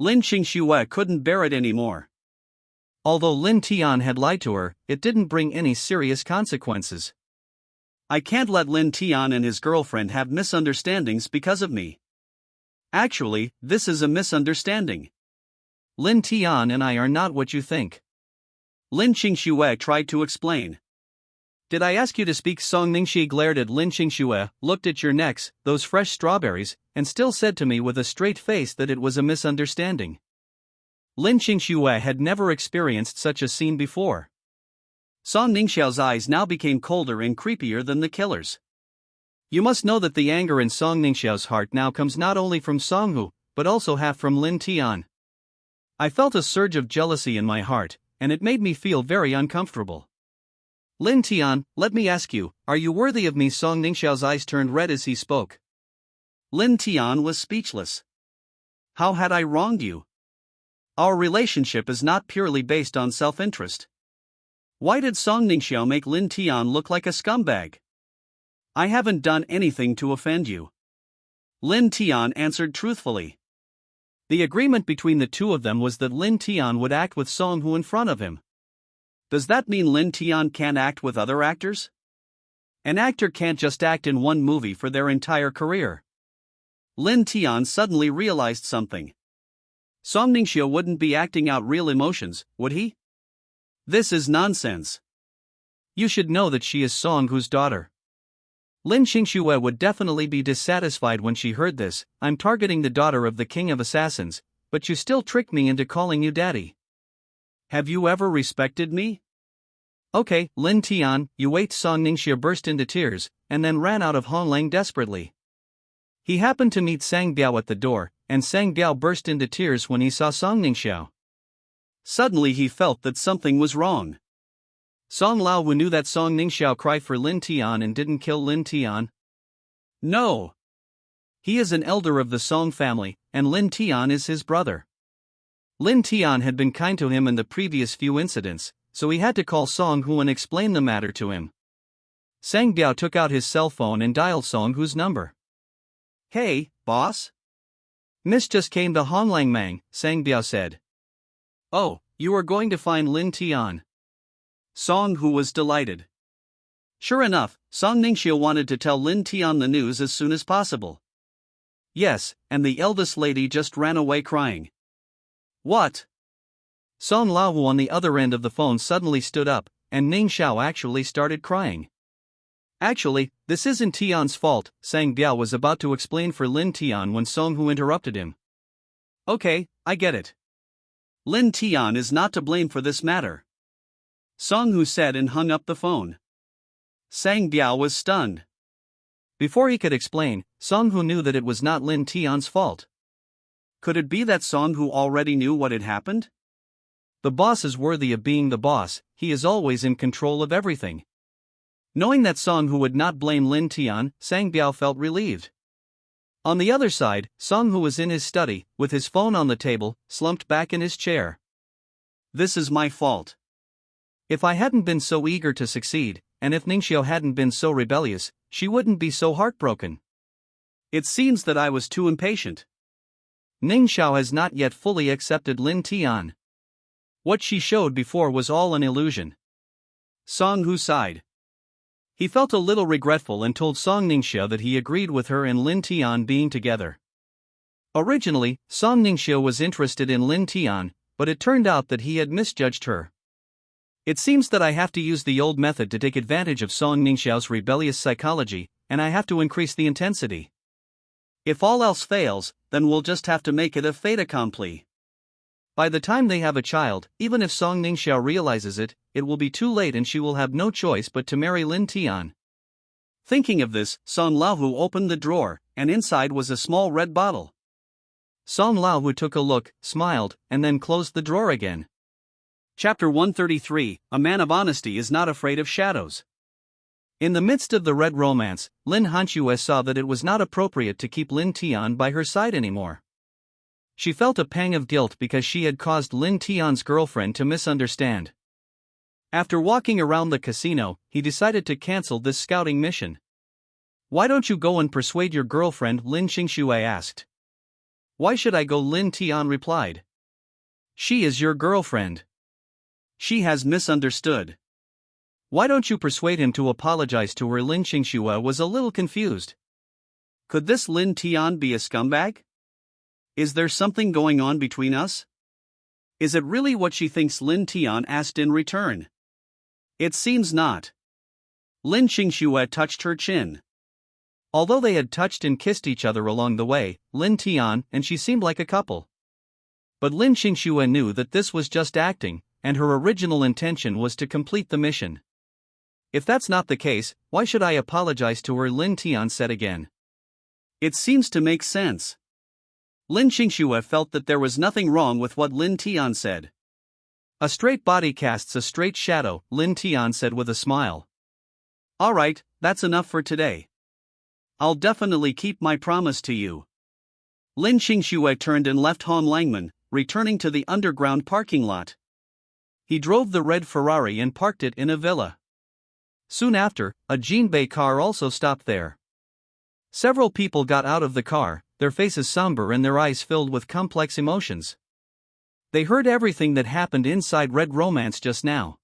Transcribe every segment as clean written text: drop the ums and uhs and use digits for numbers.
Lin Qingxue couldn't bear it anymore. Although Lin Tian had lied to her, it didn't bring any serious consequences. I can't let Lin Tian and his girlfriend have misunderstandings because of me. Actually, this is a misunderstanding. Lin Tian and I are not what you think. Lin Qingxue tried to explain. Did I ask you to speak? Song Ningxi glared at Lin Qingxue, looked at your necks, those fresh strawberries, and still said to me with a straight face that it was a misunderstanding. Lin Qingxue had never experienced such a scene before. Song Ningxiao's eyes now became colder and creepier than the killer's. You must know that the anger in Song Ningxiao's heart now comes not only from Songhu, but also half from Lin Tian. I felt a surge of jealousy in my heart, and it made me feel very uncomfortable. Lin Tian, let me ask you, are you worthy of me? Song Ningxiao's eyes turned red as he spoke. Lin Tian was speechless. How had I wronged you? Our relationship is not purely based on self-interest. Why did Song Ningxiao make Lin Tian look like a scumbag? I haven't done anything to offend you. Lin Tian answered truthfully. The agreement between the two of them was that Lin Tian would act with Songhu in front of him. Does that mean Lin Tian can't act with other actors? An actor can't just act in one movie for their entire career. Lin Tian suddenly realized something. Song Ningxiao wouldn't be acting out real emotions, would he? This is nonsense. You should know that she is Songhu's daughter. Lin Qingxue would definitely be dissatisfied when she heard this. I'm targeting the daughter of the king of assassins, but you still tricked me into calling you daddy. Have you ever respected me? Okay, Lin Tian, you wait. Song Ningxiao burst into tears, and then ran out of Honglang desperately. He happened to meet Sang Biao at the door, and Sang Biao burst into tears when he saw Song Ningxiao. Suddenly he felt that something was wrong. Song Laowu knew that Song Ningxiao cried for Lin Tian and didn't kill Lin Tian. No. He is an elder of the Song family, and Lin Tian is his brother. Lin Tian had been kind to him in the previous few incidents, so he had to call Songhu and explain the matter to him. Sang Biao took out his cell phone and dialed Songhu's number. Hey, boss? Miss just came to Honglang Mang, Sang Biao said. Oh, you are going to find Lin Tian. Songhu was delighted. Sure enough, Song Ningxiao wanted to tell Lin Tian the news as soon as possible. Yes, and the eldest lady just ran away crying. What? Song Laowu on the other end of the phone suddenly stood up, and Ning Xiao actually started crying. Actually, this isn't Tian's fault, Sang Biao was about to explain for Lin Tian when Songhu interrupted him. Okay, I get it. Lin Tian is not to blame for this matter. Songhu said and hung up the phone. Sang Biao was stunned. Before he could explain, Songhu knew that it was not Lin Tian's fault. Could it be that Songhu already knew what had happened? The boss is worthy of being the boss, he is always in control of everything. Knowing that Songhu would not blame Lin Tian, Sang Biao felt relieved. On the other side, Songhu was in his study, with his phone on the table, slumped back in his chair. This is my fault. If I hadn't been so eager to succeed, and if Ningxiao hadn't been so rebellious, she wouldn't be so heartbroken. It seems that I was too impatient. Ningxiao has not yet fully accepted Lin Tian. What she showed before was all an illusion. Songhu sighed. He felt a little regretful and told Song Ningxiao that he agreed with her and Lin Tian being together. Originally, Song Ningxiao was interested in Lin Tian, but it turned out that he had misjudged her. It seems that I have to use the old method to take advantage of Song Ningxiao's rebellious psychology, and I have to increase the intensity. If all else fails, then we'll just have to make it a fait accompli. By the time they have a child, even if Song Ningxiao realizes it, it will be too late and she will have no choice but to marry Lin Tian. Thinking of this, Song Laowu opened the drawer, and inside was a small red bottle. Song Laowu took a look, smiled, and then closed the drawer again. Chapter 133, A Man of Honesty is Not Afraid of Shadows. In the midst of the red romance, Lin Hanxue saw that it was not appropriate to keep Lin Tian by her side anymore. She felt a pang of guilt because she had caused Lin Tian's girlfriend to misunderstand. After walking around the casino, he decided to cancel this scouting mission. Why don't you go and persuade your girlfriend? Lin Qingxue asked. Why should I go? Lin Tian replied. She is your girlfriend. She has misunderstood. Why don't you persuade him to apologize to her? Lin Qingxue was a little confused. Could this Lin Tian be a scumbag? Is there something going on between us? Is it really what she thinks? Lin Tian asked in return. It seems not. Lin Qingxue touched her chin. Although they had touched and kissed each other along the way, Lin Tian and she seemed like a couple. But Lin Qingxue knew that this was just acting, and her original intention was to complete the mission. If that's not the case, why should I apologize to her? Lin Tian said again. It seems to make sense. Lin Qingxue felt that there was nothing wrong with what Lin Tian said. A straight body casts a straight shadow, Lin Tian said with a smile. All right, that's enough for today. I'll definitely keep my promise to you. Lin Qingxue turned and left Honglangman, returning to the underground parking lot. He drove the red Ferrari and parked it in a villa. Soon after, a Jinbei car also stopped there. Several people got out of the car, their faces somber and their eyes filled with complex emotions. They heard everything that happened inside Red Romance just now.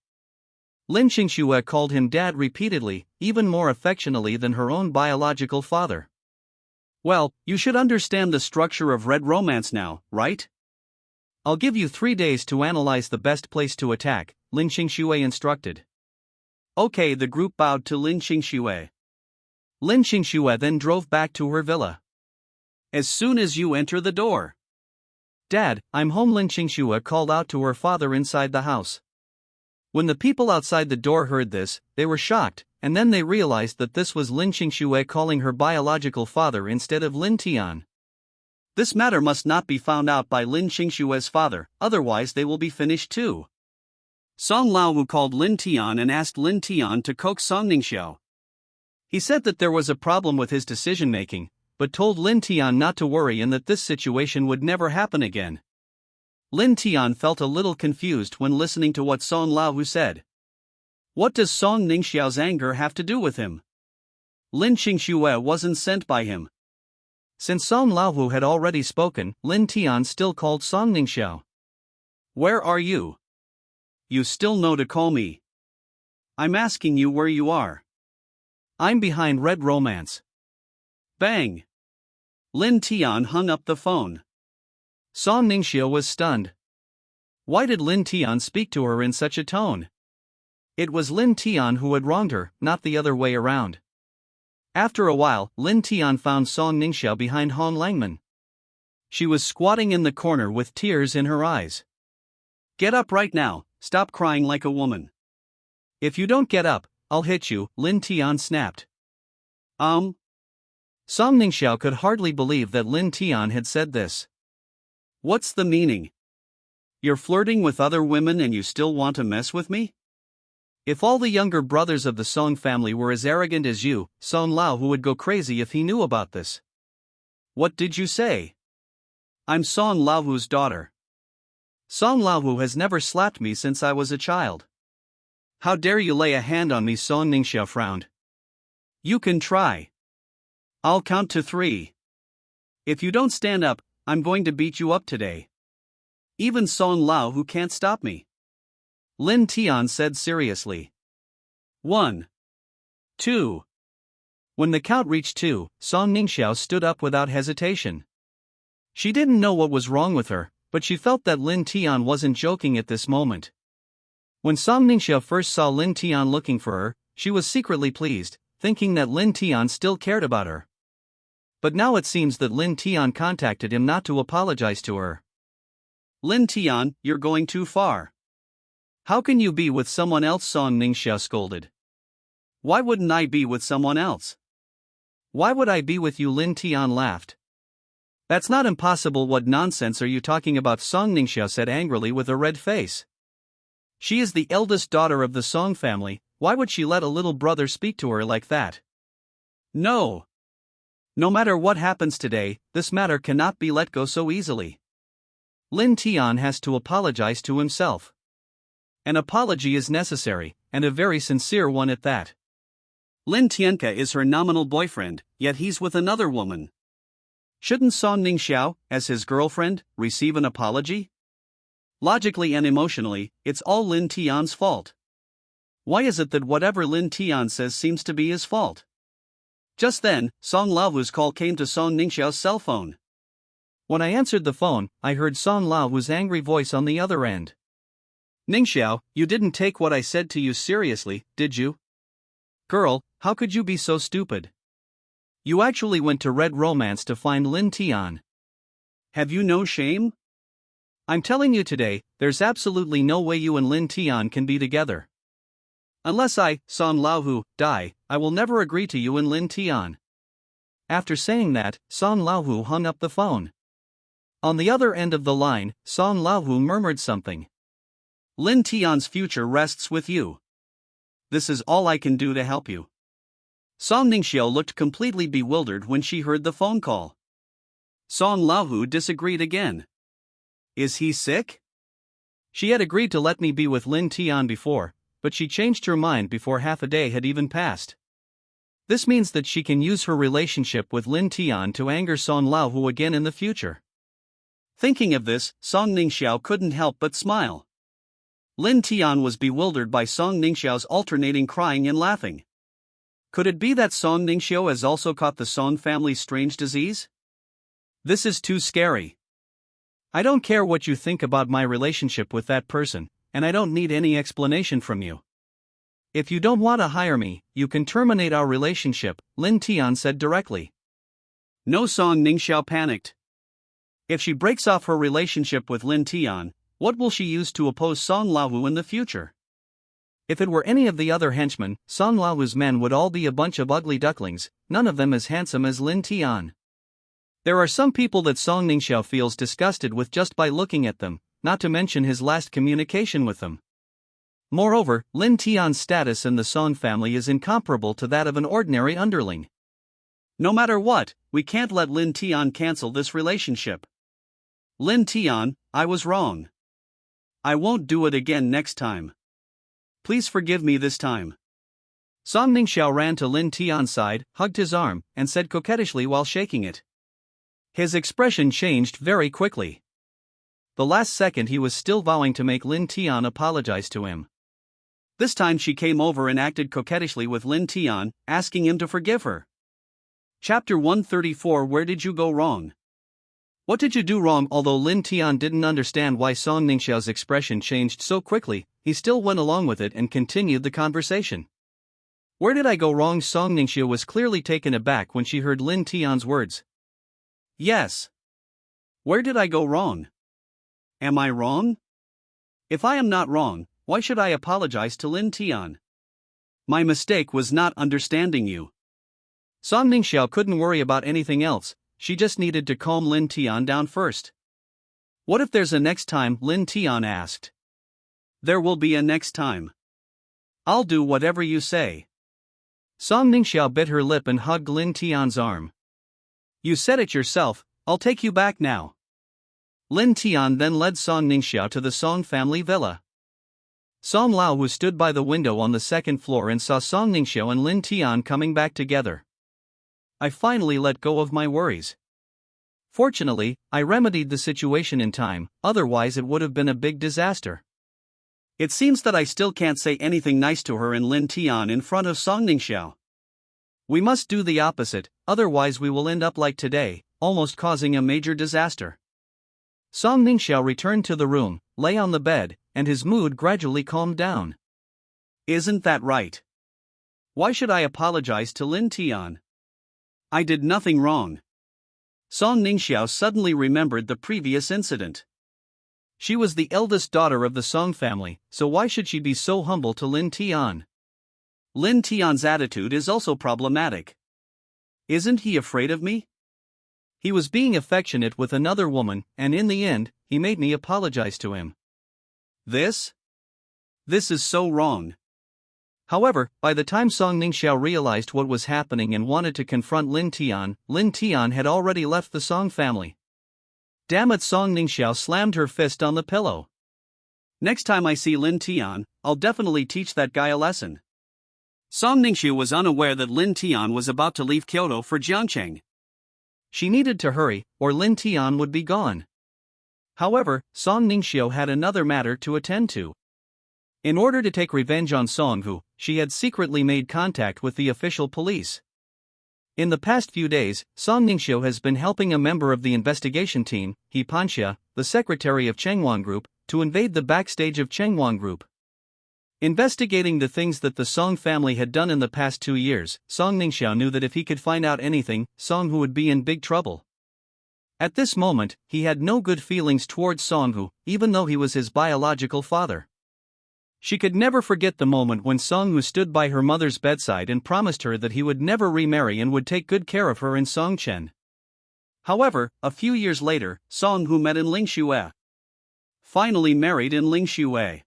Lin Qingxue called him dad repeatedly, even more affectionately than her own biological father. Well, you should understand the structure of Red Romance now, right? I'll give you 3 days to analyze the best place to attack, Lin Qingxue instructed. Okay, the group bowed to Lin Qingxue. Lin Qingxue then drove back to her villa. As soon as you enter the door. Dad, I'm home. Lin Qingxue called out to her father inside the house. When the people outside the door heard this, they were shocked, and then they realized that this was Lin Qingxue calling her biological father instead of Lin Tian. This matter must not be found out by Lin Qingxue's father, otherwise they will be finished too. Song Laowu called Lin Tian and asked Lin Tian to coax Song Ningxiu. He said that there was a problem with his decision-making, but told Lin Tian not to worry and that this situation would never happen again. Lin Tian felt a little confused when listening to what Song Laowu said. What does Song Ningxiu's anger have to do with him? Lin Qingxue wasn't sent by him. Since Song Laowu had already spoken, Lin Tian still called Song Ningxiu. Where are you? You still know to call me. I'm asking you where you are. I'm behind Red Romance. Bang! Lin Tian hung up the phone. Song Ningxiu was stunned. Why did Lin Tian speak to her in such a tone? It was Lin Tian who had wronged her, not the other way around. After a while, Lin Tian found Song Ningxiu behind Honglangman. She was squatting in the corner with tears in her eyes. Get up right now, stop crying like a woman. If you don't get up, I'll hit you, Lin Tian snapped. Song Ningxiu could hardly believe that Lin Tian had said this. What's the meaning? You're flirting with other women and you still want to mess with me? If all the younger brothers of the Song family were as arrogant as you, Song Laowu would go crazy if he knew about this. What did you say? I'm Song Laowu's daughter. Song Laowu has never slapped me since I was a child. How dare you lay a hand on me? Song Ningxiu frowned. You can try. I'll count to 3. If you don't stand up, I'm going to beat you up today. Even Song Laowu can't stop me. Lin Tian said seriously. 1. 2. When the count reached 2, Song Ningxiu stood up without hesitation. She didn't know what was wrong with her, but she felt that Lin Tian wasn't joking at this moment. When Song Ningxiu first saw Lin Tian looking for her, she was secretly pleased, thinking that Lin Tian still cared about her. But now it seems that Lin Tian contacted him not to apologize to her. Lin Tian, you're going too far. How can you be with someone else? Song Ningxiu scolded. Why wouldn't I be with someone else? Why would I be with you? Lin Tian laughed. That's not impossible. What nonsense are you talking about? Song Ningxiu said angrily with a red face. She is the eldest daughter of the Song family, why would she let a little brother speak to her like that? No. No matter what happens today, this matter cannot be let go so easily. Lin Tian has to apologize to himself. An apology is necessary, and a very sincere one at that. Lin Tianka is her nominal boyfriend, yet he's with another woman. Shouldn't Song Ningxiao, as his girlfriend, receive an apology? Logically and emotionally, it's all Lin Tian's fault. Why is it that whatever Lin Tian says seems to be his fault? Just then, Song Laohu's call came to Song Ningxiao's cell phone. When I answered the phone, I heard Song Laohu's angry voice on the other end. Ningxiao, you didn't take what I said to you seriously, did you? Girl, how could you be so stupid? You actually went to Red Romance to find Lin Tian. Have you no shame? I'm telling you today, there's absolutely no way you and Lin Tian can be together. Unless I, Song Laohu, die, I will never agree to you and Lin Tian. After saying that, Song Laohu hung up the phone. On the other end of the line, Song Laohu murmured something. Lin Tian's future rests with you. This is all I can do to help you. Song Ningxiao looked completely bewildered when she heard the phone call. Song Laohu disagreed again. Is he sick? She had agreed to let me be with Lin Tian before, but she changed her mind before half a day had even passed. This means that she can use her relationship with Lin Tian to anger Song Laohu again in the future. Thinking of this, Song Ningxiao couldn't help but smile. Lin Tian was bewildered by Song Ningxiao's alternating crying and laughing. Could it be that Song Ningxiao has also caught the Song family's strange disease? This is too scary. I don't care what you think about my relationship with that person, and I don't need any explanation from you. If you don't want to hire me, you can terminate our relationship, Lin Tian said directly. No, Song Ningxiao panicked. If she breaks off her relationship with Lin Tian, what will she use to oppose Song Laohu in the future? If it were any of the other henchmen, Song Laohu's men would all be a bunch of ugly ducklings, none of them as handsome as Lin Tian. There are some people that Song Ningxiao feels disgusted with just by looking at them, not to mention his last communication with them. Moreover, Lin Tian's status in the Song family is incomparable to that of an ordinary underling. No matter what, we can't let Lin Tian cancel this relationship. Lin Tian, I was wrong. I won't do it again next time. Please forgive me this time. Song Ningxiao ran to Lin Tian's side, hugged his arm, and said coquettishly while shaking it. His expression changed very quickly. The last second he was still vowing to make Lin Tian apologize to him. This time she came over and acted coquettishly with Lin Tian, asking him to forgive her. Chapter 134. Where did you go wrong? What did you do wrong? Although Lin Tian didn't understand why Song Ningxiao's expression changed so quickly, he still went along with it and continued the conversation. Where did I go wrong? Song Ningxiao was clearly taken aback when she heard Lin Tian's words. Yes. Where did I go wrong? Am I wrong? If I am not wrong, why should I apologize to Lin Tian? My mistake was not understanding you. Song Ningxiao couldn't worry about anything else, she just needed to calm Lin Tian down first. What if there's a next time? Lin Tian asked. There will be a next time. I'll do whatever you say. Song Ningxiao bit her lip and hugged Lin Tian's arm. You said it yourself, I'll take you back now. Lin Tian then led Song Ningxiao to the Song family villa. Song Laohu stood by the window on the second floor and saw Song Ningxiao and Lin Tian coming back together. I finally let go of my worries. Fortunately, I remedied the situation in time, otherwise it would have been a big disaster. It seems that I still can't say anything nice to her and Lin Tian in front of Song Ningxiao. We must do the opposite, otherwise we will end up like today, almost causing a major disaster. Song Ningxiao returned to the room, lay on the bed, and his mood gradually calmed down. Isn't that right? Why should I apologize to Lin Tian? I did nothing wrong. Song Ningxiao suddenly remembered the previous incident. She was the eldest daughter of the Song family, so why should she be so humble to Lin Tian? Lin Tian's attitude is also problematic. Isn't he afraid of me? He was being affectionate with another woman, and in the end, he made me apologize to him. This is so wrong. However, by the time Song Ningxiao realized what was happening and wanted to confront Lin Tian had already left the Song family. Damn it! Song Ningxiao slammed her fist on the pillow. Next time I see Lin Tian, I'll definitely teach that guy a lesson. Song Ningxiao was unaware that Lin Tian was about to leave Kyoto for Jiangcheng. She needed to hurry, or Lin Tian would be gone. However, Song Ningxiu had another matter to attend to. In order to take revenge on Song Hu, she had secretly made contact with the official police. In the past few days, Song Ningxiu has been helping a member of the investigation team, He Panxia, the secretary of Chengwan Group, to invade the backstage of Chengwan Group. Investigating the things that the Song family had done in the past 2 years, Song Ningxiu knew that if he could find out anything, Song Hu would be in big trouble. At this moment, he had no good feelings towards Song Hu, even though he was his biological father. She could never forget the moment when Song Hu stood by her mother's bedside and promised her that he would never remarry and would take good care of her in Songchen. However, a few years later, Song Hu met in Lingxue. Finally married in Lingxue.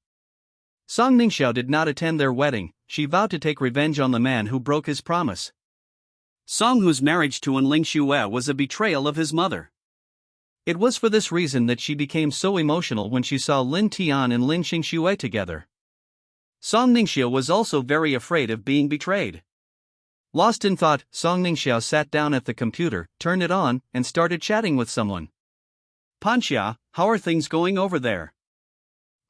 Song Ningxiu did not attend their wedding. She vowed to take revenge on the man who broke his promise. Song Hu's marriage to Lingxue was a betrayal of his mother. It was for this reason that she became so emotional when she saw Lin Tian and Lin Xingxue together. Song Ningxiu was also very afraid of being betrayed. Lost in thought, Song Ningxiu sat down at the computer, turned it on, and started chatting with someone. Panxia, how are things going over there?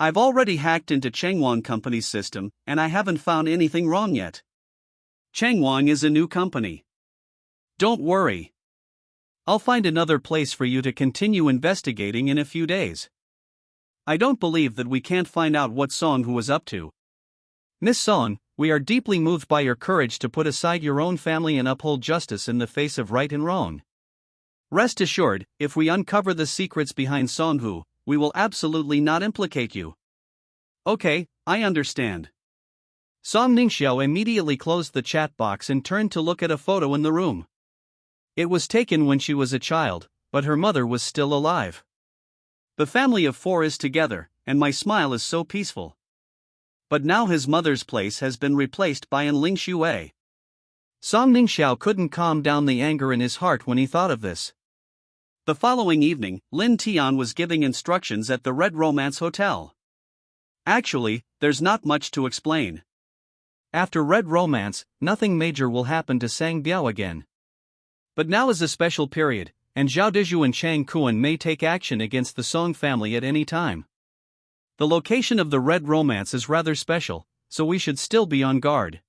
I've already hacked into Chengwan Company's system, and I haven't found anything wrong yet. Chengwan is a new company. Don't worry. I'll find another place for you to continue investigating in a few days. I don't believe that we can't find out what Song Hu was up to. Miss Song, we are deeply moved by your courage to put aside your own family and uphold justice in the face of right and wrong. Rest assured, if we uncover the secrets behind Song Hu, we will absolutely not implicate you. Okay, I understand. Song Ningxiu immediately closed the chat box and turned to look at a photo in the room. It was taken when she was a child, but her mother was still alive. The family of 4 is together, and my smile is so peaceful. But now his mother's place has been replaced by Lingxue. Song Ningxiu couldn't calm down the anger in his heart when he thought of this. The following evening, Lin Tian was giving instructions at the Red Romance Hotel. Actually, there's not much to explain. After Red Romance, nothing major will happen to Sang Biao again. But now is a special period, and Zhao Dizhu and Chang Kuan may take action against the Song family at any time. The location of the Red Romance is rather special, so we should still be on guard.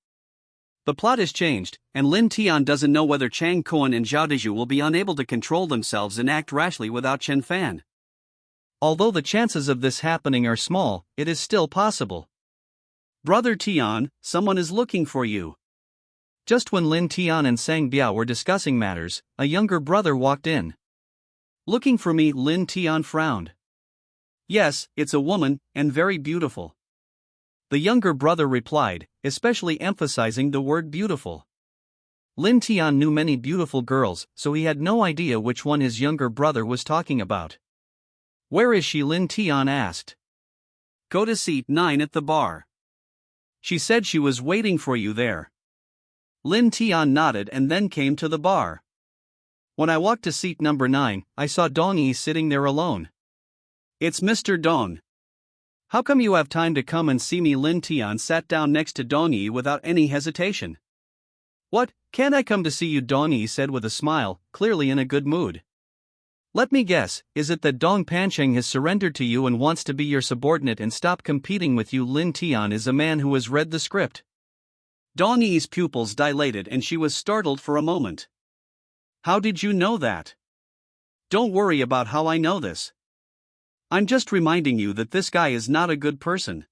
The plot is changed, and Lin Tian doesn't know whether Chang Kuan and Zhao Dizhu will be unable to control themselves and act rashly without Chen Fan. Although the chances of this happening are small, it is still possible. Brother Tian, someone is looking for you. Just when Lin Tian and Sang Biao were discussing matters, a younger brother walked in. Looking for me? Lin Tian frowned. Yes, it's a woman, and very beautiful. The younger brother replied, especially emphasizing the word beautiful. Lin Tian knew many beautiful girls, so he had no idea which one his younger brother was talking about. Where is she? Lin Tian asked. Go to seat 9 at the bar. She said she was waiting for you there. Lin Tian nodded and then came to the bar. When I walked to seat number 9, I saw Dong Yi sitting there alone. It's Mr. Dong. How come you have time to come and see me? Lin Tian sat down next to Dong Yi without any hesitation. What, can't I come to see you? Dong Yi said with a smile, clearly in a good mood. Let me guess, is it that Dong Pancheng has surrendered to you and wants to be your subordinate and stop competing with you? Lin Tian is a man who has read the script. Dong Yi's pupils dilated and she was startled for a moment. How did you know that? Don't worry about how I know this. I'm just reminding you that this guy is not a good person.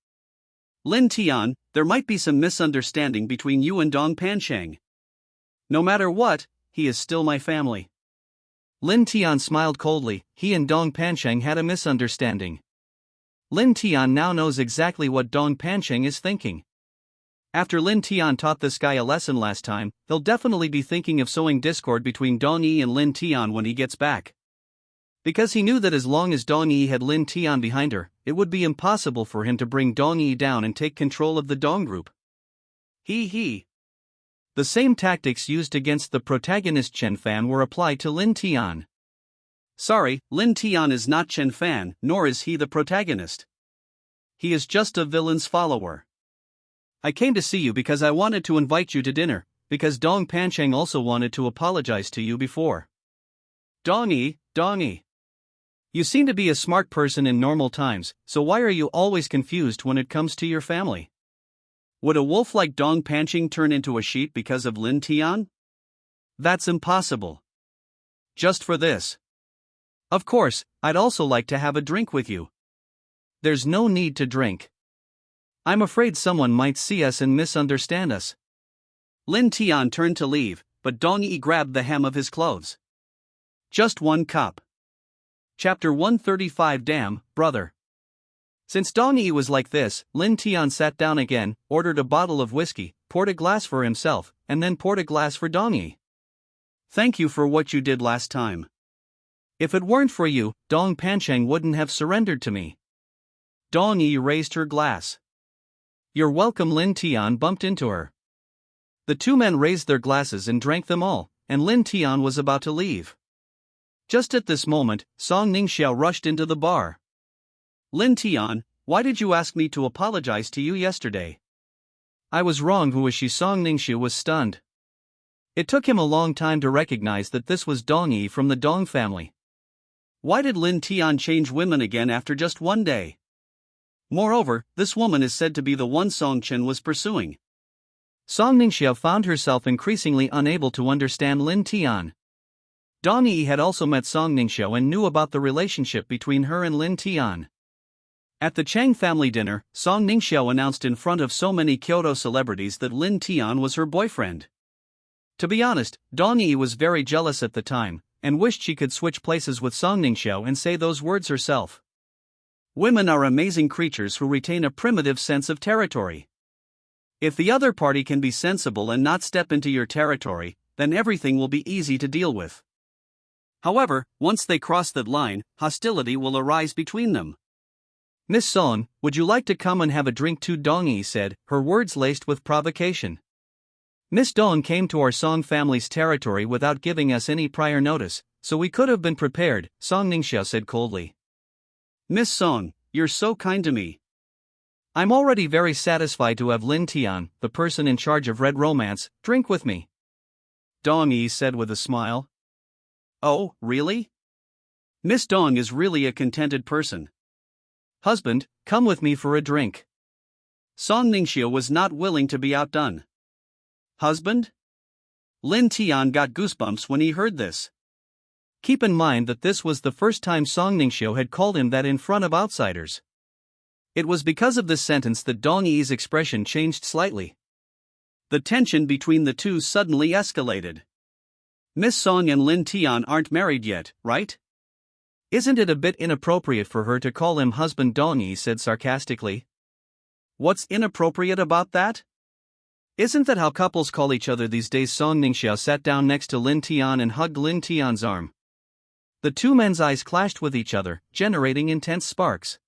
Lin Tian, there might be some misunderstanding between you and Dong Pancheng. No matter what, he is still my family. Lin Tian smiled coldly. He and Dong Pancheng had a misunderstanding. Lin Tian now knows exactly what Dong Pancheng is thinking. After Lin Tian taught this guy a lesson last time, he'll definitely be thinking of sowing discord between Dong Yi and Lin Tian when he gets back. Because he knew that as long as Dong Yi had Lin Tian behind her, it would be impossible for him to bring Dong Yi down and take control of the Dong group. The same tactics used against the protagonist Chen Fan were applied to Lin Tian. Sorry, Lin Tian is not Chen Fan, nor is he the protagonist. He is just a villain's follower. I came to see you because I wanted to invite you to dinner, because Dong Pancheng also wanted to apologize to you before. Dong-yi. You seem to be a smart person in normal times, so why are you always confused when it comes to your family? Would a wolf like Dong Panching turn into a sheep because of Lin Tian? That's impossible. Just for this. Of course, I'd also like to have a drink with you. There's no need to drink. I'm afraid someone might see us and misunderstand us. Lin Tian turned to leave, but Dong-yi grabbed the hem of his clothes. Just one cup. Chapter 135. Damn, brother. Since Dong-yi was like this, Lin Tian sat down again, ordered a bottle of whiskey, poured a glass for himself, and then poured a glass for Dong-yi. Thank you for what you did last time. If it weren't for you, Dong Panchang wouldn't have surrendered to me. Dong-yi raised her glass. You're welcome. Lin Tian bumped into her. The two men raised their glasses and drank them all, and Lin Tian was about to leave. Just at this moment, Song Ningxiao rushed into the bar. Lin Tian, why did you ask me to apologize to you yesterday? I was wrong. Who is she? Song Ningxiao was stunned. It took him a long time to recognize that this was Dong-yi from the Dong family. Why did Lin Tian change women again after just one day? Moreover, this woman is said to be the one Song Chen was pursuing. Song Ningxiao found herself increasingly unable to understand Lin Tian. Dong-yi had also met Song Ningxiao and knew about the relationship between her and Lin Tian. At the Chang family dinner, Song Ningxiao announced in front of so many Kyoto celebrities that Lin Tian was her boyfriend. To be honest, Dong-yi was very jealous at the time, and wished she could switch places with Song Ningxiao and say those words herself. Women are amazing creatures who retain a primitive sense of territory. If the other party can be sensible and not step into your territory, then everything will be easy to deal with. However, once they cross that line, hostility will arise between them. Miss Song, would you like to come and have a drink too? Dong-yi said, her words laced with provocation. Miss Dong came to our Song family's territory without giving us any prior notice, so we could have been prepared, Song Ningxiao said coldly. Miss Song, you're so kind to me. I'm already very satisfied to have Lin Tian, the person in charge of Red Romance, drink with me. Dong-yi said with a smile. Oh, really? Miss Dong is really a contented person. Husband, come with me for a drink. Song Ningxiao was not willing to be outdone. Husband? Lin Tian got goosebumps when he heard this. Keep in mind that this was the first time Song Ningxiao had called him that in front of outsiders. It was because of this sentence that Dong-yi's expression changed slightly. The tension between the two suddenly escalated. Miss Song and Lin Tian aren't married yet, right? Isn't it a bit inappropriate for her to call him husband? Dong-yi said sarcastically. What's inappropriate about that? Isn't that how couples call each other these days? Song Ningxiao sat down next to Lin Tian and hugged Lin Tian's arm. The two men's eyes clashed with each other, generating intense sparks.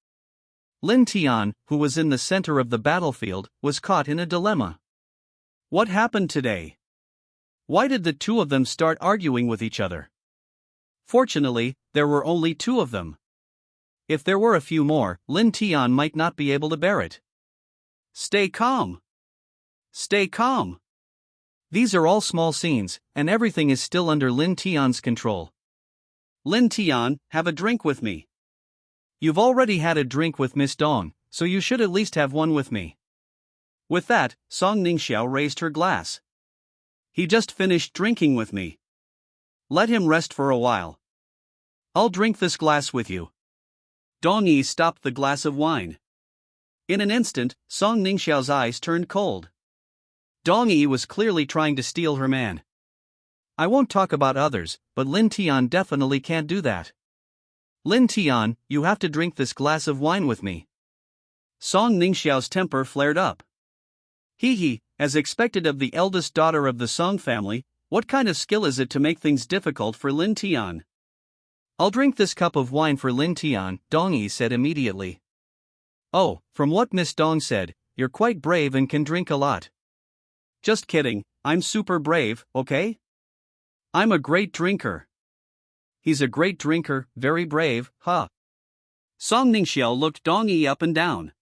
Lin Tian, who was in the center of the battlefield, was caught in a dilemma. What happened today? Why did the two of them start arguing with each other? Fortunately, there were only two of them. If there were a few more, Lin Tian might not be able to bear it. Stay calm. Stay calm. These are all small scenes, and everything is still under Lin Tian's control. Lin Tian, have a drink with me. You've already had a drink with Miss Dong, so you should at least have one with me. With that, Song Ningxiao raised her glass. He just finished drinking with me. Let him rest for a while. I'll drink this glass with you. Dong-yi stopped the glass of wine. In an instant, Song Ningxiao's eyes turned cold. Dong-yi was clearly trying to steal her man. I won't talk about others, but Lin Tian definitely can't do that. Lin Tian, you have to drink this glass of wine with me. Song Ningxiao's temper flared up. As expected of the eldest daughter of the Song family, what kind of skill is it to make things difficult for Lin Tian? I'll drink this cup of wine for Lin Tian, Dong-yi said immediately. Oh, from what Miss Dong said, you're quite brave and can drink a lot. Just kidding, I'm super brave, okay? I'm a great drinker. He's a great drinker, very brave, huh? Song Ningxiao looked Dong-yi up and down.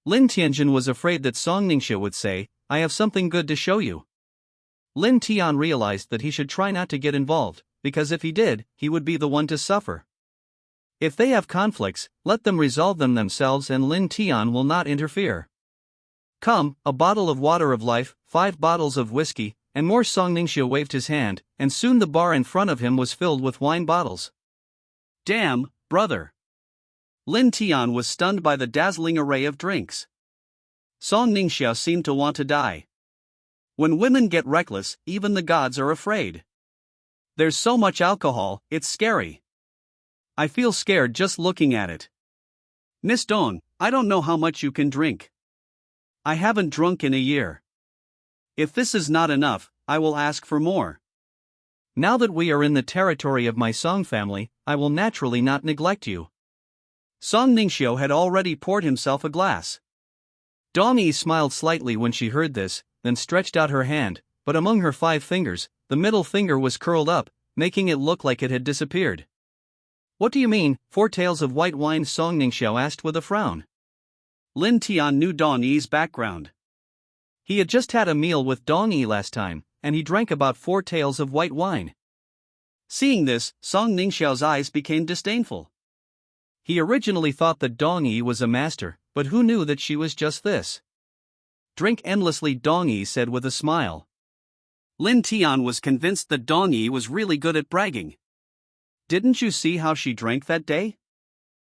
Lin Tianjin was afraid that Song Ningxiao would say, I have something good to show you. Lin Tian realized that he should try not to get involved, because if he did, he would be the one to suffer. If they have conflicts, let them resolve them themselves and Lin Tian will not interfere. Come, a bottle of water of life, 5 bottles of whiskey, and more. Song Ningxia waved his hand, and soon the bar in front of him was filled with wine bottles. Damn, brother. Lin Tian was stunned by the dazzling array of drinks. Song Ningxia seemed to want to die. When women get reckless, even the gods are afraid. There's so much alcohol, it's scary. I feel scared just looking at it. Miss Dong, I don't know how much you can drink. I haven't drunk in a year. If this is not enough, I will ask for more. Now that we are in the territory of my Song family, I will naturally not neglect you. Song Ningxiu had already poured himself a glass. Dong Yi smiled slightly when she heard this, then stretched out her hand, but among her 5 fingers, the middle finger was curled up, making it look like it had disappeared. What do you mean, 4 taels of white wine? Song Ningxiu asked with a frown. Lin Tian knew Dong Yi's background. He had just had a meal with Dong Yi last time, and he drank about 4 taels of white wine. Seeing this, Song Ningxiu's eyes became disdainful. He originally thought that Dong Yi was a master, but who knew that she was just this? Drink endlessly, Dong Yi said with a smile. Lin Tian was convinced that Dong Yi was really good at bragging. Didn't you see how she drank that day?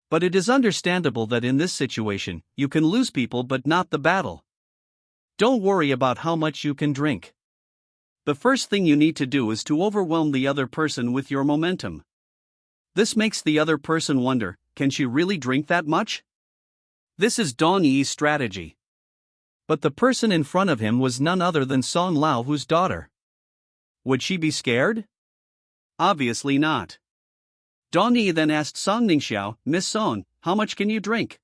But it is understandable that in this situation, you can lose people but not the battle. Don't worry about how much you can drink. The first thing you need to do is to overwhelm the other person with your momentum. This makes the other person wonder, can she really drink that much? This is Dong Yi's strategy. But the person in front of him was none other than Song Laohu's daughter. Would she be scared? Obviously not. Dong Yi then asked Song Ningxiu, Miss Song, how much can you drink?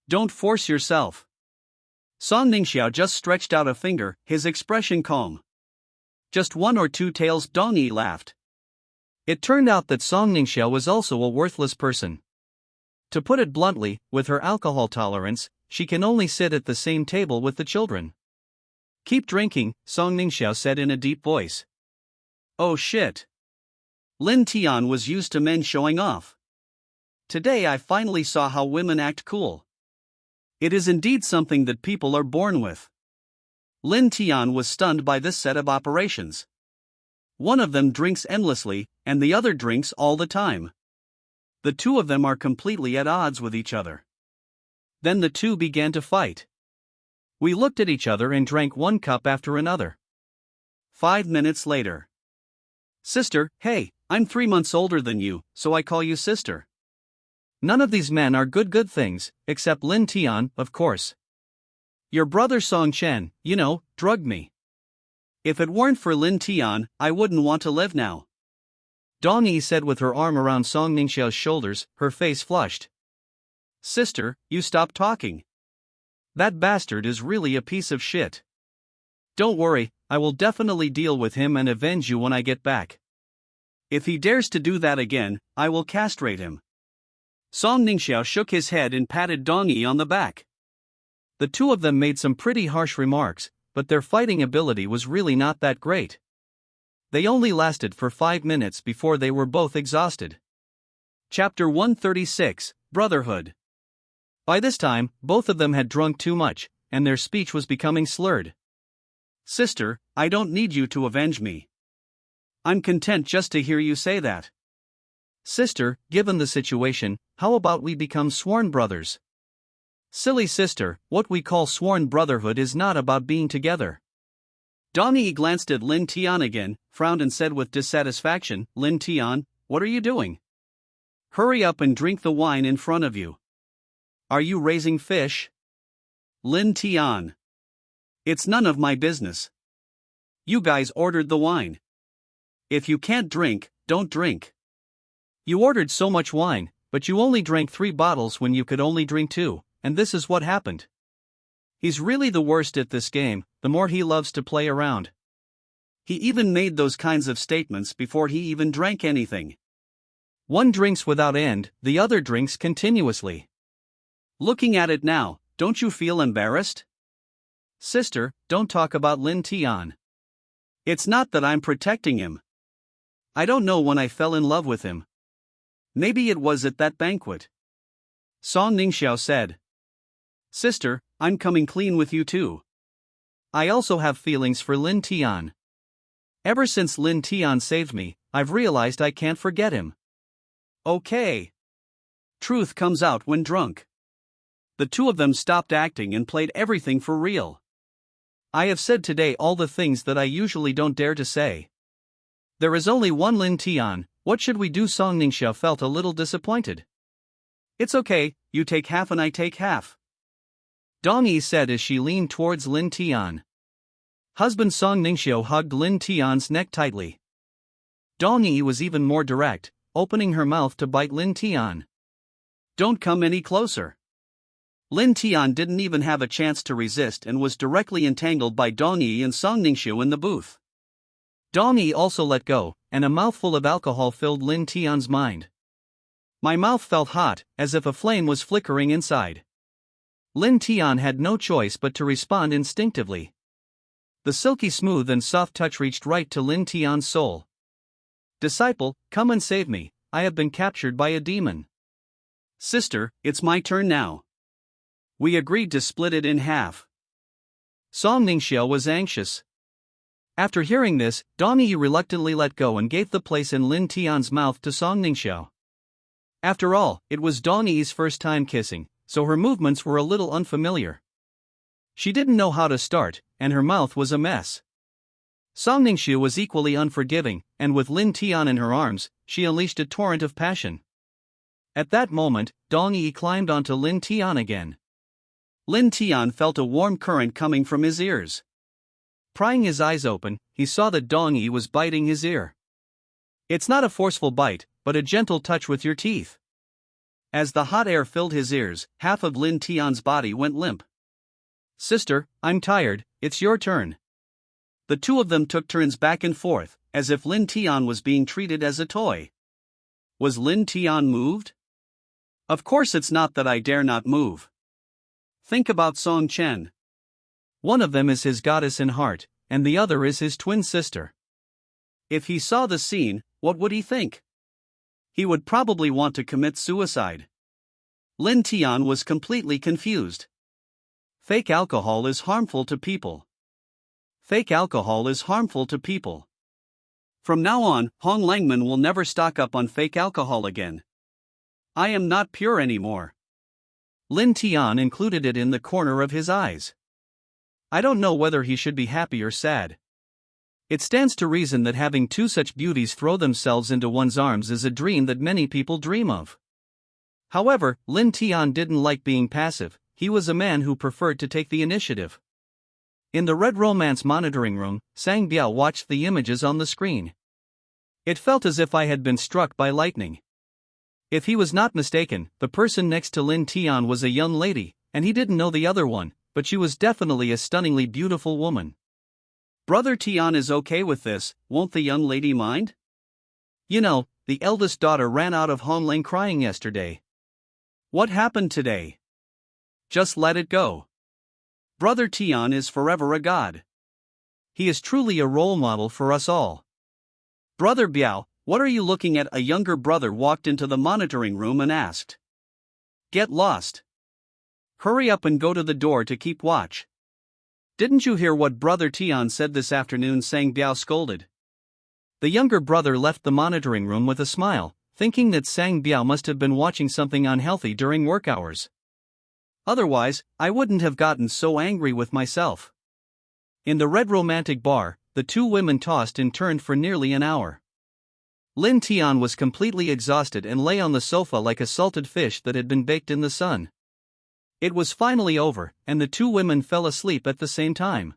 Don't force yourself. Song Ningxiu just stretched out a finger, his expression calm. Just 1 or 2 taels, Dong Yi laughed. It turned out that Song Ningxiu was also a worthless person. To put it bluntly, with her alcohol tolerance, she can only sit at the same table with the children. Keep drinking, Song Ningxiu said in a deep voice. Oh shit. Lin Tian was used to men showing off. Today I finally saw how women act cool. It is indeed something that people are born with. Lin Tian was stunned by this set of operations. One of them drinks endlessly, and the other drinks all the time. The 2 of them are completely at odds with each other. Then the 2 began to fight. We looked at each other and drank 1 cup after another. 5 minutes later. Sister, hey, I'm 3 months older than you, so I call you sister. None of these men are good things, except Lin Tian, of course. Your brother Song Chen, drugged me. If it weren't for Lin Tian, I wouldn't want to live now. Dong Yi said with her arm around Song Ningxiu's shoulders, her face flushed. Sister, you stop talking. That bastard is really a piece of shit. Don't worry, I will definitely deal with him and avenge you when I get back. If he dares to do that again, I will castrate him. Song Ningxiu shook his head and patted Dong Yi on the back. The 2 of them made some pretty harsh remarks, but their fighting ability was really not that great. They only lasted for 5 minutes before they were both exhausted. Chapter 136, Brotherhood. By this time, both of them had drunk too much, and their speech was becoming slurred. Sister, I don't need you to avenge me. I'm content just to hear you say that. Sister, given the situation, how about we become sworn brothers? Silly sister, what we call sworn brotherhood is not about being together. Dong Yi glanced at Lin Tian again, frowned and said with dissatisfaction, Lin Tian, what are you doing? Hurry up and drink the wine in front of you. Are you raising fish? Lin Tian. It's none of my business. You guys ordered the wine. If you can't drink, don't drink. You ordered so much wine, but you only drank 3 bottles when you could only drink 2, and this is what happened. He's really the worst at this game, the more he loves to play around. He even made those kinds of statements before he even drank anything. One drinks without end, the other drinks continuously. Looking at it now, don't you feel embarrassed? Sister, don't talk about Lin Tian. It's not that I'm protecting him. I don't know when I fell in love with him. Maybe it was at that banquet. Song Ningxiao said. Sister, I'm coming clean with you too. I also have feelings for Lin Tian. Ever since Lin Tian saved me, I've realized I can't forget him. Okay. Truth comes out when drunk. The two of them stopped acting and played everything for real. I have said today all the things that I usually don't dare to say. There is only one Lin Tian, what should we do? Song Ningxia felt a little disappointed. It's okay, you take half and I take half. Dong Yi said as she leaned towards Lin Tian. Husband Song Ningxiu hugged Lin Tian's neck tightly. Dong Yi was even more direct, opening her mouth to bite Lin Tian. Don't come any closer. Lin Tian didn't even have a chance to resist and was directly entangled by Dong Yi and Song Ningxiu in the booth. Dong Yi also let go, and a mouthful of alcohol filled Lin Tian's mind. My mouth felt hot, as if a flame was flickering inside. Lin Tian had no choice but to respond instinctively. The silky smooth and soft touch reached right to Lin Tian's soul. Disciple, come and save me, I have been captured by a demon. Sister, it's my turn now. We agreed to split it in half. Song Ningxiu was anxious. After hearing this, Dong Yi reluctantly let go and gave the place in Lin Tian's mouth to Song Ningxiu. After all, it was Dong Yi's first time kissing, so her movements were a little unfamiliar. She didn't know how to start, and her mouth was a mess. Song Ningxiu was equally unforgiving, and with Lin Tian in her arms, she unleashed a torrent of passion. At that moment, Dong Yi climbed onto Lin Tian again. Lin Tian felt a warm current coming from his ears. Prying his eyes open, he saw that Dong Yi was biting his ear. It's not a forceful bite, but a gentle touch with your teeth. As the hot air filled his ears, half of Lin Tian's body went limp. Sister, I'm tired, it's your turn. The two of them took turns back and forth, as if Lin Tian was being treated as a toy. Was Lin Tian moved? Of course it's not that I dare not move. Think about Song Chen. One of them is his goddess in heart, and the other is his twin sister. If he saw the scene, what would he think? He would probably want to commit suicide. Lin Tian was completely confused. Fake alcohol is harmful to people. Fake alcohol is harmful to people. From now on, Hong Langman will never stock up on fake alcohol again. I am not pure anymore. Lin Tian included it in the corner of his eyes. I don't know whether he should be happy or sad. It stands to reason that having two such beauties throw themselves into one's arms is a dream that many people dream of. However, Lin Tian didn't like being passive, he was a man who preferred to take the initiative. In the Red Romance monitoring room, Sang Biao watched the images on the screen. It felt as if I had been struck by lightning. If he was not mistaken, the person next to Lin Tian was a young lady, and he didn't know the other one, but she was definitely a stunningly beautiful woman. Brother Tian is okay with this, won't the young lady mind? You know, the eldest daughter ran out of Honglang crying yesterday. What happened today? Just let it go. Brother Tian is forever a god. He is truly a role model for us all. Brother Biao, what are you looking at? A younger brother walked into the monitoring room and asked. Get lost. Hurry up and go to the door to keep watch. Didn't you hear what Brother Tian said this afternoon? Sang Biao scolded. The younger brother left the monitoring room with a smile, thinking that Sang Biao must have been watching something unhealthy during work hours. Otherwise, I wouldn't have gotten so angry with myself. In the Red Romantic Bar, the two women tossed and turned for nearly an hour. Lin Tian was completely exhausted and lay on the sofa like a salted fish that had been baked in the sun. It was finally over, and the two women fell asleep at the same time.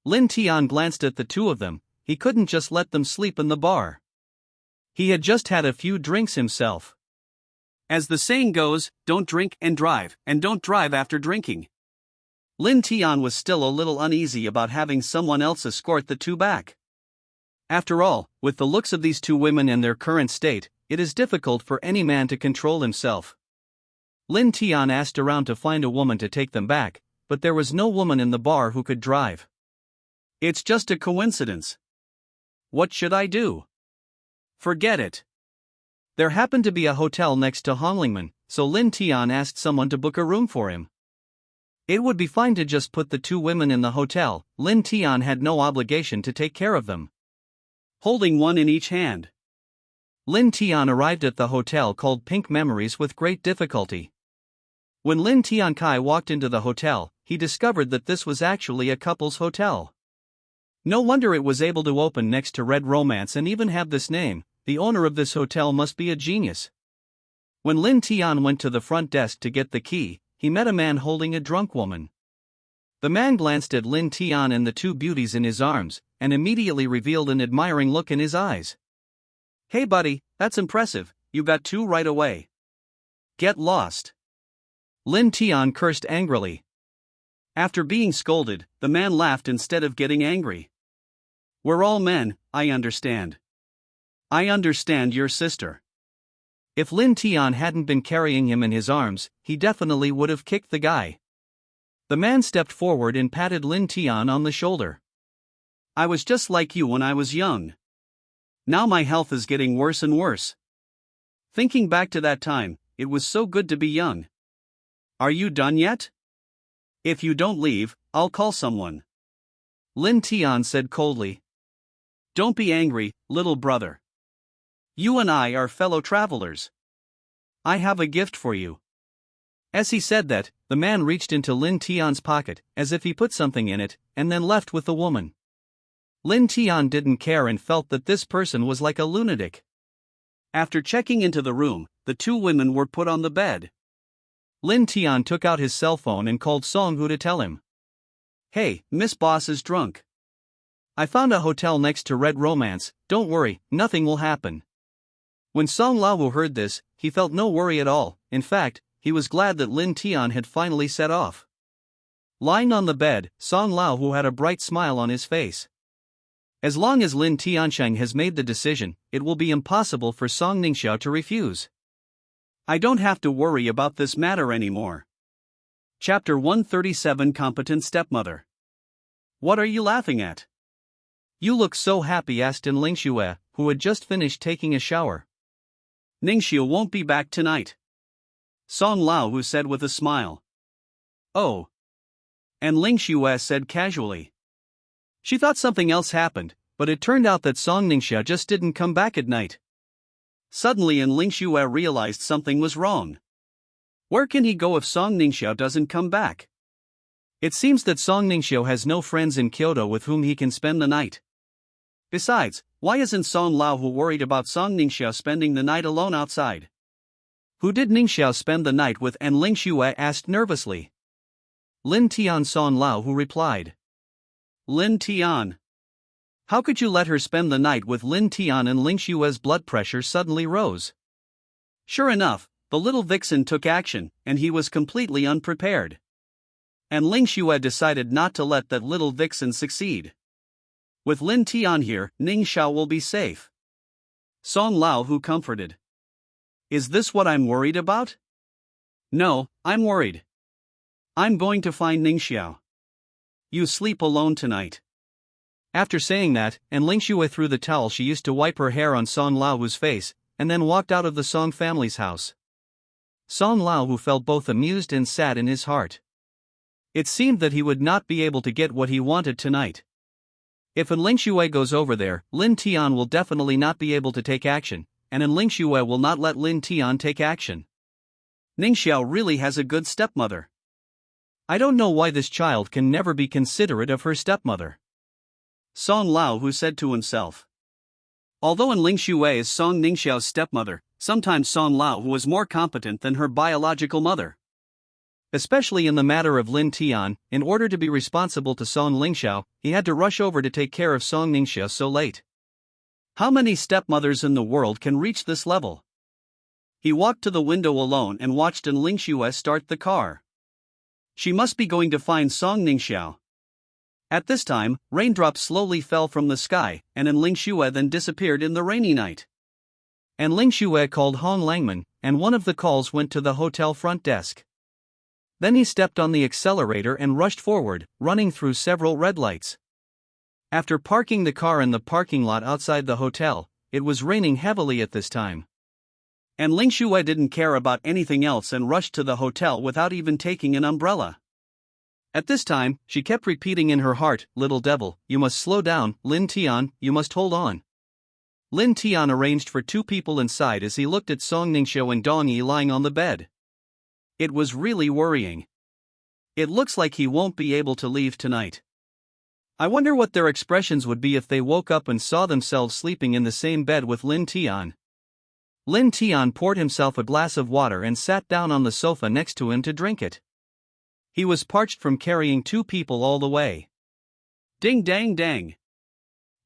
Lin Tian glanced at the two of them, he couldn't just let them sleep in the bar. He had just had a few drinks himself. As the saying goes, don't drink and don't drive after drinking. Lin Tian was still a little uneasy about having someone else escort the two back. After all, with the looks of these two women in their current state, it is difficult for any man to control himself. Lin Tian asked around to find a woman to take them back, but there was no woman in the bar who could drive. It's just a coincidence. What should I do? Forget it. There happened to be a hotel next to Honglingman, so Lin Tian asked someone to book a room for him. It would be fine to just put the two women in the hotel. Lin Tian had no obligation to take care of them. Holding one in each hand, Lin Tian arrived at the hotel called Pink Memories with great difficulty. When Lin Tian Kai walked into the hotel, he discovered that this was actually a couple's hotel. No wonder it was able to open next to Red Romance and even have this name. The owner of this hotel must be a genius. When Lin Tian went to the front desk to get the key, he met a man holding a drunk woman. The man glanced at Lin Tian and the two beauties in his arms, and immediately revealed an admiring look in his eyes. "Hey buddy, that's impressive, you got two right away. Get lost." Lin Tian cursed angrily. After being scolded, the man laughed instead of getting angry. "We're all men, I understand. I understand your sister." If Lin Tian hadn't been carrying him in his arms, he definitely would have kicked the guy. The man stepped forward and patted Lin Tian on the shoulder. "I was just like you when I was young. Now my health is getting worse and worse. Thinking back to that time, it was so good to be young. Are you done yet? If you don't leave, I'll call someone." Lin Tian said coldly. "Don't be angry, little brother. You and I are fellow travelers. I have a gift for you." As he said that, the man reached into Lin Tian's pocket, as if he put something in it, and then left with the woman. Lin Tian didn't care and felt that this person was like a lunatic. After checking into the room, the two women were put on the bed. Lin Tian took out his cell phone and called Song Hu to tell him. "Hey, Miss Boss is drunk. I found a hotel next to Red Romance, don't worry, nothing will happen." When Song Lao heard this, he felt no worry at all. In fact, he was glad that Lin Tian had finally set off. Lying on the bed, Song Lao had a bright smile on his face. As long as Lin Tiansheng has made the decision, it will be impossible for Song Ningxiao to refuse. I don't have to worry about this matter anymore. Chapter 137, Competent Stepmother. "What are you laughing at? You look so happy," asked Ningxiao, who had just finished taking a shower. "Ningxiao won't be back tonight," Song Lao said with a smile. "Oh." And Ningxiao said casually. She thought something else happened, but it turned out that Song Ningxiao just didn't come back at night. Suddenly Ningxiao realized something was wrong. Where can he go if Song Ningxiao doesn't come back? It seems that Song Ningxiao has no friends in Kyoto with whom he can spend the night. Besides, why isn't Song Lao worried about Song Ningxiao spending the night alone outside? Who did Ningxiao spend the night with? And Ningxiao asked nervously. Lin Tian. Song Lao replied. Lin Tian. How could you let her spend the night with Lin Tian? And Ningxiao's blood pressure suddenly rose. Sure enough, the little vixen took action, and he was completely unprepared. And Ningxiao decided not to let that little vixen succeed. With Lin Tian here, Ningxiao will be safe. Song Lao comforted. Is this what I'm worried about? No, I'm worried. I'm going to find Ningxiao. You sleep alone tonight. After saying that, and Ningxiao threw the towel she used to wipe her hair on Song Lao's face, and then walked out of the Song family's house. Song Lao felt both amused and sad in his heart. It seemed that he would not be able to get what he wanted tonight. If Ningxiao goes over there, Lin Tian will definitely not be able to take action, and Ningxiao will not let Lin Tian take action. Ningxiao really has a good stepmother. I don't know why this child can never be considerate of her stepmother. Song Lao said to himself. Although Ningxiao is Song Ningxiao's stepmother, sometimes Song Lao was more competent than her biological mother. Especially in the matter of Lin Tian, in order to be responsible to Song Ningxiao, he had to rush over to take care of Song Ningxiao so late. How many stepmothers in the world can reach this level? He walked to the window alone and watched Ningxiao start the car. She must be going to find Song Ningxiao. At this time, raindrops slowly fell from the sky, and Ningxiao then disappeared in the rainy night. And Ningxiao called Hong Langman, and one of the calls went to the hotel front desk. Then he stepped on the accelerator and rushed forward, running through several red lights. After parking the car in the parking lot outside the hotel, it was raining heavily at this time. And Ling Shue didn't care about anything else and rushed to the hotel without even taking an umbrella. At this time, she kept repeating in her heart, "Little devil, you must slow down, Lin Tian, you must hold on." Lin Tian arranged for two people inside as he looked at Song Ningxiu and Dong Yi lying on the bed. It was really worrying. It looks like he won't be able to leave tonight. I wonder what their expressions would be if they woke up and saw themselves sleeping in the same bed with Lin Tian. Lin Tian poured himself a glass of water and sat down on the sofa next to him to drink it. He was parched from carrying two people all the way. Ding dang dang.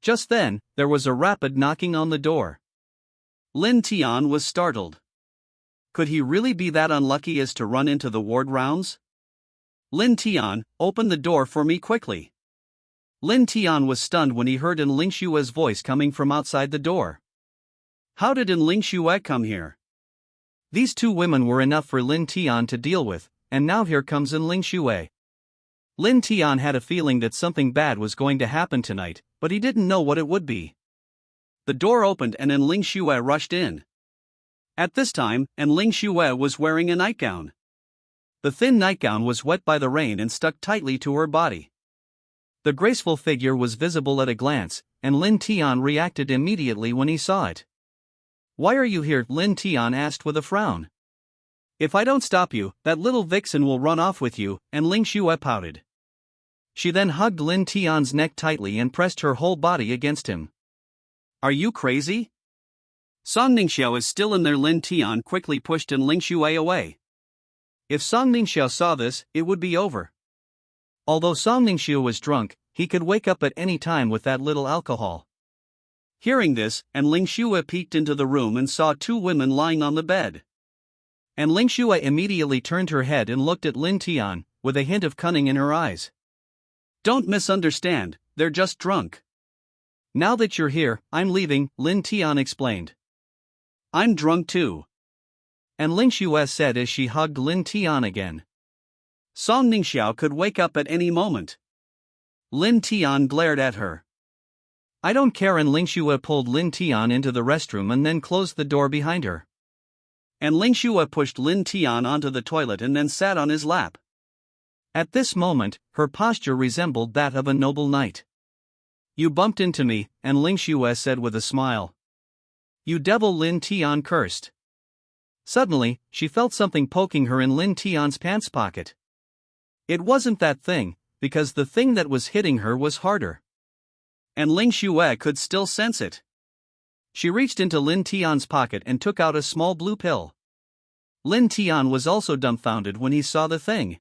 Just then, there was a rapid knocking on the door. Lin Tian was startled. Could he really be that unlucky as to run into the ward rounds? Lin Tian, open the door for me quickly. Lin Tian was stunned when he heard Ling Xue's voice coming from outside the door. How did Ling Xue come here? These two women were enough for Lin Tian to deal with, and now here comes Ling Xue. Lin Tian had a feeling that something bad was going to happen tonight, but he didn't know what it would be. The door opened and Ling Xue rushed in. At this time, Ling Xue was wearing a nightgown. The thin nightgown was wet by the rain and stuck tightly to her body. The graceful figure was visible at a glance, and Lin Tian reacted immediately when he saw it. "Why are you here?" Lin Tian asked with a frown. "If I don't stop you, that little vixen will run off with you," Ling Xue pouted. She then hugged Lin Tian's neck tightly and pressed her whole body against him. "Are you crazy?" Song Ningxiu is still in there. Lin Tian quickly pushed Ling Xue away. If Song Ningxiu saw this, it would be over. Although Song Ningxiu was drunk, he could wake up at any time with that little alcohol. Hearing this, Ling Xue peeked into the room and saw two women lying on the bed. Ling Xue immediately turned her head and looked at Lin Tian, with a hint of cunning in her eyes. "Don't misunderstand, they're just drunk." "Now that you're here, I'm leaving," Lin Tian explained. "I'm drunk too," Ling Xue said as she hugged Lin Tian again. Song Ningxiu could wake up at any moment. Lin Tian glared at her. "I don't care." Ling Xue pulled Lin Tian into the restroom and then closed the door behind her. Ling Xue pushed Lin Tian onto the toilet and then sat on his lap. At this moment, her posture resembled that of a noble knight. "You bumped into me," Ling Xue said with a smile. "You devil," Lin Tian cursed. Suddenly, she felt something poking her in Lin Tian's pants pocket. It wasn't that thing, because the thing that was hitting her was harder. Ling Xue could still sense it. She reached into Lin Tian's pocket and took out a small blue pill. Lin Tian was also dumbfounded when he saw the thing.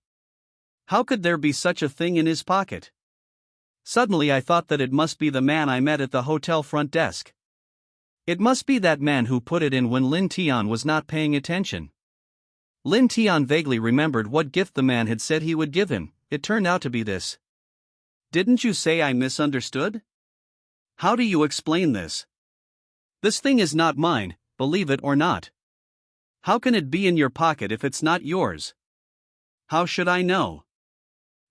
How could there be such a thing in his pocket? Suddenly I thought that it must be the man I met at the hotel front desk. It must be that man who put it in when Lin Tian was not paying attention. Lin Tian vaguely remembered what gift the man had said he would give him. It turned out to be this. "Didn't you say I misunderstood? How do you explain this? This thing is not mine, believe it or not. How can it be in your pocket if it's not yours? How should I know?"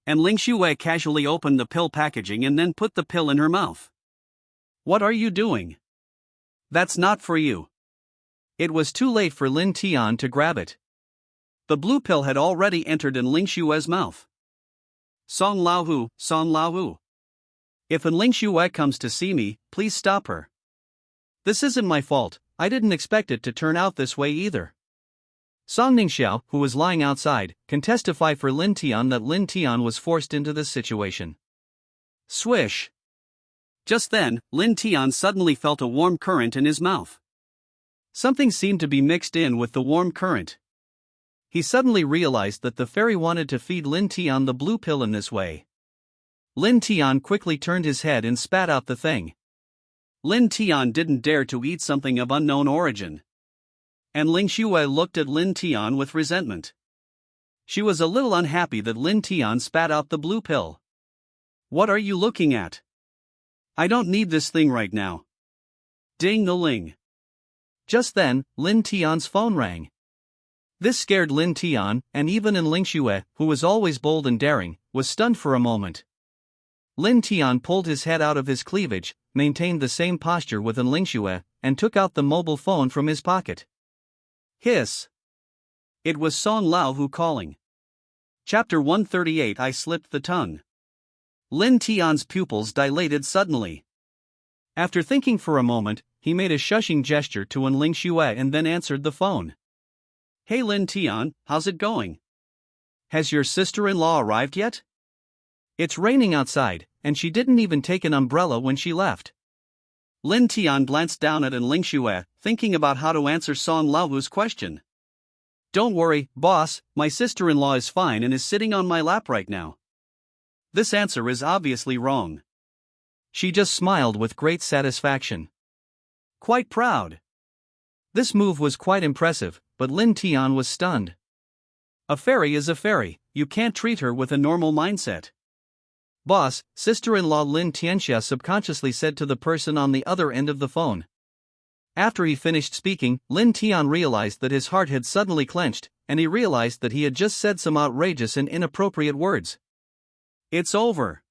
Ling Xue casually opened the pill packaging and then put the pill in her mouth. "What are you doing? That's not for you." It was too late for Lin Tian to grab it. The blue pill had already entered in Ling Xue's mouth. "Song Lao Hu, Song Lao Hu. If Ling Xue comes to see me, please stop her. This isn't my fault, I didn't expect it to turn out this way either." Song Ningxiu, who was lying outside, can testify for Lin Tian that Lin Tian was forced into this situation. Swish. Just then, Lin Tian suddenly felt a warm current in his mouth. Something seemed to be mixed in with the warm current. He suddenly realized that the fairy wanted to feed Lin Tian the blue pill in this way. Lin Tian quickly turned his head and spat out the thing. Lin Tian didn't dare to eat something of unknown origin. Ling Xue looked at Lin Tian with resentment. She was a little unhappy that Lin Tian spat out the blue pill. "What are you looking at? I don't need this thing right now." Ding-a-ling. Just then, Lin Tian's phone rang. This scared Lin Tian, and even Ling Xue, who was always bold and daring, was stunned for a moment. Lin Tian pulled his head out of his cleavage, maintained the same posture with an Lingxue, and took out the mobile phone from his pocket. Hiss! It was Song Laohu calling. Chapter 138. I slipped the tongue. Lin Tian's pupils dilated suddenly. After thinking for a moment, he made a shushing gesture to An Lingxue and then answered the phone. Hey Lin Tian, how's it going? Has your sister-in-law arrived yet? It's raining outside, and she didn't even take an umbrella when she left. Lin Tian glanced down at An Lingxue, thinking about how to answer Song Laohu's question. Don't worry, boss, my sister-in-law is fine and is sitting on my lap right now. This answer is obviously wrong. She just smiled with great satisfaction. Quite proud. This move was quite impressive, but Lin Tian was stunned. A fairy is a fairy, you can't treat her with a normal mindset. Boss, sister-in-law Lin Tianxia subconsciously said to the person on the other end of the phone. After he finished speaking, Lin Tian realized that his heart had suddenly clenched, and he realized that he had just said some outrageous and inappropriate words. It's over.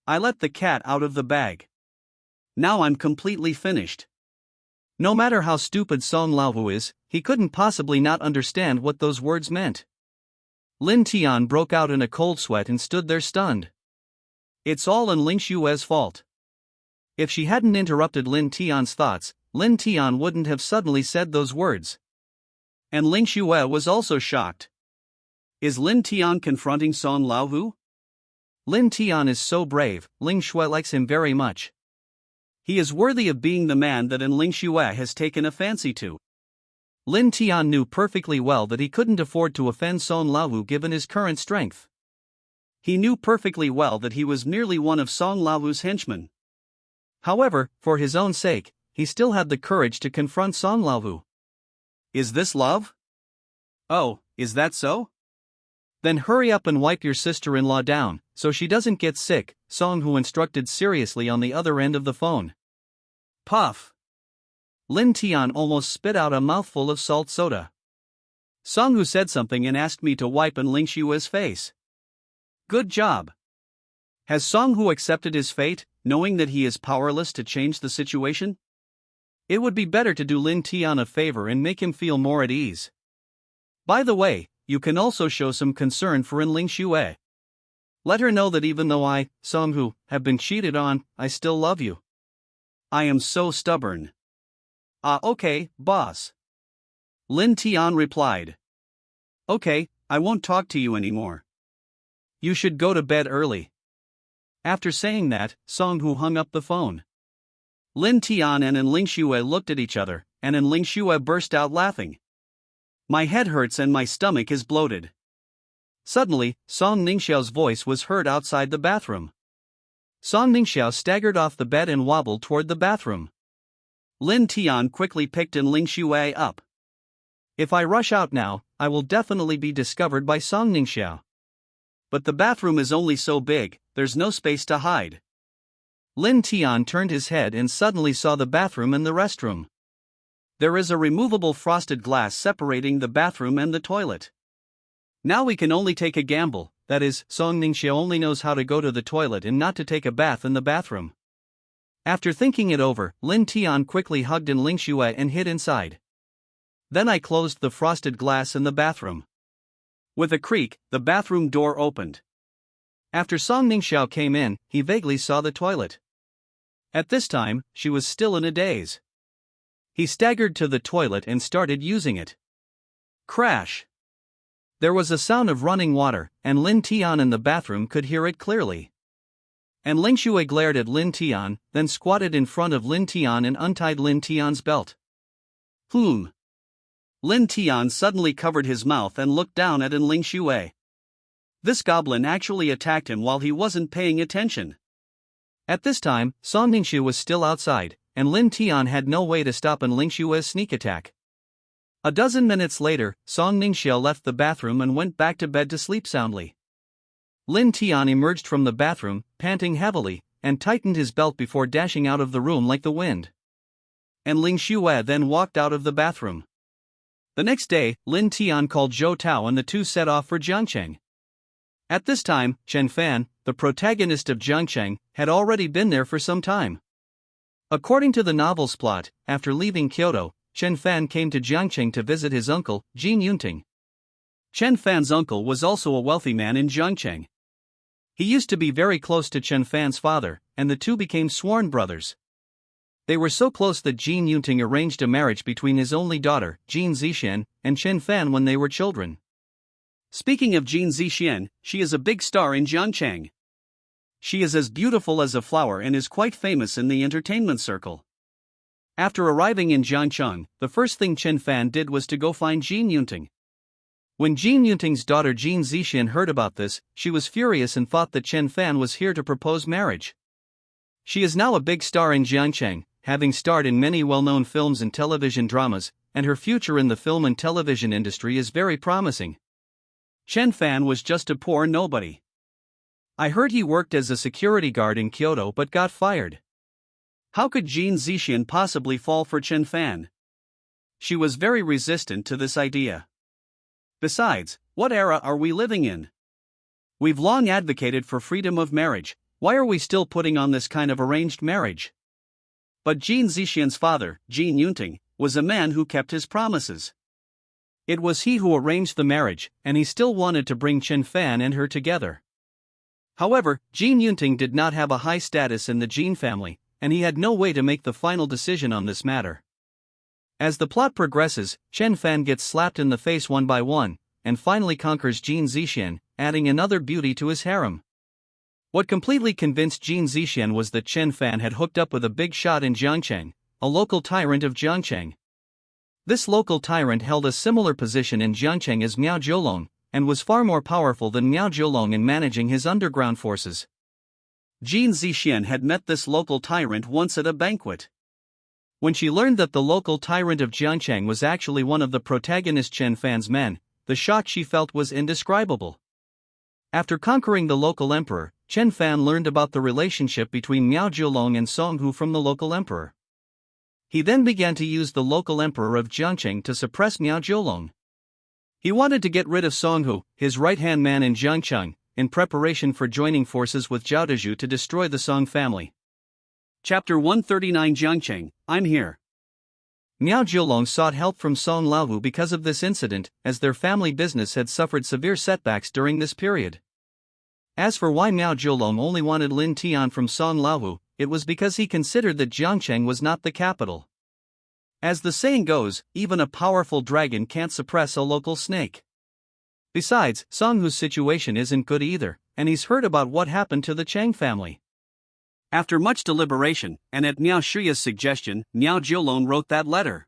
I let the cat out of the bag. Now I'm completely finished. No matter how stupid Song Laohu is, he couldn't possibly not understand what those words meant. Lin Tian broke out in a cold sweat and stood there stunned. It's all An Lingxue's fault. If she hadn't interrupted Lin Tian's thoughts, Lin Tian wouldn't have suddenly said those words. And Lingxue was also shocked. Is Lin Tian confronting Song Laohu? Lin Tian is so brave, Lingxue likes him very much. He is worthy of being the man that An Lingxue has taken a fancy to. Lin Tian knew perfectly well that he couldn't afford to offend Song Laohu given his current strength. He knew perfectly well that he was merely one of Song Laohu's henchmen. However, for his own sake, he still had the courage to confront Song Laohu. Is this love? Oh, is that so? Then hurry up and wipe your sister-in-law down, so she doesn't get sick, Song Hu instructed seriously on the other end of the phone. Puff! Lin Tian almost spit out a mouthful of salt soda. Song Hu said something and asked me to wipe An Lingxue's face. Good job. Has Song Hu accepted his fate, knowing that he is powerless to change the situation? It would be better to do Lin Tian a favor and make him feel more at ease. By the way, you can also show some concern for An Lingxue. Let her know that even though I, Song Hu, have been cheated on, I still love you. I am so stubborn. Okay, boss. Lin Tian replied. Okay, I won't talk to you anymore. You should go to bed early. After saying that, Song Hu hung up the phone. Lin Tian and An Lingxue looked at each other, and An Lingxue burst out laughing. My head hurts and my stomach is bloated. Suddenly, Song Ningxiao's voice was heard outside the bathroom. Song Ningxiao staggered off the bed and wobbled toward the bathroom. Lin Tian quickly picked An Lingxue up. If I rush out now, I will definitely be discovered by Song Ningxiao. But the bathroom is only so big, there's no space to hide. Lin Tian turned his head and suddenly saw the bathroom and the restroom. There is a removable frosted glass separating the bathroom and the toilet. Now we can only take a gamble, that is, Song Ningxiao only knows how to go to the toilet and not to take a bath in the bathroom. After thinking it over, Lin Tian quickly hugged An Lingxue and hid inside. Then I closed the frosted glass in the bathroom. With a creak, the bathroom door opened. After Song Ningxiao came in, he vaguely saw the toilet. At this time, she was still in a daze. He staggered to the toilet and started using it. Crash! There was a sound of running water, and Lin Tian in the bathroom could hear it clearly. And Lingxue glared at Lin Tian, then squatted in front of Lin Tian and untied Lin Tian's belt. Lin Tian suddenly covered his mouth and looked down at An Lingxue. This goblin actually attacked him while he wasn't paying attention. At this time, Song Ningxue was still outside, and Lin Tian had no way to stop An Lingxue's sneak attack. A dozen minutes later, Song Ningxiao left the bathroom and went back to bed to sleep soundly. Lin Tian emerged from the bathroom, panting heavily, and tightened his belt before dashing out of the room like the wind. And Lingxue then walked out of the bathroom. The next day, Lin Tian called Zhou Tao and the two set off for Jiangcheng. At this time, Chen Fan, the protagonist of Jiangcheng, had already been there for some time. According to the novel's plot, after leaving Kyoto, Chen Fan came to Jiangcheng to visit his uncle, Jin Yunting. Chen Fan's uncle was also a wealthy man in Jiangcheng. He used to be very close to Chen Fan's father, and the two became sworn brothers. They were so close that Jin Yunting arranged a marriage between his only daughter, Jin Zixian, and Chen Fan when they were children. Speaking of Jin Zixian, she is a big star in Jiangcheng. She is as beautiful as a flower and is quite famous in the entertainment circle. After arriving in Jiangcheng, the first thing Chen Fan did was to go find Jin Yunting. When Jin Yunting's daughter Jin Zixian heard about this, she was furious and thought that Chen Fan was here to propose marriage. She is now a big star in Jiangcheng, having starred in many well-known films and television dramas, and her future in the film and television industry is very promising. Chen Fan was just a poor nobody. I heard he worked as a security guard in Kyoto but got fired. How could Jin Zixian possibly fall for Chen Fan? She was very resistant to this idea. Besides, what era are we living in? We've long advocated for freedom of marriage, why are we still putting on this kind of arranged marriage? But Jin Zixian's father, Jin Yunting, was a man who kept his promises. It was he who arranged the marriage, and he still wanted to bring Chen Fan and her together. However, Jin Yunting did not have a high status in the Jin family, and he had no way to make the final decision on this matter. As the plot progresses, Chen Fan gets slapped in the face one by one, and finally conquers Jin Zixian, adding another beauty to his harem. What completely convinced Jin Zixian was that Chen Fan had hooked up with a big shot in Jiangcheng, a local tyrant of Jiangcheng. This local tyrant held a similar position in Jiangcheng as Miao Jiulong, and was far more powerful than Miao Jiulong in managing his underground forces. Jin Zixian had met this local tyrant once at a banquet. When she learned that the local tyrant of Jiangcheng was actually one of the protagonist Chen Fan's men, the shock she felt was indescribable. After conquering the local emperor, Chen Fan learned about the relationship between Miao Jiulong and Song Hu from the local emperor. He then began to use the local emperor of Jiangcheng to suppress Miao Jiulong. He wanted to get rid of Song Hu, his right-hand man in Jiangcheng, in preparation for joining forces with Zhao Dezhu to destroy the Song family. Chapter 139 Jiangcheng, I'm here. Miao Jiulong sought help from Song Laohu because of this incident, as their family business had suffered severe setbacks during this period. As for why Miao Jiulong only wanted Lin Tian from Song Laohu, it was because he considered that Jiangcheng was not the capital. As the saying goes, even a powerful dragon can't suppress a local snake. Besides, Song Hu's situation isn't good either, and he's heard about what happened to the Chang family. After much deliberation, and at Miao Shiya's suggestion, Miao Jiulong wrote that letter.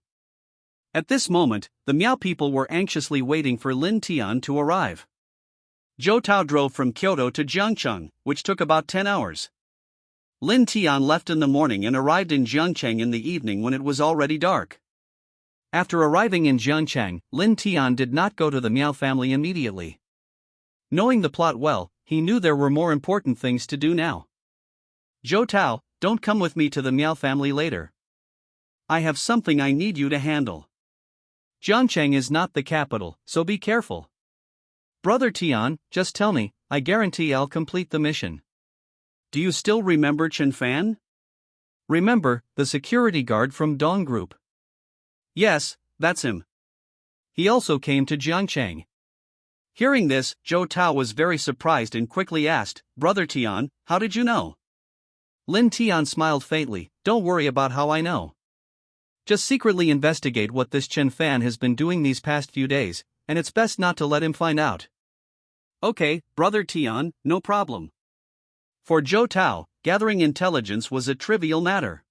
At this moment, the Miao people were anxiously waiting for Lin Tian to arrive. Zhou Tao drove from Kyoto to Jiangcheng, which took about 10 hours. Lin Tian left in the morning and arrived in Jiangcheng in the evening when it was already dark. After arriving in Jiangcheng, Lin Tian did not go to the Miao family immediately. Knowing the plot well, he knew there were more important things to do now. Zhou Tao, don't come with me to the Miao family later. I have something I need you to handle. Jiangcheng is not the capital, so be careful. Brother Tian, just tell me, I guarantee I'll complete the mission. Do you still remember Chen Fan? Remember, the security guard from Dong Group? Yes, that's him. He also came to Jiangcheng. Hearing this, Zhou Tao was very surprised and quickly asked, Brother Tian, how did you know? Lin Tian smiled faintly, don't worry about how I know. Just secretly investigate what this Chen Fan has been doing these past few days, and it's best not to let him find out. Okay, Brother Tian, no problem. For Zhou Tao, gathering intelligence was a trivial matter.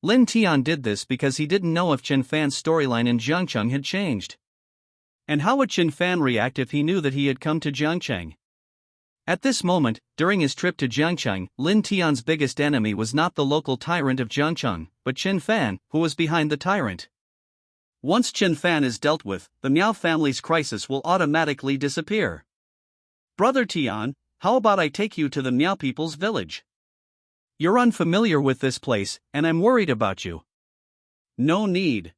Lin Tian did this because he didn't know if Chen Fan's storyline in Jiangcheng had changed. And how would Chen Fan react if he knew that he had come to Jiangcheng? At this moment, during his trip to Jiangcheng, Lin Tian's biggest enemy was not the local tyrant of Jiangcheng, but Chen Fan, who was behind the tyrant. Once Chen Fan is dealt with, the Miao family's crisis will automatically disappear. Brother Tian, how about I take you to the Miao people's village? You're unfamiliar with this place, and I'm worried about you. No need.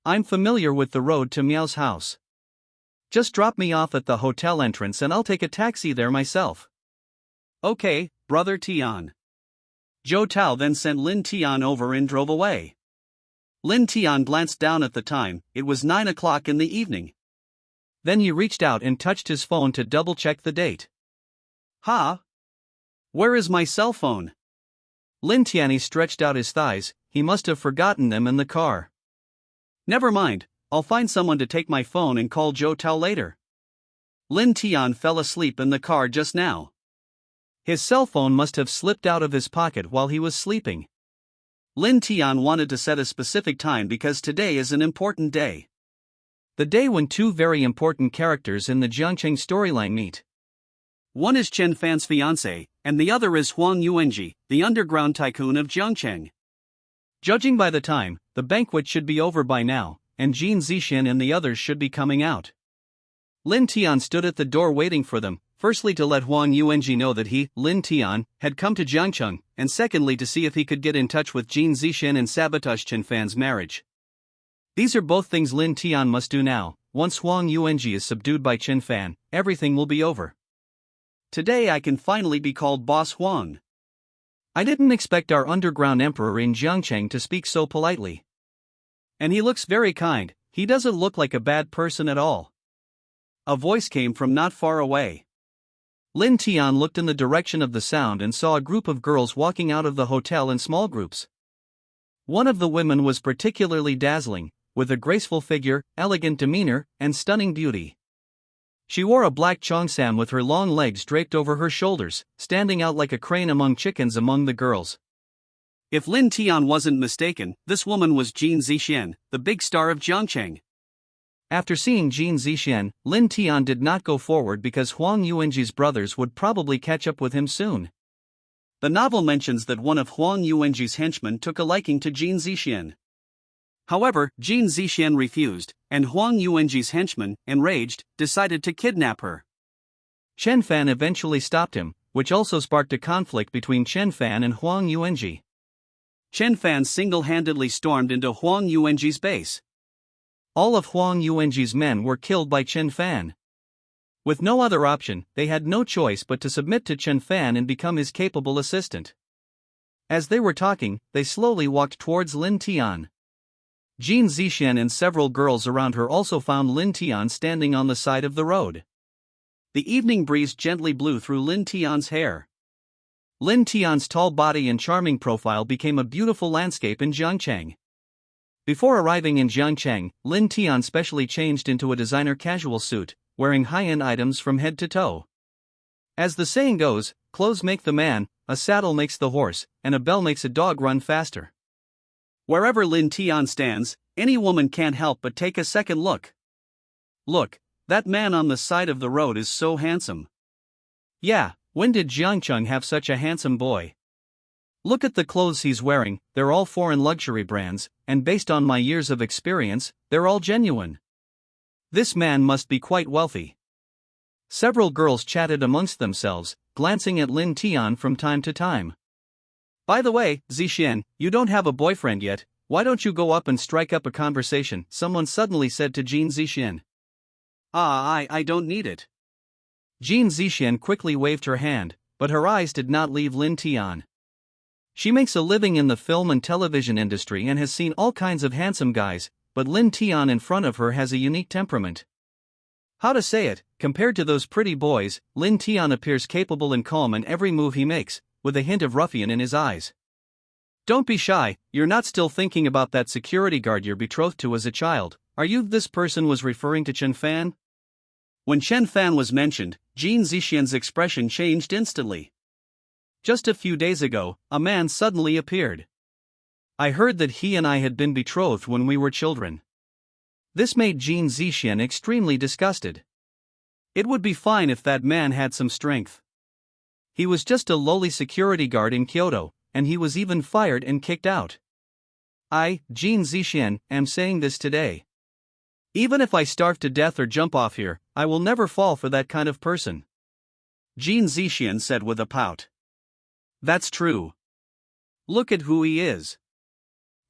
I'm familiar with the road to Miao's house. Just drop me off at the hotel entrance and I'll take a taxi there myself. Okay, brother Tian. Zhou Tao then sent Lin Tian over and drove away. Lin Tian glanced down at the time, it was 9 o'clock in the evening. Then he reached out and touched his phone to double-check the date. Ha! Where is my cell phone? Lin Tian stretched out his thighs, he must have forgotten them in the car. Never mind, I'll find someone to take my phone and call Zhou Tao later. Lin Tian fell asleep in the car just now. His cell phone must have slipped out of his pocket while he was sleeping. Lin Tian wanted to set a specific time because today is an important day. The day when two very important characters in the Jiangcheng storyline meet. One is Chen Fan's fiancé, and the other is Huang Yuanji, the underground tycoon of Jiangcheng. Judging by the time, the banquet should be over by now, and Jin Zixin and the others should be coming out. Lin Tian stood at the door waiting for them, firstly to let Huang Yuanji know that he, Lin Tian, had come to Jiangcheng, and secondly to see if he could get in touch with Jin Zixin and sabotage Chen Fan's marriage. These are both things Lin Tian must do now. Once Huang Yuanji is subdued by Chen Fan, everything will be over. Today I can finally be called Boss Huang. I didn't expect our underground emperor in Jiangcheng to speak so politely. And he looks very kind, he doesn't look like a bad person at all. A voice came from not far away. Lin Tian looked in the direction of the sound and saw a group of girls walking out of the hotel in small groups. One of the women was particularly dazzling, with a graceful figure, elegant demeanor, and stunning beauty. She wore a black cheongsam with her long legs draped over her shoulders, standing out like a crane among chickens among the girls. If Lin Tian wasn't mistaken, this woman was Jin Zixin, the big star of Jiangcheng. After seeing Jin Zixin, Lin Tian did not go forward because Huang Yuanji's brothers would probably catch up with him soon. The novel mentions that one of Huang Yuanji's henchmen took a liking to Jin Zixin. However, Jin Zixin refused, and Huang Yuanji's henchman, enraged, decided to kidnap her. Chen Fan eventually stopped him, which also sparked a conflict between Chen Fan and Huang Yuanji. Chen Fan single-handedly stormed into Huang Yuanji's base. All of Huang Yuanji's men were killed by Chen Fan. With no other option, they had no choice but to submit to Chen Fan and become his capable assistant. As they were talking, they slowly walked towards Lin Tian. Jin Zixin and several girls around her also found Lin Tian standing on the side of the road. The evening breeze gently blew through Lin Tian's hair. Lin Tian's tall body and charming profile became a beautiful landscape in Jiangcheng. Before arriving in Jiangcheng, Lin Tian specially changed into a designer casual suit, wearing high-end items from head to toe. As the saying goes, clothes make the man, a saddle makes the horse, and a bell makes a dog run faster. Wherever Lin Tian stands, any woman can't help but take a second look. Look, that man on the side of the road is so handsome. Yeah, when did Jiangcheng have such a handsome boy? Look at the clothes he's wearing, they're all foreign luxury brands, and based on my years of experience, they're all genuine. This man must be quite wealthy. Several girls chatted amongst themselves, glancing at Lin Tian from time to time. By the way, Zixin, you don't have a boyfriend yet, why don't you go up and strike up a conversation? Someone suddenly said to Jin Zixin. I don't need it. Jin Zixin quickly waved her hand, but her eyes did not leave Lin Tian. She makes a living in the film and television industry and has seen all kinds of handsome guys, but Lin Tian in front of her has a unique temperament. How to say it, compared to those pretty boys, Lin Tian appears capable and calm in every move he makes, with a hint of ruffian in his eyes. Don't be shy, you're not still thinking about that security guard you're betrothed to as a child, are you? This person was referring to Chen Fan? When Chen Fan was mentioned, Jin Zixin's expression changed instantly. Just a few days ago, a man suddenly appeared. I heard that he and I had been betrothed when we were children. This made Jin Zixin extremely disgusted. It would be fine if that man had some strength. He was just a lowly security guard in Kyoto, and he was even fired and kicked out. I, Jin Zixin, am saying this today. Even if I starve to death or jump off here, I will never fall for that kind of person. Jin Zixin said with a pout. That's true. Look at who he is.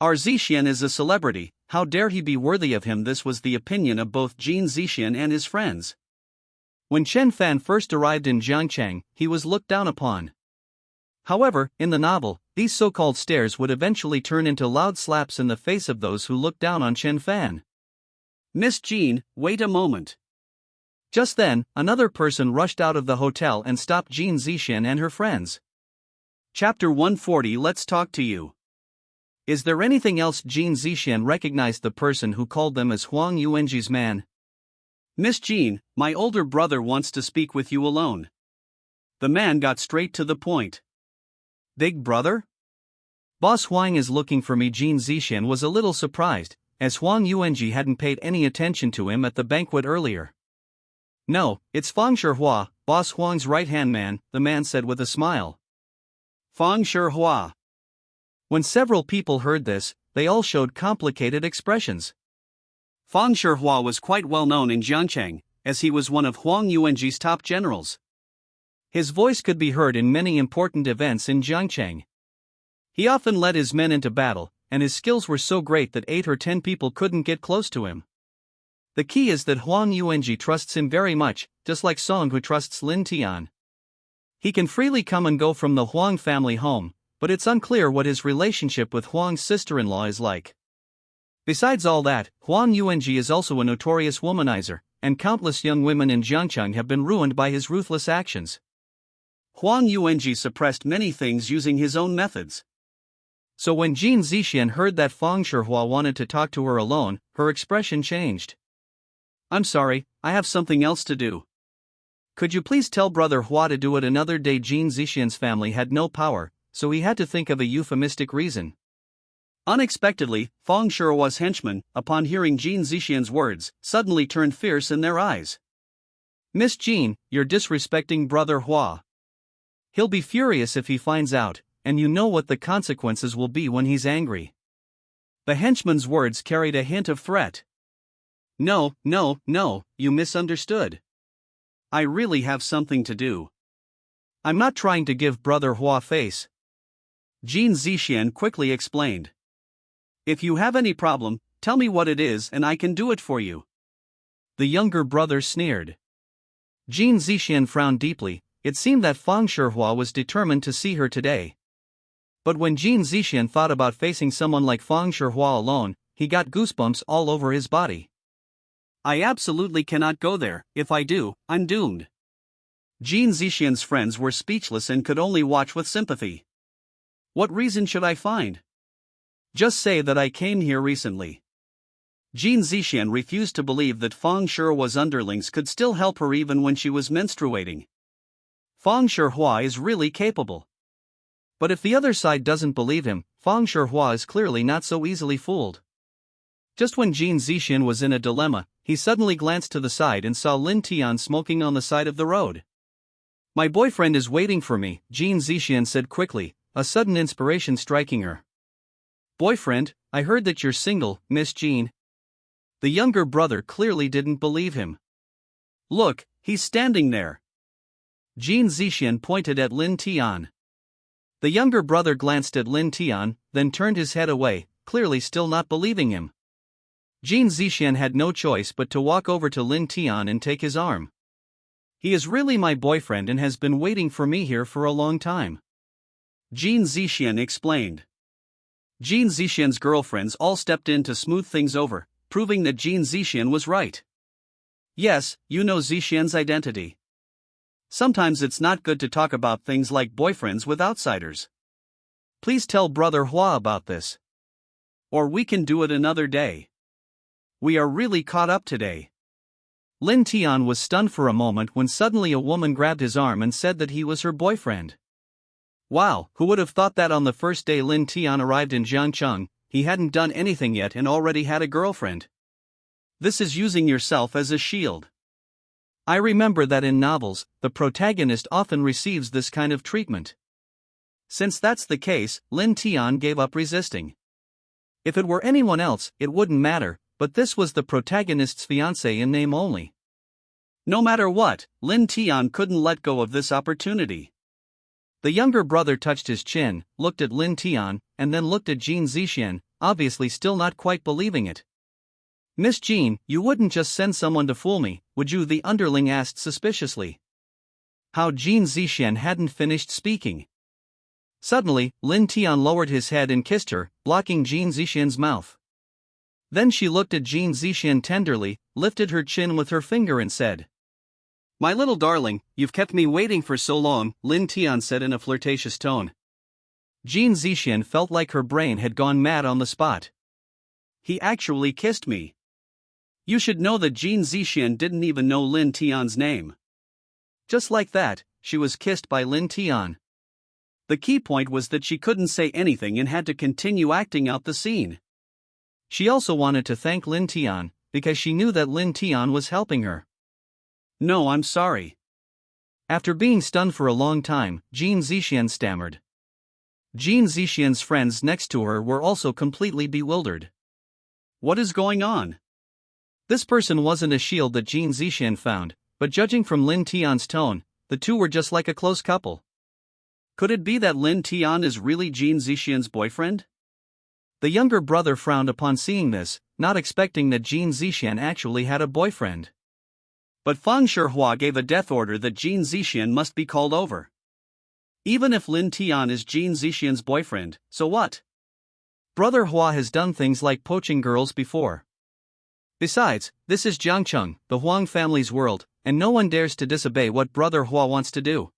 Our Zixian is a celebrity, how dare he be worthy of him? This was the opinion of both Jin Zixian and his friends. When Chen Fan first arrived in Jiangcheng, he was looked down upon. However, in the novel, these so-called stares would eventually turn into loud slaps in the face of those who looked down on Chen Fan. Miss Jean, wait a moment. Just then, another person rushed out of the hotel and stopped Jin Zixian and her friends. Chapter 140. Let's talk to you. Is there anything else? Jin Zixian recognized the person who called them as Huang Yuanji's man. Miss Jean, my older brother wants to speak with you alone. The man got straight to the point. Big brother? Boss Huang is looking for me. Jin Zixian was a little surprised, as Huang Yuanji hadn't paid any attention to him at the banquet earlier. No, it's Fang Shihua, Boss Huang's right-hand man, the man said with a smile. Fang Shihua. When several people heard this, they all showed complicated expressions. Fang Shihua was quite well known in Jiangcheng, as he was one of Huang Yuanji's top generals. His voice could be heard in many important events in Jiangcheng. He often led his men into battle, and his skills were so great that 8 or 10 people couldn't get close to him. The key is that Huang Yuanji trusts him very much, just like Song who trusts Lin Tian. He can freely come and go from the Huang family home, but it's unclear what his relationship with Huang's sister-in-law is like. Besides all that, Huang Yuanji is also a notorious womanizer, and countless young women in Jiangcheng have been ruined by his ruthless actions. Huang Yuanji suppressed many things using his own methods. So when Jin Zixian heard that Fang Shihua wanted to talk to her alone, her expression changed. I'm sorry, I have something else to do. Could you please tell Brother Hua to do it another day? Jin Zixian's family had no power, so he had to think of a euphemistic reason. Unexpectedly, Fang Shihua's henchmen, upon hearing Jin Zixian's words, suddenly turned fierce in their eyes. Miss Jin, you're disrespecting Brother Hua. He'll be furious if he finds out, and you know what the consequences will be when he's angry. The henchman's words carried a hint of threat. No, you misunderstood. I really have something to do. I'm not trying to give Brother Hua face. Jin Zixian quickly explained. If you have any problem, tell me what it is and I can do it for you. The younger brother sneered. Jin Zixian frowned deeply. It seemed that Fang Shihua was determined to see her today. But when Jin Zixian thought about facing someone like Fang Shihua alone, he got goosebumps all over his body. I absolutely cannot go there. If I do, I'm doomed. Jin Zixian's friends were speechless and could only watch with sympathy. What reason should I find? Just say that I came here recently. Jin Zixian refused to believe that Fang Shihua's underlings could still help her even when she was menstruating. Fang Shihua is really capable. But if the other side doesn't believe him, Fang Shihua is clearly not so easily fooled. Just when Jin Zixian was in a dilemma, he suddenly glanced to the side and saw Lin Tian smoking on the side of the road. My boyfriend is waiting for me, Jin Zixian said quickly, a sudden inspiration striking her. Boyfriend? I heard that you're single, Miss Jean. The younger brother clearly didn't believe him. Look, he's standing there. Jin Zixian pointed at Lin Tian. The younger brother glanced at Lin Tian, then turned his head away, clearly still not believing him. Jin Zixian had no choice but to walk over to Lin Tian and take his arm. He is really my boyfriend and has been waiting for me here for a long time. Jin Zixian explained. Jin Zixian's girlfriends all stepped in to smooth things over, proving that Jin Zixian was right. Yes, you know Zixian's identity. Sometimes it's not good to talk about things like boyfriends with outsiders. Please tell Brother Hua about this. Or we can do it another day. We are really caught up today. Lin Tian was stunned for a moment when suddenly a woman grabbed his arm and said that he was her boyfriend. Wow, who would have thought that on the first day Lin Tian arrived in Jiangcheng, he hadn't done anything yet and already had a girlfriend? This is using yourself as a shield. I remember that in novels, the protagonist often receives this kind of treatment. Since that's the case, Lin Tian gave up resisting. If it were anyone else, it wouldn't matter, but this was the protagonist's fiancée in name only. No matter what, Lin Tian couldn't let go of this opportunity. The younger brother touched his chin, looked at Lin Tian, and then looked at Jin Zixian, obviously still not quite believing it. "Miss Jean, you wouldn't just send someone to fool me, would you?" the underling asked suspiciously. How Jean Zixian hadn't finished speaking. Suddenly, Lin Tian lowered his head and kissed her, blocking Jean Zixian's mouth. Then she looked at Jean Zixian tenderly, lifted her chin with her finger and said, "My little darling, you've kept me waiting for so long," Lin Tian said in a flirtatious tone. Jean Zixian felt like her brain had gone mad on the spot. He actually kissed me. You should know that Jean Zixian didn't even know Lin Tian's name. Just like that, she was kissed by Lin Tian. The key point was that she couldn't say anything and had to continue acting out the scene. She also wanted to thank Lin Tian, because she knew that Lin Tian was helping her. "No, I'm sorry." After being stunned for a long time, Jean Zixian stammered. Jean Zixian's friends next to her were also completely bewildered. What is going on? This person wasn't a shield that Jean Zixian found, but judging from Lin Tian's tone, the two were just like a close couple. Could it be that Lin Tian is really Jean Zixian's boyfriend? The younger brother frowned upon seeing this, not expecting that Jean Zixian actually had a boyfriend. But Fang Shihua gave a death order that Jean Zixian must be called over. Even if Lin Tian is Jean Zixian's boyfriend, so what? Brother Hua has done things like poaching girls before. Besides, this is Jiangcheng, the Huang family's world, and no one dares to disobey what Brother Hua wants to do.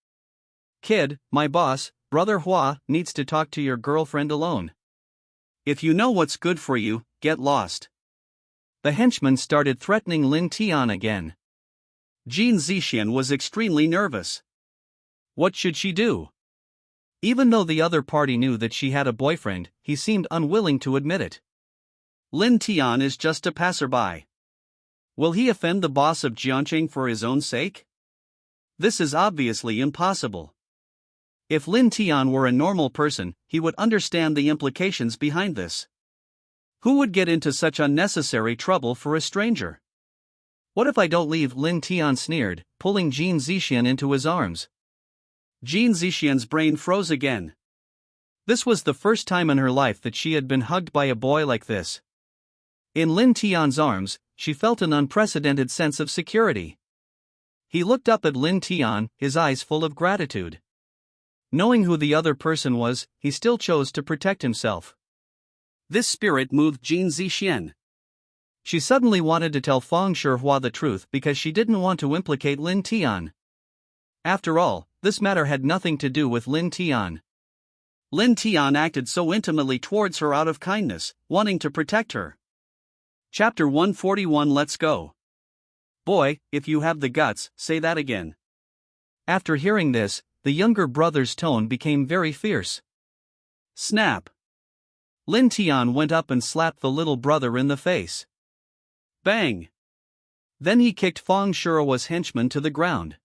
"Kid, my boss, Brother Hua, needs to talk to your girlfriend alone. If you know what's good for you, get lost." The henchman started threatening Lin Tian again. Jean Zixian was extremely nervous. What should she do? Even though the other party knew that she had a boyfriend, he seemed unwilling to admit it. Lin Tian is just a passerby. Will he offend the boss of Jiangcheng for his own sake? This is obviously impossible. If Lin Tian were a normal person, he would understand the implications behind this. Who would get into such unnecessary trouble for a stranger? What if I don't leave? Lin Tian sneered, pulling Jean Zixian into his arms. Jean Zixian's brain froze again. This was the first time in her life that she had been hugged by a boy like this. In Lin Tian's arms, she felt an unprecedented sense of security. He looked up at Lin Tian, his eyes full of gratitude. Knowing who the other person was, he still chose to protect himself. This spirit moved Jean Zixian. She suddenly wanted to tell Fang Shihua the truth because she didn't want to implicate Lin Tian. After all, this matter had nothing to do with Lin Tian. Lin Tian acted so intimately towards her out of kindness, wanting to protect her. Chapter 141. Let's go. Boy, if you have the guts, say that again. After hearing this, the younger brother's tone became very fierce. Snap. Lin Tian went up and slapped the little brother in the face. Bang. Then he kicked Fang Shihua's henchman to the ground.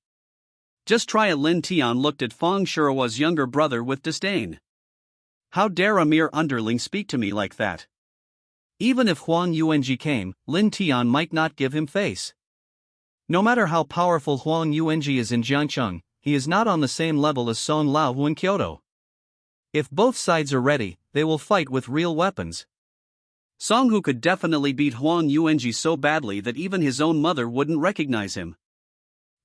Just try it. Lin Tian looked at Fang Shihua's younger brother with disdain. How dare a mere underling speak to me like that? Even if Huang Yuanji came, Lin Tian might not give him face. No matter how powerful Huang Yuanji is in Jiangcheng, he is not on the same level as Song Laohu in Kyoto. If both sides are ready, they will fight with real weapons. Song Hu could definitely beat Huang Yuanji so badly that even his own mother wouldn't recognize him.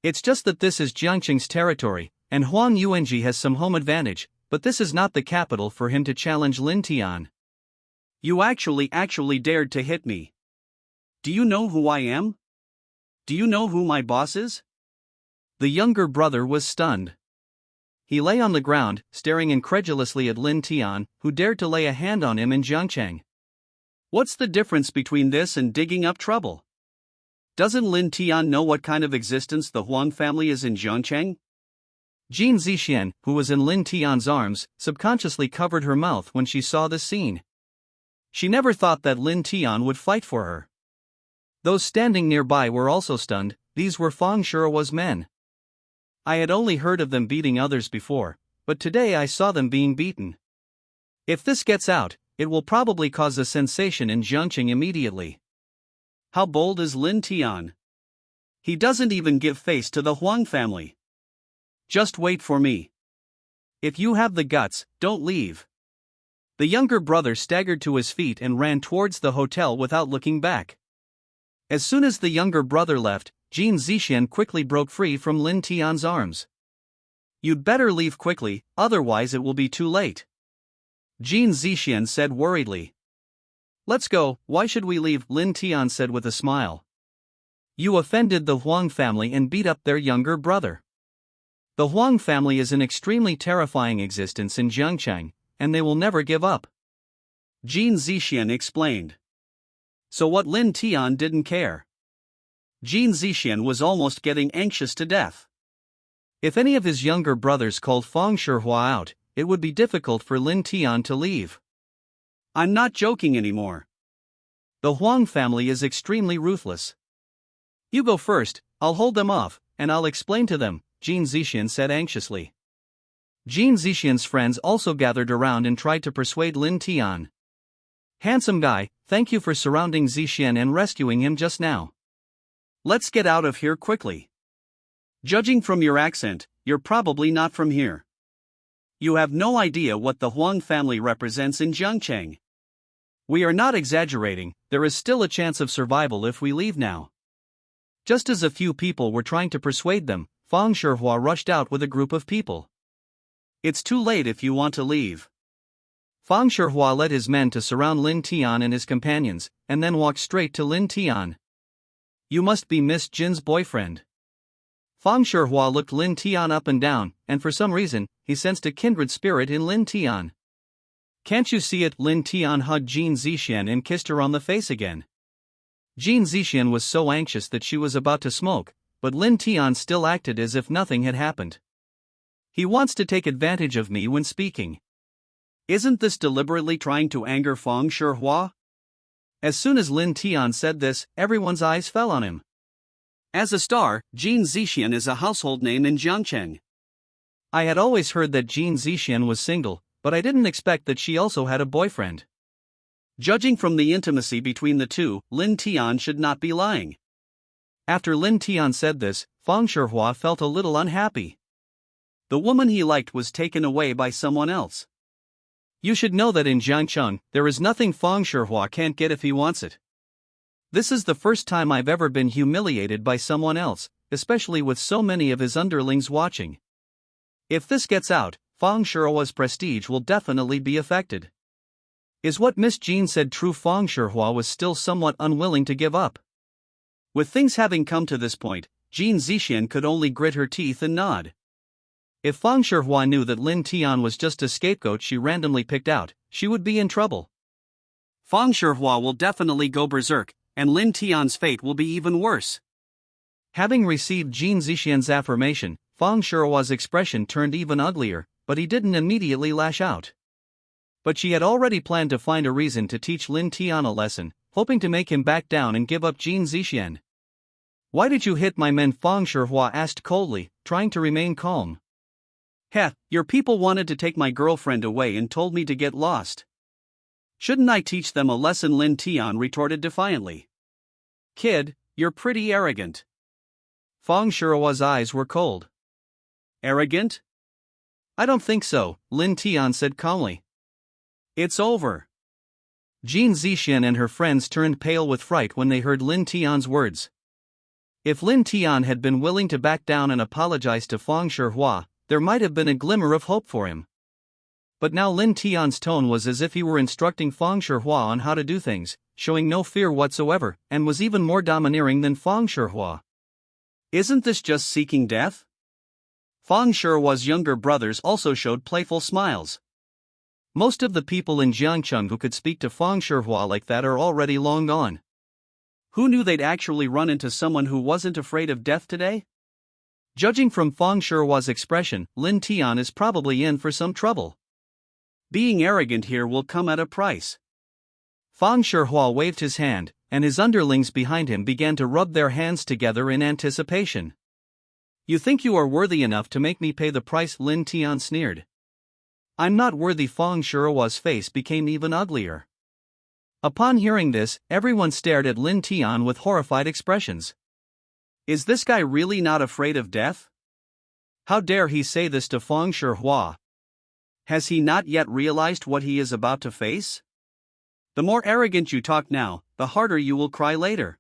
It's just that this is Jiangcheng's territory, and Huang Yuanji has some home advantage, but this is not the capital for him to challenge Lin Tian. You actually dared to hit me. Do you know who I am? Do you know who my boss is? The younger brother was stunned. He lay on the ground, staring incredulously at Lin Tian, who dared to lay a hand on him in Jiangcheng. What's the difference between this and digging up trouble? Doesn't Lin Tian know what kind of existence the Huang family is in Jiangcheng? Jean Zixian, who was in Lin Tian's arms, subconsciously covered her mouth when she saw this scene. She never thought that Lin Tian would fight for her. Those standing nearby were also stunned. These were Fang Shihua's men. I had only heard of them beating others before, but today I saw them being beaten. If this gets out, it will probably cause a sensation in Jiangcheng immediately. How bold is Lin Tian? He doesn't even give face to the Huang family. Just wait for me. If you have the guts, don't leave. The younger brother staggered to his feet and ran towards the hotel without looking back. As soon as the younger brother left, Jin Zixian quickly broke free from Lin Tian's arms. "You'd better leave quickly, otherwise it will be too late," Jin Zixian said worriedly. "Let's go, why should we leave?" Lin Tian said with a smile. "You offended the Huang family and beat up their younger brother. The Huang family is an extremely terrifying existence in Jiangcheng, and they will never give up," Jin Zixian explained. So what? Lin Tian didn't care. Jin Zixian was almost getting anxious to death. If any of his younger brothers called Fang Shihua out, it would be difficult for Lin Tian to leave. "I'm not joking anymore. The Huang family is extremely ruthless. You go first, I'll hold them off, and I'll explain to them," Jin Zixian said anxiously. Jin Zixian's friends also gathered around and tried to persuade Lin Tian. "Handsome guy, thank you for surrounding Zixian and rescuing him just now. Let's get out of here quickly. Judging from your accent, you're probably not from here. You have no idea what the Huang family represents in Jiangcheng. We are not exaggerating, there is still a chance of survival if we leave now." Just as a few people were trying to persuade them, Fang Shihua rushed out with a group of people. "It's too late if you want to leave." Fang Shihua led his men to surround Lin Tian and his companions, and then walked straight to Lin Tian. "You must be Miss Jin's boyfriend." Fang Shihua looked Lin Tian up and down, and for some reason, he sensed a kindred spirit in Lin Tian. "Can't you see it?" Lin Tian hugged Jin Zixian and kissed her on the face again. Jin Zixian was so anxious that she was about to smoke, but Lin Tian still acted as if nothing had happened. "He wants to take advantage of me when speaking." Isn't this deliberately trying to anger Fang Shihua? As soon as Lin Tian said this, everyone's eyes fell on him. As a star, Jin Zixian is a household name in Jiangcheng. I had always heard that Jin Zixian was single, but I didn't expect that she also had a boyfriend. Judging from the intimacy between the two, Lin Tian should not be lying. After Lin Tian said this, Fang Shihua felt a little unhappy. The woman he liked was taken away by someone else. You should know that in Jiangcheng, there is nothing Fang Shihua can't get if he wants it. This is the first time I've ever been humiliated by someone else, especially with so many of his underlings watching. If this gets out, Fang Shihua's prestige will definitely be affected. Is what Miss Jin said true? Fang Shihua was still somewhat unwilling to give up. With things having come to this point, Jin Zixian could only grit her teeth and nod. If Fang Shihua knew that Lin Tian was just a scapegoat she randomly picked out, she would be in trouble. Fang Shihua will definitely go berserk, and Lin Tian's fate will be even worse. Having received Jin Zixian's affirmation, Fang Shihua's expression turned even uglier, but he didn't immediately lash out. But she had already planned to find a reason to teach Lin Tian a lesson, hoping to make him back down and give up Jin Zixian. "Why did you hit my men?" Fang Shihua asked coldly, trying to remain calm. "Heh, your people wanted to take my girlfriend away and told me to get lost. Shouldn't I teach them a lesson?" Lin Tian retorted defiantly. "Kid, you're pretty arrogant." Fang Shihua's eyes were cold. "Arrogant? I don't think so," Lin Tian said calmly. "It's over." Jin Zixian and her friends turned pale with fright when they heard Lin Tian's words. If Lin Tian had been willing to back down and apologize to Fang Shihua, there might have been a glimmer of hope for him. But now Lin Tian's tone was as if he were instructing Fang Shihua on how to do things, showing no fear whatsoever, and was even more domineering than Fang Shihua. Isn't this just seeking death? Fang Shihua's younger brothers also showed playful smiles. Most of the people in Jiangcheng who could speak to Fang Shihua like that are already long gone. Who knew they'd actually run into someone who wasn't afraid of death today? Judging from Fang Shihua's expression, Lin Tian is probably in for some trouble. Being arrogant here will come at a price. Fang Shihua waved his hand, and his underlings behind him began to rub their hands together in anticipation. "You think you are worthy enough to make me pay the price?" Lin Tian sneered. "I'm not worthy." Fang Shihua's face became even uglier. Upon hearing this, everyone stared at Lin Tian with horrified expressions. Is this guy really not afraid of death? How dare he say this to Fang Shihua? Has he not yet realized what he is about to face? The more arrogant you talk now, the harder you will cry later.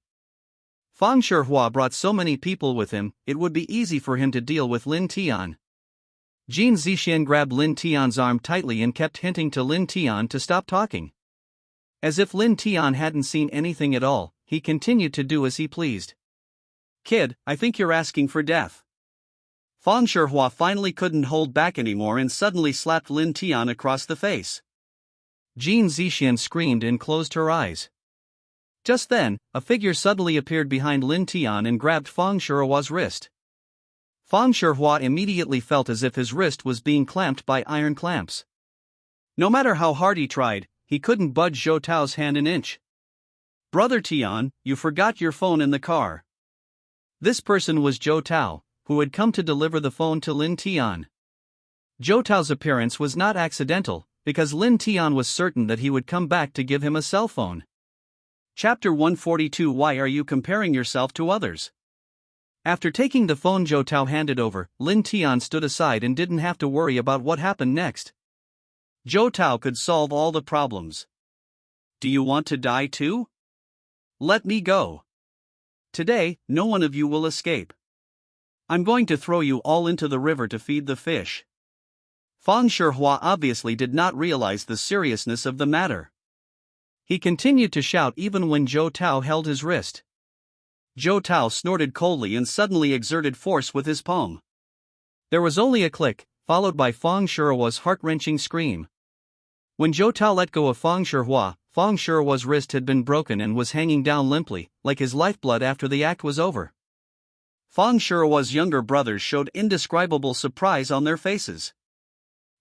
Fang Shihua brought so many people with him, it would be easy for him to deal with Lin Tian. Jin Zixian grabbed Lin Tian's arm tightly and kept hinting to Lin Tian to stop talking. As if Lin Tian hadn't seen anything at all, he continued to do as he pleased. Kid, I think you're asking for death. Fang Shihua finally couldn't hold back anymore and suddenly slapped Lin Tian across the face. Jin Zixian screamed and closed her eyes. Just then, a figure suddenly appeared behind Lin Tian and grabbed Fang Shihua's wrist. Fang Shihua immediately felt as if his wrist was being clamped by iron clamps. No matter how hard he tried, he couldn't budge Zhou Tao's hand an inch. Brother Tian, you forgot your phone in the car. This person was Zhou Tao, who had come to deliver the phone to Lin Tian. Zhou Tao's appearance was not accidental, because Lin Tian was certain that he would come back to give him a cell phone. Chapter 142. Why are you comparing yourself to others? After taking the phone Zhou Tao handed over, Lin Tian stood aside and didn't have to worry about what happened next. Zhou Tao could solve all the problems. Do you want to die too? Let me go. Today, no one of you will escape. I'm going to throw you all into the river to feed the fish. Fang Shihua obviously did not realize the seriousness of the matter. He continued to shout even when Zhou Tao held his wrist. Zhou Tao snorted coldly and suddenly exerted force with his palm. There was only a click, followed by Fang Shihua's heart-wrenching scream. When Zhou Tao let go of Fang Shihua's wrist had been broken and was hanging down limply, like his lifeblood after the act was over. Fang Shihua's younger brothers showed indescribable surprise on their faces.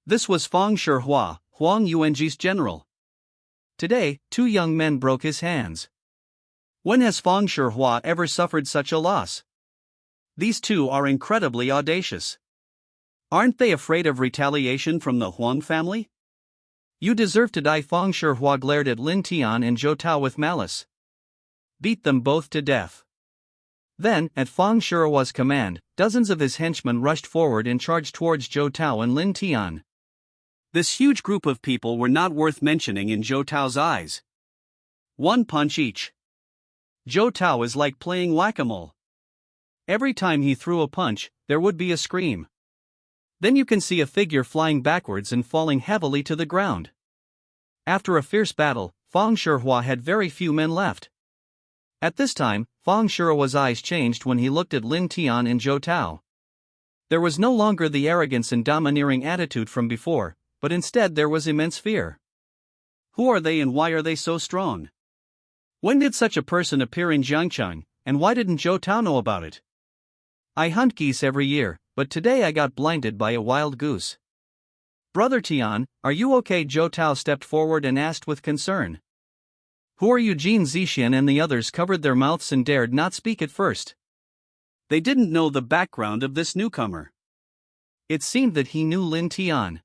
This was Fang Shihua, Huang Yuanji's general. Today, 2 young men broke his hands. When has Fang Shihua ever suffered such a loss? These two are incredibly audacious. Aren't they afraid of retaliation from the Huang family? You deserve to die. Fang Shihua glared at Lin Tian and Zhou Tao with malice. Beat them both to death. Then, at Fang Shihua's command, dozens of his henchmen rushed forward and charged towards Zhou Tao and Lin Tian. This huge group of people were not worth mentioning in Zhou Tao's eyes. 1 punch each. Zhou Tao is like playing whack-a-mole. Every time he threw a punch, there would be a scream. Then you can see a figure flying backwards and falling heavily to the ground. After a fierce battle, Fang Shihua had very few men left. At this time, Fang Shihua's eyes changed when he looked at Lin Tian and Zhou Tao. There was no longer the arrogance and domineering attitude from before, but instead there was immense fear. Who are they and why are they so strong? When did such a person appear in Jiangcheng, and why didn't Zhou Tao know about it? I hunt geese every year, but today I got blinded by a wild goose. Brother Tian, are you okay? Zhou Tao stepped forward and asked with concern. Who are you? Jin Zixian and the others covered their mouths and dared not speak at first. They didn't know the background of this newcomer. It seemed that he knew Lin Tian.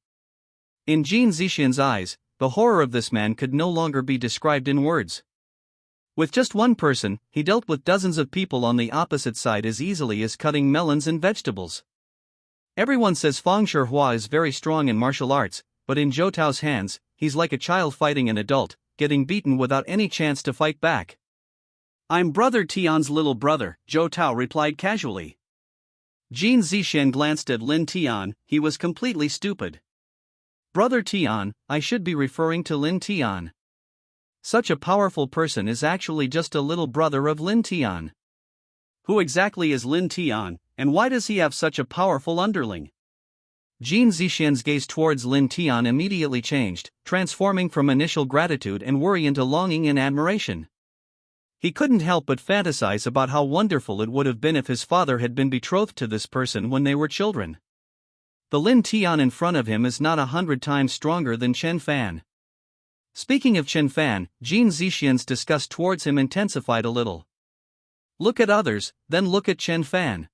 In Jin Zixian's eyes, the horror of this man could no longer be described in words. With just one person, he dealt with dozens of people on the opposite side as easily as cutting melons and vegetables. Everyone says Fang Shihua is very strong in martial arts, but in Zhou Tao's hands, he's like a child fighting an adult, getting beaten without any chance to fight back. I'm Brother Tian's little brother, Zhou Tao replied casually. Jin Zixian glanced at Lin Tian. He was completely stupid. Brother Tian, I should be referring to Lin Tian. Such a powerful person is actually just a little brother of Lin Tian. Who exactly is Lin Tian, and why does he have such a powerful underling? Jin Zixian's gaze towards Lin Tian immediately changed, transforming from initial gratitude and worry into longing and admiration. He couldn't help but fantasize about how wonderful it would have been if his father had been betrothed to this person when they were children. The Lin Tian in front of him is not 100 times stronger than Chen Fan. Speaking of Chen Fan, Jin Zixian's disgust towards him intensified a little. Look at others, then look at Chen Fan.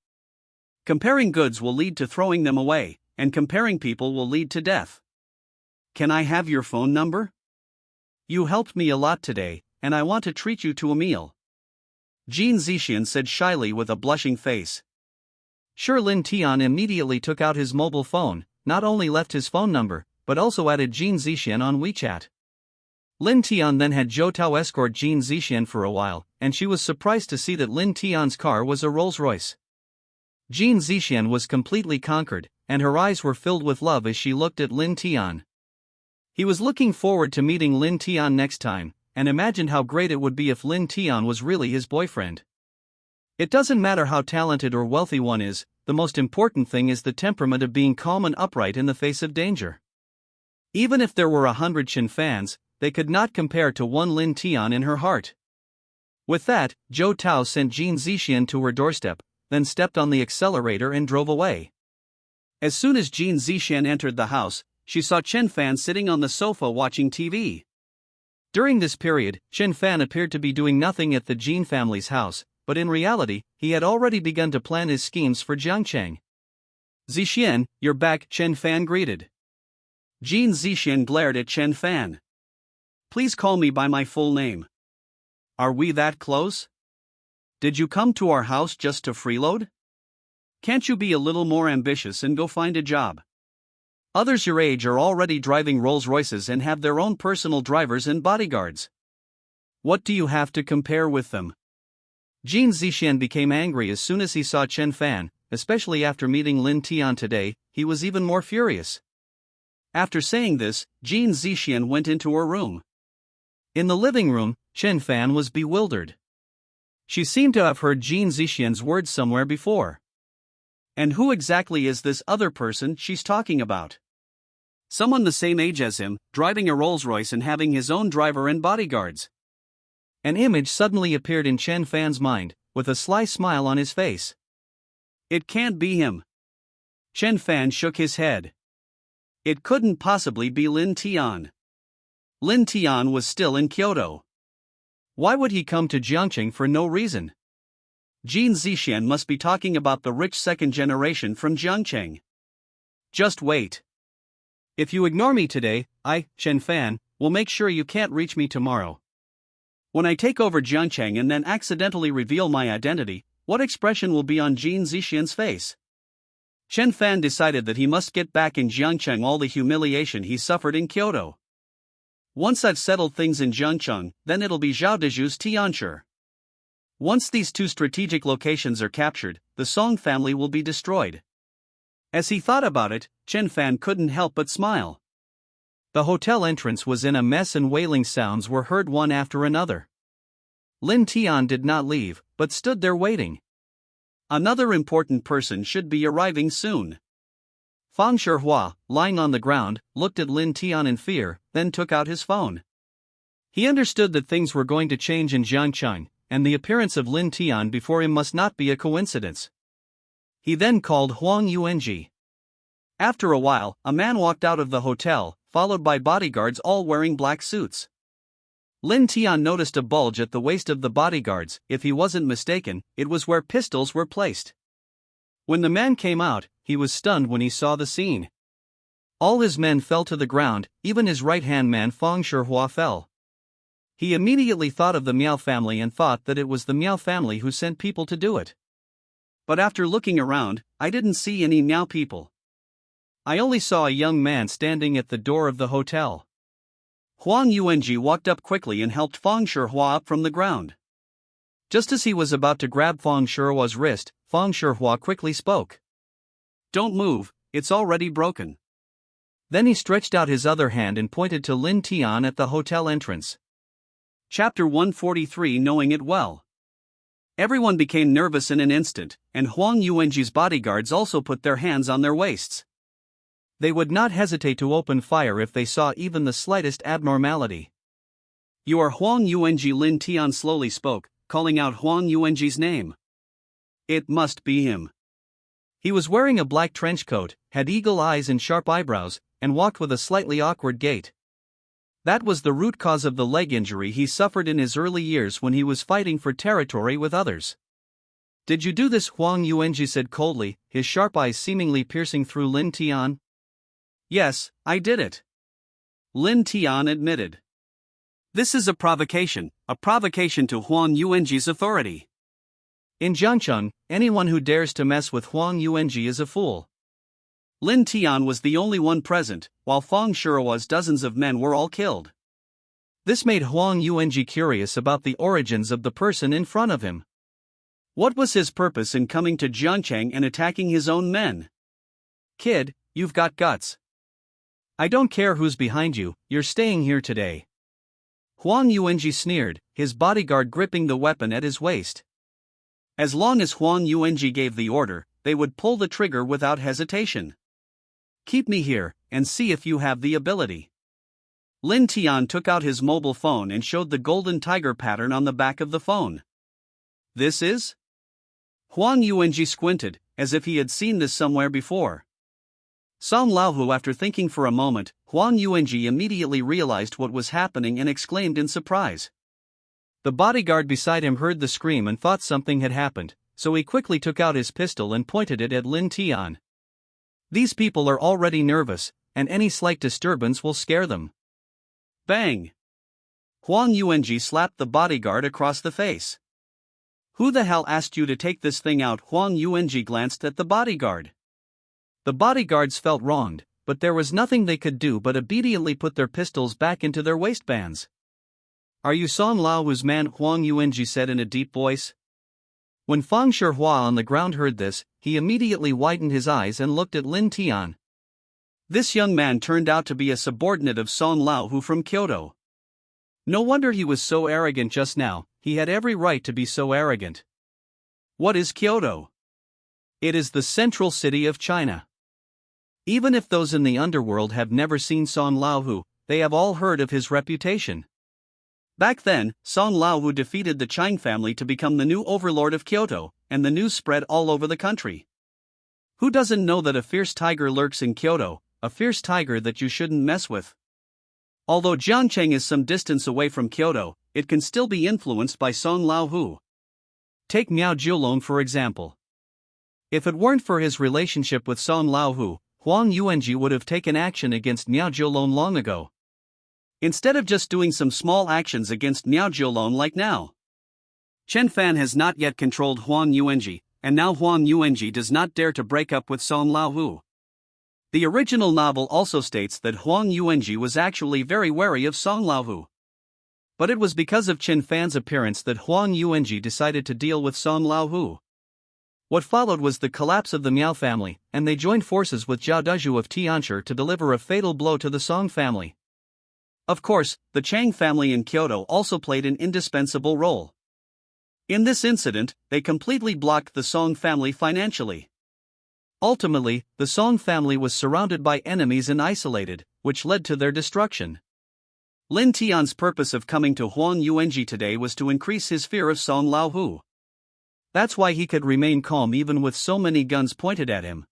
Comparing goods will lead to throwing them away, and comparing people will lead to death. Can I have your phone number? You helped me a lot today, and I want to treat you to a meal. Jin Zixian said shyly with a blushing face. Sure. Lin Tian immediately took out his mobile phone, not only left his phone number, but also added Jin Zixuan on WeChat. Lin Tian then had Zhou Tao escort Jin Zixuan for a while, and she was surprised to see that Lin Tian's car was a Rolls-Royce. Jin Zixuan was completely conquered, and her eyes were filled with love as she looked at Lin Tian. He was looking forward to meeting Lin Tian next time, and imagined how great it would be if Lin Tian was really his boyfriend. It doesn't matter how talented or wealthy one is, the most important thing is the temperament of being calm and upright in the face of danger. Even if there were 100 Chen fans, they could not compare to one Lin Tian in her heart. With that, Zhou Tao sent Jin Zixuan to her doorstep, then stepped on the accelerator and drove away. As soon as Jin Zixuan entered the house, she saw Chen Fan sitting on the sofa watching TV. During this period, Chen Fan appeared to be doing nothing at the Jin family's house, but in reality, he had already begun to plan his schemes for Jiangcheng. "Zixuan, you're back," Chen Fan greeted. Jin Zixuan glared at Chen Fan. "Please call me by my full name. Are we that close? Did you come to our house just to freeload? Can't you be a little more ambitious and go find a job? Others your age are already driving Rolls-Royces and have their own personal drivers and bodyguards. What do you have to compare with them?" Jin Zixuan became angry as soon as he saw Chen Fan, especially after meeting Lin Tian today. He was even more furious. After saying this, Jin Zixuan went into her room. In the living room, Chen Fan was bewildered. She seemed to have heard Jin Zixuan's words somewhere before. And who exactly is this other person she's talking about? Someone the same age as him, driving a Rolls-Royce and having his own driver and bodyguards. An image suddenly appeared in Chen Fan's mind, with a sly smile on his face. It can't be him. Chen Fan shook his head. It couldn't possibly be Lin Tian. Lin Tian was still in Kyoto. Why would he come to Jiangcheng for no reason? Jin Zixuan must be talking about the rich second generation from Jiangcheng. Just wait. If you ignore me today, I, Chen Fan, will make sure you can't reach me tomorrow. When I take over Jiangcheng and then accidentally reveal my identity, what expression will be on Jin Zixuan's face? Chen Fan decided that he must get back in Jiangcheng all the humiliation he suffered in Kyoto. Once I've settled things in Jiangcheng, then it'll be Zhao Deju's Tianshi. Once these two strategic locations are captured, the Song family will be destroyed. As he thought about it, Chen Fan couldn't help but smile. The hotel entrance was in a mess and wailing sounds were heard one after another. Lin Tian did not leave, but stood there waiting. Another important person should be arriving soon. Fang Shihua, lying on the ground, looked at Lin Tian in fear, then took out his phone. He understood that things were going to change in Jiangcheng, and the appearance of Lin Tian before him must not be a coincidence. He then called Huang Yuanji. After a while, a man walked out of the hotel, followed by bodyguards all wearing black suits. Lin Tian noticed a bulge at the waist of the bodyguards. If he wasn't mistaken, it was where pistols were placed. When the man came out, he was stunned when he saw the scene. All his men fell to the ground, even his right-hand man Fang Shihua fell. He immediately thought of the Miao family and thought that it was the Miao family who sent people to do it. But after looking around, I didn't see any Miao people. I only saw a young man standing at the door of the hotel. Huang Yuanji walked up quickly and helped Fang Shihua up from the ground. Just as he was about to grab Fang Shihua's wrist, Fang Shihua quickly spoke. "Don't move, it's already broken." Then he stretched out his other hand and pointed to Lin Tian at the hotel entrance. Chapter 143, Knowing It Well. Everyone became nervous in an instant, and Huang Yuanji's bodyguards also put their hands on their waists. They would not hesitate to open fire if they saw even the slightest abnormality. "You are Huang Yuanji," Lin Tian slowly spoke, calling out Huang Yuanji's name. It must be him. He was wearing a black trench coat, had eagle eyes and sharp eyebrows, and walked with a slightly awkward gait. That was the root cause of the leg injury he suffered in his early years when he was fighting for territory with others. "Did you do this?" Huang Yuanji said coldly, his sharp eyes seemingly piercing through Lin Tian. "Yes, I did it," Lin Tian admitted. "This is a provocation to Huang Yuanji's authority. In Jiangcheng, anyone who dares to mess with Huang Yuanji is a fool." Lin Tian was the only one present, while Fang Shurua's dozens of men were all killed. This made Huang Yuanji curious about the origins of the person in front of him. What was his purpose in coming to Jiangcheng and attacking his own men? Kid, you've got guts. I don't care who's behind you, you're staying here today. Huang Yuanji sneered, his bodyguard gripping the weapon at his waist. As long as Huang Yuanji gave the order, they would pull the trigger without hesitation. Keep me here, and see if you have the ability. Lin Tian took out his mobile phone and showed the golden tiger pattern on the back of the phone. This is? Huang Yuanji squinted, as if he had seen this somewhere before. Song Laohu, after thinking for a moment, Huang Yuanji immediately realized what was happening and exclaimed in surprise. The bodyguard beside him heard the scream and thought something had happened, so he quickly took out his pistol and pointed it at Lin Tian. These people are already nervous, and any slight disturbance will scare them. Bang! Huang Yuanji slapped the bodyguard across the face. Who the hell asked you to take this thing out? Huang Yuanji glanced at the bodyguard. The bodyguards felt wronged, but there was nothing they could do but obediently put their pistols back into their waistbands. Are you Song Laohu's man? Huang Yuanji said in a deep voice. When Fang Shuhua on the ground heard this, he immediately widened his eyes and looked at Lin Tian. This young man turned out to be a subordinate of Song Laohu from Kyoto. No wonder he was so arrogant just now, he had every right to be so arrogant. What is Kyoto? It is the central city of China. Even if those in the underworld have never seen Song Laohu, they have all heard of his reputation. Back then, Song Laohu defeated the Chang family to become the new overlord of Kyoto, and the news spread all over the country. Who doesn't know that a fierce tiger lurks in Kyoto, a fierce tiger that you shouldn't mess with? Although Jiangcheng is some distance away from Kyoto, it can still be influenced by Song Laohu. Take Miao Jiulong for example. If it weren't for his relationship with Song Laohu, Huang Yuanji would have taken action against Miao Jiulong long ago. Instead of just doing some small actions against Miao Jiulong like now. Chen Fan has not yet controlled Huang Yuanji, and now Huang Yuanji does not dare to break up with Song Laohu. The original novel also states that Huang Yuanji was actually very wary of Song Laohu. But it was because of Chen Fan's appearance that Huang Yuanji decided to deal with Song Laohu. What followed was the collapse of the Miao family, and they joined forces with Zhao Dezhu of Tianshi to deliver a fatal blow to the Song family. Of course, the Chang family in Kyoto also played an indispensable role. In this incident, they completely blocked the Song family financially. Ultimately, the Song family was surrounded by enemies and isolated, which led to their destruction. Lin Tian's purpose of coming to Huang Yuanji today was to increase his fear of Song Laohu. That's why he could remain calm even with so many guns pointed at him.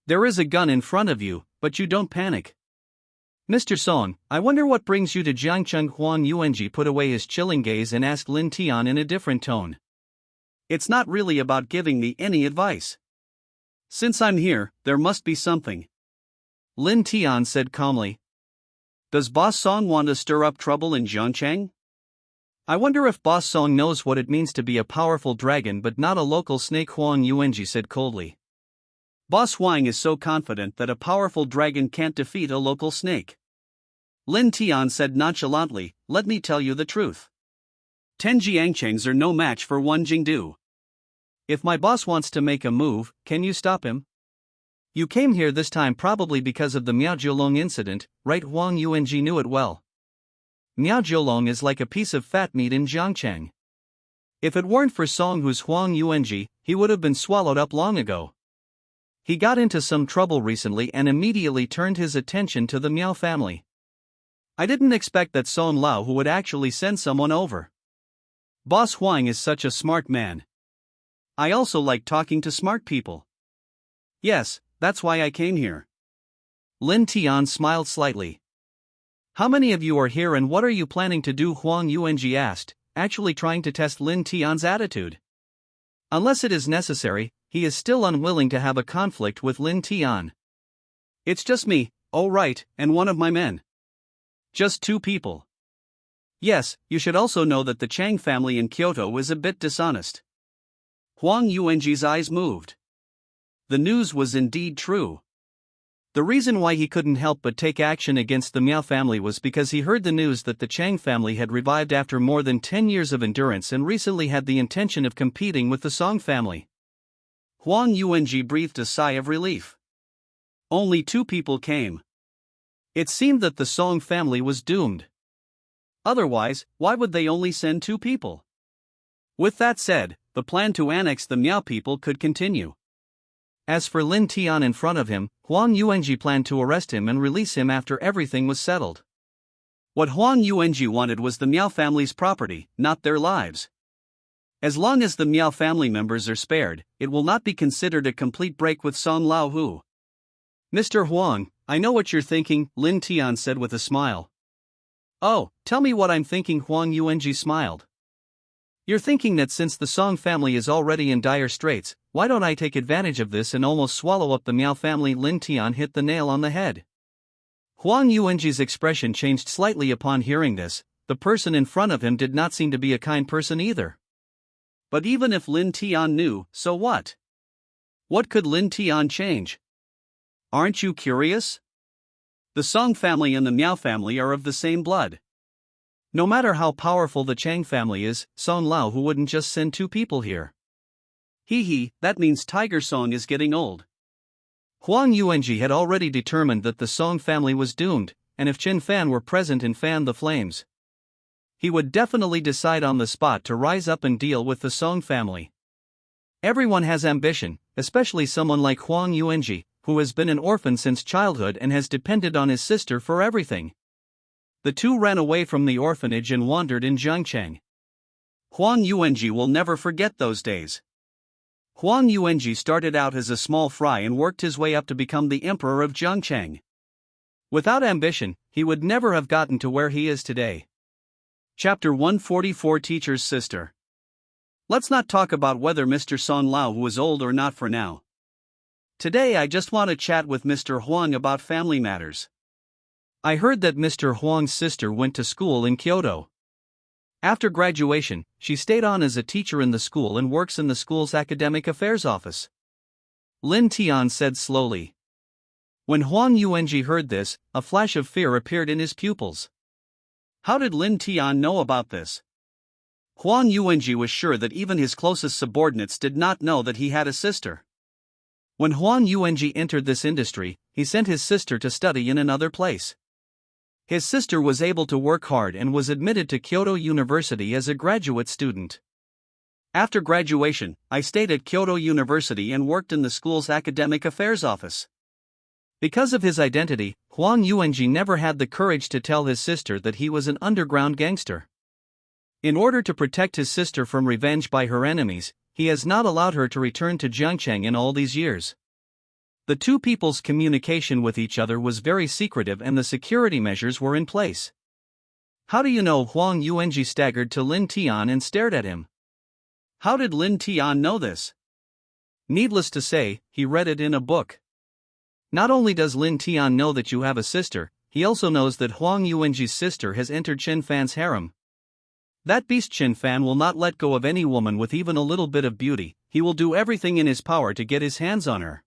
There is a gun in front of you, but you don't panic. Mr. Song, I wonder what brings you to Jiangcheng? Huang Yuanji put away his chilling gaze and asked Lin Tian in a different tone. It's not really about giving me any advice. Since I'm here, there must be something. Lin Tian said calmly. Does Boss Song want to stir up trouble in Jiangcheng? I wonder if Boss Song knows what it means to be a powerful dragon but not a local snake. Huang Yuanji said coldly. Boss Huang is so confident that a powerful dragon can't defeat a local snake. Lin Tian said nonchalantly, let me tell you the truth. 10 Jiangchengs are no match for 1 Jingdu. If my boss wants to make a move, can you stop him? You came here this time probably because of the Miao Jiulong incident, right? Huang Yuanji knew it well. Miao Jiulong is like a piece of fat meat in Jiangcheng. If it weren't for Song who's Huang Yuanji, he would have been swallowed up long ago. He got into some trouble recently and immediately turned his attention to the Miao family. I didn't expect that Song Laohu would actually send someone over. Boss Huang is such a smart man. I also like talking to smart people. Yes, that's why I came here. Lin Tian smiled slightly. How many of you are here and what are you planning to do? Huang Yuanji asked, actually trying to test Lin Tian's attitude. Unless it is necessary, he is still unwilling to have a conflict with Lin Tian. It's just me, oh right, and one of my men. Just 2 people. Yes, you should also know that the Chang family in Kyoto is a bit dishonest. Huang Yuanji's eyes moved. The news was indeed true. The reason why he couldn't help but take action against the Miao family was because he heard the news that the Chang family had revived after more than 10 years of endurance and recently had the intention of competing with the Song family. Huang Yuanji breathed a sigh of relief. Only 2 people came. It seemed that the Song family was doomed. Otherwise, why would they only send 2 people? With that said, the plan to annex the Miao people could continue. As for Lin Tian in front of him, Huang Yuanji planned to arrest him and release him after everything was settled. What Huang Yuanji wanted was the Miao family's property, not their lives. As long as the Miao family members are spared, it will not be considered a complete break with Song Laohu. Mr. Huang, I know what you're thinking, Lin Tian said with a smile. Oh, tell me what I'm thinking, Huang Yuanji smiled. You're thinking that since the Song family is already in dire straits, why don't I take advantage of this and almost swallow up the Miao family? Lin Tian hit the nail on the head. Huang Yuanji's expression changed slightly upon hearing this. The person in front of him did not seem to be a kind person either. But even if Lin Tian knew, so what? What could Lin Tian change? Aren't you curious? The Song family and the Miao family are of the same blood. No matter how powerful the Chang family is, Song Laohu wouldn't just send 2 people here. That means Tiger Song is getting old. Huang Yuanji had already determined that the Song family was doomed, and if Qin Fan were present and fanned the flames, he would definitely decide on the spot to rise up and deal with the Song family. Everyone has ambition, especially someone like Huang Yuanji, who has been an orphan since childhood and has depended on his sister for everything. The 2 ran away from the orphanage and wandered in Zhangcheng. Huang Yuanji will never forget those days. Huang Yuanji started out as a small fry and worked his way up to become the emperor of Zhangcheng. Without ambition, he would never have gotten to where he is today. Chapter 144 Teacher's Sister. Let's not talk about whether Mr. Song Laohu is old or not for now. Today I just want to chat with Mr. Huang about family matters. I heard that Mr. Huang's sister went to school in Kyoto. After graduation, she stayed on as a teacher in the school and works in the school's academic affairs office. Lin Tian said slowly. When Huang Yuanji heard this, a flash of fear appeared in his pupils. How did Lin Tian know about this? Huang Yuanji was sure that even his closest subordinates did not know that he had a sister. When Huang Yuanji entered this industry, he sent his sister to study in another place. His sister was able to work hard and was admitted to Kyoto University as a graduate student. After graduation, I stayed at Kyoto University and worked in the school's academic affairs office. Because of his identity, Huang Yuanji never had the courage to tell his sister that he was an underground gangster. In order to protect his sister from revenge by her enemies, he has not allowed her to return to Zhangcheng in all these years. The 2 people's communication with each other was very secretive and the security measures were in place. How do you know? Huang Yuanji staggered to Lin Tian and stared at him. How did Lin Tian know this? Needless to say, he read it in a book. Not only does Lin Tian know that you have a sister, he also knows that Huang Yuanji's sister has entered Qin Fan's harem. That beast Qin Fan will not let go of any woman with even a little bit of beauty. He will do everything in his power to get his hands on her.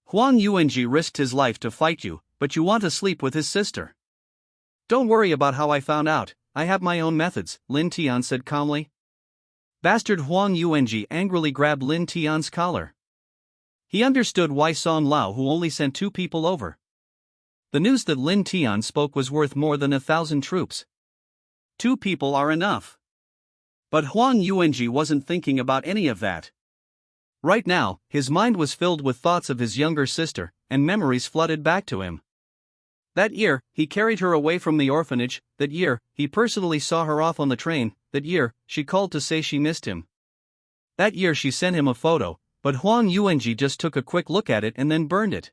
Huang Yuanji risked his life to fight you, but you want to sleep with his sister. Don't worry about how I found out, I have my own methods, Lin Tian said calmly. Bastard! Huang Yuanji angrily grabbed Lin Tian's collar. He understood why Song Laohu only sent 2 people over. The news that Lin Tian spoke was worth more than 1,000 troops. 2 people are enough. But Huang Yuanji wasn't thinking about any of that. Right now, his mind was filled with thoughts of his younger sister, and memories flooded back to him. That year, he carried her away from the orphanage. That year, he personally saw her off on the train. That year, she called to say she missed him. That year she sent him a photo, but Huang Yuanji just took a quick look at it and then burned it.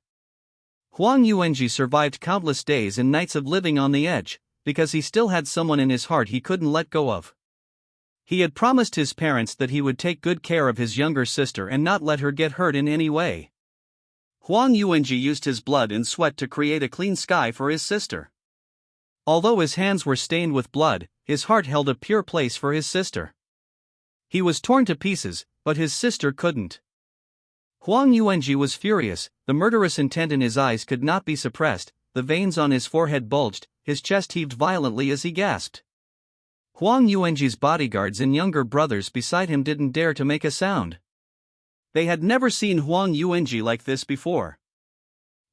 Huang Yuanji survived countless days and nights of living on the edge, because he still had someone in his heart he couldn't let go of. He had promised his parents that he would take good care of his younger sister and not let her get hurt in any way. Huang Yuanji used his blood and sweat to create a clean sky for his sister. Although his hands were stained with blood, his heart held a pure place for his sister. He was torn to pieces, but his sister couldn't. Huang Yuanji was furious. the murderous intent in his eyes could not be suppressed, the veins on his forehead bulged, his chest heaved violently as he gasped. Huang Yuanji's bodyguards and younger brothers beside him didn't dare to make a sound. They had never seen Huang Yuanji like this before.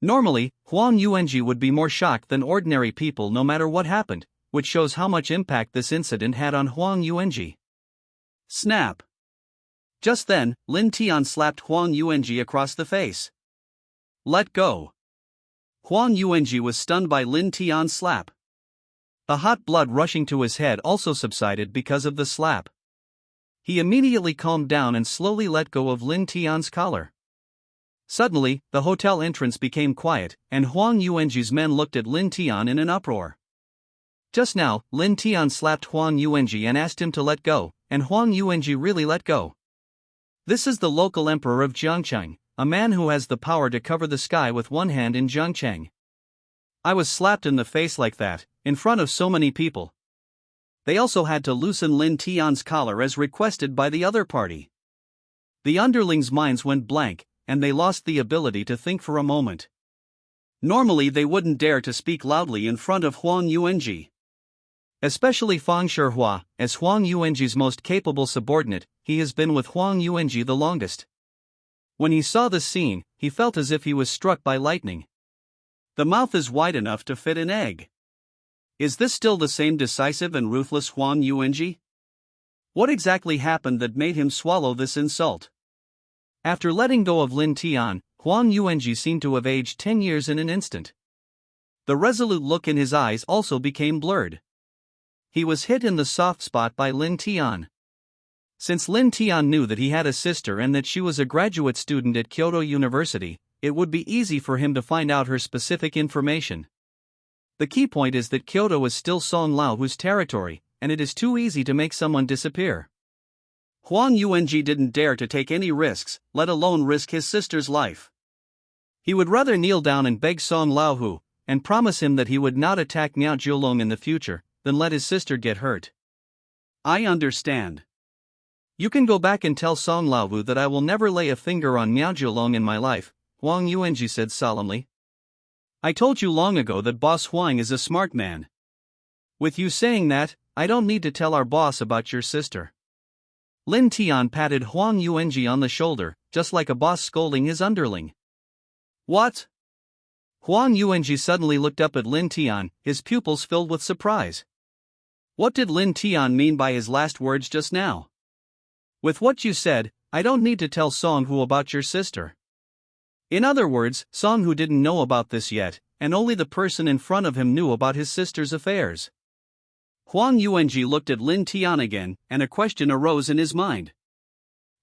Normally, Huang Yuanji would be more shocked than ordinary people no matter what happened, which shows how much impact this incident had on Huang Yuanji. Snap! Just then, Lin Tian slapped Huang Yuanji across the face. Let go! Huang Yuanji was stunned by Lin Tian's slap. The hot blood rushing to his head also subsided because of the slap. He immediately calmed down and slowly let go of Lin Tian's collar. Suddenly, the hotel entrance became quiet, and Huang Yuanji's men looked at Lin Tian in an uproar. Just now, Lin Tian slapped Huang Yuanji and asked him to let go, and Huang Yuanji really let go. This is the local emperor of Jiangcheng, a man who has the power to cover the sky with one hand in Jiangcheng. I was slapped in the face like that, in front of so many people. They also had to loosen Lin Tian's collar as requested by the other party. The underlings' minds went blank, and they lost the ability to think for a moment. Normally they wouldn't dare to speak loudly in front of Huang Yuanji. Especially Fang Shihua, as Huang Yuanji's most capable subordinate, he has been with Huang Yuanji the longest. When he saw this scene, he felt as if he was struck by lightning. The mouth is wide enough to fit an egg. Is this still the same decisive and ruthless Huang Yuanji? What exactly happened that made him swallow this insult? After letting go of Lin Tian, Huang Yuanji seemed to have aged 10 years in an instant. The resolute look in his eyes also became blurred. He was hit in the soft spot by Lin Tian. Since Lin Tian knew that he had a sister and that she was a graduate student at Kyoto University, it would be easy for him to find out her specific information. The key point is that Kyoto is still Song Laohu's territory, and it is too easy to make someone disappear. Huang Yuanji didn't dare to take any risks, let alone risk his sister's life. He would rather kneel down and beg Song Laohu, and promise him that he would not attack Miao Jiulong in the future, than let his sister get hurt. I understand. You can go back and tell Song Laohu that I will never lay a finger on Miao Jiulong in my life, Huang Yuanji said solemnly. I told you long ago that Boss Huang is a smart man. With you saying that, I don't need to tell our boss about your sister. Lin Tian patted Huang Yuanji on the shoulder, just like a boss scolding his underling. What? Huang Yuanji suddenly looked up at Lin Tian, his pupils filled with surprise. What did Lin Tian mean by his last words just now? With what you said, I don't need to tell Song Hu about your sister. In other words, Song Hu didn't know about this yet, and only the person in front of him knew about his sister's affairs. Huang Yuanji looked at Lin Tian again, and a question arose in his mind.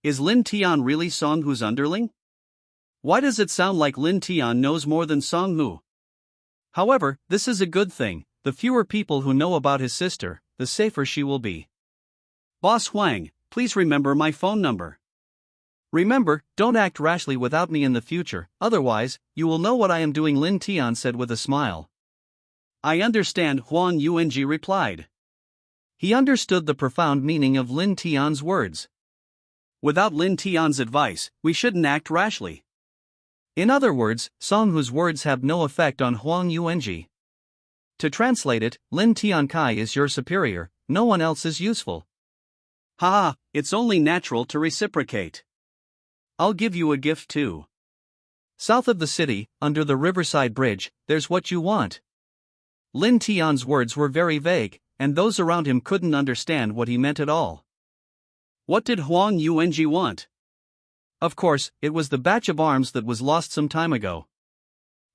Is Lin Tian really Song Hu's underling? Why does it sound like Lin Tian knows more than Song Hu? However, this is a good thing. The fewer people who know about his sister, the safer she will be. Boss Huang, please remember my phone number. Remember, don't act rashly without me in the future, otherwise, you will know what I am doing, Lin Tian said with a smile. I understand, Huang Yuanji replied. He understood the profound meaning of Lin Tian's words. Without Lin Tian's advice, we shouldn't act rashly. In other words, Song Hu's words have no effect on Huang Yuanji. To translate it, Lin Tian Kai is your superior, no one else is useful. Haha, it's only natural to reciprocate. I'll give you a gift too. South of the city, under the riverside bridge, there's what you want. Lin Tian's words were very vague, and those around him couldn't understand what he meant at all. What did Huang Yuanji want? Of course, it was the batch of arms that was lost some time ago.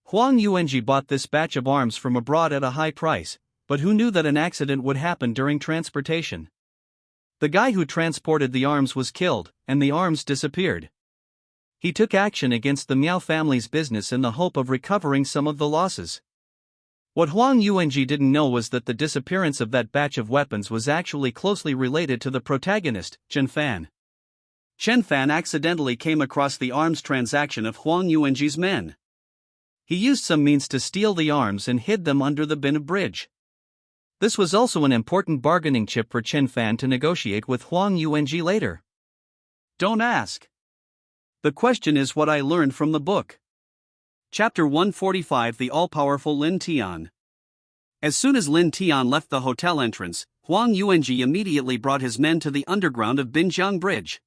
Huang Yuanji bought this batch of arms from abroad at a high price, but who knew that an accident would happen during transportation? The guy who transported the arms was killed, and the arms disappeared. He took action against the Miao family's business in the hope of recovering some of the losses. What Huang Yuanji didn't know was that the disappearance of that batch of weapons was actually closely related to the protagonist, Chen Fan. Chen Fan accidentally came across the arms transaction of Huang Yuanji's men. He used some means to steal the arms and hid them under the bin of bridge. This was also an important bargaining chip for Chen Fan to negotiate with Huang Yuanji later. Don't ask. The question is what I learned from the book. Chapter 145 The All-Powerful Lin Tian. As soon as Lin Tian left the hotel entrance, Huang Yuanji immediately brought his men to the underground of Binjiang Bridge.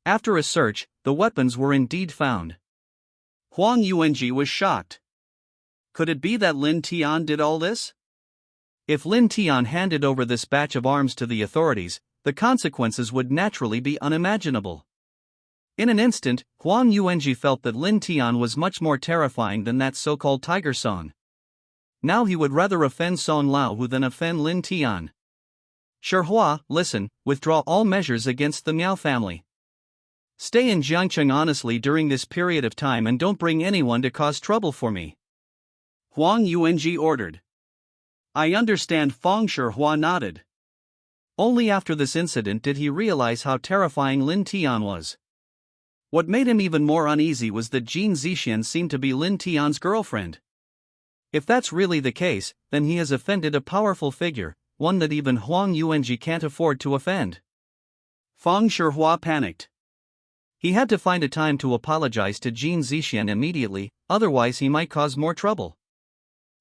After a search, the weapons were indeed found. Huang Yuanji was shocked. Could it be that Lin Tian did all this? If Lin Tian handed over this batch of arms to the authorities, the consequences would naturally be unimaginable. In an instant, Huang Yuanji felt that Lin Tian was much more terrifying than that so-called Tiger Song. Now he would rather offend Song Lao than offend Lin Tian. Shihua, listen, withdraw all measures against the Miao family. Stay in Jiangcheng honestly during this period of time and don't bring anyone to cause trouble for me. Huang Yuanji ordered. I understand. Feng Shihua nodded. Only after this incident did he realize how terrifying Lin Tian was. What made him even more uneasy was that Jin Zixian seemed to be Lin Tian's girlfriend. If that's really the case, then he has offended a powerful figure, one that even Huang Yuanji can't afford to offend. Feng Shihua panicked. He had to find a time to apologize to Jin Zixian immediately, otherwise he might cause more trouble.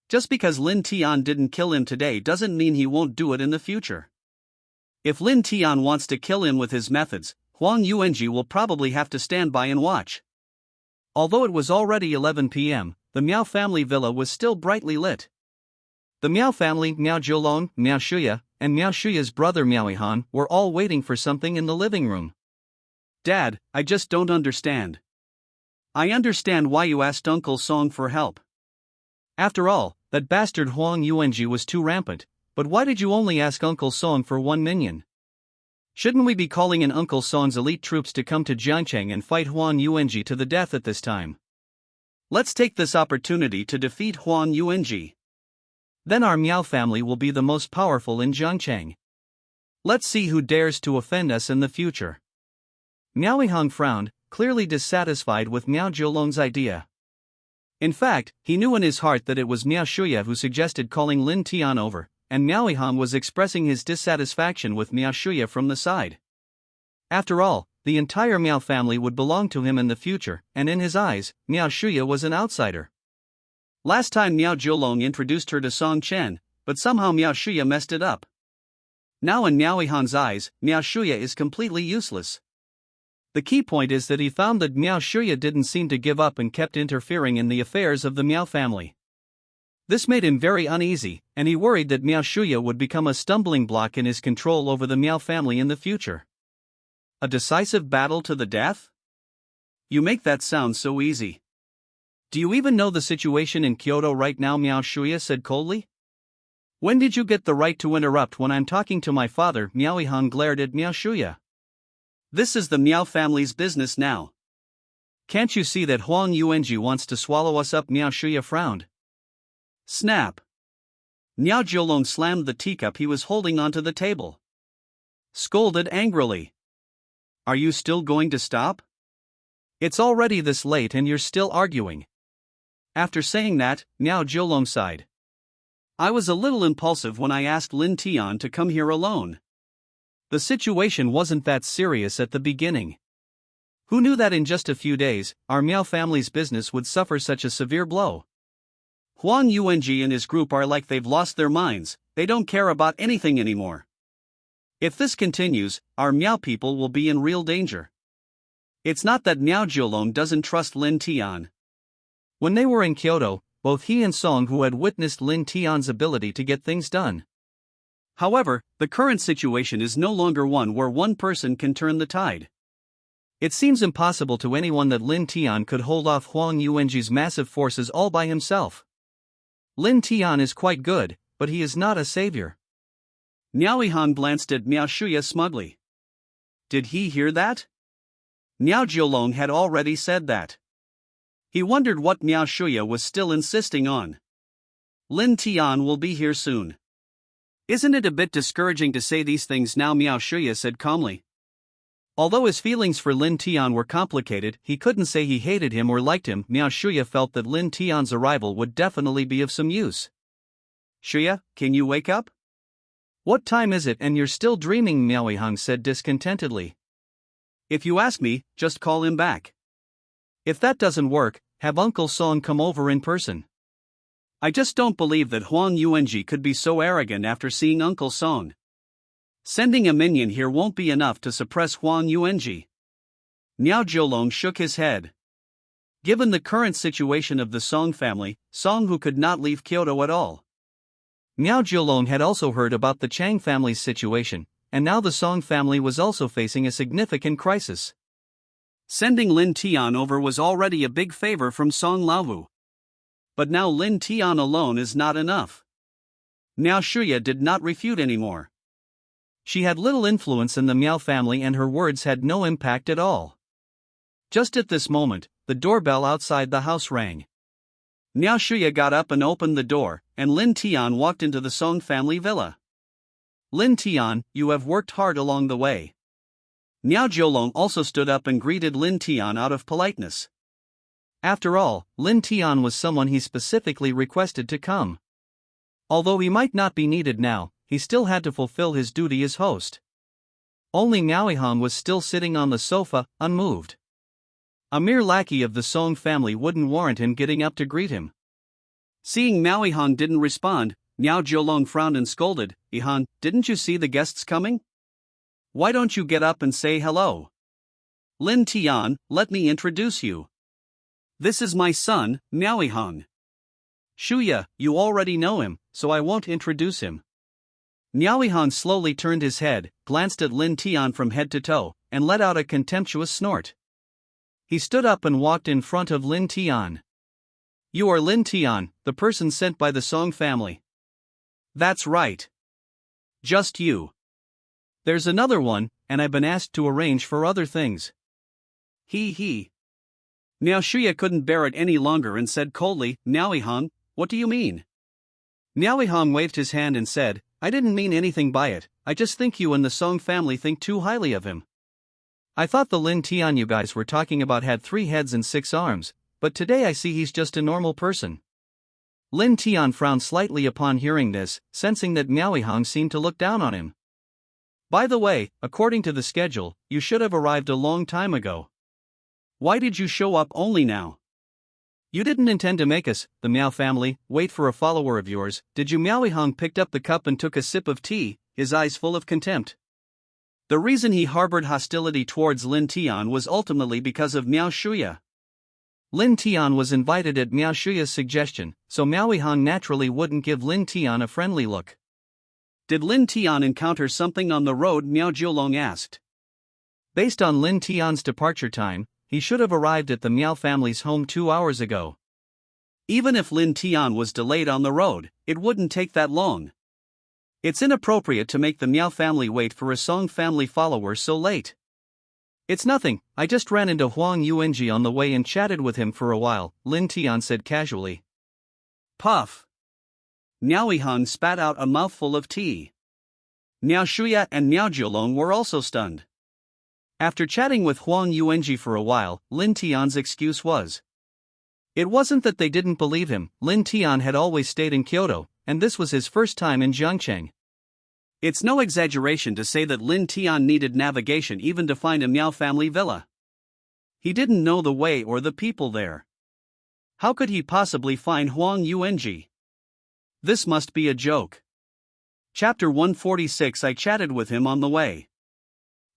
Just because Lin Tian didn't kill him today doesn't mean he won't do it in the future. If Lin Tian wants to kill him with his methods, Huang Yuanji will probably have to stand by and watch. Although it was already 11 p.m., the Miao family villa was still brightly lit. The Miao family, Miao Jiulong, Miao Shuya, and Miao Shuya's brother Miao Yihan were all waiting for something in the living room. Dad, I just don't understand. I understand why you asked Uncle Song for help. After all, that bastard Huang Yuanji was too rampant, but why did you only ask Uncle Song for one minion? Shouldn't we be calling in Uncle Song's elite troops to come to Jiangcheng and fight Huang Yuanji to the death at this time? Let's take this opportunity to defeat Huang Yuanji. Then our Miao family will be the most powerful in Jiangcheng. Let's see who dares to offend us in the future. Miao Yihang frowned, clearly dissatisfied with Miao Jiulong's idea. In fact, he knew in his heart that it was Miao Shuya who suggested calling Lin Tian over, and Miao Yihan was expressing his dissatisfaction with Miao Shuya from the side. After all, the entire Miao family would belong to him in the future, and in his eyes, Miao Shuya was an outsider. Last time Miao Jiulong introduced her to Song Chen, but somehow Miao Shuya messed it up. Now in Miao Yihan's eyes, Miao Shuya is completely useless. The key point is that he found that Miao Shuya didn't seem to give up and kept interfering in the affairs of the Miao family. This made him very uneasy, and he worried that Miao Shuya would become a stumbling block in his control over the Miao family in the future. A decisive battle to the death? You make that sound so easy. Do you even know the situation in Kyoto right now? Miao Shuya said coldly. When did you get the right to interrupt when I'm talking to my father? Miao Yihan glared at Miao Shuya. This is the Miao family's business now. Can't you see that Huang Yuanji wants to swallow us up? Miao Shuya frowned. Snap. Miao Jiulong slammed the teacup he was holding onto the table. Scolded angrily. Are you still going to stop? It's already this late and you're still arguing. After saying that, Miao Jiulong sighed. I was a little impulsive when I asked Lin Tian to come here alone. The situation wasn't that serious at the beginning. Who knew that in just a few days, our Miao family's business would suffer such a severe blow? Huang Yuanji and his group are like they've lost their minds, they don't care about anything anymore. If this continues, our Miao people will be in real danger. It's not that Miao Jiulong doesn't trust Lin Tian. When they were in Kyoto, both he and Song Hu had witnessed Lin Tian's ability to get things done. However, the current situation is no longer one where one person can turn the tide. It seems impossible to anyone that Lin Tian could hold off Huang Yuanji's massive forces all by himself. Lin Tian is quite good, but he is not a savior. Miao Yihan glanced at Miao Shuya smugly. Did he hear that? Miao Jiulong had already said that. He wondered what Miao Shuya was still insisting on. Lin Tian will be here soon. Isn't it a bit discouraging to say these things now? Miao Shuya said calmly. Although his feelings for Lin Tian were complicated, he couldn't say he hated him or liked him. Miao Shuya felt that Lin Tian's arrival would definitely be of some use. Shuya, can you wake up? What time is it and you're still dreaming? Miao Yihan said discontentedly. If you ask me, just call him back. If that doesn't work, have Uncle Song come over in person. I just don't believe that Huang Yuanji could be so arrogant after seeing Uncle Song. Sending a minion here won't be enough to suppress Huang Yuanji. Miao Jiulong shook his head. Given the current situation of the Song family, Song who could not leave Kyoto at all. Miao Jiulong had also heard about the Chang family's situation, and now the Song family was also facing a significant crisis. Sending Lin Tian over was already a big favor from Song Laowu. But now Lin Tian alone is not enough. Miao Shuya did not refute anymore. She had little influence in the Miao family and her words had no impact at all. Just at this moment, the doorbell outside the house rang. Miao Shuya got up and opened the door, and Lin Tian walked into the Song family villa. Lin Tian, you have worked hard along the way. Miao Jiulong also stood up and greeted Lin Tian out of politeness. After all, Lin Tian was someone he specifically requested to come. Although he might not be needed now, he still had to fulfill his duty as host. Only Miao Yihang was still sitting on the sofa, unmoved. A mere lackey of the Song family wouldn't warrant him getting up to greet him. Seeing Miao Yihang didn't respond, Miao Jiulong frowned and scolded, "Yihang, didn't you see the guests coming? Why don't you get up and say hello? Lin Tian, let me introduce you. This is my son, Miao Yihang. Shuya, you already know him, so I won't introduce him." Miao Yihang slowly turned his head, glanced at Lin Tian from head to toe, and let out a contemptuous snort. He stood up and walked in front of Lin Tian. "You are Lin Tian, the person sent by the Song family." "That's right. Just you." "There's another one, and I've been asked to arrange for other things." He. Miao Shuya couldn't bear it any longer and said coldly, "Miao Yihang, what do you mean?" Miao Yihang waved his hand and said, "I didn't mean anything by it, I just think you and the Song family think too highly of him. I thought the Lin Tian you guys were talking about had 3 heads and 6 arms, but today I see he's just a normal person." Lin Tian frowned slightly upon hearing this, sensing that Miao Yihang seemed to look down on him. "By the way, according to the schedule, you should have arrived a long time ago. Why did you show up only now? You didn't intend to make us, the Miao family, wait for a follower of yours, did you?" Miao Yihang picked up the cup and took a sip of tea, his eyes full of contempt. The reason he harbored hostility towards Lin Tian was ultimately because of Miao Shuya. Lin Tian was invited at Miao Shuya's suggestion, so Miao Yihang naturally wouldn't give Lin Tian a friendly look. "Did Lin Tian encounter something on the road?" Miao Jiulong asked. Based on Lin Tian's departure time, he should have arrived at the Miao family's home 2 hours ago. Even if Lin Tian was delayed on the road, it wouldn't take that long. It's inappropriate to make the Miao family wait for a Song family follower so late. "It's nothing, I just ran into Huang Yuanji on the way and chatted with him for a while," Lin Tian said casually. Puff. Miao Yihang spat out a mouthful of tea. Miao Shuya and Miao Jiulong were also stunned. After chatting with Huang Yuanji for a while, Lin Tian's excuse was. It wasn't that they didn't believe him, Lin Tian had always stayed in Kyoto, and this was his first time in Jiangcheng. It's no exaggeration to say that Lin Tian needed navigation even to find a Miao family villa. He didn't know the way or the people there. How could he possibly find Huang Yuanji? This must be a joke. Chapter 146. I chatted with him on the way.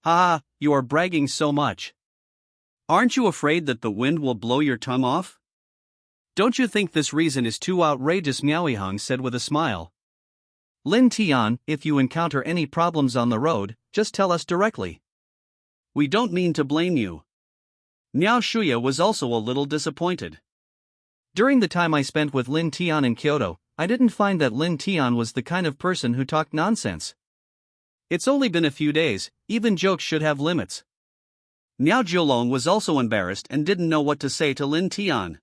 Ha, you are bragging so much. Aren't you afraid that the wind will blow your tongue off? Don't you think this reason is too outrageous? Miao Yihang said with a smile. Lin Tian, if you encounter any problems on the road, just tell us directly. We don't mean to blame you. Miao Shuya was also a little disappointed. During the time I spent with Lin Tian in Kyoto, I didn't find that Lin Tian was the kind of person who talked nonsense. It's only been a few days, even jokes should have limits. Miao Jiulong was also embarrassed and didn't know what to say to Lin Tian.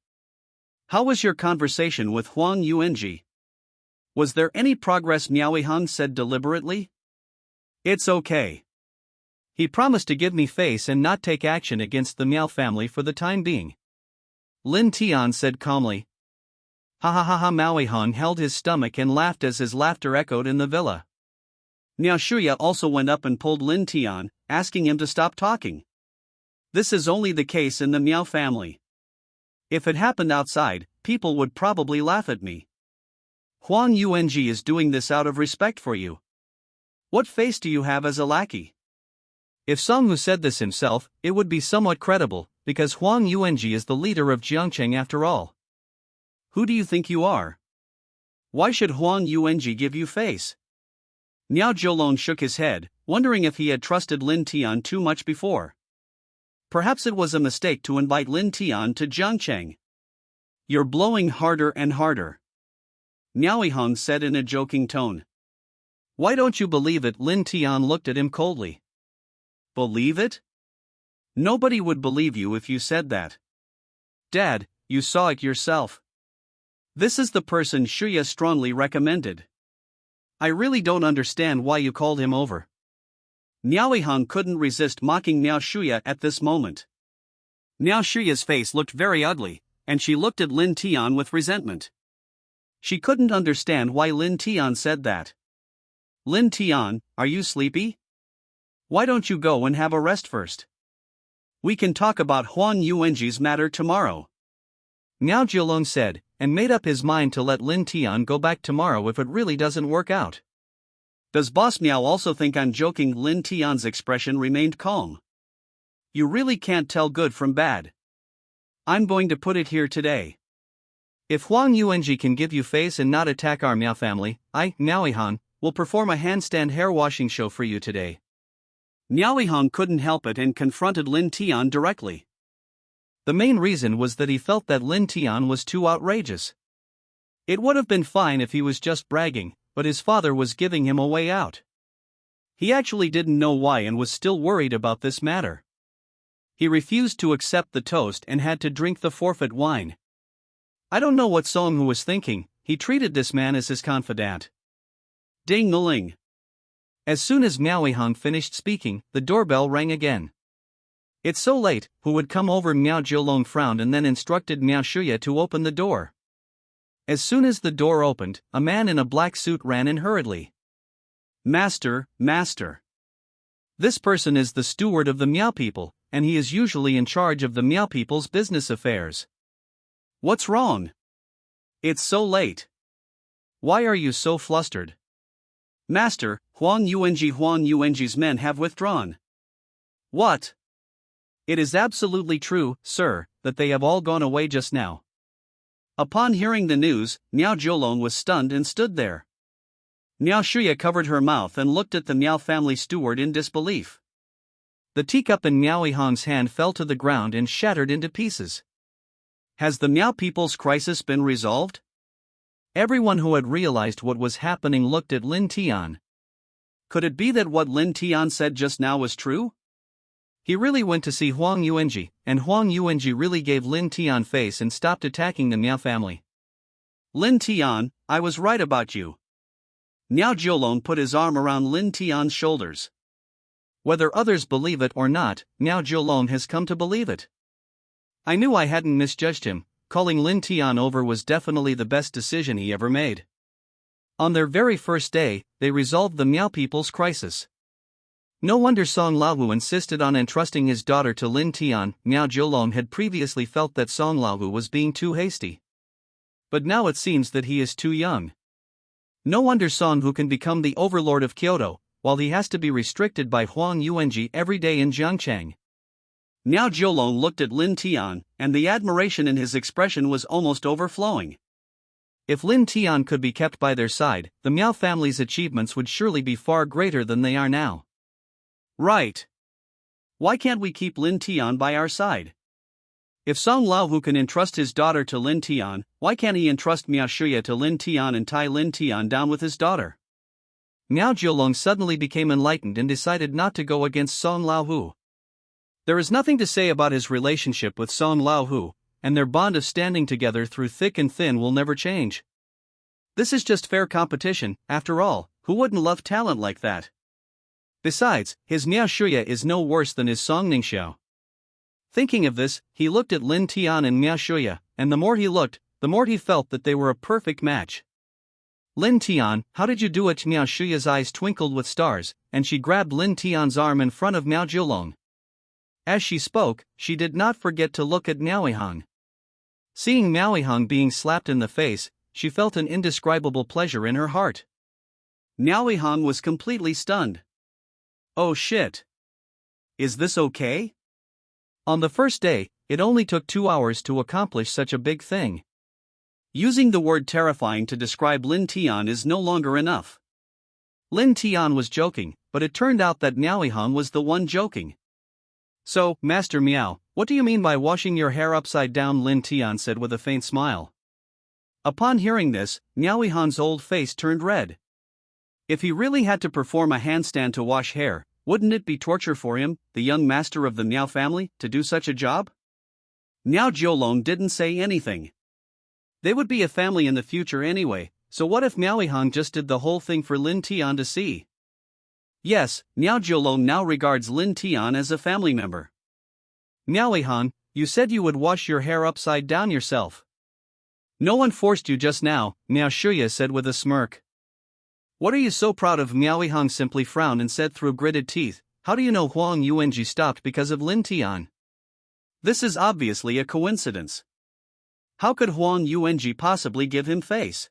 How was your conversation with Huang Yuanji? Was there any progress? Miao Yihang said deliberately. It's okay. He promised to give me face and not take action against the Miao family for the time being. Lin Tian said calmly. Ha ha ha ha. Miao Yihang held his stomach and laughed as his laughter echoed in the villa. Miao Shuya also went up and pulled Lin Tian, asking him to stop talking. This is only the case in the Miao family. If it happened outside, people would probably laugh at me. Huang Yuanji is doing this out of respect for you. What face do you have as a lackey? If Song Hu said this himself, it would be somewhat credible, because Huang Yuanji is the leader of Jiangcheng after all. Who do you think you are? Why should Huang Yuanji give you face? Miao Jiulong shook his head, wondering if he had trusted Lin Tian too much before. Perhaps it was a mistake to invite Lin Tian to Jiangcheng. You're blowing harder and harder, Miao Yiheng said in a joking tone. Why don't you believe it? Lin Tian looked at him coldly. Believe it? Nobody would believe you if you said that. Dad, you saw it yourself. This is the person Shuya strongly recommended. I really don't understand why you called him over. Miao Yiheng couldn't resist mocking Miao Shuya at this moment. Miao Shuya's face looked very ugly, and she looked at Lin Tian with resentment. She couldn't understand why Lin Tian said that. Lin Tian, are you sleepy? Why don't you go and have a rest first? We can talk about Huang Yuanji's matter tomorrow. Miao Jiulong said, and made up his mind to let Lin Tian go back tomorrow if it really doesn't work out. Does Boss Miao also think I'm joking? Lin Tian's expression remained calm. You really can't tell good from bad. I'm going to put it here today. If Huang Yuanji can give you face and not attack our Miao family, Miao Yiheng, will perform a handstand hair washing show for you today. Miao Yiheng couldn't help it and confronted Lin Tian directly. The main reason was that he felt that Lin Tian was too outrageous. It would have been fine if he was just bragging, but his father was giving him a way out. He actually didn't know why and was still worried about this matter. He refused to accept the toast and had to drink the forfeit wine. I don't know what Song Hu was thinking. He treated this man as his confidant. Ding-a-ling. As soon as Miao Yiheng finished speaking, the doorbell rang again. It's so late. Who would come over? Miao Jiulong frowned and then instructed Miao Shuya to open the door. As soon as the door opened, a man in a black suit ran in hurriedly. Master, master. This person is the steward of the Miao people, and he is usually in charge of the Miao people's business affairs. What's wrong? It's so late. Why are you so flustered? Master, Huang Yuanji's men have withdrawn. What? It is absolutely true, sir, that they have all gone away just now. Upon hearing the news, Miao Jiulong was stunned and stood there. Miao Shuya covered her mouth and looked at the Miao family steward in disbelief. The teacup in Miao Yiheng's hand fell to the ground and shattered into pieces. Has the Miao people's crisis been resolved? Everyone who had realized what was happening looked at Lin Tian. Could it be that what Lin Tian said just now was true? He really went to see Huang Yuanji, and Huang Yuanji really gave Lin Tian face and stopped attacking the Miao family. Lin Tian, I was right about you. Miao Jiulong put his arm around Lin Tian's shoulders. Whether others believe it or not, Miao Jiulong has come to believe it. I knew I hadn't misjudged him. Calling Lin Tian over was definitely the best decision he ever made. On their very first day, they resolved the Miao people's crisis. No wonder Song Laohu insisted on entrusting his daughter to Lin Tian. Miao Jiulong had previously felt that Song Laohu was being too hasty. But now it seems that he is too young. No wonder Song Hu can become the overlord of Kyoto, while he has to be restricted by Huang Yuanji every day in Jiangcheng. Miao Jiulong looked at Lin Tian, and the admiration in his expression was almost overflowing. If Lin Tian could be kept by their side, the Miao family's achievements would surely be far greater than they are now. Right. Why can't we keep Lin Tian by our side? If Song Laohu can entrust his daughter to Lin Tian, why can't he entrust Miao Shuya to Lin Tian and tie Lin Tian down with his daughter? Miao Jiulong suddenly became enlightened and decided not to go against Song Laohu. There is nothing to say about his relationship with Song Laohu, and their bond of standing together through thick and thin will never change. This is just fair competition. After all, who wouldn't love talent like that? Besides, his Miao Shuya is no worse than his Song Ningxiao. Thinking of this, he looked at Lin Tian and Miao Shuya, and the more he looked, the more he felt that they were a perfect match. Lin Tian, how did you do it? Miao Shuya's eyes twinkled with stars, and she grabbed Lin Tian's arm in front of Miao Jiulong. As she spoke, she did not forget to look at Miao Yiheng. Seeing Miao being slapped in the face, she felt an indescribable pleasure in her heart. Miao was completely stunned. Oh shit. Is this okay? On the first day, it only took 2 hours to accomplish such a big thing. Using the word terrifying to describe Lin Tian is no longer enough. Lin Tian was joking, but it turned out that Miao was the one joking. So, Master Miao, what do you mean by washing your hair upside down? Lin Tian said with a faint smile. Upon hearing this, Miao old face turned red. If he really had to perform a handstand to wash hair, wouldn't it be torture for him, the young master of the Miao family, to do such a job? Miao Jiolong didn't say anything. They would be a family in the future anyway, so what if Miao just did the whole thing for Lin Tian to see? Yes, Miao Jiolong now regards Lin Tian as a family member. Miao, you said you would wash your hair upside down yourself. No one forced you just now, Miao Shuya said with a smirk. What are you so proud of? Miao simply frowned and said through gritted teeth, how do you know Huang Yuanji stopped because of Lin Tian? This is obviously a coincidence. How could Huang Yuanji possibly give him face?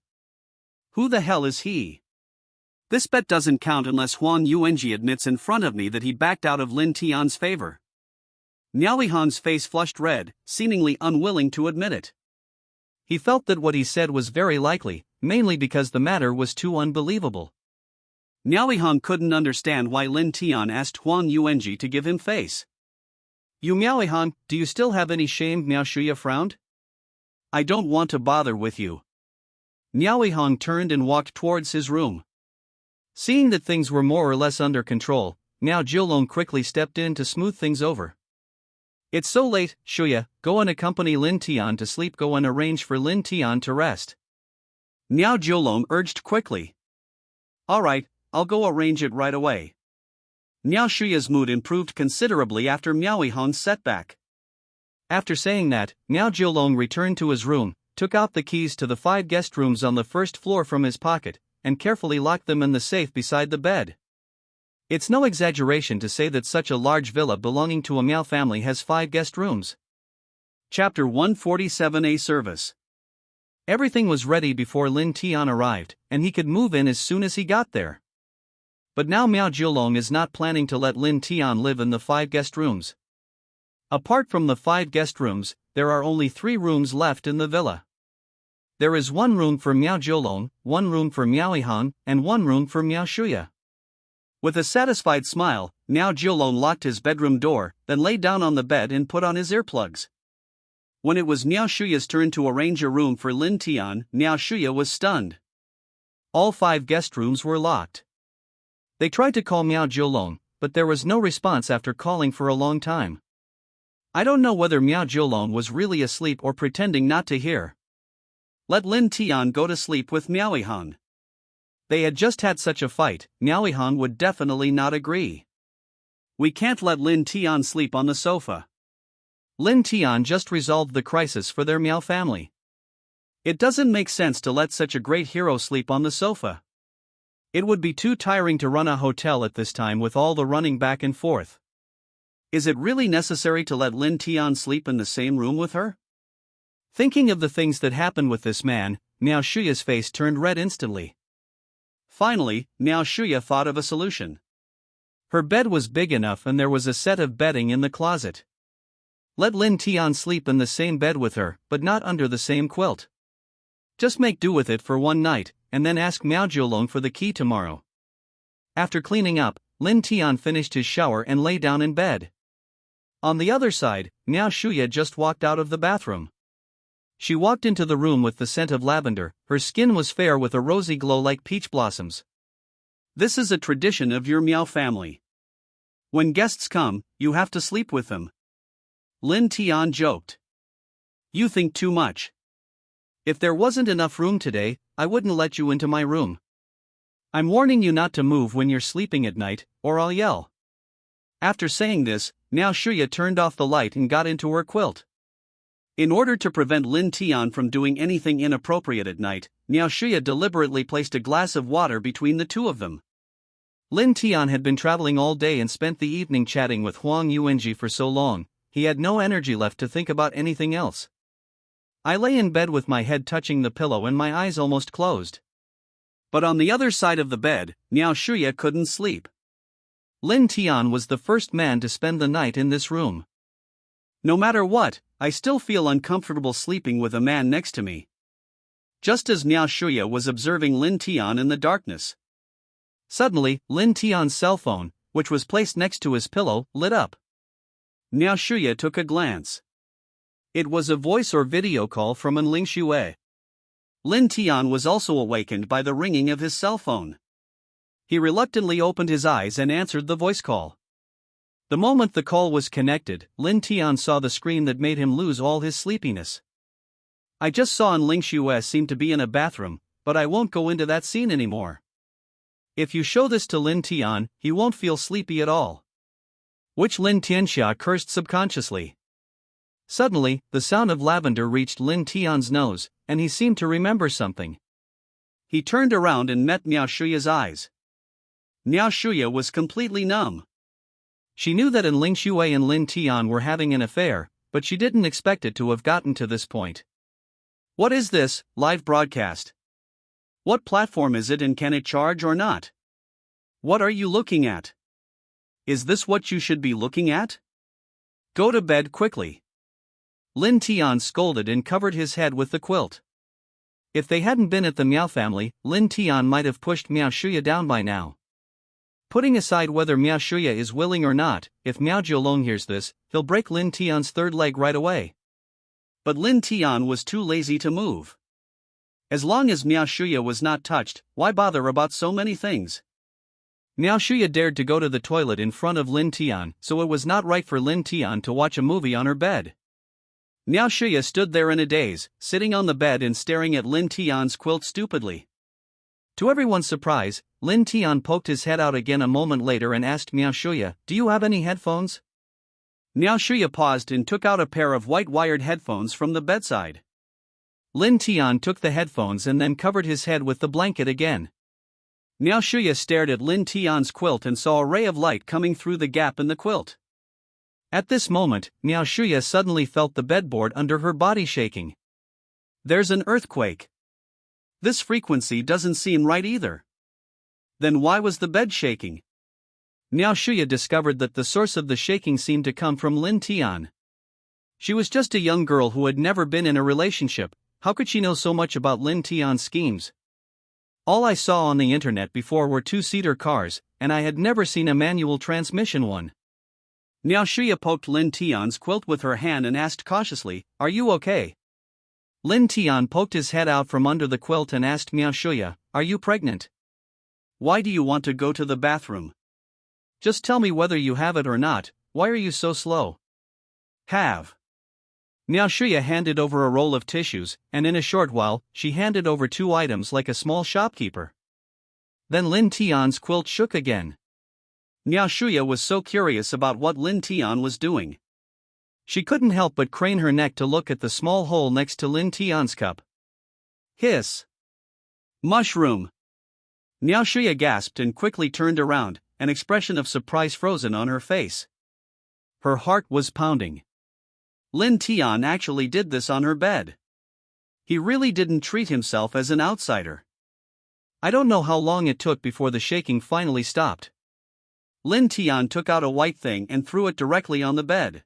Who the hell is he? This bet doesn't count unless Huang Yuanji admits in front of me that he backed out of Lin Tian's favor. Miao face flushed red, seemingly unwilling to admit it. He felt that what he said was very likely, mainly because the matter was too unbelievable. Miao couldn't understand why Lin Tian asked Huang Yuanji to give him face. You Miao, do you still have any shame? Miao Shuya frowned. I don't want to bother with you. Miao turned and walked towards his room. Seeing that things were more or less under control, Miao Jiolong quickly stepped in to smooth things over. It's so late, Shuya, go and accompany Lin Tian to sleep. Go and arrange for Lin Tian to rest. Miao Jiolong urged quickly. Alright, I'll go arrange it right away. Miao Shuya's mood improved considerably after Miao setback. After saying that, Miao Jiolong returned to his room, took out the keys to the 5 guest rooms on the first floor from his pocket, and carefully locked them in the safe beside the bed. It's no exaggeration to say that such a large villa belonging to a Miao family has 5 guest rooms. Chapter 147A Service. Everything was ready before Lin Tian arrived, and he could move in as soon as he got there. But now Miao Jiolong is not planning to let Lin Tian live in the 5 guest rooms. Apart from the 5 guest rooms, there are only 3 rooms left in the villa. There is 1 room for Miao Jiolong, 1 room for Miao, and 1 room for Miao Shuya. With a satisfied smile, Miao Jiolong locked his bedroom door, then lay down on the bed and put on his earplugs. When it was Miao Shuya's turn to arrange a room for Lin Tian, Miao Shuya was stunned. All 5 guest rooms were locked. They tried to call Miao Jiolong, but there was no response after calling for a long time. I don't know whether Miao Jiolong was really asleep or pretending not to hear. Let Lin Tian go to sleep with Miao. They had just had such a fight, Miao would definitely not agree. We can't let Lin Tian sleep on the sofa. Lin Tian just resolved the crisis for their Miao family. It doesn't make sense to let such a great hero sleep on the sofa. It would be too tiring to run a hotel at this time with all the running back and forth. Is it really necessary to let Lin Tian sleep in the same room with her? Thinking of the things that happened with this man, Miao Shuya's face turned red instantly. Finally, Miao Shuya thought of a solution. Her bed was big enough and there was a set of bedding in the closet. Let Lin Tian sleep in the same bed with her, but not under the same quilt. Just make do with it for 1 night, and then ask Miao Jiolong for the key tomorrow. After cleaning up, Lin Tian finished his shower and lay down in bed. On the other side, Miao Shuya just walked out of the bathroom. She walked into the room with the scent of lavender. Her skin was fair with a rosy glow like peach blossoms. This is a tradition of your Miao family. When guests come, you have to sleep with them. Lin Tian joked. You think too much. If there wasn't enough room today, I wouldn't let you into my room. I'm warning you not to move when you're sleeping at night, or I'll yell. After saying this, Miao Shuya turned off the light and got into her quilt. In order to prevent Lin Tian from doing anything inappropriate at night, Miao Shuya deliberately placed a glass of water between the two of them. Lin Tian had been traveling all day and spent the evening chatting with Huang Yuanji for so long, he had no energy left to think about anything else. I lay in bed with my head touching the pillow and my eyes almost closed. But on the other side of the bed, Miao Shuya couldn't sleep. Lin Tian was the first man to spend the night in this room. No matter what, I still feel uncomfortable sleeping with a man next to me. Just as Miao Shuya was observing Lin Tian in the darkness. Suddenly, Lin Tian's cell phone, which was placed next to his pillow, lit up. Miao Shuya took a glance. It was a voice or video call from an Ling Xue. Lin Tian was also awakened by the ringing of his cell phone. He reluctantly opened his eyes and answered the voice call. The moment the call was connected, Lin Tian saw the screen that made him lose all his sleepiness. I just saw an Ling Xue seem to be in a bathroom, but I won't go into that scene anymore. If you show this to Lin Tian, he won't feel sleepy at all. Which Lin Tianxia cursed subconsciously. Suddenly, the sound of lavender reached Lin Tian's nose, and he seemed to remember something. He turned around and met Miao Shuya's eyes. Miao Shuya was completely numb. She knew that Ling Xue and Lin Tian were having an affair, but she didn't expect it to have gotten to this point. What is this, live broadcast? What platform is it and can it charge or not? What are you looking at? Is this what you should be looking at? Go to bed quickly. Lin Tian scolded and covered his head with the quilt. If they hadn't been at the Miao family, Lin Tian might have pushed Miao Shuya down by now. Putting aside whether Miao Shuya is willing or not, if Miao Jiulong hears this, he'll break Lin Tian's third leg right away. But Lin Tian was too lazy to move. As long as Miao Shuya was not touched, why bother about so many things? Miao Shuya dared to go to the toilet in front of Lin Tian, so it was not right for Lin Tian to watch a movie on her bed. Miao Shuya stood there in a daze, sitting on the bed and staring at Lin Tian's quilt stupidly. To everyone's surprise, Lin Tian poked his head out again a moment later and asked Miao Shuya, "Do you have any headphones?" Miao Shuya paused and took out a pair of white-wired headphones from the bedside. Lin Tian took the headphones and then covered his head with the blanket again. Miao Shuya stared at Lin Tian's quilt and saw a ray of light coming through the gap in the quilt. At this moment, Miao Shuya suddenly felt the bedboard under her body shaking. There's an earthquake. This frequency doesn't seem right either. Then why was the bed shaking? Miao Shuya discovered that the source of the shaking seemed to come from Lin Tian. She was just a young girl who had never been in a relationship. How could she know so much about Lin Tian's schemes? All I saw on the internet before were two-seater cars, and I had never seen a manual transmission one. Miao Shuya poked Lin Tian's quilt with her hand and asked cautiously, "Are you okay?" Lin Tian poked his head out from under the quilt and asked Miao Shuya, "Are you pregnant?" "Why do you want to go to the bathroom?" "Just tell me whether you have it or not. Why are you so slow?" "Have." Miao Shuya handed over a roll of tissues, and in a short while, she handed over 2 items like a small shopkeeper. Then Lin Tian's quilt shook again. Miao Shuya was so curious about what Lin Tian was doing. She couldn't help but crane her neck to look at the small hole next to Lin Tian's cup. Hiss! Mushroom! Miao Shuya gasped and quickly turned around, an expression of surprise frozen on her face. Her heart was pounding. Lin Tian actually did this on her bed. He really didn't treat himself as an outsider. I don't know how long it took before the shaking finally stopped. Lin Tian took out a white thing and threw it directly on the bed.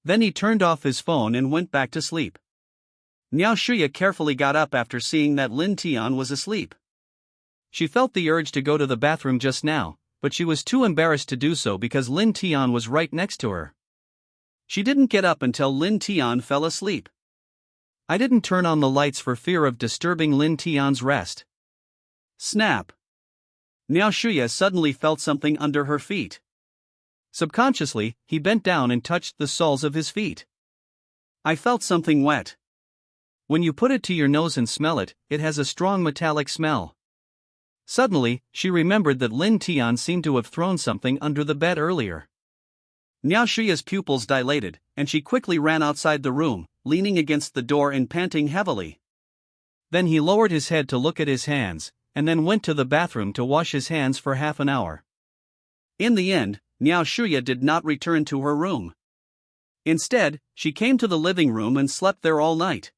Then he turned off his phone and went back to sleep. Miao Shuya carefully got up after seeing that Lin Tian was asleep. She felt the urge to go to the bathroom just now, but she was too embarrassed to do so because Lin Tian was right next to her. She didn't get up until Lin Tian fell asleep. I didn't turn on the lights for fear of disturbing Lin Tian's rest. Snap! Miao Shuya suddenly felt something under her feet. Subconsciously, he bent down and touched the soles of his feet. I felt something wet. When you put it to your nose and smell it, it has a strong metallic smell. Suddenly, she remembered that Lin Tian seemed to have thrown something under the bed earlier. Miao Shuya's pupils dilated, and she quickly ran outside the room, leaning against the door and panting heavily. Then he lowered his head to look at his hands, and then went to the bathroom to wash his hands for half an hour. In the end, Miao Shuya did not return to her room. Instead, she came to the living room and slept there all night.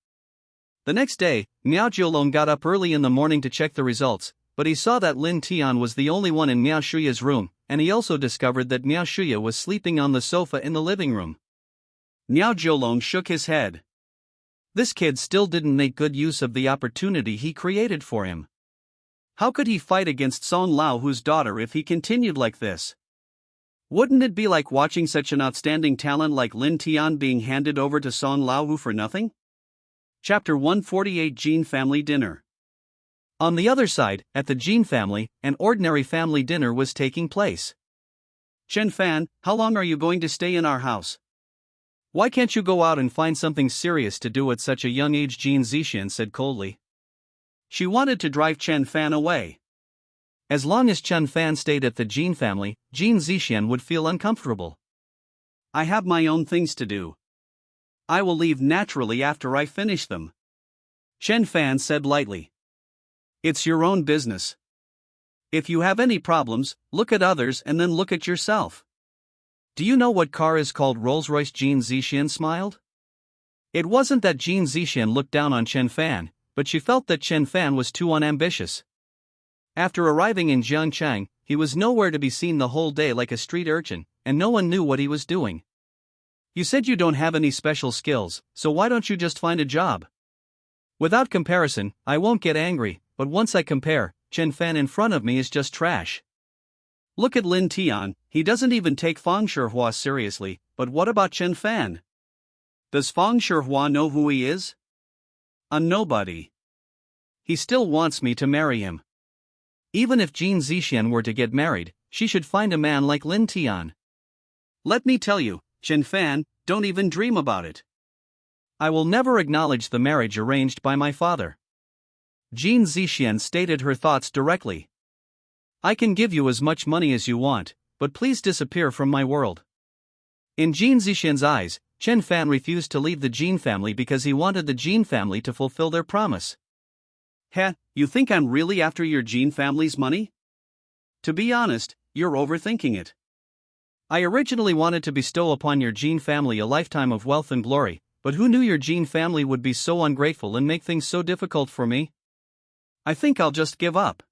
The next day, Miao Jiulong got up early in the morning to check the results, but he saw that Lin Tian was the only one in Miao Shuya's room, and he also discovered that Miao Shuya was sleeping on the sofa in the living room. Miao Jiulong shook his head. This kid still didn't make good use of the opportunity he created for him. How could he fight against Song Laohu's daughter if he continued like this? Wouldn't it be like watching such an outstanding talent like Lin Tian being handed over to Song Laohu for nothing? Chapter 148 Jin Family Dinner. On the other side, at the Jin family, an ordinary family dinner was taking place. Chen Fan, how long are you going to stay in our house? Why can't you go out and find something serious to do at such a young age? Jin Zixian said coldly. She wanted to drive Chen Fan away. As long as Chen Fan stayed at the Jin family, Jin Zixian would feel uncomfortable. I have my own things to do. I will leave naturally after I finish them. Chen Fan said lightly. It's your own business. If you have any problems, look at others and then look at yourself. Do you know what car is called Rolls-Royce? Jin Zixian smiled. It wasn't that Jin Zixian looked down on Chen Fan, but she felt that Chen Fan was too unambitious. After arriving in Jiangchang, he was nowhere to be seen the whole day like a street urchin, and no one knew what he was doing. You said you don't have any special skills, so why don't you just find a job? Without comparison, I won't get angry, but once I compare, Chen Fan in front of me is just trash. Look at Lin Tian, he doesn't even take Fang Shihua seriously, but what about Chen Fan? Does Fang Shihua know who he is? A nobody. He still wants me to marry him. Even if Jin Zixian were to get married, she should find a man like Lin Tian. Let me tell you, Chen Fan, don't even dream about it. I will never acknowledge the marriage arranged by my father. Jin Zixian stated her thoughts directly. I can give you as much money as you want, but please disappear from my world. In Jin Zixian's eyes, Chen Fan refused to leave the Jin family because he wanted the Jin family to fulfill their promise. Heh, you think I'm really after your Jin family's money? To be honest, you're overthinking it. I originally wanted to bestow upon your Jin family a lifetime of wealth and glory, but who knew your Jin family would be so ungrateful and make things so difficult for me? I think I'll just give up.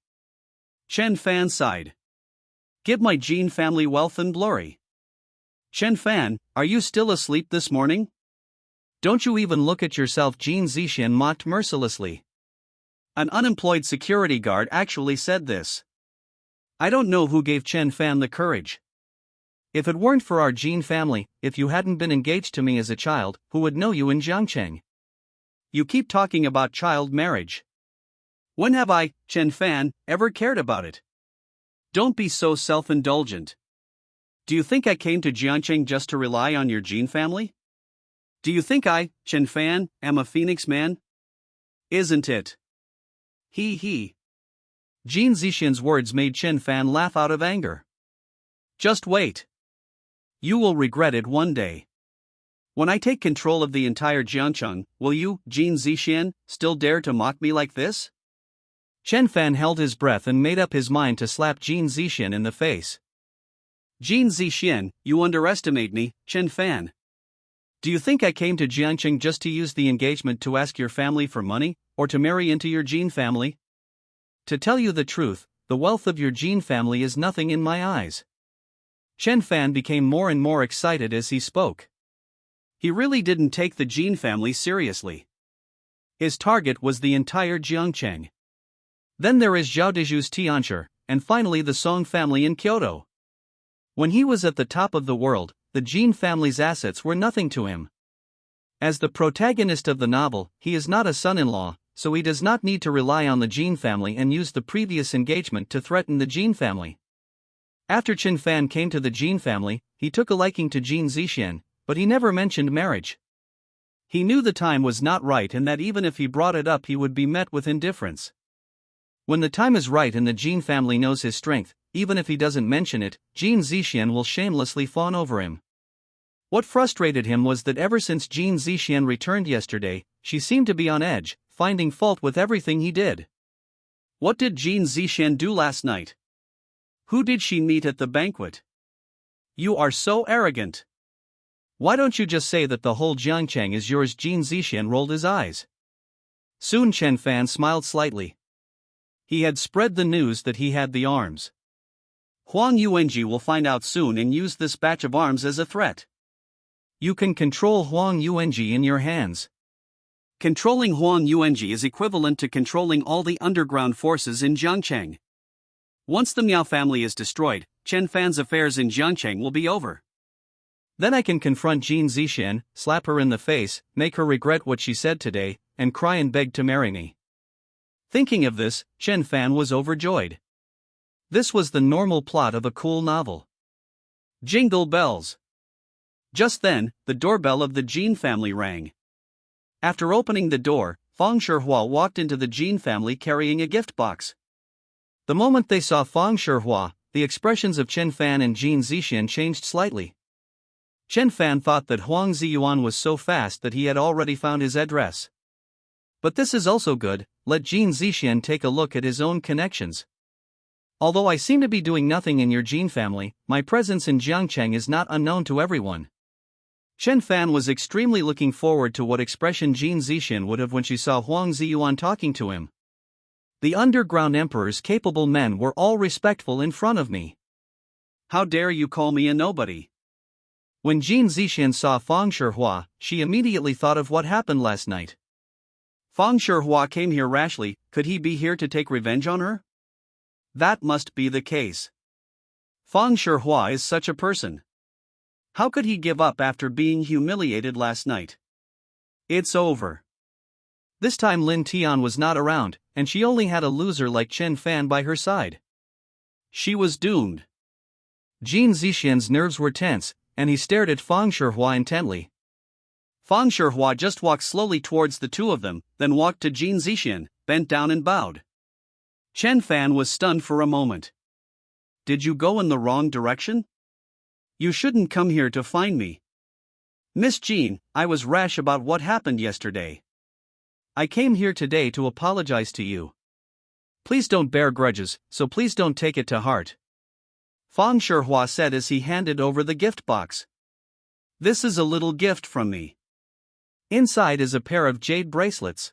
Chen Fan sighed. Give my Jin family wealth and glory. Chen Fan, are you still asleep this morning? Don't you even look at yourself? Jin Zixian mocked mercilessly. An unemployed security guard actually said this. I don't know who gave Chen Fan the courage. If it weren't for our Jin family, if you hadn't been engaged to me as a child, who would know you in Jiangcheng? You keep talking about child marriage. When have I, Chen Fan, ever cared about it? Don't be so self-indulgent. Do you think I came to Jiangcheng just to rely on your Jin family? Do you think I, Chen Fan, am a phoenix man? Isn't it? He. Jin Zixian's words made Chen Fan laugh out of anger. Just wait. You will regret it one day. When I take control of the entire Jiangcheng, will you, Jin Zixian, still dare to mock me like this? Chen Fan held his breath and made up his mind to slap Jin Zixian in the face. Jin Zixian, you underestimate me, Chen Fan. Do you think I came to Jiangcheng just to use the engagement to ask your family for money, or to marry into your Jin family? To tell you the truth, the wealth of your Jin family is nothing in my eyes. Chen Fan became more and more excited as he spoke. He really didn't take the Jin family seriously. His target was the entire Jiangcheng. Then there is Zhao Deju's Tianshi, and finally the Song family in Kyoto. When he was at the top of the world, the Jin family's assets were nothing to him. As the protagonist of the novel, he is not a son-in-law, so he does not need to rely on the Jin family and use the previous engagement to threaten the Jin family. After Chen Fan came to the Jin family, he took a liking to Jin Zixian, but he never mentioned marriage. He knew the time was not right and that even if he brought it up he would be met with indifference. When the time is right and the Jin family knows his strength, even if he doesn't mention it, Jin Zixian will shamelessly fawn over him. What frustrated him was that ever since Jin Zixian returned yesterday, she seemed to be on edge, finding fault with everything he did. What did Jin Zixian do last night? Who did she meet at the banquet? You are so arrogant. Why don't you just say that the whole Jiangcheng is yours? Jin Zixian rolled his eyes. Soon Chen Fan smiled slightly. He had spread the news that he had the arms. Huang Yuanji will find out soon and use this batch of arms as a threat. You can control Huang Yuanji in your hands. Controlling Huang Yuanji is equivalent to controlling all the underground forces in Jiangcheng. Once the Miao family is destroyed, Chen Fan's affairs in Jiangcheng will be over. Then I can confront Jin Zixian, slap her in the face, make her regret what she said today, and cry and beg to marry me. Thinking of this, Chen Fan was overjoyed. This was the normal plot of a cool novel. Jingle bells. Just then, the doorbell of the Jin family rang. After opening the door, Fang Shihua walked into the Jin family carrying a gift box. The moment they saw Fang Shihua, the expressions of Chen Fan and Jin Zixian changed slightly. Chen Fan thought that Huang Ziyuan was so fast that he had already found his address. But this is also good, let Jin Zixian take a look at his own connections. Although I seem to be doing nothing in your Jin family, my presence in Jiangcheng is not unknown to everyone. Chen Fan was extremely looking forward to what expression Jin Zixian would have when she saw Huang Ziyuan talking to him. The underground emperor's capable men were all respectful in front of me. How dare you call me a nobody? When Jin Zixian saw Fang Shihua, she immediately thought of what happened last night. Fang Shihua came here rashly, could he be here to take revenge on her? That must be the case. Fang Shihua is such a person. How could he give up after being humiliated last night? It's over. This time Lin Tian was not around, and she only had a loser like Chen Fan by her side. She was doomed. Jin Zixian's nerves were tense, and he stared at Fang Shihua intently. Fang Shihua just walked slowly towards the two of them, then walked to Jin Zixian, bent down and bowed. Chen Fan was stunned for a moment. Did you go in the wrong direction? You shouldn't come here to find me. Miss Jin, I was rash about what happened yesterday. I came here today to apologize to you. Please don't bear grudges, so please don't take it to heart. Fang Shihua said as he handed over the gift box. This is a little gift from me. Inside is a pair of jade bracelets.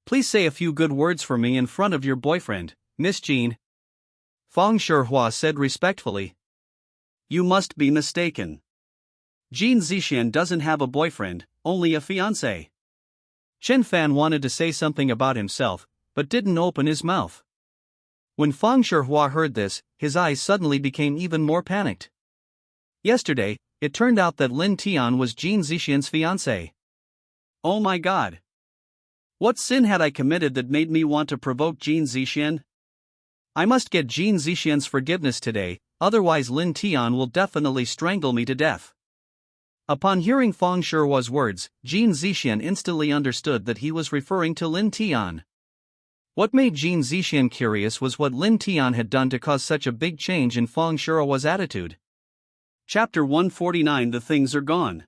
Please say a few good words for me in front of your boyfriend, Miss Jin. Fang Shihua said respectfully. You must be mistaken. Jin Zixian doesn't have a boyfriend, only a fiancé. Chen Fan wanted to say something about himself, but didn't open his mouth. When Fang Shihua heard this, his eyes suddenly became even more panicked. Yesterday, it turned out that Lin Tian was Jin Zixian's fiancé. Oh my God! What sin had I committed that made me want to provoke Jin Zixian? I must get Jin Zixian's forgiveness today, otherwise Lin Tian will definitely strangle me to death. Upon hearing Fang Shihua's words, Jin Zixian instantly understood that he was referring to Lin Tian. What made Jin Zixian curious was what Lin Tian had done to cause such a big change in Fang Shihua's attitude. Chapter 149 The Things Are Gone.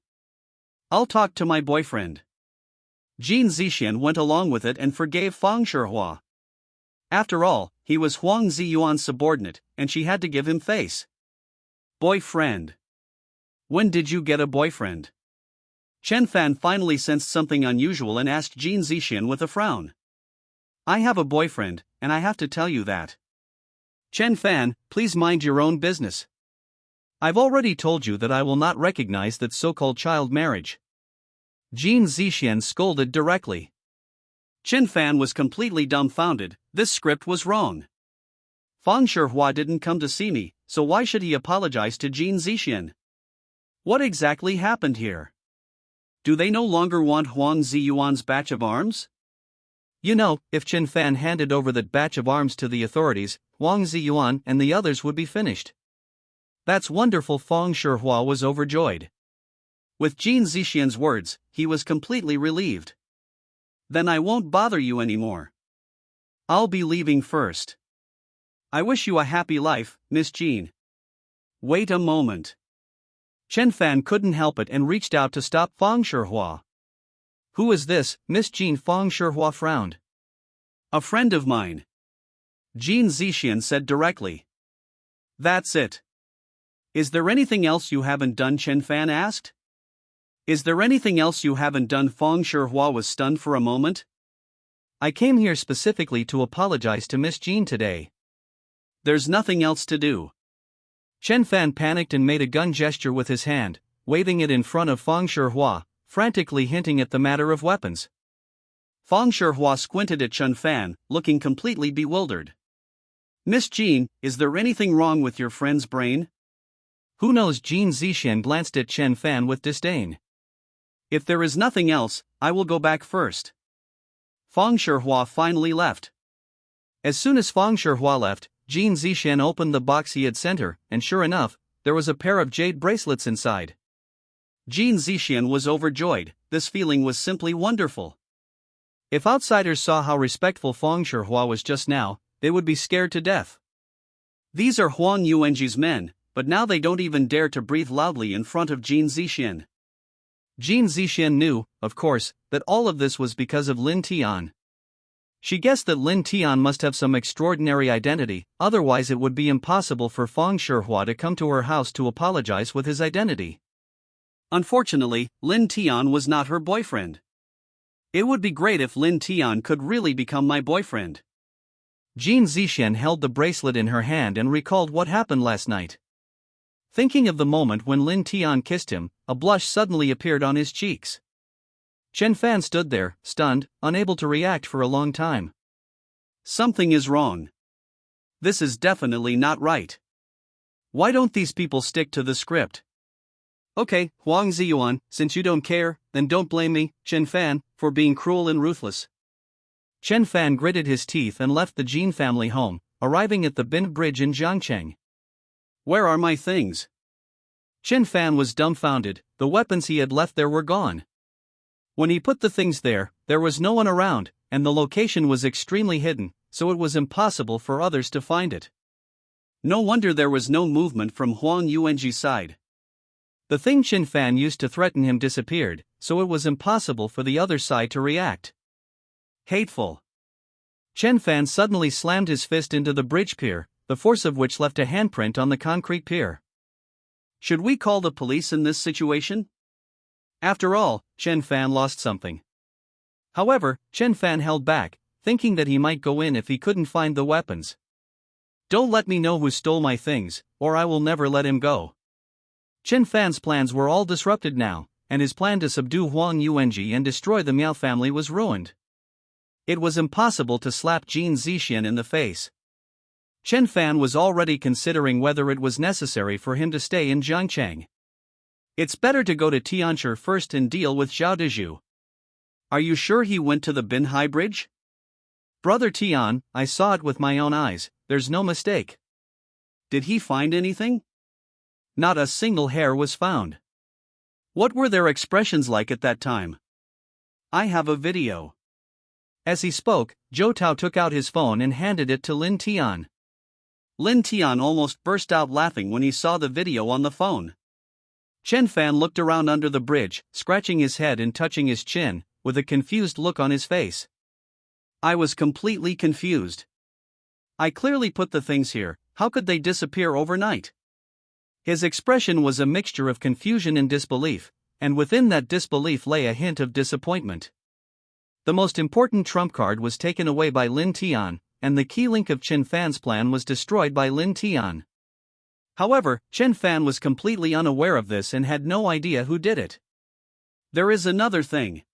I'll talk to my boyfriend. Jin Zixian went along with it and forgave Fang Shihua. After all, he was Huang Ziyuan's subordinate, and she had to give him face. Boyfriend. When did you get a boyfriend? Chen Fan finally sensed something unusual and asked Jin Zixian with a frown. I have a boyfriend, and I have to tell you that. Chen Fan, please mind your own business. I've already told you that I will not recognize that so-called child marriage. Jin Zixian scolded directly. Chen Fan was completely dumbfounded, this script was wrong. Fang Shihua didn't come to see me, so why should he apologize to Jin Zixian? What exactly happened here? Do they no longer want Huang Ziyuan's batch of arms? You know, if Chen Fan handed over that batch of arms to the authorities, Huang Ziyuan and the others would be finished. That's wonderful. Fang Shihua was overjoyed. With Jin Zixian's words, he was completely relieved. Then I won't bother you anymore. I'll be leaving first. I wish you a happy life, Miss Jin. Wait a moment. Chen Fan couldn't help it and reached out to stop Fang Shihua. Who is this, Miss Jin? Fang Shihua frowned. A friend of mine. Jin Zixian said directly. That's it. Is there anything else you haven't done? Chen Fan asked. Is there anything else you haven't done? Fang Shihua was stunned for a moment. I came here specifically to apologize to Miss Jean today. There's nothing else to do. Chen Fan panicked and made a gun gesture with his hand, waving it in front of Feng Shihua, frantically hinting at the matter of weapons. Feng Shihua squinted at Chen Fan, looking completely bewildered. Miss Jean, is there anything wrong with your friend's brain? Who knows? Jean Zixian glanced at Chen Fan with disdain. If there is nothing else, I will go back first. Feng Shihua finally left. As soon as Feng Shihua left, Jean Zixian opened the box he had sent her, and sure enough, there was a pair of jade bracelets inside. Jean Zixian was overjoyed. This feeling was simply wonderful. If outsiders saw how respectful Feng Shihua was just now, they would be scared to death. These are Huang Yuanji's men, but now they don't even dare to breathe loudly in front of Jean Zixian. Jean Zixian knew, of course, that all of this was because of Lin Tian. She guessed that Lin Tian must have some extraordinary identity, otherwise it would be impossible for Feng Shihua to come to her house to apologize with his identity. Unfortunately, Lin Tian was not her boyfriend. It would be great if Lin Tian could really become my boyfriend. Jean Zixian held the bracelet in her hand and recalled what happened last night. Thinking of the moment when Lin Tian kissed him, a blush suddenly appeared on his cheeks. Chen Fan stood there, stunned, unable to react for a long time. Something is wrong. This is definitely not right. Why don't these people stick to the script? Okay, Huang Ziyuan, since you don't care, then don't blame me, Chen Fan, for being cruel and ruthless. Chen Fan gritted his teeth and left the Jean family home, arriving at the Bin Bridge in Jiangcheng. Where are my things? Chen Fan was dumbfounded. The weapons he had left there were gone. When he put the things there was no one around, and the location was extremely hidden, so it was impossible for others to find it. No wonder there was no movement from Huang Yuanji's side. The thing Chen Fan used to threaten him disappeared, so it was impossible for the other side to react. Hateful. Chen Fan suddenly slammed his fist into the bridge pier, the force of which left a handprint on the concrete pier. Should we call the police in this situation? After all, Chen Fan lost something. However, Chen Fan held back, thinking that he might go in if he couldn't find the weapons. Don't let me know who stole my things, or I will never let him go. Chen Fan's plans were all disrupted now, and his plan to subdue Huang Yuanji and destroy the Miao family was ruined. It was impossible to slap Jean Zixian in the face. Chen Fan was already considering whether it was necessary for him to stay in Jiangcheng. It's better to go to Tianshi first and deal with Zhao Dezhu. Are you sure he went to the Binhai Bridge? Brother Tian, I saw it with my own eyes, there's no mistake. Did he find anything? Not a single hair was found. What were their expressions like at that time? I have a video. As he spoke, Zhou Tao took out his phone and handed it to Lin Tian. Lin Tian almost burst out laughing when he saw the video on the phone. Chen Fan looked around under the bridge, scratching his head and touching his chin, with a confused look on his face. I was completely confused. I clearly put the things here, how could they disappear overnight? His expression was a mixture of confusion and disbelief, and within that disbelief lay a hint of disappointment. The most important trump card was taken away by Lin Tian, and the key link of Chen Fan's plan was destroyed by Lin Tian. However, Chen Fan was completely unaware of this and had no idea who did it. There is another thing.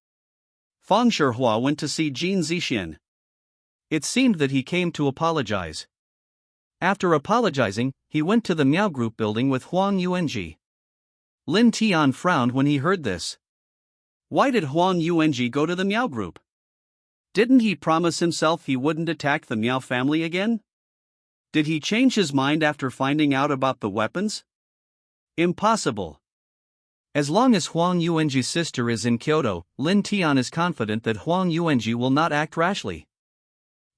Feng Shihua went to see Jean Zixian. It seemed that he came to apologize. After apologizing, he went to the Miao Group building with Huang Yuanji. Lin Tian frowned when he heard this. Why did Huang Yuanji go to the Miao Group? Didn't he promise himself he wouldn't attack the Miao family again? Did he change his mind after finding out about the weapons? Impossible. As long as Huang Yuanji's sister is in Kyoto, Lin Tian is confident that Huang Yuanji will not act rashly.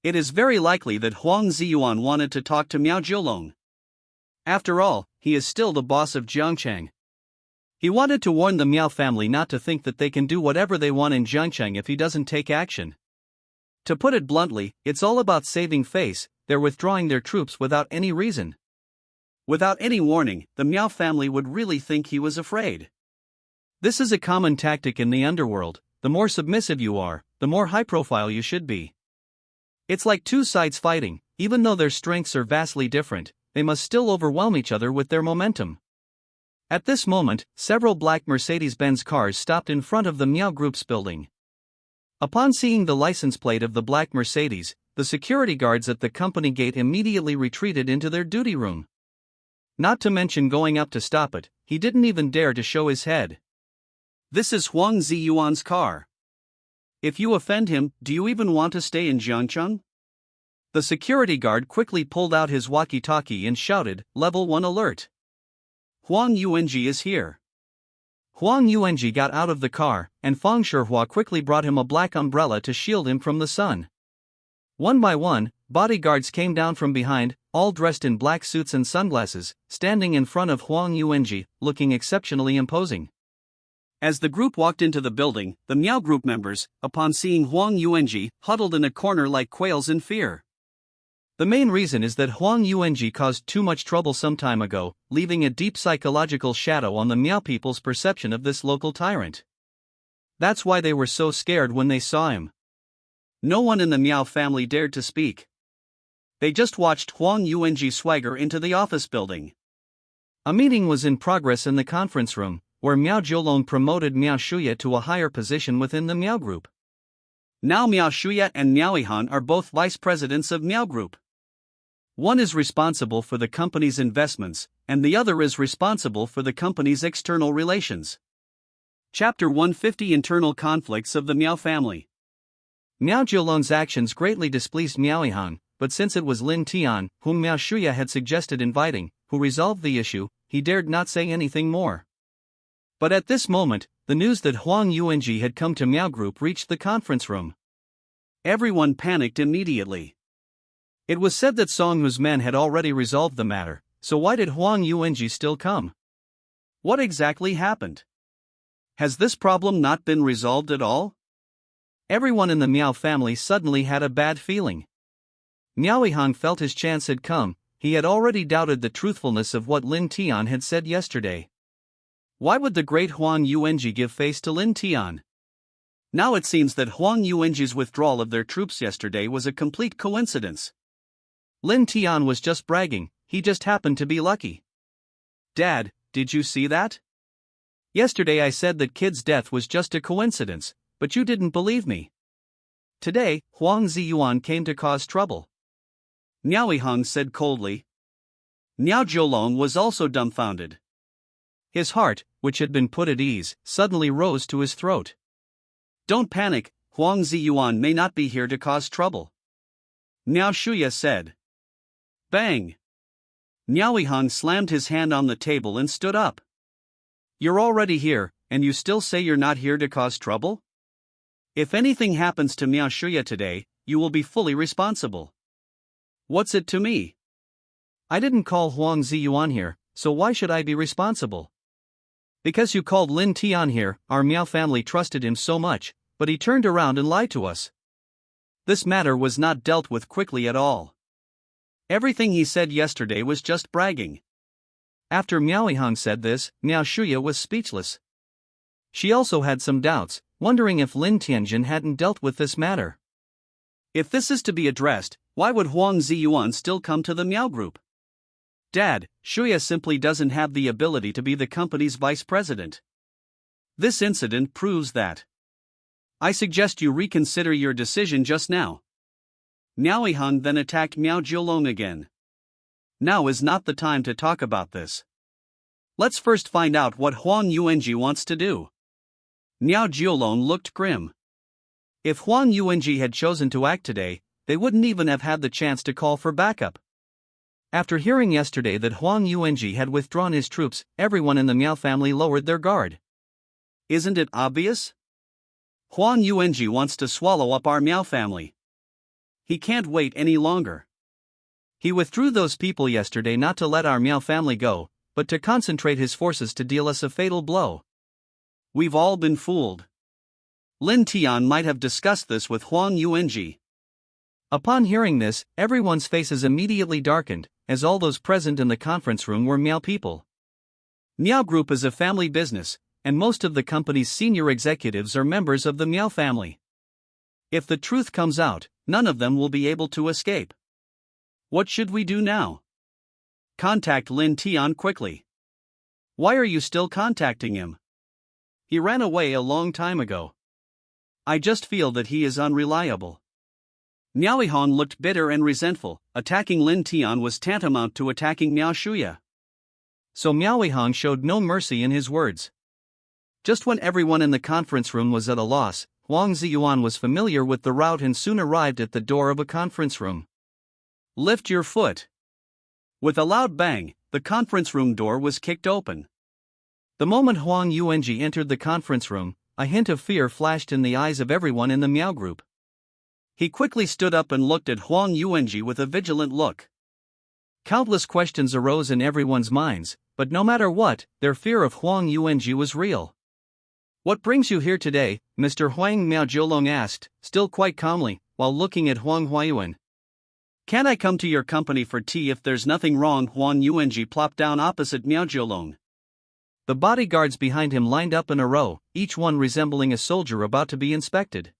It is very likely that Huang Ziyuan wanted to talk to Miao Jiulong. After all, he is still the boss of Jiangcheng. He wanted to warn the Miao family not to think that they can do whatever they want in Jiangcheng if he doesn't take action. To put it bluntly, it's all about saving face. They're withdrawing their troops without any reason. Without any warning, the Miao family would really think he was afraid. This is a common tactic in the underworld. The more submissive you are, the more high profile you should be. It's like two sides fighting, even though their strengths are vastly different, they must still overwhelm each other with their momentum. At this moment, several black Mercedes-Benz cars stopped in front of the Meow Group's building. Upon seeing the license plate of the black Mercedes, the security guards at the company gate immediately retreated into their duty room. Not to mention going up to stop it, he didn't even dare to show his head. This is Huang Ziyuan's car. If you offend him, do you even want to stay in Jiangcheng? The security guard quickly pulled out his walkie-talkie and shouted, "Level 1 alert. Huang Yuanji is here." Huang Yuanji got out of the car, and Fang Shihua quickly brought him a black umbrella to shield him from the sun. One by one, bodyguards came down from behind, all dressed in black suits and sunglasses, standing in front of Huang Yuanji, looking exceptionally imposing. As the group walked into the building, the Meow Group members, upon seeing Huang Yuanji, huddled in a corner like quails in fear. The main reason is that Huang Yuanji caused too much trouble some time ago, leaving a deep psychological shadow on the Meow people's perception of this local tyrant. That's why they were so scared when they saw him. No one in the Meow family dared to speak. They just watched Huang Yuanji swagger into the office building. A meeting was in progress in the conference room, where Miao Jiulong promoted Miao Shuya to a higher position within the Meow Group. Now Miao Shuya and Miao Yihan are both vice presidents of Meow Group. One is responsible for the company's investments, and the other is responsible for the company's external relations. Chapter 150: Internal Conflicts of the Meow Family. Miao Jiulong's actions greatly displeased Miao Yihan, but since it was Lin Tian, whom Miao Shuya had suggested inviting, who resolved the issue, he dared not say anything more. But at this moment, the news that Huang Yuanji had come to Meow Group reached the conference room. Everyone panicked immediately. It was said that Song Hu's men had already resolved the matter, so why did Huang Yuanji still come? What exactly happened? Has this problem not been resolved at all? Everyone in the Miao family suddenly had a bad feeling. Miao Yihan felt his chance had come. He had already doubted the truthfulness of what Lin Tian had said yesterday. Why would the great Huang Yuanji give face to Lin Tian? Now it seems that Huang Yuanji's withdrawal of their troops yesterday was a complete coincidence. Lin Tian was just bragging, he just happened to be lucky. Dad, did you see that? Yesterday I said that Kid's death was just a coincidence, but you didn't believe me. Today, Huang Ziyuan came to cause trouble. Miao Yihan said coldly. Miao Jiulong was also dumbfounded. His heart, which had been put at ease, suddenly rose to his throat. Don't panic, Huang Ziyuan may not be here to cause trouble. Miao Shuya said. Bang! Miao Yihan slammed his hand on the table and stood up. You're already here, and you still say you're not here to cause trouble? If anything happens to Miao Shuya today, you will be fully responsible. What's it to me? I didn't call Huang Ziyuan here, so why should I be responsible? Because you called Lin Tian here, our Miao family trusted him so much, but he turned around and lied to us. This matter was not dealt with quickly at all. Everything he said yesterday was just bragging. After Miao Yihan said this, Miao Shuya was speechless. She also had some doubts, wondering if Lin Tianjin hadn't dealt with this matter. If this is to be addressed, why would Huang Ziyuan still come to the Meow Group? Dad, Shuya simply doesn't have the ability to be the company's vice president. This incident proves that. I suggest you reconsider your decision just now. Miao Yihan then attacked Miao Jiulong again. Now is not the time to talk about this. Let's first find out what Huang Yuanji wants to do. Miao Jiulong looked grim. If Huang Yuanji had chosen to act today, they wouldn't even have had the chance to call for backup. After hearing yesterday that Huang Yuanji had withdrawn his troops, everyone in the Miao family lowered their guard. Isn't it obvious? Huang Yuanji wants to swallow up our Miao family. He can't wait any longer. He withdrew those people yesterday not to let our Miao family go, but to concentrate his forces to deal us a fatal blow. We've all been fooled. Lin Tian might have discussed this with Huang Yuanji. Upon hearing this, everyone's faces immediately darkened, as all those present in the conference room were Miao people. Meow Group is a family business, and most of the company's senior executives are members of the Miao family. If the truth comes out, none of them will be able to escape. What should we do now? Contact Lin Tian quickly. Why are you still contacting him? He ran away a long time ago. I just feel that he is unreliable. Miao Yihong looked bitter and resentful. Attacking Lin Tian was tantamount to attacking Miao Shuya. So Miao Yihong showed no mercy in his words. Just when everyone in the conference room was at a loss, Huang Ziyuan was familiar with the route and soon arrived at the door of a conference room. Lift your foot. With a loud bang, the conference room door was kicked open. The moment Huang Yuanji entered the conference room, a hint of fear flashed in the eyes of everyone in the Miao group. He quickly stood up and looked at Huang Yuanji with a vigilant look. Countless questions arose in everyone's minds, but no matter what, their fear of Huang Yuanji was real. "What brings you here today?" Mr. Huang Miaojiulong asked, still quite calmly, while looking at Huang Huayuan. "Can't I come to your company for tea if there's nothing wrong?" Huang Yuanji plopped down opposite Miaojiulong. The bodyguards behind him lined up in a row, each one resembling a soldier about to be inspected.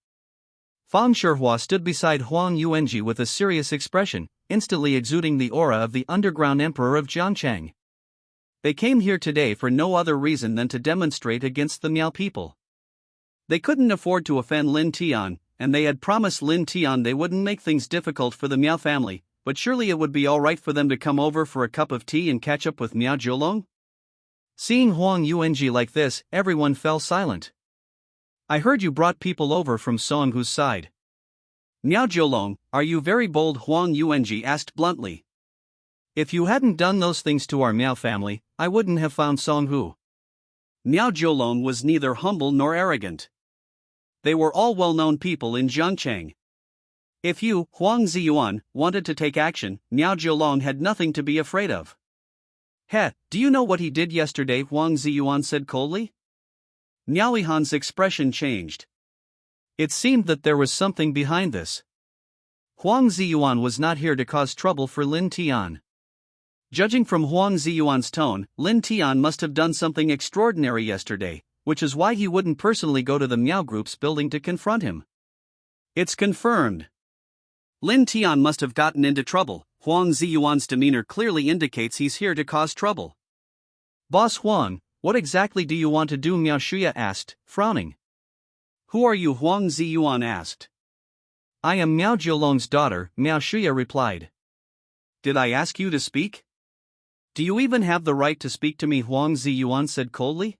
Fang Shihua stood beside Huang Yuanji with a serious expression, instantly exuding the aura of the underground emperor of Jiangchang. They came here today for no other reason than to demonstrate against the Miao people. They couldn't afford to offend Lin Tian, and they had promised Lin Tian they wouldn't make things difficult for the Miao family, but surely it would be alright for them to come over for a cup of tea and catch up with Miao Jiulong? Seeing Huang Yuanji like this, everyone fell silent. "I heard you brought people over from Songhu's side." "Miao Jiulong, are you very bold?" Huang Yuanji asked bluntly. "If you hadn't done those things to our Miao family, I wouldn't have found Songhu." Miao Jiulong was neither humble nor arrogant. They were all well-known people in Jiangchang. If you, Huang Ziyuan, wanted to take action, Miao Jiulong had nothing to be afraid of. "Heh, do you know what he did yesterday?" Huang Ziyuan said coldly. Miao Yihong's expression changed. It seemed that there was something behind this. Huang Ziyuan was not here to cause trouble for Lin Tian. Judging from Huang Ziyuan's tone, Lin Tian must have done something extraordinary yesterday, which is why he wouldn't personally go to the Miao Group's building to confront him. It's confirmed. Lin Tian must have gotten into trouble. Huang Ziyuan's demeanor clearly indicates he's here to cause trouble. "Boss Huang, what exactly do you want to do?" Miao Shuya asked, frowning. "Who are you?" Huang Ziyuan asked. "I am Miao Jiulong's daughter," Miao Shuya replied. "Did I ask you to speak?" "Do you even have the right to speak to me?" Huang Ziyuan said coldly.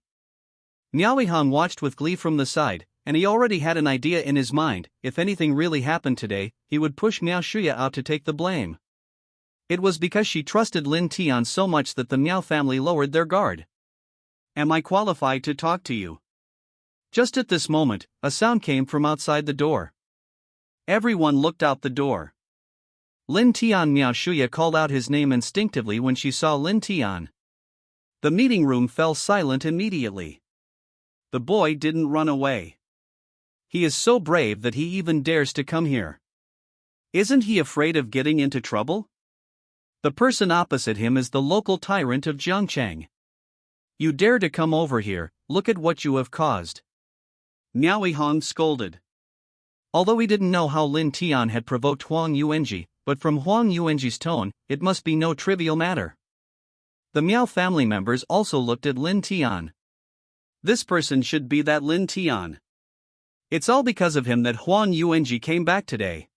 Miao Yihong watched with glee from the side, and he already had an idea in his mind. If anything really happened today, he would push Miao Shuya out to take the blame. It was because she trusted Lin Tian so much that the Miao family lowered their guard. "Am I qualified to talk to you?" Just at this moment, a sound came from outside the door. Everyone looked out the door. Lin Tian. Miao Shuya called out his name instinctively when she saw Lin Tian. The meeting room fell silent immediately. The boy didn't run away. He is so brave that he even dares to come here. Isn't he afraid of getting into trouble? The person opposite him is the local tyrant of Jiangchang. You dare to come over here, look at what you have caused. Miao Yihong scolded. Although he didn't know how Lin Tian had provoked Huang Yuanji, but from Huang Yuanji's tone, it must be no trivial matter. The Miao family members also looked at Lin Tian. This person should be that Lin Tian. It's all because of him that Huang Yuanji came back today.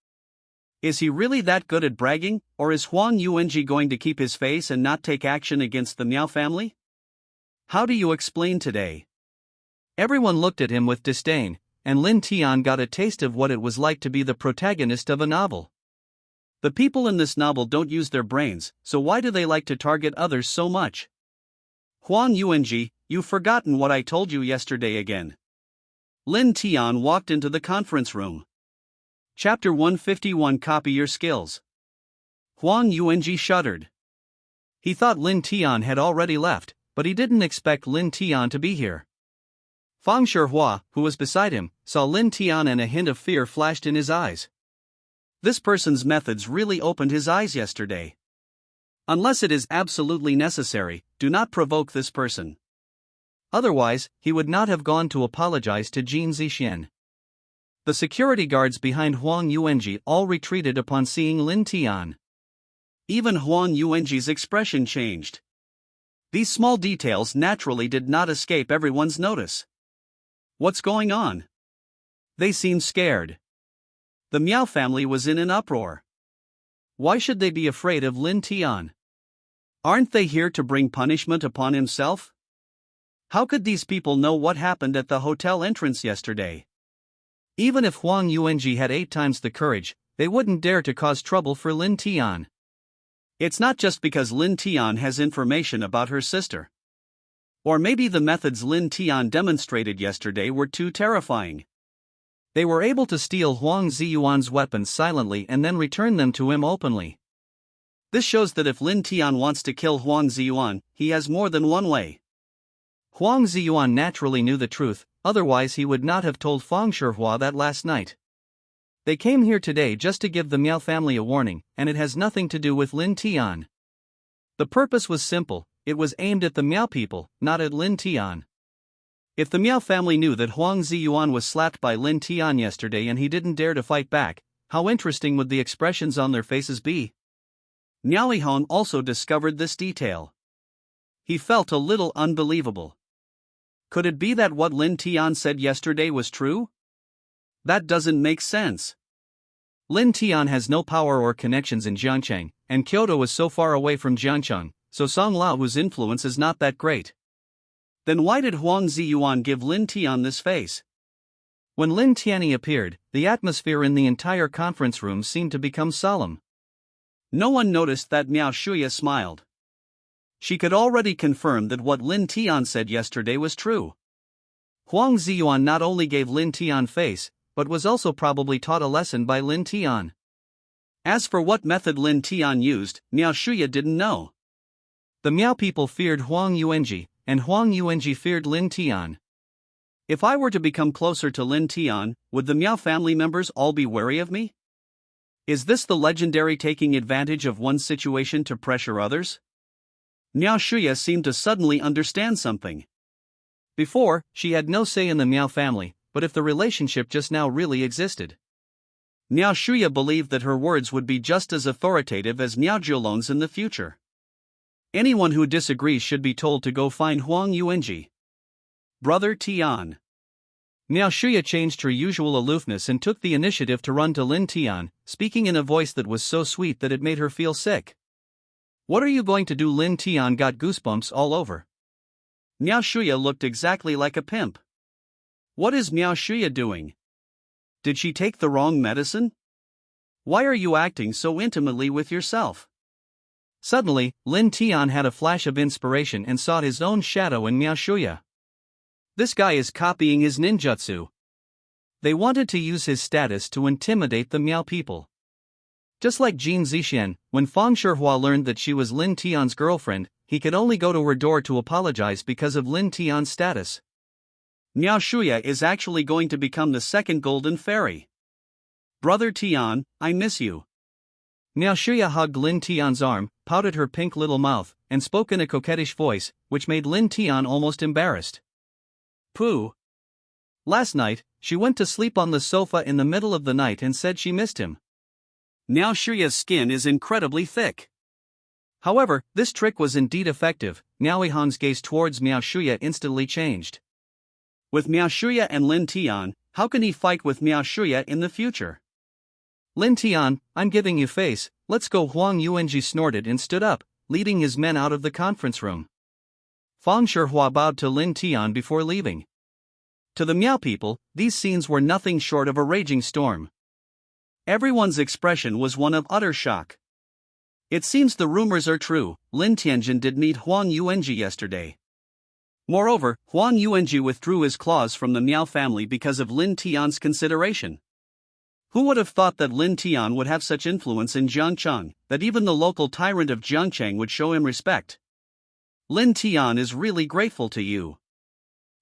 Is he really that good at bragging, or is Huang Yuanji going to keep his face and not take action against the Miao family? How do you explain today? Everyone looked at him with disdain, and Lin Tian got a taste of what it was like to be the protagonist of a novel. The people in this novel don't use their brains, so why do they like to target others so much? Huang Yuanji, you've forgotten what I told you yesterday again. Lin Tian walked into the conference room. Chapter 151. Copy your skills. Huang Yuanji shuddered. He thought Lin Tian had already left, but he didn't expect Lin Tian to be here. Fang Shihua, who was beside him, saw Lin Tian and a hint of fear flashed in his eyes. This person's methods really opened his eyes yesterday. Unless it is absolutely necessary, do not provoke this person. Otherwise, he would not have gone to apologize to Jin Zixin. The security guards behind Huang Yuanji all retreated upon seeing Lin Tian. Even Huang Yuanji's expression changed. These small details naturally did not escape everyone's notice. What's going on? They seemed scared. The Miao family was in an uproar. Why should they be afraid of Lin Tian? Aren't they here to bring punishment upon himself? How could these people know what happened at the hotel entrance yesterday? Even if Huang Yuanji had 8 times the courage, they wouldn't dare to cause trouble for Lin Tian. It's not just because Lin Tian has information about her sister. Or maybe the methods Lin Tian demonstrated yesterday were too terrifying. They were able to steal Huang Ziyuan's weapons silently and then return them to him openly. This shows that if Lin Tian wants to kill Huang Ziyuan, he has more than one way. Huang Ziyuan naturally knew the truth, otherwise he would not have told Fang Shihua that last night. They came here today just to give the Miao family a warning, and it has nothing to do with Lin Tian. The purpose was simple, it was aimed at the Miao people, not at Lin Tian. If the Miao family knew that Huang Ziyuan was slapped by Lin Tian yesterday and he didn't dare to fight back, how interesting would the expressions on their faces be? Miao Lihong also discovered this detail. He felt a little unbelievable. Could it be that what Lin Tian said yesterday was true? That doesn't make sense. Lin Tian has no power or connections in Jiangcheng, and Kyoto is so far away from Jiangcheng, so Song Lao's influence is not that great. Then why did Huang Ziyuan give Lin Tian this face? When Lin Tianyi appeared, the atmosphere in the entire conference room seemed to become solemn. No one noticed that Miao Shuya smiled. She could already confirm that what Lin Tian said yesterday was true. Huang Ziyuan not only gave Lin Tian face, but was also probably taught a lesson by Lin Tian. As for what method Lin Tian used, Miao Shuya didn't know. The Miao people feared Huang Yuanji, and Huang Yuanji feared Lin Tian. If I were to become closer to Lin Tian, would the Miao family members all be wary of me? Is this the legendary taking advantage of one situation to pressure others? Miao Shuya seemed to suddenly understand something. Before, she had no say in the Miao family, but if the relationship just now really existed. Miao Shuya believed that her words would be just as authoritative as Miao Jiulong's in the future. Anyone who disagrees should be told to go find Huang Yuanji. Brother Tian. Miao Shuya changed her usual aloofness and took the initiative to run to Lin Tian, speaking in a voice that was so sweet that it made her feel sick. What are you going to do? Lin Tian got goosebumps all over. Miao Shuya looked exactly like a pimp. What is Miao Shuya doing? Did she take the wrong medicine? Why are you acting so intimately with yourself? Suddenly, Lin Tian had a flash of inspiration and saw his own shadow in Miao Shuya. This guy is copying his ninjutsu. They wanted to use his status to intimidate the Miao people. Just like Jin Zixuan, when Fang Shihua learned that she was Lin Tian's girlfriend, he could only go to her door to apologize because of Lin Tian's status. Miao Shuya is actually going to become the second golden fairy. Brother Tian, I miss you. Miao Shuya hugged Lin Tian's arm, pouted her pink little mouth, and spoke in a coquettish voice, which made Lin Tian almost embarrassed. Pooh. Last night, she went to sleep on the sofa in the middle of the night and said she missed him. Miao Shuya's skin is incredibly thick. However, this trick was indeed effective. Miao Lihong's gaze towards Miao Shuya instantly changed. With Miao Shuya and Lin Tian, how can he fight with Miao Shuya in the future? Lin Tian, I'm giving you face, let's go. Huang Yuanji snorted and stood up, leading his men out of the conference room. Fang Shihua bowed to Lin Tian before leaving. To the Miao people, these scenes were nothing short of a raging storm. Everyone's expression was one of utter shock. It seems the rumors are true, Lin Tianjin did meet Huang Yuanji yesterday. Moreover, Huang Yuanji withdrew his claws from the Miao family because of Lin Tian's consideration. Who would have thought that Lin Tian would have such influence in Jiangcheng, that even the local tyrant of Jiangcheng would show him respect? Lin Tian is really grateful to you.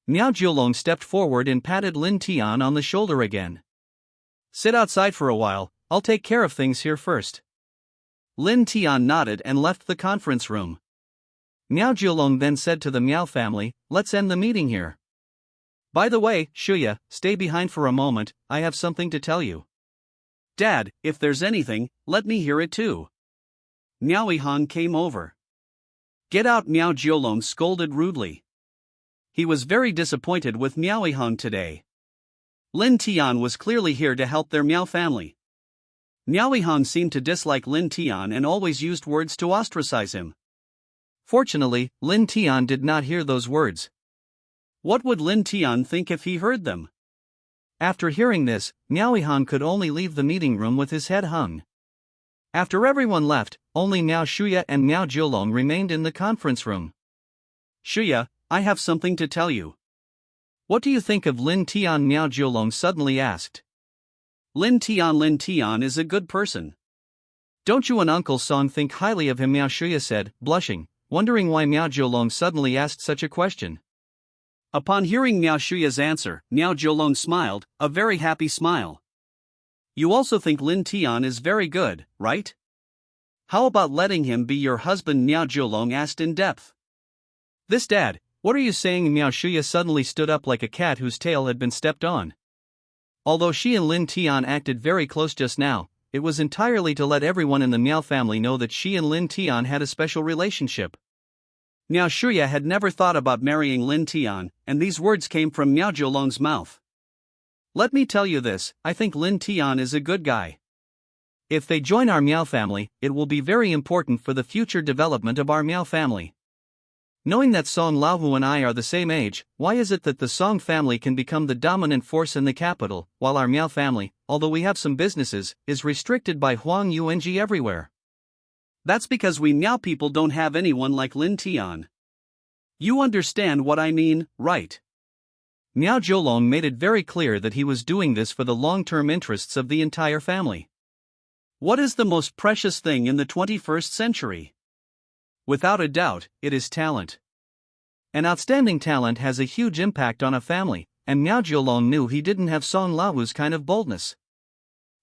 Miao Jiulong stepped forward and patted Lin Tian on the shoulder again. Sit outside for a while, I'll take care of things here first. Lin Tian nodded and left the conference room. Miao Jiulong then said to the Miao family, let's end the meeting here. By the way, Shuya, stay behind for a moment, I have something to tell you. Dad, if there's anything, let me hear it too. Miao Han came over. Get out, Miao Jiolong scolded rudely. He was very disappointed with Miao Han today. Lin Tian was clearly here to help their Miao family. Miao Han seemed to dislike Lin Tian and always used words to ostracize him. Fortunately, Lin Tian did not hear those words. What would Lin Tian think if he heard them? After hearing this, Miao Han could only leave the meeting room with his head hung. After everyone left, only Miao Shuya and Miao Jiolong remained in the conference room. Shuya, I have something to tell you. What do you think of Lin Tian? Miao Jiolong suddenly asked. Lin Tian is a good person. Don't you and Uncle Song think highly of him? Miao Shuya said, blushing, wondering why Miao Jiolong suddenly asked such a question. Upon hearing Miao Shuya's answer, Miao Jiolong smiled, a very happy smile. You also think Lin Tian is very good, right? How about letting him be your husband? Miao Jiolong asked in depth. This dad, what are you saying? Miao Shuya suddenly stood up like a cat whose tail had been stepped on. Although she and Lin Tian acted very close just now, it was entirely to let everyone in the Miao family know that she and Lin Tian had a special relationship. Miao Shuya had never thought about marrying Lin Tian, and these words came from Miao Jiolong's mouth. Let me tell you this, I think Lin Tian is a good guy. If they join our Miao family, it will be very important for the future development of our Miao family. Knowing that Song Laohu and I are the same age, why is it that the Song family can become the dominant force in the capital, while our Miao family, although we have some businesses, is restricted by Huang Yung everywhere? That's because we Miao people don't have anyone like Lin Tian. You understand what I mean, right? Miao Jiolong made it very clear that he was doing this for the long-term interests of the entire family. What is the most precious thing in the 21st century? Without a doubt, it is talent. An outstanding talent has a huge impact on a family, and Miao Jiolong knew he didn't have Song Laohu's kind of boldness.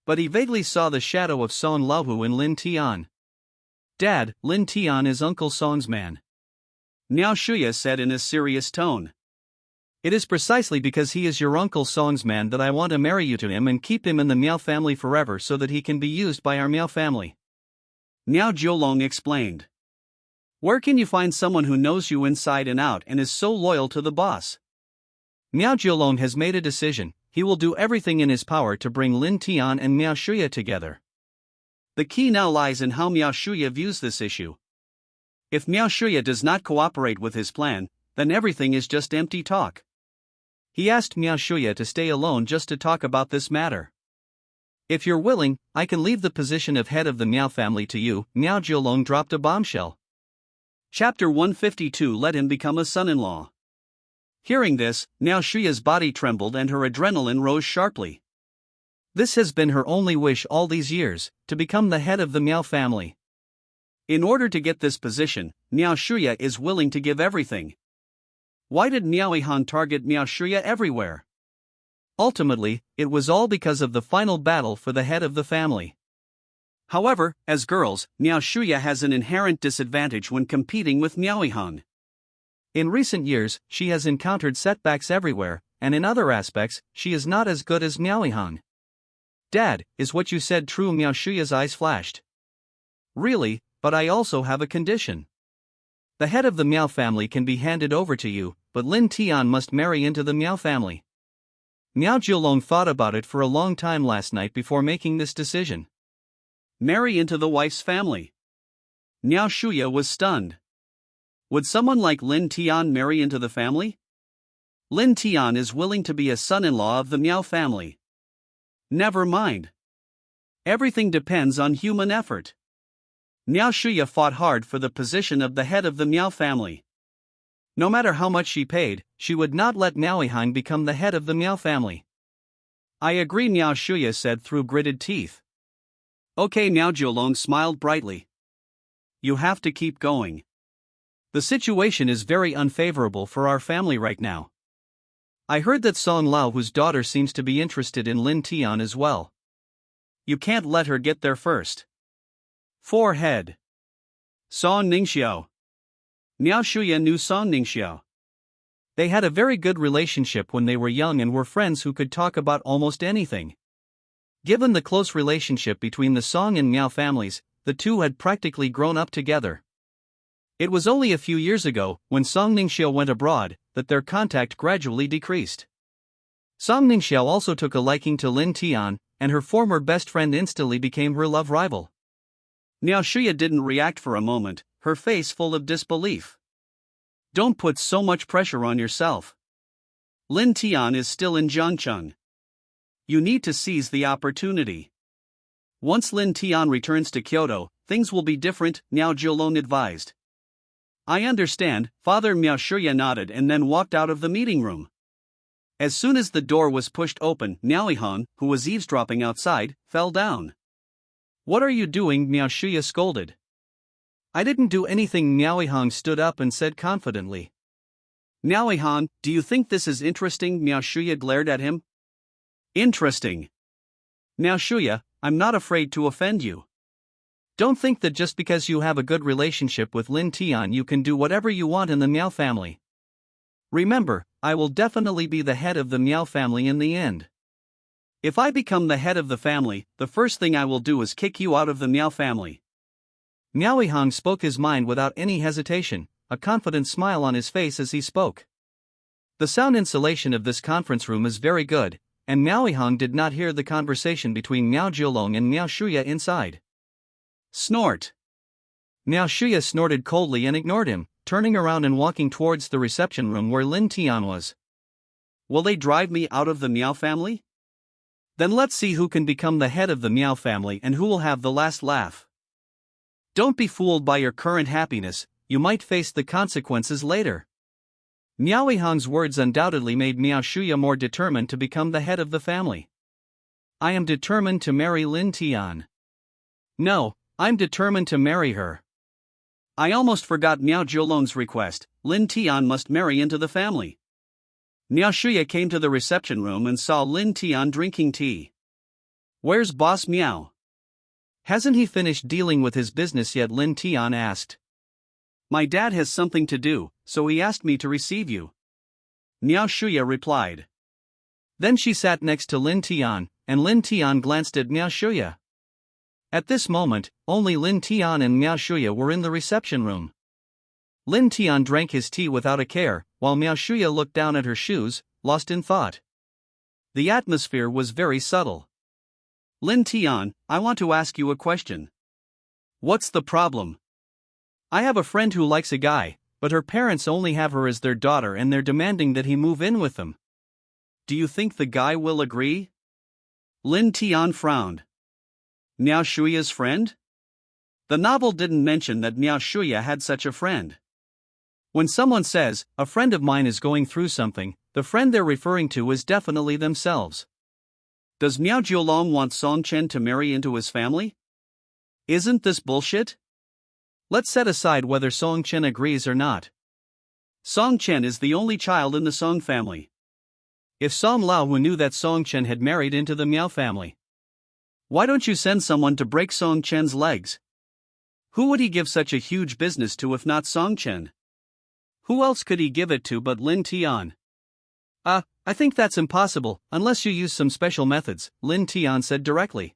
But he vaguely saw the shadow of Song Laohu in Lin Tian. Dad, Lin Tian is Uncle Song's man. Miao Shuya said in a serious tone. It is precisely because he is your Uncle Song's man that I want to marry you to him and keep him in the Miao family forever so that he can be used by our Miao family. Miao Jiolong explained. Where can you find someone who knows you inside and out and is so loyal to the boss? Miao Jiolong has made a decision. He will do everything in his power to bring Lin Tian and Miao Shuya together. The key now lies in how Miao Shuya views this issue. If Miao Shuya does not cooperate with his plan, then everything is just empty talk. He asked Miao Shuya to stay alone just to talk about this matter. If you're willing, I can leave the position of head of the Miao family to you. Miao Jiolong dropped a bombshell. Chapter 152. Let him become a son-in-law. Hearing this, Miao Shuya's body trembled and her adrenaline rose sharply. This has been her only wish all these years, to become the head of the Miao family. In order to get this position, Miao Shuya is willing to give everything. Why did Miao Han target Miao Shuya everywhere? Ultimately, it was all because of the final battle for the head of the family. However, as girls, Miao Shuya has an inherent disadvantage when competing with Miao Han. In recent years, she has encountered setbacks everywhere, and in other aspects, she is not as good as Miao Han. Dad, is what you said true? Miao Shuya's eyes flashed. Really, but I also have a condition. The head of the Miao family can be handed over to you, but Lin Tian must marry into the Miao family. Miao Jiolong thought about it for a long time last night before making this decision. Marry into the wife's family. Miao Shuya was stunned. Would someone like Lin Tian marry into the family? Lin Tian is willing to be a son-in-law of the Miao family. Never mind. Everything depends on human effort. Miao Shuya fought hard for the position of the head of the Miao family. No matter how much she paid, she would not let Miao Han become the head of the Miao family. I agree, Miao Shuya said through gritted teeth. Okay, Miao Jiolong smiled brightly. You have to keep going. The situation is very unfavorable for our family right now. I heard that Song Laohu's daughter seems to be interested in Lin Tian as well. You can't let her get there first. Forehead. Song Ningxiao. Miao Shuya knew Song Ningxiao. They had a very good relationship when they were young and were friends who could talk about almost anything. Given the close relationship between the Song and Miao families, the two had practically grown up together. It was only a few years ago, when Song Ningxiu went abroad, that their contact gradually decreased. Song Ningxiu also took a liking to Lin Tian, and her former best friend instantly became her love rival. Miao Shuya didn't react for a moment, her face full of disbelief. Don't put so much pressure on yourself. Lin Tian is still in Zhangcheng. You need to seize the opportunity. Once Lin Tian returns to Kyoto, things will be different, Miao Jiulong advised. I understand, Father Miao Shuya nodded and then walked out of the meeting room. As soon as the door was pushed open, Miao Yihan, who was eavesdropping outside, fell down. What are you doing? Miao Shuya scolded. I didn't do anything. Miao Yihan stood up and said confidently. Miao Yihan, do you think this is interesting? Miao Shuya glared at him. Interesting. Miao Shuya, I'm not afraid to offend you. Don't think that just because you have a good relationship with Lin Tian you can do whatever you want in the Miao family. Remember, I will definitely be the head of the Miao family in the end. If I become the head of the family, the first thing I will do is kick you out of the Miao family. Miao Yihan spoke his mind without any hesitation, a confident smile on his face as he spoke. The sound insulation of this conference room is very good, and Miao Yihan did not hear the conversation between Miao Jiulong and Miao Shuya inside. Snort. Miao Shuya snorted coldly and ignored him, turning around and walking towards the reception room where Lin Tian was. Will they drive me out of the Miao family? Then let's see who can become the head of the Miao family and who will have the last laugh. Don't be fooled by your current happiness, you might face the consequences later. Miao Yihan's words undoubtedly made Miao Shuya more determined to become the head of the family. I am determined to marry Lin Tian. No, I'm determined to marry her. I almost forgot Miao Jiulong's request, Lin Tian must marry into the family. Miao Shuya came to the reception room and saw Lin Tian drinking tea. Where's Boss Miao? Hasn't he finished dealing with his business yet? Lin Tian asked. My dad has something to do, so he asked me to receive you. Miao Shuya replied. Then she sat next to Lin Tian, and Lin Tian glanced at Miao Shuya. At this moment, only Lin Tian and Miao Shuya were in the reception room. Lin Tian drank his tea without a care, while Miao Shuya looked down at her shoes, lost in thought. The atmosphere was very subtle. Lin Tian, I want to ask you a question. What's the problem? I have a friend who likes a guy, but her parents only have her as their daughter and they're demanding that he move in with them. Do you think the guy will agree? Lin Tian frowned. Miao Shuya's friend? The novel didn't mention that Miao Shuya had such a friend. When someone says, a friend of mine is going through something, the friend they're referring to is definitely themselves. Does Miao Jiulong want Song Chen to marry into his family? Isn't this bullshit? Let's set aside whether Song Chen agrees or not. Song Chen is the only child in the Song family. If Song Lao knew that Song Chen had married into the Miao family, why don't you send someone to break Song Chen's legs? Who would he give such a huge business to if not Song Chen? Who else could he give it to but Lin Tian? I think that's impossible, unless you use some special methods, Lin Tian said directly.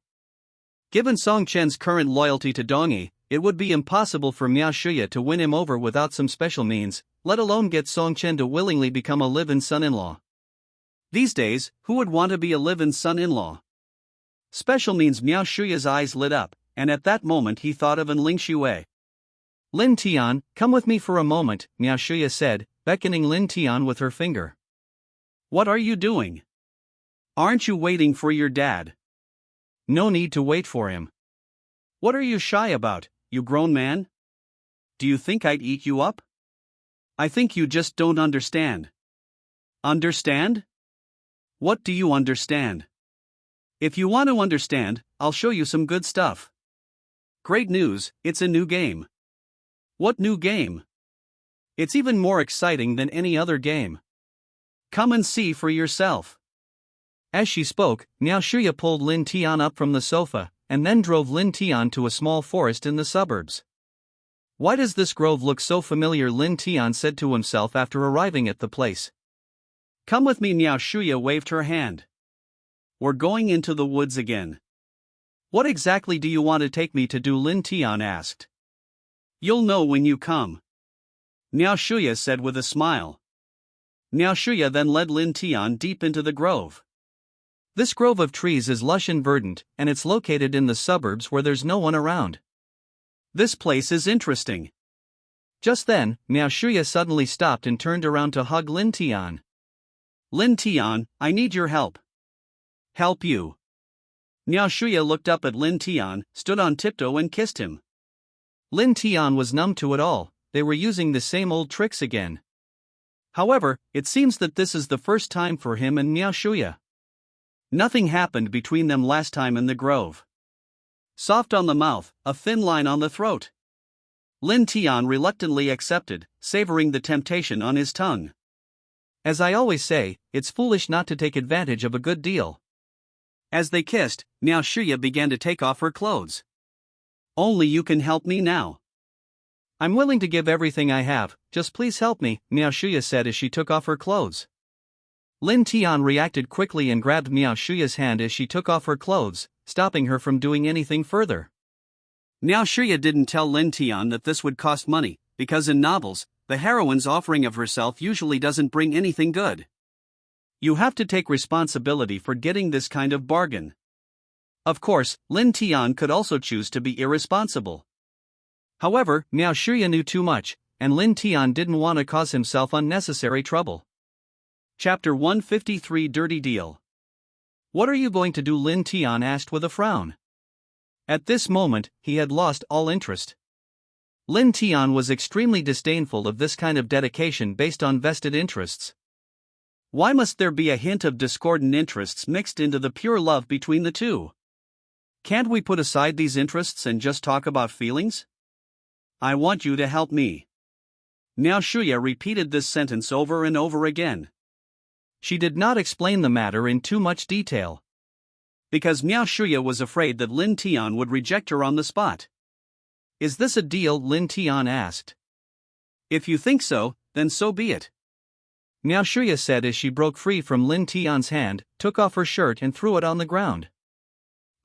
Given Song Chen's current loyalty to Dongyi, it would be impossible for Miao Shuya to win him over without some special means, let alone get Song Chen to willingly become a live-in son-in-law. These days, who would want to be a live-in son-in-law? Special means. Miao Shuya's eyes lit up, and at that moment he thought of Ling Xue. Lin Tian, come with me for a moment, Miao Shuya said, beckoning Lin Tian with her finger. What are you doing? Aren't you waiting for your dad? No need to wait for him. What are you shy about, you grown man? Do you think I'd eat you up? I think you just don't understand. Understand? What do you understand? If you want to understand, I'll show you some good stuff. Great news, it's a new game. What new game? It's even more exciting than any other game. Come and see for yourself. As she spoke, Miao Shuya pulled Lin Tian up from the sofa, and then drove Lin Tian to a small forest in the suburbs. Why does this grove look so familiar? Lin Tian said to himself after arriving at the place. Come with me. Miao Shuya waved her hand. We're going into the woods again. What exactly do you want to take me to do? Lin Tian asked. You'll know when you come, Miao Shuya said with a smile. Miao Shuya then led Lin Tian deep into the grove. This grove of trees is lush and verdant, and it's located in the suburbs where there's no one around. This place is interesting. Just then, Miao Shuya suddenly stopped and turned around to hug Lin Tian. Lin Tian, I need your help. Help you? Miao Shuya looked up at Lin Tian, stood on tiptoe and kissed him. Lin Tian was numb to it all. They were using the same old tricks again. However, it seems that this is the first time for him and Miao Shuya. Nothing happened between them last time in the grove. Soft on the mouth, a thin line on the throat. Lin Tian reluctantly accepted, savoring the temptation on his tongue. As I always say, it's foolish not to take advantage of a good deal. As they kissed, Miao Shuya began to take off her clothes. Only you can help me now. I'm willing to give everything I have, just please help me, Miao Shuya said as she took off her clothes. Lin Tian reacted quickly and grabbed Miao Shuya's hand as she took off her clothes, stopping her from doing anything further. Miao Shuya didn't tell Lin Tian that this would cost money, because in novels, the heroine's offering of herself usually doesn't bring anything good. You have to take responsibility for getting this kind of bargain. Of course, Lin Tian could also choose to be irresponsible. However, Miao Shuya knew too much, and Lin Tian didn't want to cause himself unnecessary trouble. Chapter 153 Dirty Deal. What are you going to do? Lin Tian asked with a frown. At this moment, he had lost all interest. Lin Tian was extremely disdainful of this kind of dedication based on vested interests. Why must there be a hint of discordant interests mixed into the pure love between the two? Can't we put aside these interests and just talk about feelings? I want you to help me. Miao Shuya repeated this sentence over and over again. She did not explain the matter in too much detail. Because Miao Shuya was afraid that Lin Tian would reject her on the spot. Is this a deal? Lin Tian asked. If you think so, then so be it. Miao Shuya said as she broke free from Lin Tian's hand, took off her shirt and threw it on the ground.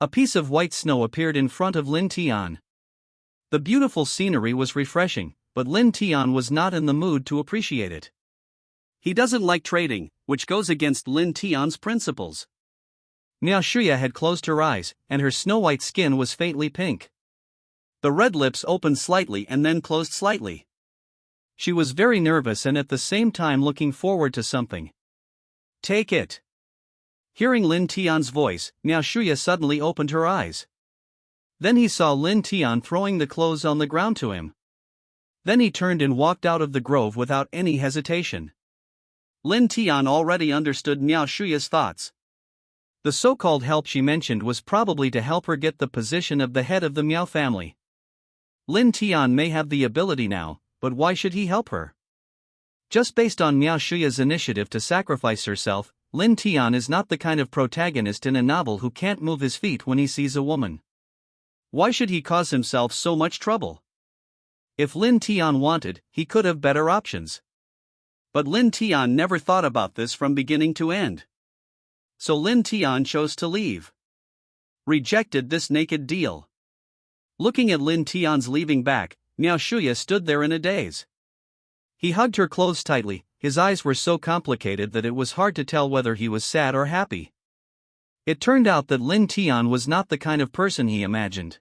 A piece of white snow appeared in front of Lin Tian. The beautiful scenery was refreshing, but Lin Tian was not in the mood to appreciate it. He doesn't like trading, which goes against Lin Tian's principles. Miao Shuya had closed her eyes, and her snow-white skin was faintly pink. The red lips opened slightly and then closed slightly. She was very nervous and at the same time looking forward to something. Take it. Hearing Lin Tian's voice, Miao Shuya suddenly opened her eyes. Then he saw Lin Tian throwing the clothes on the ground to him. Then he turned and walked out of the grove without any hesitation. Lin Tian already understood Miao Shuya's thoughts. The so-called help she mentioned was probably to help her get the position of the head of the Miao family. Lin Tian may have the ability now, but why should he help her? Just based on Miao Shuya's initiative to sacrifice herself, Lin Tian is not the kind of protagonist in a novel who can't move his feet when he sees a woman. Why should he cause himself so much trouble? If Lin Tian wanted, he could have better options. But Lin Tian never thought about this from beginning to end. So Lin Tian chose to leave. Rejected this naked deal. Looking at Lin Tian's leaving back, Miao Shuya stood there in a daze. He hugged her clothes tightly. His eyes were so complicated that it was hard to tell whether he was sad or happy. It turned out that Lin Tian was not the kind of person he imagined.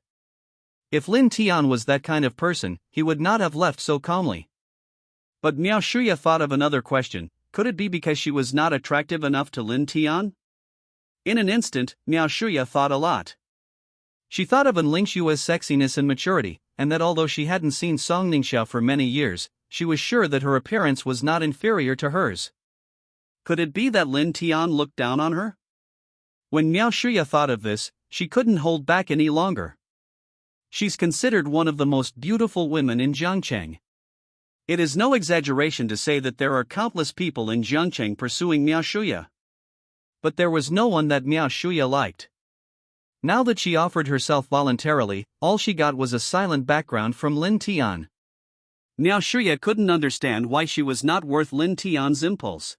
If Lin Tian was that kind of person, he would not have left so calmly. But Miao Shuya thought of another question. Could it be because she was not attractive enough to Lin Tian? In an instant, Miao Shuya thought a lot. She thought of Lin Xue's sexiness and maturity, and that although she hadn't seen Song Ningxia for many years, she was sure that her appearance was not inferior to hers. Could it be that Lin Tian looked down on her? When Miao Shuya thought of this, she couldn't hold back any longer. She's considered one of the most beautiful women in Jiangcheng. It is no exaggeration to say that there are countless people in Jiangcheng pursuing Miao Shuya. But there was no one that Miao Shuya liked. Now that she offered herself voluntarily, all she got was a silent background from Lin Tian. Miao Shuya couldn't understand why she was not worth Lin Tian's impulse.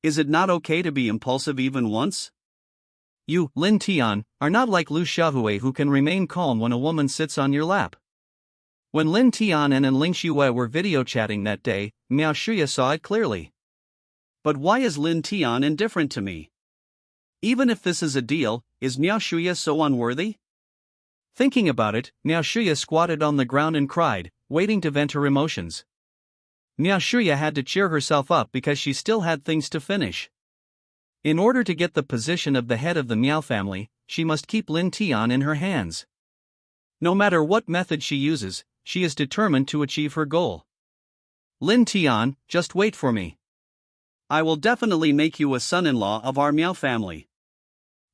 Is it not okay to be impulsive even once? You, Lin Tian, are not like Lu Xiaohui who can remain calm when a woman sits on your lap. When Lin Tian and Ling Xue were video chatting that day, Miao Shuya saw it clearly. But why is Lin Tian indifferent to me? Even if this is a deal, is Miao Shuya so unworthy? Thinking about it, Miao Shuya squatted on the ground and cried, waiting to vent her emotions. Miao Shuya had to cheer herself up because she still had things to finish. In order to get the position of the head of the Miao family, she must keep Lin Tian in her hands. No matter what method she uses, she is determined to achieve her goal. Lin Tian, just wait for me. I will definitely make you a son-in-law of our Miao family.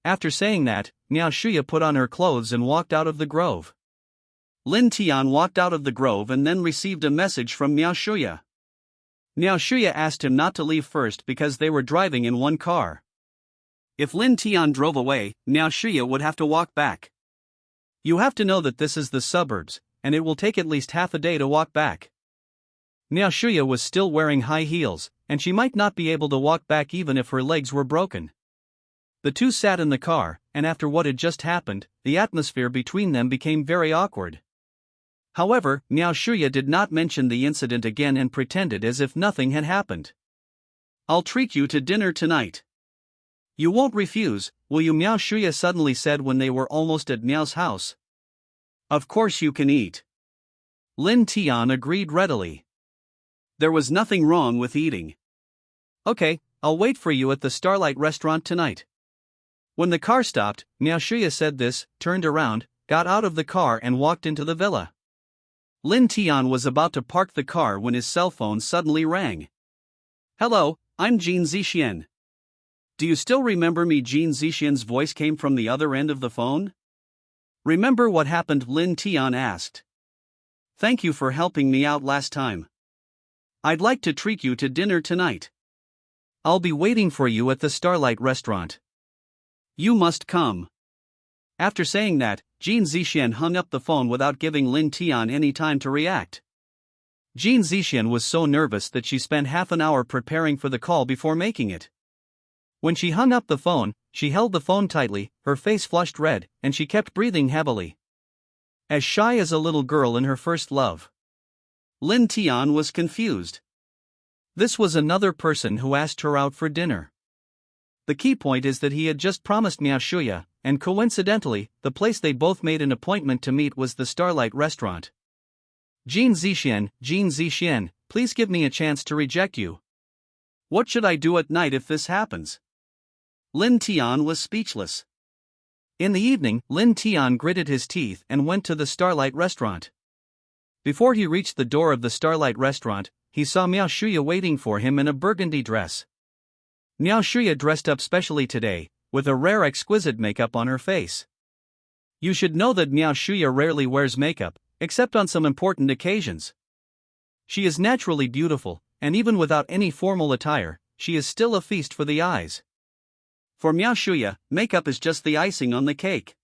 After saying that, Miao Shuya put on her clothes and walked out of the grove. Lin Tian walked out of the grove and then received a message from Miao Shuya. Miao Shuya asked him not to leave first because they were driving in one car. If Lin Tian drove away, Miao Shuya would have to walk back. You have to know that this is the suburbs, and it will take at least half a day to walk back. Miao Shuya was still wearing high heels, and she might not be able to walk back even if her legs were broken. The two sat in the car, and after what had just happened, the atmosphere between them became very awkward. However, Miao Shuya did not mention the incident again and pretended as if nothing had happened. I'll treat you to dinner tonight. You won't refuse, will you? Miao Shuya suddenly said when they were almost at Miao's house. Of course you can eat. Lin Tian agreed readily. There was nothing wrong with eating. Okay, I'll wait for you at the Starlight restaurant tonight. When the car stopped, Miao Shuya said this, turned around, got out of the car and walked into the villa. Lin Tian was about to park the car when his cell phone suddenly rang. Hello, I'm Jin Zixian. Do you still remember me? Jin Zixian's voice came from the other end of the phone. Remember what happened? Lin Tian asked. Thank you for helping me out last time. I'd like to treat you to dinner tonight. I'll be waiting for you at the Starlight restaurant. You must come. After saying that, Jin Zixian hung up the phone without giving Lin Tian any time to react. Jin Zixian was so nervous that she spent half an hour preparing for the call before making it. When she hung up the phone, she held the phone tightly, her face flushed red, and she kept breathing heavily. As shy as a little girl in her first love. Lin Tian was confused. This was another person who asked her out for dinner. The key point is that he had just promised Miao Shuya, and coincidentally, the place they both made an appointment to meet was the Starlight restaurant. Jin Zixian, please give me a chance to reject you. What should I do at night if this happens? Lin Tian was speechless. In the evening, Lin Tian gritted his teeth and went to the Starlight restaurant. Before he reached the door of the Starlight restaurant, he saw Miao Shuya waiting for him in a burgundy dress. Miao Shuya dressed up specially today, with a rare exquisite makeup on her face. You should know that Miao Shuya rarely wears makeup, except on some important occasions. She is naturally beautiful, and even without any formal attire, she is still a feast for the eyes. For Miao Shuya, makeup is just the icing on the cake.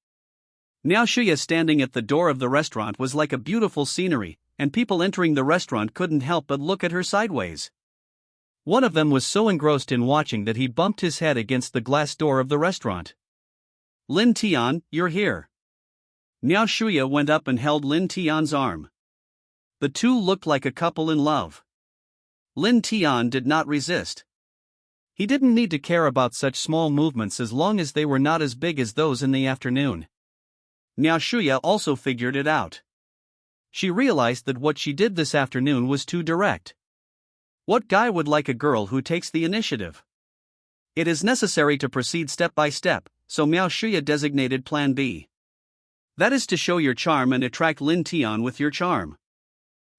Miao Shuya standing at the door of the restaurant was like a beautiful scenery, and people entering the restaurant couldn't help but look at her sideways. One of them was so engrossed in watching that he bumped his head against the glass door of the restaurant. Lin Tian, you're here. Miao Shuya went up and held Lin Tian's arm. The two looked like a couple in love. Lin Tian did not resist. He didn't need to care about such small movements as long as they were not as big as those in the afternoon. Miao Shuya also figured it out. She realized that what she did this afternoon was too direct. What guy would like a girl who takes the initiative? It is necessary to proceed step by step, so Miao Shuya designated Plan B. That is to show your charm and attract Lin Tian with your charm.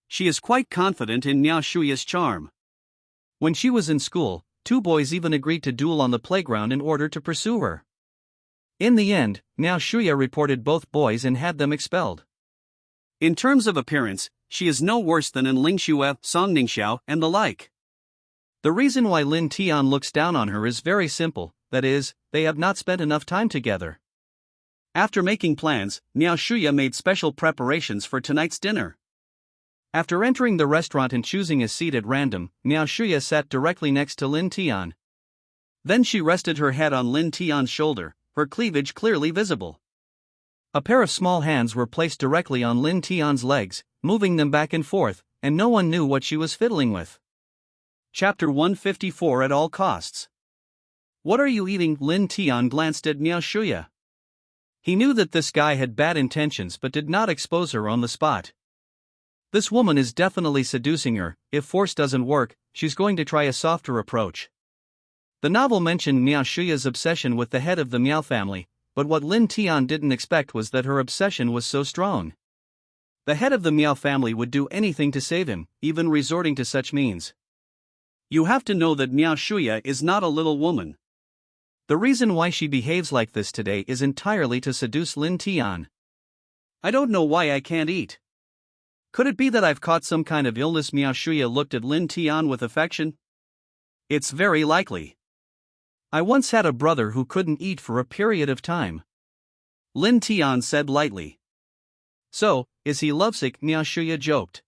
She is quite confident in Miao Shuya's charm. When she was in school, two boys even agreed to duel on the playground in order to pursue her. In the end, Miao Shuya reported both boys and had them expelled. In terms of appearance, she is no worse than in Ling Xue, Song Ningxiao, and the like. The reason why Lin Tian looks down on her is very simple, that is, they have not spent enough time together. After making plans, Miao Shuya made special preparations for tonight's dinner. After entering the restaurant and choosing a seat at random, Miao Shuya sat directly next to Lin Tian. Then she rested her head on Lin Tian's shoulder, her cleavage clearly visible. A pair of small hands were placed directly on Lin Tian's legs, moving them back and forth, and no one knew what she was fiddling with. Chapter 154 At all costs. What are you eating? Lin Tian glanced at Miao Shuya. He knew that this guy had bad intentions but did not expose her on the spot. This woman is definitely seducing her. If force doesn't work, she's going to try a softer approach. The novel mentioned Miao Shuya's obsession with the head of the Miao family, but what Lin Tian didn't expect was that her obsession was so strong. The head of the Miao family would do anything to save him, even resorting to such means. You have to know that Miao Shuya is not a little woman. The reason why she behaves like this today is entirely to seduce Lin Tian. I don't know why I can't eat. Could it be that I've caught some kind of illness? Miao Shuya looked at Lin Tian with affection. It's very likely. I once had a brother who couldn't eat for a period of time. Lin Tian said lightly. So, is he lovesick? Miao Shuya joked.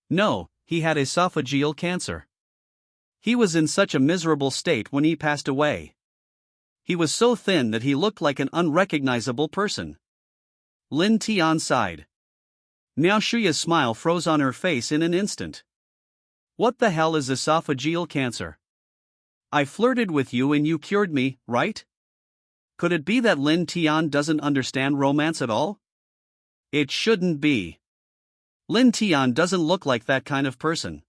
No, he had esophageal cancer. He was in such a miserable state when he passed away. He was so thin that he looked like an unrecognizable person. Lin Tian sighed. Miao Shuya's smile froze on her face in an instant. What the hell is esophageal cancer? I flirted with you and you cured me, right? Could it be that Lin Tian doesn't understand romance at all? It shouldn't be. Lin Tian doesn't look like that kind of person.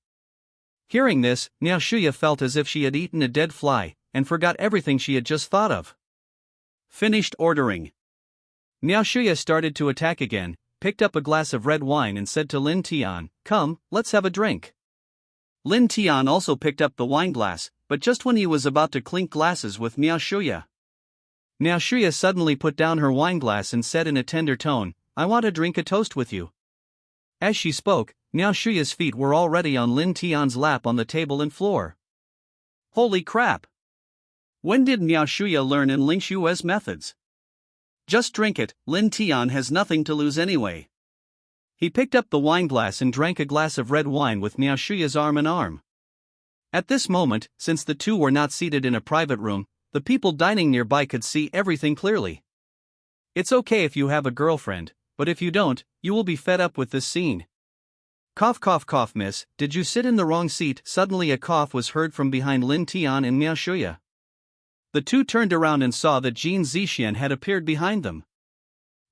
Hearing this, Miao Shuya felt as if she had eaten a dead fly, and forgot everything she had just thought of. Finished ordering. Miao Shuya started to attack again, picked up a glass of red wine and said to Lin Tian, "Come, let's have a drink." Lin Tian also picked up the wine glass, but just when he was about to clink glasses with Miao Shuya. Miao Shuya suddenly put down her wine glass and said in a tender tone, "I want to drink a toast with you." As she spoke, Miao Shuya's feet were already on Lin Tian's lap on the table and floor. Holy crap! When did Miao Shuya learn in Ling Xue's methods? Just drink it, Lin Tian has nothing to lose anyway. He picked up the wine glass and drank a glass of red wine with Miao Shuya's arm in arm. At this moment, since the two were not seated in a private room, the people dining nearby could see everything clearly. It's okay if you have a girlfriend, but if you don't, you will be fed up with this scene. Cough cough cough miss, did you sit in the wrong seat? Suddenly a cough was heard from behind Lin Tian and Miao Shuya. The two turned around and saw that Jin Zixian had appeared behind them.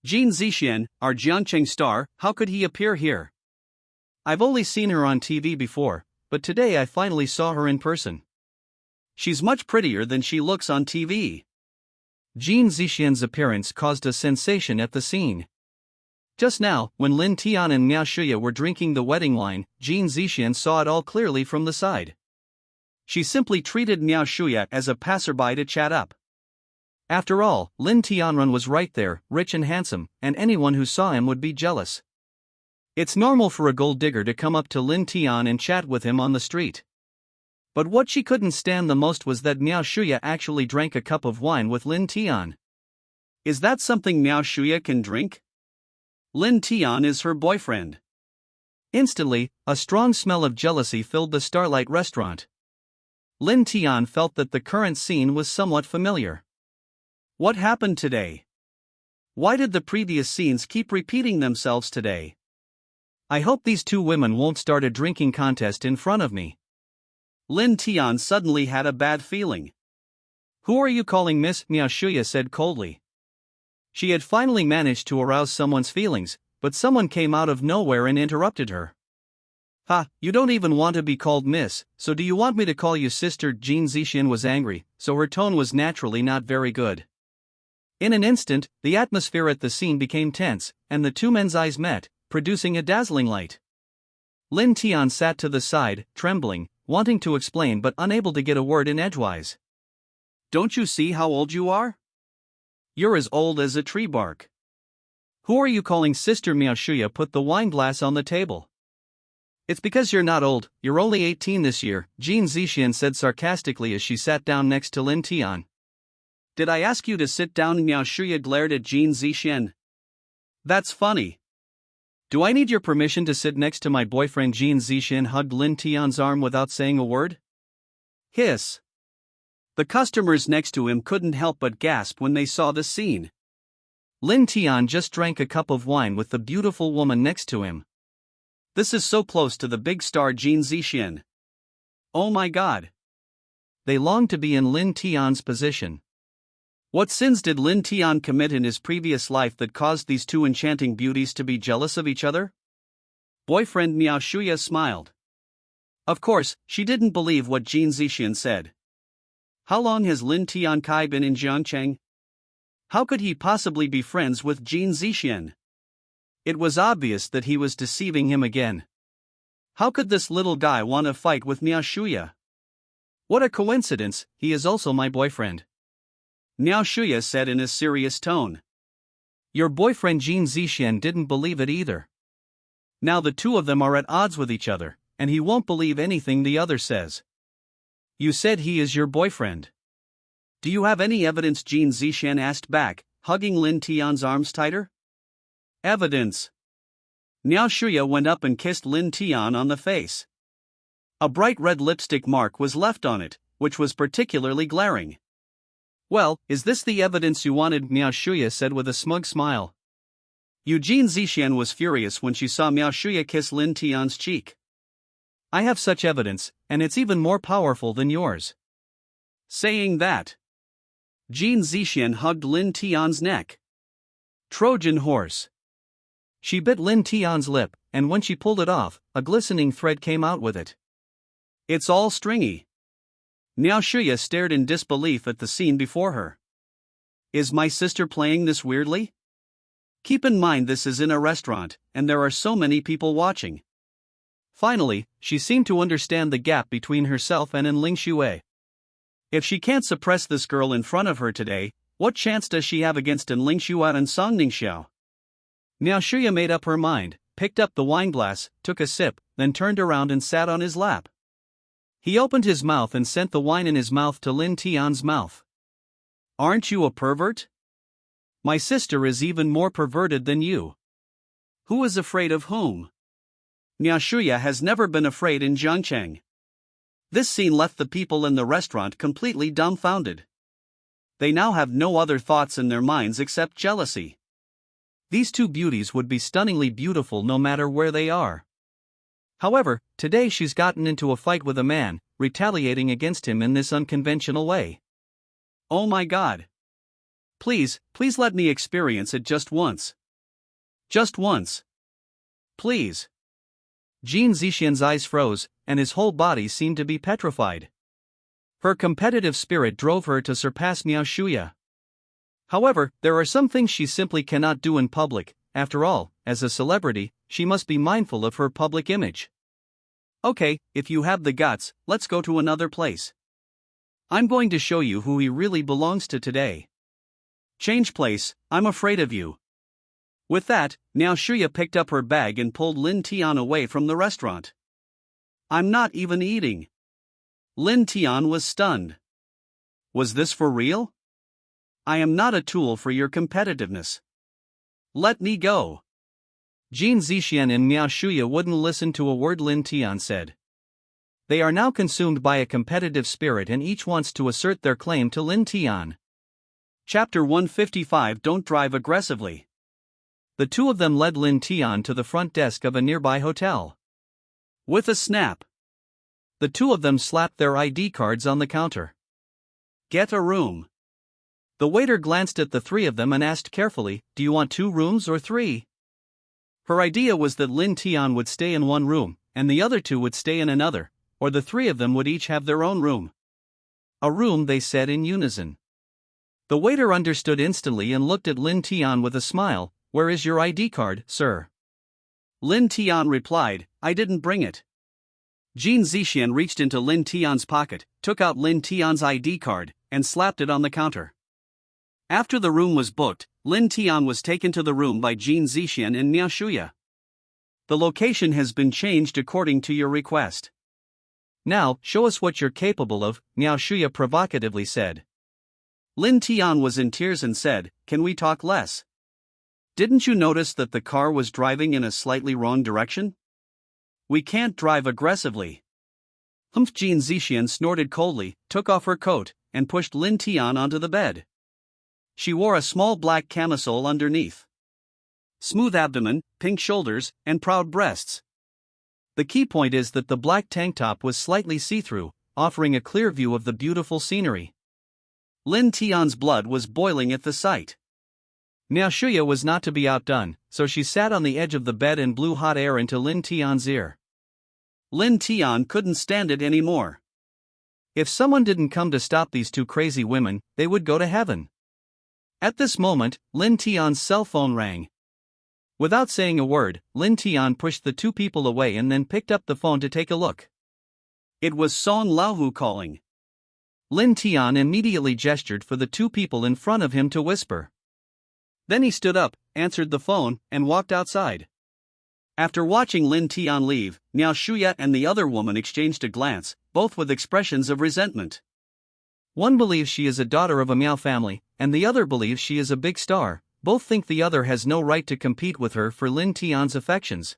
Jin Zixian, our Jiangcheng star, how could he appear here? I've only seen her on TV before, but today I finally saw her in person. She's much prettier than she looks on TV. Jin Zixian's appearance caused a sensation at the scene. Just now, when Lin Tian and Miao Shuya were drinking the wedding wine, Jin Zixian saw it all clearly from the side. She simply treated Miao Shuya as a passerby to chat up. After all, Lin Tianrun was right there, rich and handsome, and anyone who saw him would be jealous. It's normal for a gold digger to come up to Lin Tian and chat with him on the street. But what she couldn't stand the most was that Miao Shuya actually drank a cup of wine with Lin Tian. Is that something Miao Shuya can drink? Lin Tian is her boyfriend. Instantly, a strong smell of jealousy filled the Starlight restaurant. Lin Tian felt that the current scene was somewhat familiar. What happened today? Why did the previous scenes keep repeating themselves today? I hope these two women won't start a drinking contest in front of me. Lin Tian suddenly had a bad feeling. Who are you calling miss? Miao Shuya said coldly. She had finally managed to arouse someone's feelings, but someone came out of nowhere and interrupted her. Ha, you don't even want to be called miss, so do you want me to call you sister? Jin Zixian was angry, so her tone was naturally not very good. In an instant, the atmosphere at the scene became tense, and the two men's eyes met, producing a dazzling light. Lin Tian sat to the side, trembling, wanting to explain but unable to get a word in edgewise. Don't you see how old you are? You're as old as a tree bark. Who are you calling sister? Miao Shuya put the wine glass on the table. It's because you're not old, you're only 18 this year, Jin Zixian said sarcastically as she sat down next to Lin Tian. Did I ask you to sit down? Miao Shuya glared at Jin Zixian. That's funny. Do I need your permission to sit next to my boyfriend? Jin Zixin hugged Lin Tian's arm without saying a word. Hiss. The customers next to him couldn't help but gasp when they saw the scene. Lin Tian just drank a cup of wine with the beautiful woman next to him. This is so close to the big star Jin Zixin. Oh my god. They longed to be in Lin Tian's position. What sins did Lin Tian commit in his previous life that caused these two enchanting beauties to be jealous of each other? Boyfriend Miao Shuya smiled. Of course, she didn't believe what Jin Zixin said. How long has Lin Tian Kai been in Jiangcheng? How could he possibly be friends with Jin Zixin? It was obvious that he was deceiving him again. How could this little guy want to fight with Miao Shuya? What a coincidence, he is also my boyfriend. Miao Shuya said in a serious tone. Your boyfriend Jin Zixin didn't believe it either. Now the two of them are at odds with each other, and he won't believe anything the other says. You said he is your boyfriend. Do you have any evidence? Jin Zixin asked back, hugging Lin Tian's arms tighter. Evidence. Miao Shuya went up and kissed Lin Tian on the face. A bright red lipstick mark was left on it, which was particularly glaring. Well, is this the evidence you wanted? Miao Shuya said with a smug smile. Jin Zixin was furious when she saw Miao Shuya kiss Lin Tian's cheek. I have such evidence, and it's even more powerful than yours. Saying that, Jin Zixin hugged Lin Tian's neck. Trojan horse. She bit Lin Tian's lip, and when she pulled it off, a glistening thread came out with it. It's all stringy. Miao Shuya stared in disbelief at the scene before her. Is my sister playing this weirdly? Keep in mind this is in a restaurant, and there are so many people watching. Finally, she seemed to understand the gap between herself and Ling Xue. If she can't suppress this girl in front of her today, what chance does she have against Ling Xue and Song Ningxiao? Miao Shuya made up her mind, picked up the wineglass, took a sip, then turned around and sat on his lap. He opened his mouth and sent the wine in his mouth to Lin Tian's mouth. Aren't you a pervert? My sister is even more perverted than you. Who is afraid of whom? Miao Shuya has never been afraid in Jiangcheng. This scene left the people in the restaurant completely dumbfounded. They now have no other thoughts in their minds except jealousy. These two beauties would be stunningly beautiful no matter where they are. However, today she's gotten into a fight with a man, retaliating against him in this unconventional way. Oh my god. Please let me experience it just once. Just once. Please. Jin Zixin's eyes froze, and his whole body seemed to be petrified. Her competitive spirit drove her to surpass Miao Shuya. However, there are some things she simply cannot do in public. After all, as a celebrity, she must be mindful of her public image. Okay, if you have the guts, let's go to another place. I'm going to show you who he really belongs to today. Change place, I'm afraid of you. With that, Miao Shuya picked up her bag and pulled Lin Tian away from the restaurant. I'm not even eating. Lin Tian was stunned. Was this for real? I am not a tool for your competitiveness. Let me go. Jin Zixin and Miao Shuya wouldn't listen to a word Lin Tian said. They are now consumed by a competitive spirit and each wants to assert their claim to Lin Tian. Chapter 155 Don't Drive Aggressively. The two of them led Lin Tian to the front desk of a nearby hotel. With a snap, the two of them slapped their ID cards on the counter. Get a room. The waiter glanced at the three of them and asked carefully, do you want 2 rooms or 3? Her idea was that Lin Tian would stay in one room, and the other two would stay in another, or the three of them would each have their own room. A room, they said in unison. The waiter understood instantly and looked at Lin Tian with a smile. Where is your ID card, sir? Lin Tian replied, I didn't bring it. Jin Zixin reached into Lin Tian's pocket, took out Lin Tian's ID card, and slapped it on the counter. After the room was booked, Lin Tian was taken to the room by Jin Zixin and Miao Shuya. The location has been changed according to your request. Now, show us what you're capable of, Miao Shuya provocatively said. Lin Tian was in tears and said, can we talk less? Didn't you notice that the car was driving in a slightly wrong direction? We can't drive aggressively. Jin Zixian snorted coldly, took off her coat, and pushed Lin Tian onto the bed. She wore a small black camisole underneath. Smooth abdomen, pink shoulders, and proud breasts. The key point is that the black tank top was slightly see-through, offering a clear view of the beautiful scenery. Lin Tian's blood was boiling at the sight. Miao Shuya was not to be outdone, so she sat on the edge of the bed and blew hot air into Lin Tian's ear. Lin Tian couldn't stand it anymore. If someone didn't come to stop these two crazy women, they would go to heaven. At this moment, Lin Tian's cell phone rang. Without saying a word, Lin Tian pushed the two people away and then picked up the phone to take a look. It was Song Laohu calling. Lin Tian immediately gestured for the two people in front of him to whisper. Then he stood up, answered the phone, and walked outside. After watching Lin Tian leave, Miao Shuya and the other woman exchanged a glance, both with expressions of resentment. One believes she is a daughter of a Miao family, and the other believes she is a big star. Both think the other has no right to compete with her for Lin Tian's affections.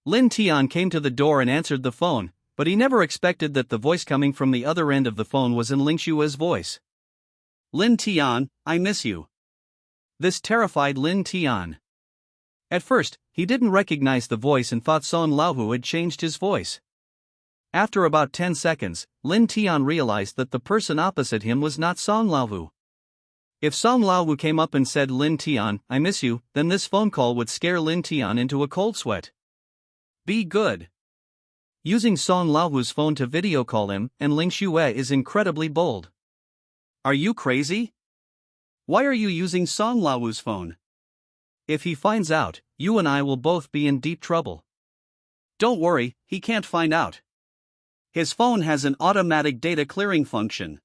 Lin Tian came to the door and answered the phone, but he never expected that the voice coming from the other end of the phone was in Ling Xue's voice. Lin Tian, I miss you. This terrified Lin Tian. At first, he didn't recognize the voice and thought Song Laohu had changed his voice. After about 10 seconds, Lin Tian realized that the person opposite him was not Song Laohu. If Song Laohu came up and said Lin Tian, I miss you, then this phone call would scare Lin Tian into a cold sweat. Be good. Using Song Laohu's phone to video call him and Ling Xue is incredibly bold. Are you crazy? Why are you using Song Laohu's phone? If he finds out, you and I will both be in deep trouble. Don't worry, he can't find out. His phone has an automatic data clearing function.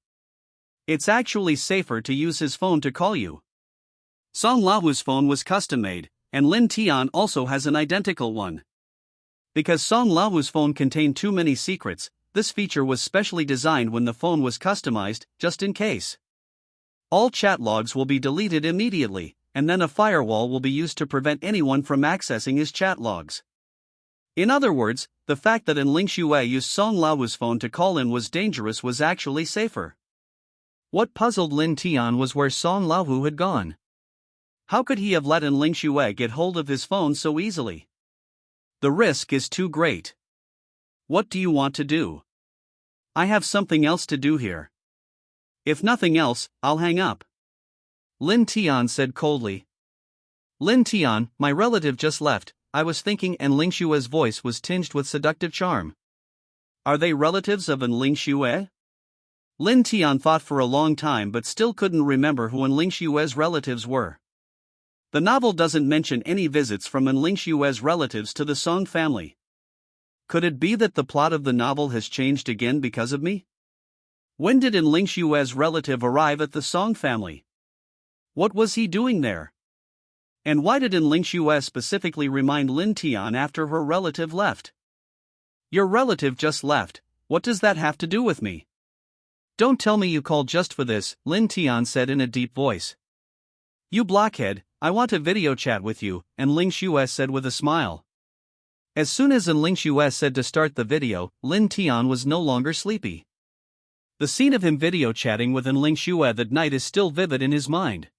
It's actually safer to use his phone to call you. Song Laohu's phone was custom-made, and Lin Tian also has an identical one. Because Song Laohu's phone contained too many secrets, this feature was specially designed when the phone was customized, just in case. All chat logs will be deleted immediately, and then a firewall will be used to prevent anyone from accessing his chat logs. In other words, the fact that Ling Xue used Song Laohu's phone to call in was dangerous was actually safer. What puzzled Lin Tian was where Song Laohu had gone. How could he have let Ling Xue get hold of his phone so easily? The risk is too great. What do you want to do? I have something else to do here. If nothing else, I'll hang up. Lin Tian said coldly. Lin Tian, my relative just left, I was thinking, and Ling Xue's voice was tinged with seductive charm. Are they relatives of Ling Xue? Lin Tian thought for a long time but still couldn't remember who Ling Xue's relatives were. The novel doesn't mention any visits from Ling Xue's relatives to the Song family. Could it be that the plot of the novel has changed again because of me? When did Ling Xue's relative arrive at the Song family? What was he doing there? And why did Ling Xue specifically remind Lin Tian after her relative left? Your relative just left, what does that have to do with me? Don't tell me you called just for this, Lin Tian said in a deep voice. You blockhead, I want a video chat with you, and Ling Xue said with a smile. As soon as Ling Xue said to start the video, Lin Tian was no longer sleepy. The scene of him video chatting with Ling Xue that night is still vivid in his mind.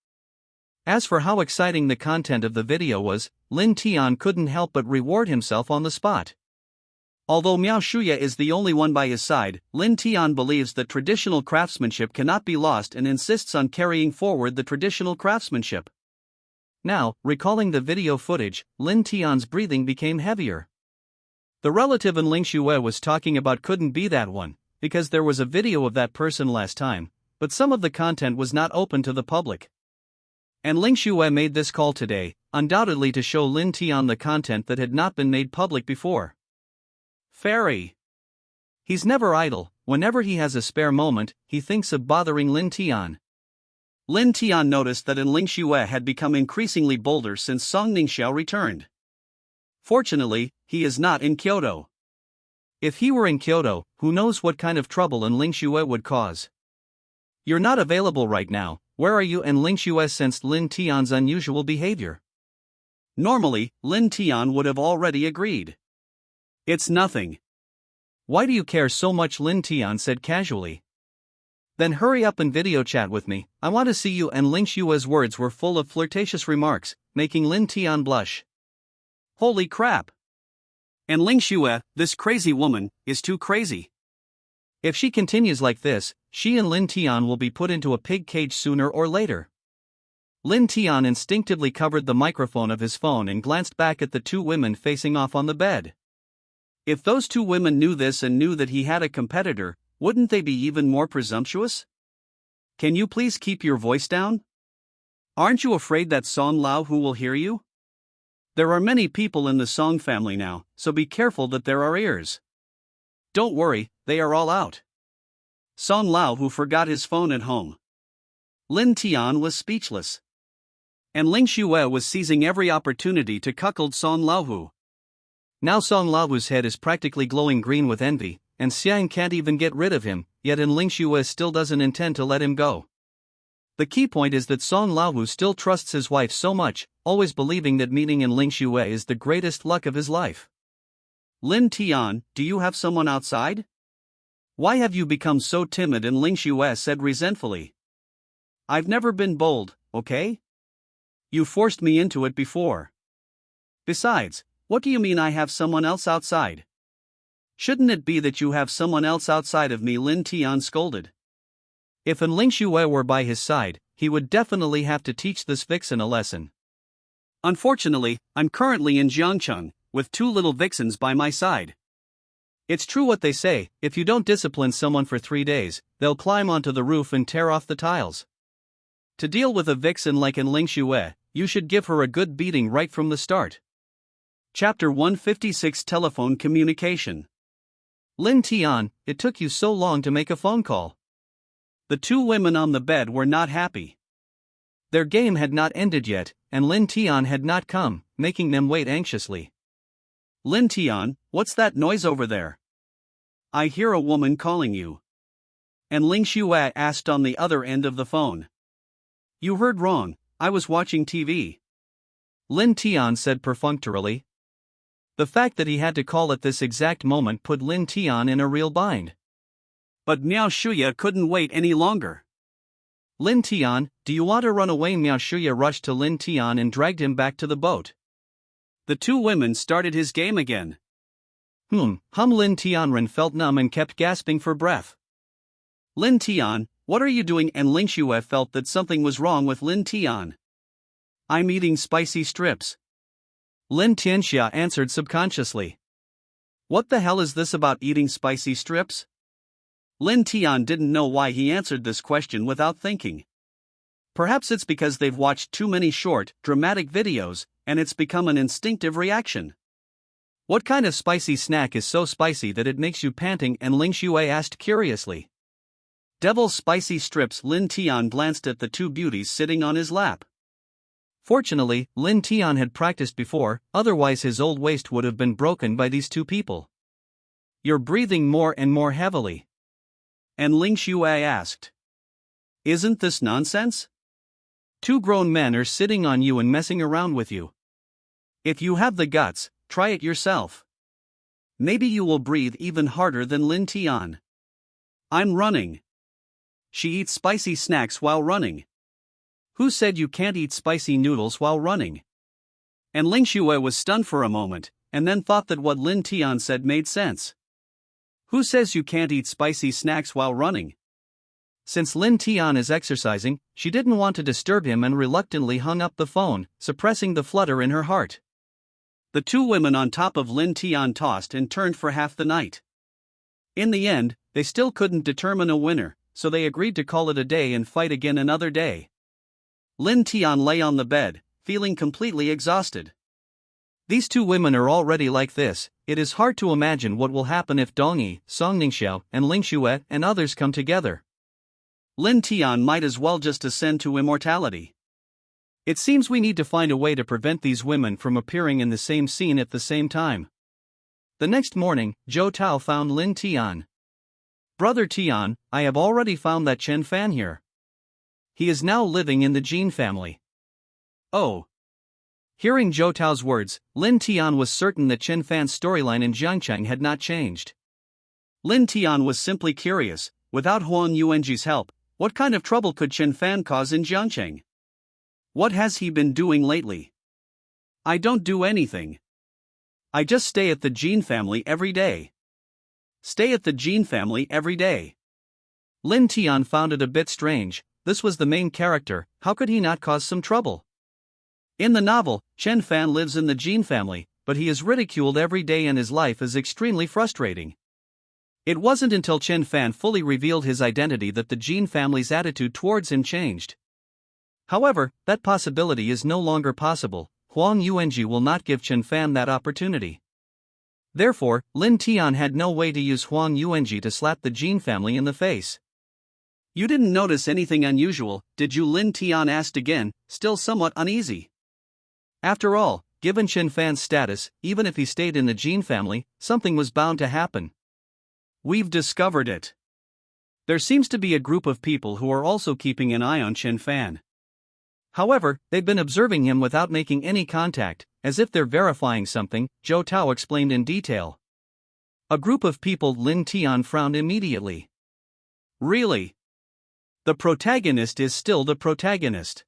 As for how exciting the content of the video was, Lin Tian couldn't help but reward himself on the spot. Although Miao Shuya is the only one by his side, Lin Tian believes that traditional craftsmanship cannot be lost and insists on carrying forward the traditional craftsmanship. Now, recalling the video footage, Lin Tian's breathing became heavier. The relative Ling Xue was talking about couldn't be that one, because there was a video of that person last time, but some of the content was not open to the public. And Ling Xue made this call today, undoubtedly to show Lin Tian the content that had not been made public before. Fairy. He's never idle, whenever he has a spare moment, he thinks of bothering Lin Tian. Lin Tian noticed that Ling Xue had become increasingly bolder since Song Ningxiao returned. Fortunately, he is not in Kyoto. If he were in Kyoto, who knows what kind of trouble Ling Xue would cause. You're not available right now, where are you? And Ling Xue sensed Lin Tian's unusual behavior. Normally, Lin Tian would have already agreed. It's nothing. Why do you care so much? Lin Tian said casually. Then hurry up and video chat with me, I want to see you. And Ling Xue's words were full of flirtatious remarks, making Lin Tian blush. Holy crap! And Ling Xue, this crazy woman, is too crazy. If she continues like this, she and Lin Tian will be put into a pig cage sooner or later. Lin Tian instinctively covered the microphone of his phone and glanced back at the two women facing off on the bed. If those two women knew this and knew that he had a competitor, wouldn't they be even more presumptuous? Can you please keep your voice down? Aren't you afraid that Song Lao Hu will hear you? There are many people in the Song family now, so be careful that there are ears. Don't worry, they are all out. Song Lao Hu forgot his phone at home. Lin Tian was speechless. And Ling Xue was seizing every opportunity to cuckold Song Lao Hu. Now Song Lao Hu's head is practically glowing green with envy, and Xiang can't even get rid of him, yet Ling Xue still doesn't intend to let him go. The key point is that Song Lao Hu still trusts his wife so much, always believing that meeting in Ling Xue is the greatest luck of his life. Lin Tian, do you have someone outside? Why have you become so timid? And Ling Xue said resentfully. I've never been bold, okay? You forced me into it before. Besides, what do you mean I have someone else outside? Shouldn't it be that you have someone else outside of me? Lin Tian scolded. If Ling Xue were by his side, he would definitely have to teach this vixen a lesson. Unfortunately, I'm currently in Jiangcheng, with two little vixens by my side. It's true what they say, if you don't discipline someone for 3 days, they'll climb onto the roof and tear off the tiles. To deal with a vixen like Ling Xue, you should give her a good beating right from the start. Chapter 156 Telephone Communication. Lin Tian, it took you so long to make a phone call. The two women on the bed were not happy. Their game had not ended yet, and Lin Tian had not come, making them wait anxiously. Lin Tian, what's that noise over there? I hear a woman calling you. And Ling Xue asked on the other end of the phone. You heard wrong, I was watching TV. Lin Tian said perfunctorily. The fact that he had to call at this exact moment put Lin Tian in a real bind. But Miao Shuya couldn't wait any longer. Lin Tian, do you want to run away? Miao Shuya rushed to Lin Tian and dragged him back to the boat. The two women started his game again. Lin Tianren felt numb and kept gasping for breath. Lin Tian, what are you doing? And Ling Xue felt that something was wrong with Lin Tian. I'm eating spicy strips. Lin Tianxia answered subconsciously. What the hell is this about eating spicy strips? Lin Tian didn't know why he answered this question without thinking. Perhaps it's because they've watched too many short, dramatic videos, and it's become an instinctive reaction. What kind of spicy snack is so spicy that it makes you panting? And Ling Xue asked curiously. Devil's spicy strips. Lin Tian glanced at the two beauties sitting on his lap. Fortunately, Lin Tian had practiced before, otherwise his old waist would have been broken by these two people. You're breathing more and more heavily. And Ling Xue asked. Isn't this nonsense? Two grown men are sitting on you and messing around with you. If you have the guts, try it yourself. Maybe you will breathe even harder than Lin Tian. I'm running. She eats spicy snacks while running. Who said you can't eat spicy noodles while running? And Ling Xue was stunned for a moment, and then thought that what Lin Tian said made sense. Who says you can't eat spicy snacks while running? Since Lin Tian is exercising, she didn't want to disturb him and reluctantly hung up the phone, suppressing the flutter in her heart. The two women on top of Lin Tian tossed and turned for half the night. In the end, they still couldn't determine a winner, so they agreed to call it a day and fight again another day. Lin Tian lay on the bed, feeling completely exhausted. These two women are already like this, it is hard to imagine what will happen if Dong Yi, Song Ningxiao, and Ling Xue and others come together. Lin Tian might as well just ascend to immortality. It seems we need to find a way to prevent these women from appearing in the same scene at the same time. The next morning, Zhou Tao found Lin Tian. Brother Tian, I have already found that Chen Fan here. He is now living in the Jin family. Oh. Hearing Zhou Tao's words, Lin Tian was certain that Chen Fan's storyline in Jiangcheng had not changed. Lin Tian was simply curious, without Huang Yuanji's help, what kind of trouble could Chen Fan cause in Jiangcheng? What has he been doing lately? I don't do anything. I just stay at the Jin family every day. Stay at the Jin family every day. Lin Tian found it a bit strange. This was the main character, how could he not cause some trouble? In the novel, Chen Fan lives in the Jin family, but he is ridiculed every day and his life is extremely frustrating. It wasn't until Chen Fan fully revealed his identity that the Jin family's attitude towards him changed. However, that possibility is no longer possible. Huang Yuanji will not give Chen Fan that opportunity. Therefore, Lin Tian had no way to use Huang Yuanji to slap the Jin family in the face. You didn't notice anything unusual, did you? Lin Tian asked again, still somewhat uneasy. After all, given Chen Fan's status, even if he stayed in the Jin family, something was bound to happen. We've discovered it. There seems to be a group of people who are also keeping an eye on Chen Fan. However, they've been observing him without making any contact, as if they're verifying something, Zhou Tao explained in detail. A group of people. Lin Tian frowned immediately. Really? The protagonist is still the protagonist.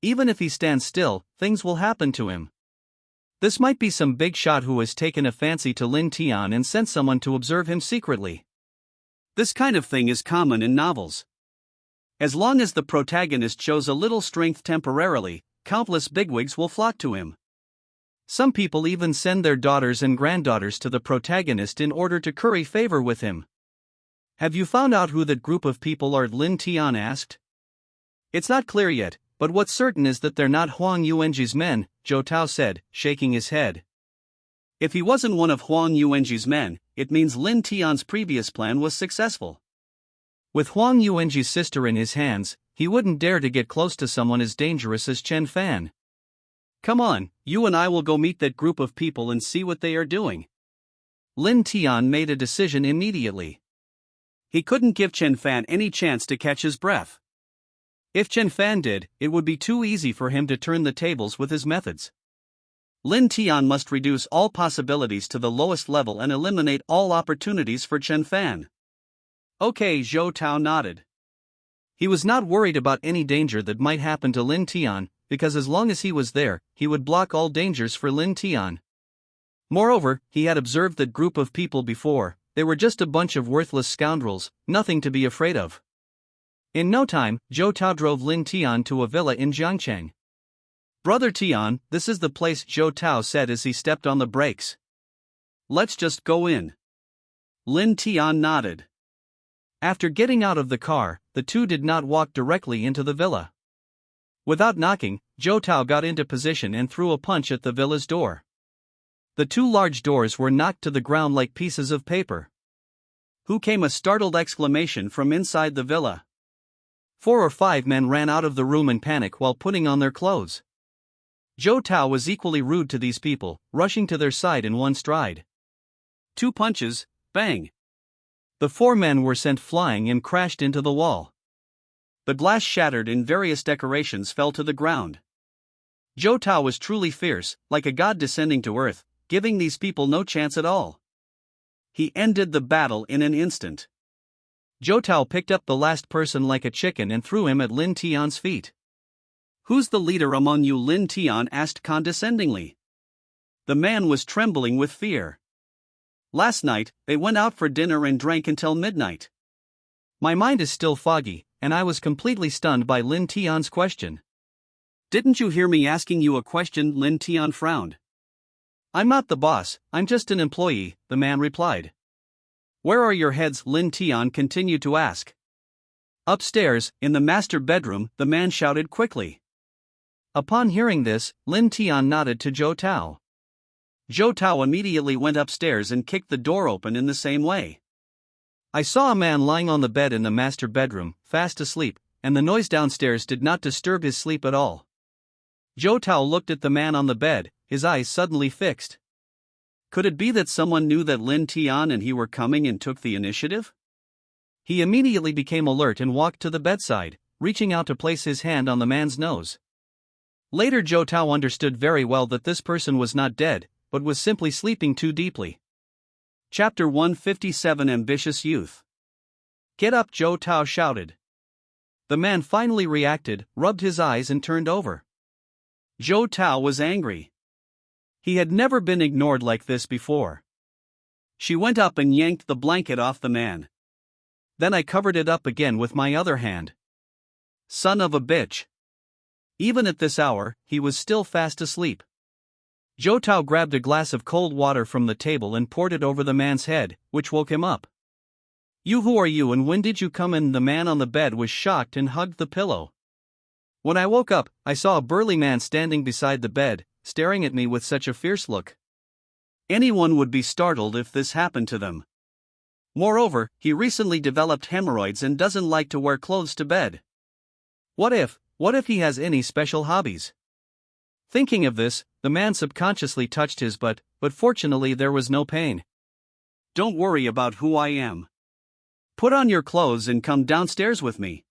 Even if he stands still, things will happen to him. This might be some big shot who has taken a fancy to Lin Tian and sent someone to observe him secretly. This kind of thing is common in novels. As long as the protagonist shows a little strength temporarily, countless bigwigs will flock to him. Some people even send their daughters and granddaughters to the protagonist in order to curry favor with him. Have you found out who that group of people are? Lin Tian asked. It's not clear yet, but what's certain is that they're not Huang Yuanji's men, Zhou Tao said, shaking his head. If he wasn't one of Huang Yuanji's men, it means Lin Tian's previous plan was successful. With Huang Yuanji's sister in his hands, he wouldn't dare to get close to someone as dangerous as Chen Fan. Come on, you and I will go meet that group of people and see what they are doing. Lin Tian made a decision immediately. He couldn't give Chen Fan any chance to catch his breath. If Chen Fan did, it would be too easy for him to turn the tables with his methods. Lin Tian must reduce all possibilities to the lowest level and eliminate all opportunities for Chen Fan. Okay, Zhou Tao nodded. He was not worried about any danger that might happen to Lin Tian, because as long as he was there, he would block all dangers for Lin Tian. Moreover, he had observed that group of people before. They were just a bunch of worthless scoundrels, nothing to be afraid of. In no time, Zhou Tao drove Lin Tian to a villa in Jiangcheng. Brother Tian, this is the place, Zhou Tao said as he stepped on the brakes. Let's just go in. Lin Tian nodded. After getting out of the car, the two did not walk directly into the villa. Without knocking, Zhou Tao got into position and threw a punch at the villa's door. The two large doors were knocked to the ground like pieces of paper. Who came? A startled exclamation from inside the villa. 4 or 5 men ran out of the room in panic while putting on their clothes. Zhou Tao was equally rude to these people, rushing to their side in one stride. 2 punches, bang. The 4 men were sent flying and crashed into the wall. The glass shattered and various decorations fell to the ground. Zhou Tao was truly fierce, like a god descending to earth, giving these people no chance at all. He ended the battle in an instant. Zhou Tao picked up the last person like a chicken and threw him at Lin Tian's feet. Who's the leader among you? Lin Tian asked condescendingly. The man was trembling with fear. Last night, they went out for dinner and drank until midnight. My mind is still foggy, and I was completely stunned by Lin Tian's question. Didn't you hear me asking you a question? Lin Tian frowned. I'm not the boss, I'm just an employee, the man replied. Where are your heads? Lin Tian continued to ask. Upstairs, in the master bedroom, the man shouted quickly. Upon hearing this, Lin Tian nodded to Zhou Tao. Zhou Tao immediately went upstairs and kicked the door open in the same way. I saw a man lying on the bed in the master bedroom, fast asleep, and the noise downstairs did not disturb his sleep at all. Zhou Tao looked at the man on the bed, his eyes suddenly fixed. Could it be that someone knew that Lin Tian and he were coming and took the initiative? He immediately became alert and walked to the bedside, reaching out to place his hand on the man's nose. Later Zhou Tao understood very well that this person was not dead, but was simply sleeping too deeply. Chapter 157 Ambitious Youth. Get up, Zhou Tao shouted. The man finally reacted, rubbed his eyes and turned over. Zhou Tao was angry. He had never been ignored like this before. She went up and yanked the blanket off the man. Then I covered it up again with my other hand. Son of a bitch. Even at this hour, he was still fast asleep. Zhou Tao grabbed a glass of cold water from the table and poured it over the man's head, which woke him up. You, who are you and when did you come in? The man on the bed was shocked and hugged the pillow. When I woke up, I saw a burly man standing beside the bed, staring at me with such a fierce look. Anyone would be startled if this happened to them. Moreover, he recently developed hemorrhoids and doesn't like to wear clothes to bed. What if he has any special hobbies? Thinking of this, the man subconsciously touched his butt, but fortunately there was no pain. Don't worry about who I am. Put on your clothes and come downstairs with me.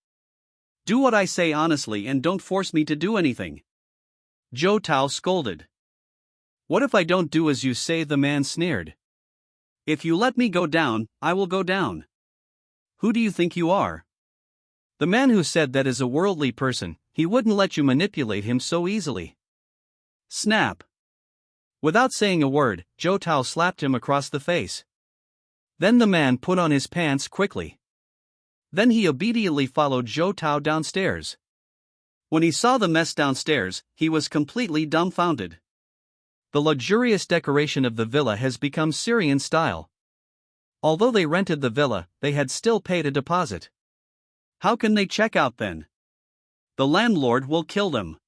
Do what I say honestly and don't force me to do anything. Zhou Tao scolded. What if I don't do as you say? The man sneered. If you let me go down, I will go down. Who do you think you are? The man who said that is a worldly person. He wouldn't let you manipulate him so easily. Snap. Without saying a word, Zhou Tao slapped him across the face. Then the man put on his pants quickly. Then he obediently followed Zhou Tao downstairs. When he saw the mess downstairs, he was completely dumbfounded. The luxurious decoration of the villa has become Syrian style. Although they rented the villa, they had still paid a deposit. How can they check out then? The landlord will kill them.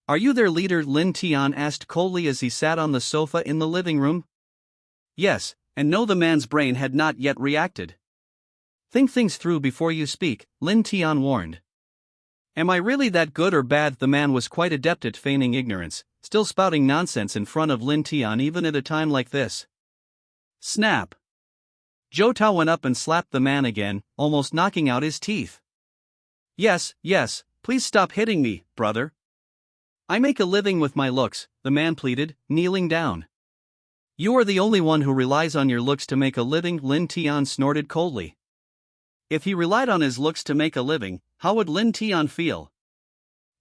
Are you their leader? Lin Tian asked coldly as he sat on the sofa in the living room. Yes, and no, the man's brain had not yet reacted. Think things through before you speak, Lin Tian warned. Am I really that good or bad? The man was quite adept at feigning ignorance, still spouting nonsense in front of Lin Tian even at a time like this. Snap. Zhou Tao went up and slapped the man again, almost knocking out his teeth. Yes, please stop hitting me, brother. I make a living with my looks, the man pleaded, kneeling down. You are the only one who relies on your looks to make a living, Lin Tian snorted coldly. If he relied on his looks to make a living, how would Lin Tian feel?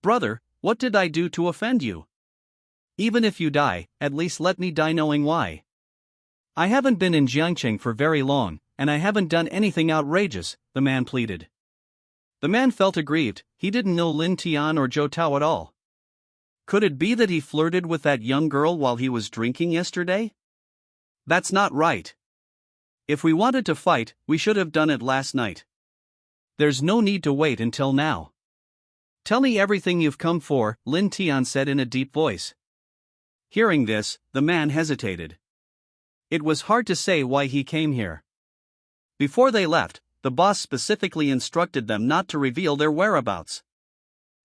Brother, what did I do to offend you? Even if you die, at least let me die knowing why. I haven't been in Jiangcheng for very long, and I haven't done anything outrageous, the man pleaded. The man felt aggrieved. He didn't know Lin Tian or Zhou Tao at all. Could it be that he flirted with that young girl while he was drinking yesterday? That's not right. If we wanted to fight, we should have done it last night. There's no need to wait until now. Tell me everything you've come for, Lin Tian said in a deep voice. Hearing this, the man hesitated. It was hard to say why he came here. Before they left, the boss specifically instructed them not to reveal their whereabouts.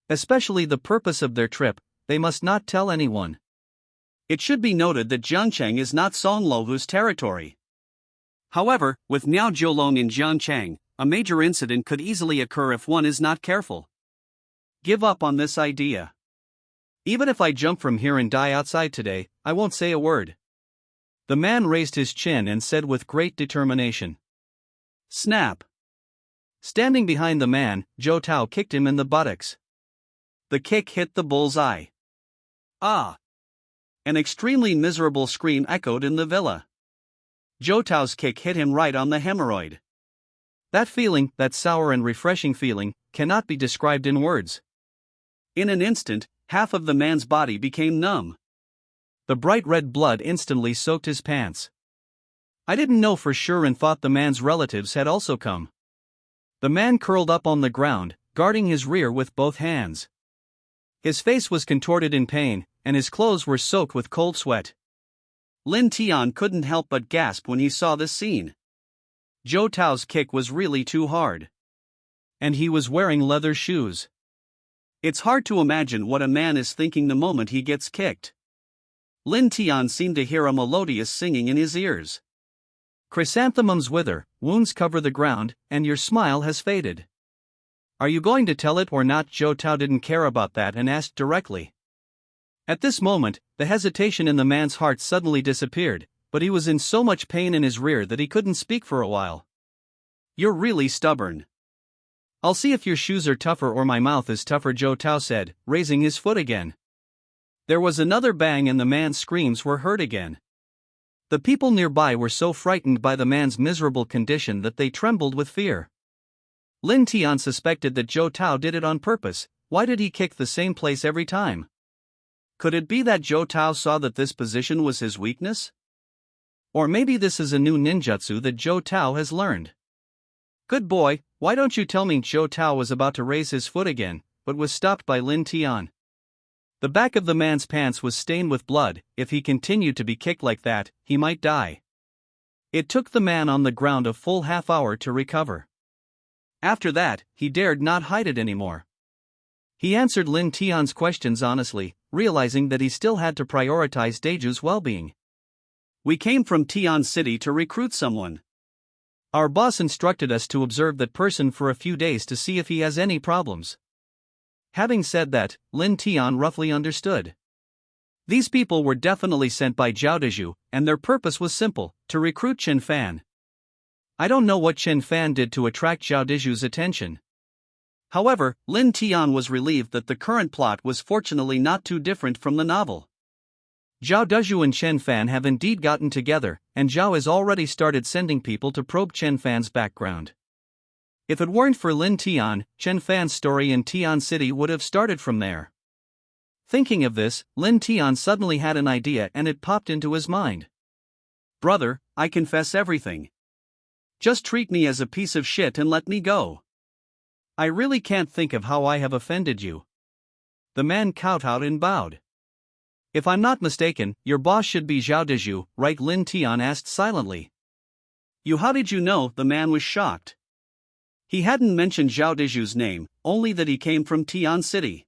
Especially the purpose of their trip, they must not tell anyone. It should be noted that Jiangcheng is not Song Lohu's territory. However, with Niao Jiulong in Jiangcheng, a major incident could easily occur if one is not careful. Give up on this idea. Even if I jump from here and die outside today, I won't say a word. The man raised his chin and said with great determination. Snap. Standing behind the man, Zhou Tao kicked him in the buttocks. The kick hit the bull's eye. Ah! An extremely miserable scream echoed in the villa. Zhou Tao's kick hit him right on the hemorrhoid. That feeling, that sour and refreshing feeling, cannot be described in words. In an instant, half of the man's body became numb. The bright red blood instantly soaked his pants. I didn't know for sure and thought the man's relatives had also come. The man curled up on the ground, guarding his rear with both hands. His face was contorted in pain, and his clothes were soaked with cold sweat. Lin Tian couldn't help but gasp when he saw this scene. Zhou Tao's kick was really too hard. And he was wearing leather shoes. It's hard to imagine what a man is thinking the moment he gets kicked. Lin Tian seemed to hear a melodious singing in his ears. Chrysanthemums wither, wounds cover the ground, and your smile has faded. Are you going to tell it or not? Zhou Tao didn't care about that and asked directly. At this moment, the hesitation in the man's heart suddenly disappeared, but he was in so much pain in his rear that he couldn't speak for a while. You're really stubborn. I'll see if your shoes are tougher or my mouth is tougher, Zhou Tao said, raising his foot again. There was another bang and the man's screams were heard again. The people nearby were so frightened by the man's miserable condition that they trembled with fear. Lin Tian suspected that Zhou Tao did it on purpose. Why did he kick the same place every time? Could it be that Zhou Tao saw that this position was his weakness? Or maybe this is a new ninjutsu that Zhou Tao has learned. Good boy, why don't you tell me? Zhou Tao was about to raise his foot again, but was stopped by Lin Tian. The back of the man's pants was stained with blood. If he continued to be kicked like that, he might die. It took the man on the ground a full half-hour to recover. After that, he dared not hide it anymore. He answered Lin Tian's questions honestly, realizing that he still had to prioritize Daeju's well-being. We came from Tian City to recruit someone. Our boss instructed us to observe that person for a few days to see if he has any problems. Having said that, Lin Tian roughly understood. These people were definitely sent by Zhao Deju, and their purpose was simple, to recruit Chen Fan. I don't know what Chen Fan did to attract Zhao Deju's attention. However, Lin Tian was relieved that the current plot was fortunately not too different from the novel. Zhao Deju and Chen Fan have indeed gotten together, and Zhao has already started sending people to probe Chen Fan's background. If it weren't for Lin Tian, Chen Fan's story in Tian City would have started from there. Thinking of this, Lin Tian suddenly had an idea and it popped into his mind. Brother, I confess everything. Just treat me as a piece of shit and let me go. I really can't think of how I have offended you. The man kowtowed and bowed. If I'm not mistaken, your boss should be Zhao Deju, right? Lin Tian asked silently. How did you know? The man was shocked. He hadn't mentioned Zhao Deju's name, only that he came from Tian City.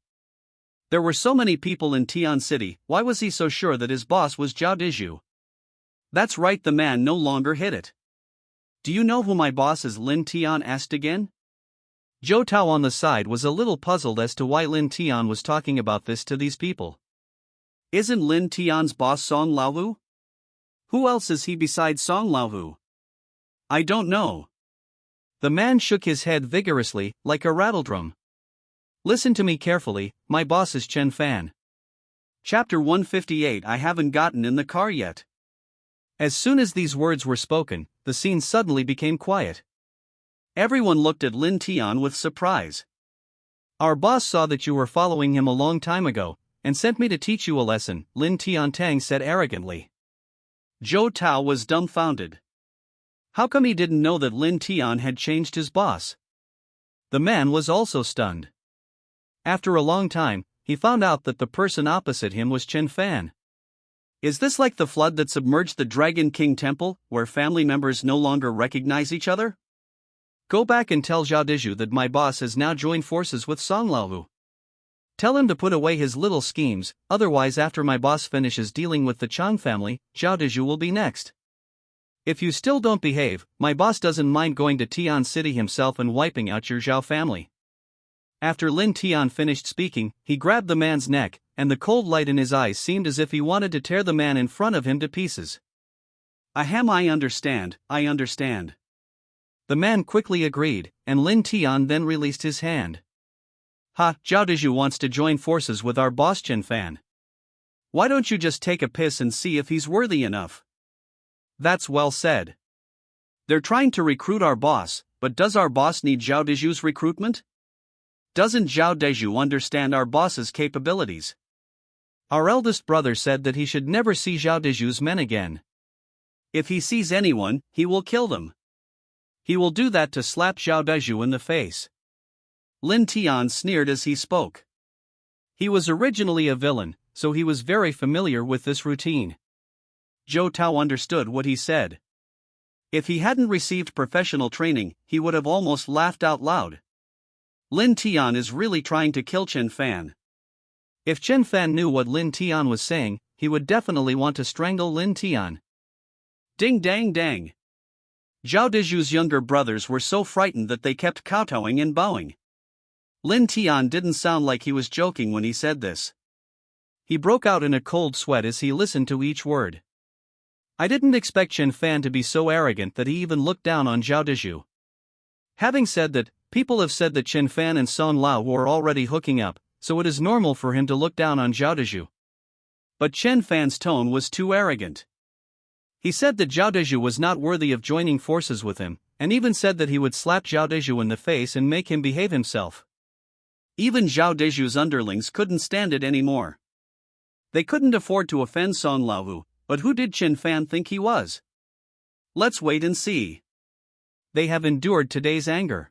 There were so many people in Tian City, why was he so sure that his boss was Zhao Deju? That's right, the man no longer hid it. Do you know who my boss is? Lin Tian asked again. Zhou Tao on the side was a little puzzled as to why Lin Tian was talking about this to these people. Isn't Lin Tian's boss Song Laowu? Who else is he besides Song Laowu? I don't know. The man shook his head vigorously, like a rattledrum. Listen to me carefully, my boss is Chen Fan. Chapter 158. I haven't gotten in the car yet. As soon as these words were spoken, the scene suddenly became quiet. Everyone looked at Lin Tian with surprise. Our boss saw that you were following him a long time ago, and sent me to teach you a lesson, Lin Tian Tang said arrogantly. Zhou Tao was dumbfounded. How come he didn't know that Lin Tian had changed his boss? The man was also stunned. After a long time, he found out that the person opposite him was Chen Fan. Is this like the flood that submerged the Dragon King Temple, where family members no longer recognize each other? Go back and tell Zhao Deju that my boss has now joined forces with Song Laowu. Tell him to put away his little schemes, otherwise after my boss finishes dealing with the Chang family, Zhao Deju will be next. If you still don't behave, my boss doesn't mind going to Tian City himself and wiping out your Zhao family. After Lin Tian finished speaking, he grabbed the man's neck, and the cold light in his eyes seemed as if he wanted to tear the man in front of him to pieces. Ahem, I understand. The man quickly agreed, and Lin Tian then released his hand. Ha, Zhao Deju wants to join forces with our boss Chen Fan. Why don't you just take a piss and see if he's worthy enough? That's well said. They're trying to recruit our boss, but does our boss need Zhao Deju's recruitment? Doesn't Zhao Deju understand our boss's capabilities? Our eldest brother said that he should never see Zhao Deju's men again. If he sees anyone, he will kill them. He will do that to slap Zhao Deju in the face. Lin Tian sneered as he spoke. He was originally a villain, so he was very familiar with this routine. Zhou Tao understood what he said. If he hadn't received professional training, he would have almost laughed out loud. Lin Tian is really trying to kill Chen Fan. If Chen Fan knew what Lin Tian was saying, he would definitely want to strangle Lin Tian. Ding dang dang. Zhao Deju's younger brothers were so frightened that they kept kowtowing and bowing. Lin Tian didn't sound like he was joking when he said this. He broke out in a cold sweat as he listened to each word. I didn't expect Chen Fan to be so arrogant that he even looked down on Zhao Dezhu. Having said that, people have said that Chen Fan and Song Lao were already hooking up, so it is normal for him to look down on Zhao Dezhu. But Chen Fan's tone was too arrogant. He said that Zhao Dezhu was not worthy of joining forces with him, and even said that he would slap Zhao Dezhu in the face and make him behave himself. Even Zhao Dezhu's underlings couldn't stand it anymore. They couldn't afford to offend Song Lao, but who did Chen Fan think he was? Let's wait and see. They have endured today's anger.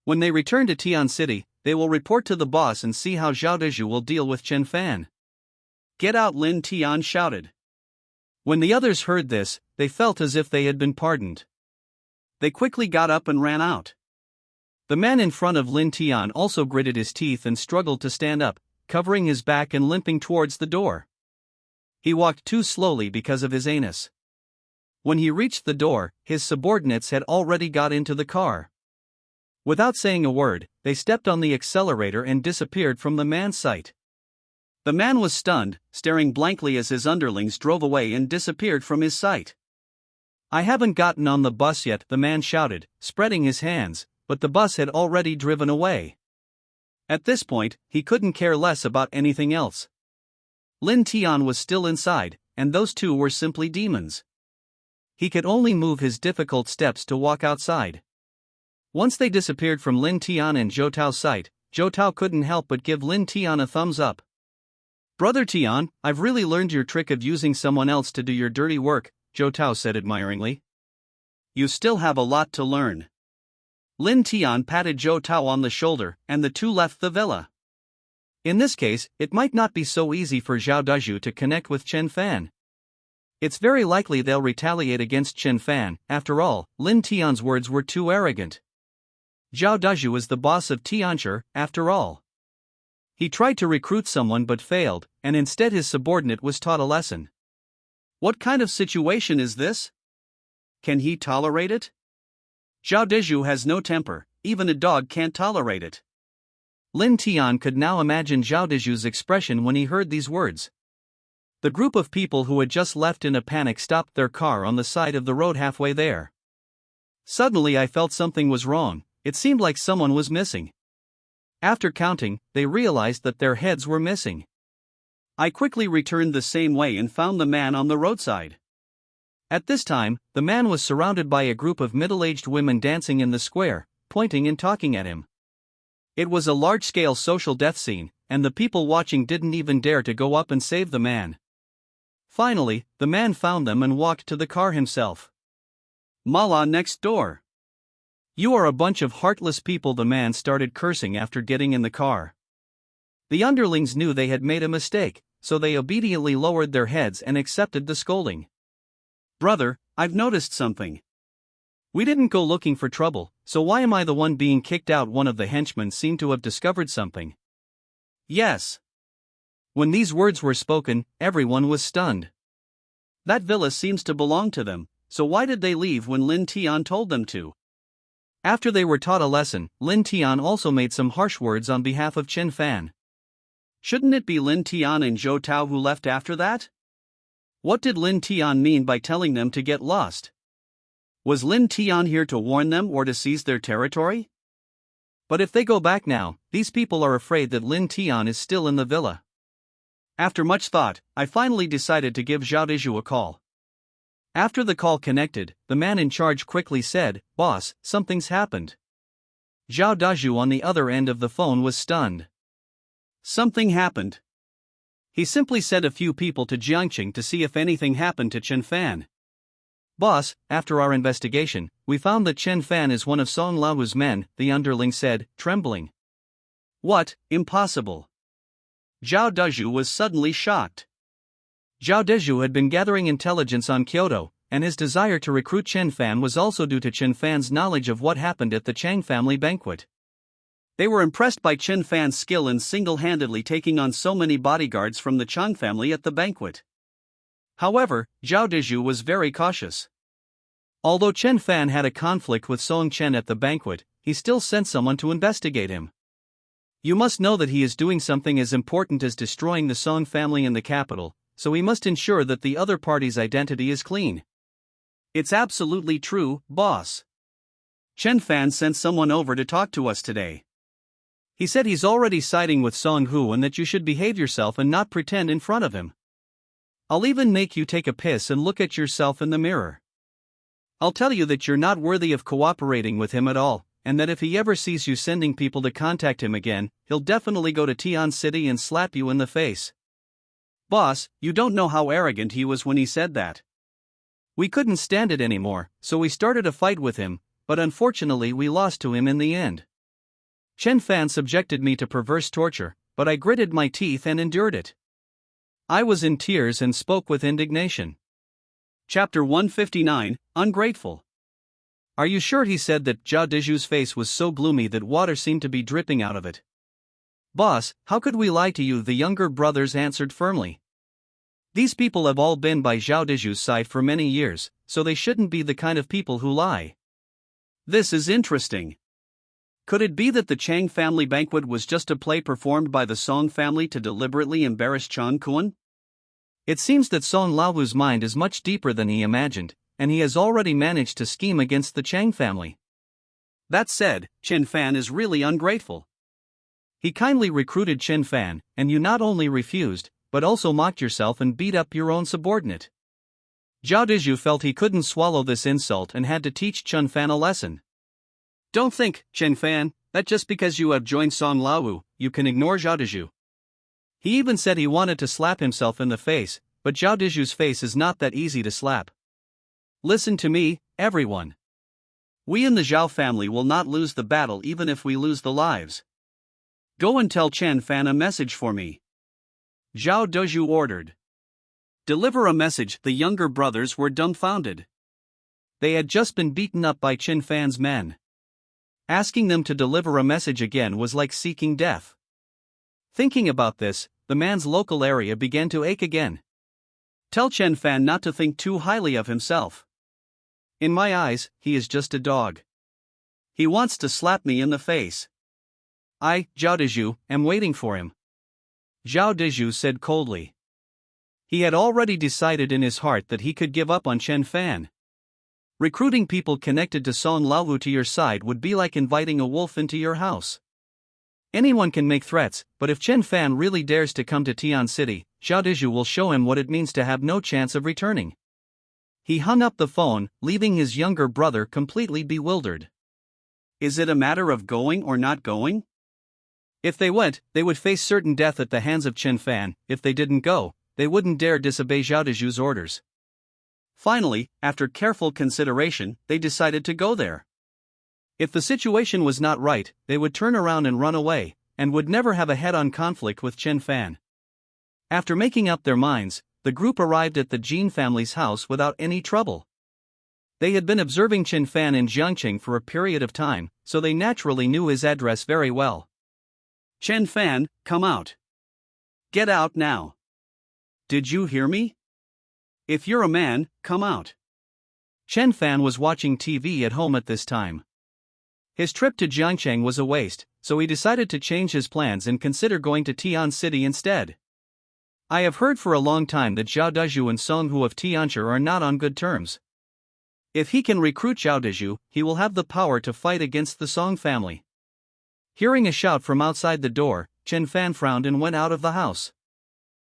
When they return to Tian City, they will report to the boss and see how Zhao Dezhu will deal with Chen Fan. Get out, Lin Tian shouted. When the others heard this, they felt as if they had been pardoned. They quickly got up and ran out. The man in front of Lin Tian also gritted his teeth and struggled to stand up, covering his back and limping towards the door. He walked too slowly because of his anus. When he reached the door, his subordinates had already got into the car. Without saying a word, they stepped on the accelerator and disappeared from the man's sight. The man was stunned, staring blankly as his underlings drove away and disappeared from his sight. I haven't gotten on the bus yet, the man shouted, spreading his hands, but the bus had already driven away. At this point, he couldn't care less about anything else. Lin Tian was still inside, and those two were simply demons. He could only move his difficult steps to walk outside. Once they disappeared from Lin Tian and Zhou Tao's sight, Zhou Tao couldn't help but give Lin Tian a thumbs up. Brother Tian, I've really learned your trick of using someone else to do your dirty work, Zhou Tao said admiringly. You still have a lot to learn. Lin Tian patted Zhou Tao on the shoulder, and the two left the villa. In this case, it might not be so easy for Zhao Dezhu to connect with Chen Fan. It's very likely they'll retaliate against Chen Fan. After all, Lin Tian's words were too arrogant. Zhao Dezhu is the boss of Tianshi, after all. He tried to recruit someone but failed, and instead his subordinate was taught a lesson. What kind of situation is this? Can he tolerate it? Zhao Dezhu has no temper, even a dog can't tolerate it. Lin Tian could now imagine Zhao Dezhu's expression when he heard these words. The group of people who had just left in a panic stopped their car on the side of the road halfway there. Suddenly I felt something was wrong. It seemed like someone was missing. After counting, they realized that their heads were missing. I quickly returned the same way and found the man on the roadside. At this time, the man was surrounded by a group of middle-aged women dancing in the square, pointing and talking at him. It was a large-scale social death scene, and the people watching didn't even dare to go up and save the man. Finally, the man found them and walked to the car himself. Mala next door. You are a bunch of heartless people, the man started cursing after getting in the car. The underlings knew they had made a mistake, so they obediently lowered their heads and accepted the scolding. Brother, I've noticed something. We didn't go looking for trouble, so why am I the one being kicked out? One of the henchmen seemed to have discovered something. Yes. When these words were spoken, everyone was stunned. That villa seems to belong to them, so why did they leave when Lin Tian told them to? After they were taught a lesson, Lin Tian also made some harsh words on behalf of Chen Fan. Shouldn't it be Lin Tian and Zhou Tao who left after that? What did Lin Tian mean by telling them to get lost? Was Lin Tian here to warn them or to seize their territory? But if they go back now, these people are afraid that Lin Tian is still in the villa. After much thought, I finally decided to give Zhao Dezhu a call. After the call connected, the man in charge quickly said, "Boss, something's happened." Zhao Dezhu on the other end of the phone was stunned. Something happened. He simply sent a few people to Jiangqing to see if anything happened to Chen Fan. Boss, after our investigation, we found that Chen Fan is one of Song Lao's men, the underling said, trembling. What? Impossible. Zhao Dezhu was suddenly shocked. Zhao Dezhu had been gathering intelligence on Kyoto, and his desire to recruit Chen Fan was also due to Chen Fan's knowledge of what happened at the Chang family banquet. They were impressed by Chen Fan's skill in single-handedly taking on so many bodyguards from the Chang family at the banquet. However, Zhao Dezhu was very cautious. Although Chen Fan had a conflict with Song Chen at the banquet, he still sent someone to investigate him. You must know that he is doing something as important as destroying the Song family in the capital, so we must ensure that the other party's identity is clean. It's absolutely true, boss. Chen Fan sent someone over to talk to us today. He said he's already siding with Song Hu and that you should behave yourself and not pretend in front of him. I'll even make you take a piss and look at yourself in the mirror. I'll tell you that you're not worthy of cooperating with him at all, and that if he ever sees you sending people to contact him again, he'll definitely go to Tian City and slap you in the face. Boss, you don't know how arrogant he was when he said that. We couldn't stand it anymore, so we started a fight with him, but unfortunately we lost to him in the end. Chen Fan subjected me to perverse torture, but I gritted my teeth and endured it. I was in tears and spoke with indignation. Chapter 159, Ungrateful. Are you sure he said that Zhao Deju's face was so gloomy that water seemed to be dripping out of it? Boss, how could we lie to you? The younger brothers answered firmly. These people have all been by Zhao Deju's side for many years, so they shouldn't be the kind of people who lie. This is interesting. Could it be that the Chang family banquet was just a play performed by the Song family to deliberately embarrass Chang Kuan? It seems that Song Laohu's mind is much deeper than he imagined, and he has already managed to scheme against the Chang family. That said, Chen Fan is really ungrateful. He kindly recruited Chen Fan, and you not only refused, but also mocked yourself and beat up your own subordinate. Zhao Deju felt he couldn't swallow this insult and had to teach Chen Fan a lesson. Don't think, Chen Fan, that just because you have joined Song Laohu, you can ignore Zhao Deju. He even said he wanted to slap himself in the face, but Zhao Deju's face is not that easy to slap. Listen to me, everyone. We in the Zhao family will not lose the battle even if we lose the lives. Go and tell Chen Fan a message for me. Zhao Deju ordered. Deliver a message. The younger brothers were dumbfounded. They had just been beaten up by Chen Fan's men. Asking them to deliver a message again was like seeking death. Thinking about this, the man's local area began to ache again. Tell Chen Fan not to think too highly of himself. In my eyes, he is just a dog. He wants to slap me in the face. I, Zhao Deju, am waiting for him. Zhao Deju said coldly. He had already decided in his heart that he could give up on Chen Fan. Recruiting people connected to Song Laohu to your side would be like inviting a wolf into your house. Anyone can make threats, but if Chen Fan really dares to come to Tian City, Zhao Deju will show him what it means to have no chance of returning. He hung up the phone, leaving his younger brother completely bewildered. Is it a matter of going or not going? If they went, they would face certain death at the hands of Chen Fan. If they didn't go, they wouldn't dare disobey Zhao Deju's orders. Finally, after careful consideration, they decided to go there. If the situation was not right, they would turn around and run away, and would never have a head-on conflict with Chen Fan. After making up their minds, the group arrived at the Jin family's house without any trouble. They had been observing Chen Fan in Jiangqing for a period of time, so they naturally knew his address very well. Chen Fan, come out. Get out now. Did you hear me? If you're a man, come out. Chen Fan was watching TV at home at this time. His trip to Jiangqing was a waste, so he decided to change his plans and consider going to Tian City instead. I have heard for a long time that Zhao Deju and Song Hu of Tianshi are not on good terms. If he can recruit Zhao Deju, he will have the power to fight against the Song family. Hearing a shout from outside the door, Chen Fan frowned and went out of the house.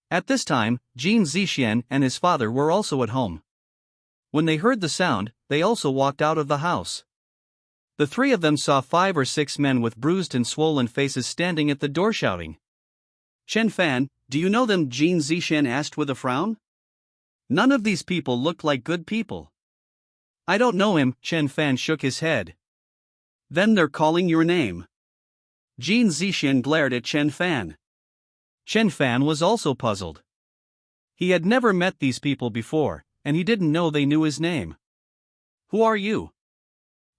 At this time, Jin Zixian and his father were also at home. When they heard the sound, they also walked out of the house. The three of them saw 5 or 6 men with bruised and swollen faces standing at the door shouting. Chen Fan, do you know them? Jin Zixian asked with a frown. None of these people looked like good people. I don't know him, Chen Fan shook his head. Then they're calling your name. Jin Zixian glared at Chen Fan. Chen Fan was also puzzled. He had never met these people before, and he didn't know they knew his name. Who are you?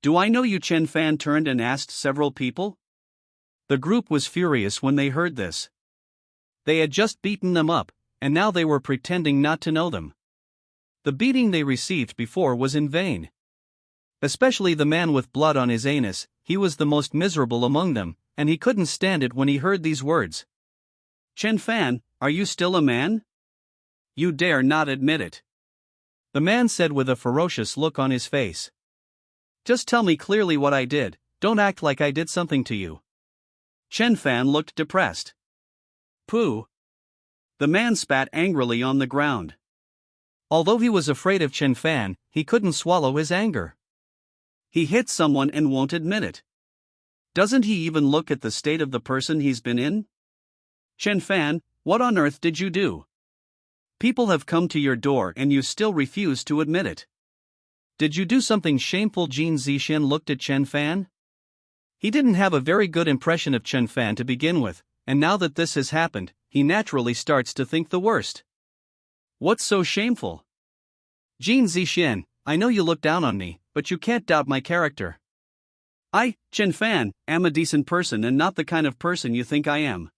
Do I know you? Chen Fan turned and asked several people. The group was furious when they heard this. They had just beaten them up, and now they were pretending not to know them. The beating they received before was in vain. Especially the man with blood on his anus, he was the most miserable among them, and he couldn't stand it when he heard these words. Chen Fan, are you still a man? You dare not admit it. The man said with a ferocious look on his face. Just tell me clearly what I did, don't act like I did something to you. Chen Fan looked depressed. Pooh. The man spat angrily on the ground. Although he was afraid of Chen Fan, he couldn't swallow his anger. He hit someone and won't admit it. Doesn't he even look at the state of the person he's been in? Chen Fan, what on earth did you do? People have come to your door and you still refuse to admit it. Did you do something shameful? Jin Zixin looked at Chen Fan. He didn't have a very good impression of Chen Fan to begin with, and now that this has happened, he naturally starts to think the worst. What's so shameful? Jin Zixin, I know you look down on me, but you can't doubt my character. I, Chen Fan, am a decent person and not the kind of person you think I am.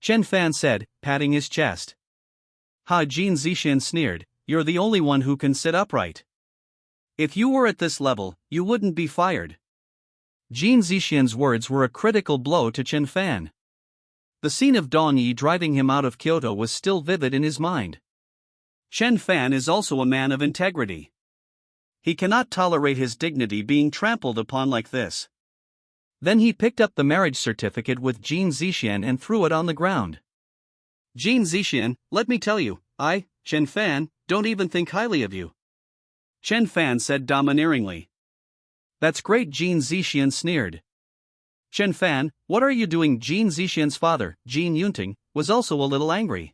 Chen Fan said, patting his chest. Ha! Jin Zixin sneered, you're the only one who can sit upright. If you were at this level, you wouldn't be fired. Jin Zixin's words were a critical blow to Chen Fan. The scene of Dong Yi driving him out of Kyoto was still vivid in his mind. Chen Fan is also a man of integrity. He cannot tolerate his dignity being trampled upon like this. Then he picked up the marriage certificate with Jin Zixin and threw it on the ground. Jin Zixin, let me tell you, I, Chen Fan, don't even think highly of you. Chen Fan said domineeringly. That's great, Jin Zixin sneered. Chen Fan, what are you doing? Jin Zixin's father, Jin Yunting, was also a little angry.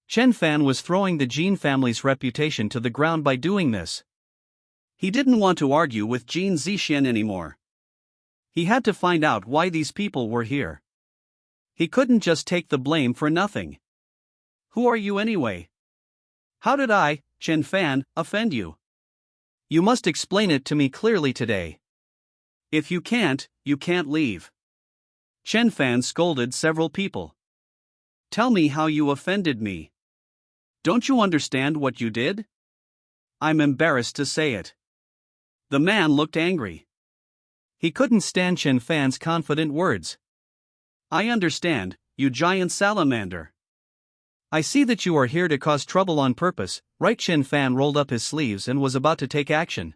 Chen Fan was throwing the Jin family's reputation to the ground by doing this. He didn't want to argue with Jin Zixin anymore. He had to find out why these people were here. He couldn't just take the blame for nothing. Who are you anyway? How did I, Chen Fan, offend you? You must explain it to me clearly today. If you can't leave. Chen Fan scolded several people. Tell me how you offended me. Don't you understand what you did? I'm embarrassed to say it. The man looked angry. He couldn't stand Chen Fan's confident words. I understand, you giant salamander. I see that you are here to cause trouble on purpose, right? Chen Fan rolled up his sleeves and was about to take action.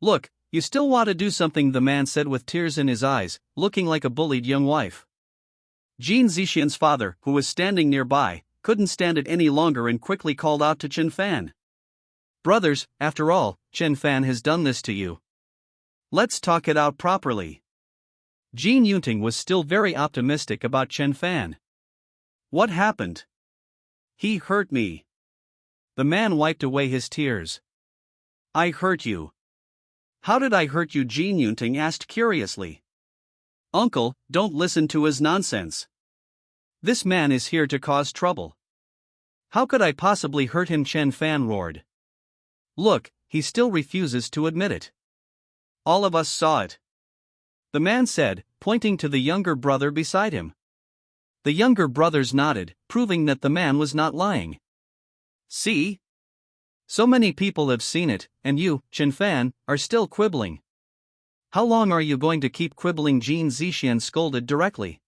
Look, you still want to do something, the man said with tears in his eyes, looking like a bullied young wife. Jin Zixin's father, who was standing nearby, couldn't stand it any longer and quickly called out to Chen Fan. Brothers, after all, Chen Fan has done this to you. Let's talk it out properly. Jin Yunting was still very optimistic about Chen Fan. What happened? He hurt me. The man wiped away his tears. I hurt you. How did I hurt you? Jin Yunting asked curiously. Uncle, don't listen to his nonsense. This man is here to cause trouble. How could I possibly hurt him? Chen Fan roared. Look, he still refuses to admit it. All of us saw it. The man said, pointing to the younger brother beside him. The younger brothers nodded, proving that the man was not lying. See? So many people have seen it, and you, Chen Fan, are still quibbling. How long are you going to keep quibbling? Jin Zixin scolded directly.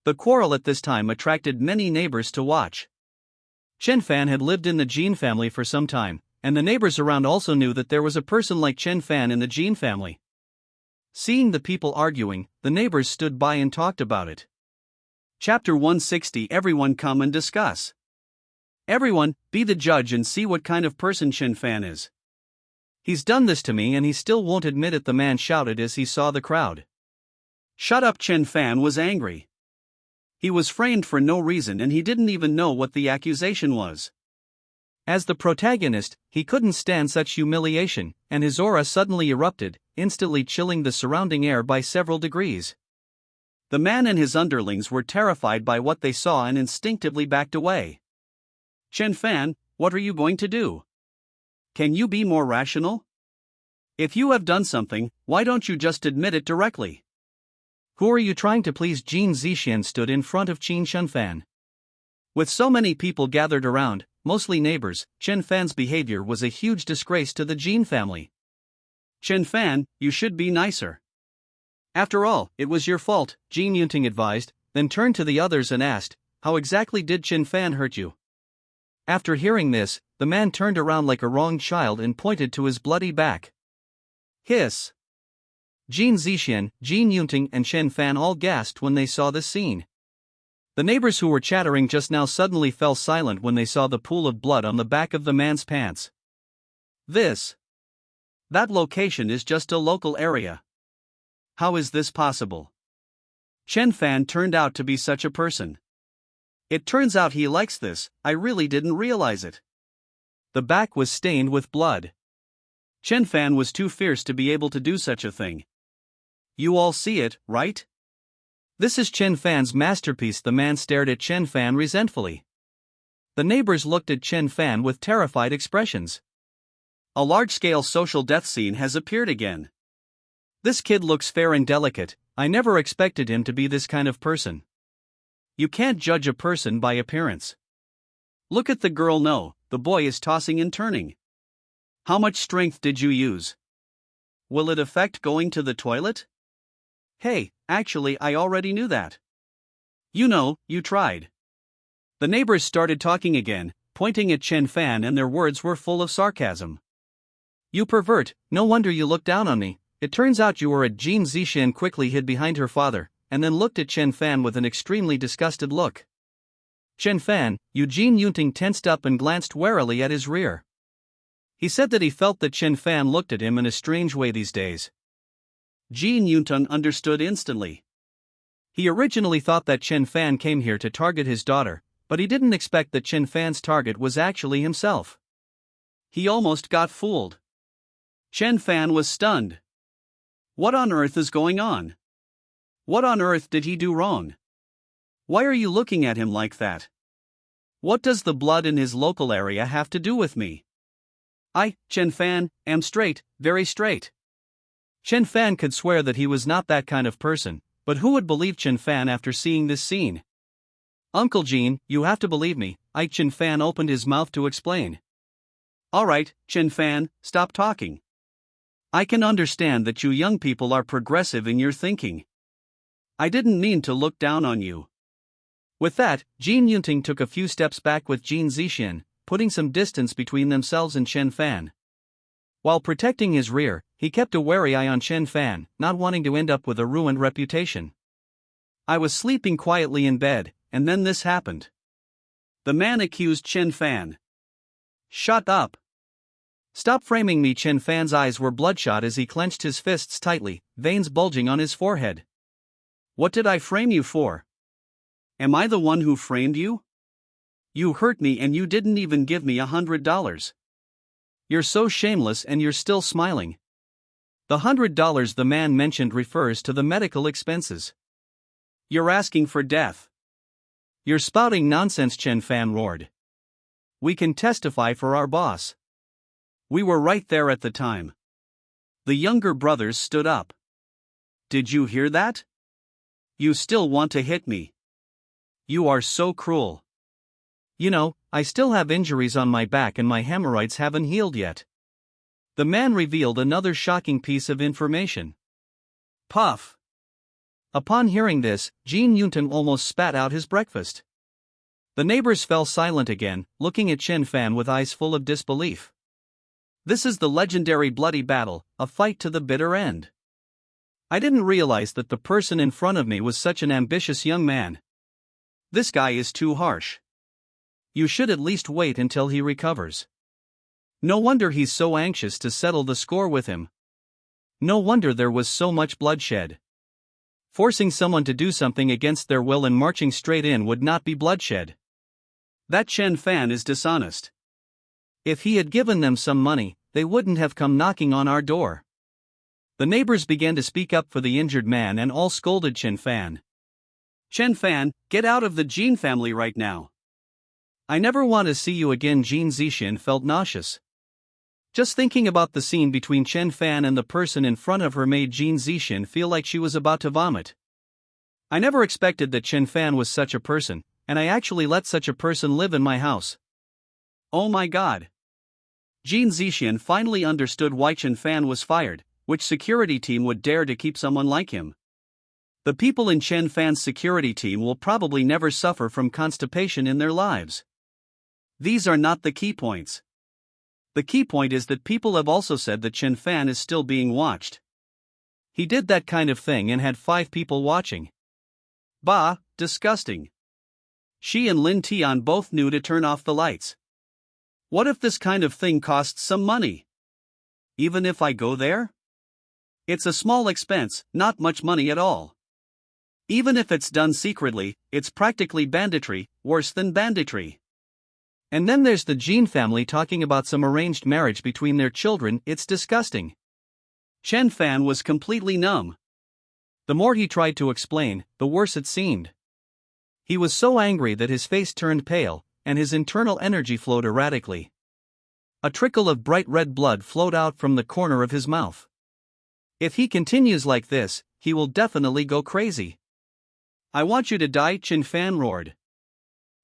The quarrel at this time attracted many neighbors to watch. Chen Fan had lived in the Jin family for some time, and the neighbors around also knew that there was a person like Chen Fan in the Jin family. Seeing the people arguing, the neighbors stood by and talked about it. Chapter 160. Everyone come and discuss. Everyone, be the judge and see what kind of person Chen Fan is. He's done this to me and he still won't admit it, the man shouted as he saw the crowd. Shut up! Chen Fan was angry. He was framed for no reason and he didn't even know what the accusation was. As the protagonist, he couldn't stand such humiliation, and his aura suddenly erupted, instantly chilling the surrounding air by several degrees. The man and his underlings were terrified by what they saw and instinctively backed away. Chen Fan, what are you going to do? Can you be more rational? If you have done something, why don't you just admit it directly? Who are you trying to please? Jin Zixin stood in front of Chen Fan. With so many people gathered around, mostly neighbors, Chen Fan's behavior was a huge disgrace to the Jin family. Chen Fan, you should be nicer. After all, it was your fault, Jin Yunting advised, then turned to the others and asked, how exactly did Chen Fan hurt you? After hearing this, the man turned around like a wronged child and pointed to his bloody back. Hiss. Jin Zixian, Jin Yunting and Chen Fan all gasped when they saw this scene. The neighbors who were chattering just now suddenly fell silent when they saw the pool of blood on the back of the man's pants. That location is just a local area. How is this possible? Chen Fan turned out to be such a person. It turns out he likes this, I really didn't realize it. The back was stained with blood. Chen Fan was too fierce to be able to do such a thing. You all see it, right? This is Chen Fan's masterpiece. The man stared at Chen Fan resentfully. The neighbors looked at Chen Fan with terrified expressions. A large-scale social death scene has appeared again. This kid looks fair and delicate. I never expected him to be this kind of person. You can't judge a person by appearance. Look at the girl. No, the boy is tossing and turning. How much strength did you use? Will it affect going to the toilet? Hey, actually I already knew that. You know, you tried. The neighbors started talking again, pointing at Chen Fan, and their words were full of sarcasm. You pervert, no wonder you looked down on me. It turns out you were at Jin Zixian quickly hid behind her father, and then looked at Chen Fan with an extremely disgusted look. Chen Fan, Jin Yunting tensed up and glanced warily at his rear. He said that he felt that Chen Fan looked at him in a strange way these days. Jin Yunting understood instantly. He originally thought that Chen Fan came here to target his daughter, but he didn't expect that Chen Fan's target was actually himself. He almost got fooled. Chen Fan was stunned. What on earth is going on? What on earth did he do wrong? Why are you looking at him like that? What does the blood in his local area have to do with me? I, Chen Fan, am straight, very straight. Chen Fan could swear that he was not that kind of person, but who would believe Chen Fan after seeing this scene? Uncle Jin, you have to believe me, Chen Fan opened his mouth to explain. Alright, Chen Fan, stop talking. I can understand that you young people are progressive in your thinking. I didn't mean to look down on you. With that, Jin Yunting took a few steps back with Jin Zixian, putting some distance between themselves and Chen Fan. While protecting his rear, he kept a wary eye on Chen Fan, not wanting to end up with a ruined reputation. I was sleeping quietly in bed, and then this happened. The man accused Chen Fan. Shut up. Stop framing me. Chen Fan's eyes were bloodshot as he clenched his fists tightly, veins bulging on his forehead. What did I frame you for? Am I the one who framed you? You hurt me and you didn't even give me $100. You're so shameless and you're still smiling. The $100 the man mentioned refers to the medical expenses. You're asking for death. You're spouting nonsense, Chen Fan roared. We can testify for our boss. We were right there at the time. The younger brothers stood up. Did you hear that? You still want to hit me? You are so cruel. You know, I still have injuries on my back and my hemorrhoids haven't healed yet. The man revealed another shocking piece of information. Puff. Upon hearing this, Jin Yunting almost spat out his breakfast. The neighbors fell silent again, looking at Chen Fan with eyes full of disbelief. This is the legendary bloody battle, a fight to the bitter end. I didn't realize that the person in front of me was such an ambitious young man. This guy is too harsh. You should at least wait until he recovers. No wonder he's so anxious to settle the score with him. No wonder there was so much bloodshed. Forcing someone to do something against their will and marching straight in would not be bloodshed. That Chen Fan is dishonest. If he had given them some money, they wouldn't have come knocking on our door. The neighbors began to speak up for the injured man and all scolded Chen Fan. Chen Fan, get out of the Jin family right now. I never want to see you again. Jin Zixian felt nauseous. Just thinking about the scene between Chen Fan and the person in front of her made Jin Zixian feel like she was about to vomit. I never expected that Chen Fan was such a person, and I actually let such a person live in my house. Oh my god. Jin Zixian finally understood why Chen Fan was fired, Which security team would dare to keep someone like him? The people in Chen Fan's security team will probably never suffer from constipation in their lives. These are not the key points. The key point is that people have also said that Chen Fan is still being watched. He did that kind of thing and had 5 people watching. Bah, disgusting. She and Lin Tian both knew to turn off the lights. What if this kind of thing costs some money? Even if I go there? It's a small expense, not much money at all. Even if it's done secretly, it's practically banditry, worse than banditry. And then there's the Jean family talking about some arranged marriage between their children. It's disgusting. Chen Fan was completely numb. The more he tried to explain, the worse it seemed. He was so angry that his face turned pale, and his internal energy flowed erratically. A trickle of bright red blood flowed out from the corner of his mouth. If he continues like this, he will definitely go crazy. I want you to die, Chen Fan roared.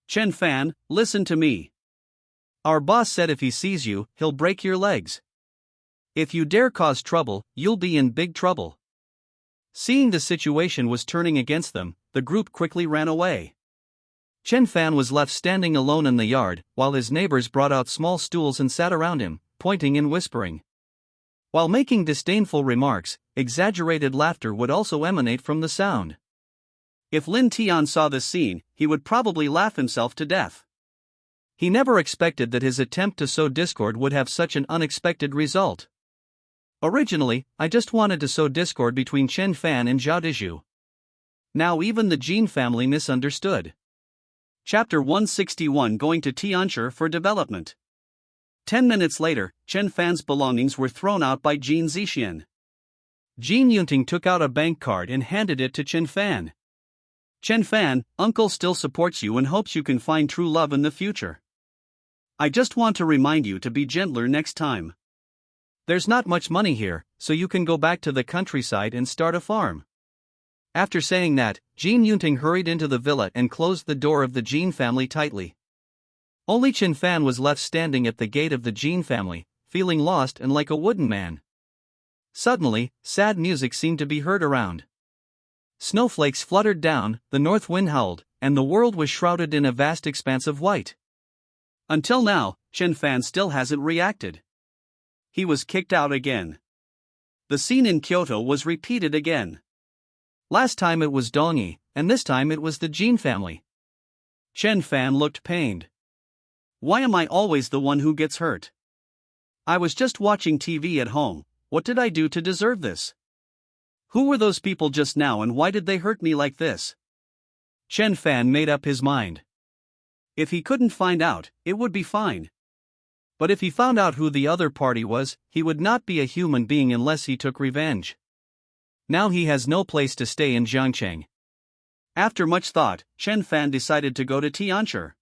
Chen Fan, listen to me. Our boss said if he sees you, he'll break your legs. If you dare cause trouble, you'll be in big trouble. Seeing the situation was turning against them, the group quickly ran away. Chen Fan was left standing alone in the yard, while his neighbors brought out small stools and sat around him, pointing and whispering. While making disdainful remarks, exaggerated laughter would also emanate from the sound. If Lin Tian saw this scene, he would probably laugh himself to death. He never expected that his attempt to sow discord would have such an unexpected result. Originally, I just wanted to sow discord between Chen Fan and Zhao Dezhu. Now even the Jean family misunderstood. Chapter 161 Going to Tianshi for development. 10 minutes later, Chen Fan's belongings were thrown out by Jean Zixian. Jean Yunting took out a bank card and handed it to Chen Fan. Chen Fan, Uncle still supports you and hopes you can find true love in the future. I just want to remind you to be gentler next time. There's not much money here, so you can go back to the countryside and start a farm. After saying that, Jean Yunting hurried into the villa and closed the door of the Jean family tightly. Only Chen Fan was left standing at the gate of the Jean family, feeling lost and like a wooden man. Suddenly, sad music seemed to be heard around. Snowflakes fluttered down, the north wind howled, and the world was shrouded in a vast expanse of white. Until now, Chen Fan still hasn't reacted. He was kicked out again. The scene in Kyoto was repeated again. Last time it was Dongyi, and this time it was the Jean family. Chen Fan looked pained. Why am I always the one who gets hurt? I was just watching TV at home. What did I do to deserve this? Who were those people just now and why did they hurt me like this? Chen Fan made up his mind. If he couldn't find out, it would be fine. But if he found out who the other party was, he would not be a human being unless he took revenge. Now he has no place to stay in Jiangcheng. After much thought, Chen Fan decided to go to Tianshi.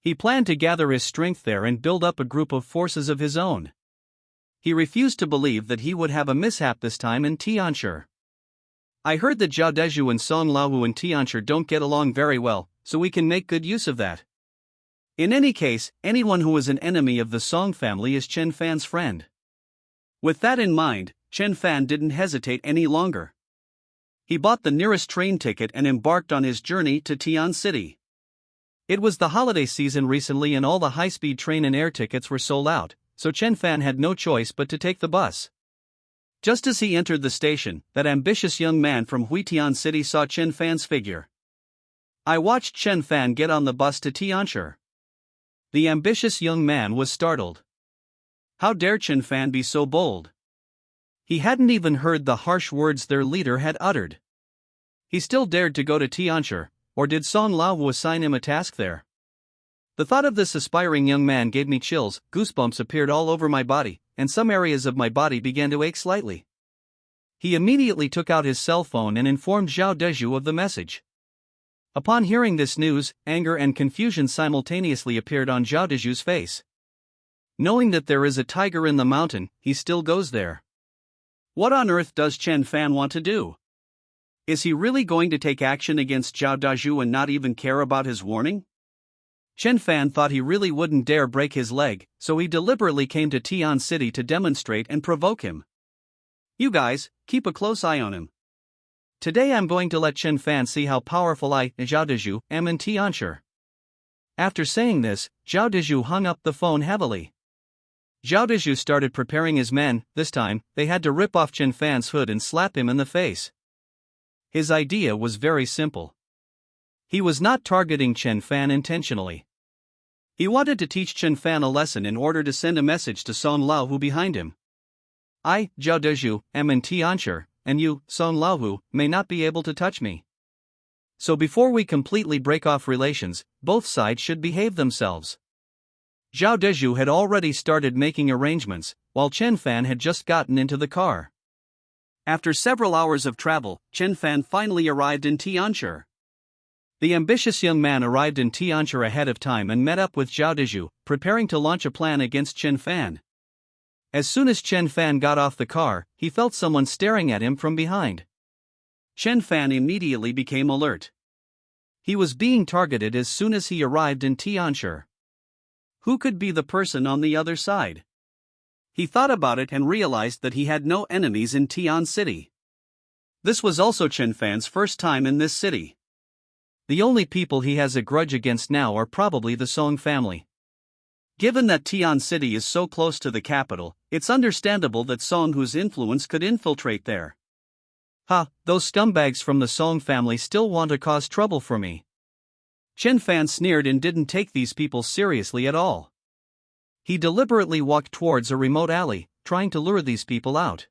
He planned to gather his strength there and build up a group of forces of his own. He refused to believe that he would have a mishap this time in Tianshi. I heard that Zhao Dezhu and Song Laohu in Tianshi don't get along very well, so we can make good use of that. In any case, anyone who is an enemy of the Song family is Chen Fan's friend. With that in mind, Chen Fan didn't hesitate any longer. He bought the nearest train ticket and embarked on his journey to Tian City. It was the holiday season recently and all the high-speed train and air tickets were sold out, so Chen Fan had no choice but to take the bus. Just as he entered the station, that ambitious young man from Huitian City saw Chen Fan's figure. I watched Chen Fan get on the bus to Tianshi. The ambitious young man was startled. How dare Chen Fan be so bold? He hadn't even heard the harsh words their leader had uttered. He still dared to go to Tianshi, or did Song Laohu assign him a task there? The thought of this aspiring young man gave me chills, goosebumps appeared all over my body, and some areas of my body began to ache slightly. He immediately took out his cell phone and informed Zhao Dezhu of the message. Upon hearing this news, anger and confusion simultaneously appeared on Zhao Dezhu's face. Knowing that there is a tiger in the mountain, he still goes there. What on earth does Chen Fan want to do? Is he really going to take action against Zhao Dezhu and not even care about his warning? Chen Fan thought he really wouldn't dare break his leg, so he deliberately came to Tian City to demonstrate and provoke him. You guys, keep a close eye on him. Today I'm going to let Chen Fan see how powerful I, Zhao Dezhu, am in Tianshi. After saying this, Zhao Dezhu hung up the phone heavily. Zhao Dezhu started preparing his men. This time, they had to rip off Chen Fan's hood and slap him in the face. His idea was very simple. He was not targeting Chen Fan intentionally. He wanted to teach Chen Fan a lesson in order to send a message to Song Laohu behind him. I, Zhao Dezhu, am in Tianshi, and you, Song Laohu, may not be able to touch me. So before we completely break off relations, both sides should behave themselves. Zhao Dezhu had already started making arrangements, while Chen Fan had just gotten into the car. After several hours of travel, Chen Fan finally arrived in Tianshi. The ambitious young man arrived in Tianshi ahead of time and met up with Zhao Dezhu, preparing to launch a plan against Chen Fan. As soon as Chen Fan got off the car, he felt someone staring at him from behind. Chen Fan immediately became alert. He was being targeted as soon as he arrived in Tianshi. Who could be the person on the other side? He thought about it and realized that he had no enemies in Tian City. This was also Chen Fan's first time in this city. The only people he has a grudge against now are probably the Song family. Given that Tian City is so close to the capital, it's understandable that Song Hu's influence could infiltrate there. Those scumbags from the Song family still want to cause trouble for me. Chen Fan sneered and didn't take these people seriously at all. He deliberately walked towards a remote alley, trying to lure these people out.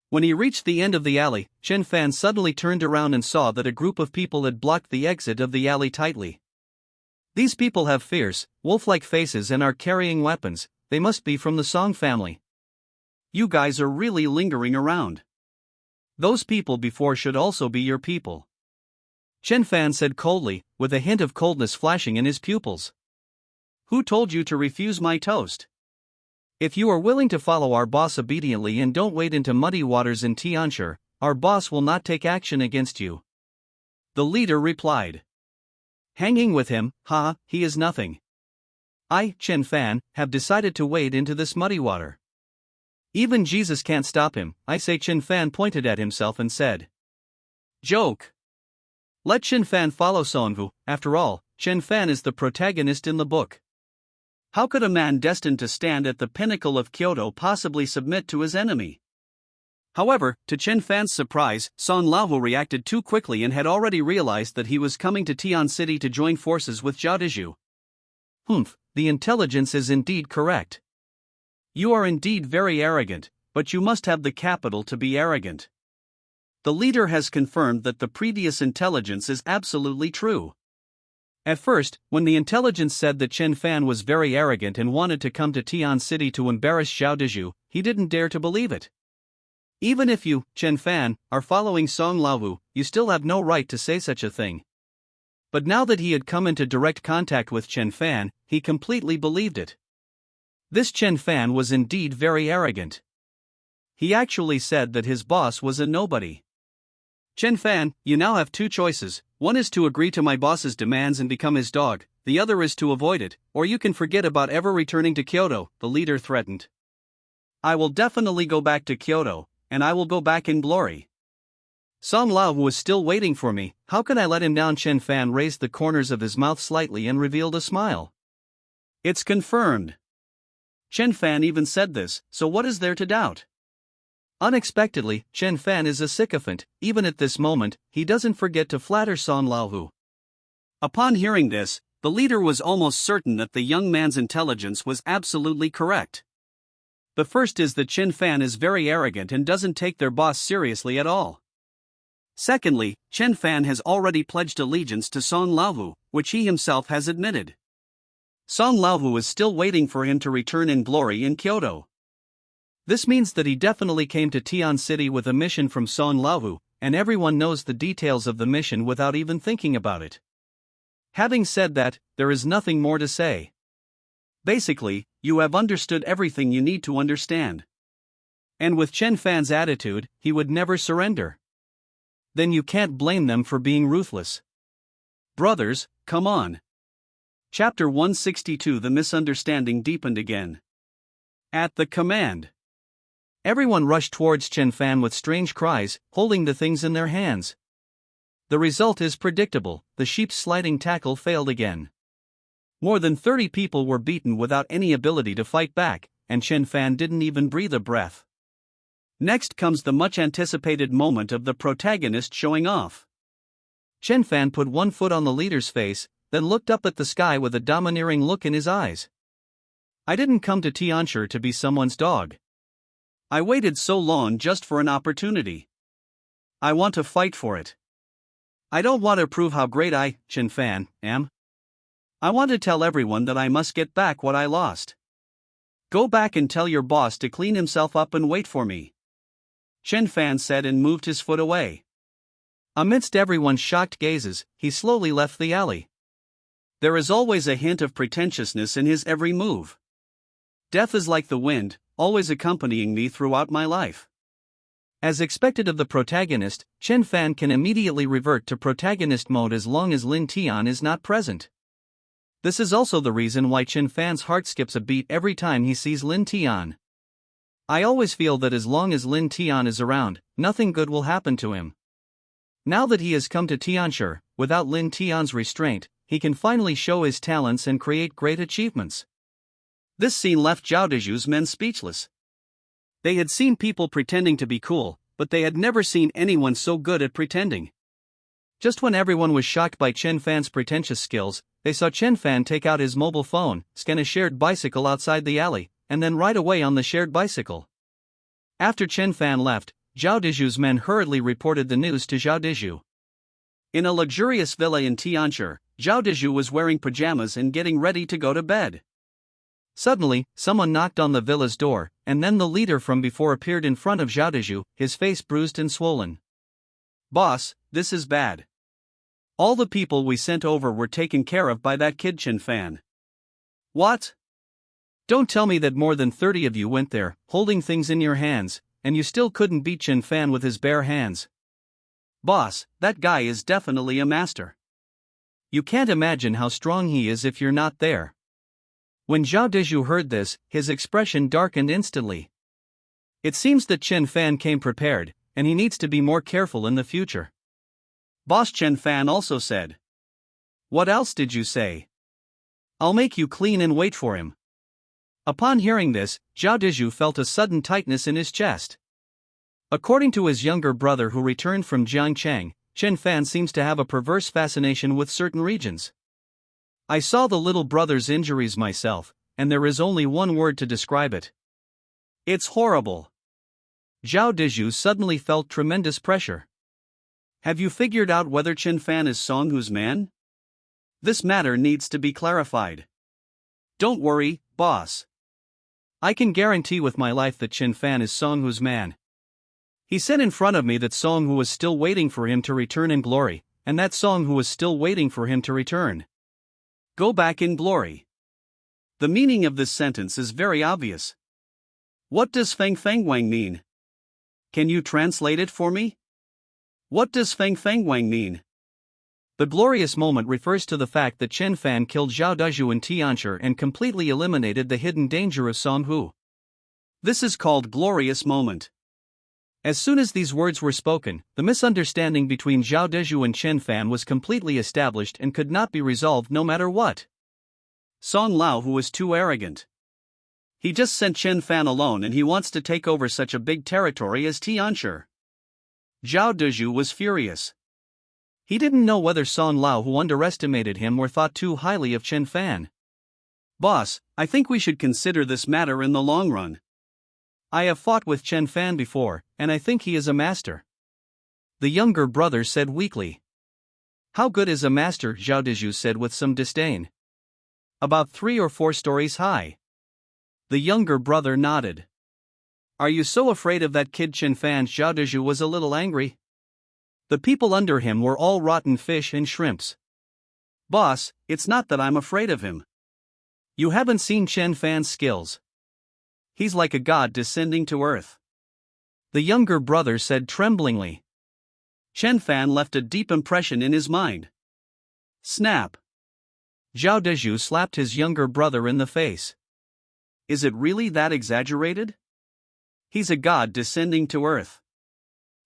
When he reached the end of the alley, Chen Fan suddenly turned around and saw that a group of people had blocked the exit of the alley tightly. These people have fierce, wolf-like faces and are carrying weapons. They must be from the Song family. You guys are really lingering around. Those people before should also be your people. Chen Fan said coldly, with a hint of coldness flashing in his pupils. Who told you to refuse my toast? If you are willing to follow our boss obediently and don't wade into muddy waters in Tianshi, our boss will not take action against you. The leader replied. Hanging with him, he is nothing. I, Chen Fan, have decided to wade into this muddy water. Even Jesus can't stop him, I say. Chen Fan pointed at himself and said. Joke. Let Chen Fan follow Song Hu. After all, Chen Fan is the protagonist in the book. How could a man destined to stand at the pinnacle of Kyoto possibly submit to his enemy? However, to Chen Fan's surprise, Song Laohu reacted too quickly and had already realized that he was coming to Tian City to join forces with Zhao Dezhu. The intelligence is indeed correct. You are indeed very arrogant, but you must have the capital to be arrogant. The leader has confirmed that the previous intelligence is absolutely true. At first, when the intelligence said that Chen Fan was very arrogant and wanted to come to Tian City to embarrass Zhao Dezhu, he didn't dare to believe it. Even if you, Chen Fan, are following Song Laohu, you still have no right to say such a thing. But now that he had come into direct contact with Chen Fan, he completely believed it. This Chen Fan was indeed very arrogant. He actually said that his boss was a nobody. Chen Fan, you now have two choices. One is to agree to my boss's demands and become his dog, the other is to avoid it, or you can forget about ever returning to Kyoto, the leader threatened. I will definitely go back to Kyoto, and I will go back in glory. Song Laohu was still waiting for me. How could I let him down? Chen Fan raised the corners of his mouth slightly and revealed a smile. It's confirmed. Chen Fan even said this, so what is there to doubt? Unexpectedly, Chen Fan is a sycophant. Even at this moment, he doesn't forget to flatter Song Laohu. Upon hearing this, the leader was almost certain that the young man's intelligence was absolutely correct. The first is that Chen Fan is very arrogant and doesn't take their boss seriously at all. Secondly, Chen Fan has already pledged allegiance to Song Laohu, which he himself has admitted. Song Laohu is still waiting for him to return in glory in Kyoto. This means that he definitely came to Tian City with a mission from Song Laohu, and everyone knows the details of the mission without even thinking about it. Having said that, there is nothing more to say. Basically, you have understood everything you need to understand. And with Chen Fan's attitude, he would never surrender. Then you can't blame them for being ruthless. Brothers, come on. Chapter 162. The misunderstanding deepened again. At the command. Everyone rushed towards Chen Fan with strange cries, holding the things in their hands. The result is predictable: the sheep's sliding tackle failed again. More than 30 people were beaten without any ability to fight back, and Chen Fan didn't even breathe a breath. Next comes the much anticipated moment of the protagonist showing off. Chen Fan put one foot on the leader's face, then looked up at the sky with a domineering look in his eyes. I didn't come to Tianshi to be someone's dog. I waited so long just for an opportunity. I want to fight for it. I don't want to prove how great I, Chen Fan, am. I want to tell everyone that I must get back what I lost. Go back and tell your boss to clean himself up and wait for me, Chen Fan said and moved his foot away. Amidst everyone's shocked gazes, he slowly left the alley. There is always a hint of pretentiousness in his every move. Death is like the wind, always accompanying me throughout my life. As expected of the protagonist, Chen Fan can immediately revert to protagonist mode as long as Lin Tian is not present. This is also the reason why Chen Fan's heart skips a beat every time he sees Lin Tian. I always feel that as long as Lin Tian is around, nothing good will happen to him. Now that he has come to Tianshi, without Lin Tian's restraint, he can finally show his talents and create great achievements. This scene left Zhao Deju's men speechless. They had seen people pretending to be cool, but they had never seen anyone so good at pretending. Just when everyone was shocked by Chen Fan's pretentious skills, they saw Chen Fan take out his mobile phone, scan a shared bicycle outside the alley, and then ride away on the shared bicycle. After Chen Fan left, Zhao Deju's men hurriedly reported the news to Zhao Deju. In a luxurious villa in Tianshi, Zhao Deju was wearing pajamas and getting ready to go to bed. Suddenly, someone knocked on the villa's door, and then the leader from before appeared in front of Zhao Deju, his face bruised and swollen. Boss, this is bad. All the people we sent over were taken care of by that kid Chen Fan. What? Don't tell me that more than 30 of you went there, holding things in your hands, and you still couldn't beat Chen Fan with his bare hands. Boss, that guy is definitely a master. You can't imagine how strong he is if you're not there. When Zhao Deju heard this, his expression darkened instantly. It seems that Chen Fan came prepared, and he needs to be more careful in the future. Boss Chen Fan also said. What else did you say? I'll make you clean and wait for him. Upon hearing this, Zhao Deju felt a sudden tightness in his chest. According to his younger brother who returned from Jiangchang, Chen Fan seems to have a perverse fascination with certain regions. I saw the little brother's injuries myself, and there is only one word to describe it. It's horrible. Zhao Deju suddenly felt tremendous pressure. Have you figured out whether Chen Fan is Song Hu's man? This matter needs to be clarified. Don't worry, boss. I can guarantee with my life that Chen Fan is Song Hu's man. He said in front of me that Song Hu was still waiting for him to return in glory, and that Song Hu was still waiting for him to return. Go back in glory. The meaning of this sentence is very obvious. What does Feng Feng Wang mean? Can you translate it for me? What does Feng Feng Wang mean? The glorious moment refers to the fact that Chen Fan killed Zhao Deju in Tianshi and completely eliminated the hidden danger of Song Hu. This is called glorious moment. As soon as these words were spoken, the misunderstanding between Zhao Deju and Chen Fan was completely established and could not be resolved no matter what. Song Lao Hu was too arrogant. He just sent Chen Fan alone and he wants to take over such a big territory as Tianshi. Zhao Deju was furious. He didn't know whether Song Lao Hu underestimated him or thought too highly of Chen Fan. Boss, I think we should consider this matter in the long run. I have fought with Chen Fan before, and I think he is a master. The younger brother said weakly. How good is a master? Zhao Deju said with some disdain. About 3 or 4 stories high. The younger brother nodded. Are you so afraid of that kid Chen Fan? Zhao Deju was a little angry. The people under him were all rotten fish and shrimps. Boss, it's not that I'm afraid of him. You haven't seen Chen Fan's skills. He's like a god descending to earth. The younger brother said tremblingly. Chen Fan left a deep impression in his mind. Snap. Zhao Deju slapped his younger brother in the face. Is it really that exaggerated? He's a god descending to earth.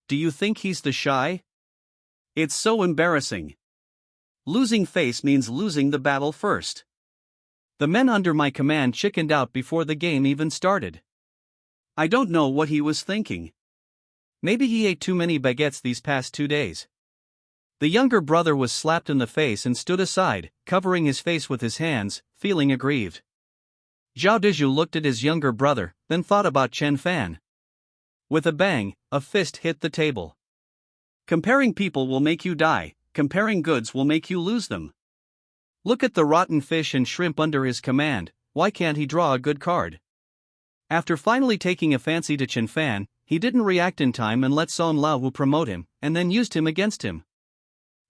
Do you think he's the shy? It's so embarrassing. Losing face means losing the battle first. The men under my command chickened out before the game even started. I don't know what he was thinking. Maybe he ate too many baguettes these past 2 days. The younger brother was slapped in the face and stood aside, covering his face with his hands, feeling aggrieved. Zhao Dezhu looked at his younger brother, then thought about Chen Fan. With a bang, a fist hit the table. Comparing people will make you die, comparing goods will make you lose them. Look at the rotten fish and shrimp under his command, why can't he draw a good card? After finally taking a fancy to Chen Fan, he didn't react in time and let Song Lao promote him, and then used him against him.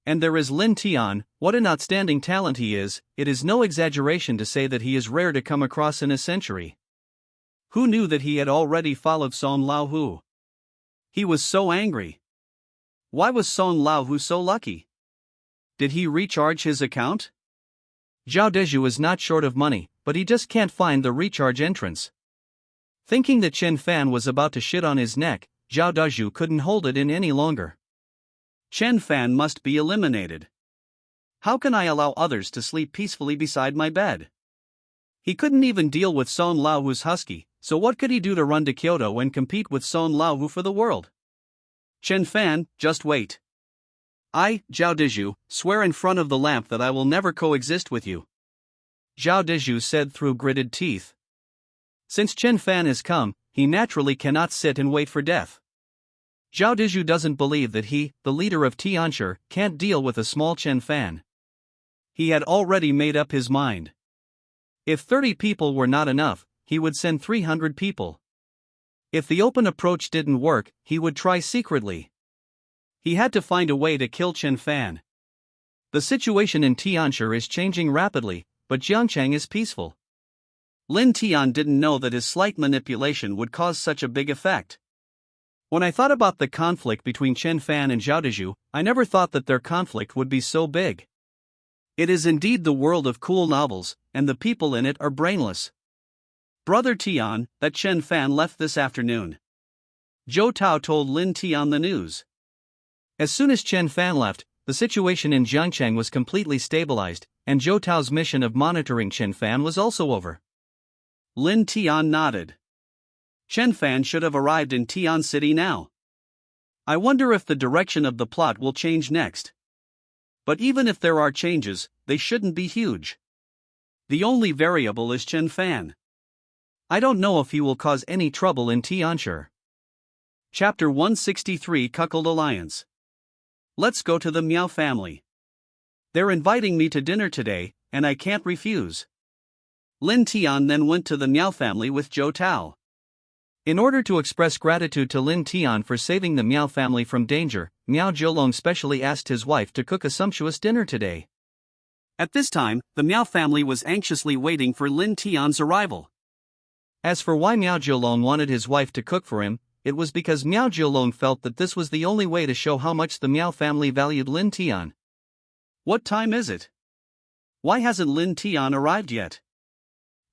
And there is Lin Tian, what an outstanding talent he is, it is no exaggeration to say that he is rare to come across in a century. Who knew that he had already followed Song Lao? He was so angry. Why was Song Lao so lucky? Did he recharge his account? Zhao Dezhu is not short of money, but he just can't find the recharge entrance. Thinking that Chen Fan was about to shit on his neck, Zhao Dezhu couldn't hold it in any longer. Chen Fan must be eliminated. How can I allow others to sleep peacefully beside my bed? He couldn't even deal with Song Lao's husky, so what could he do to run to Kyoto and compete with Song Lao for the world? Chen Fan, just wait. I, Zhao Dezhu, swear in front of the lamp that I will never coexist with you. Zhao Dezhu said through gritted teeth. Since Chen Fan has come, he naturally cannot sit and wait for death. Zhao Dezhu doesn't believe that he, the leader of Tianshi, can't deal with a small Chen Fan. He had already made up his mind. If 30 people were not enough, he would send 300 people. If the open approach didn't work, he would try secretly. He had to find a way to kill Chen Fan. The situation in Tianshi is changing rapidly, but Jiangchang is peaceful. Lin Tian didn't know that his slight manipulation would cause such a big effect. When I thought about the conflict between Chen Fan and Zhao Dezhu, I never thought that their conflict would be so big. It is indeed the world of cool novels, and the people in it are brainless. Brother Tian, that Chen Fan left this afternoon. Zhou Tao told Lin Tian the news. As soon as Chen Fan left, the situation in Jiangchang was completely stabilized, and Zhou Tao's mission of monitoring Chen Fan was also over. Lin Tian nodded. Chen Fan should have arrived in Tian City now. I wonder if the direction of the plot will change next. But even if there are changes, they shouldn't be huge. The only variable is Chen Fan. I don't know if he will cause any trouble in Tianshi. Chapter 163 Cuckold Alliance. Let's go to the Miao family. They're inviting me to dinner today, and I can't refuse. Lin Tian then went to the Miao family with Zhou Tao. In order to express gratitude to Lin Tian for saving the Miao family from danger, Miao Jiulong specially asked his wife to cook a sumptuous dinner today. At this time, the Miao family was anxiously waiting for Lin Tian's arrival. As for why Miao Jiulong wanted his wife to cook for him, it was because Miao Jiulong felt that this was the only way to show how much the Miao family valued Lin Tian. What time is it? Why hasn't Lin Tian arrived yet?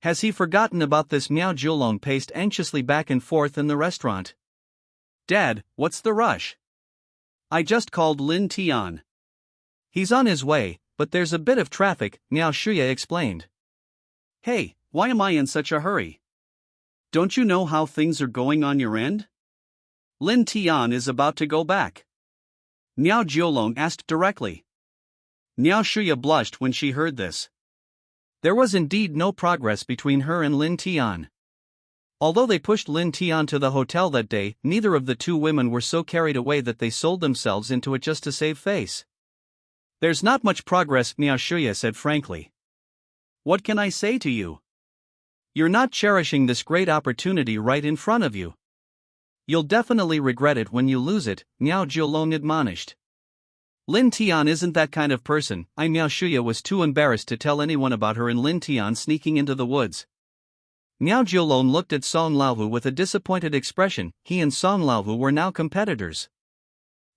Has he forgotten about this? Miao Jiulong paced anxiously back and forth in the restaurant. Dad, what's the rush? I just called Lin Tian. He's on his way, but there's a bit of traffic, Miao Shuya explained. Hey, why am I in such a hurry? Don't you know how things are going on your end? Lin Tian is about to go back. Miao Jiulong asked directly. Miao Shuya blushed when she heard this. There was indeed no progress between her and Lin Tian. Although they pushed Lin Tian to the hotel that day, neither of the two women were so carried away that they sold themselves into it just to save face. There's not much progress, Miao Shuya said frankly. What can I say to you? You're not cherishing this great opportunity right in front of you. You'll definitely regret it when you lose it, Miao Jiulong admonished. Lin Tian isn't that kind of person. Miao Shuya was too embarrassed to tell anyone about her and Lin Tian sneaking into the woods. Miao Jiulong looked at Song Lao with a disappointed expression. He and Song Lao were now competitors.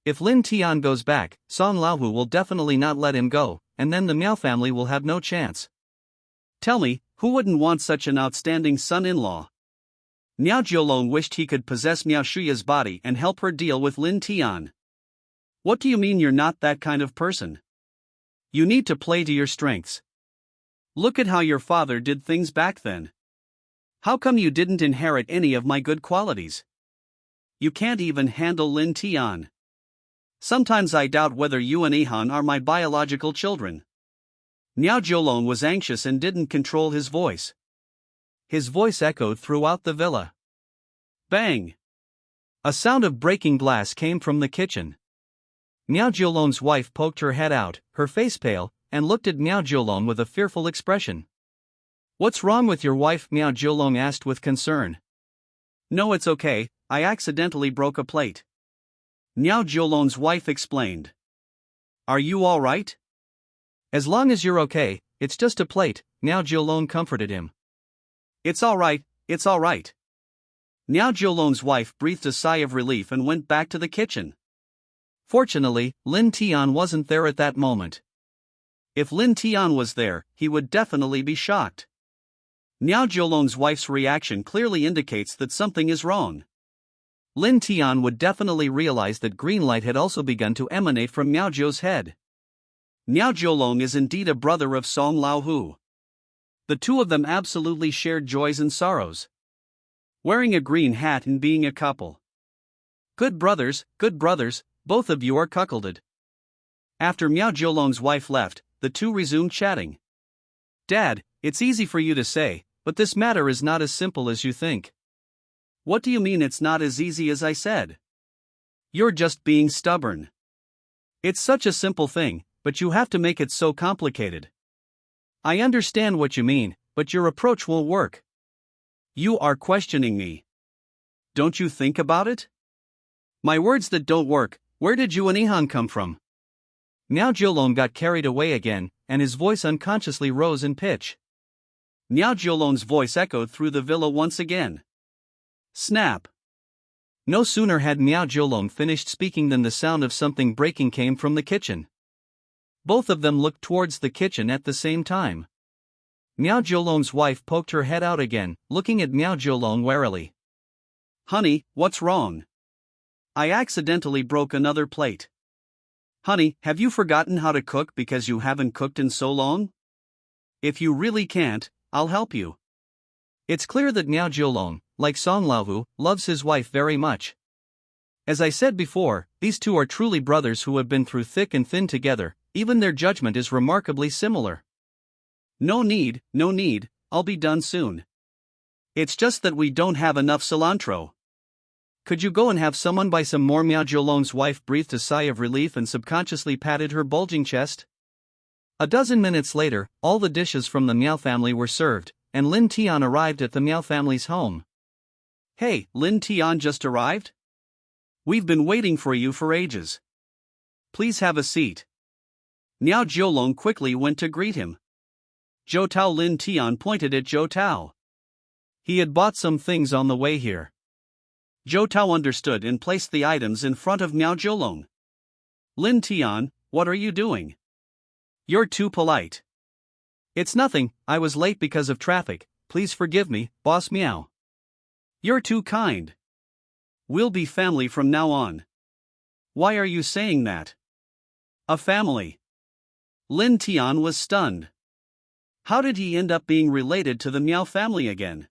If Lin Tian goes back, Song Lao will definitely not let him go, and then the Miao family will have no chance. Tell me, who wouldn't want such an outstanding son-in-law? Miao Jiolong wished he could possess Miao Shuya's body and help her deal with Lin Tian. What do you mean you're not that kind of person? You need to play to your strengths. Look at how your father did things back then. How come you didn't inherit any of my good qualities? You can't even handle Lin Tian. Sometimes I doubt whether you and Ihan are my biological children. Miao Jiolong was anxious and didn't control his voice. His voice echoed throughout the villa. Bang! A sound of breaking glass came from the kitchen. Miao Jiolong's wife poked her head out, her face pale, and looked at Miao Jiolong with a fearful expression. What's wrong with your wife? Miao Jiolong asked with concern. No, it's okay, I accidentally broke a plate. Miao Jiolong's wife explained. Are you all right? As long as you're okay, it's just a plate, Miao Jiolong comforted him. It's all right, it's all right. Miao Jiolong's wife breathed a sigh of relief and went back to the kitchen. Fortunately, Lin Tian wasn't there at that moment. If Lin Tian was there, he would definitely be shocked. Miao Jiolong's wife's reaction clearly indicates that something is wrong. Lin Tian would definitely realize that green light had also begun to emanate from Miao Jiu's head. Miao Jiolong is indeed a brother of Song Laohu. The two of them absolutely shared joys and sorrows. Wearing a green hat and being a couple. Good brothers, both of you are cuckolded. After Miao Jiolong's wife left, the two resumed chatting. Dad, it's easy for you to say, but this matter is not as simple as you think. What do you mean it's not as easy as I said? You're just being stubborn. It's such a simple thing, but you have to make it so complicated. I understand what you mean, but your approach won't work. You are questioning me. Don't you think about it? My words that don't work, where did you and Ihan come from? Miao Jiolong got carried away again, and his voice unconsciously rose in pitch. Miao Jiolong's voice echoed through the villa once again. Snap! No sooner had Miao Jiolong finished speaking than the sound of something breaking came from the kitchen. Both of them looked towards the kitchen at the same time. Miao Jiolong's wife poked her head out again, looking at Miao Jiolong warily. Honey, what's wrong? I accidentally broke another plate. Honey, have you forgotten how to cook because you haven't cooked in so long? If you really can't, I'll help you. It's clear that Miao Jiolong, like Song Laohu, loves his wife very much. As I said before, these two are truly brothers who have been through thick and thin together, even their judgment is remarkably similar. No need, I'll be done soon. It's just that we don't have enough cilantro. Could you go and have someone buy some more? Miao Jiolong's wife breathed a sigh of relief and subconsciously patted her bulging chest. A dozen minutes later, all the dishes from the Miao family were served, and Lin Tian arrived at the Miao family's home. Hey, Lin Tian just arrived? We've been waiting for you for ages. Please have a seat. Miao Jiolong quickly went to greet him. Zhou Tao. Lin Tian pointed at Zhou Tao. He had bought some things on the way here. Zhou Tao understood and placed the items in front of Miao Jiolong. Lin Tian, what are you doing? You're too polite. It's nothing, I was late because of traffic, please forgive me, Boss Miao. You're too kind. We'll be family from now on. Why are you saying that? A family. Lin Tian was stunned. How did he end up being related to the Miao family again?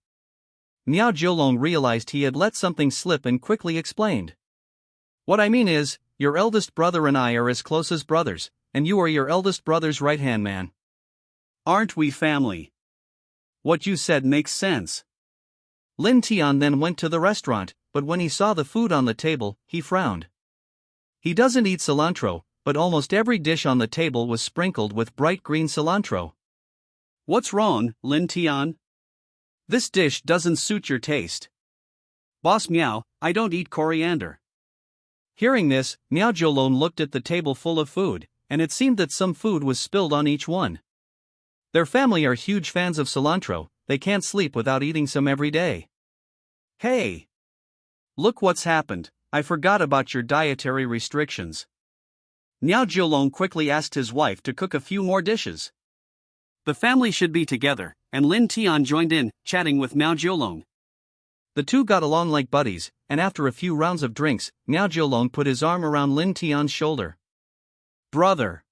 Miao Jiolong realized he had let something slip and quickly explained. What I mean is, your eldest brother and I are as close as brothers, and you are your eldest brother's right-hand man. Aren't we family? What you said makes sense. Lin Tian then went to the restaurant, but when he saw the food on the table, he frowned. He doesn't eat cilantro, but almost every dish on the table was sprinkled with bright green cilantro. What's wrong, Lin Tian? This dish doesn't suit your taste. Boss Miao, I don't eat coriander. Hearing this, Miao Jiolong looked at the table full of food, and it seemed that some food was spilled on each one. Their family are huge fans of cilantro, they can't sleep without eating some every day. Hey! Look what's happened, I forgot about your dietary restrictions. Miao Jiolong quickly asked his wife to cook a few more dishes. The family should be together, and Lin Tian joined in, chatting with Miao Jiolong. The two got along like buddies, and after a few rounds of drinks, Miao Jiulong put his arm around Lin Tian's shoulder. Brother.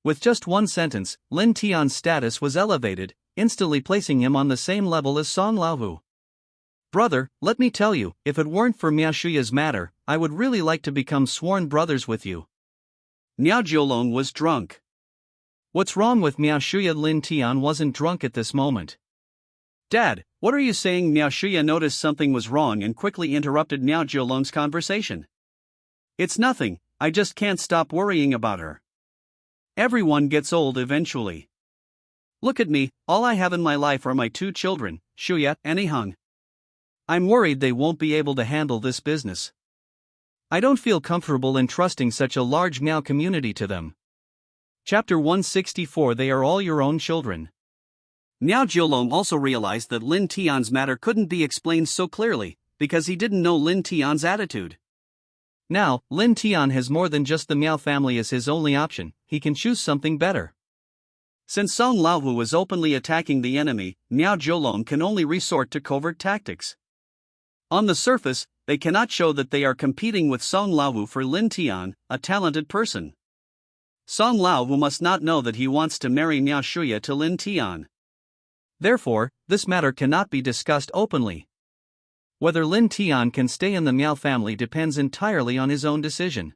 With just one sentence, Lin Tian's status was elevated, instantly placing him on the same level as Song Laohu. Brother, let me tell you, if it weren't for Miao Shuya's matter, I would really like to become sworn brothers with you. Miao Jiulong was drunk. What's wrong with Miao Shuya? Lin Tian wasn't drunk at this moment. Dad, what are you saying? Miao Shuya noticed something was wrong and quickly interrupted Miao Jiulong's conversation. It's nothing, I just can't stop worrying about her. Everyone gets old eventually. Look at me, all I have in my life are my two children, Shuya and Ihang. I'm worried they won't be able to handle this business. I don't feel comfortable entrusting such a large Miao community to them. Chapter 164. They are all your own children. Miao Jiulong also realized that Lin Tian's matter couldn't be explained so clearly, because he didn't know Lin Tian's attitude. Now, Lin Tian has more than just the Miao family as his only option, he can choose something better. Since Song Laohu was openly attacking the enemy, Miao Jiulong can only resort to covert tactics. On the surface, they cannot show that they are competing with Song Laohu for Lin Tian, a talented person. Song Laohu must not know that he wants to marry Miao Shuya to Lin Tian. Therefore, this matter cannot be discussed openly. Whether Lin Tian can stay in the Miao family depends entirely on his own decision.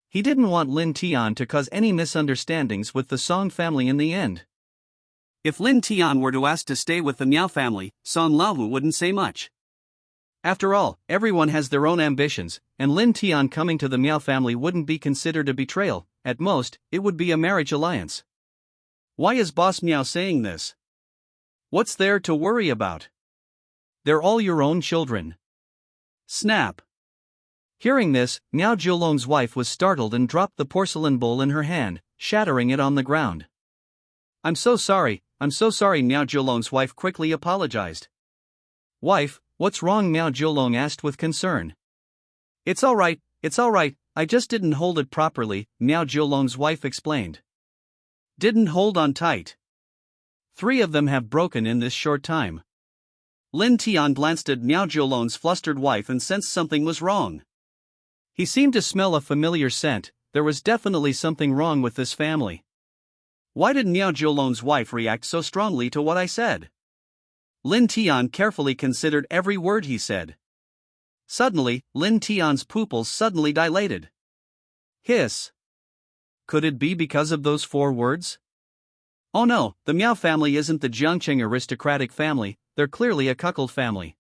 He didn't want Lin Tian to cause any misunderstandings with the Song family in the end. If Lin Tian were to ask to stay with the Miao family, Song Laohu wouldn't say much. After all, everyone has their own ambitions, and Lin Tian coming to the Miao family wouldn't be considered a betrayal. At most, it would be a marriage alliance. Why is Boss Miao saying this? What's there to worry about? They're all your own children. Snap. Hearing this, Miao Jiulong's wife was startled and dropped the porcelain bowl in her hand, shattering it on the ground. I'm so sorry, Miao Jiulong's wife quickly apologized. Wife, what's wrong? Miao Jiulong asked with concern. It's all right, I just didn't hold it properly, Miao Jiulong's wife explained. Didn't hold on tight. 3 of them have broken in this short time. Lin Tian glanced at Miao Jiulong's flustered wife and sensed something was wrong. He seemed to smell a familiar scent. There was definitely something wrong with this family. Why did Miao Jiulong's wife react so strongly to what I said? Lin Tian carefully considered every word he said. Suddenly, Lin Tian's pupils suddenly dilated. Hiss. Could it be because of those 4 words? Oh no, the Miao family isn't the Jiangqing aristocratic family, they're clearly a cuckold family.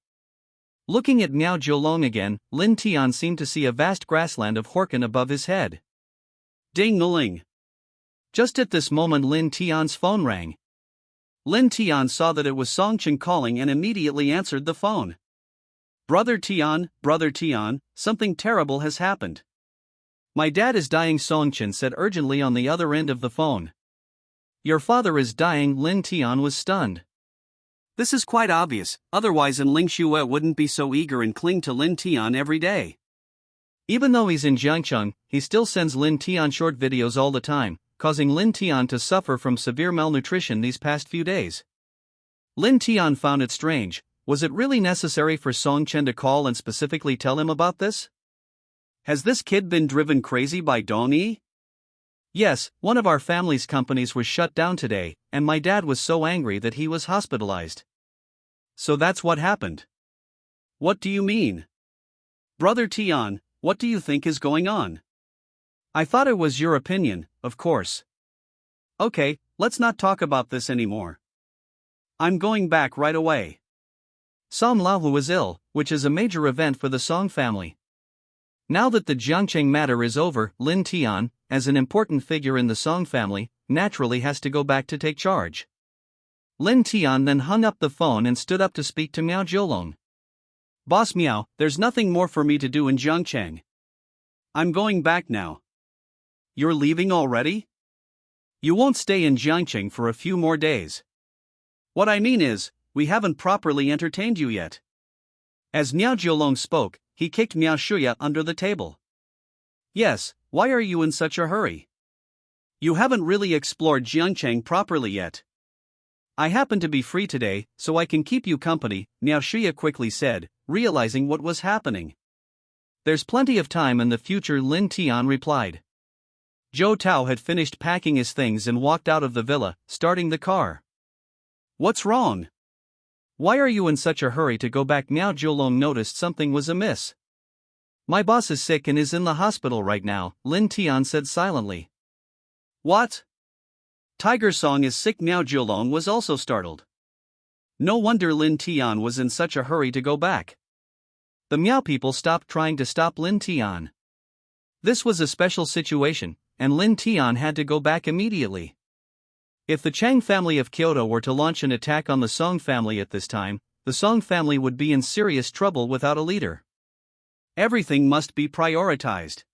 Looking at Miao Jiulong again, Lin Tian seemed to see a vast grassland of Horkin above his head. Ding-a-ling. Just at this moment Lin Tian's phone rang. Lin Tian saw that it was Song Chen calling and immediately answered the phone. Brother Tian, something terrible has happened. My dad is dying, Song Chen said urgently on the other end of the phone. Your father is dying, Lin Tian was stunned. This is quite obvious, otherwise Ling Xue wouldn't be so eager and cling to Lin Tian every day. Even though he's in Jiangcheng, he still sends Lin Tian short videos all the time, causing Lin Tian to suffer from severe malnutrition these past few days. Lin Tian found it strange. Was it really necessary for Song Chen to call and specifically tell him about this? Has this kid been driven crazy by Dong Yi? Yes, one of our family's companies was shut down today, and my dad was so angry that he was hospitalized. So that's what happened. What do you mean? Brother Tian, what do you think is going on? I thought it was your opinion, of course. Okay, let's not talk about this anymore. I'm going back right away. Song Laohu is ill, which is a major event for the Song family. Now that the Jiangqing matter is over, Lin Tian, as an important figure in the Song family, naturally has to go back to take charge. Lin Tian then hung up the phone and stood up to speak to Miao Jiulong. Boss Miao, there's nothing more for me to do in Jiangqing. I'm going back now. You're leaving already? You won't stay in Jiangqing for a few more days. What I mean is, we haven't properly entertained you yet. As Miao Jiulong spoke, he kicked Miao Shuya under the table. Yes, why are you in such a hurry? You haven't really explored Jiangqing properly yet. I happen to be free today, so I can keep you company, Miao Shia quickly said, realizing what was happening. There's plenty of time in the future, Lin Tian replied. Zhou Tao had finished packing his things and walked out of the villa, starting the car. What's wrong? Why are you in such a hurry to go back? Miao Zhuolong noticed something was amiss. My boss is sick and is in the hospital right now, Lin Tian said silently. What? Tiger Song is sick? Miao Zhuolong was also startled. No wonder Lin Tian was in such a hurry to go back. The Miao people stopped trying to stop Lin Tian. This was a special situation, and Lin Tian had to go back immediately. If the Chang family of Kyoto were to launch an attack on the Song family at this time, the Song family would be in serious trouble without a leader. Everything must be prioritized.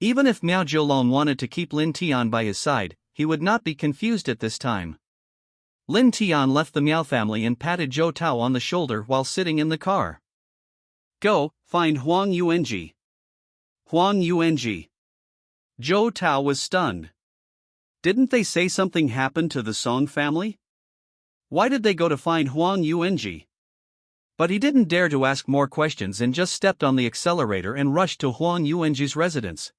Even if Miao Zhuolong wanted to keep Lin Tian by his side, he would not be confused at this time. Lin Tian left the Miao family and patted Zhou Tao on the shoulder while sitting in the car. Go, find Huang Yuanji. Huang Yuanji. Zhou Tao was stunned. Didn't they say something happened to the Song family? Why did they go to find Huang Yuanji? But he didn't dare to ask more questions and just stepped on the accelerator and rushed to Huang Yuanji's residence.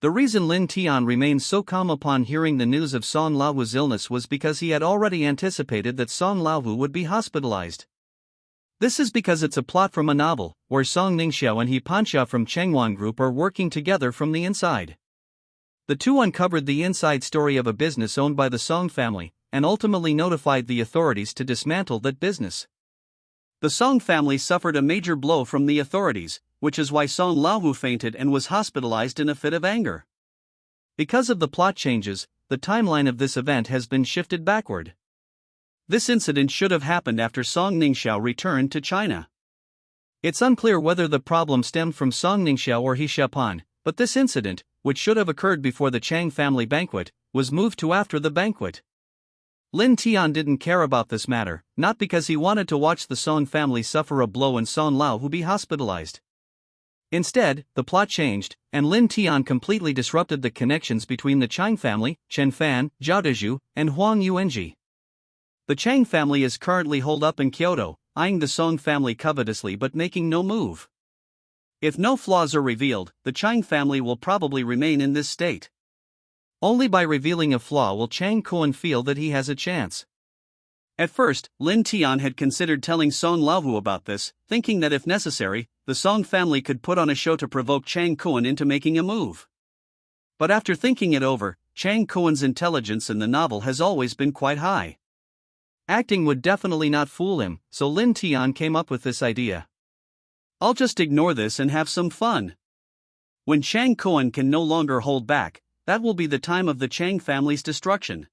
The reason Lin Tian remained so calm upon hearing the news of Song Laohu's illness was because he had already anticipated that Song Laohu would be hospitalized. This is because it's a plot from a novel, where Song Ningxiao and He Panxia from Chengwan Group are working together from the inside. The two uncovered the inside story of a business owned by the Song family, and ultimately notified the authorities to dismantle that business. The Song family suffered a major blow from the authorities, which is why Song Laohu fainted and was hospitalized in a fit of anger. Because of the plot changes, the timeline of this event has been shifted backward. This incident should have happened after Song Ningxiao returned to China. It's unclear whether the problem stemmed from Song Ningxiao or He Xiapan, but this incident, which should have occurred before the Chang family banquet, was moved to after the banquet. Lin Tian didn't care about this matter, not because he wanted to watch the Song family suffer a blow and Song Laohu be hospitalized. Instead, the plot changed, and Lin Tian completely disrupted the connections between the Chang family, Chen Fan, Zhao Dezhu, and Huang Yuanji. The Chang family is currently holed up in Kyoto, eyeing the Song family covetously but making no move. If no flaws are revealed, the Chang family will probably remain in this state. Only by revealing a flaw will Chang Kuan feel that he has a chance. At first, Lin Tian had considered telling Song Laohu about this, thinking that if necessary, the Song family could put on a show to provoke Chang Kuan into making a move. But after thinking it over, Chang Kuan's intelligence in the novel has always been quite high. Acting would definitely not fool him, so Lin Tian came up with this idea. I'll just ignore this and have some fun. When Chang Kuan can no longer hold back, that will be the time of the Chang family's destruction.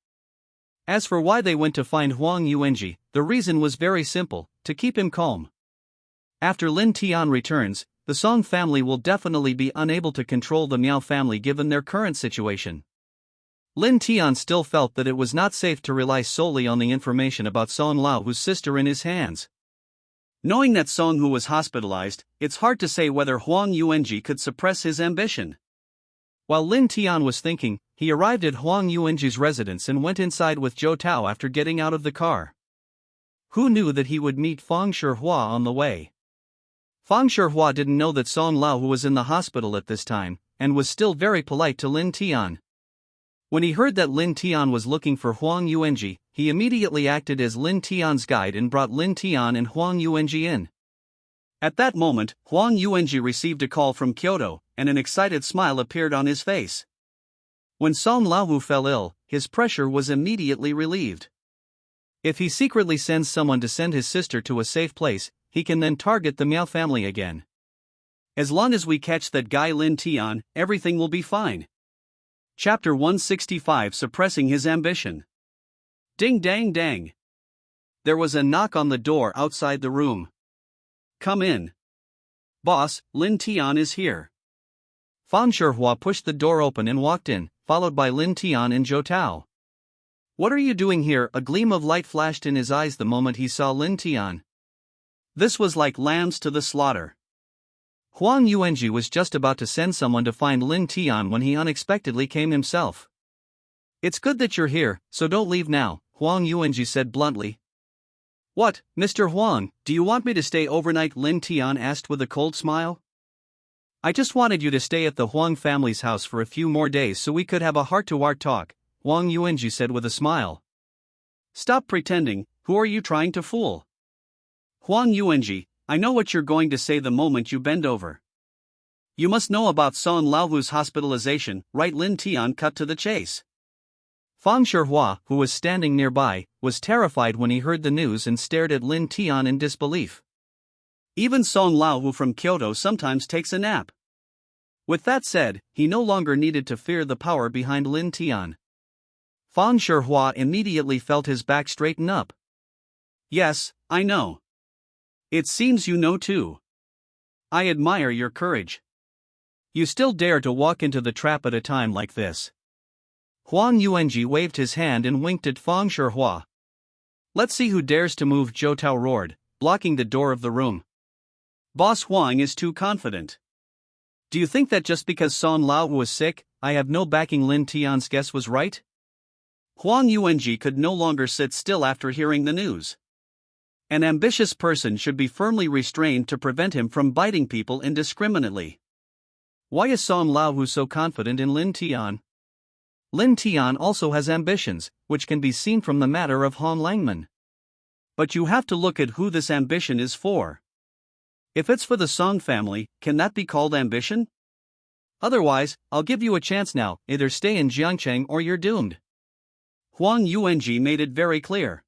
As for why they went to find Huang Yuanji, the reason was very simple: to keep him calm. After Lin Tian returns, the Song family will definitely be unable to control the Miao family given their current situation. Lin Tian still felt that it was not safe to rely solely on the information about Song Laohu's sister in his hands. Knowing that Song Hu was hospitalized, it's hard to say whether Huang Yuanji could suppress his ambition. While Lin Tian was thinking, he arrived at Huang Yuanji's residence and went inside with Zhou Tao after getting out of the car. Who knew that he would meet Fang Shihua on the way? Fang Shihua didn't know that Song Laohu was in the hospital at this time, and was still very polite to Lin Tian. When he heard that Lin Tian was looking for Huang Yuanji, he immediately acted as Lin Tian's guide and brought Lin Tian and Huang Yuanji in. At that moment, Huang Yuanji received a call from Kyoto, and an excited smile appeared on his face. When Song Laohu fell ill, his pressure was immediately relieved. If he secretly sends someone to send his sister to a safe place, he can then target the Miao family again. As long as we catch that guy Lin Tian, everything will be fine. Chapter 165: Suppressing His Ambition. Ding dang dang. There was a knock on the door outside the room. Come in. Boss, Lin Tian is here. Fang Shihua pushed the door open and walked in, followed by Lin Tian and Zhou Tao. What are you doing here? A gleam of light flashed in his eyes the moment he saw Lin Tian. This was like lambs to the slaughter. Huang Yuanji was just about to send someone to find Lin Tian when he unexpectedly came himself. It's good that you're here, so don't leave now, Huang Yuanji said bluntly. What, Mr. Huang, do you want me to stay overnight? Lin Tian asked with a cold smile. I just wanted you to stay at the Huang family's house for a few more days so we could have a heart-to-heart talk, Huang Yuanji said with a smile. Stop pretending, who are you trying to fool? Huang Yuanji, I know what you're going to say the moment you bend over. You must know about Song Laohu's hospitalization, right? Lin Tian cut to the chase. Fang Shihua, who was standing nearby, was terrified when he heard the news and stared at Lin Tian in disbelief. Even Song Laohu from Kyoto sometimes takes a nap. With that said, he no longer needed to fear the power behind Lin Tian. Fang Shihua immediately felt his back straighten up. Yes, I know. It seems you know too. I admire your courage. You still dare to walk into the trap at a time like this. Huang Yuanji waved his hand and winked at Fang Shihua. Let's see who dares to move, Zhou Tao roared, blocking the door of the room. Boss Huang is too confident. Do you think that just because Song Laohu was sick, I have no backing? Lin Tian's guess was right? Huang Yuanji could no longer sit still after hearing the news. An ambitious person should be firmly restrained to prevent him from biting people indiscriminately. Why is Song Laohu so confident in Lin Tian? Lin Tian also has ambitions, which can be seen from the matter of Han Langman. But you have to look at who this ambition is for. If it's for the Song family, can that be called ambition? Otherwise, I'll give you a chance now, either stay in Jiangcheng or you're doomed. Huang Yuanji made it very clear.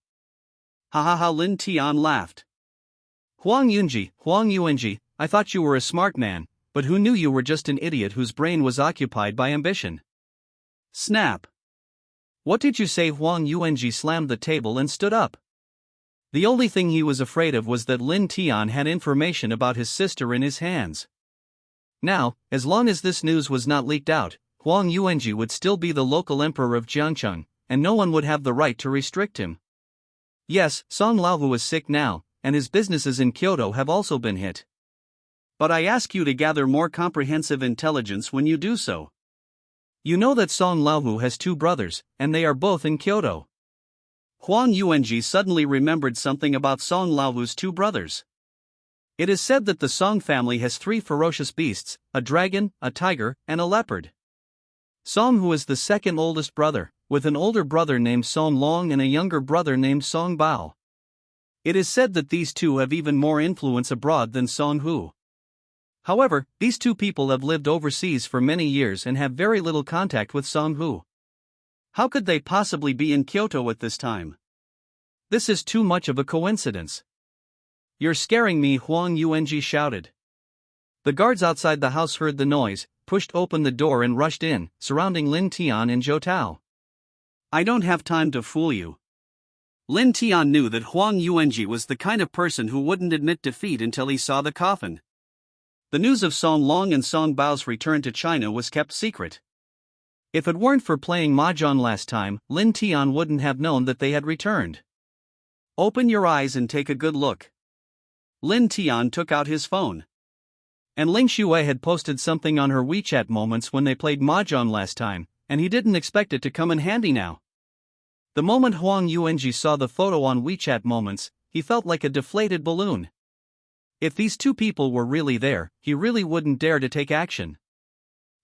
Ha ha ha, Lin Tian laughed. Huang Yuanji, I thought you were a smart man, but who knew you were just an idiot whose brain was occupied by ambition. Snap. What did you say? Huang Yuanji slammed the table and stood up. The only thing he was afraid of was that Lin Tian had information about his sister in his hands. Now, as long as this news was not leaked out, Huang Yuanji would still be the local emperor of Jiangcheng, and no one would have the right to restrict him. Yes, Song Laohu is sick now, and his businesses in Kyoto have also been hit. But I ask you to gather more comprehensive intelligence when you do so. You know that Song Laohu has two brothers, and they are both in Kyoto. Huang Yuanji suddenly remembered something about Song Laohu's two brothers. It is said that the Song family has three ferocious beasts, a dragon, a tiger, and a leopard. Song, who is the second oldest brother, with an older brother named Song Long and a younger brother named Song Bao. It is said that these two have even more influence abroad than Song Hu. However, these two people have lived overseas for many years and have very little contact with Song Hu. How could they possibly be in Kyoto at this time? This is too much of a coincidence. You're scaring me, Huang Yuanji shouted. The guards outside the house heard the noise, pushed open the door and rushed in, surrounding Lin Tian and Zhou Tao. I don't have time to fool you. Lin Tian knew that Huang Yuanji was the kind of person who wouldn't admit defeat until he saw the coffin. The news of Song Long and Song Bao's return to China was kept secret. If it weren't for playing mahjong last time, Lin Tian wouldn't have known that they had returned. Open your eyes and take a good look. Lin Tian took out his phone. And Ling Xue had posted something on her WeChat moments when they played mahjong last time, and he didn't expect it to come in handy now. The moment Huang Yuanji saw the photo on WeChat moments, he felt like a deflated balloon. If these two people were really there, he really wouldn't dare to take action.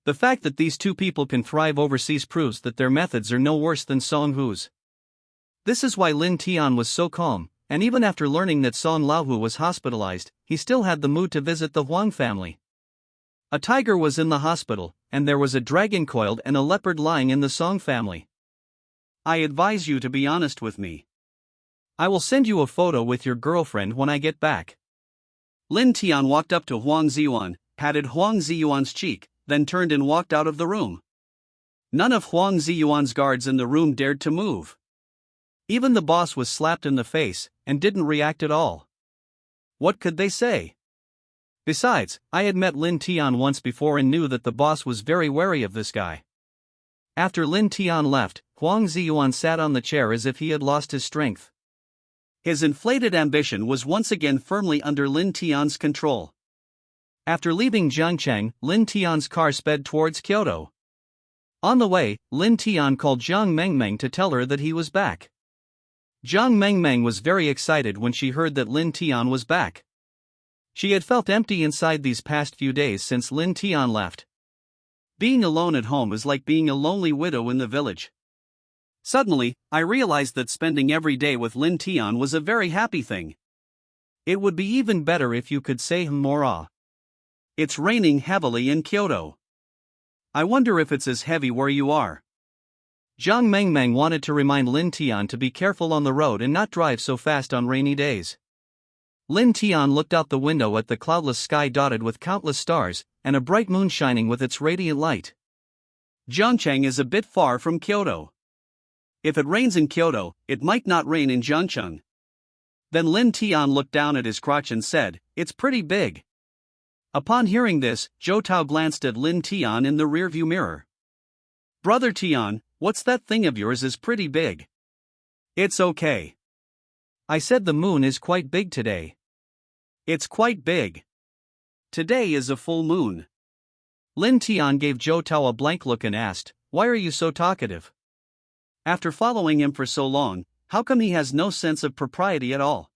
The fact that these two people can thrive overseas proves that their methods are no worse than Song Hu's. This is why Lin Tian was so calm, and even after learning that Song Laohu was hospitalized, he still had the mood to visit the Huang family. A tiger was in the hospital, and there was a dragon coiled and a leopard lying in the Song family. I advise you to be honest with me. I will send you a photo with your girlfriend when I get back. Lin Tian walked up to Huang Ziyuan, patted Huang Ziyuan's cheek, then turned and walked out of the room. None of Huang Ziyuan's guards in the room dared to move. Even the boss was slapped in the face, and didn't react at all. What could they say? Besides, I had met Lin Tian once before and knew that the boss was very wary of this guy. After Lin Tian left, Huang Ziyuan sat on the chair as if he had lost his strength. His inflated ambition was once again firmly under Lin Tian's control. After leaving Jiangcheng, Lin Tian's car sped towards Kyoto. On the way, Lin Tian called Jiang Mengmeng to tell her that he was back. Jiang Mengmeng was very excited when she heard that Lin Tian was back. She had felt empty inside these past few days since Lin Tian left. Being alone at home is like being a lonely widow in the village. Suddenly, I realized that spending every day with Lin Tian was a very happy thing. It would be even better if you could say more. It's raining heavily in Kyoto. I wonder if it's as heavy where you are. Jiang Mengmeng wanted to remind Lin Tian to be careful on the road and not drive so fast on rainy days. Lin Tian looked out the window at the cloudless sky dotted with countless stars, and a bright moon shining with its radiant light. Zhangcheng is a bit far from Kyoto. If it rains in Kyoto, it might not rain in Zhangcheng. Then Lin Tian looked down at his crotch and said, "It's pretty big." Upon hearing this, Zhou Tao glanced at Lin Tian in the rearview mirror. "Brother Tian, what's that thing of yours is pretty big." "It's okay." I said the moon is quite big today. "It's quite big. Today is a full moon." Lin Tian gave Zhou Tao a blank look and asked, "Why are you so talkative?" After following him for so long, how come he has no sense of propriety at all?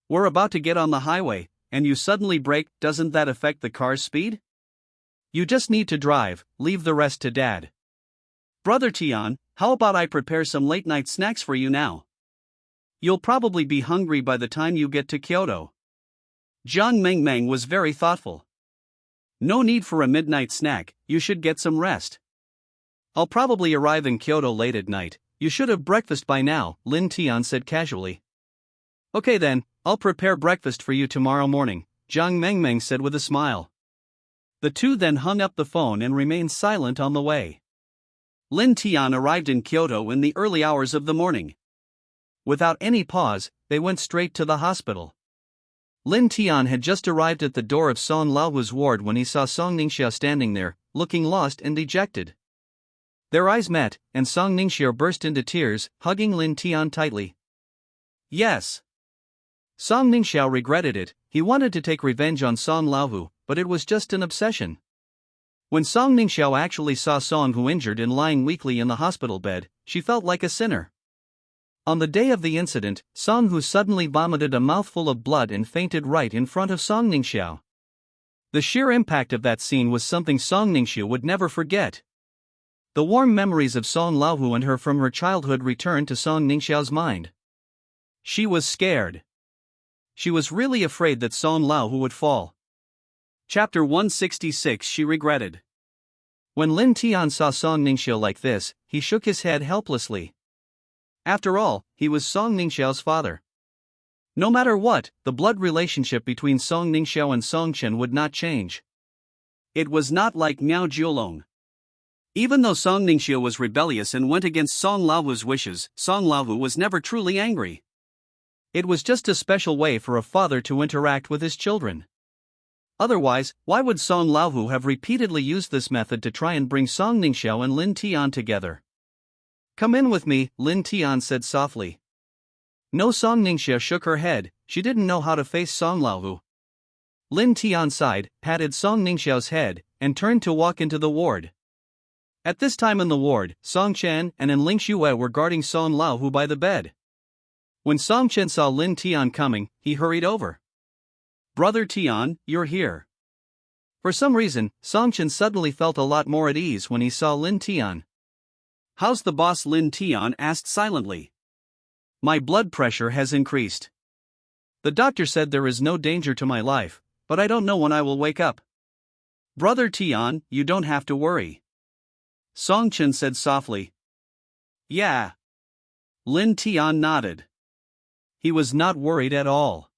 We're about to get on the highway, and you suddenly brake. Doesn't that affect the car's speed? You just need to drive, leave the rest to Dad. Brother Tian, how about I prepare some late-night snacks for you now? You'll probably be hungry by the time you get to Kyoto. Jiang Mengmeng was very thoughtful. No need for a midnight snack, you should get some rest. I'll probably arrive in Kyoto late at night. You should have breakfast by now, Lin Tian said casually. Okay then, I'll prepare breakfast for you tomorrow morning, Jiang Mengmeng said with a smile. The two then hung up the phone and remained silent on the way. Lin Tian arrived in Kyoto in the early hours of the morning. Without any pause, they went straight to the hospital. Lin Tian had just arrived at the door of Song Laohu's ward when he saw Song Ningxiao standing there, looking lost and dejected. Their eyes met, and Song Ningxiao burst into tears, hugging Lin Tian tightly. Yes. Song Ningxiao regretted it. He wanted to take revenge on Song Laohu, but it was just an obsession. When Song Ningxiao actually saw Song Hu injured and lying weakly in the hospital bed, she felt like a sinner. On the day of the incident, Song Hu suddenly vomited a mouthful of blood and fainted right in front of Song Ningxiao. The sheer impact of that scene was something Song Ningxiao would never forget. The warm memories of Song Laohu and her from her childhood returned to Song Ningxiao's mind. She was scared. She was really afraid that Song Laohu would fall. Chapter 166. She regretted. When Lin Tian saw Song Ningxiao like this, he shook his head helplessly. After all, he was Song Ningxiao's father. No matter what, the blood relationship between Song Ningxiao and Song Chen would not change. It was not like Miao Jiulong. Even though Song Ningxiao was rebellious and went against Song Laohu's wishes, Song Laohu was never truly angry. It was just a special way for a father to interact with his children. Otherwise, why would Song Laohu have repeatedly used this method to try and bring Song Ningxiao and Lin Tian together? Come in with me, Lin Tian said softly. No, Song Ningxiao shook her head. She didn't know how to face Song Laohu. Lin Tian sighed, patted Song Ningxiao's head, and turned to walk into the ward. At this time in the ward, Song Chen and Ling Xue were guarding Song Laohu by the bed. When Song Chen saw Lin Tian coming, he hurried over. Brother Tian, you're here. For some reason, Song Chen suddenly felt a lot more at ease when he saw Lin Tian. How's the boss? Lin Tian asked silently. My blood pressure has increased. The doctor said there is no danger to my life, but I don't know when I will wake up. Brother Tian, you don't have to worry. Song Chen said softly. Yeah. Lin Tian nodded. He was not worried at all.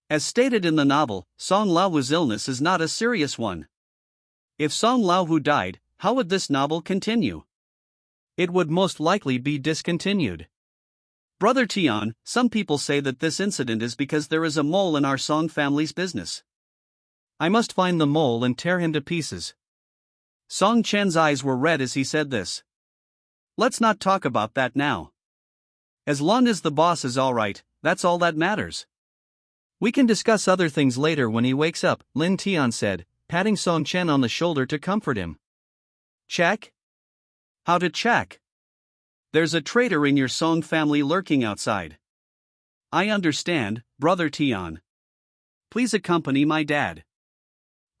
As stated in the novel, Song Laohu's illness is not a serious one. If Song Laohu died, how would this novel continue? It would most likely be discontinued. Brother Tian, some people say that this incident is because there is a mole in our Song family's business. I must find the mole and tear him to pieces. Song Chen's eyes were red as he said this. Let's not talk about that now. As long as the boss is alright, that's all that matters. We can discuss other things later when he wakes up, Lin Tian said, patting Song Chen on the shoulder to comfort him. Check? How to check? There's a traitor in your Song family lurking outside. I understand, Brother Tian. Please accompany my dad.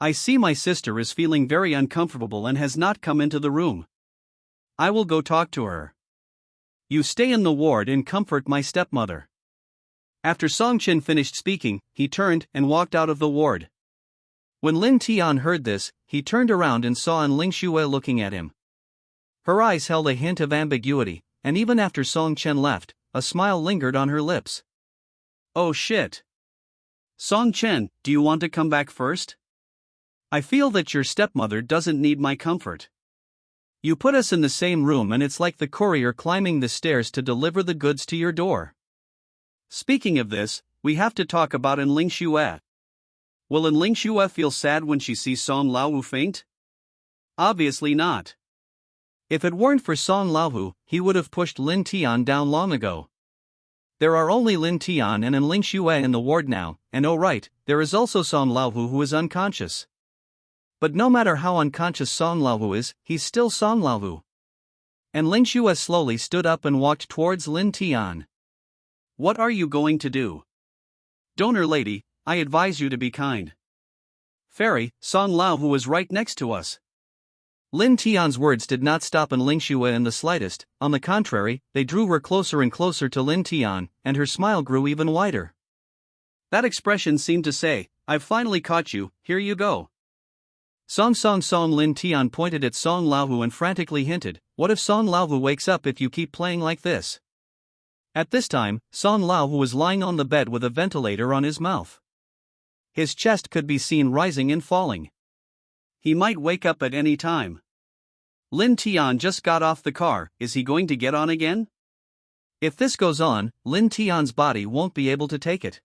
I see my sister is feeling very uncomfortable and has not come into the room. I will go talk to her. You stay in the ward and comfort my stepmother. After Song Chen finished speaking, he turned and walked out of the ward. When Lin Tian heard this, he turned around and saw Ling Xue looking at him. Her eyes held a hint of ambiguity, and even after Song Chen left, a smile lingered on her lips. Oh shit. Song Chen, do you want to come back first? I feel that your stepmother doesn't need my comfort. You put us in the same room and it's like the courier climbing the stairs to deliver the goods to your door. Speaking of this, we have to talk about Ling Xue. Will Ling Xue feel sad when she sees Song Laowu faint? Obviously not. If it weren't for Song Laowu, he would have pushed Lin Tian down long ago. There are only Lin Tian and Ling Xue in the ward now, and oh right, there is also Song Laowu who is unconscious. But no matter how unconscious Song Laowu is, he's still Song Laowu. And Ling Xue slowly stood up and walked towards Lin Tian. What are you going to do? Donor lady, I advise you to be kind. Fairy, Song Laowu was right next to us. Lin Tian's words did not stop Ling Xue in the slightest, on the contrary, they drew her closer and closer to Lin Tian, and her smile grew even wider. That expression seemed to say, I've finally caught you, here you go. Song Lin Tian pointed at Song Laowu and frantically hinted, what if Song Laowu wakes up if you keep playing like this? At this time, Song Laowu was lying on the bed with a ventilator on his mouth. His chest could be seen rising and falling. He might wake up at any time. Lin Tian just got off the car, is he going to get on again? If this goes on, Lin Tian's body won't be able to take it.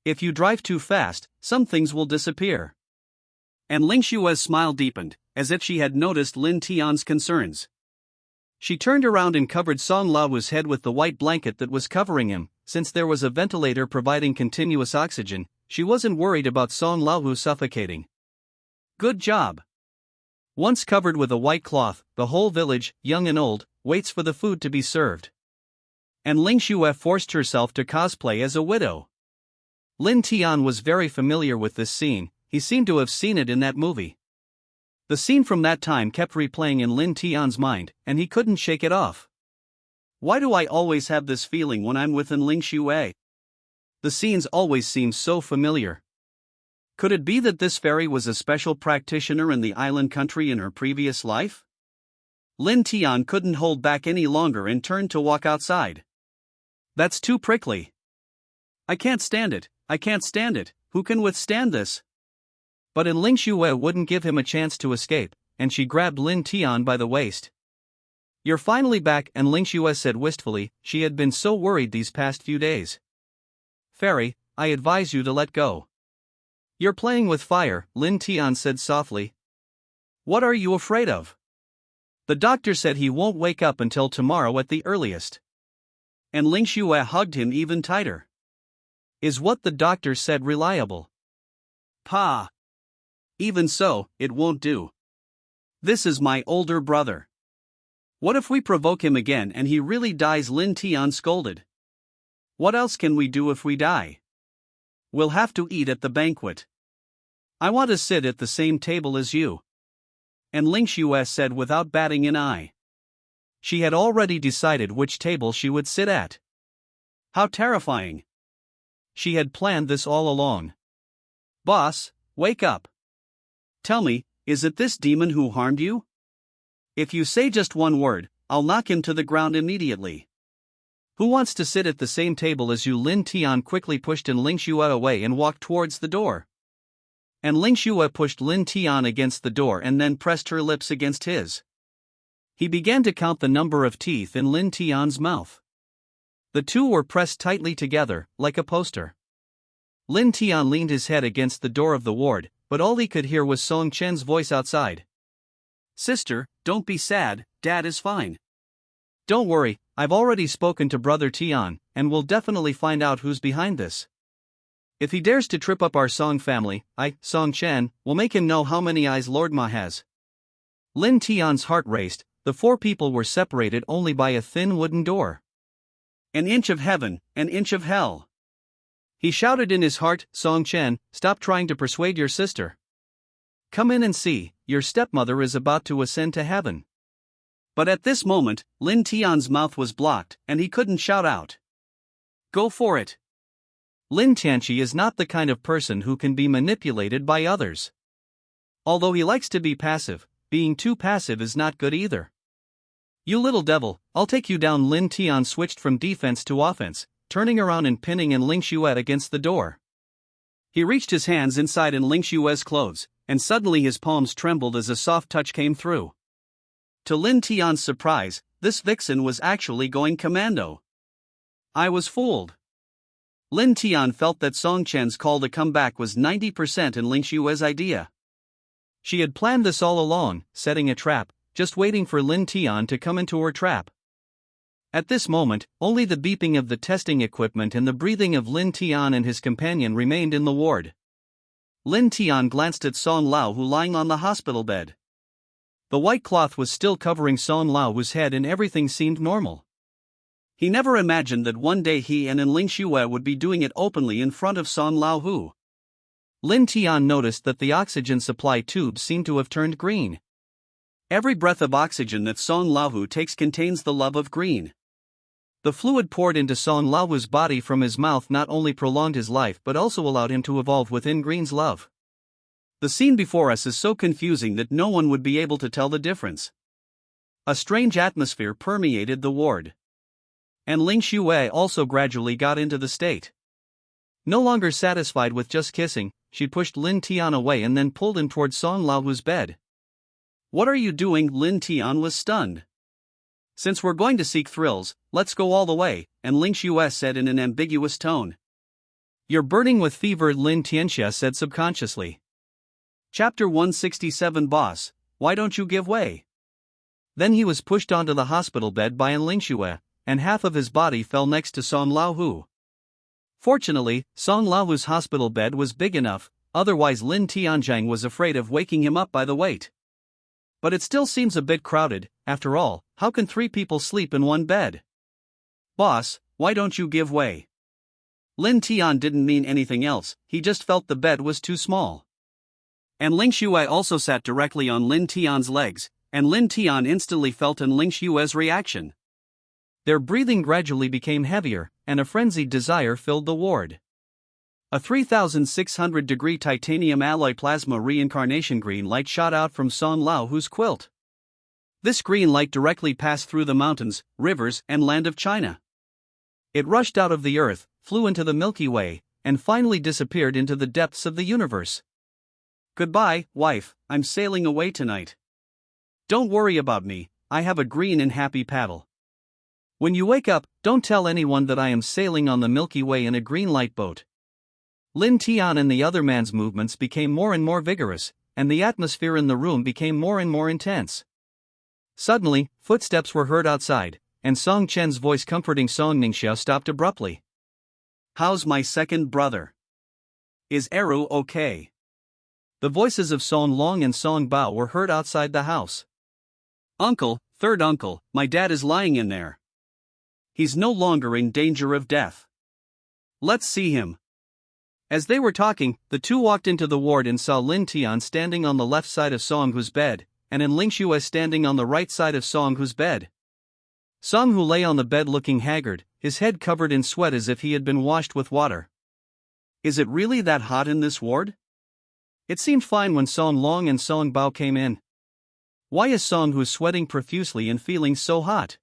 If you drive too fast, some things will disappear. And Ling Xue's smile deepened, as if she had noticed Lin Tian's concerns. She turned around and covered Song Laowu's head with the white blanket that was covering him. Since there was a ventilator providing continuous oxygen, she wasn't worried about Song Laowu suffocating. Good job. Once covered with a white cloth, the whole village, young and old, waits for the food to be served. And Ling Xue forced herself to cosplay as a widow. Lin Tian was very familiar with this scene. He seemed to have seen it in that movie. The scene from that time kept replaying in Lin Tian's mind, and he couldn't shake it off. Why do I always have this feeling when I'm with Ling Xue? The scenes always seem so familiar. Could it be that this fairy was a special practitioner in the island country in her previous life? Lin Tian couldn't hold back any longer and turned to walk outside. That's too prickly. I can't stand it, I can't stand it, who can withstand this? But Ling Xue wouldn't give him a chance to escape, and she grabbed Lin Tian by the waist. You're finally back, and Ling Xue said wistfully, she had been so worried these past few days. Fairy, I advise you to let go. You're playing with fire, Lin Tian said softly. What are you afraid of? The doctor said he won't wake up until tomorrow at the earliest. And Ling Xue hugged him even tighter. Is what the doctor said reliable? Pa. Even so, it won't do. This is my older brother. What if we provoke him again and he really dies? Lin Tian scolded. What else can we do if we die? We'll have to eat at the banquet. I want to sit at the same table as you. And Ling Xue said without batting an eye. She had already decided which table she would sit at. How terrifying. She had planned this all along. Boss, wake up. Tell me, is it this demon who harmed you? If you say just one word, I'll knock him to the ground immediately. Who wants to sit at the same table as you? Lin Tian quickly pushed Ling Xue away and walked towards the door. And Ling Xue pushed Lin Tian against the door and then pressed her lips against his. He began to count the number of teeth in Lin Tian's mouth. The two were pressed tightly together, like a poster. Lin Tian leaned his head against the door of the ward, but all he could hear was Song Chen's voice outside. Sister, don't be sad, Dad is fine. Don't worry, I've already spoken to Brother Tian, and we'll definitely find out who's behind this. If he dares to trip up our Song family, Song Chen, will make him know how many eyes Lord Ma has. Lin Tian's heart raced, the four people were separated only by a thin wooden door. An inch of heaven, an inch of hell. He shouted in his heart, Song Chen, stop trying to persuade your sister. Come in and see, your stepmother is about to ascend to heaven. But at this moment, Lin Tian's mouth was blocked, and he couldn't shout out. Go for it. Lin Tianchi is not the kind of person who can be manipulated by others. Although he likes to be passive, being too passive is not good either. You little devil, I'll take you down. Lin Tian switched from defense to offense, turning around and pinning in Ling Xue's against the door. He reached his hands inside in Ling Xue's clothes, and suddenly his palms trembled as a soft touch came through. To Lin Tian's surprise, this vixen was actually going commando. I was fooled. Lin Tian felt that Song Chen's call to come back was 90% in Ling Xue's idea. She had planned this all along, setting a trap, just waiting for Lin Tian to come into her trap. At this moment, only the beeping of the testing equipment and the breathing of Lin Tian and his companion remained in the ward. Lin Tian glanced at Song Lao, who lying on the hospital bed. The white cloth was still covering Song Lao's head and everything seemed normal. He never imagined that one day he and Ling Xue would be doing it openly in front of Song Lao, who. Lin Tian noticed that the oxygen supply tubes seemed to have turned green. Every breath of oxygen that Song Lao takes contains the love of green. The fluid poured into Song Lao's body from his mouth not only prolonged his life but also allowed him to evolve within Green's love. The scene before us is so confusing that no one would be able to tell the difference. A strange atmosphere permeated the ward. And Ling Xue also gradually got into the state. No longer satisfied with just kissing, she pushed Lin Tian away and then pulled him towards Song Lao's bed. What are you doing? Lin Tian was stunned. Since we're going to seek thrills, let's go all the way, and Ling Xue said in an ambiguous tone. You're burning with fever, Lin Tianxia said subconsciously. Chapter 167. Boss, why don't you give way? Then he was pushed onto the hospital bed by Ling Xue, and half of his body fell next to Song Lao. Fortunately, Song Lao's hospital bed was big enough, otherwise Lin Tianzhang was afraid of waking him up by the weight. But it still seems a bit crowded. After all, how can 3 people sleep in one bed? Boss, why don't you give way? Lin Tian didn't mean anything else, he just felt the bed was too small. And Ling Xue also sat directly on Lin Tian's legs, and Lin Tian instantly felt in Ling Xue's reaction. Their breathing gradually became heavier, and a frenzied desire filled the ward. A 3,600-degree titanium alloy plasma reincarnation green light shot out from Song Lao's quilt. This green light directly passed through the mountains, rivers, and land of China. It rushed out of the earth, flew into the Milky Way, and finally disappeared into the depths of the universe. Goodbye, wife, I'm sailing away tonight. Don't worry about me, I have a green and happy paddle. When you wake up, don't tell anyone that I am sailing on the Milky Way in a green light boat. Lin Tian and the other man's movements became more and more vigorous, and the atmosphere in the room became more and more intense. Suddenly, footsteps were heard outside, and Song Chen's voice comforting Song Ningxiao stopped abruptly. How's my second brother? Is Eru okay? The voices of Song Long and Song Bao were heard outside the house. Uncle, third uncle, my dad is lying in there. He's no longer in danger of death. Let's see him. As they were talking, the two walked into the ward and saw Lin Tian standing on the left side of Song Hu's bed, and Ling Xue standing on the right side of Song Hu's bed. Song Hu lay on the bed looking haggard, his head covered in sweat as if he had been washed with water. Is it really that hot in this ward? It seemed fine when Song Long and Song Bao came in. Why is Song Hu sweating profusely and feeling so hot?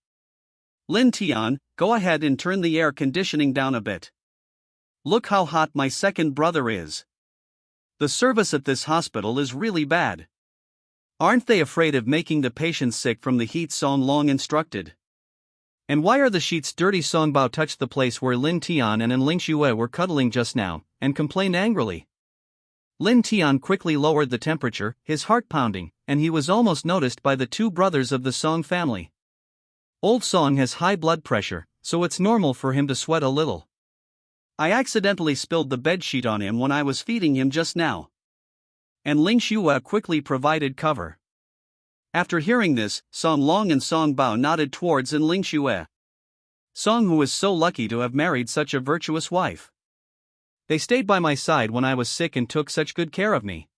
Lin Tian, go ahead and turn the air conditioning down a bit. Look how hot my second brother is. The service at this hospital is really bad. Aren't they afraid of making the patients sick from the heat? Song Long instructed. And why are the sheets dirty? Song Bao touched the place where Lin Tian and Ling Xue were cuddling just now, and complained angrily. Lin Tian quickly lowered the temperature, his heart pounding, and he was almost noticed by the two brothers of the Song family. Old Song has high blood pressure, so it's normal for him to sweat a little. I accidentally spilled the bedsheet on him when I was feeding him just now. And Ling Xue quickly provided cover. After hearing this, Song Long and Song Bao nodded towards Ling Xue. Song, who was so lucky to have married such a virtuous wife. They stayed by my side when I was sick and took such good care of me.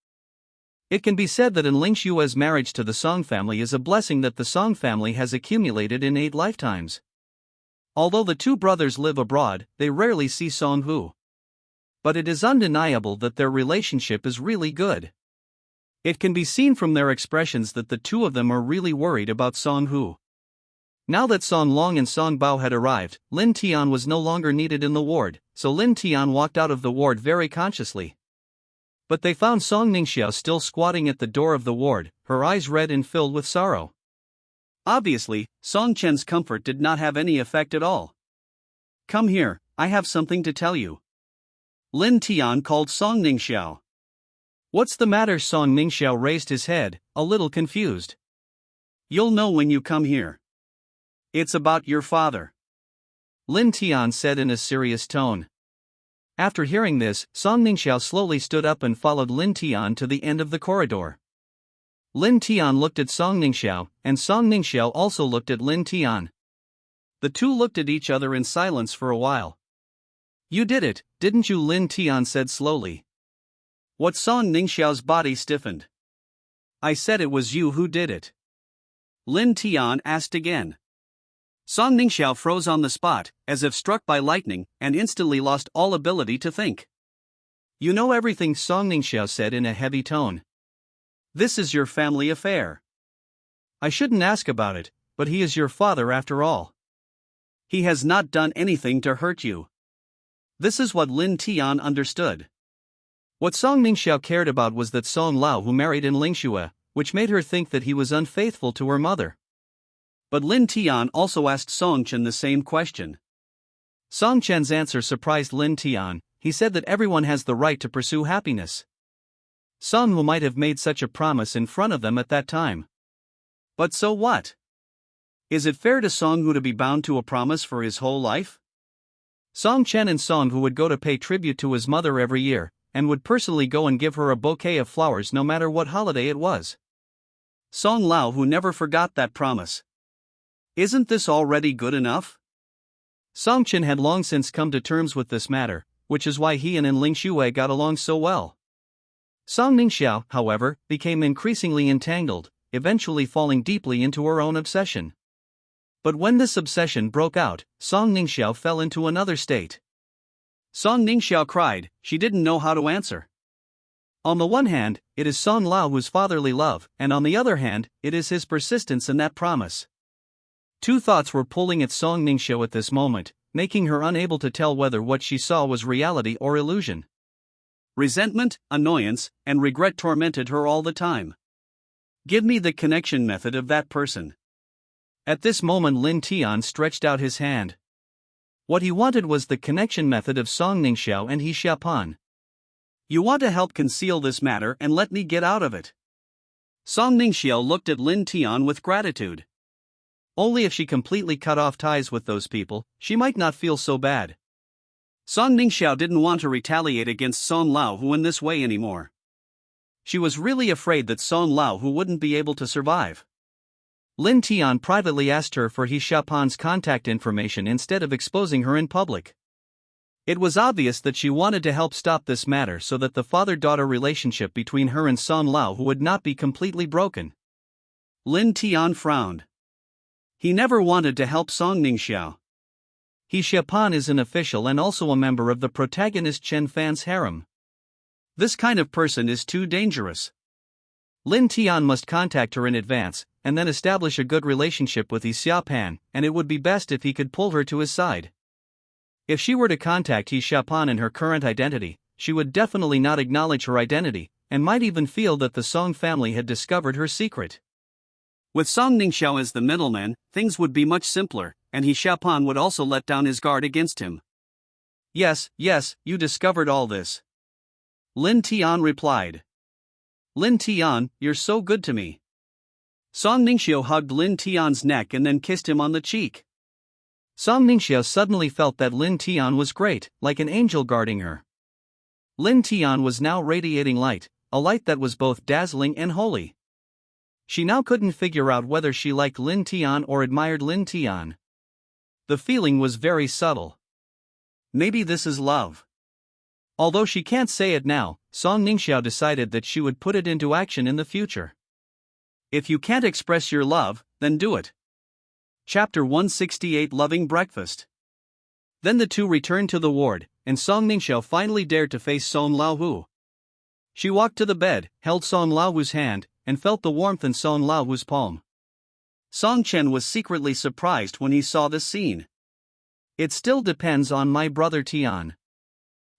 It can be said that Ling Xue's marriage to the Song family is a blessing that the Song family has accumulated in 8 lifetimes. Although the two brothers live abroad, they rarely see Song Hu. But it is undeniable that their relationship is really good. It can be seen from their expressions that the two of them are really worried about Song Hu. Now that Song Long and Song Bao had arrived, Lin Tian was no longer needed in the ward, so Lin Tian walked out of the ward very consciously. But they found Song Ningxiao still squatting at the door of the ward, her eyes red and filled with sorrow. Obviously, Song Chen's comfort did not have any effect at all. "Come here, I have something to tell you." Lin Tian called Song Ningxiao. "What's the matter?" Song Ningxiao raised his head, a little confused. "You'll know when you come here. It's about your father," Lin Tian said in a serious tone. After hearing this, Song Ningxiao slowly stood up and followed Lin Tian to the end of the corridor. Lin Tian looked at Song Ningxiao, and Song Ningxiao also looked at Lin Tian. The two looked at each other in silence for a while. "You did it, didn't you?" Lin Tian said slowly. What? Song Ningxiao's body stiffened. "I said it was you who did it," Lin Tian asked again. Song Ningxiao froze on the spot, as if struck by lightning, and instantly lost all ability to think. "You know everything," Song Ningxiao said in a heavy tone. "This is your family affair. I shouldn't ask about it, but he is your father after all. He has not done anything to hurt you." This is what Lin Tian understood. What Song Ningxiao cared about was that Song Lao who married in Ling Xue, which made her think that he was unfaithful to her mother. But Lin Tian also asked Song Chen the same question. Song Chen's answer surprised Lin Tian. He said that everyone has the right to pursue happiness. Song Hu might have made such a promise in front of them at that time. But so what? Is it fair to Song Hu to be bound to a promise for his whole life? Song Chen and Song Hu would go to pay tribute to his mother every year, and would personally go and give her a bouquet of flowers no matter what holiday it was. Song Lao who never forgot that promise. Isn't this already good enough? Song Chen had long since come to terms with this matter, which is why he and Ling Xue got along so well. Song Ningxiao, however, became increasingly entangled, eventually falling deeply into her own obsession. But when this obsession broke out, Song Ningxiao fell into another state. Song Ningxiao cried. She didn't know how to answer. On the one hand, it is Song Lao whose fatherly love, and on the other hand, it is his persistence in that promise. Two thoughts were pulling at Song Ningxiao at this moment, making her unable to tell whether what she saw was reality or illusion. Resentment, annoyance, and regret tormented her all the time. "Give me the connection method of that person." At this moment Lin Tian stretched out his hand. What he wanted was the connection method of Song Ningxiao and He Xiaopan. "You want to help conceal this matter and let me get out of it." Song Ningxiao looked at Lin Tian with gratitude. Only if she completely cut off ties with those people, she might not feel so bad. Song Ningxiao didn't want to retaliate against Song Lao Hu in this way anymore. She was really afraid that Song Lao Hu wouldn't be able to survive. Lin Tian privately asked her for He Xiaopan's contact information instead of exposing her in public. It was obvious that she wanted to help stop this matter so that the father-daughter relationship between her and Song Lao Hu would not be completely broken. Lin Tian frowned. He never wanted to help Song Ningxiao. He Xiaopan is an official and also a member of the protagonist Chen Fan's harem. This kind of person is too dangerous. Lin Tian must contact her in advance, and then establish a good relationship with He Xiaopan, and it would be best if he could pull her to his side. If she were to contact He Xiaopan in her current identity, she would definitely not acknowledge her identity, and might even feel that the Song family had discovered her secret. With Song Ningxiao as the middleman, things would be much simpler, and He Xiaopan would also let down his guard against him. Yes, you discovered all this," Lin Tian replied. "Lin Tian, you're so good to me." Song Ningxiao hugged Lin Tian's neck and then kissed him on the cheek. Song Ningxiao suddenly felt that Lin Tian was great, like an angel guarding her. Lin Tian was now radiating light, a light that was both dazzling and holy. She now couldn't figure out whether she liked Lin Tian or admired Lin Tian. The feeling was very subtle. Maybe this is love. Although she can't say it now, Song Ningxiao decided that she would put it into action in the future. If you can't express your love, then do it. Chapter 168 Loving Breakfast. Then the two returned to the ward, and Song Ningxiao finally dared to face Song Laowu. She walked to the bed, held Song Laowu's hand, and felt the warmth in Song Laowu's palm. Song Chen was secretly surprised when he saw this scene. It still depends on my brother Tian.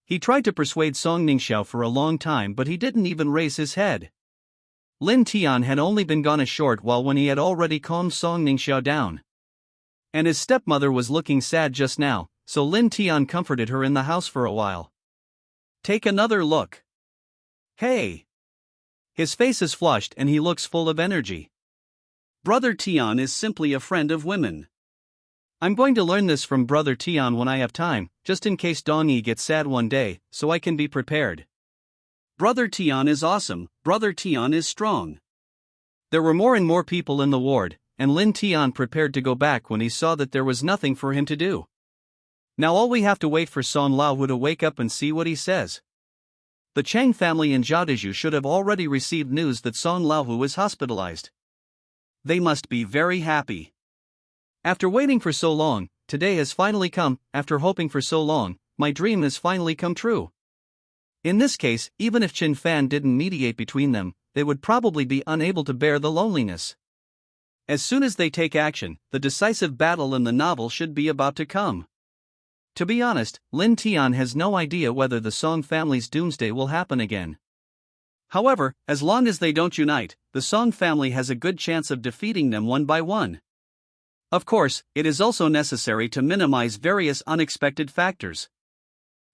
He tried to persuade Song Ningxiao for a long time, but he didn't even raise his head. Lin Tian had only been gone a short while when he had already calmed Song Ningxiao down. And his stepmother was looking sad just now, so Lin Tian comforted her in the house for a while. Take another look. Hey! His face is flushed and he looks full of energy. Brother Tian is simply a friend of women. I'm going to learn this from Brother Tian when I have time, just in case Dong Yi gets sad one day, so I can be prepared. Brother Tian is awesome, Brother Tian is strong. There were more and more people in the ward, and Lin Tian prepared to go back when he saw that there was nothing for him to do. Now all we have to wait for Song Laowu to wake up and see what he says. The Chang family in Jiaozhou should have already received news that Song Laowu is hospitalized. They must be very happy. After waiting for so long, today has finally come. After hoping for so long, my dream has finally come true. In this case, even if Qin Fan didn't mediate between them, they would probably be unable to bear the loneliness. As soon as they take action, the decisive battle in the novel should be about to come. To be honest, Lin Tian has no idea whether the Song family's doomsday will happen again. However, as long as they don't unite, the Song family has a good chance of defeating them one by one. Of course, it is also necessary to minimize various unexpected factors.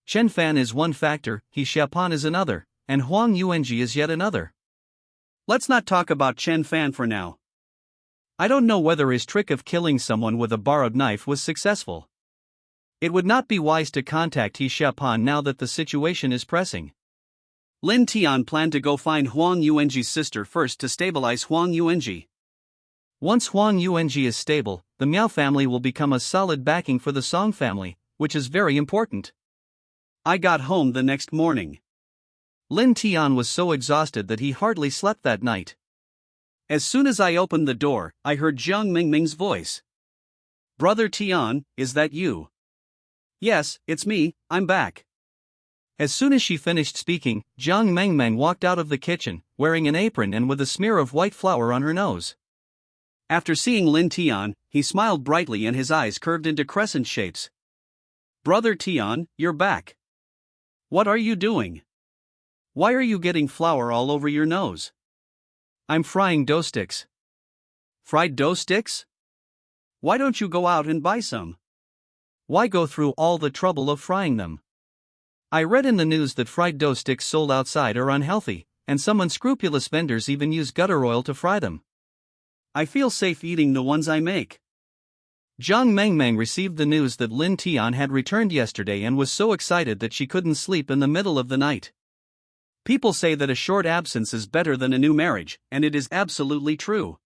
Chen Fan is one factor, He Xiaopan is another, and Huang Yuanji is yet another. Let's not talk about Chen Fan for now. I don't know whether his trick of killing someone with a borrowed knife was successful. It would not be wise to contact He Xiaopan now that the situation is pressing. Lin Tian planned to go find Huang Yuanji's sister first to stabilize Huang Yuanji. Once Huang Yuanji is stable, the Miao family will become a solid backing for the Song family, which is very important. I got home the next morning. Lin Tian was so exhausted that he hardly slept that night. As soon as I opened the door, I heard Jiang Mingming's voice. Brother Tian, is that you? Yes, it's me, I'm back. As soon as she finished speaking, Jiang Mengmeng walked out of the kitchen, wearing an apron and with a smear of white flour on her nose. After seeing Lin Tian, he smiled brightly and his eyes curved into crescent shapes. Brother Tian, you're back. What are you doing? Why are you getting flour all over your nose? I'm frying dough sticks. Fried dough sticks? Why don't you go out and buy some? Why go through all the trouble of frying them? I read in the news that fried dough sticks sold outside are unhealthy, and some unscrupulous vendors even use gutter oil to fry them. I feel safe eating the ones I make. Jiang Mengmeng received the news that Lin Tian had returned yesterday and was so excited that she couldn't sleep in the middle of the night. People say that a short absence is better than a new marriage, and it is absolutely true.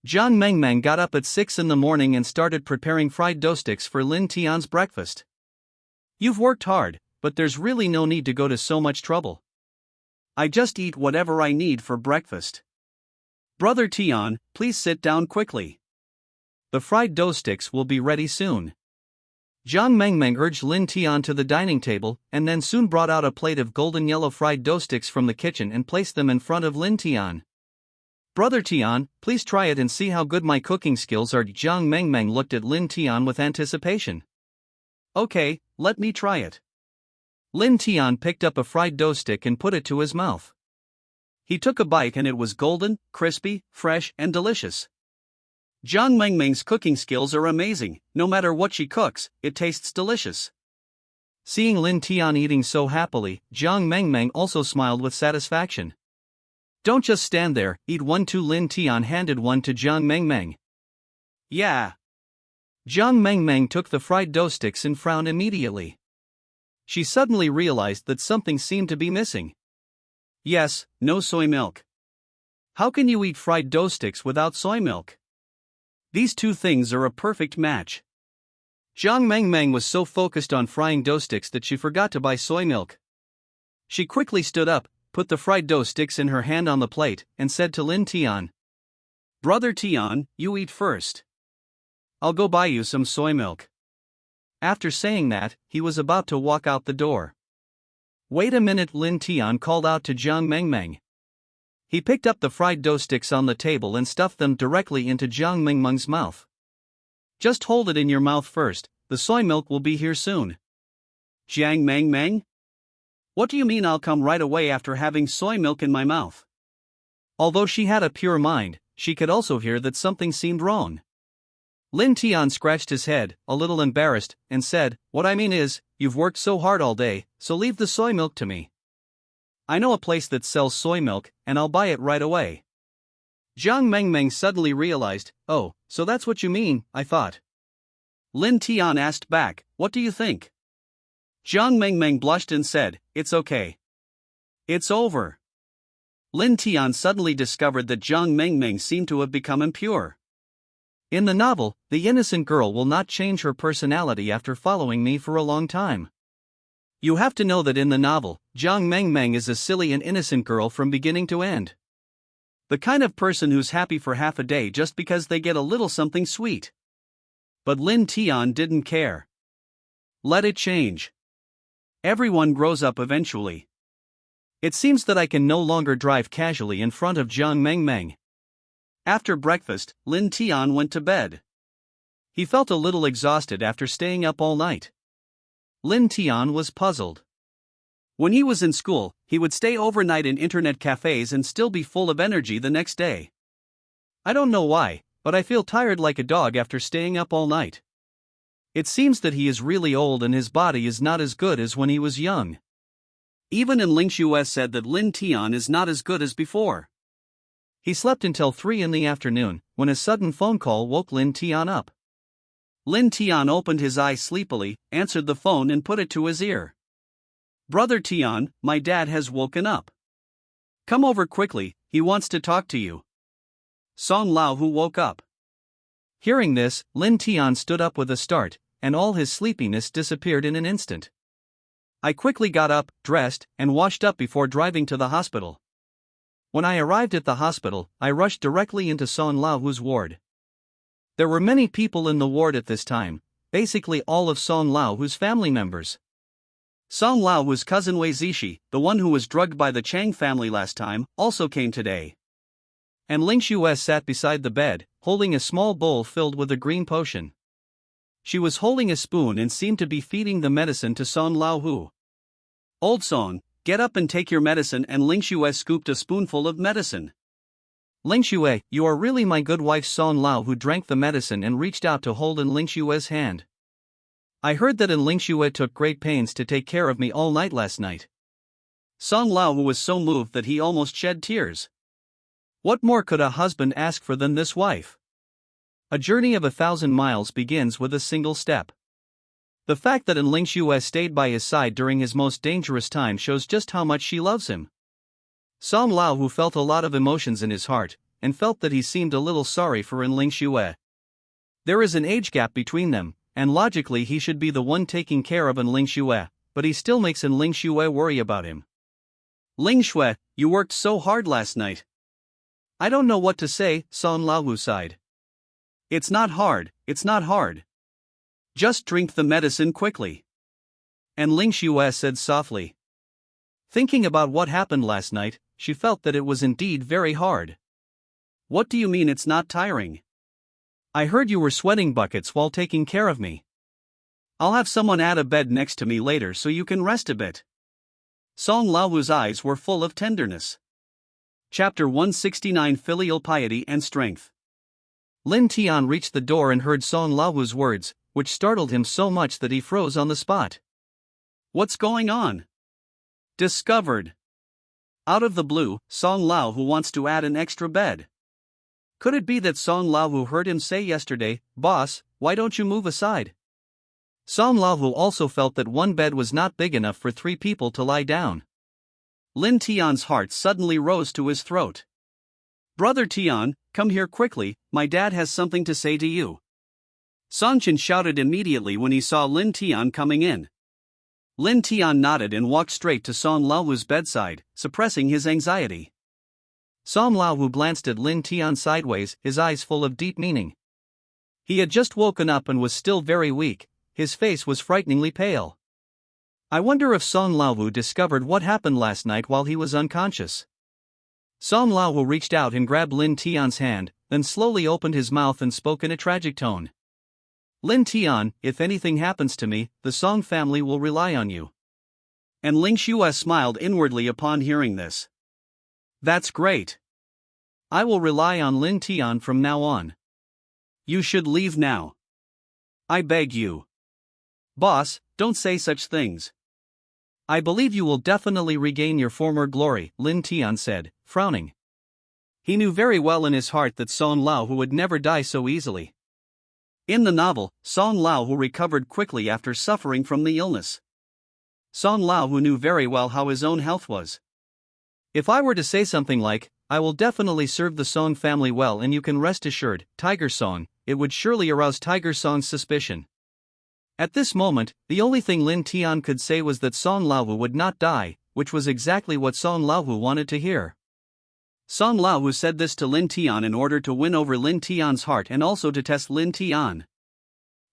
Jiang Mengmeng got up at 6 in the morning and started preparing fried dough sticks for Lin Tian's breakfast. You've worked hard, but there's really no need to go to so much trouble. I just eat whatever I need for breakfast. Brother Tian, please sit down quickly. The fried dough sticks will be ready soon. Jiang Mengmeng urged Lin Tian to the dining table and then soon brought out a plate of golden yellow fried dough sticks from the kitchen and placed them in front of Lin Tian. Brother Tian, please try it and see how good my cooking skills are. Jiang Mengmeng looked at Lin Tian with anticipation. Okay, let me try it. Lin Tian picked up a fried dough stick and put it to his mouth. He took a bite and it was golden, crispy, fresh, and delicious. Jiang Mengmeng's cooking skills are amazing. No matter what she cooks, it tastes delicious. Seeing Lin Tian eating so happily, Jiang Mengmeng also smiled with satisfaction. Don't just stand there, eat one too. Lin Tian handed one to Jiang Mengmeng. Yeah. Jiang Mengmeng took the fried dough sticks and frowned immediately. She suddenly realized that something seemed to be missing. Yes, no soy milk. How can you eat fried dough sticks without soy milk? These two things are a perfect match. Jiang Mengmeng was so focused on frying dough sticks that she forgot to buy soy milk. She quickly stood up, put the fried dough sticks in her hand on the plate, and said to Lin Tian, "Brother Tian, you eat first. I'll go buy you some soy milk." After saying that, he was about to walk out the door. "Wait a minute," Lin Tian called out to Jiang Mengmeng. He picked up the fried dough sticks on the table and stuffed them directly into Jiang Mengmeng's mouth. "Just hold it in your mouth first, the soy milk will be here soon." "Jiang Mengmeng? What do you mean I'll come right away after having soy milk in my mouth?" Although she had a pure mind, she could also hear that something seemed wrong. Lin Tian scratched his head, a little embarrassed, and said, "What I mean is, you've worked so hard all day, so leave the soy milk to me. I know a place that sells soy milk, and I'll buy it right away." Jiang Mengmeng suddenly realized, "Oh, so that's what you mean, I thought." Lin Tian asked back, "What do you think?" Jiang Mengmeng blushed and said, "It's okay. It's over." Lin Tian suddenly discovered that Jiang Mengmeng seemed to have become impure. In the novel, the innocent girl will not change her personality after following me for a long time. You have to know that in the novel, Jiang Mengmeng is a silly and innocent girl from beginning to end. The kind of person who's happy for half a day just because they get a little something sweet. But Lin Tian didn't care. Let it change. Everyone grows up eventually. It seems that I can no longer drive casually in front of Jiang Mengmeng. After breakfast, Lin Tian went to bed. He felt a little exhausted after staying up all night. Lin Tian was puzzled. When he was in school, he would stay overnight in internet cafes and still be full of energy the next day. "I don't know why, but I feel tired like a dog after staying up all night." It seems that he is really old and his body is not as good as when he was young. Even Ling Shuai said that Lin Tian is not as good as before. He slept until 3 in the afternoon, when a sudden phone call woke Lin Tian up. Lin Tian opened his eyes sleepily, answered the phone and put it to his ear. "Brother Tian, my dad has woken up. Come over quickly, he wants to talk to you." Song Lao who woke up. Hearing this, Lin Tian stood up with a start, and all his sleepiness disappeared in an instant. "I quickly got up, dressed, and washed up before driving to the hospital. When I arrived at the hospital, I rushed directly into Song Laohu's ward. There were many people in the ward at this time, basically all of Song Laohu's family members. Song Laohu's cousin Wei Zishi, the one who was drugged by the Chang family last time, also came today. And Ling Shuai sat beside the bed, holding a small bowl filled with a green potion. She was holding a spoon and seemed to be feeding the medicine to Song Laohu. "Old Song, get up and take your medicine," and Ling Shuai scooped a spoonful of medicine. "Ling Shuai, you are really my good wife." Song Laohu drank the medicine and reached out to hold in Ling Shuai's hand. "I heard that Ling Shuai took great pains to take care of me all night last night." Song Laohu was so moved that he almost shed tears. What more could a husband ask for than this wife? A journey of 1,000 miles begins with a single step. The fact that Ling Shuai stayed by his side during his most dangerous time shows just how much she loves him. Song Laohu felt a lot of emotions in his heart, and felt that he seemed a little sorry for Ling Shuai. There is an age gap between them, and logically he should be the one taking care of Ling Shuai, but he still makes Ling Shuai worry about him. "Ling Shuai, you worked so hard last night." "I don't know what to say," Song Laohu sighed. It's not hard. Just drink the medicine quickly." And Ling Shuai said softly. Thinking about what happened last night, she felt that it was indeed very hard. "What do you mean it's not tiring? I heard you were sweating buckets while taking care of me. I'll have someone add a bed next to me later so you can rest a bit." Song Laohu's eyes were full of tenderness. Chapter 169 Filial Piety and Strength. Lin Tian reached the door and heard Song Laohu's words, which startled him so much that he froze on the spot. "What's going on?" "Discovered. Out of the blue, Song Laohu wants to add an extra bed. Could it be that Song Laohu heard him say yesterday, 'Boss, why don't you move aside?'" Song Laohu also felt that one bed was not big enough for 3 people to lie down. Lin Tian's heart suddenly rose to his throat. Brother Tian, come here quickly, my dad has something to say to you. Song Chen shouted immediately when he saw Lin Tian coming in. Lin Tian nodded and walked straight to Song Laohu's bedside, suppressing his anxiety. Song Laohu glanced at Lin Tian sideways, his eyes full of deep meaning. He had just woken up and was still very weak, his face was frighteningly pale. I wonder if Song Laohu discovered what happened last night while he was unconscious. Song Laohu reached out and grabbed Lin Tian's hand, then slowly opened his mouth and spoke in a tragic tone. Lin Tian, if anything happens to me, the Song family will rely on you. And Ling Xue smiled inwardly upon hearing this. That's great. I will rely on Lin Tian from now on. You should leave now. I beg you. Boss, don't say such things. I believe you will definitely regain your former glory, Lin Tian said, frowning. He knew very well in his heart that Song Laohu would never die so easily. In the novel, Song Laohu recovered quickly after suffering from the illness. Song Laohu knew very well how his own health was. If I were to say something like, I will definitely serve the Song family well and you can rest assured, Tiger Song, it would surely arouse Tiger Song's suspicion. At this moment, the only thing Lin Tian could say was that Song Laohu would not die, which was exactly what Song Laohu wanted to hear. Song Laohu said this to Lin Tian in order to win over Lin Tian's heart and also to test Lin Tian.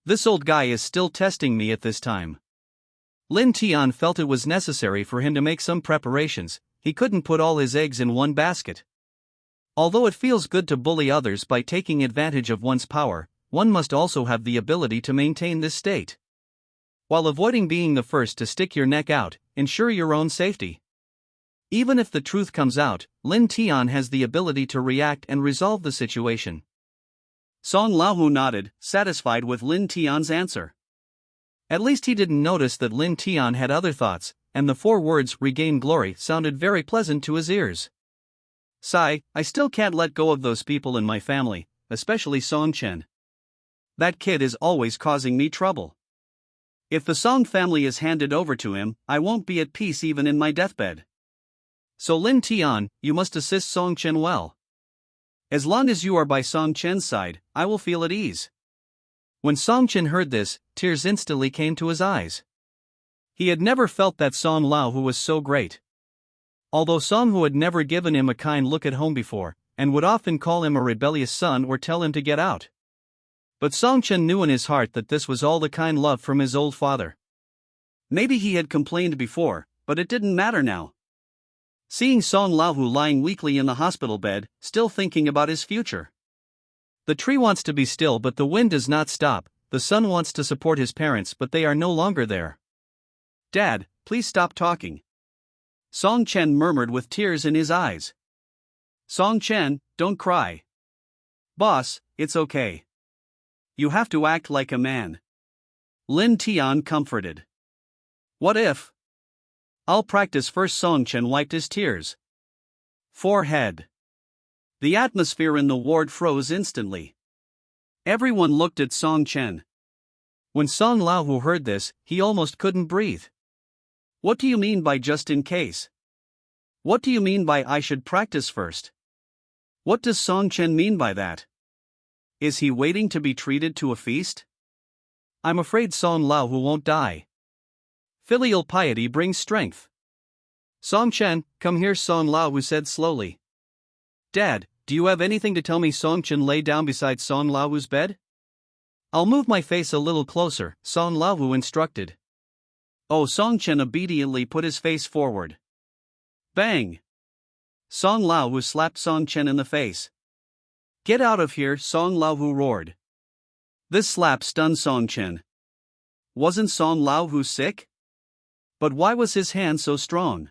This old guy is still testing me at this time. Lin Tian felt it was necessary for him to make some preparations, he couldn't put all his eggs in one basket. Although it feels good to bully others by taking advantage of one's power, one must also have the ability to maintain this state. While avoiding being the first to stick your neck out, ensure your own safety. Even if the truth comes out, Lin Tian has the ability to react and resolve the situation. Song Laohu nodded, satisfied with Lin Tian's answer. At least he didn't notice that Lin Tian had other thoughts, and the 4 words regain glory sounded very pleasant to his ears. Sigh, I still can't let go of those people in my family, especially Song Chen. That kid is always causing me trouble. If the Song family is handed over to him, I won't be at peace even in my deathbed. So Lin Tian, you must assist Song Chen well. As long as you are by Song Chen's side, I will feel at ease. When Song Chen heard this, tears instantly came to his eyes. He had never felt that Song Laohu was so great. Although Song Hu had never given him a kind look at home before, and would often call him a rebellious son or tell him to get out. But Song Chen knew in his heart that this was all the kind love from his old father. Maybe he had complained before, but it didn't matter now. Seeing Song Laohu lying weakly in the hospital bed, still thinking about his future. The tree wants to be still but the wind does not stop, the son wants to support his parents but they are no longer there. Dad, please stop talking. Song Chen murmured with tears in his eyes. Song Chen, don't cry. Boss, it's okay. You have to act like a man. Lin Tian comforted. What if? I'll practice first. Song Chen wiped his tears. Forehead. The atmosphere in the ward froze instantly. Everyone looked at Song Chen. When Song Laohu heard this, he almost couldn't breathe. What do you mean by just in case? What do you mean by I should practice first? What does Song Chen mean by that? Is he waiting to be treated to a feast? I'm afraid Song Laohu won't die. Filial piety brings strength. Song Chen, come here. Song Laohu said slowly. Dad, do you have anything to tell me? Song Chen lay down beside Song Laohu's bed. I'll move my face a little closer, Song Laohu instructed. Oh, Song Chen obediently put his face forward. Bang! Song Laohu slapped Song Chen in the face. Get out of here, Song Laohu roared. This slap stunned Song Chen. Wasn't Song Laohu sick? But why was his hand so strong?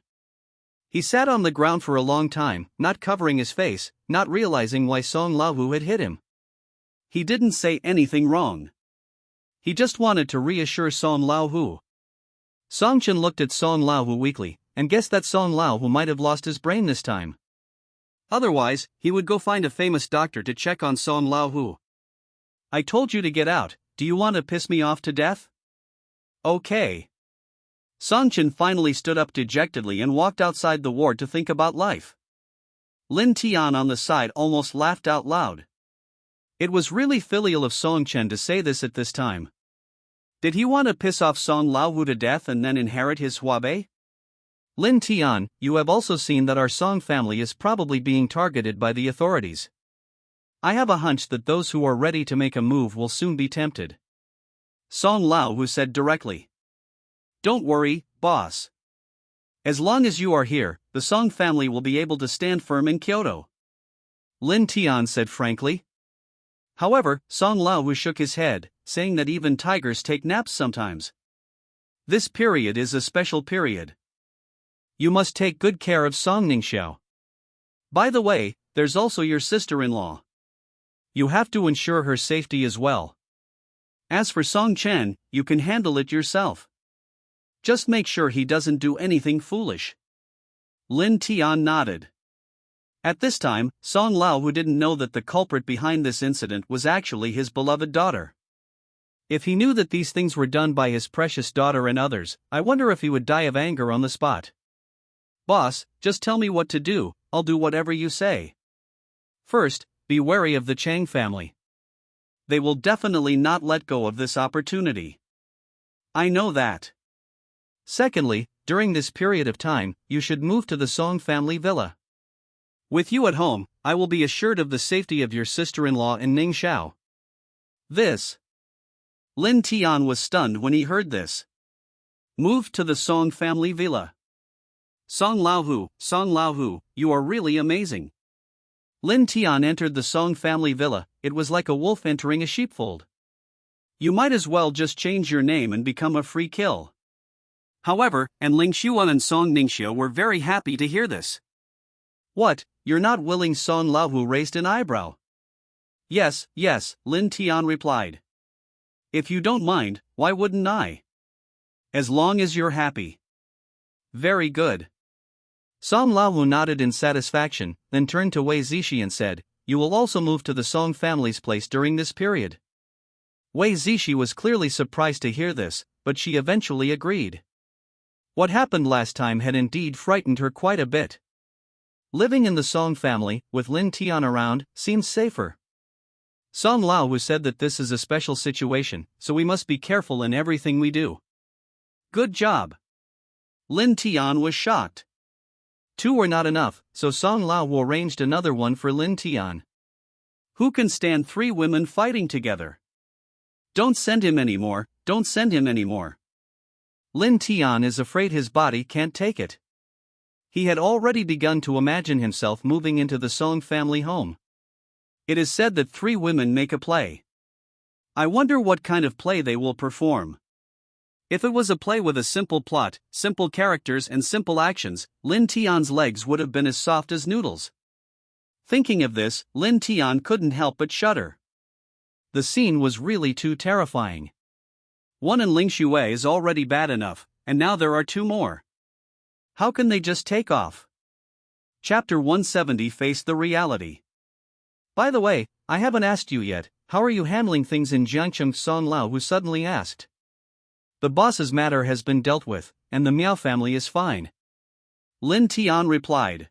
He sat on the ground for a long time, not covering his face, not realizing why Song Laohu had hit him. He didn't say anything wrong. He just wanted to reassure Song Laohu. Song Chen looked at Song Laohu weakly, and guessed that Song Laohu might have lost his brain this time. Otherwise, he would go find a famous doctor to check on Song Laohu. I told you to get out, do you want to piss me off to death? Okay. Song Chen finally stood up dejectedly and walked outside the ward to think about life. Lin Tian on the side almost laughed out loud. It was really filial of Song Chen to say this at this time. Did he want to piss off Song Laowu to death and then inherit his Huabei? Lin Tian, you have also seen that our Song family is probably being targeted by the authorities. I have a hunch that those who are ready to make a move will soon be tempted. Song Laowu said directly. Don't worry, boss. As long as you are here, the Song family will be able to stand firm in Kyoto. Lin Tian said frankly. However, Song Laowu shook his head, saying that even tigers take naps sometimes. This period is a special period. You must take good care of Song Ningxiao. By the way, there's also your sister-in-law. You have to ensure her safety as well. As for Song Chen, you can handle it yourself. Just make sure he doesn't do anything foolish. Lin Tian nodded. At this time, Song Laowu didn't know that the culprit behind this incident was actually his beloved daughter. If he knew that these things were done by his precious daughter and others, I wonder if he would die of anger on the spot. Boss, just tell me what to do, I'll do whatever you say. First, be wary of the Chang family. They will definitely not let go of this opportunity. I know that. Secondly, during this period of time, you should move to the Song family villa. With you at home, I will be assured of the safety of your sister-in-law in Ningxiao. This. Lin Tian was stunned when he heard this. Move to the Song family villa. Song Laowu, you are really amazing. Lin Tian entered the Song family villa. It was like a wolf entering a sheepfold. You might as well just change your name and become a free kill. However, and Ling Xuan and Song Ningxiao were very happy to hear this. What, you're not willing? Song Laowu raised an eyebrow. Yes, Lin Tian replied. If you don't mind, why wouldn't I? As long as you're happy. Very good. Song Laowu nodded in satisfaction, then turned to Wei Zishi and said, You will also move to the Song family's place during this period. Wei Zishi was clearly surprised to hear this, but she eventually agreed. What happened last time had indeed frightened her quite a bit. Living in the Song family, with Lin Tian around, seems safer. Song Laowu said that this is a special situation, so we must be careful in everything we do. Good job. Lin Tian was shocked. 2 were not enough, so Song Laowu arranged another one for Lin Tian. Who can stand 3 women fighting together? Don't send him anymore. Lin Tian is afraid his body can't take it. He had already begun to imagine himself moving into the Song family home. It is said that 3 women make a play. I wonder what kind of play they will perform. If it was a play with a simple plot, simple characters and simple actions, Lin Tian's legs would have been as soft as noodles. Thinking of this, Lin Tian couldn't help but shudder. The scene was really too terrifying. 1 in Ling Xue is already bad enough, and now there are 2 more. How can they just take off? Chapter 170 Face the Reality. By the way, I haven't asked you yet, how are you handling things in Jiangcheng? Song Laowu suddenly asked. The boss's matter has been dealt with, and the Miao family is fine. Lin Tian replied.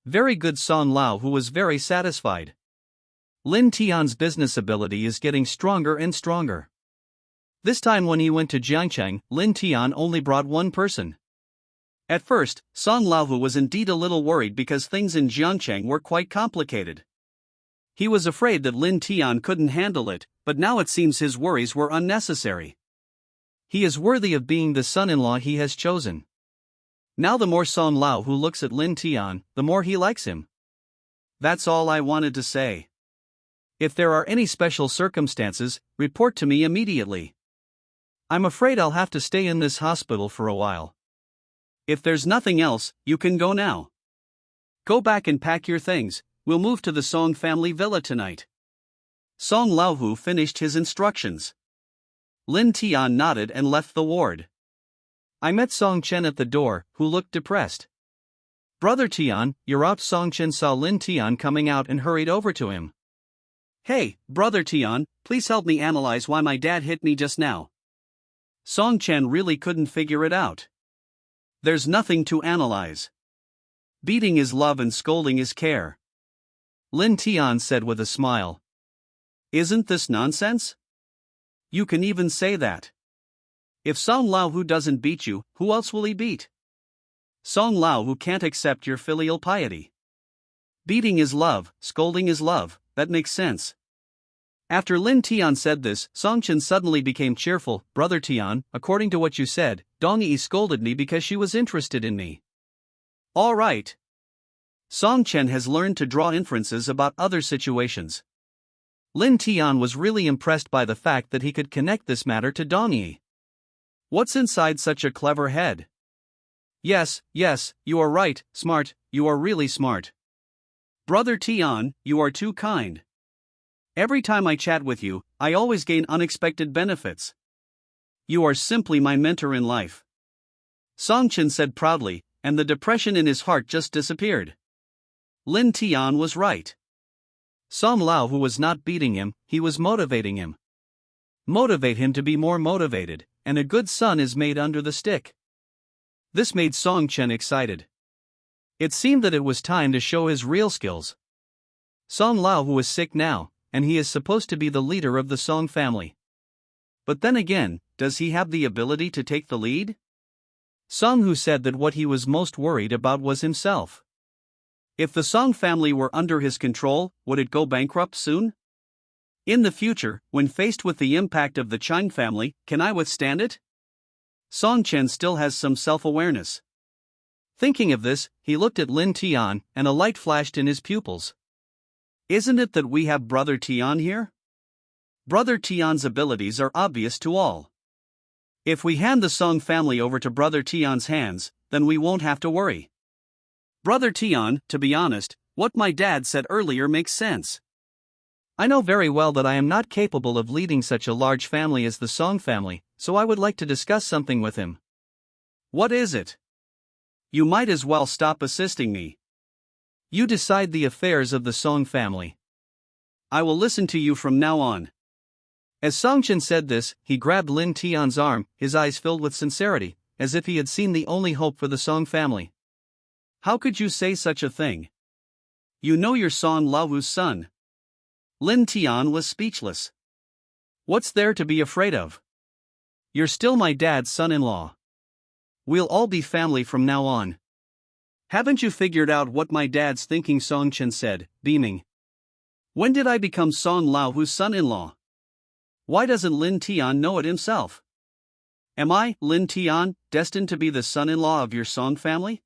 Very good. Song Laowu was very satisfied. Lin Tian's business ability is getting stronger and stronger. This time when he went to Jiangcheng, Lin Tian only brought 1 person. At first, Song Laowu was indeed a little worried because things in Jiangcheng were quite complicated. He was afraid that Lin Tian couldn't handle it, but now it seems his worries were unnecessary. He is worthy of being the son-in-law he has chosen. Now the more Song Laowu looks at Lin Tian, the more he likes him. That's all I wanted to say. If there are any special circumstances, report to me immediately. I'm afraid I'll have to stay in this hospital for a while. If there's nothing else, you can go now. Go back and pack your things, we'll move to the Song family villa tonight. Song Laowu finished his instructions. Lin Tian nodded and left the ward. I met Song Chen at the door, who looked depressed. Brother Tian, you're out. Song Chen saw Lin Tian coming out and hurried over to him. Hey, Brother Tian, please help me analyze why my dad hit me just now. Song Chen really couldn't figure it out. There's nothing to analyze. Beating is love and scolding is care, Lin Tian said with a smile. Isn't this nonsense? You can even say that. If Song Lao Hu doesn't beat you, who else will he beat? Song Lao Hu can't accept your filial piety. Beating is love, scolding is love, that makes sense. After Lin Tian said this, Song Chen suddenly became cheerful. Brother Tian, according to what you said, Dong Yi scolded me because she was interested in me. All right. Song Chen has learned to draw inferences about other situations. Lin Tian was really impressed by the fact that he could connect this matter to Dong Yi. What's inside such a clever head? Yes, you are right, smart, you are really smart. Brother Tian, you are too kind. Every time I chat with you, I always gain unexpected benefits. You are simply my mentor in life. Song Chen said proudly, and the depression in his heart just disappeared. Lin Tian was right. Song Lao Hu was not beating him, he was motivating him. Motivate him to be more motivated, and a good son is made under the stick. This made Song Chen excited. It seemed that it was time to show his real skills. Song Lao Hu is sick now, and he is supposed to be the leader of the Song family. But then again, does he have the ability to take the lead? Song Hu said that what he was most worried about was himself. If the Song family were under his control, would it go bankrupt soon? In the future, when faced with the impact of the Chang family, can I withstand it? Song Chen still has some self-awareness. Thinking of this, he looked at Lin Tian, and a light flashed in his pupils. Isn't it that we have Brother Tian here? Brother Tian's abilities are obvious to all. If we hand the Song family over to Brother Tian's hands, then we won't have to worry. Brother Tian, to be honest, what my dad said earlier makes sense. I know very well that I am not capable of leading such a large family as the Song family, so I would like to discuss something with him. What is it? You might as well stop assisting me. You decide the affairs of the Song family. I will listen to you from now on. As Song Chen said this, he grabbed Lin Tian's arm, his eyes filled with sincerity, as if he had seen the only hope for the Song family. How could you say such a thing? You know you're Song Lao Hu's son. Lin Tian was speechless. What's there to be afraid of? You're still my dad's son-in-law. We'll all be family from now on. Haven't you figured out what my dad's thinking? Song Chen said, beaming. When did I become Song Lao Hu's son-in-law? Why doesn't Lin Tian know it himself? Am I, Lin Tian, destined to be the son-in-law of your Song family?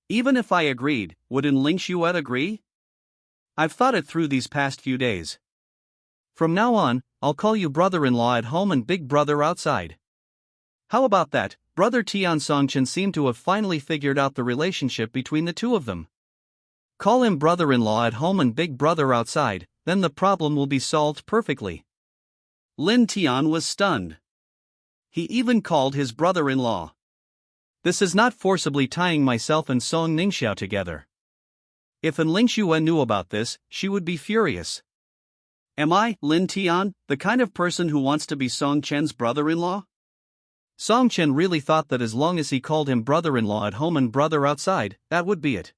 Even if I agreed, wouldn't Ling Xuan agree? I've thought it through these past few days. From now on, I'll call you brother-in-law at home and big brother outside. How about that? Brother Tian. Song Chen seemed to have finally figured out the relationship between the two of them. Call him brother-in-law at home and big brother outside, then the problem will be solved perfectly. Lin Tian was stunned. He even called his brother-in-law. This is not forcibly tying myself and Song Ningxiao together. If Ling Xuan knew about this, she would be furious. Am I, Lin Tian, the kind of person who wants to be Song Chen's brother-in-law? Song Chen really thought that as long as he called him brother-in-law at home and brother outside, that would be it.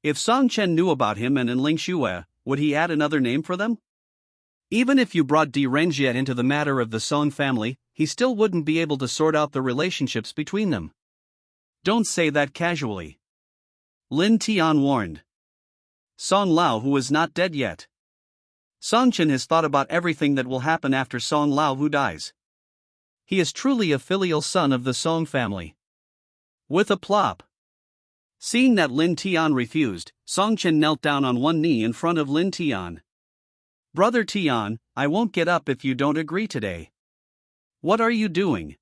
If Song Chen knew about him and Ling Xuan, would he add another name for them? Even if you brought Di Renjie into the matter of the Song family, he still wouldn't be able to sort out the relationships between them. Don't say that casually. Lin Tian warned. Song Lao Hu is not dead yet. Song Chen has thought about everything that will happen after Song Lao Hu dies. He is truly a filial son of the Song family. With a plop. Seeing that Lin Tian refused, Song Chen knelt down on one knee in front of Lin Tian. Brother Tian, I won't get up if you don't agree today. What are you doing?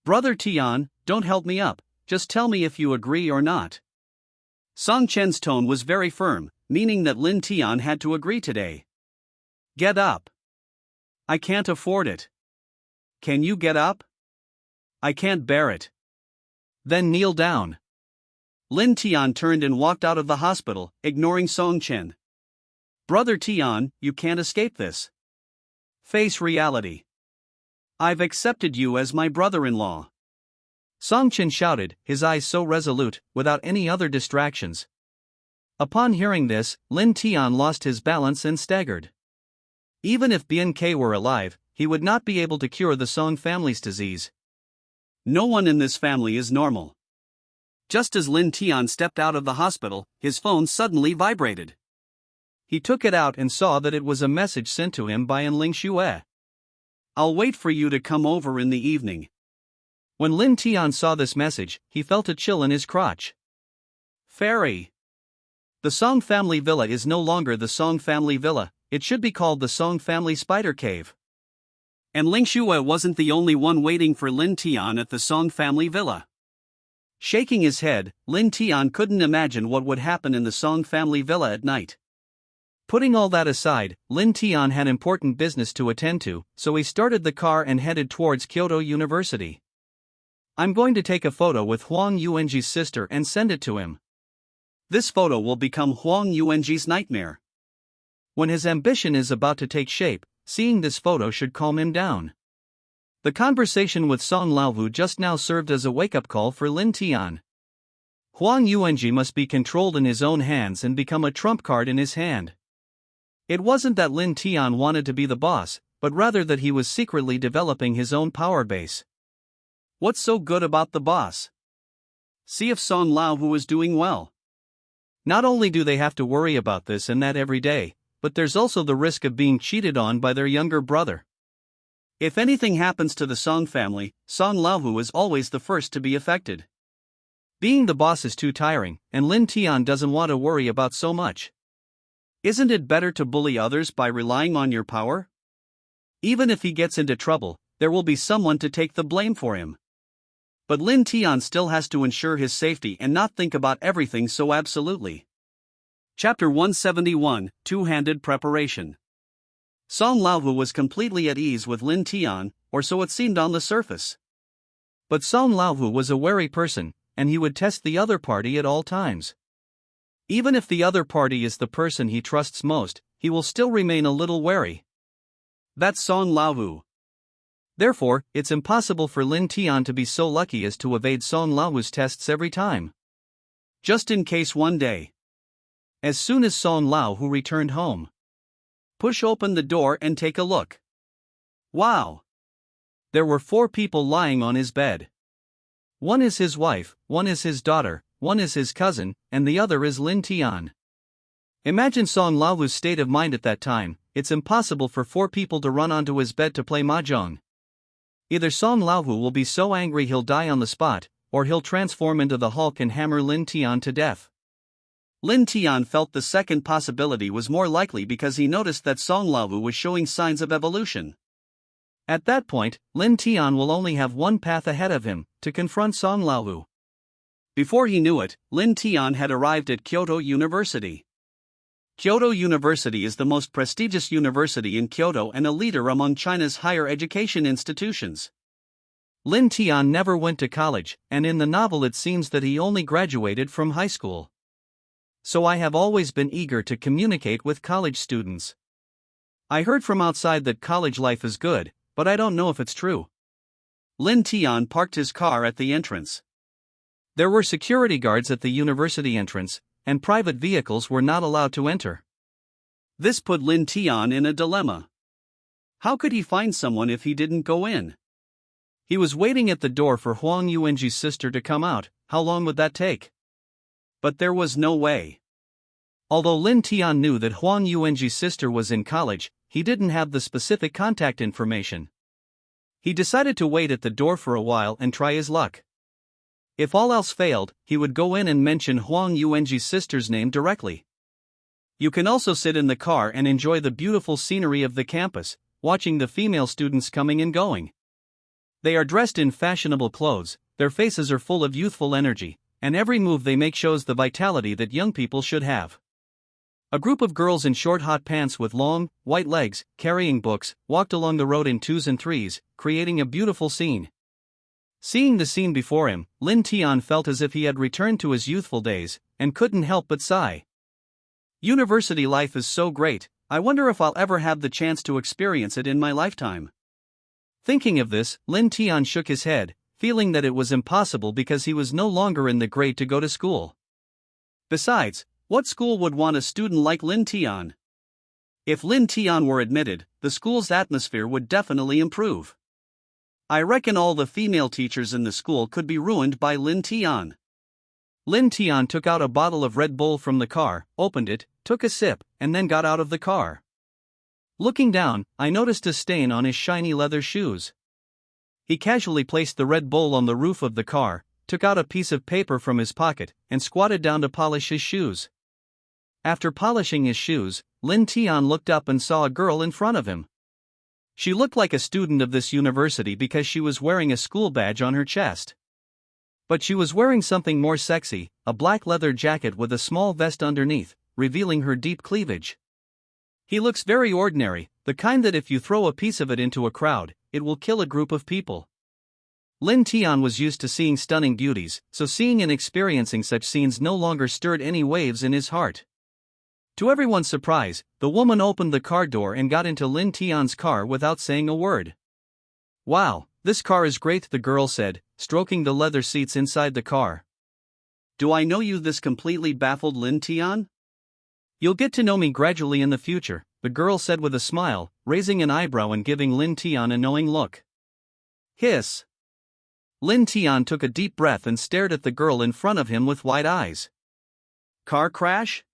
Brother Tian, don't help me up, just tell me if you agree or not. Song Chen's tone was very firm, meaning that Lin Tian had to agree today. Get up. I can't afford it. Can you get up? I can't bear it. Then kneel down. Lin Tian turned and walked out of the hospital, ignoring Song Chen. Brother Tian, you can't escape this. Face reality. I've accepted you as my brother-in-law. Song Chen shouted, his eyes so resolute, without any other distractions. Upon hearing this, Lin Tian lost his balance and staggered. Even if Bien Ke were alive, he would not be able to cure the Song family's disease. No one in this family is normal. Just as Lin Tian stepped out of the hospital, his phone suddenly vibrated. He took it out and saw that it was a message sent to him by Ling Xue. I'll wait for you to come over in the evening. When Lin Tian saw this message, he felt a chill in his crotch. Fairy. The Song family villa is no longer the Song family villa, it should be called the Song family spider cave. And Ling Xue wasn't the only one waiting for Lin Tian at the Song family villa. Shaking his head, Lin Tian couldn't imagine what would happen in the Song family villa at night. Putting all that aside, Lin Tian had important business to attend to, so he started the car and headed towards Kyoto University. I'm going to take a photo with Huang Yuanji's sister and send it to him. This photo will become Huang Yuanji's nightmare. When his ambition is about to take shape, seeing this photo should calm him down. The conversation with Song Laovu just now served as a wake-up call for Lin Tian. Huang Yuanji must be controlled in his own hands and become a trump card in his hand. It wasn't that Lin Tian wanted to be the boss, but rather that he was secretly developing his own power base. What's so good about the boss? See if Song Laovu is doing well. Not only do they have to worry about this and that every day, but there's also the risk of being cheated on by their younger brother. If anything happens to the Song family, Song Laovu is always the first to be affected. Being the boss is too tiring, and Lin Tian doesn't want to worry about so much. Isn't it better to bully others by relying on your power? Even if he gets into trouble, there will be someone to take the blame for him. But Lin Tian still has to ensure his safety and not think about everything so absolutely. Chapter 171, Two-Handed Preparation. Song Laovu was completely at ease with Lin Tian, or so it seemed on the surface. But Song Laovu was a wary person, and he would test the other party at all times. Even if the other party is the person he trusts most, he will still remain a little wary. That's Song Laovu. Therefore, it's impossible for Lin Tian to be so lucky as to evade Song Laovu's tests every time. Just in case one day. As soon as Song Laovu returned home, push open the door and take a look. Wow! There were 4 people lying on his bed. One is his wife, one is his daughter, one is his cousin, and the other is Lin Tian. Imagine Song Laovu's state of mind at that time. It's impossible for 4 people to run onto his bed to play mahjong. Either Song Laovu will be so angry he'll die on the spot, or he'll transform into the Hulk and hammer Lin Tian to death. Lin Tian felt the second possibility was more likely because he noticed that Song Laovu was showing signs of evolution. At that point, Lin Tian will only have one path ahead of him, to confront Song Laovu. Before he knew it, Lin Tian had arrived at Kyoto University. Kyoto University is the most prestigious university in Kyoto and a leader among China's higher education institutions. Lin Tian never went to college, and in the novel it seems that he only graduated from high school. So I have always been eager to communicate with college students. I heard from outside that college life is good, but I don't know if it's true. Lin Tian parked his car at the entrance. There were security guards at the university entrance, and private vehicles were not allowed to enter. This put Lin Tian in a dilemma. How could he find someone if he didn't go in? He was waiting at the door for Huang Yuanji's sister to come out. How long would that take? But there was no way. Although Lin Tian knew that Huang Yuanji's sister was in college, he didn't have the specific contact information. He decided to wait at the door for a while and try his luck. If all else failed, he would go in and mention Huang Yuanji's sister's name directly. You can also sit in the car and enjoy the beautiful scenery of the campus, watching the female students coming and going. They are dressed in fashionable clothes, their faces are full of youthful energy, and every move they make shows the vitality that young people should have. A group of girls in short hot pants with long, white legs, carrying books, walked along the road in 2s and 3s, creating a beautiful scene. Seeing the scene before him, Lin Tian felt as if he had returned to his youthful days, and couldn't help but sigh. University life is so great, I wonder if I'll ever have the chance to experience it in my lifetime. Thinking of this, Lin Tian shook his head, feeling that it was impossible because he was no longer in the grade to go to school. Besides, what school would want a student like Lin Tian? If Lin Tian were admitted, the school's atmosphere would definitely improve. I reckon all the female teachers in the school could be ruined by Lin Tian. Lin Tian took out a bottle of Red Bull from the car, opened it, took a sip, and then got out of the car. Looking down, I noticed a stain on his shiny leather shoes. He casually placed the Red Bull on the roof of the car, took out a piece of paper from his pocket, and squatted down to polish his shoes. After polishing his shoes, Lin Tian looked up and saw a girl in front of him. She looked like a student of this university because she was wearing a school badge on her chest. But she was wearing something more sexy, a black leather jacket with a small vest underneath, revealing her deep cleavage. He looks very ordinary, the kind that if you throw a piece of it into a crowd, it will kill a group of people. Lin Tian was used to seeing stunning beauties, so seeing and experiencing such scenes no longer stirred any waves in his heart. To everyone's surprise, the woman opened the car door and got into Lin Tian's car without saying a word. "Wow, this car is great," the girl said, stroking the leather seats inside the car. "Do I know you?" This completely baffled Lin Tian. "You'll get to know me gradually in the future," the girl said with a smile, raising an eyebrow and giving Lin Tian a knowing look. Hiss. Lin Tian took a deep breath and stared at the girl in front of him with wide eyes. Car crash?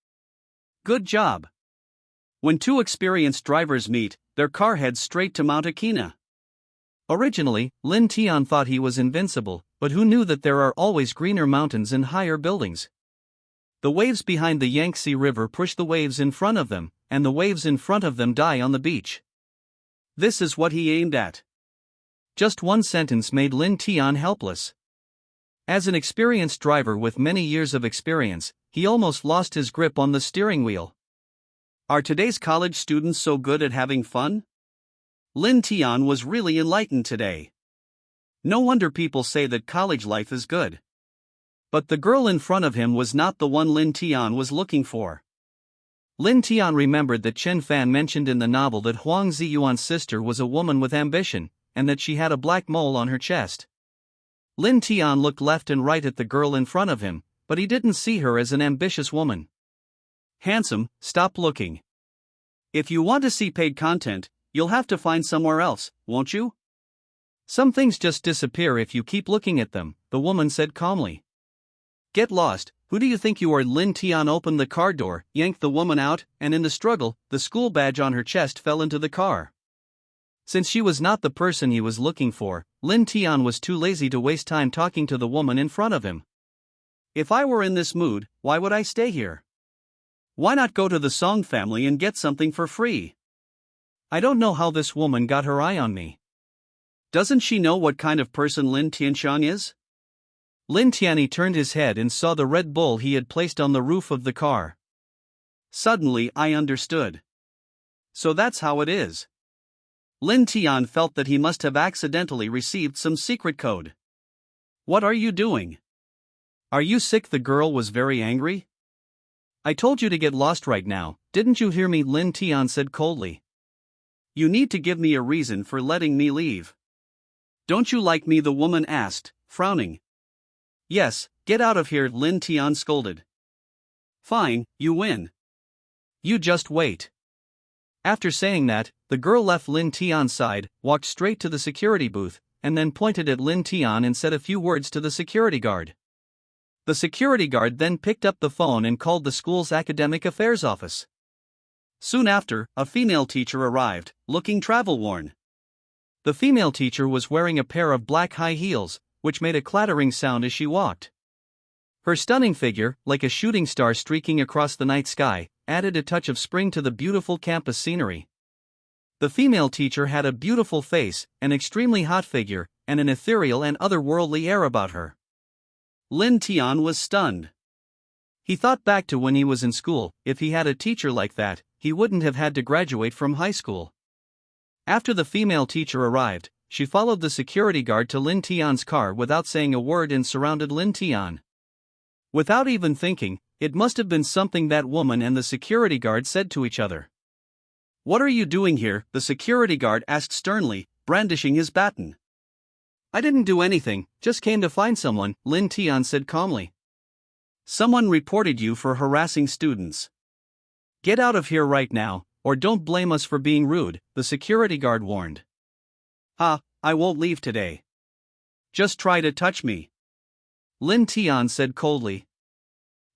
Good job. When two experienced drivers meet, their car heads straight to Mount Akina. Originally, Lin Tian thought he was invincible, but who knew that there are always greener mountains and higher buildings? The waves behind the Yangtze River push the waves in front of them, and the waves in front of them die on the beach. This is what he aimed at. Just one sentence made Lin Tian helpless. As an experienced driver with many years of experience, he almost lost his grip on the steering wheel. Are today's college students so good at having fun? Lin Tian was really enlightened today. No wonder people say that college life is good. But the girl in front of him was not the one Lin Tian was looking for. Lin Tian remembered that Chen Fan mentioned in the novel that Huang Ziyuan's sister was a woman with ambition, and that she had a black mole on her chest. Lin Tian looked left and right at the girl in front of him, but he didn't see her as an ambitious woman. "Handsome, stop looking. If you want to see paid content, you'll have to find somewhere else, won't you?" "Some things just disappear if you keep looking at them," the woman said calmly. "Get lost, who do you think you are?" Lin Tian opened the car door, yanked the woman out, and in the struggle, the school badge on her chest fell into the car. Since she was not the person he was looking for, Lin Tian was too lazy to waste time talking to the woman in front of him. If I were in this mood, why would I stay here? Why not go to the Song family and get something for free? I don't know how this woman got her eye on me. Doesn't she know what kind of person Lin Tian is? Lin Tian turned his head and saw the Red Bull he had placed on the roof of the car. Suddenly I understood. So that's how it is. Lin Tian felt that he must have accidentally received some secret code. "What are you doing? Are you sick?" The girl was very angry. "I told you to get lost right now, didn't you hear me?" Lin Tian said coldly. "You need to give me a reason for letting me leave." "Don't you like me?" the woman asked, frowning. "Yes, get out of here," Lin Tian scolded. "Fine, you win. You just wait." After saying that, the girl left Lin Tian's side, walked straight to the security booth, and then pointed at Lin Tian and said a few words to the security guard. The security guard then picked up the phone and called the school's academic affairs office. Soon after, a female teacher arrived, looking travel-worn. The female teacher was wearing a pair of black high heels, which made a clattering sound as she walked. Her stunning figure, like a shooting star streaking across the night sky, added a touch of spring to the beautiful campus scenery. The female teacher had a beautiful face, an extremely hot figure, and an ethereal and otherworldly air about her. Lin Tian was stunned. He thought back to when he was in school. If he had a teacher like that, he wouldn't have had to graduate from high school. After the female teacher arrived, she followed the security guard to Lin Tian's car without saying a word and surrounded Lin Tian. Without even thinking, it must have been something that woman and the security guard said to each other. "What are you doing here?" the security guard asked sternly, brandishing his baton. I didn't do anything, just came to find someone, Lin Tian said calmly. Someone reported you for harassing students. Get out of here right now, or don't blame us for being rude, the security guard warned. I won't leave today. Just try to touch me, Lin Tian said coldly.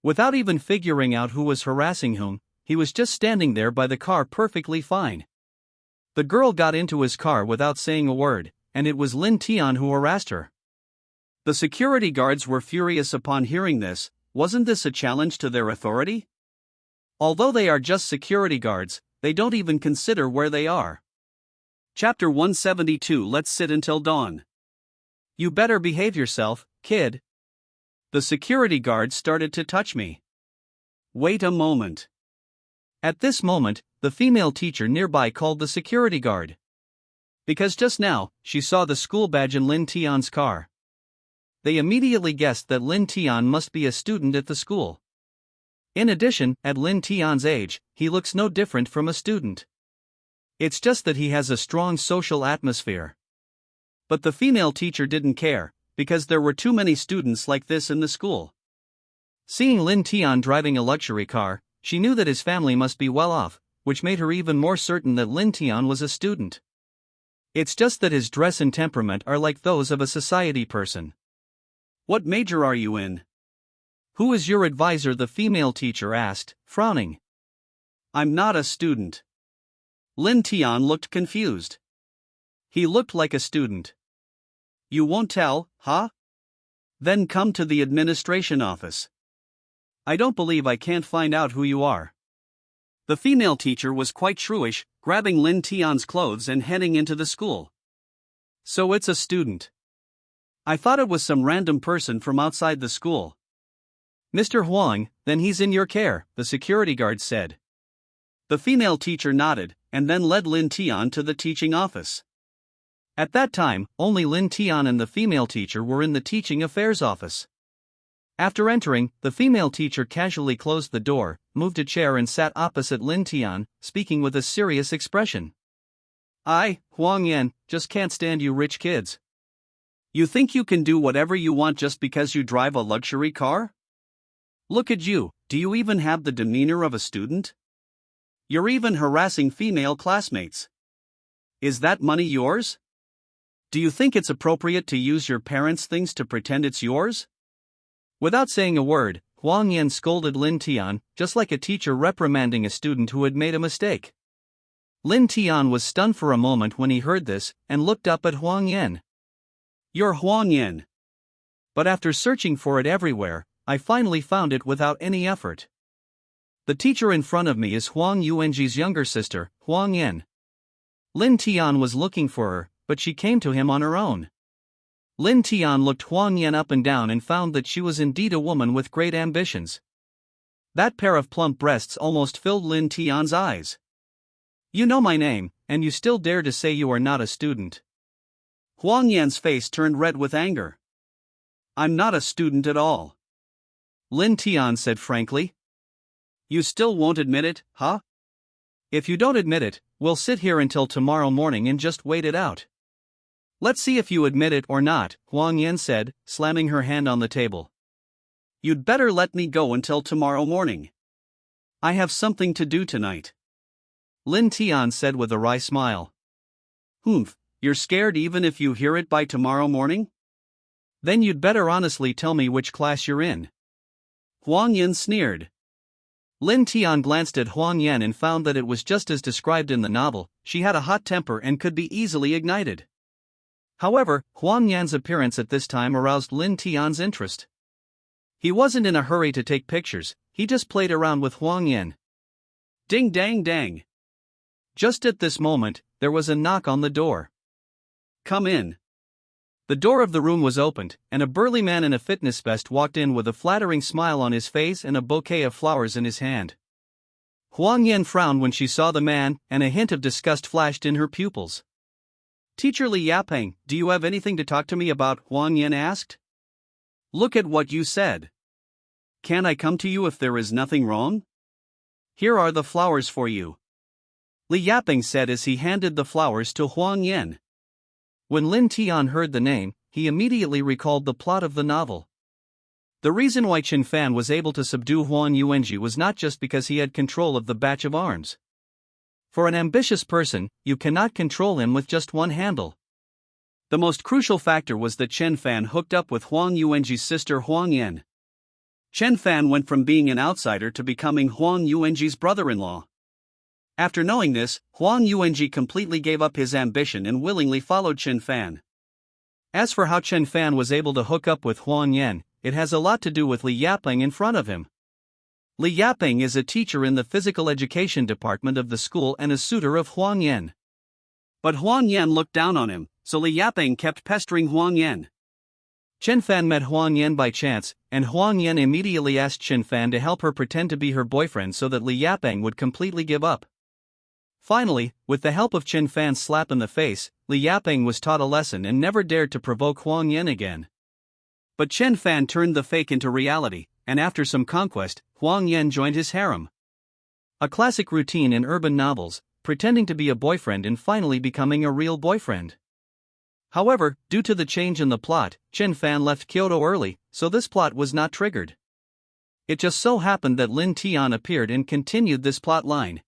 Without even figuring out who was harassing whom, he was just standing there by the car perfectly fine. The girl got into his car without saying a word, and it was Lin Tian who harassed her. The security guards were furious upon hearing this. Wasn't this a challenge to their authority? Although they are just security guards, they don't even consider where they are. Chapter 172. Let's sit until dawn. You better behave yourself, kid. The security guard started to touch me. Wait a moment. At this moment, the female teacher nearby called the security guard. Because just now, she saw the school badge in Lin Tian's car. They immediately guessed that Lin Tian must be a student at the school. In addition, at Lin Tian's age, he looks no different from a student. It's just that he has a strong social atmosphere. But the female teacher didn't care, because there were too many students like this in the school. Seeing Lin Tian driving a luxury car, she knew that his family must be well off, which made her even more certain that Lin Tian was a student. It's just that his dress and temperament are like those of a society person. What major are you in? Who is your advisor? The female teacher asked, frowning. I'm not a student. Lin Tian looked confused. He looked like a student. You won't tell, huh? Then come to the administration office. I don't believe I can't find out who you are. The female teacher was quite shrewish, grabbing Lin Tian's clothes and heading into the school. So it's a student. I thought it was some random person from outside the school. Mr. Huang, then he's in your care, the security guard said. The female teacher nodded, and then led Lin Tian to the teaching office. At that time, only Lin Tian and the female teacher were in the teaching affairs office. After entering, the female teacher casually closed the door, moved a chair and sat opposite Lin Tian, speaking with a serious expression. I, Huang Yan, just can't stand you rich kids. You think you can do whatever you want just because you drive a luxury car? Look at you, do you even have the demeanor of a student? You're even harassing female classmates. Is that money yours? Do you think it's appropriate to use your parents' things to pretend it's yours? Without saying a word, Huang Yan scolded Lin Tian, just like a teacher reprimanding a student who had made a mistake. Lin Tian was stunned for a moment when he heard this, and looked up at Huang Yan. You're Huang Yan. But after searching for it everywhere, I finally found it without any effort. The teacher in front of me is Huang Yuanji's younger sister, Huang Yan. Lin Tian was looking for her, but she came to him on her own. Lin Tian looked Huang Yan up and down and found that she was indeed a woman with great ambitions. That pair of plump breasts almost filled Lin Tian's eyes. You know my name, and you still dare to say you are not a student. Huang Yan's face turned red with anger. I'm not a student at all, Lin Tian said frankly. You still won't admit it, huh? If you don't admit it, we'll sit here until tomorrow morning and just wait it out. Let's see if you admit it or not, Huang Yan said, slamming her hand on the table. You'd better let me go until tomorrow morning. I have something to do tonight, Lin Tian said with a wry smile. Humph, you're scared even if you hear it by tomorrow morning? Then you'd better honestly tell me which class you're in. Huang Yan sneered. Lin Tian glanced at Huang Yan and found that it was just as described in the novel. She had a hot temper and could be easily ignited. However, Huang Yan's appearance at this time aroused Lin Tian's interest. He wasn't in a hurry to take pictures, he just played around with Huang Yan. Ding dang dang. Just at this moment, there was a knock on the door. Come in. The door of the room was opened, and a burly man in a fitness vest walked in with a flattering smile on his face and a bouquet of flowers in his hand. Huang Yan frowned when she saw the man, and a hint of disgust flashed in her pupils. Teacher Li Yapeng, do you have anything to talk to me about? Huang Yan asked. Look at what you said. Can I come to you if there is nothing wrong? Here are the flowers for you, Li Yapeng said as he handed the flowers to Huang Yan. When Lin Tian heard the name, he immediately recalled the plot of the novel. The reason why Chen Fan was able to subdue Huan Yuanji was not just because he had control of the batch of arms. For an ambitious person, you cannot control him with just one handle. The most crucial factor was that Chen Fan hooked up with Huang Yuanji's sister Huang Yan. Chen Fan went from being an outsider to becoming Huang Yuanji's brother-in-law. After knowing this, Huang Yuanji completely gave up his ambition and willingly followed Chen Fan. As for how Chen Fan was able to hook up with Huang Yan, it has a lot to do with Li Yaping in front of him. Li Yaping is a teacher in the physical education department of the school and a suitor of Huang Yan. But Huang Yan looked down on him, so Li Yaping kept pestering Huang Yan. Chen Fan met Huang Yan by chance, and Huang Yan immediately asked Chen Fan to help her pretend to be her boyfriend so that Li Yaping would completely give up. Finally, with the help of Chen Fan's slap in the face, Li Yaping was taught a lesson and never dared to provoke Huang Yan again. But Chen Fan turned the fake into reality, and after some conquest, Huang Yan joined his harem. A classic routine in urban novels, pretending to be a boyfriend and finally becoming a real boyfriend. However, due to the change in the plot, Chen Fan left Kyoto early, so this plot was not triggered. It just so happened that Lin Tian appeared and continued this plot line.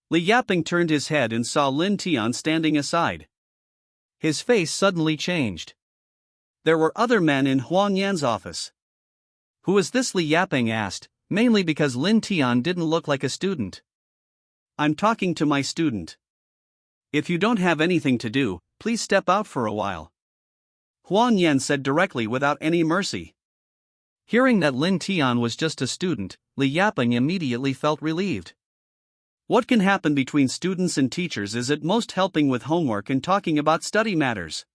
Li Yaping turned his head and saw Lin Tian standing aside. His face suddenly changed. There were other men in Huang Yan's office. Who is this? Li Yaping asked, mainly because Lin Tian didn't look like a student. I'm talking to my student. If you don't have anything to do, please step out for a while. Huang Yan said directly without any mercy. Hearing that Lin Tian was just a student, Li Yaping immediately felt relieved. What can happen between students and teachers is at most helping with homework and talking about study matters.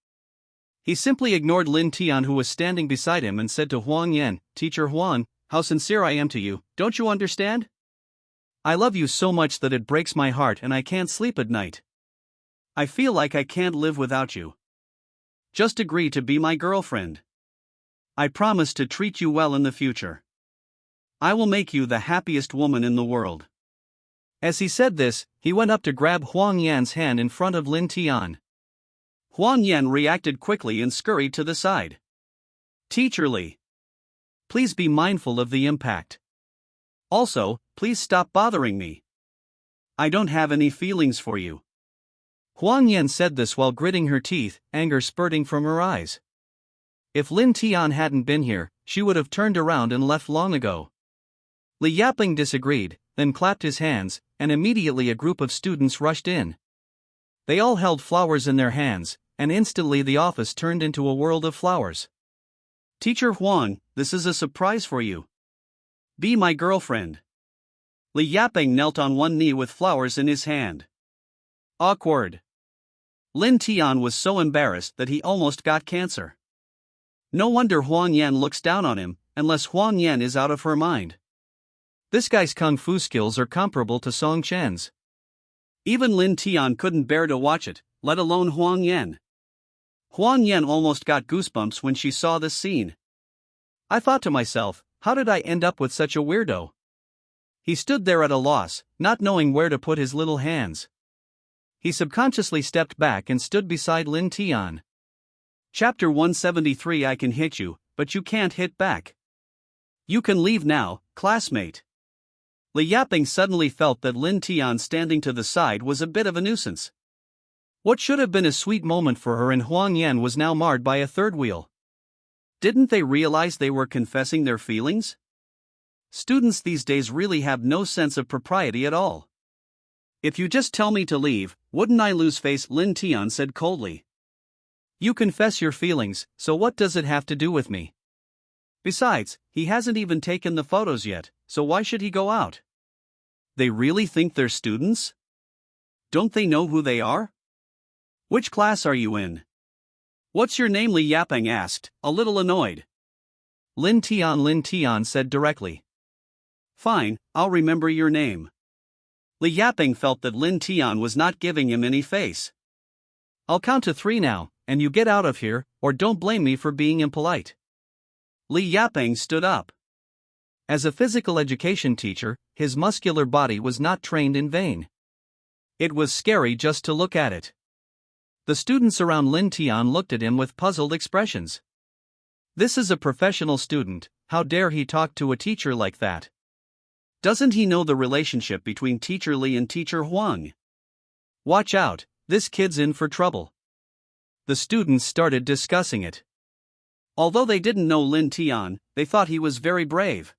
He simply ignored Lin Tian, who was standing beside him, and said to Huang Yan, "Teacher Huang, how sincere I am to you, don't you understand? I love you so much that it breaks my heart and I can't sleep at night. I feel like I can't live without you. Just agree to be my girlfriend. I promise to treat you well in the future. I will make you the happiest woman in the world." As he said this, he went up to grab Huang Yan's hand in front of Lin Tian. Huang Yan reacted quickly and scurried to the side. "Teacher Li, please be mindful of the impact. Also, please stop bothering me. I don't have any feelings for you." Huang Yan said this while gritting her teeth, anger spurting from her eyes. If Lin Tian hadn't been here, she would have turned around and left long ago. Li Yaping disagreed, then clapped his hands, and immediately a group of students rushed in. They all held flowers in their hands, and instantly the office turned into a world of flowers. "Teacher Huang, this is a surprise for you. Be my girlfriend." Li Yaping knelt on one knee with flowers in his hand. Awkward. Lin Tian was so embarrassed that he almost got cancer. No wonder Huang Yan looks down on him, unless Huang Yan is out of her mind. This guy's kung fu skills are comparable to Song Chen's. Even Lin Tian couldn't bear to watch it, let alone Huang Yan. Huang Yan almost got goosebumps when she saw this scene. "I thought to myself, how did I end up with such a weirdo?" He stood there at a loss, not knowing where to put his little hands. He subconsciously stepped back and stood beside Lin Tian. Chapter 173. I can hit you, but you can't hit back. You can leave now, classmate. Li Yaping suddenly felt that Lin Tian standing to the side was a bit of a nuisance. What should have been a sweet moment for her and Huang Yan was now marred by a third wheel. Didn't they realize they were confessing their feelings? Students these days really have no sense of propriety at all. "If you just tell me to leave, wouldn't I lose face?" Lin Tian said coldly. "You confess your feelings, so what does it have to do with me? Besides, he hasn't even taken the photos yet, so why should he go out? They really think they're students? Don't they know who they are? Which class are you in? What's your name?" Li Yaping asked, a little annoyed. Lin Tian said directly. "Fine, I'll remember your name." Li Yaping felt that Lin Tian was not giving him any face. "I'll count to 3 now, and you get out of here, or don't blame me for being impolite." Li Yaping stood up. As a physical education teacher, his muscular body was not trained in vain. It was scary just to look at it. The students around Lin Tian looked at him with puzzled expressions. This is a professional student, how dare he talk to a teacher like that? Doesn't he know the relationship between Teacher Li and Teacher Huang? Watch out, this kid's in for trouble. The students started discussing it. Although they didn't know Lin Tian, they thought he was very brave.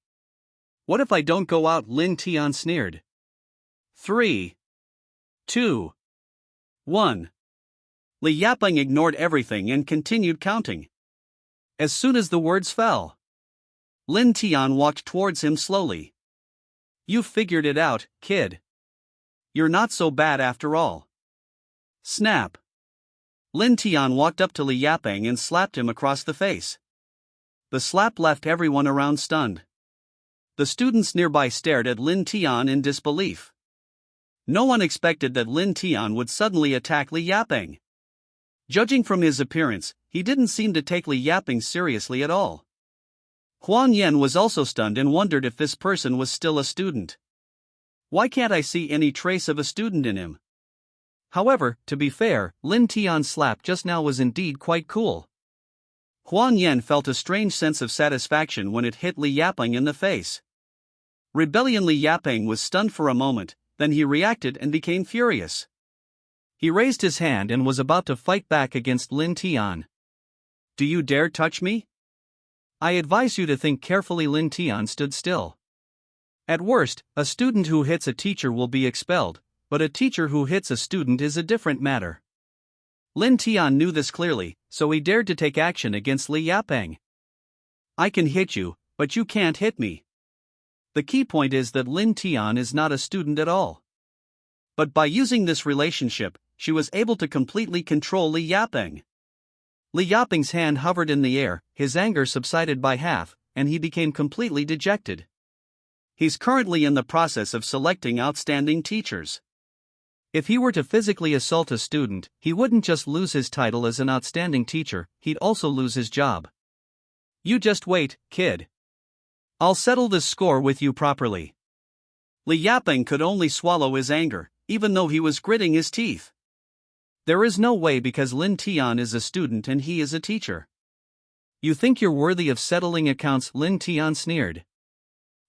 What if I don't go out? Lin Tian sneered. 3, 2, 1. Li Yaping ignored everything and continued counting. As soon as the words fell, Lin Tian walked towards him slowly. You figured it out, kid. You're not so bad after all. Snap. Lin Tian walked up to Li Yaping and slapped him across the face. The slap left everyone around stunned. The students nearby stared at Lin Tian in disbelief. No one expected that Lin Tian would suddenly attack Li Yaping. Judging from his appearance, he didn't seem to take Li Yaping seriously at all. Huang Yan was also stunned and wondered if this person was still a student. Why can't I see any trace of a student in him? However, to be fair, Lin Tian's slap just now was indeed quite cool. Huang Yan felt a strange sense of satisfaction when it hit Li Yaping in the face. Rebellion. Li Yaping was stunned for a moment, then he reacted and became furious. He raised his hand and was about to fight back against Lin Tian. Do you dare touch me? I advise you to think carefully. Lin Tian stood still. At worst, a student who hits a teacher will be expelled, but a teacher who hits a student is a different matter. Lin Tian knew this clearly, so he dared to take action against Li Yaping. I can hit you, but you can't hit me. The key point is that Lin Tian is not a student at all. But by using this relationship, she was able to completely control Li Yaping. Li Yaping's hand hovered in the air, his anger subsided by half, and he became completely dejected. He's currently in the process of selecting outstanding teachers. If he were to physically assault a student, he wouldn't just lose his title as an outstanding teacher, he'd also lose his job. You just wait, kid. I'll settle this score with you properly. Li Yaping could only swallow his anger, even though he was gritting his teeth. There is no way because Lin Tian is a student and he is a teacher. You think you're worthy of settling accounts? Lin Tian sneered.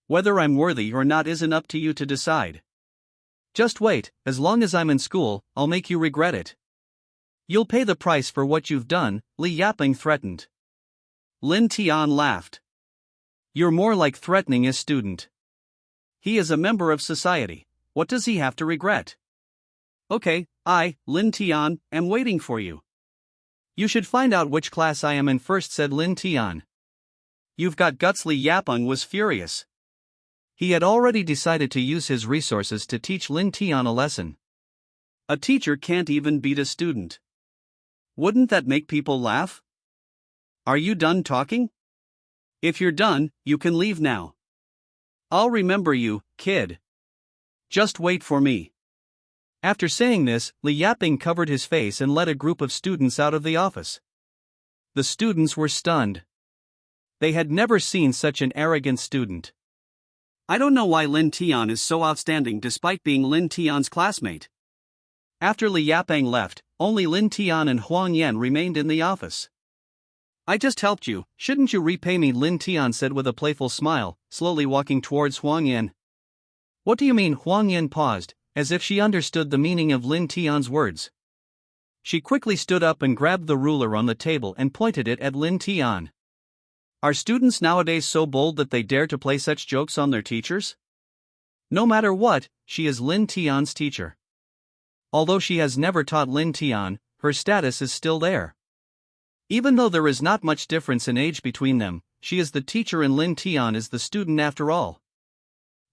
Whether I'm worthy or not isn't up to you to decide. Just wait, as long as I'm in school, I'll make you regret it. You'll pay the price for what you've done, Li Yaping threatened. Lin Tian laughed. You're more like threatening a student. He is a member of society. What does he have to regret? Okay, I, Lin Tian, am waiting for you. You should find out which class I am in first, said Lin Tian. You've got guts. Li Yaping was furious. He had already decided to use his resources to teach Lin Tian a lesson. A teacher can't even beat a student. Wouldn't that make people laugh? Are you done talking? If you're done, you can leave now. I'll remember you, kid. Just wait for me. After saying this, Li Yaping covered his face and led a group of students out of the office. The students were stunned. They had never seen such an arrogant student. I don't know why Lin Tian is so outstanding despite being Lin Tian's classmate. After Li Yaping left, only Lin Tian and Huang Yan remained in the office. I just helped you, shouldn't you repay me? Lin Tian said with a playful smile, slowly walking towards Huang Yan. What do you mean? Huang Yan paused, as if she understood the meaning of Lin Tian's words. She quickly stood up and grabbed the ruler on the table and pointed it at Lin Tian. Are students nowadays so bold that they dare to play such jokes on their teachers? No matter what, she is Lin Tian's teacher. Although she has never taught Lin Tian, her status is still there. Even though there is not much difference in age between them, she is the teacher and Lin Tian is the student after all.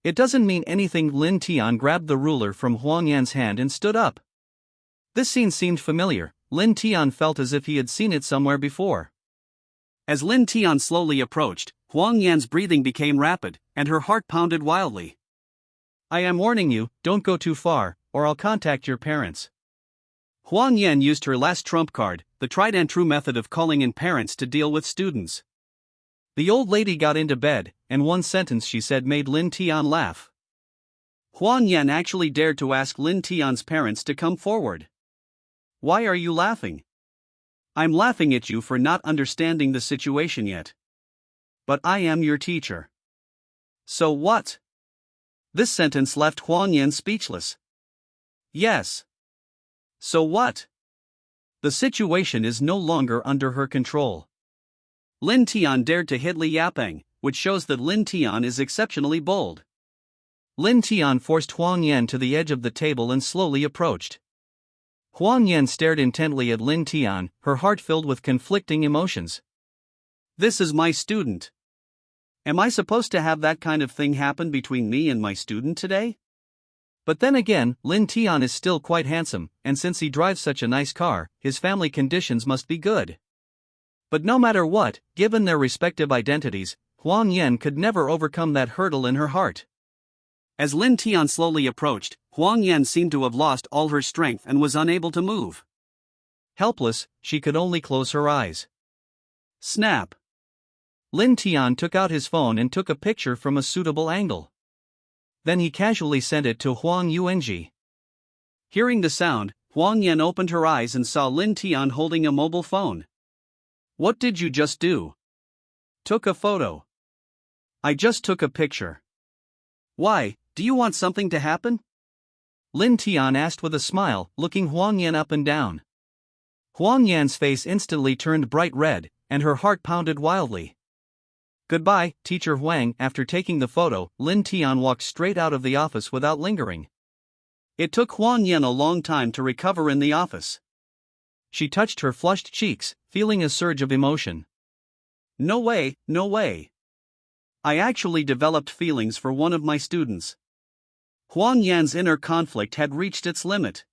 It doesn't mean anything. Lin Tian grabbed the ruler from Huang Yan's hand and stood up. This scene seemed familiar. Lin Tian felt as if he had seen it somewhere before. As Lin Tian slowly approached, Huang Yan's breathing became rapid, and her heart pounded wildly. I am warning you, don't go too far, or I'll contact your parents. Huang Yan used her last trump card, the tried and true method of calling in parents to deal with students. The old lady got into bed, and one sentence she said made Lin Tian laugh. Huang Yan actually dared to ask Lin Tian's parents to come forward. Why are you laughing? I'm laughing at you for not understanding the situation yet. But I am your teacher. So what? This sentence left Huang Yan speechless. Yes. So what? The situation is no longer under her control. Lin Tian dared to hit Li Yapeng, which shows that Lin Tian is exceptionally bold. Lin Tian forced Huang Yan to the edge of the table and slowly approached. Huang Yan stared intently at Lin Tian, her heart filled with conflicting emotions. This is my student. Am I supposed to have that kind of thing happen between me and my student today? But then again, Lin Tian is still quite handsome, and since he drives such a nice car, his family conditions must be good. But no matter what, given their respective identities, Huang Yan could never overcome that hurdle in her heart. As Lin Tian slowly approached, Huang Yan seemed to have lost all her strength and was unable to move. Helpless, she could only close her eyes. Snap! Lin Tian took out his phone and took a picture from a suitable angle. Then he casually sent it to Huang Yuanji. Hearing the sound, Huang Yan opened her eyes and saw Lin Tian holding a mobile phone. What did you just do? Took a photo. I just took a picture. Why, do you want something to happen? Lin Tian asked with a smile, looking Huang Yan up and down. Huang Yan's face instantly turned bright red, and her heart pounded wildly. Goodbye, Teacher Huang. After taking the photo, Lin Tian walked straight out of the office without lingering. It took Huang Yan a long time to recover in the office. She touched her flushed cheeks, feeling a surge of emotion. No way, no way. I actually developed feelings for one of my students. Huang Yan's inner conflict had reached its limit.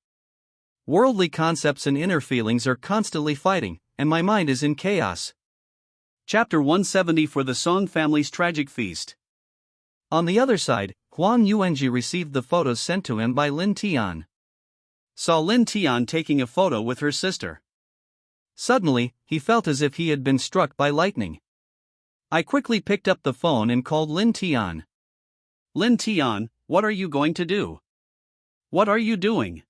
Worldly concepts and inner feelings are constantly fighting, and my mind is in chaos. Chapter 170 for the Song family's tragic feast. On the other side, Huang Yuanji received the photos sent to him by Lin Tian. Saw Lin Tian taking a photo with her sister. Suddenly, he felt as if he had been struck by lightning. I quickly picked up the phone and called Lin Tian. Lin Tian, what are you going to do? What are you doing?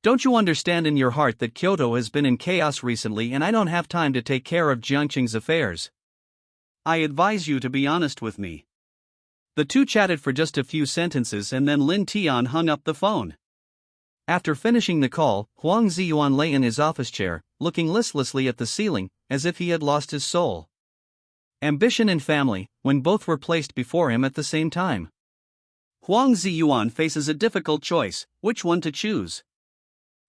Don't you understand in your heart that Kyoto has been in chaos recently and I don't have time to take care of Jiangqing's affairs? I advise you to be honest with me. The two chatted for just a few sentences and then Lin Tian hung up the phone. After finishing the call, Huang Ziyuan lay in his office chair, looking listlessly at the ceiling, as if he had lost his soul. Ambition and family, when both were placed before him at the same time. Huang Ziyuan faces a difficult choice, which one to choose.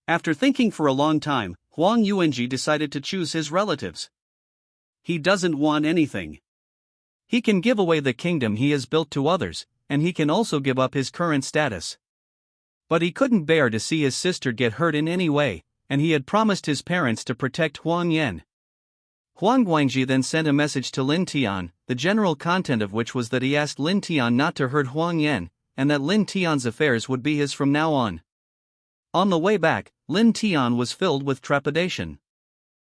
After thinking for a long time, Huang Yuanji decided to choose his relatives. He doesn't want anything. He can give away the kingdom he has built to others, and he can also give up his current status. But he couldn't bear to see his sister get hurt in any way, and he had promised his parents to protect Huang Yan. Huang Guangji then sent a message to Lin Tian, the general content of which was that he asked Lin Tian not to hurt Huang Yan, and that Lin Tian's affairs would be his from now on. On the way back, Lin Tian was filled with trepidation.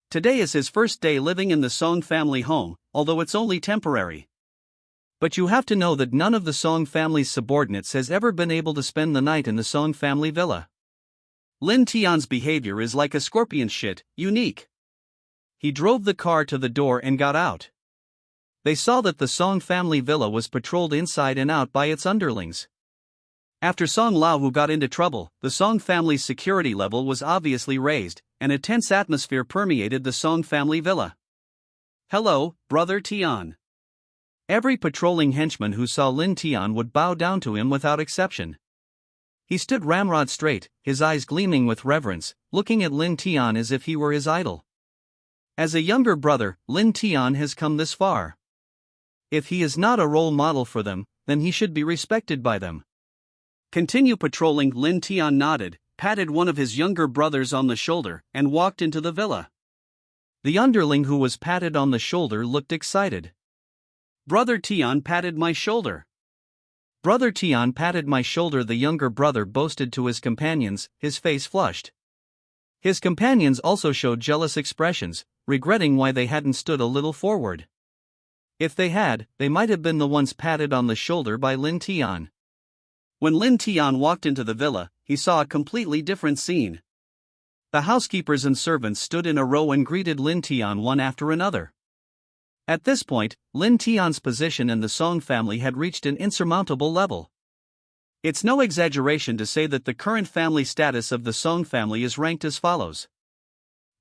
Today is his first day living in the Song family home, although it's only temporary. But you have to know that none of the Song family's subordinates has ever been able to spend the night in the Song family villa. Lin Tian's behavior is like a scorpion shit, unique. He drove the car to the door and got out. They saw that the Song family villa was patrolled inside and out by its underlings. After Song Laohu got into trouble, the Song family's security level was obviously raised, and a tense atmosphere permeated the Song family villa. Hello, Brother Tian. Every patrolling henchman who saw Lin Tian would bow down to him without exception. He stood ramrod straight, his eyes gleaming with reverence, looking at Lin Tian as if he were his idol. As a younger brother, Lin Tian has come this far. If he is not a role model for them, then he should be respected by them. Continue patrolling. Lin Tian nodded, patted one of his younger brothers on the shoulder, and walked into the villa. The underling who was patted on the shoulder looked excited. Brother Tian patted my shoulder. Brother Tian patted my shoulder, the younger brother boasted to his companions, his face flushed. His companions also showed jealous expressions, regretting why they hadn't stood a little forward. If they had, they might have been the ones patted on the shoulder by Lin Tian. When Lin Tian walked into the villa, he saw a completely different scene. The housekeepers and servants stood in a row and greeted Lin Tian one after another. At this point, Lin Tian's position in the Song family had reached an insurmountable level. It's no exaggeration to say that the current family status of the Song family is ranked as follows.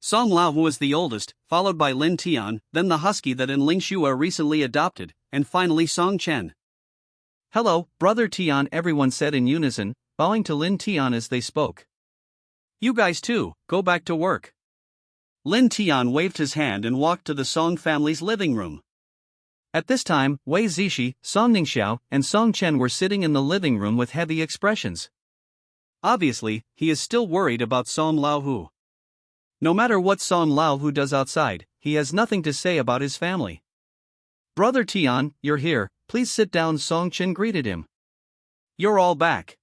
Song Lao, who is the oldest, followed by Lin Tian, then the husky that Ling Xue recently adopted, and finally Song Chen. "Hello, Brother Tian," everyone said in unison, bowing to Lin Tian as they spoke. "You guys too, go back to work." Lin Tian waved his hand and walked to the Song family's living room. At this time, Wei Zishi, Song Ningxiao, and Song Chen were sitting in the living room with heavy expressions. Obviously, he is still worried about Song Lao Hu. No matter what Song Lao Hu does outside, he has nothing to say about his family. "Brother Tian, you're here, please sit down," Song Chen greeted him. "You're all back.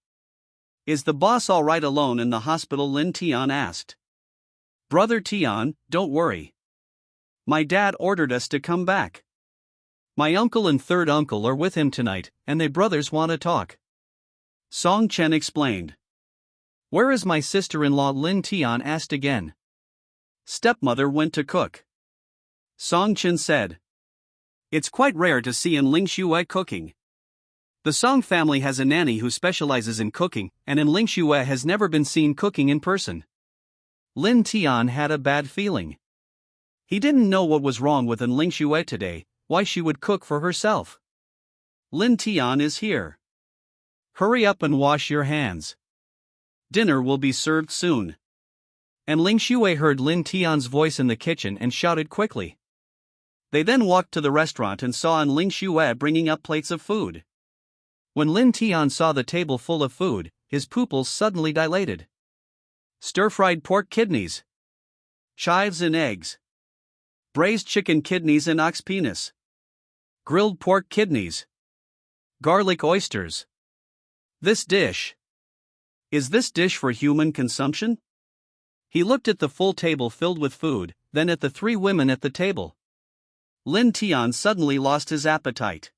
Is the boss all right alone in the hospital?" Lin Tian asked. "Brother Tian, don't worry. My dad ordered us to come back. My uncle and third uncle are with him tonight, and they brothers want to talk," Song Chen explained. "Where is my sister-in-law?" Lin Tian asked again. "Stepmother went to cook," Song Chen said. It's quite rare to see in Ling Xue cooking. The Song family has a nanny who specializes in cooking, and in Ling Xue has never been seen cooking in person. Lin Tian had a bad feeling. He didn't know what was wrong with Ling Xue today, why she would cook for herself. Lin Tian is here. Hurry up and wash your hands. Dinner will be served soon. And Ling Xue heard Lin Tian's voice in the kitchen and shouted quickly. They then walked to the restaurant and saw Ling Xue bringing up plates of food. When Lin Tian saw the table full of food, his pupils suddenly dilated. Stir-fried pork kidneys, chives and eggs, braised chicken kidneys and ox penis, grilled pork kidneys, garlic oysters. Is this dish for human consumption? He looked at the full table filled with food, then at the three women at the table. Lin Tian suddenly lost his appetite.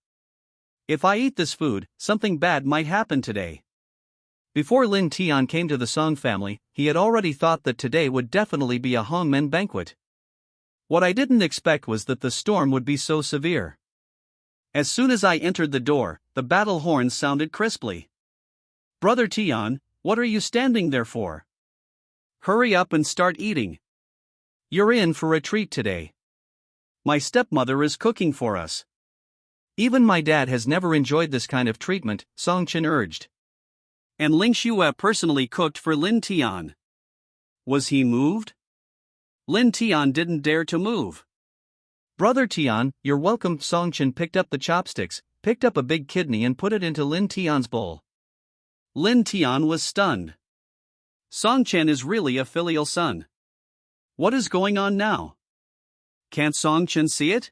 If I eat this food, something bad might happen today. Before Lin Tian came to the Song family, he had already thought that today would definitely be a hongmen banquet. What I didn't expect was that the storm would be so severe. As soon as I entered the door, the battle horns sounded crisply. Brother Tian, what are you standing there for? Hurry up and start eating. You're in for a treat today. My stepmother is cooking for us. Even my dad has never enjoyed this kind of treatment, Song Chen urged. And Ling Xue personally cooked for Lin Tian. Was he moved? Lin Tian didn't dare to move. Brother Tian, you're welcome. Song Chen picked up the chopsticks, picked up a big kidney and put it into Lin Tian's bowl. Lin Tian was stunned. Song Chen is really a filial son. What is going on now? Can't Song Chen see it?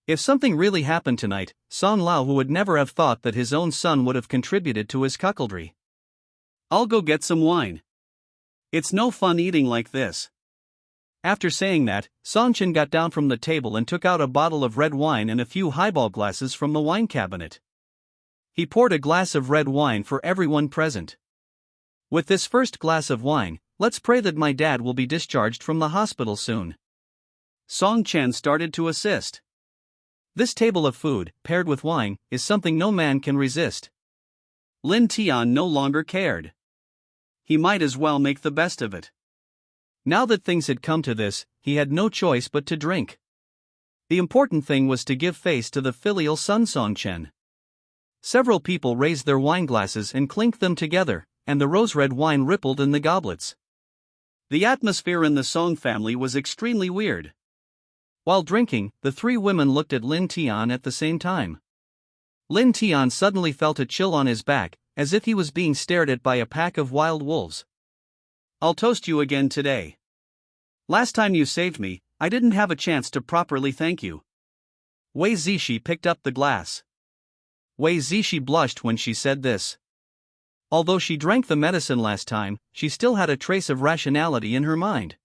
If something really happened tonight, Song Lao would never have thought that his own son would have contributed to his cuckoldry. I'll go get some wine. It's no fun eating like this. After saying that, Song Chen got down from the table and took out a bottle of red wine and a few highball glasses from the wine cabinet. He poured a glass of red wine for everyone present. With this first glass of wine, let's pray that my dad will be discharged from the hospital soon. Song Chen started to assist. This table of food, paired with wine, is something no man can resist. Lin Tian no longer cared. He might as well make the best of it. Now that things had come to this, he had no choice but to drink. The important thing was to give face to the filial son Song Chen. Several people raised their wine glasses and clinked them together, and the rose-red wine rippled in the goblets. The atmosphere in the Song family was extremely weird. While drinking, the three women looked at Lin Tian at the same time. Lin Tian suddenly felt a chill on his back, as if he was being stared at by a pack of wild wolves. I'll toast you again today. Last time you saved me, I didn't have a chance to properly thank you. Wei Zishi picked up the glass. Wei Zishi blushed when she said this. Although she drank the medicine last time, she still had a trace of rationality in her mind.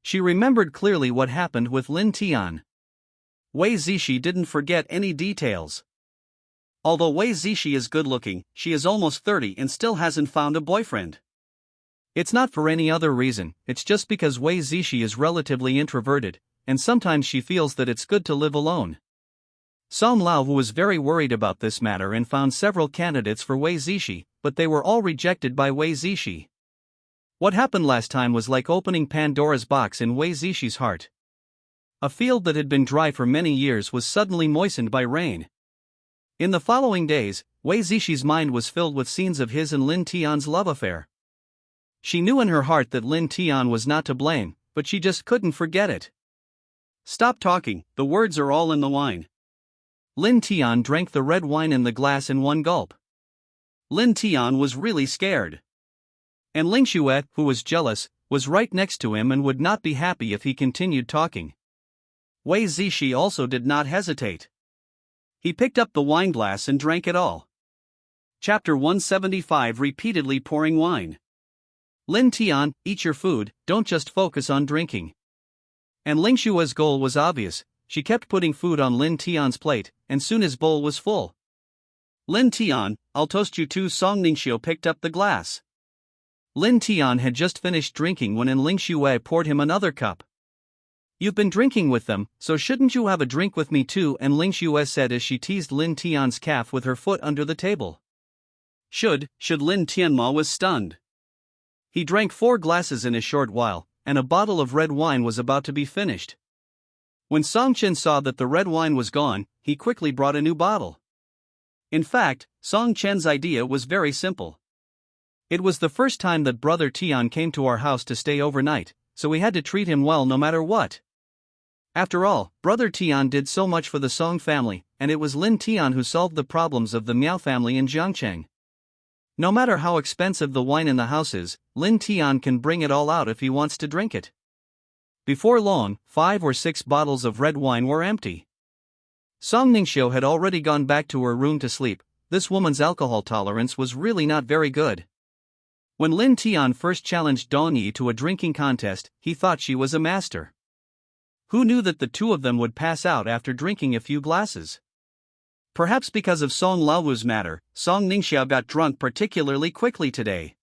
She remembered clearly what happened with Lin Tian. Wei Zishi didn't forget any details. Although Wei Zishi is good-looking, she is almost 30 and still hasn't found a boyfriend. It's not for any other reason, it's just because Wei Zishi is relatively introverted, and sometimes she feels that it's good to live alone. Song Lao was very worried about this matter and found several candidates for Wei Zishi, but they were all rejected by Wei Zishi. What happened last time was like opening Pandora's box in Wei Zishi's heart. A field that had been dry for many years was suddenly moistened by rain. In the following days, Wei Zishi's mind was filled with scenes of his and Lin Tian's love affair. She knew in her heart that Lin Tian was not to blame, but she just couldn't forget it. Stop talking, the words are all in the wine. Lin Tian drank the red wine in the glass in one gulp. Lin Tian was really scared. And Ling Xue, who was jealous, was right next to him and would not be happy if he continued talking. Wei Zishi also did not hesitate. He picked up the wine glass and drank it all. Chapter 175 Repeatedly pouring wine. Lin Tian, eat your food, don't just focus on drinking. And Ling Xue's goal was obvious, she kept putting food on Lin Tian's plate, and soon his bowl was full. Lin Tian, I'll toast you too. Song Ningxiu picked up the glass. Lin Tian had just finished drinking when Ling Xue poured him another cup. You've been drinking with them, so shouldn't you have a drink with me too? And Ling Xue said as she teased Lin Tian's calf with her foot under the table. Should Lin Tianma was stunned. He drank 4 glasses in a short while, and a bottle of red wine was about to be finished. When Song Chen saw that the red wine was gone, he quickly brought a new bottle. In fact, Song Chen's idea was very simple. It was the first time that Brother Tian came to our house to stay overnight, so we had to treat him well no matter what. After all, Brother Tian did so much for the Song family, and it was Lin Tian who solved the problems of the Miao family in Jiangcheng. No matter how expensive the wine in the house is, Lin Tian can bring it all out if he wants to drink it. Before long, 5 or 6 bottles of red wine were empty. Song Ningxiu had already gone back to her room to sleep. This woman's alcohol tolerance was really not very good. When Lin Tian first challenged Dong Yi to a drinking contest, he thought she was a master. Who knew that the two of them would pass out after drinking a few glasses? Perhaps because of Song Lao's matter, Song Ningxiu got drunk particularly quickly today.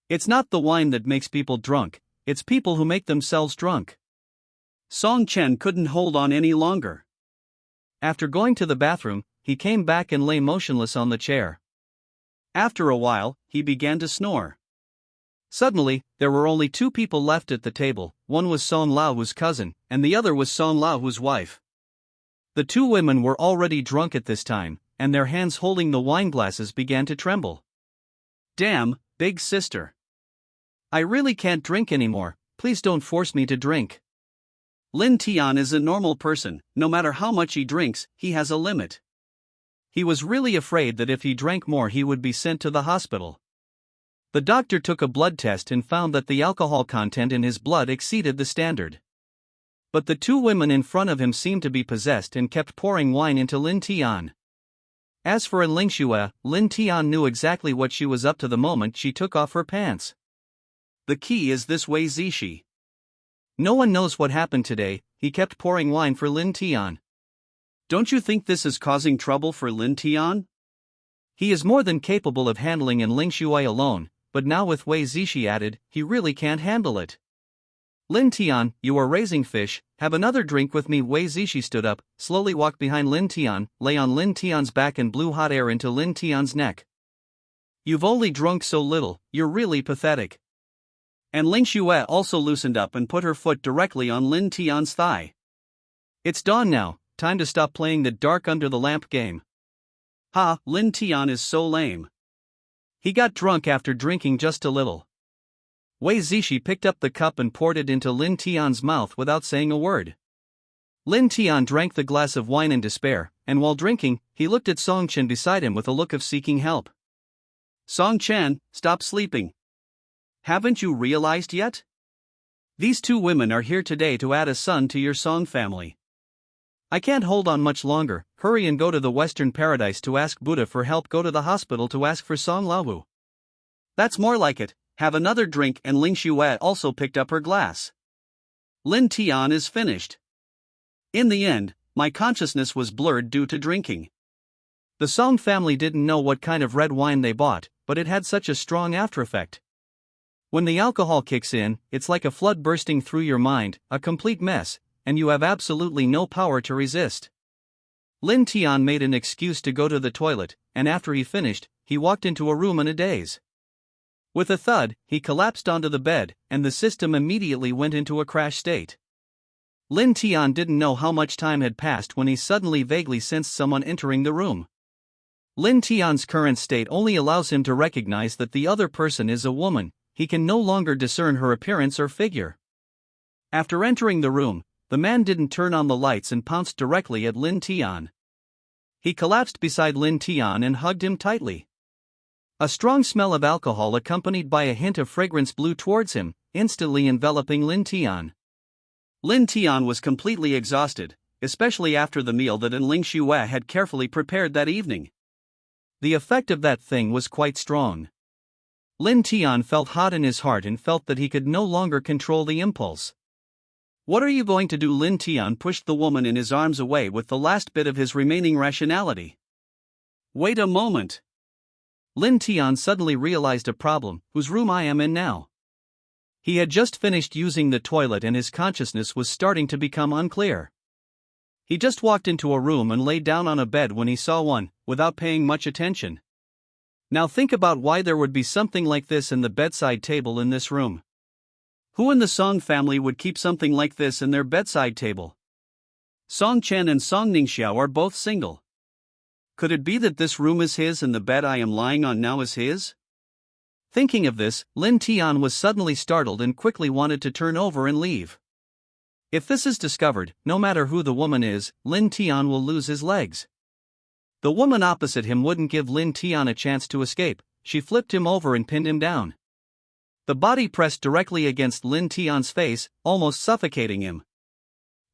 It's not the wine that makes people drunk, it's people who make themselves drunk. Song Chen couldn't hold on any longer. After going to the bathroom, he came back and lay motionless on the chair. After a while, he began to snore. Suddenly, there were only 2 people left at the table. One was Song Lao's cousin, and the other was Song Lao's wife. The 2 women were already drunk at this time, and their hands holding the wine glasses began to tremble. Damn, big sister. I really can't drink anymore, please don't force me to drink. Lin Tian is a normal person, no matter how much he drinks, he has a limit. He was really afraid that if he drank more he would be sent to the hospital. The doctor took a blood test and found that the alcohol content in his blood exceeded the standard. But the 2 women in front of him seemed to be possessed and kept pouring wine into Lin Tian. As for Ling Xue, Lin Tian knew exactly what she was up to the moment she took off her pants. The key is this Wei Zishi. No one knows what happened today, he kept pouring wine for Lin Tian. Don't you think this is causing trouble for Lin Tian? He is more than capable of handling Ling Xue alone, but now with Wei Zishi added, he really can't handle it. Lin Tian, you are raising fish, have another drink with me. Wei Zishi stood up, slowly walked behind Lin Tian, lay on Lin Tian's back and blew hot air into Lin Tian's neck. You've only drunk so little, you're really pathetic. And Ling Xue also loosened up and put her foot directly on Lin Tian's thigh. It's dawn now, time to stop playing the dark under the lamp game. Ha, Lin Tian is so lame. He got drunk after drinking just a little. Wei Zishi picked up the cup and poured it into Lin Tian's mouth without saying a word. Lin Tian drank the glass of wine in despair, and while drinking, he looked at Song Chen beside him with a look of seeking help. Song Chen, stop sleeping. Haven't you realized yet? These 2 women are here today to add a son to your Song family. I can't hold on much longer, hurry and go to the Western Paradise to ask Buddha for help. Go to the hospital to ask for Song Lao. That's more like it. Have another drink. And Ling Xue also picked up her glass. Lin Tian is finished. In the end, my consciousness was blurred due to drinking. The Song family didn't know what kind of red wine they bought, but it had such a strong aftereffect. When the alcohol kicks in, it's like a flood bursting through your mind, a complete mess, and you have absolutely no power to resist. Lin Tian made an excuse to go to the toilet, and after he finished, he walked into a room in a daze. With a thud, he collapsed onto the bed, and the system immediately went into a crash state. Lin Tian didn't know how much time had passed when he suddenly vaguely sensed someone entering the room. Lin Tian's current state only allows him to recognize that the other person is a woman. He can no longer discern her appearance or figure. After entering the room, the man didn't turn on the lights and pounced directly at Lin Tian. He collapsed beside Lin Tian and hugged him tightly. A strong smell of alcohol accompanied by a hint of fragrance blew towards him, instantly enveloping Lin Tian. Lin Tian was completely exhausted, especially after the meal that Ling Xue had carefully prepared that evening. The effect of that thing was quite strong. Lin Tian felt hot in his heart and felt that he could no longer control the impulse. "What are you going to do?" Lin Tian pushed the woman in his arms away with the last bit of his remaining rationality. "Wait a moment." Lin Tian suddenly realized a problem. Whose room I am in now? He had just finished using the toilet and his consciousness was starting to become unclear. He just walked into a room and lay down on a bed when he saw one, without paying much attention. Now think about why there would be something like this in the bedside table in this room. Who in the Song family would keep something like this in their bedside table? Song Chen and Song Ningxiao are both single. Could it be that this room is his and the bed I am lying on now is his? Thinking of this, Lin Tian was suddenly startled and quickly wanted to turn over and leave. If this is discovered, no matter who the woman is, Lin Tian will lose his legs. The woman opposite him wouldn't give Lin Tian a chance to escape. She flipped him over and pinned him down. The body pressed directly against Lin Tian's face, almost suffocating him.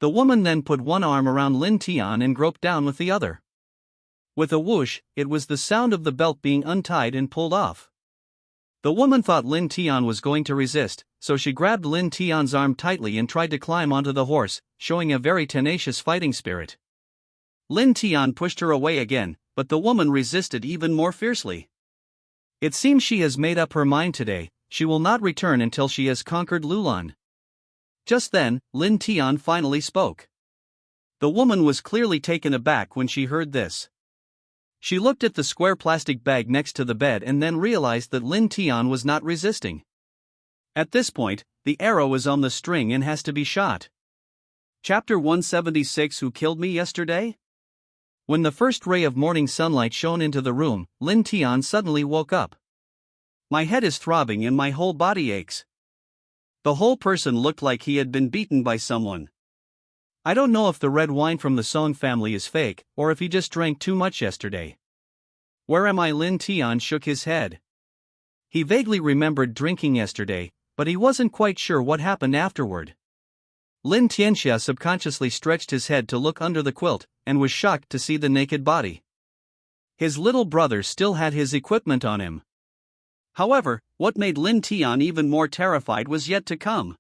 The woman then put one arm around Lin Tian and groped down with the other. With a whoosh, it was the sound of the belt being untied and pulled off. The woman thought Lin Tian was going to resist, so she grabbed Lin Tian's arm tightly and tried to climb onto the horse, showing a very tenacious fighting spirit. Lin Tian pushed her away again, but the woman resisted even more fiercely. It seems she has made up her mind today. She will not return until she has conquered Lulan. Just then, Lin Tian finally spoke. The woman was clearly taken aback when she heard this. She looked at the square plastic bag next to the bed and then realized that Lin Tian was not resisting. At this point, the arrow is on the string and has to be shot. Chapter 176. Who killed me yesterday? When the first ray of morning sunlight shone into the room, Lin Tian suddenly woke up. My head is throbbing and my whole body aches. The whole person looked like he had been beaten by someone. I don't know if the red wine from the Song family is fake, or if he just drank too much yesterday. Where am I? Lin Tian shook his head. He vaguely remembered drinking yesterday, but he wasn't quite sure what happened afterward. Lin Tianxia subconsciously stretched his head to look under the quilt, and was shocked to see the naked body. His little brother still had his equipment on him. However, what made Lin Tian even more terrified was yet to come.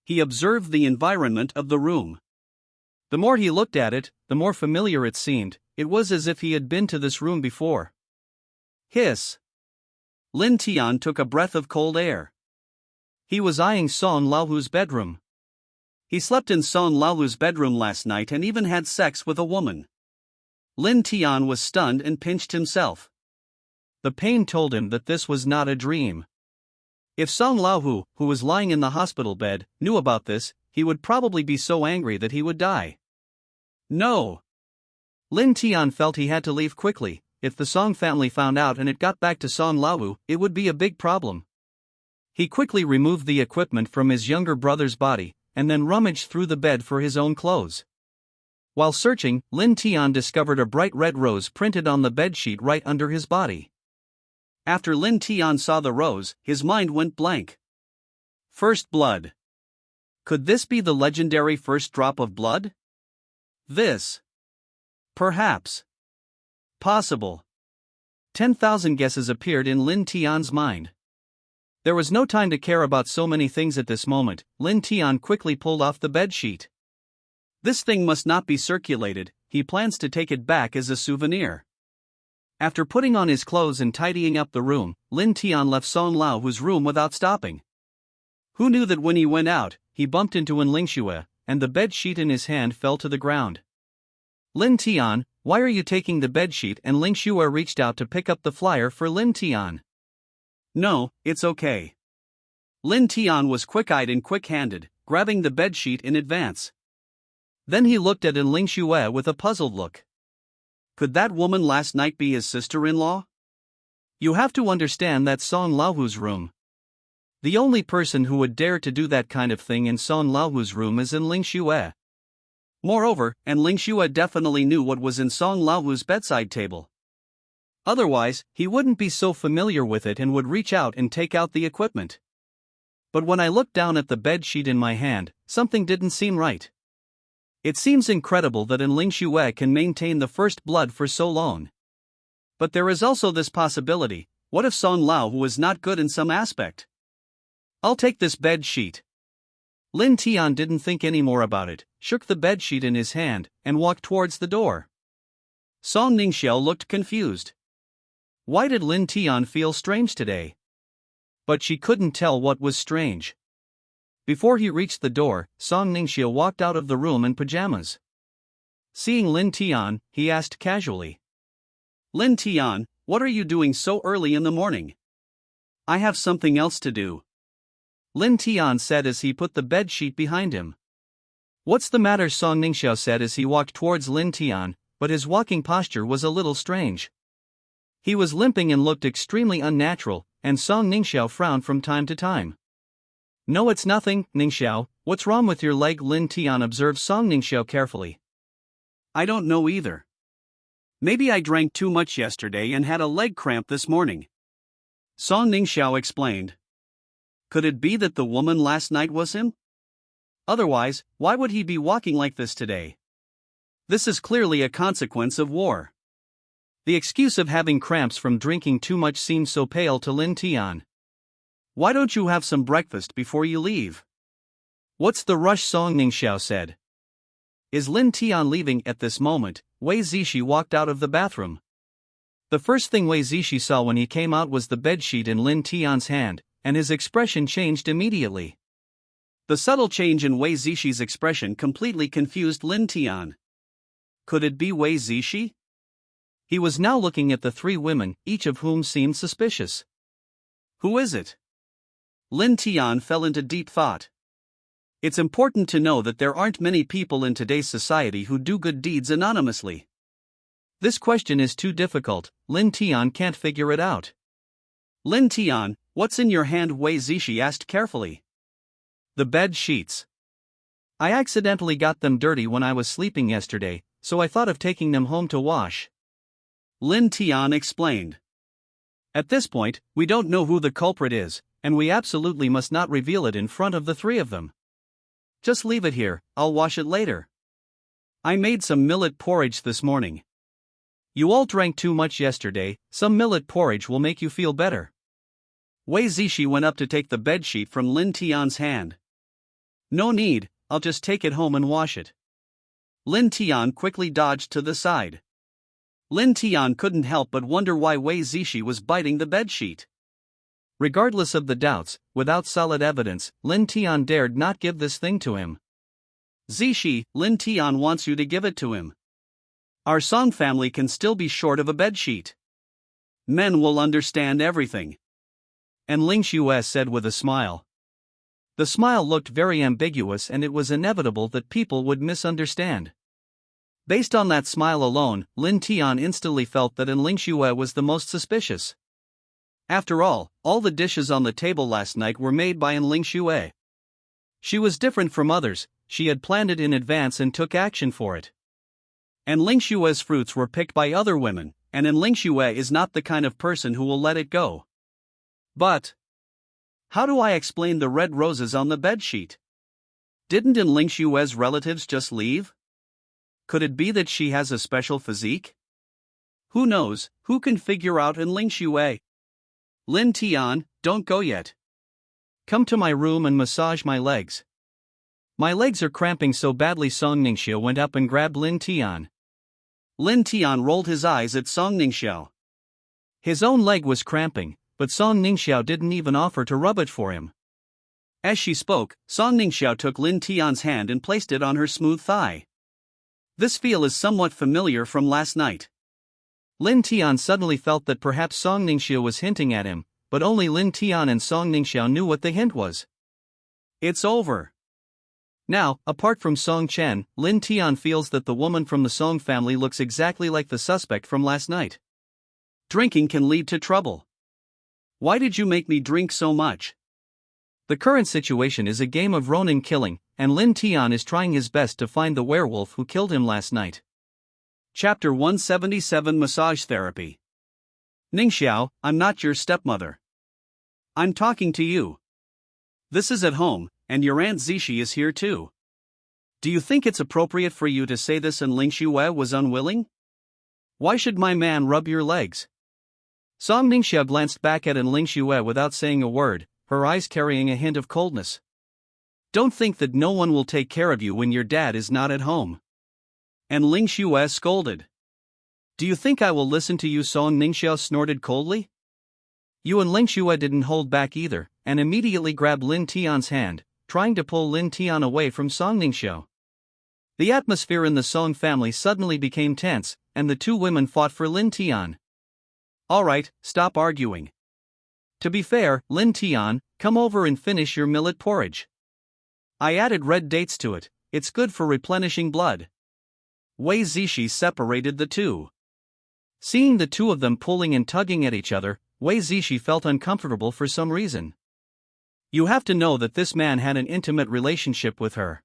He observed the environment of the room. The more he looked at it, the more familiar it seemed. It was as if he had been to this room before. Hiss! Lin Tian took a breath of cold air. He was eyeing Song Laohu's bedroom. He slept in Song Laohu's bedroom last night and even had sex with a woman. Lin Tian was stunned and pinched himself. The pain told him that this was not a dream. If Song Laohu, who was lying in the hospital bed, knew about this, he would probably be so angry that he would die. No! Lin Tian felt he had to leave quickly. If the Song family found out and it got back to Song Laohu, it would be a big problem. He quickly removed the equipment from his younger brother's body, and then rummaged through the bed for his own clothes. While searching, Lin Tian discovered a bright red rose printed on the bedsheet right under his body. After Lin Tian saw the rose, his mind went blank. First blood. Could this be the legendary first drop of blood? This. Perhaps. Possible. 10,000 guesses appeared in Lin Tian's mind. There was no time to care about so many things at this moment. Lin Tian quickly pulled off the bedsheet. This thing must not be circulated. He plans to take it back as a souvenir. After putting on his clothes and tidying up the room, Lin Tian left Song Laohu's room without stopping. Who knew that when he went out, he bumped into An Lingxue, and the bed sheet in his hand fell to the ground. Lin Tian, why are you taking the bed sheet? And Lingxue reached out to pick up the flyer for Lin Tian. No, it's okay. Lin Tian was quick-eyed and quick-handed, grabbing the bed sheet in advance. Then he looked at An Lingxue with a puzzled look. Could that woman last night be his sister-in-law? You have to understand that's Song Laohu's room. The only person who would dare to do that kind of thing in Song Laohu's room is An Lingxue. Moreover, An Lingxue definitely knew what was in Song Laohu's bedside table. Otherwise, he wouldn't be so familiar with it and would reach out and take out the equipment. But when I looked down at the bed sheet in my hand, something didn't seem right. It seems incredible that An Lingxue can maintain the first blood for so long. But there is also this possibility: what if Song Laohu is not good in some aspect? I'll take this bed sheet. Lin Tian didn't think any more about it, shook the bed sheet in his hand, and walked towards the door. Song Ningxiao looked confused. Why did Lin Tian feel strange today? But she couldn't tell what was strange. Before he reached the door, Song Ningxiao walked out of the room in pajamas. Seeing Lin Tian, he asked casually. Lin Tian, what are you doing so early in the morning? I have something else to do. Lin Tian said as he put the bed sheet behind him. What's the matter? Song Ningxiao said as he walked towards Lin Tian, but his walking posture was a little strange. He was limping and looked extremely unnatural, and Song Ningxiao frowned from time to time. No, it's nothing, Ningxiao. What's wrong with your leg? Lin Tian observed Song Ningxiao carefully. I don't know either. Maybe I drank too much yesterday and had a leg cramp this morning. Song Ningxiao explained. Could it be that the woman last night was him? Otherwise, why would he be walking like this today? This is clearly a consequence of war. The excuse of having cramps from drinking too much seemed so pale to Lin Tian. Why don't you have some breakfast before you leave? What's the rush? Song Ningxiao said. Is Lin Tian leaving? At this moment, Wei Zishi walked out of the bathroom. The first thing Wei Zishi saw when he came out was the bedsheet in Lin Tian's hand, and his expression changed immediately. The subtle change in Wei Zishi's expression completely confused Lin Tian. Could it be Wei Zishi? He was now looking at the three women, each of whom seemed suspicious. Who is it? Lin Tian fell into deep thought. It's important to know that there aren't many people in today's society who do good deeds anonymously. This question is too difficult, Lin Tian can't figure it out. Lin Tian, what's in your hand? Wei Zishi asked carefully. The bed sheets. I accidentally got them dirty when I was sleeping yesterday, so I thought of taking them home to wash. Lin Tian explained. At this point, we don't know who the culprit is, and we absolutely must not reveal it in front of the three of them. Just leave it here, I'll wash it later. I made some millet porridge this morning. You all drank too much yesterday, some millet porridge will make you feel better. Wei Zishi went up to take the bedsheet from Lin Tian's hand. No need, I'll just take it home and wash it. Lin Tian quickly dodged to the side. Lin Tian couldn't help but wonder why Wei Zishi was biting the bedsheet. Regardless of the doubts, without solid evidence, Lin Tian dared not give this thing to him. Zishi, Lin Tian wants you to give it to him. Our Song family can still be short of a bedsheet. Men will understand everything. And Lingxue said with a smile. The smile looked very ambiguous, and it was inevitable that people would misunderstand. Based on that smile alone, Lin Tian instantly felt that An Lingxue was the most suspicious. After all the dishes on the table last night were made by An Lingxue. She was different from others, she had planned it in advance and took action for it. And Lingxue's fruits were picked by other women, and An Lingxue is not the kind of person who will let it go. But how do I explain the red roses on the bedsheet? Didn't An Lingxue's relatives just leave? Could it be that she has a special physique? Who knows, who can figure out An Lingxue? Lin Tian, don't go yet. Come to my room and massage my legs. My legs are cramping so badly. Song Ningxiao went up and grabbed Lin Tian. Lin Tian rolled his eyes at Song Ningxiao. His own leg was cramping, but Song Ningxiao didn't even offer to rub it for him. As she spoke, Song Ningxiao took Lin Tian's hand and placed it on her smooth thigh. This feel is somewhat familiar from last night. Lin Tian suddenly felt that perhaps Song Ningxiao was hinting at him, but only Lin Tian and Song Ningxiao knew what the hint was. It's over. Now, apart from Song Chen, Lin Tian feels that the woman from the Song family looks exactly like the suspect from last night. Drinking can lead to trouble. Why did you make me drink so much? The current situation is a game of Ronin killing, and Lin Tian is trying his best to find the werewolf who killed him last night. Chapter 177 Massage Therapy. Ningxiao, I'm not your stepmother. I'm talking to you. This is at home, and your Aunt Zishi is here too. Do you think it's appropriate for you to say this and Ling Xue was unwilling? Why should my man rub your legs? Song Ningxiao glanced back at Ling Xue without saying a word, her eyes carrying a hint of coldness. Don't think that no one will take care of you when your dad is not at home. And Ling Xue scolded. Do you think I will listen to you? Song Ningxiao snorted coldly. You and Ling Xue didn't hold back either, and immediately grabbed Lin Tian's hand, trying to pull Lin Tian away from Song Ningxiao. The atmosphere in the Song family suddenly became tense, and the two women fought for Lin Tian. All right, stop arguing. To be fair, Lin Tian, come over and finish your millet porridge. I added red dates to it, it's good for replenishing blood. Wei Zishi separated the two. Seeing the two of them pulling and tugging at each other, Wei Zishi felt uncomfortable for some reason. You have to know that this man had an intimate relationship with her.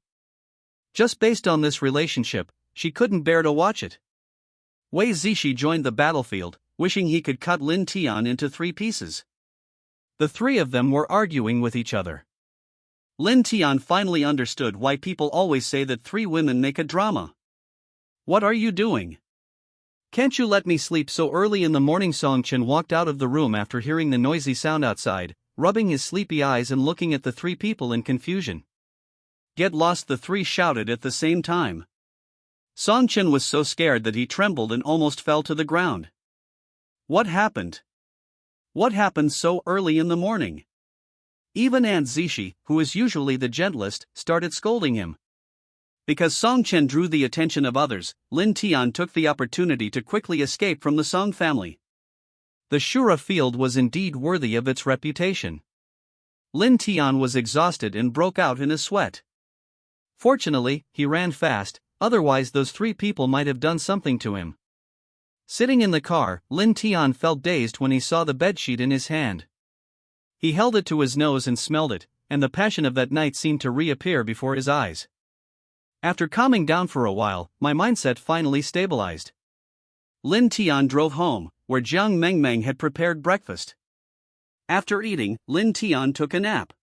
Just based on this relationship, she couldn't bear to watch it. Wei Zishi joined the battlefield, wishing he could cut Lin Tian into 3 pieces. The three of them were arguing with each other. Lin Tian finally understood why people always say that 3 women make a drama. What are you doing? Can't you let me sleep so early in the morning? Song Chen walked out of the room after hearing the noisy sound outside, rubbing his sleepy eyes and looking at the 3 people in confusion. Get lost, the 3 shouted at the same time. Song Chen was so scared that he trembled and almost fell to the ground. What happened? What happened so early in the morning? Even Aunt Zishi, who is usually the gentlest, started scolding him. Because Song Chen drew the attention of others, Lin Tian took the opportunity to quickly escape from the Song family. The Shura field was indeed worthy of its reputation. Lin Tian was exhausted and broke out in a sweat. Fortunately, he ran fast, otherwise those 3 people might have done something to him. Sitting in the car, Lin Tian felt dazed when he saw the bedsheet in his hand. He held it to his nose and smelled it, and the passion of that night seemed to reappear before his eyes. After calming down for a while, my mindset finally stabilized. Lin Tian drove home, where Jiang Mengmeng had prepared breakfast. After eating, Lin Tian took a nap.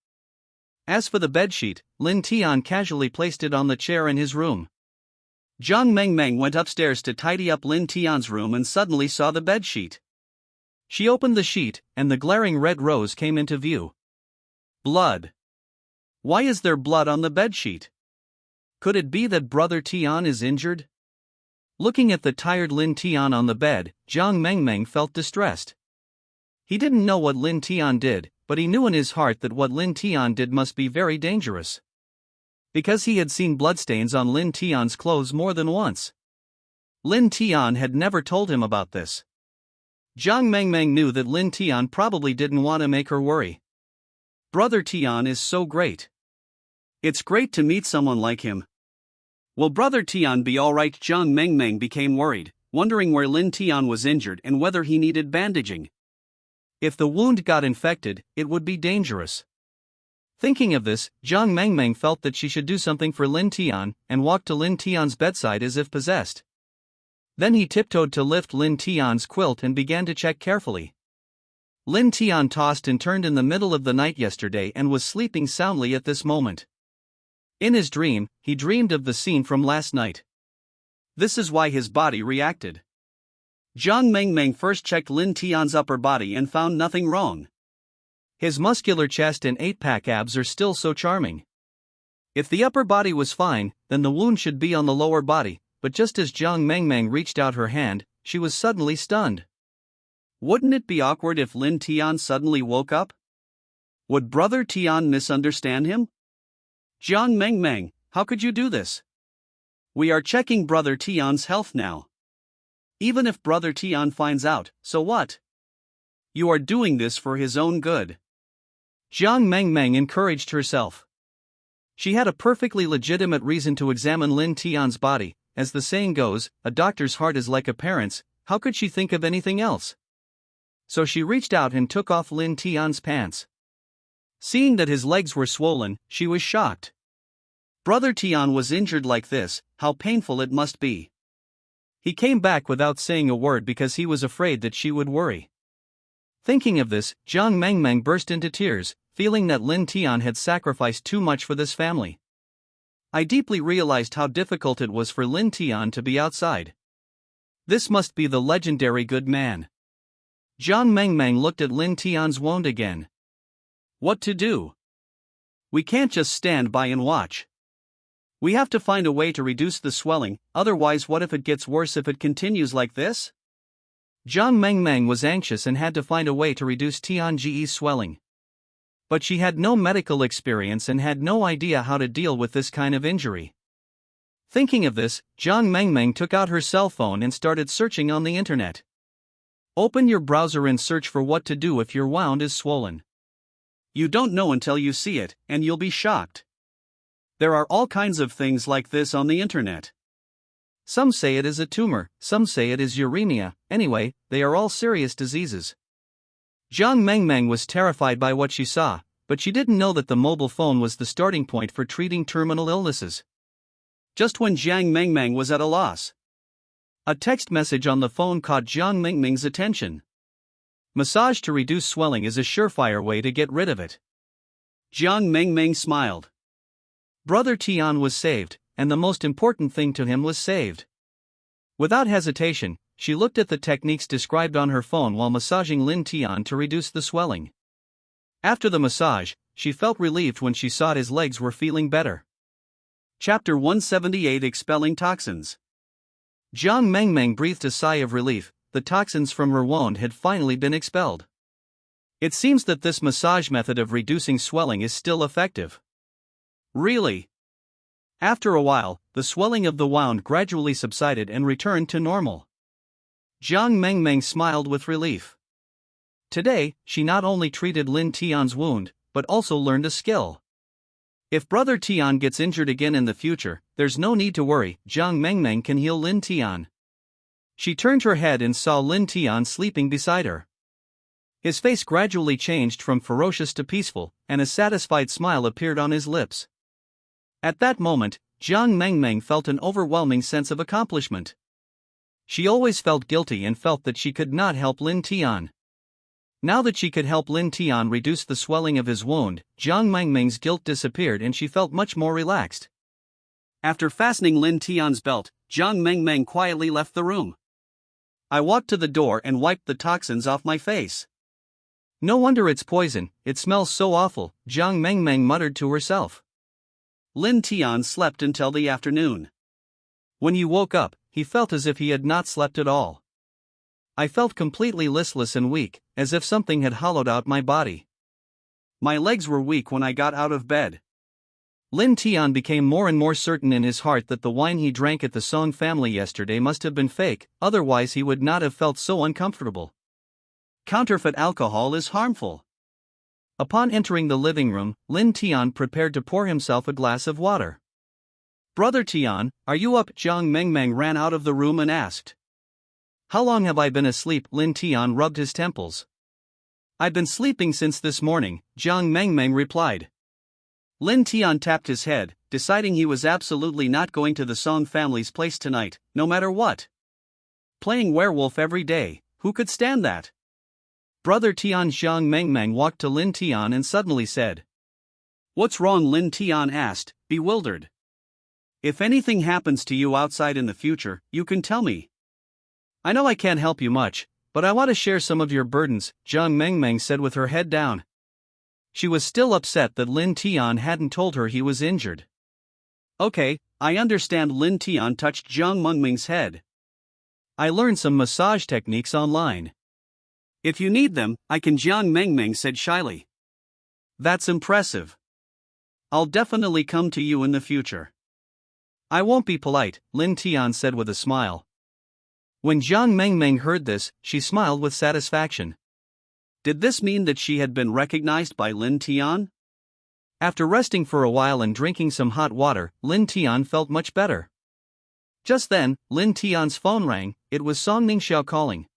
As for the bedsheet, Lin Tian casually placed it on the chair in his room. Jiang Mengmeng went upstairs to tidy up Lin Tian's room and suddenly saw the bedsheet. She opened the sheet, and the glaring red rose came into view. Blood. Why is there blood on the bedsheet? Could it be that Brother Tian is injured? Looking at the tired Lin Tian on the bed, Jiang Mengmeng felt distressed. He didn't know what Lin Tian did, but he knew in his heart that what Lin Tian did must be very dangerous. Because he had seen bloodstains on Lin Tian's clothes more than once. Lin Tian had never told him about this. Jiang Mengmeng knew that Lin Tian probably didn't want to make her worry. Brother Tian is so great. It's great to meet someone like him. Will Brother Tian be alright? Jiang Mengmeng became worried, wondering where Lin Tian was injured and whether he needed bandaging. If the wound got infected, it would be dangerous. Thinking of this, Jiang Mengmeng felt that she should do something for Lin Tian, and walked to Lin Tian's bedside as if possessed. Then he tiptoed to lift Lin Tian's quilt and began to check carefully. Lin Tian tossed and turned in the middle of the night yesterday and was sleeping soundly at this moment. In his dream, he dreamed of the scene from last night. This is why his body reacted. Jiang Mengmeng first checked Lin Tian's upper body and found nothing wrong. His muscular chest and 8-pack abs are still so charming. If the upper body was fine, then the wound should be on the lower body, but just as Jiang Mengmeng reached out her hand, she was suddenly stunned. Wouldn't it be awkward if Lin Tian suddenly woke up? Would Brother Tian misunderstand him? Jiang Mengmeng, how could you do this? We are checking Brother Tian's health now. Even if Brother Tian finds out, so what? You are doing this for his own good. Jiang Mengmeng encouraged herself. She had a perfectly legitimate reason to examine Lin Tian's body. As the saying goes, a doctor's heart is like a parent's. How could she think of anything else? So she reached out and took off Lin Tian's pants. Seeing that his legs were swollen, she was shocked. Brother Tian was injured like this, how painful it must be. He came back without saying a word because he was afraid that she would worry. Thinking of this, Jiang Mengmeng burst into tears, feeling that Lin Tian had sacrificed too much for this family. I deeply realized how difficult it was for Lin Tian to be outside. This must be the legendary good man. Jiang Mengmeng looked at Lin Tian's wound again. What to do? We can't just stand by and watch. We have to find a way to reduce the swelling, otherwise what if it gets worse if it continues like this? Jiang Mengmeng was anxious and had to find a way to reduce Tianji's swelling. But she had no medical experience and had no idea how to deal with this kind of injury. Thinking of this, Jiang Mengmeng took out her cell phone and started searching on the internet. Open your browser and search for what to do if your wound is swollen. You don't know until you see it, and you'll be shocked. There are all kinds of things like this on the internet. Some say it is a tumor, some say it is uremia, anyway, they are all serious diseases. Jiang Mengmeng was terrified by what she saw, but she didn't know that the mobile phone was the starting point for treating terminal illnesses. Just when Jiang Mengmeng was at a loss, a text message on the phone caught Jiang Mengmeng's attention. Massage to reduce swelling is a surefire way to get rid of it. Jiang Mengmeng smiled. Brother Tian was saved, and the most important thing to him was saved. Without hesitation, she looked at the techniques described on her phone while massaging Lin Tian to reduce the swelling. After the massage, she felt relieved when she saw his legs were feeling better. Chapter 178 Expelling Toxins. Jiang Mengmeng breathed a sigh of relief. The toxins from her wound had finally been expelled. It seems that this massage method of reducing swelling is still effective. Really? After a while, the swelling of the wound gradually subsided and returned to normal. Jiang Mengmeng smiled with relief. Today, she not only treated Lin Tian's wound, but also learned a skill. If Brother Tian gets injured again in the future, there's no need to worry, Jiang Mengmeng can heal Lin Tian. She turned her head and saw Lin Tian sleeping beside her. His face gradually changed from ferocious to peaceful, and a satisfied smile appeared on his lips. At that moment, Jiang Mengmeng felt an overwhelming sense of accomplishment. She always felt guilty and felt that she could not help Lin Tian. Now that she could help Lin Tian reduce the swelling of his wound, Jiang Mengmeng's guilt disappeared and she felt much more relaxed. After fastening Lin Tian's belt, Jiang Mengmeng quietly left the room. I walked to the door and wiped the toxins off my face. No wonder it's poison, it smells so awful, Jiang Mengmeng muttered to herself. Lin Tian slept until the afternoon. When he woke up, he felt as if he had not slept at all. I felt completely listless and weak, as if something had hollowed out my body. My legs were weak when I got out of bed. Lin Tian became more and more certain in his heart that the wine he drank at the Song family yesterday must have been fake, otherwise he would not have felt so uncomfortable. Counterfeit alcohol is harmful. Upon entering the living room, Lin Tian prepared to pour himself a glass of water. Brother Tian, are you up? Jiang Mengmeng ran out of the room and asked. How long have I been asleep? Lin Tian rubbed his temples. I've been sleeping since this morning, Jiang Mengmeng replied. Lin Tian tapped his head, deciding he was absolutely not going to the Song family's place tonight, no matter what. Playing werewolf every day, who could stand that? Brother Tian. Jiang Mengmeng walked to Lin Tian and suddenly said. What's wrong? Lin Tian asked, bewildered. If anything happens to you outside in the future, you can tell me. I know I can't help you much, but I want to share some of your burdens, Jiang Mengmeng said with her head down. She was still upset that Lin Tian hadn't told her he was injured. Okay, I understand. Lin Tian touched Jiang Mengmeng's head. I learned some massage techniques online. If you need them, I can. Jiang Mengmeng said shyly. That's impressive. I'll definitely come to you in the future. I won't be polite, Lin Tian said with a smile. When Jiang Mengmeng heard this, she smiled with satisfaction. Did this mean that she had been recognized by Lin Tian? After resting for a while and drinking some hot water, Lin Tian felt much better. Just then, Lin Tian's phone rang. It was Song Ningxiao calling.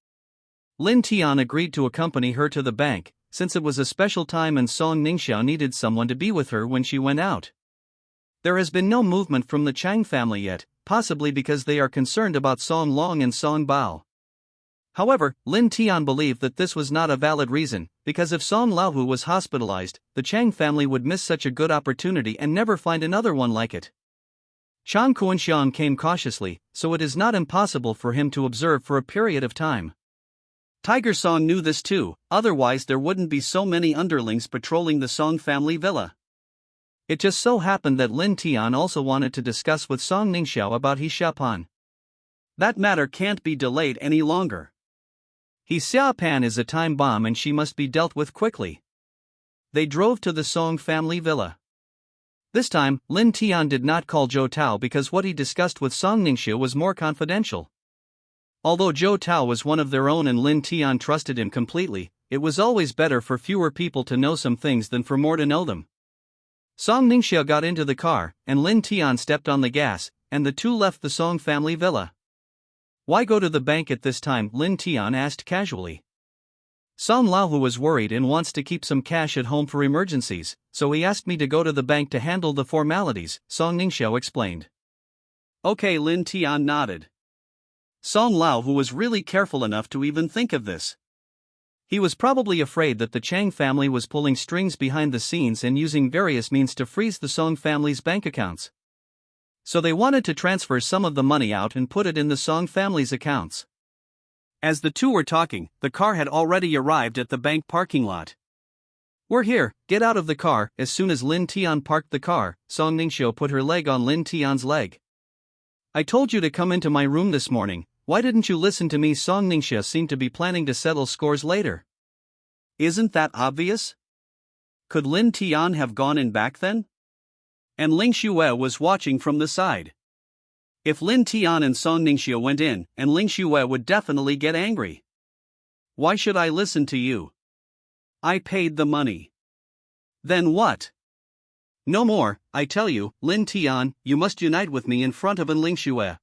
Lin Tian agreed to accompany her to the bank, since it was a special time and Song Ningxiao needed someone to be with her when she went out. There has been no movement from the Chang family yet, possibly because they are concerned about Song Long and Song Bao. However, Lin Tian believed that this was not a valid reason, because if Song Laohu was hospitalized, the Chang family would miss such a good opportunity and never find another one like it. Chang Kunshan came cautiously, so it is not impossible for him to observe for a period of time. Tiger Song knew this too, otherwise there wouldn't be so many underlings patrolling the Song family villa. It just so happened that Lin Tian also wanted to discuss with Song Ningxiao about He Xiaopan. That matter can't be delayed any longer. He Xiaopan is a time bomb and she must be dealt with quickly. They drove to the Song family villa. This time, Lin Tian did not call Zhou Tao because what he discussed with Song Ningxiao was more confidential. Although Zhou Tao was one of their own and Lin Tian trusted him completely, it was always better for fewer people to know some things than for more to know them. Song Ningxiao got into the car, and Lin Tian stepped on the gas, and the two left the Song family villa. Why go to the bank at this time? Lin Tian asked casually. Song Laohu was worried and wants to keep some cash at home for emergencies, so he asked me to go to the bank to handle the formalities, Song Ningxiao explained. Okay, Lin Tian nodded. Song Laohu was really careful enough to even think of this. He was probably afraid that the Chang family was pulling strings behind the scenes and using various means to freeze the Song family's bank accounts. So they wanted to transfer some of the money out and put it in the Song family's accounts. As the two were talking, the car had already arrived at the bank parking lot. We're here, get out of the car. As soon as Lin Tian parked the car, Song Ningxiao put her leg on Lin Tian's leg. I told you to come into my room this morning, why didn't you listen to me? Song Ningxiao seemed to be planning to settle scores later. Isn't that obvious? Could Lin Tian have gone in back then? And Ling Xue was watching from the side. If Lin Tian and Song Ningxiao went in, and Ling Xue would definitely get angry. Why should I listen to you? I paid the money. Then what? No more, I tell you, Lin Tian, you must unite with me in front of Ling Xue.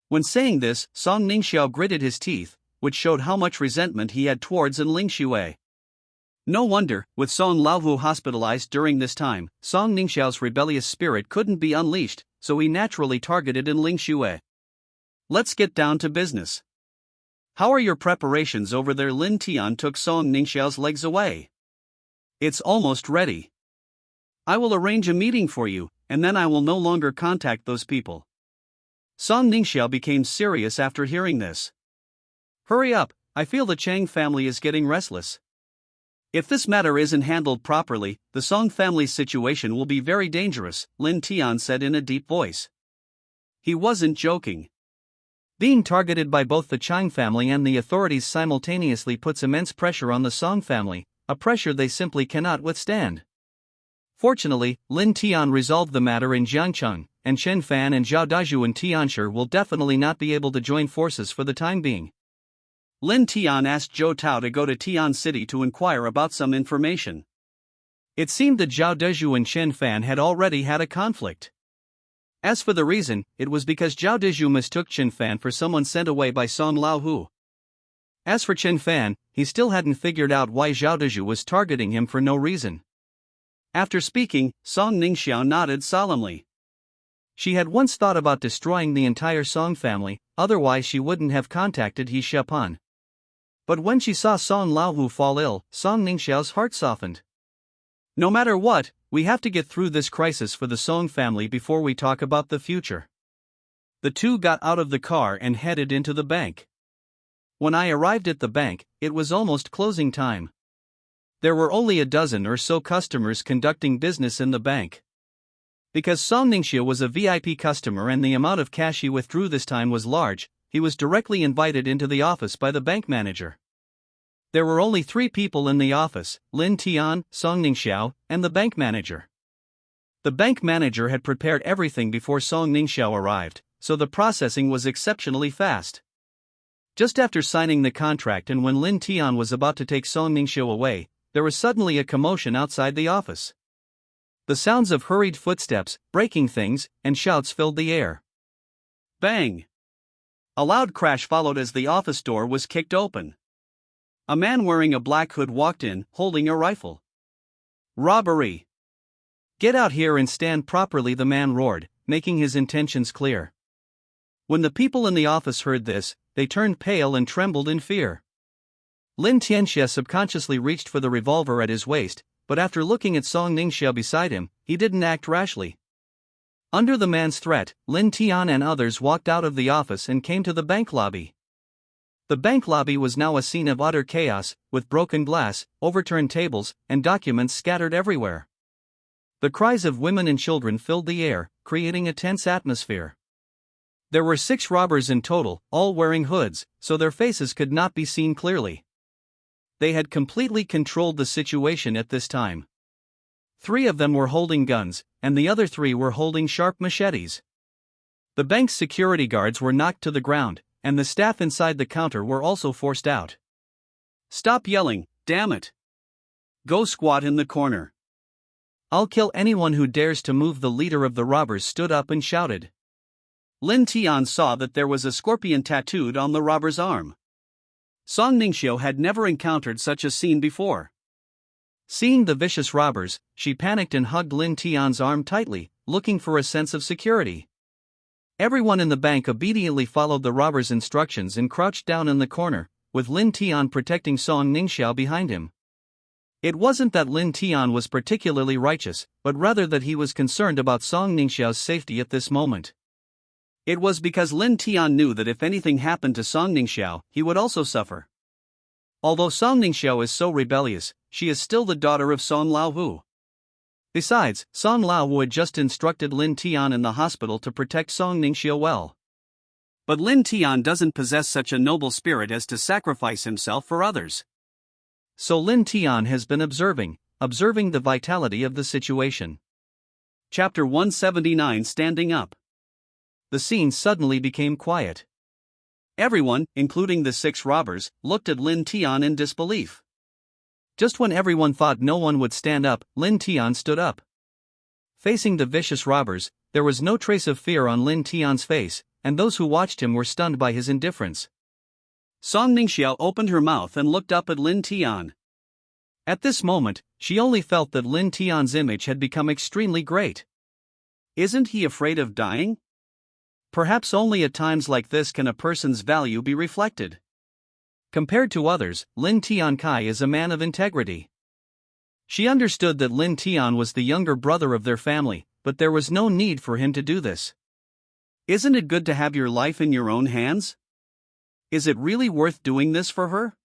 When saying this, Song Ningxiao gritted his teeth, which showed how much resentment he had towards Ling Xue. No wonder, with Song Laohu hospitalized during this time, Song Ningxiao's rebellious spirit couldn't be unleashed, so he naturally targeted Ling Xue. Let's get down to business. How are your preparations over there? Lin Tian took Song Ningxiao's legs away. It's almost ready. I will arrange a meeting for you, and then I will no longer contact those people. Song Ningxiao became serious after hearing this. Hurry up, I feel the Chang family is getting restless. If this matter isn't handled properly, the Song family's situation will be very dangerous, Lin Tian said in a deep voice. He wasn't joking. Being targeted by both the Chang family and the authorities simultaneously puts immense pressure on the Song family, a pressure they simply cannot withstand. Fortunately, Lin Tian resolved the matter in Jiangcheng, and Chen Fan and Zhao Dazhu and Tianshi will definitely not be able to join forces for the time being. Lin Tian asked Zhou Tao to go to Tian City to inquire about some information. It seemed that Zhao Dazhu and Chen Fan had already had a conflict. As for the reason, it was because Zhao Dazhu mistook Chen Fan for someone sent away by Song Laohu. As for Chen Fan, he still hadn't figured out why Zhao Dazhu was targeting him for no reason. After speaking, Song Ningxiao nodded solemnly. She had once thought about destroying the entire Song family, otherwise she wouldn't have contacted He Xiaopan. But when she saw Song Laohu fall ill, Song Ningxiao's heart softened. No matter what, we have to get through this crisis for the Song family before we talk about the future. The two got out of the car and headed into the bank. When I arrived at the bank, it was almost closing time. There were only a dozen or so customers conducting business in the bank. Because Song Ningxiao was a VIP customer and the amount of cash he withdrew this time was large, he was directly invited into the office by the bank manager. There were only 3 people in the office: Lin Tian, Song Ningxiao, and the bank manager. The bank manager had prepared everything before Song Ningxiao arrived, so the processing was exceptionally fast. Just after signing the contract and when Lin Tian was about to take Song Ningxiao away, there was suddenly a commotion outside the office. The sounds of hurried footsteps, breaking things, and shouts filled the air. Bang! A loud crash followed as the office door was kicked open. A man wearing a black hood walked in, holding a rifle. Robbery! Get out here and stand properly, the man roared, making his intentions clear. When the people in the office heard this, they turned pale and trembled in fear. Lin Tian subconsciously reached for the revolver at his waist, but after looking at Song Ningxiao beside him, he didn't act rashly. Under the man's threat, Lin Tian and others walked out of the office and came to the bank lobby. The bank lobby was now a scene of utter chaos, with broken glass, overturned tables, and documents scattered everywhere. The cries of women and children filled the air, creating a tense atmosphere. There were 6 robbers in total, all wearing hoods, so their faces could not be seen clearly. They had completely controlled the situation at this time. 3 of them were holding guns, and the other 3 were holding sharp machetes. The bank's security guards were knocked to the ground, and the staff inside the counter were also forced out. Stop yelling, damn it! Go squat in the corner. I'll kill anyone who dares to move. The leader of the robbers stood up and shouted. Lin Tian saw that there was a scorpion tattooed on the robber's arm. Song Ningxiao had never encountered such a scene before. Seeing the vicious robbers, she panicked and hugged Lin Tian's arm tightly, looking for a sense of security. Everyone in the bank obediently followed the robber's instructions and crouched down in the corner, with Lin Tian protecting Song Ningxiao behind him. It wasn't that Lin Tian was particularly righteous, but rather that he was concerned about Song Ningxiao's safety at this moment. It was because Lin Tian knew that if anything happened to Song Ningxiao, he would also suffer. Although Song Ningxiao is so rebellious, she is still the daughter of Song Laowu. Besides, Song Laowu had just instructed Lin Tian in the hospital to protect Song Ningxiao well. But Lin Tian doesn't possess such a noble spirit as to sacrifice himself for others. So Lin Tian has been observing the vitality of the situation. Chapter 179: Standing Up. The scene suddenly became quiet. Everyone, including the 6 robbers, looked at Lin Tian in disbelief. Just when everyone thought no one would stand up, Lin Tian stood up. Facing the vicious robbers, there was no trace of fear on Lin Tian's face, and those who watched him were stunned by his indifference. Song Ningxiao opened her mouth and looked up at Lin Tian. At this moment, she only felt that Lin Tian's image had become extremely great. Isn't he afraid of dying? Perhaps only at times like this can a person's value be reflected. Compared to others, Lin Tian Kai is a man of integrity. She understood that Lin Tian was the younger brother of their family, but there was no need for him to do this. Isn't it good to have your life in your own hands? Is it really worth doing this for her?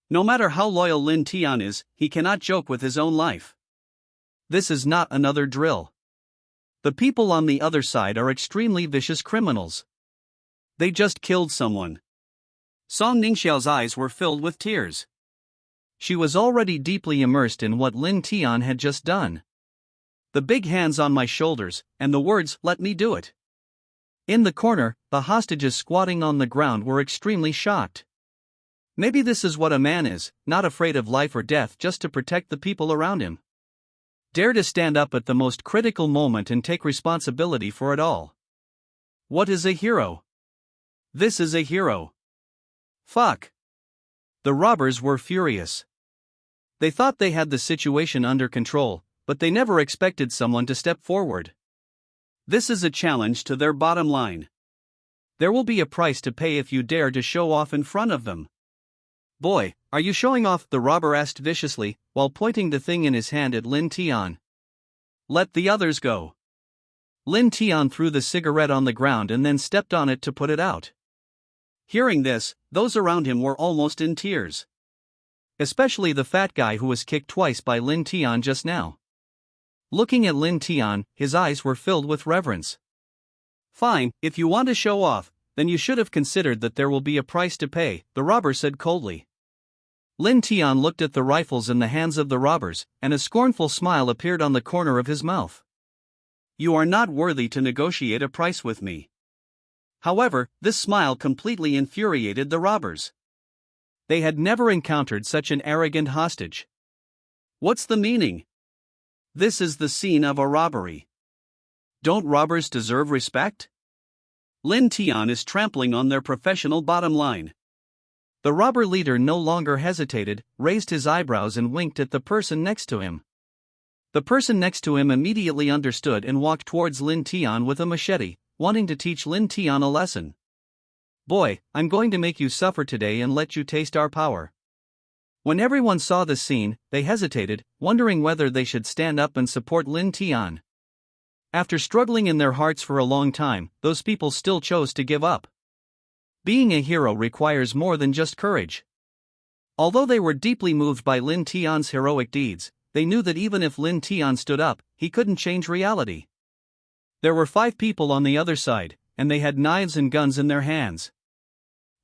No matter how loyal Lin Tian is, he cannot joke with his own life. This is not another drill. The people on the other side are extremely vicious criminals. They just killed someone. Song Ningxiao's eyes were filled with tears. She was already deeply immersed in what Lin Tian had just done. The big hands on my shoulders, and the words, "Let me do it." In the corner, the hostages squatting on the ground were extremely shocked. Maybe this is what a man is, not afraid of life or death just to protect the people around him. Dare to stand up at the most critical moment and take responsibility for it all. What is a hero? This is a hero. Fuck. The robbers were furious. They thought they had the situation under control, but they never expected someone to step forward. This is a challenge to their bottom line. There will be a price to pay if you dare to show off in front of them. Boy, are you showing off? The robber asked viciously, while pointing the thing in his hand at Lin Tian. Let the others go. Lin Tian threw the cigarette on the ground and then stepped on it to put it out. Hearing this, those around him were almost in tears. Especially the fat guy who was kicked twice by Lin Tian just now. Looking at Lin Tian, his eyes were filled with reverence. Fine, if you want to show off, then you should have considered that there will be a price to pay, the robber said coldly. Lin Tian looked at the rifles in the hands of the robbers, and a scornful smile appeared on the corner of his mouth. You are not worthy to negotiate a price with me. However, this smile completely infuriated the robbers. They had never encountered such an arrogant hostage. What's the meaning? This is the scene of a robbery. Don't robbers deserve respect? Lin Tian is trampling on their professional bottom line. The robber leader no longer hesitated, raised his eyebrows and winked at the person next to him. The person next to him immediately understood and walked towards Lin Tian with a machete, wanting to teach Lin Tian a lesson. Boy, I'm going to make you suffer today and let you taste our power. When everyone saw this scene, they hesitated, wondering whether they should stand up and support Lin Tian. After struggling in their hearts for a long time, those people still chose to give up. Being a hero requires more than just courage. Although they were deeply moved by Lin Tian's heroic deeds, they knew that even if Lin Tian stood up, he couldn't change reality. There were 5 people on the other side, and they had knives and guns in their hands.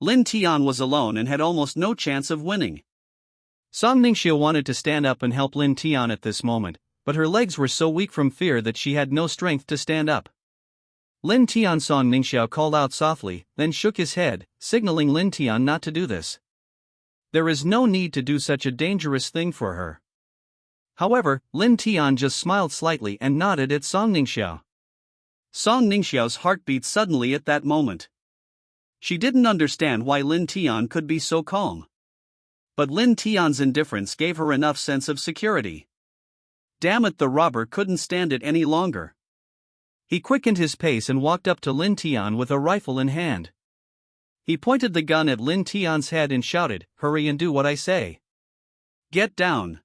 Lin Tian was alone and had almost no chance of winning. Song Ningxiu wanted to stand up and help Lin Tian at this moment, but her legs were so weak from fear that she had no strength to stand up. Lin Tian Song Ningxiu called out softly, then shook his head, signaling Lin Tian not to do this. There is no need to do such a dangerous thing for her. However, Lin Tian just smiled slightly and nodded at Song Ningxiu. Song Ningxiu's heart beat suddenly at that moment. She didn't understand why Lin Tian could be so calm. But Lin Tian's indifference gave her enough sense of security. Damn it, the robber couldn't stand it any longer. He quickened his pace and walked up to Lin Tian with a rifle in hand. He pointed the gun at Lin Tian's head and shouted, "Hurry and do what I say. Get down.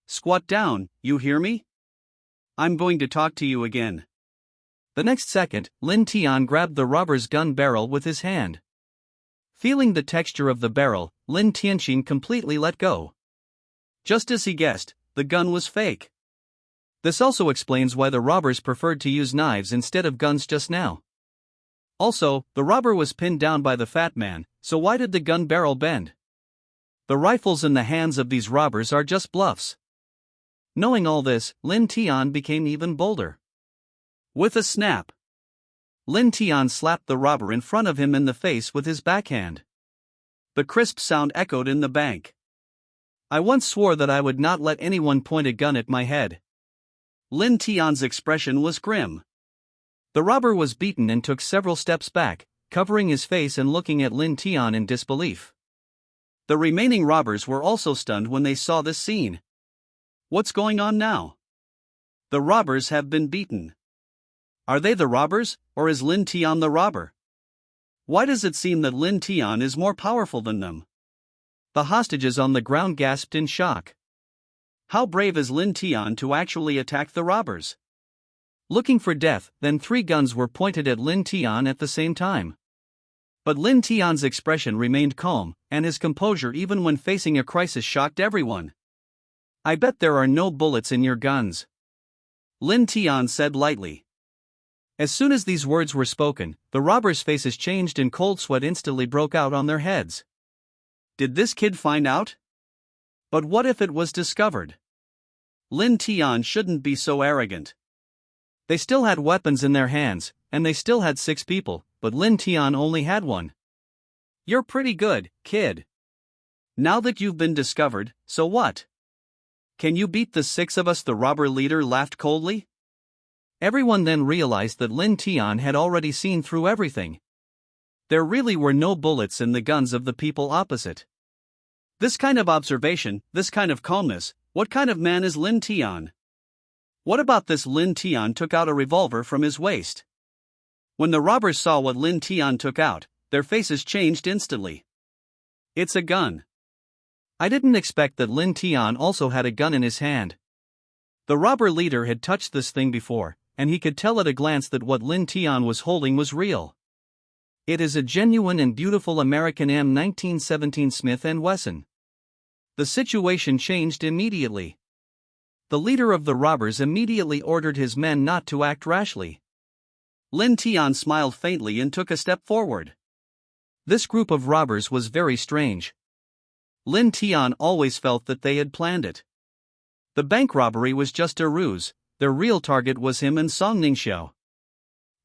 Squat down, you hear me? I'm going to talk to you again." The next second, Lin Tian grabbed the robber's gun barrel with his hand. Feeling the texture of the barrel, Lin Tianxin completely let go. Just as he guessed, the gun was fake. This also explains why the robbers preferred to use knives instead of guns just now. Also, the robber was pinned down by the fat man, so why did the gun barrel bend? The rifles in the hands of these robbers are just bluffs. Knowing all this, Lin Tian became even bolder. With a snap, Lin Tian slapped the robber in front of him in the face with his backhand. The crisp sound echoed in the bank. I once swore that I would not let anyone point a gun at my head. Lin Tian's expression was grim. The robber was beaten and took several steps back, covering his face and looking at Lin Tian in disbelief. The remaining robbers were also stunned when they saw this scene. What's going on now? The robbers have been beaten. Are they the robbers, or is Lin Tian the robber? Why does it seem that Lin Tian is more powerful than them? The hostages on the ground gasped in shock. How brave is Lin Tian to actually attack the robbers? Looking for death, then 3 guns were pointed at Lin Tian at the same time. But Lin Tian's expression remained calm, and his composure even when facing a crisis shocked everyone. I bet there are no bullets in your guns, Lin Tian said lightly. As soon as these words were spoken, the robbers' faces changed and cold sweat instantly broke out on their heads. Did this kid find out? But what if it was discovered? Lin Tian shouldn't be so arrogant. They still had weapons in their hands, and they still had 6 people, but Lin Tian only had 1. You're pretty good, kid. Now that you've been discovered, so what? Can you beat the 6 of us? The robber leader laughed coldly. Everyone then realized that Lin Tian had already seen through everything. There really were no bullets in the guns of the people opposite. This kind of observation, this kind of calmness, what kind of man is Lin Tian? What about this? Lin Tian took out a revolver from his waist. When the robbers saw what Lin Tian took out, their faces changed instantly. It's a gun. I didn't expect that Lin Tian also had a gun in his hand. The robber leader had touched this thing before, and he could tell at a glance that what Lin Tian was holding was real. It is a genuine and beautiful American M1917 Smith & Wesson. The situation changed immediately. The leader of the robbers immediately ordered his men not to act rashly. Lin Tian smiled faintly and took a step forward. This group of robbers was very strange. Lin Tian always felt that they had planned it. The bank robbery was just a ruse, their real target was him and Song Ningxiao.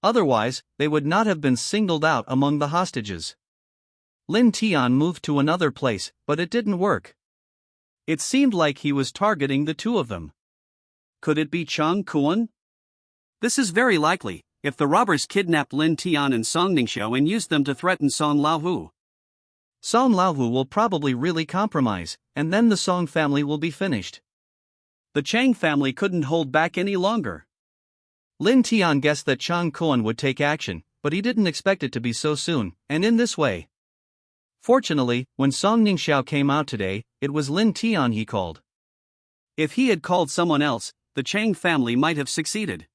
Otherwise, they would not have been singled out among the hostages. Lin Tian moved to another place, but it didn't work. It seemed like he was targeting the two of them. Could it be Chang Kuan? This is very likely, if the robbers kidnapped Lin Tian and Song Ningxiao and used them to threaten Song Laohu. Song Laohu will probably really compromise, and then the Song family will be finished. The Chang family couldn't hold back any longer. Lin Tian guessed that Chang Kuan would take action, but he didn't expect it to be so soon, and in this way. Fortunately, when Song Ningxiao came out today, it was Lin Tian he called. If he had called someone else, the Chang family might have succeeded.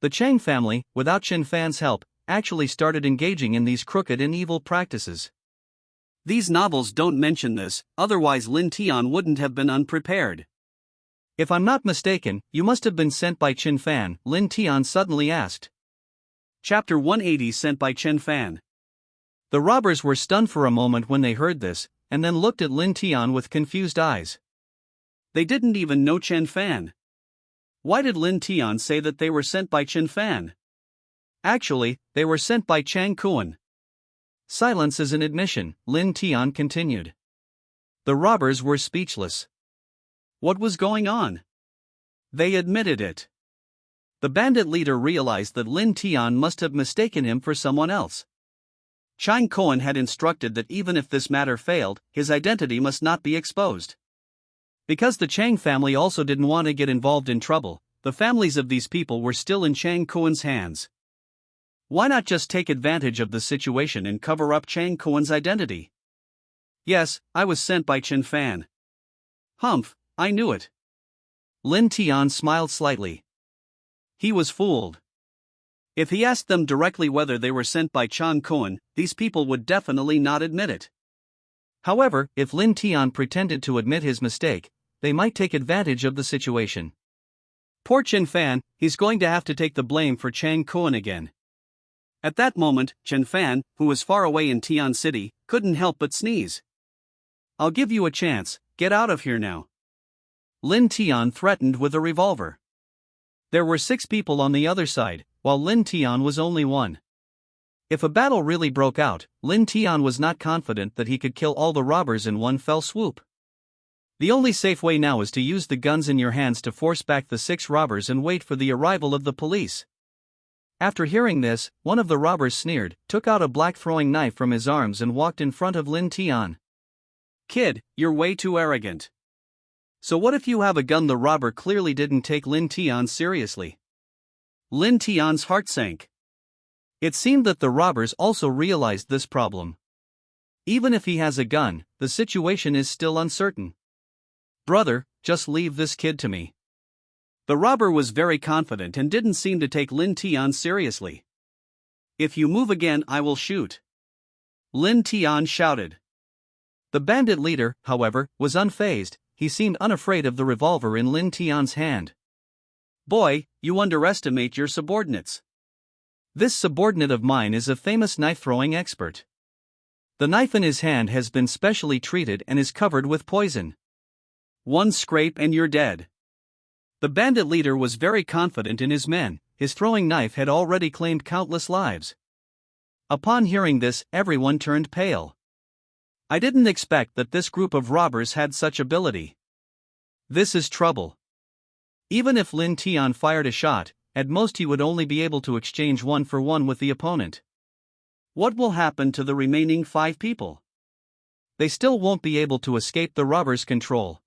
The Chang family, without Qin Fan's help, actually started engaging in these crooked and evil practices. These novels don't mention this, otherwise Lin Tian wouldn't have been unprepared. If I'm not mistaken, you must have been sent by Qin Fan, Lin Tian suddenly asked. Chapter 180 Sent by Qin Fan. The robbers were stunned for a moment when they heard this, and then looked at Lin Tian with confused eyes. They didn't even know Qin Fan. Why did Lin Tian say that they were sent by Qin Fan? Actually, they were sent by Chang Kuan. Silence is an admission, Lin Tian continued. The robbers were speechless. What was going on? They admitted it. The bandit leader realized that Lin Tian must have mistaken him for someone else. Chang Kuan had instructed that even if this matter failed, his identity must not be exposed. Because the Chang family also didn't want to get involved in trouble, the families of these people were still in Chang Kuan's hands. Why not just take advantage of the situation and cover up Chang Kuan's identity? Yes, I was sent by Qin Fan. Humph, I knew it. Lin Tian smiled slightly. He was fooled. If he asked them directly whether they were sent by Chang Kuan, these people would definitely not admit it. However, if Lin Tian pretended to admit his mistake, they might take advantage of the situation. Poor Qin Fan, he's going to have to take the blame for Chang Kuan again. At that moment, Qin Fan, who was far away in Tian City, couldn't help but sneeze. I'll give you a chance, get out of here now. Lin Tian threatened with a revolver. There were 6 people on the other side, while Lin Tian was only one. If a battle really broke out, Lin Tian was not confident that he could kill all the robbers in one fell swoop. The only safe way now is to use the guns in your hands to force back the 6 robbers and wait for the arrival of the police. After hearing this, one of the robbers sneered, took out a black throwing knife from his arms and walked in front of Lin Tian. Kid, you're way too arrogant. So what if you have a gun? The robber clearly didn't take Lin Tian seriously. Lin Tian's heart sank. It seemed that the robbers also realized this problem. Even if he has a gun, the situation is still uncertain. Brother, just leave this kid to me. The robber was very confident and didn't seem to take Lin Tian seriously. If you move again, I will shoot. Lin Tian shouted. The bandit leader, however, was unfazed. He seemed unafraid of the revolver in Lin Tian's hand. Boy, you underestimate your subordinates. This subordinate of mine is a famous knife-throwing expert. The knife in his hand has been specially treated and is covered with poison. One scrape and you're dead. The bandit leader was very confident in his men. His throwing knife had already claimed countless lives. Upon hearing this, everyone turned pale. I didn't expect that this group of robbers had such ability. This is trouble. Even if Lin Tian fired a shot, at most he would only be able to exchange 1 for 1 with the opponent. What will happen to the remaining 5 people? They still won't be able to escape the robbers' control.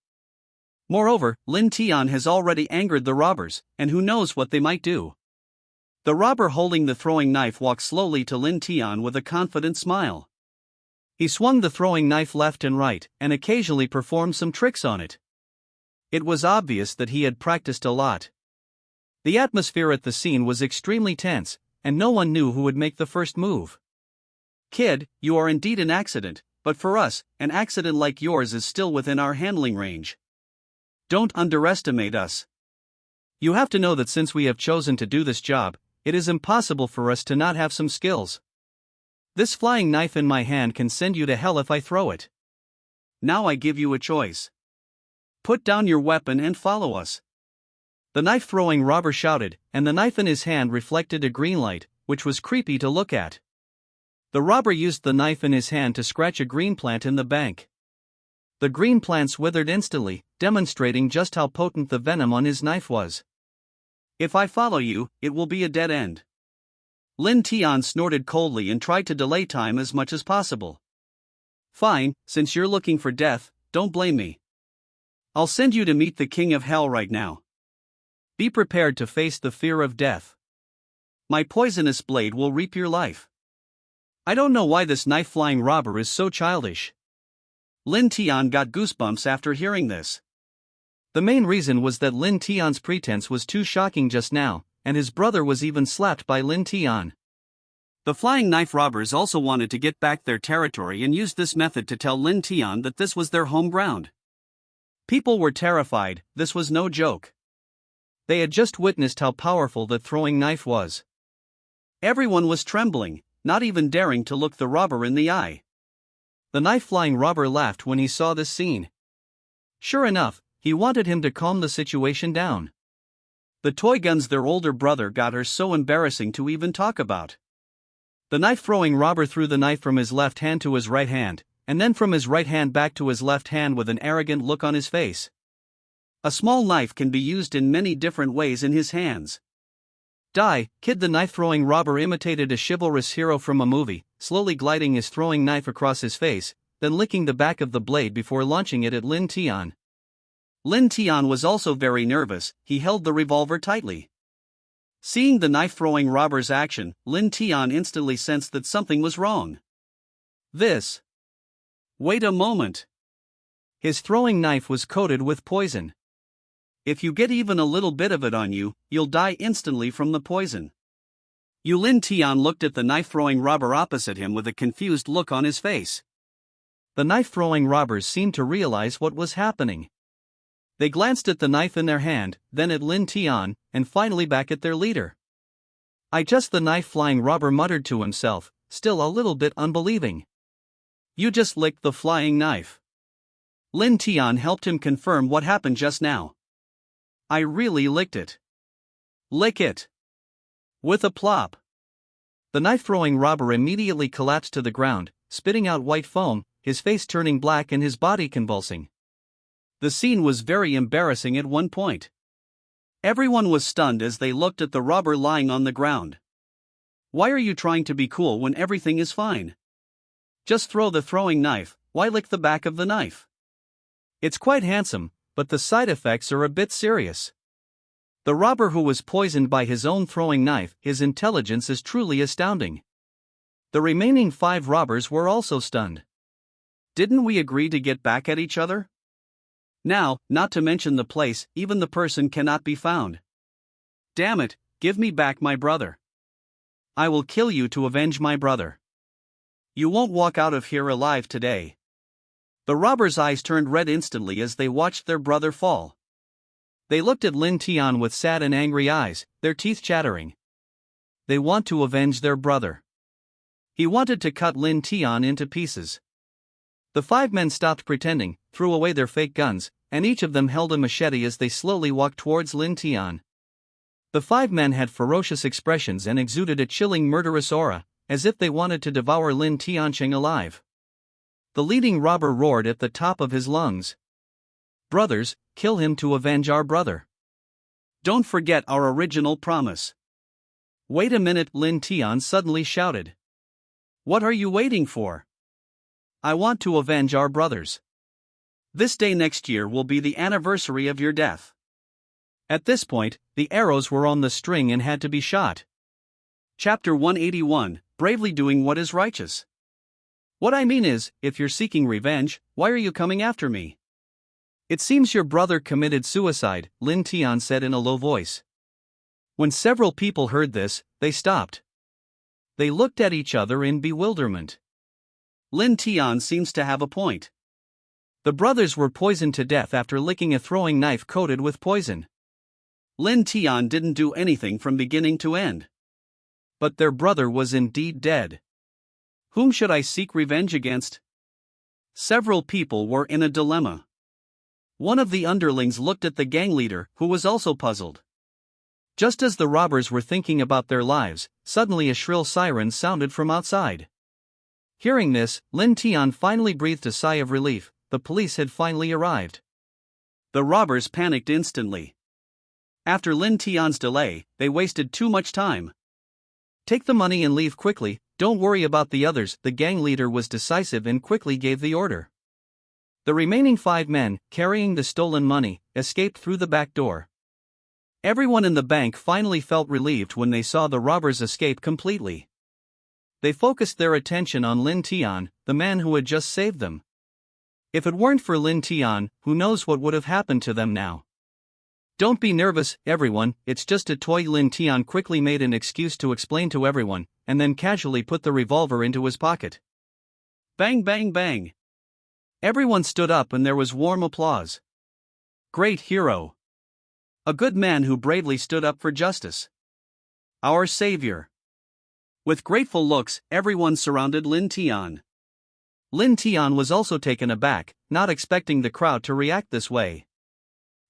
Moreover, Lin Tian has already angered the robbers, and who knows what they might do. The robber holding the throwing knife walked slowly to Lin Tian with a confident smile. He swung the throwing knife left and right, and occasionally performed some tricks on it. It was obvious that he had practiced a lot. The atmosphere at the scene was extremely tense, and no one knew who would make the first move. Kid, you are indeed an accident, but for us, an accident like yours is still within our handling range. Don't underestimate us. You have to know that since we have chosen to do this job, it is impossible for us to not have some skills. This flying knife in my hand can send you to hell if I throw it. now I give you a choice. Put down your weapon and follow us. The knife-throwing robber shouted, and the knife in his hand reflected a green light, which was creepy to look at. The robber used the knife in his hand to scratch a green plant in the bank. The green plants withered instantly, demonstrating just how potent the venom on his knife was. If I follow you, it will be a dead end. Lin Tian snorted coldly and tried to delay time as much as possible. Fine, since you're looking for death, don't blame me. I'll send you to meet the king of hell right now. Be prepared to face the fear of death. My poisonous blade will reap your life. I don't know why this knife-flying robber is so childish. Lin Tian got goosebumps after hearing this. The main reason was that Lin Tian's pretense was too shocking just now, and his brother was even slapped by Lin Tian. The flying knife robbers also wanted to get back their territory and used this method to tell Lin Tian that this was their home ground. People were terrified, this was no joke. They had just witnessed how powerful the throwing knife was. Everyone was trembling, not even daring to look the robber in the eye. The knife-flying robber laughed when he saw this scene. Sure enough, he wanted him to calm the situation down. The toy guns their older brother got are so embarrassing to even talk about. The knife-throwing robber threw the knife from his left hand to his right hand, and then from his right hand back to his left hand with an arrogant look on his face. A small knife can be used in many different ways in his hands. Die, kid! The knife-throwing robber imitated a chivalrous hero from a movie, slowly gliding his throwing knife across his face, then licking the back of the blade before launching it at Lin Tian. Lin Tian was also very nervous, he held the revolver tightly. Seeing the knife-throwing robber's action, Lin Tian instantly sensed that something was wrong. Wait a moment. His throwing knife was coated with poison. If you get even a little bit of it on you, you'll die instantly from the poison. Lin Tian looked at the knife-throwing robber opposite him with a confused look on his face. The knife-throwing robbers seemed to realize what was happening. They glanced at the knife in their hand, then at Lin Tian, and finally back at their leader. The knife-flying robber muttered to himself, still a little bit unbelieving. You just licked the flying knife. Lin Tian helped him confirm what happened just now. I really licked it. Lick it. With a plop. The knife-throwing robber immediately collapsed to the ground, spitting out white foam, his face turning black and his body convulsing. The scene was very embarrassing at one point. Everyone was stunned as they looked at the robber lying on the ground. Why are you trying to be cool when everything is fine? Just throw the throwing knife, why lick the back of the knife? It's quite handsome, but the side effects are a bit serious. The robber who was poisoned by his own throwing knife, his intelligence is truly astounding. The remaining 5 robbers were also stunned. Didn't we agree to get back at each other? Now, not to mention the place, even the person cannot be found. Damn it, give me back my brother. I will kill you to avenge my brother. You won't walk out of here alive today. The robbers' eyes turned red instantly as they watched their brother fall. They looked at Lin Tian with sad and angry eyes, their teeth chattering. They want to avenge their brother. He wanted to cut Lin Tian into pieces. The 5 men stopped pretending, threw away their fake guns, and each of them held a machete as they slowly walked towards Lin Tian. The 5 men had ferocious expressions and exuded a chilling murderous aura, as if they wanted to devour Lin Tiancheng alive. The leading robber roared at the top of his lungs. Brothers, kill him to avenge our brother. Don't forget our original promise. Wait a minute, Lin Tian suddenly shouted. What are you waiting for? I want to avenge our brothers. This day next year will be the anniversary of your death. At this point, the arrows were on the string and had to be shot. Chapter 181, Bravely Doing What is Righteous. What I mean is, if you're seeking revenge, why are you coming after me? It seems your brother committed suicide, Lin Tian said in a low voice. When several people heard this, they stopped. They looked at each other in bewilderment. Lin Tian seems to have a point. The brothers were poisoned to death after licking a throwing knife coated with poison. Lin Tian didn't do anything from beginning to end. But their brother was indeed dead. Whom should I seek revenge against? Several people were in a dilemma. One of the underlings looked at the gang leader, who was also puzzled. Just as the robbers were thinking about their lives, suddenly a shrill siren sounded from outside. Hearing this, Lin Tian finally breathed a sigh of relief. The police had finally arrived. The robbers panicked instantly. After Lin Tian's delay, they wasted too much time. Take the money and leave quickly, don't worry about the others. The gang leader was decisive and quickly gave the order. The remaining 5 men, carrying the stolen money, escaped through the back door. Everyone in the bank finally felt relieved when they saw the robbers escape completely. They focused their attention on Lin Tian, the man who had just saved them. If it weren't for Lin Tian, who knows what would have happened to them now. Don't be nervous, everyone, it's just a toy. Lin Tian quickly made an excuse to explain to everyone, and then casually put the revolver into his pocket. Bang bang bang. Everyone stood up and there was warm applause. Great hero. A good man who bravely stood up for justice. Our savior. With grateful looks, everyone surrounded Lin Tian. Lin Tian was also taken aback, not expecting the crowd to react this way.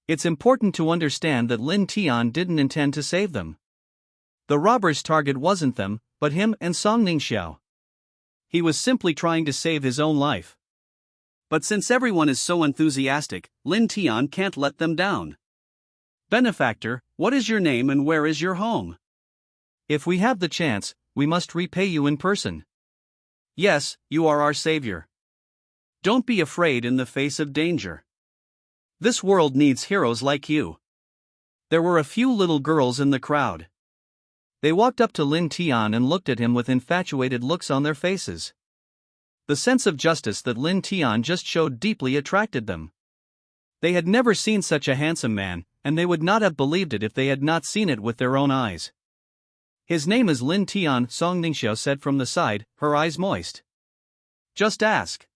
It's important to understand that Lin Tian didn't intend to save them. The robber's target wasn't them, but him and Song Ningxiao. He was simply trying to save his own life. But since everyone is so enthusiastic, Lin Tian can't let them down. Benefactor, what is your name and where is your home? If we have the chance, we must repay you in person. Yes, you are our savior. Don't be afraid in the face of danger. This world needs heroes like you. There were a few little girls in the crowd. They walked up to Lin Tian and looked at him with infatuated looks on their faces. The sense of justice that Lin Tian just showed deeply attracted them. They had never seen such a handsome man, and they would not have believed it if they had not seen it with their own eyes. His name is Lin Tian, Song Ningxiao said from the side, her eyes moist. Just ask.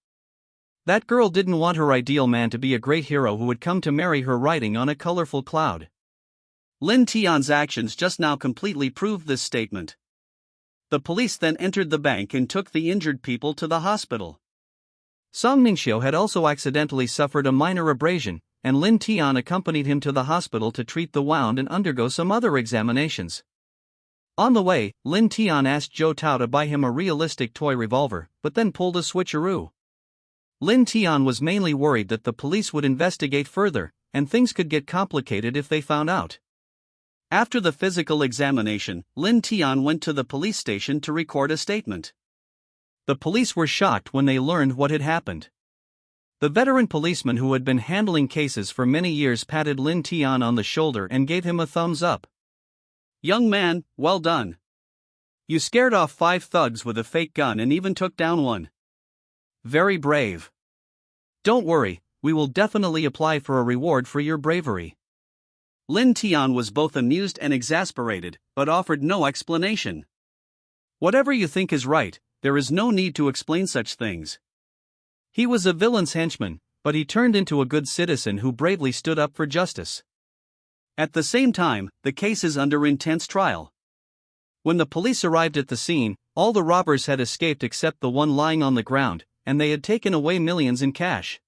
That girl didn't want her ideal man to be a great hero who would come to marry her riding on a colorful cloud. Lin Tian's actions just now completely proved this statement. The police then entered the bank and took the injured people to the hospital. Song Ningxiao had also accidentally suffered a minor abrasion, and Lin Tian accompanied him to the hospital to treat the wound and undergo some other examinations. On the way, Lin Tian asked Zhou Tao to buy him a realistic toy revolver, but then pulled a switcheroo. Lin Tian was mainly worried that the police would investigate further, and things could get complicated if they found out. After the physical examination, Lin Tian went to the police station to record a statement. The police were shocked when they learned what had happened. The veteran policeman who had been handling cases for many years patted Lin Tian on the shoulder and gave him a thumbs up. Young man, well done. You scared off 5 thugs with a fake gun and even took down one. Very brave. Don't worry, we will definitely apply for a reward for your bravery. Lin Tian was both amused and exasperated, but offered no explanation. Whatever you think is right, there is no need to explain such things. He was a villain's henchman, but he turned into a good citizen who bravely stood up for justice. At the same time, the case is under intense trial. When the police arrived at the scene, all the robbers had escaped except the one lying on the ground, and they had taken away millions in cash.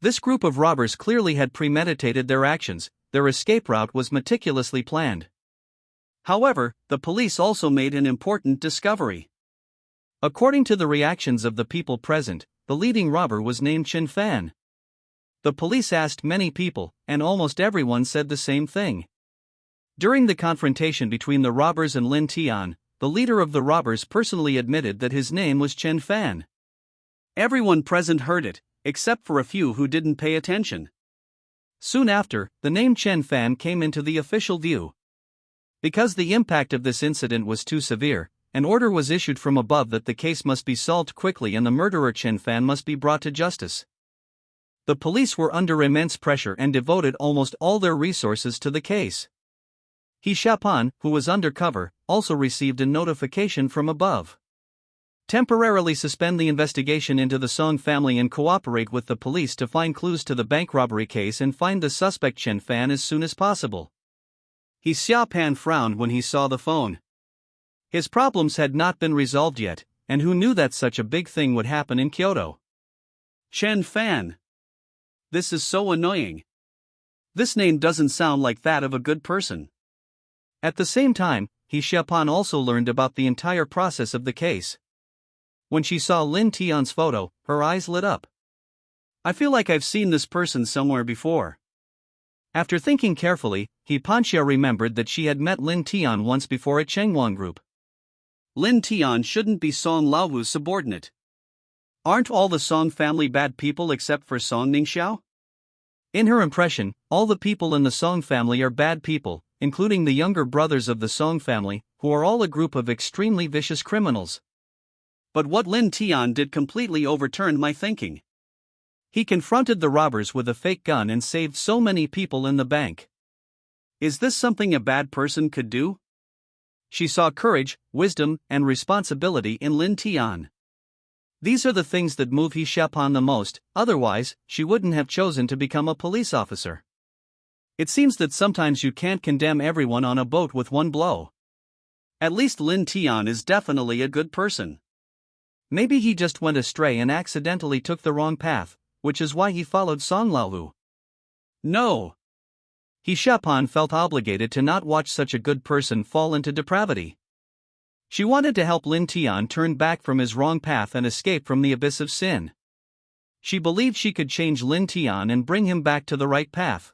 This group of robbers clearly had premeditated their actions, their escape route was meticulously planned. However, the police also made an important discovery. According to the reactions of the people present, the leading robber was named Chen Fan. The police asked many people, and almost everyone said the same thing. During the confrontation between the robbers and Lin Tian, the leader of the robbers personally admitted that his name was Chen Fan. Everyone present heard it, except for a few who didn't pay attention. Soon after, the name Chen Fan came into the official view. Because the impact of this incident was too severe, an order was issued from above that the case must be solved quickly and the murderer Chen Fan must be brought to justice. The police were under immense pressure and devoted almost all their resources to the case. He Xiaopan, who was undercover, also received a notification from above. Temporarily suspend the investigation into the Song family and cooperate with the police to find clues to the bank robbery case and find the suspect Chen Fan as soon as possible. He Xiaopan frowned when he saw the phone. His problems had not been resolved yet, and who knew that such a big thing would happen in Kyoto? Chen Fan. This is so annoying. This name doesn't sound like that of a good person. At the same time, He Xiaopan also learned about the entire process of the case. When she saw Lin Tian's photo, her eyes lit up. I feel like I've seen this person somewhere before. After thinking carefully, He Panxia remembered that she had met Lin Tian once before at Chengwang Group. Lin Tian shouldn't be Song Laohu's subordinate. Aren't all the Song family bad people except for Song Ningxiao? In her impression, all the people in the Song family are bad people, including the younger brothers of the Song family, who are all a group of extremely vicious criminals. But what Lin Tian did completely overturned my thinking. He confronted the robbers with a fake gun and saved so many people in the bank. Is this something a bad person could do? She saw courage, wisdom, and responsibility in Lin Tian. These are the things that move He Xiaopan the most, otherwise, she wouldn't have chosen to become a police officer. It seems that sometimes you can't condemn everyone on a boat with one blow. At least Lin Tian is definitely a good person. Maybe he just went astray and accidentally took the wrong path, which is why he followed Song Laohu. No. He Xiaopan felt obligated to not watch such a good person fall into depravity. She wanted to help Lin Tian turn back from his wrong path and escape from the abyss of sin. She believed she could change Lin Tian and bring him back to the right path.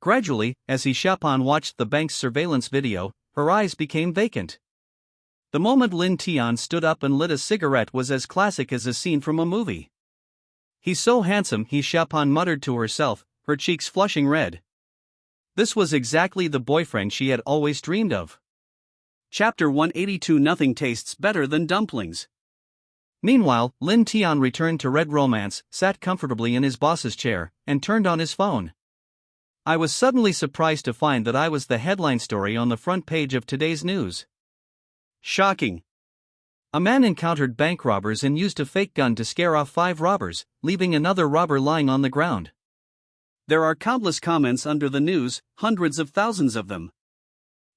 Gradually, as He Xiaopan watched the bank's surveillance video, her eyes became vacant. The moment Lin Tian stood up and lit a cigarette was as classic as a scene from a movie. "He's so handsome," He Xiaopan muttered to herself, her cheeks flushing red. This was exactly the boyfriend she had always dreamed of. Chapter 182. Nothing tastes better than dumplings. Meanwhile, Lin Tian returned to Red Romance, sat comfortably in his boss's chair, and turned on his phone. I was suddenly surprised to find that I was the headline story on the front page of today's news. Shocking. A man encountered bank robbers and used a fake gun to scare off 5 robbers, leaving another robber lying on the ground. There are countless comments under the news, hundreds of thousands of them.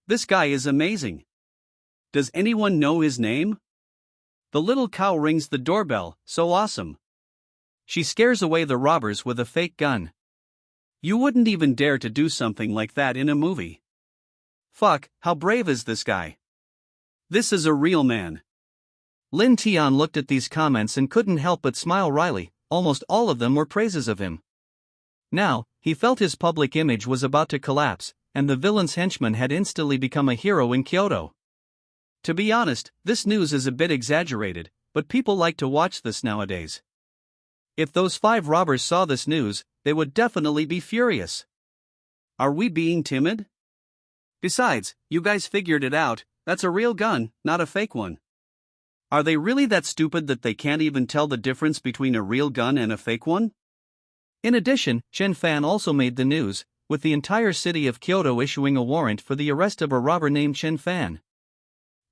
This guy is amazing. Does anyone know his name? The little cow rings the doorbell, so awesome. She scares away the robbers with a fake gun. You wouldn't even dare to do something like that in a movie. Fuck, how brave is this guy? This is a real man. Lin Tian looked at these comments and couldn't help but smile wryly. Almost all of them were praises of him. Now, he felt his public image was about to collapse, and the villain's henchman had instantly become a hero in Kyoto. To be honest, this news is a bit exaggerated, but people like to watch this nowadays. If those 5 robbers saw this news, they would definitely be furious. Are we being timid? Besides, you guys figured it out, that's a real gun, not a fake one. Are they really that stupid that they can't even tell the difference between a real gun and a fake one? In addition, Chen Fan also made the news, with the entire city of Kyoto issuing a warrant for the arrest of a robber named Chen Fan.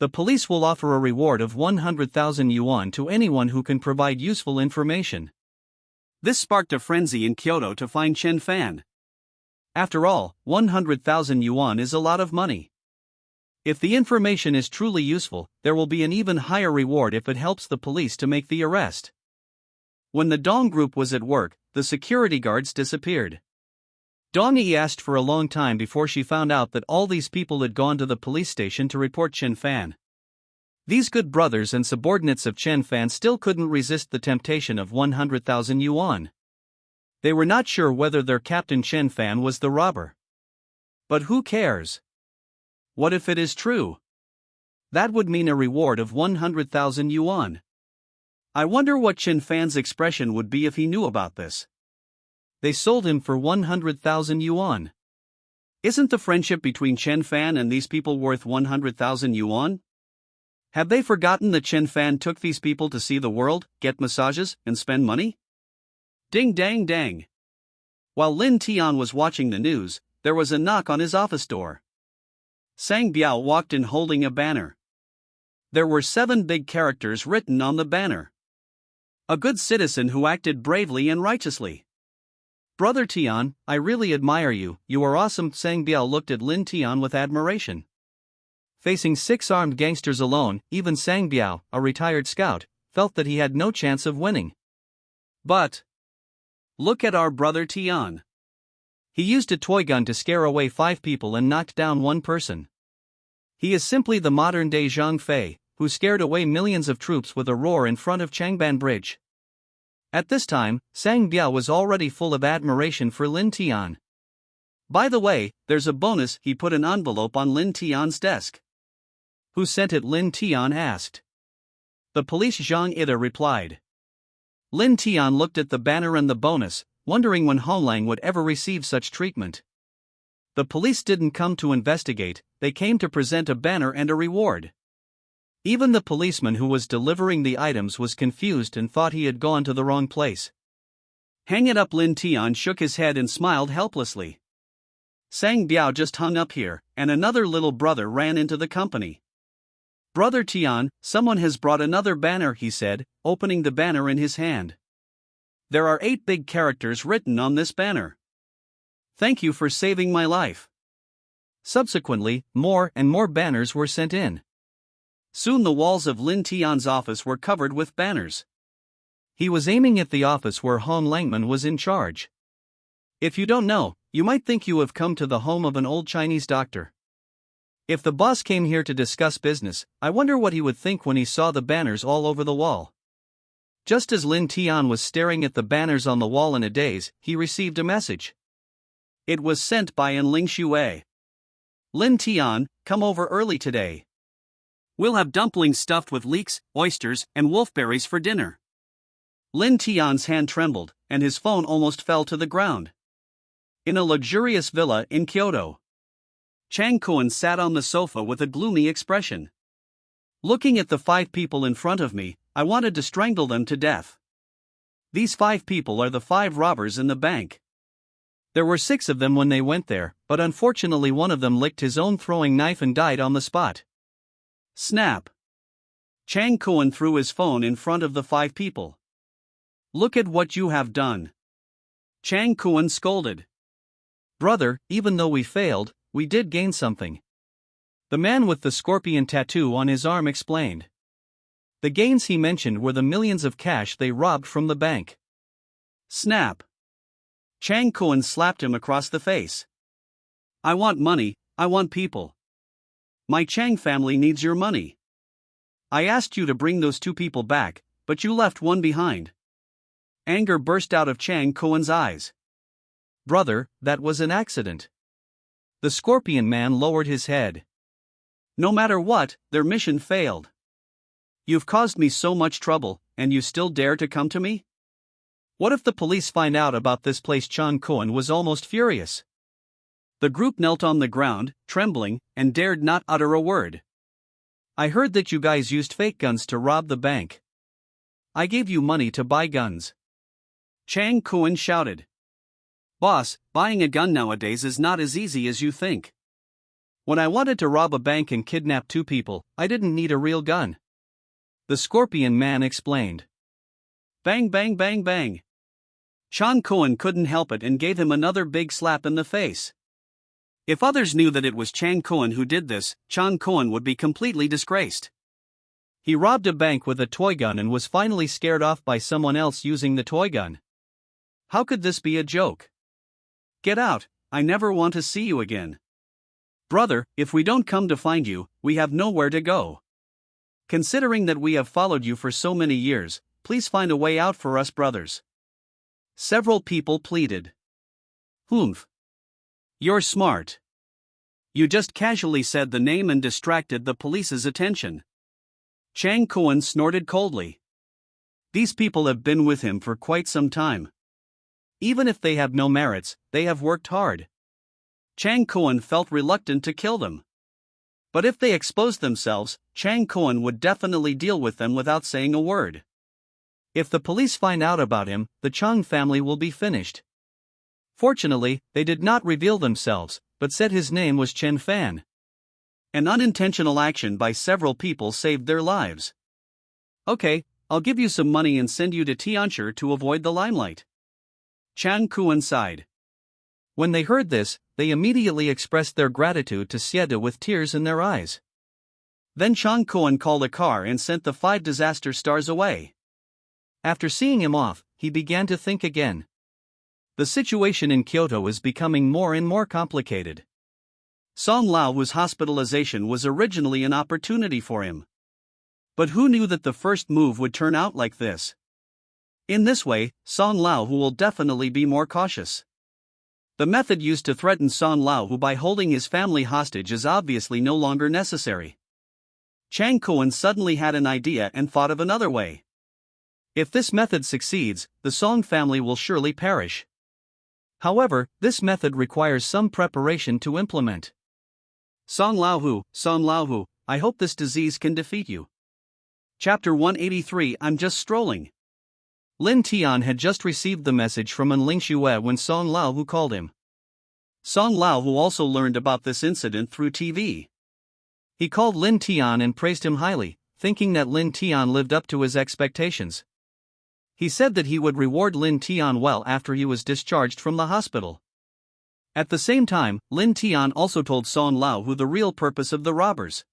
The police will offer a reward of 100,000 yuan to anyone who can provide useful information. This sparked a frenzy in Kyoto to find Chen Fan. After all, 100,000 yuan is a lot of money. If the information is truly useful, there will be an even higher reward if it helps the police to make the arrest. When the Dong group was at work, the security guards disappeared. Dong Yi asked for a long time before she found out that all these people had gone to the police station to report Chen Fan. These good brothers and subordinates of Chen Fan still couldn't resist the temptation of 100,000 yuan. They were not sure whether their captain Chen Fan was the robber. But who cares? What if it is true? That would mean a reward of 100,000 yuan. I wonder what Chen Fan's expression would be if he knew about this. They sold him for 100,000 yuan. Isn't the friendship between Chen Fan and these people worth 100,000 yuan? Have they forgotten that Chen Fan took these people to see the world, get massages, and spend money? Ding dang dang. While Lin Tian was watching the news, there was a knock on his office door. Sang Biao walked in holding a banner. There were 7 big characters written on the banner. A good citizen who acted bravely and righteously. Brother Tian, I really admire you, you are awesome. Sang Biao looked at Lin Tian with admiration. Facing 6 armed gangsters alone, even Sang Biao, a retired scout, felt that he had no chance of winning. But look at our brother Tian. He used a toy gun to scare away 5 people and knocked down 1 person. He is simply the modern-day Zhang Fei, who scared away millions of troops with a roar in front of Changban Bridge. At this time, Sang Biao was already full of admiration for Lin Tian. By the way, there's a bonus. He put an envelope on Lin Tian's desk. Who sent it? Lin Tian asked. The police. Zhang Ida replied. Lin Tian looked at the banner and the bonus, wondering when Honglang would ever receive such treatment. The police didn't come to investigate, they came to present a banner and a reward. Even the policeman who was delivering the items was confused and thought he had gone to the wrong place. Hang it up. Lin Tian shook his head and smiled helplessly. Sang Biao just hung up here, and another little brother ran into the company. Brother Tian, someone has brought another banner, he said, opening the banner in his hand. There are 8 big characters written on this banner. Thank you for saving my life. Subsequently, more and more banners were sent in. Soon the walls of Lin Tian's office were covered with banners. He was aiming at the office where Hong Langman was in charge. If you don't know, you might think you have come to the home of an old Chinese doctor. If the boss came here to discuss business, I wonder what he would think when he saw the banners all over the wall. Just as Lin Tian was staring at the banners on the wall in a daze, he received a message. It was sent by An Ling Shui. Lin Tian, come over early today. We'll have dumplings stuffed with leeks, oysters, and wolfberries for dinner. Lin Tian's hand trembled, and his phone almost fell to the ground. In a luxurious villa in Kyoto, Chang Kuan sat on the sofa with a gloomy expression. Looking at the 5 people in front of me, I wanted to strangle them to death. These 5 people are the 5 robbers in the bank. There were 6 of them when they went there, but unfortunately one of them licked his own throwing knife and died on the spot. Snap! Chang Kuan threw his phone in front of the 5 people. Look at what you have done. Chang Kuan scolded. Brother, even though we failed, we did gain something. The man with the scorpion tattoo on his arm explained. The gains he mentioned were the millions of cash they robbed from the bank. Snap! Chang Kuan slapped him across the face. I want money, I want people. My Chang family needs your money. I asked you to bring those 2 people back, but you left one behind. Anger burst out of Chang Kuan's eyes. Brother, that was an accident. The scorpion man lowered his head. No matter what, their mission failed. You've caused me so much trouble, and you still dare to come to me? What if the police find out about this place? Chang Kuan was almost furious. The group knelt on the ground, trembling, and dared not utter a word. I heard that you guys used fake guns to rob the bank. I gave you money to buy guns. Chang Kuan shouted. Boss, buying a gun nowadays is not as easy as you think. When I wanted to rob a bank and kidnap 2 people, I didn't need a real gun. The scorpion man explained. Bang bang bang bang. Chang Kuan couldn't help it and gave him another big slap in the face. If others knew that it was Chang Kuan who did this, Chang Kuan would be completely disgraced. He robbed a bank with a toy gun and was finally scared off by someone else using the toy gun. How could this be a joke? Get out, I never want to see you again. Brother, if we don't come to find you, we have nowhere to go. Considering that we have followed you for so many years, please find a way out for us brothers. Several people pleaded. Humph. You're smart. You just casually said the name and distracted the police's attention. Chang Kuan snorted coldly. These people have been with him for quite some time. Even if they have no merits, they have worked hard. Chang Kuan felt reluctant to kill them. But if they exposed themselves, Chang Kuan would definitely deal with them without saying a word. If the police find out about him, the Chang family will be finished. Fortunately, they did not reveal themselves, but said his name was Chen Fan. An unintentional action by several people saved their lives. Okay, I'll give you some money and send you to Tianshi to avoid the limelight. Chang Kuan sighed. When they heard this, they immediately expressed their gratitude to Xie with tears in their eyes. Then Chang Kuan called a car and sent the 5 disaster stars away. After seeing him off, he began to think again. The situation in Kyoto is becoming more and more complicated. Song Laohu's hospitalization was originally an opportunity for him. But who knew that the first move would turn out like this? In this way, Song Laohu will definitely be more cautious. The method used to threaten Song Laohu by holding his family hostage is obviously no longer necessary. Chang Kuan suddenly had an idea and thought of another way. If this method succeeds, the Song family will surely perish. However, this method requires some preparation to implement. Song Laohu, I hope this disease can defeat you. Chapter 183 I'm just strolling. Lin Tian had just received the message from Ling Xue when Song Laohu called him. Song Laohu also learned about this incident through TV. He called Lin Tian and praised him highly, thinking that Lin Tian lived up to his expectations. He said that he would reward Lin Tian well after he was discharged from the hospital. At the same time, Lin Tian also told Song Laohu the real purpose of the robbers.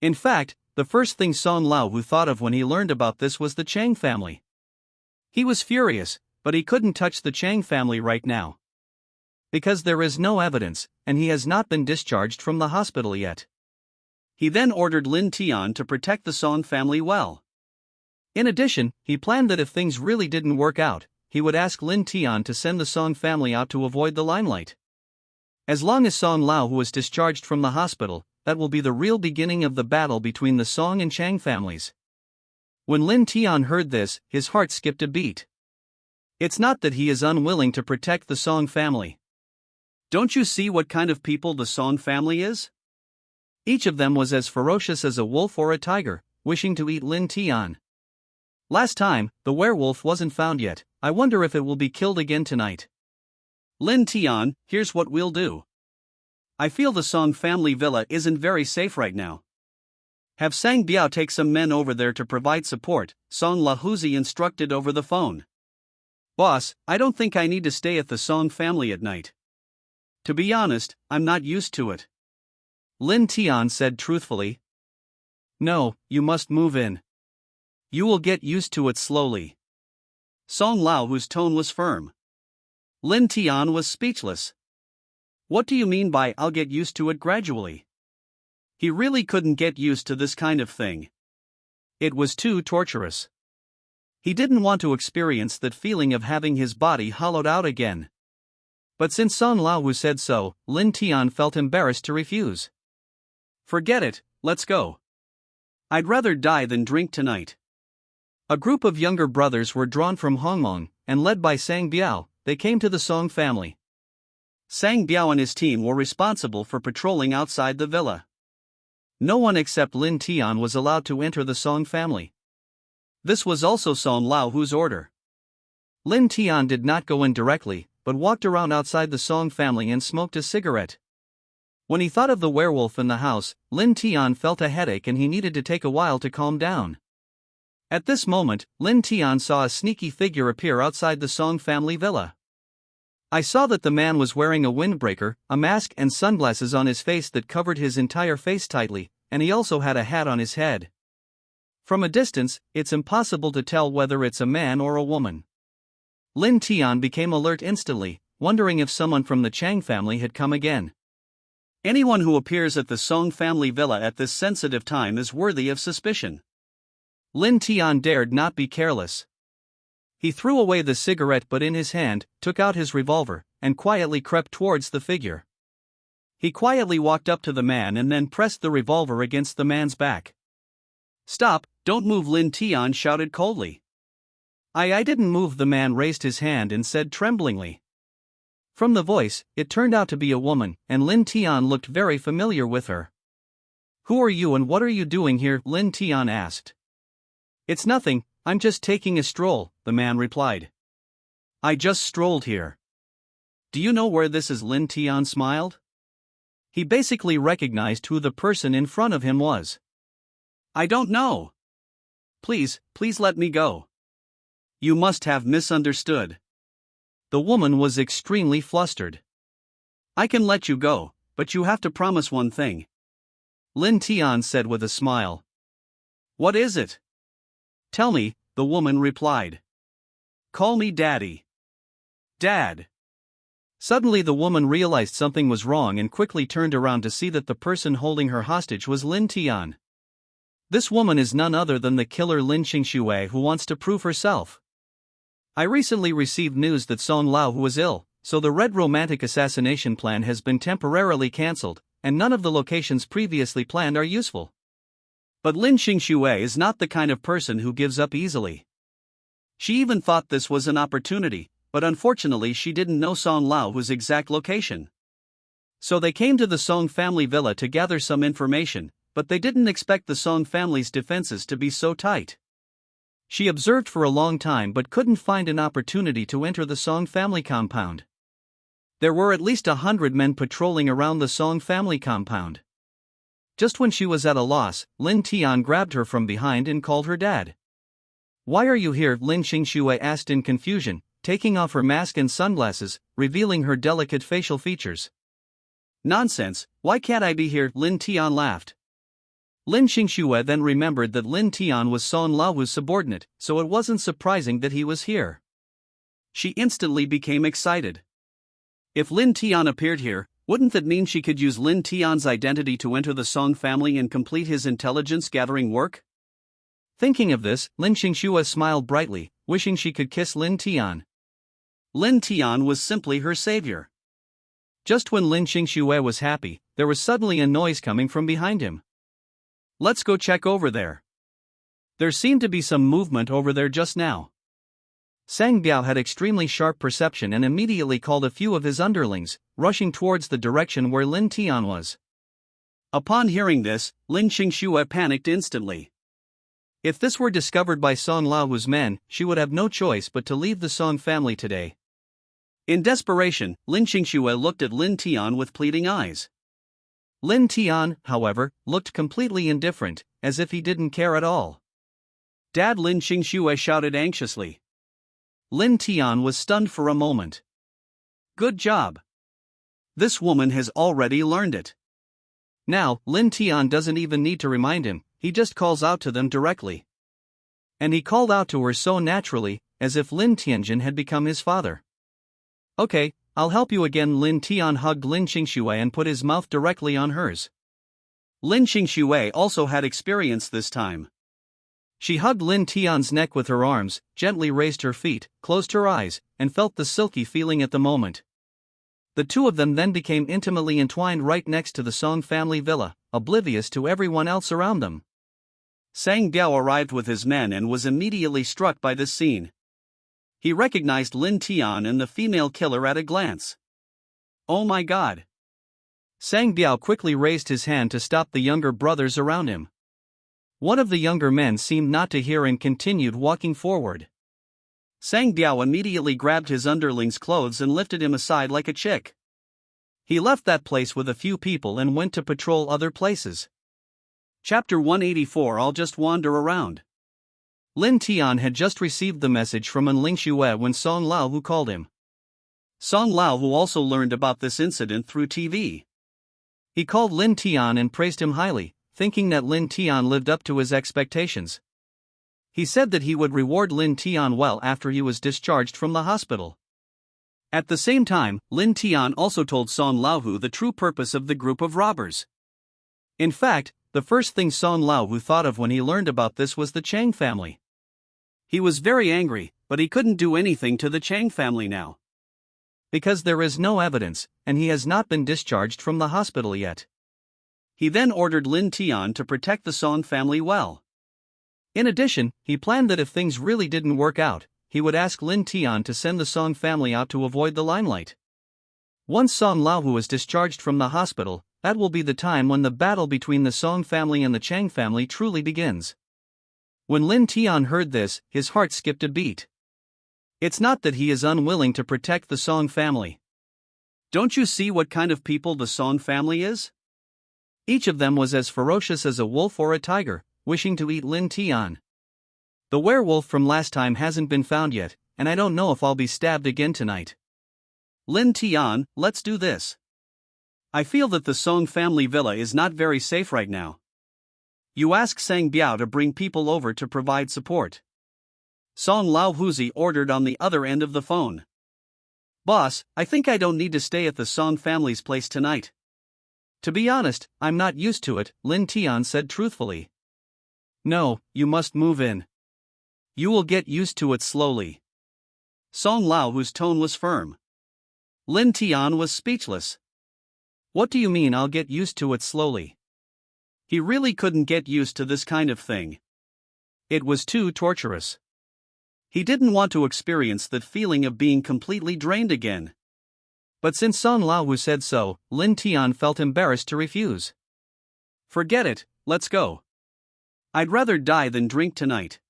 In fact, the first thing Song Laohu thought of when he learned about this was the Chang family. He was furious, but he couldn't touch the Chang family right now. Because there is no evidence, and he has not been discharged from the hospital yet. He then ordered Lin Tian to protect the Song family well. In addition, he planned that if things really didn't work out, he would ask Lin Tian to send the Song family out to avoid the limelight. As long as Song Laohu is discharged from the hospital, that will be the real beginning of the battle between the Song and Chang families. When Lin Tian heard this, his heart skipped a beat. It's not that he is unwilling to protect the Song family. Don't you see what kind of people the Song family is? Each of them was as ferocious as a wolf or a tiger, wishing to eat Lin Tian. Last time, the werewolf wasn't found yet. I wonder if it will be killed again tonight. Lin Tian, here's what we'll do. I feel the Song family villa isn't very safe right now. Have Sang Biao take some men over there to provide support, Song Laohu instructed over the phone. Boss, I don't think I need to stay at the Song family at night. To be honest, I'm not used to it. Lin Tian said truthfully. No, you must move in. You will get used to it slowly. Song Laohu's tone was firm. Lin Tian was speechless. What do you mean by I'll get used to it gradually? He really couldn't get used to this kind of thing. It was too torturous. He didn't want to experience that feeling of having his body hollowed out again. But since Song Laohu said so, Lin Tian felt embarrassed to refuse. Forget it, let's go. I'd rather die than drink tonight. A group of younger brothers were drawn from Hongmong, and led by Sang Biao, they came to the Song family. Sang Biao and his team were responsible for patrolling outside the villa. No one except Lin Tian was allowed to enter the Song family. This was also Song Laohu's order. Lin Tian did not go in directly, but walked around outside the Song family and smoked a cigarette. When he thought of the werewolf in the house, Lin Tian felt a headache and he needed to take a while to calm down. At this moment, Lin Tian saw a sneaky figure appear outside the Song family villa. I saw that the man was wearing a windbreaker, a mask and sunglasses on his face that covered his entire face tightly, and he also had a hat on his head. From a distance, it's impossible to tell whether it's a man or a woman. Lin Tian became alert instantly, wondering if someone from the Chang family had come again. Anyone who appears at the Song family villa at this sensitive time is worthy of suspicion. Lin Tian dared not be careless. He threw away the cigarette but in his hand, took out his revolver, and quietly crept towards the figure. He quietly walked up to the man and then pressed the revolver against the man's back. Stop, don't move, Lin Tian shouted coldly. I didn't move, the man raised his hand and said tremblingly. From the voice, it turned out to be a woman, and Lin Tian looked very familiar with her. Who are you and what are you doing here? Lin Tian asked. It's nothing, I'm just taking a stroll, the man replied. I just strolled here. Do you know where this is? Lin Tian smiled. He basically recognized who the person in front of him was. I don't know. Please let me go. You must have misunderstood. The woman was extremely flustered. I can let you go, but you have to promise one thing. Lin Tian said with a smile. What is it? Tell me, the woman replied. Call me Daddy. Dad. Suddenly the woman realized something was wrong and quickly turned around to see that the person holding her hostage was Lin Tian. This woman is none other than the killer Lin Xingxue who wants to prove herself. I recently received news that Song Lao was ill, so the red romantic assassination plan has been temporarily cancelled, and none of the locations previously planned are useful. But Lin Xingxue is not the kind of person who gives up easily. She even thought this was an opportunity, but unfortunately she didn't know Song Lao's exact location. So they came to the Song family villa to gather some information, but they didn't expect the Song family's defenses to be so tight. She observed for a long time but couldn't find an opportunity to enter the Song family compound. There were at least 100 men patrolling around the Song family compound. Just when she was at a loss, Lin Tian grabbed her from behind and called her dad. "Why are you here?" Lin Xingxue asked in confusion, taking off her mask and sunglasses, revealing her delicate facial features. "Nonsense, why can't I be here?" Lin Tian laughed. Lin Xingxue then remembered that Lin Tian was Song Lao's subordinate, so it wasn't surprising that he was here. She instantly became excited. If Lin Tian appeared here, wouldn't that mean she could use Lin Tian's identity to enter the Song family and complete his intelligence-gathering work? Thinking of this, Lin Xingxue smiled brightly, wishing she could kiss Lin Tian. Lin Tian was simply her savior. Just when Lin Xingxue was happy, there was suddenly a noise coming from behind him. "Let's go check over there." There seemed to be some movement over there just now. Sang Biao had extremely sharp perception and immediately called a few of his underlings, rushing towards the direction where Lin Tian was. Upon hearing this, Lin Xingxue panicked instantly. If this were discovered by Song Lao's men, she would have no choice but to leave the Song family today. In desperation, Lin Xingxue looked at Lin Tian with pleading eyes. Lin Tian, however, looked completely indifferent, as if he didn't care at all. "Dad!" Lin Xingxue shouted anxiously. Lin Tian was stunned for a moment. "Good job. This woman has already learned it." Now, Lin Tian doesn't even need to remind him, he just calls out to them directly. And he called out to her so naturally, as if Lin Tianjin had become his father. "Okay, I'll help you again." Lin Tian hugged Lin Xingxue and put his mouth directly on hers. Lin Xingxue also had experience this time. She hugged Lin Tian's neck with her arms, gently raised her feet, closed her eyes, and felt the silky feeling at the moment. The two of them then became intimately entwined right next to the Song family villa, oblivious to everyone else around them. Sang Biao arrived with his men and was immediately struck by this scene. He recognized Lin Tian and the female killer at a glance. "Oh my God!" Sang Biao quickly raised his hand to stop the younger brothers around him. One of the younger men seemed not to hear and continued walking forward. Sang Biao immediately grabbed his underling's clothes and lifted him aside like a chick. He left that place with a few people and went to patrol other places. Chapter 184. I'll just wander around. Lin Tian had just received the message from Lin Xingxue when Song Lao called him. Song Lao also learned about this incident through TV. He called Lin Tian and praised him highly, thinking that Lin Tian lived up to his expectations. He said that he would reward Lin Tian well after he was discharged from the hospital. At the same time, Lin Tian also told Song Lao the true purpose of the group of robbers. In fact, the first thing Song Lao thought of when he learned about this was the Chang family. He was very angry, but he couldn't do anything to the Chang family now. Because there is no evidence, and he has not been discharged from the hospital yet. He then ordered Lin Tian to protect the Song family well. In addition, he planned that if things really didn't work out, he would ask Lin Tian to send the Song family out to avoid the limelight. Once Song Lao is discharged from the hospital, that will be the time when the battle between the Song family and the Chang family truly begins. When Lin Tian heard this, his heart skipped a beat. It's not that he is unwilling to protect the Song family. Don't you see what kind of people the Song family is? Each of them was as ferocious as a wolf or a tiger, wishing to eat Lin Tian. The werewolf from last time hasn't been found yet, and I don't know if I'll be stabbed again tonight. Lin Tian, let's do this. I feel that the Song family villa is not very safe right now. You ask Sang Biao to bring people over to provide support. Song Lao Huzi ordered on the other end of the phone. Boss, I think I don't need to stay at the Song family's place tonight. To be honest, I'm not used to it, Lin Tian said truthfully. No, you must move in. You will get used to it slowly. Song Lao, whose tone was firm. Lin Tian was speechless. What do you mean I'll get used to it slowly? He really couldn't get used to this kind of thing. It was too torturous. He didn't want to experience that feeling of being completely drained again. But since Song Lao said so, Lin Tian felt embarrassed to refuse. Forget it, let's go. I'd rather die than drink tonight.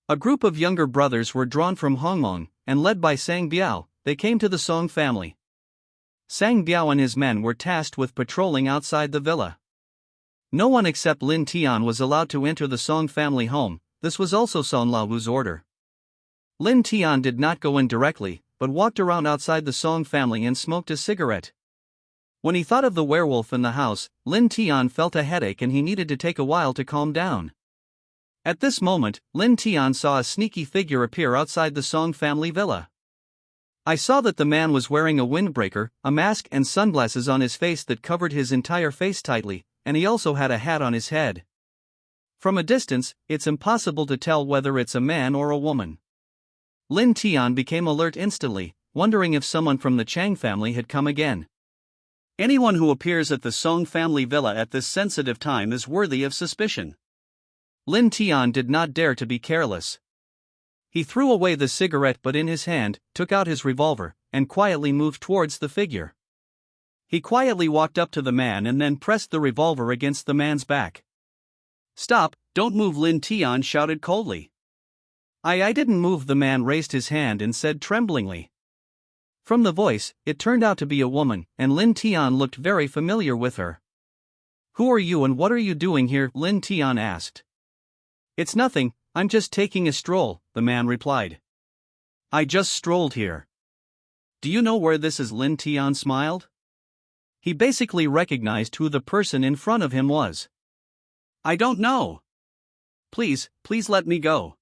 A group of younger brothers were drawn from Hongmong, and led by Sang Biao, they came to the Song family. Sang Biao and his men were tasked with patrolling outside the villa. No one except Lin Tian was allowed to enter the Song family home. This was also Song Lao's order. Lin Tian did not go in directly, but walked around outside the Song family and smoked a cigarette. When he thought of the werewolf in the house, Lin Tian felt a headache and he needed to take a while to calm down. At this moment, Lin Tian saw a sneaky figure appear outside the Song family villa. I saw that the man was wearing a windbreaker, a mask and sunglasses on his face that covered his entire face tightly, and he also had a hat on his head. From a distance, it's impossible to tell whether it's a man or a woman. Lin Tian became alert instantly, wondering if someone from the Chang family had come again. Anyone who appears at the Song family villa at this sensitive time is worthy of suspicion. Lin Tian did not dare to be careless. He threw away the cigarette but in his hand, took out his revolver, and quietly moved towards the figure. He quietly walked up to the man and then pressed the revolver against the man's back. Stop, don't move, Lin Tian shouted coldly. I didn't move, the man raised his hand and said tremblingly. From the voice, it turned out to be a woman, and Lin Tian looked very familiar with her. Who are you and what are you doing here? Lin Tian asked. It's nothing, I'm just taking a stroll, the man replied. I just strolled here. Do you know where this is? Lin Tian smiled. He basically recognized who the person in front of him was. I don't know. Please let me go.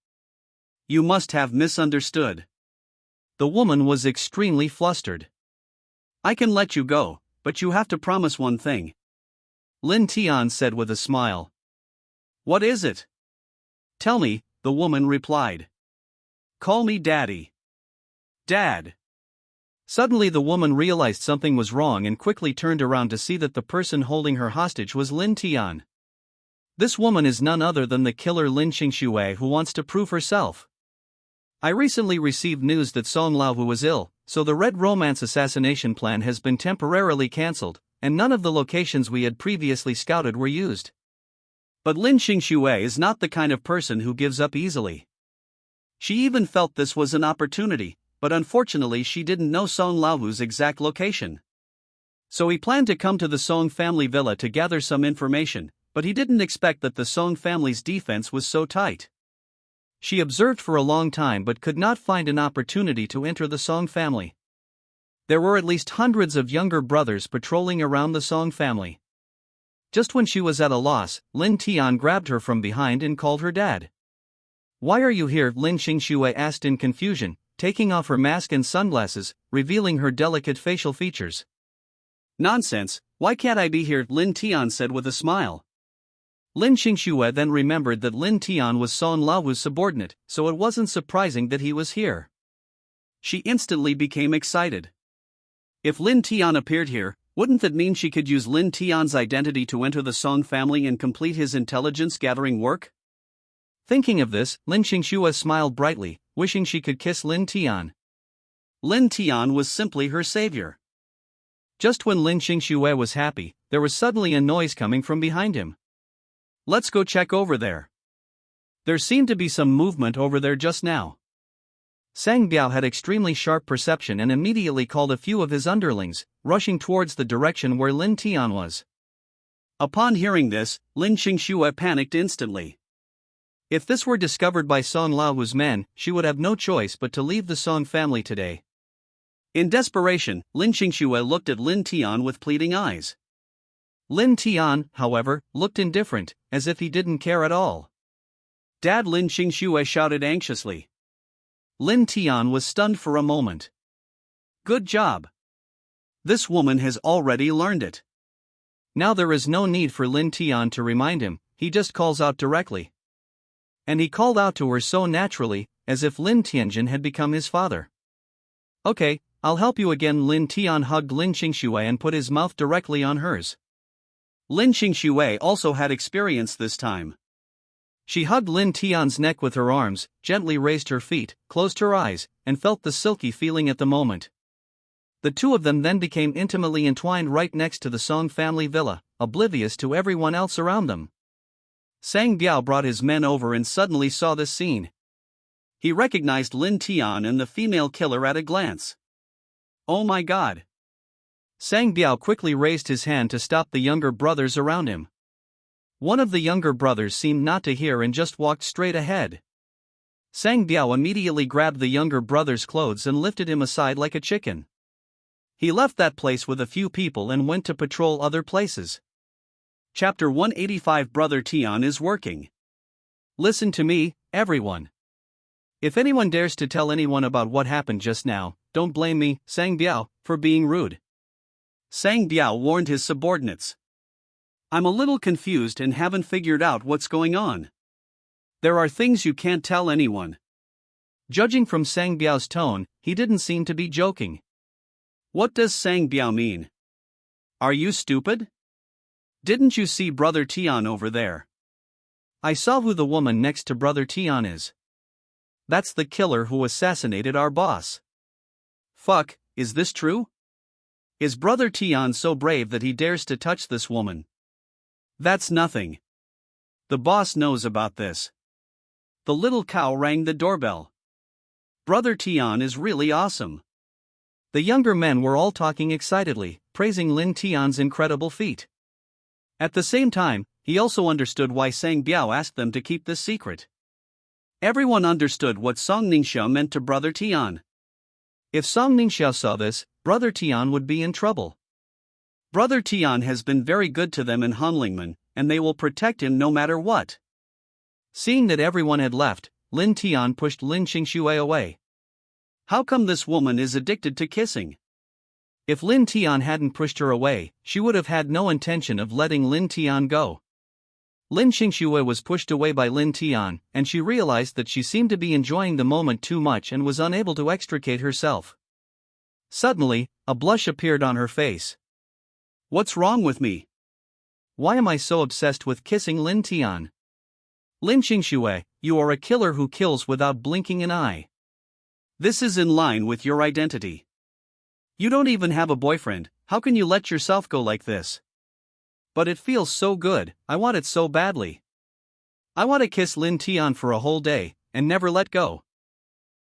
You must have misunderstood. The woman was extremely flustered. I can let you go, but you have to promise one thing. Lin Tian said with a smile. What is it? Tell me, the woman replied. Call me Daddy. Dad. Suddenly the woman realized something was wrong and quickly turned around to see that the person holding her hostage was Lin Tian. This woman is none other than the killer Lin Xingshui who wants to prove herself. I recently received news that Song Lao was ill, so the Red Romance assassination plan has been temporarily cancelled, and none of the locations we had previously scouted were used. But Lin Xingshui is not the kind of person who gives up easily. She even felt this was an opportunity, but unfortunately she didn't know Song Lao's exact location. So he planned to come to the Song family villa to gather some information, but he didn't expect that the Song family's defense was so tight. She observed for a long time but could not find an opportunity to enter the Song family. There were at least hundreds of younger brothers patrolling around the Song family. Just when she was at a loss, Lin Tian grabbed her from behind and called her dad. Why are you here? Lin Xingshui asked in confusion, taking off her mask and sunglasses, revealing her delicate facial features. Nonsense, why can't I be here? Lin Tian said with a smile. Lin Xingshui then remembered that Lin Tian was Song Lao's subordinate, so it wasn't surprising that he was here. She instantly became excited. If Lin Tian appeared here, wouldn't that mean she could use Lin Tian's identity to enter the Song family and complete his intelligence-gathering work? Thinking of this, Lin Xingshui smiled brightly, wishing she could kiss Lin Tian. Lin Tian was simply her savior. Just when Lin Xingshui was happy, there was suddenly a noise coming from behind him. Let's go check over there. There seemed to be some movement over there just now. Sang Biao had extremely sharp perception and immediately called a few of his underlings, rushing towards the direction where Lin Tian was. Upon hearing this, Lin Xingshui panicked instantly. If this were discovered by Song Lao's men, she would have no choice but to leave the Song family today. In desperation, Lin Xingshui looked at Lin Tian with pleading eyes. Lin Tian, however, looked indifferent, as if he didn't care at all. Dad, Lin Xingshui shouted anxiously. Lin Tian was stunned for a moment. Good job. This woman has already learned it. Now there is no need for Lin Tian to remind him, he just calls out directly. And he called out to her so naturally, as if Lin Tianjin had become his father. Okay, I'll help you again. Lin Tian hugged Lin Qingshui and put his mouth directly on hers. Lin Qingshui also had experience this time. She hugged Lin Tian's neck with her arms, gently raised her feet, closed her eyes, and felt the silky feeling at the moment. The two of them then became intimately entwined right next to the Song family villa, oblivious to everyone else around them. Sang Biao brought his men over and suddenly saw this scene. He recognized Lin Tian and the female killer at a glance. Oh my god! Sang Biao quickly raised his hand to stop the younger brothers around him. One of the younger brothers seemed not to hear and just walked straight ahead. Sang Biao immediately grabbed the younger brother's clothes and lifted him aside like a chicken. He left that place with a few people and went to patrol other places. Chapter 185 Brother Tian is working. Listen to me, everyone. If anyone dares to tell anyone about what happened just now, don't blame me, Sang Biao, for being rude. Sang Biao warned his subordinates. I'm a little confused and haven't figured out what's going on. There are things you can't tell anyone. Judging from Sang Biao's tone, he didn't seem to be joking. What does Sang Biao mean? Are you stupid? Didn't you see Brother Tian over there? I saw who the woman next to Brother Tian is. That's the killer who assassinated our boss. Fuck, is this true? Is Brother Tian so brave that he dares to touch this woman? That's nothing. The boss knows about this. The little cow rang the doorbell. Brother Tian is really awesome. The younger men were all talking excitedly, praising Lin Tian's incredible feat. At the same time, he also understood why Sang Biao asked them to keep this secret. Everyone understood what Song Ningxiao meant to Brother Tian. If Song Ningxiao saw this, Brother Tian would be in trouble. Brother Tian has been very good to them in Hanlingmen, and they will protect him no matter what. Seeing that everyone had left, Lin Tian pushed Lin Qingshui away. How come this woman is addicted to kissing? If Lin Tian hadn't pushed her away, she would have had no intention of letting Lin Tian go. Lin Qingshui was pushed away by Lin Tian, and she realized that she seemed to be enjoying the moment too much and was unable to extricate herself. Suddenly, a blush appeared on her face. What's wrong with me? Why am I so obsessed with kissing Lin Tian? Lin Qingshui, you are a killer who kills without blinking an eye. This is in line with your identity. You don't even have a boyfriend, how can you let yourself go like this? But it feels so good, I want it so badly. I want to kiss Lin Tian for a whole day, and never let go.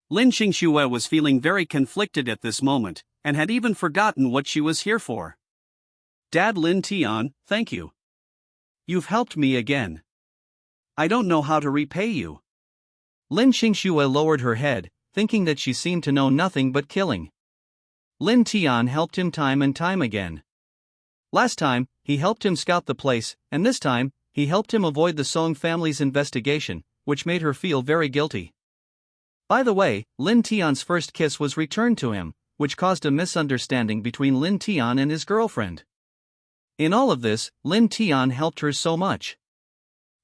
Lin Qingshui was feeling very conflicted at this moment, and had even forgotten what she was here for. Dad Lin Tian, thank you. You've helped me again. I don't know how to repay you. Lin Qingshui lowered her head, thinking that she seemed to know nothing but killing. Lin Tian helped him time and time again. Last time, he helped him scout the place, and this time, he helped him avoid the Song family's investigation, which made her feel very guilty. By the way, Lin Tian's first kiss was returned to him, which caused a misunderstanding between Lin Tian and his girlfriend. In all of this, Lin Tian helped her so much.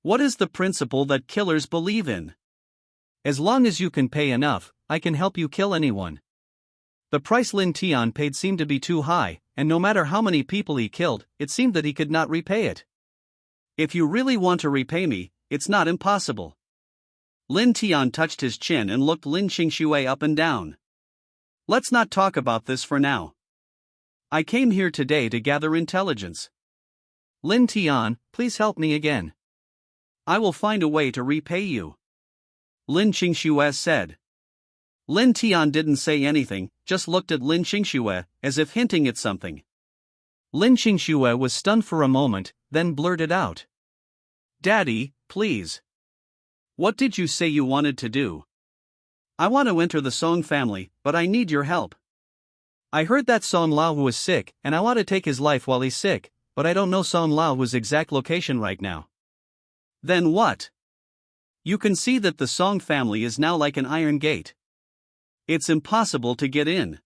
What is the principle that killers believe in? As long as you can pay enough, I can help you kill anyone. The price Lin Tian paid seemed to be too high, and no matter how many people he killed, it seemed that he could not repay it. If you really want to repay me, it's not impossible. Lin Tian touched his chin and looked Lin Qingshui up and down. Let's not talk about this for now. I came here today to gather intelligence. Lin Tian, please help me again. I will find a way to repay you. Lin Qingshui said. Lin Tian didn't say anything, just looked at Lin Qingshui, as if hinting at something. Lin Qingshui was stunned for a moment, then blurted out. Daddy, please. What did you say you wanted to do? I want to enter the Song family, but I need your help. I heard that Song Lao is sick, and I want to take his life while he's sick, but I don't know Song Lao's exact location right now. Then what? You can see that the Song family is now like an iron gate. It's impossible to get in.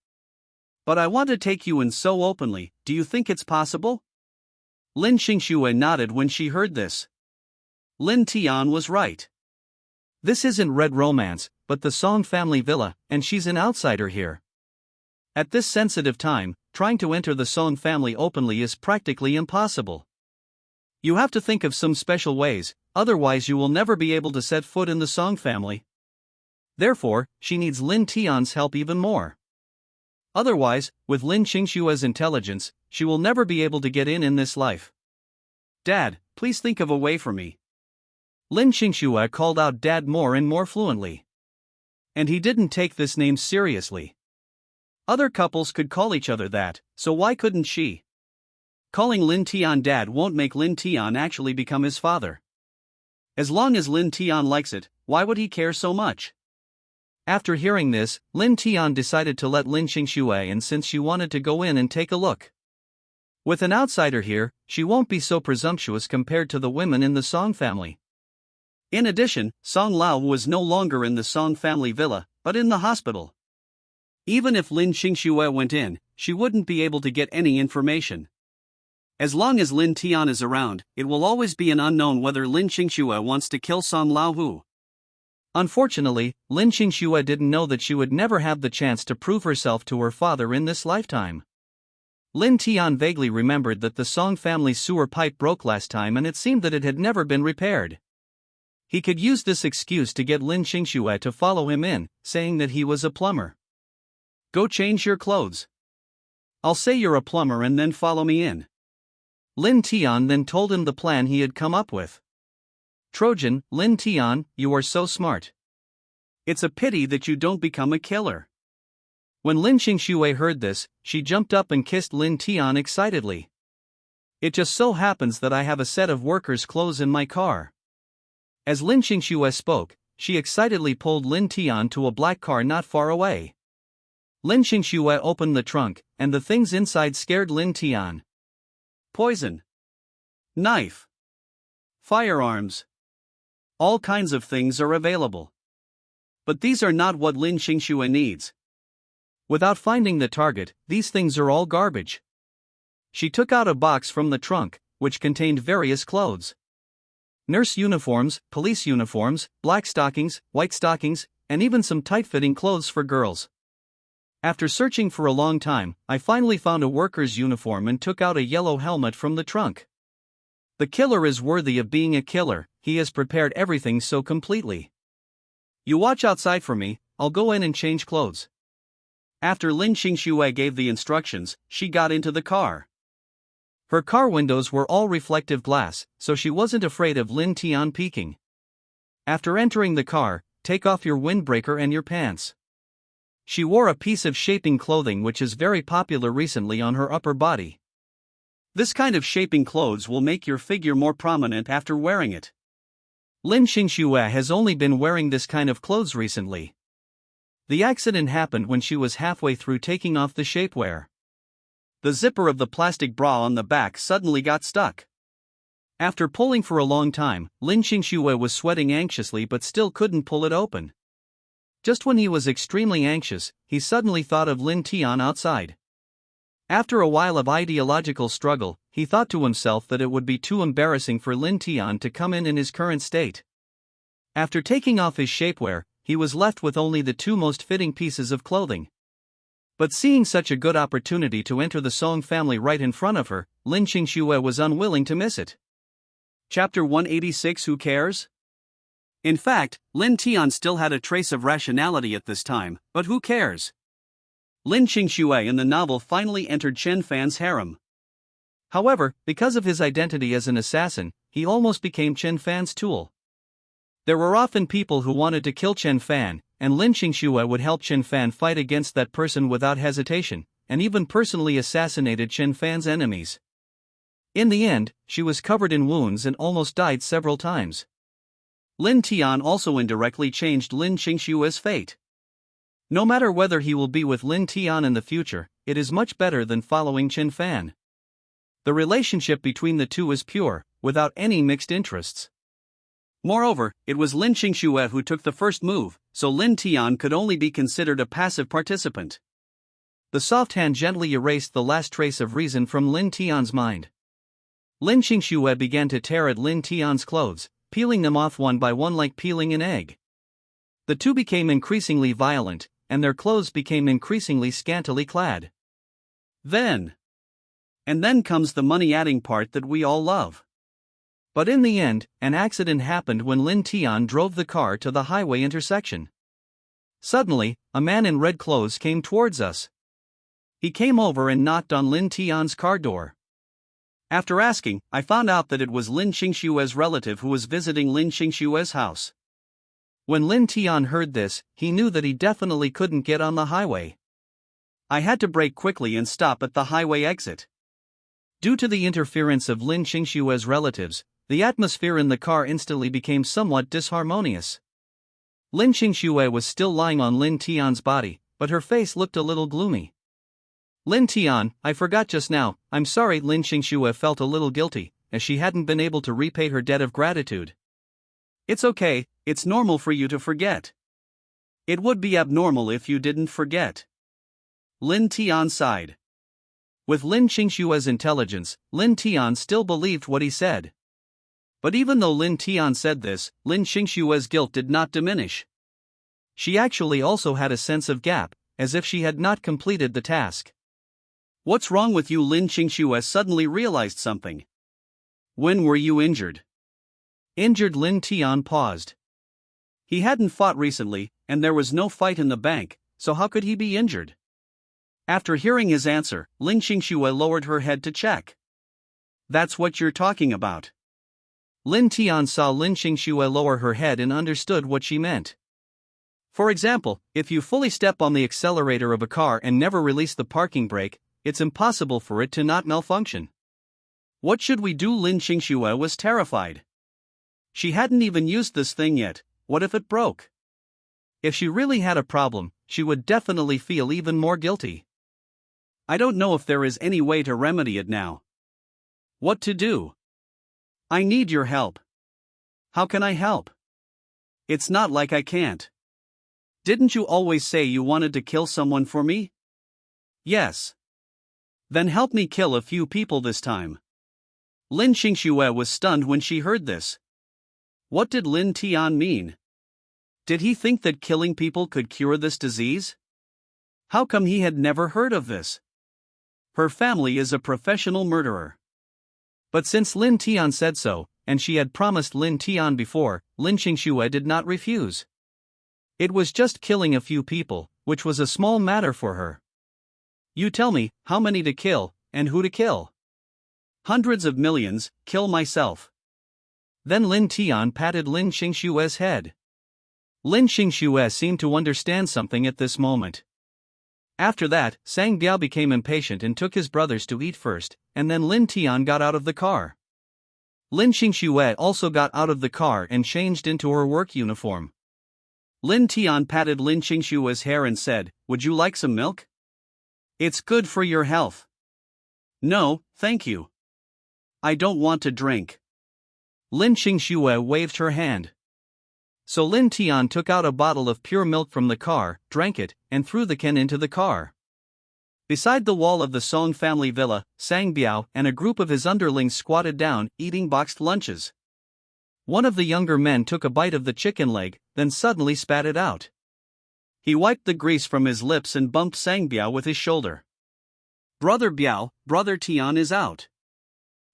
But I want to take you in so openly, do you think it's possible? Lin Xingxue nodded when she heard this. Lin Tian was right. This isn't red romance, but the Song family villa, and she's an outsider here. At this sensitive time, trying to enter the Song family openly is practically impossible. You have to think of some special ways, otherwise you will never be able to set foot in the Song family. Therefore, she needs Lin Tian's help even more. Otherwise, with Lin Xingxue's intelligence, she will never be able to get in this life. Dad, please think of a way for me. Lin Xingxue called out Dad more and more fluently. And he didn't take this name seriously. Other couples could call each other that, so why couldn't she? Calling Lin Tian Dad won't make Lin Tian actually become his father. As long as Lin Tian likes it, why would he care so much? After hearing this, Lin Tian decided to let Lin Xingxue in since she wanted to go in and take a look. With an outsider here, she won't be so presumptuous compared to the women in the Song family. In addition, Song Lao was no longer in the Song family villa, but in the hospital. Even if Lin Xingxue went in, she wouldn't be able to get any information. As long as Lin Tian is around, it will always be an unknown whether Lin Xingxue wants to kill Song Lao. Unfortunately, Lin Xingxue didn't know that she would never have the chance to prove herself to her father in this lifetime. Lin Tian vaguely remembered that the Song family's sewer pipe broke last time and it seemed that it had never been repaired. He could use this excuse to get Lin Xingxue to follow him in, saying that he was a plumber. Go change your clothes. I'll say you're a plumber and then follow me in. Lin Tian then told him the plan he had come up with. Trojan, Lin Tian, you are so smart. It's a pity that you don't become a killer. When Lin Xingxue heard this, she jumped up and kissed Lin Tian excitedly. It just so happens that I have a set of workers' clothes in my car. As Lin Xingxue spoke, she excitedly pulled Lin Tian to a black car not far away. Lin Xingxue opened the trunk, and the things inside scared Lin Tian. Poison. Knife. Firearms. All kinds of things are available. But these are not what Lin Xingxue needs. Without finding the target, these things are all garbage. She took out a box from the trunk, which contained various clothes. Nurse uniforms, police uniforms, black stockings, white stockings, and even some tight-fitting clothes for girls. After searching for a long time, I finally found a worker's uniform and took out a yellow helmet from the trunk. The killer is worthy of being a killer, he has prepared everything so completely. You watch outside for me, I'll go in and change clothes. After Lin Xingxue gave the instructions, she got into the car. Her car windows were all reflective glass, so she wasn't afraid of Lin Tian peeking. After entering the car, take off your windbreaker and your pants. She wore a piece of shaping clothing which is very popular recently on her upper body. This kind of shaping clothes will make your figure more prominent after wearing it. Lin Xingxue has only been wearing this kind of clothes recently. The accident happened when she was halfway through taking off the shapewear. The zipper of the plastic bra on the back suddenly got stuck. After pulling for a long time, Lin Xingxue was sweating anxiously but still couldn't pull it open. Just when he was extremely anxious, he suddenly thought of Lin Tian outside. After a while of ideological struggle, he thought to himself that it would be too embarrassing for Lin Tian to come in his current state. After taking off his shapewear, he was left with only the two most fitting pieces of clothing. But seeing such a good opportunity to enter the Song family right in front of her, Lin Xingxue was unwilling to miss it. Chapter 186 Who cares? In fact, Lin Tian still had a trace of rationality at this time, but who cares? Lin Xingxue in the novel finally entered Chen Fan's harem. However, because of his identity as an assassin, he almost became Chen Fan's tool. There were often people who wanted to kill Chen Fan, and Lin Xingxue would help Chen Fan fight against that person without hesitation, and even personally assassinated Chen Fan's enemies. In the end, she was covered in wounds and almost died several times. Lin Tian also indirectly changed Lin Xingxue's fate. No matter whether he will be with Lin Tian in the future, it is much better than following Chen Fan. The relationship between the two is pure, without any mixed interests. Moreover, it was Lin Qingxue who took the first move, so Lin Tian could only be considered a passive participant. The soft hand gently erased the last trace of reason from Lin Tian's mind. Lin Qingxue began to tear at Lin Tian's clothes, peeling them off one by one like peeling an egg. The two became increasingly violent, and their clothes became increasingly scantily clad. And then comes the money-adding part that we all love. But in the end, an accident happened when Lin Tian drove the car to the highway intersection. Suddenly, a man in red clothes came towards us. He came over and knocked on Lin Tian's car door. After asking, I found out that it was Lin Qingxue's relative who was visiting Lin Qingxue's house. When Lin Tian heard this, he knew that he definitely couldn't get on the highway. I had to brake quickly and stop at the highway exit. Due to the interference of Lin Qingxue's relatives, the atmosphere in the car instantly became somewhat disharmonious. Lin Qingxue was still lying on Lin Tian's body, but her face looked a little gloomy. Lin Tian, I forgot just now, I'm sorry. Lin Qingxue felt a little guilty, as she hadn't been able to repay her debt of gratitude. It's okay, it's normal for you to forget. It would be abnormal if you didn't forget. Lin Tian sighed. With Lin Qingxue's intelligence, Lin Tian still believed what he said. But even though Lin Tian said this, Lin Qingxue's guilt did not diminish. She actually also had a sense of gap, as if she had not completed the task. What's wrong with you? Lin Qingxue suddenly realized something. When were you injured? Injured? Lin Tian paused. He hadn't fought recently, and there was no fight in the bank, so how could he be injured? After hearing his answer, Lin Qingxue lowered her head to check. That's what you're talking about. Lin Tian saw Lin Qingxue lower her head and understood what she meant. For example, if you fully step on the accelerator of a car and never release the parking brake, it's impossible for it to not malfunction. What should we do? Lin Qingxue was terrified. She hadn't even used this thing yet. What if it broke? If she really had a problem, she would definitely feel even more guilty. I don't know if there is any way to remedy it now. What to do? I need your help. How can I help? It's not like I can't. Didn't you always say you wanted to kill someone for me? Yes. Then help me kill a few people this time. Lin Qingxue was stunned when she heard this. What did Lin Tian mean? Did he think that killing people could cure this disease? How come he had never heard of this? Her family is a professional murderer. But since Lin Tian said so, and she had promised Lin Tian before, Lin Qingxue did not refuse. It was just killing a few people, which was a small matter for her. You tell me, how many to kill, and who to kill? Hundreds of millions. Kill myself. Then Lin Tian patted Lin Qingxue's head. Lin Qingxue seemed to understand something at this moment. After that, Sang Biao became impatient and took his brothers to eat first, and then Lin Tian got out of the car. Lin Qingxue also got out of the car and changed into her work uniform. Lin Tian patted Lin Qingxue's hair and said, "Would you like some milk? It's good for your health." "No, thank you. I don't want to drink." Lin Qingxue waved her hand. So Lin Tian took out a bottle of pure milk from the car, drank it, and threw the can into the car. Beside the wall of the Song family villa, Sang Biao and a group of his underlings squatted down, eating boxed lunches. One of the younger men took a bite of the chicken leg, then suddenly spat it out. He wiped the grease from his lips and bumped Sang Biao with his shoulder. "Brother Biao, Brother Tian is out,"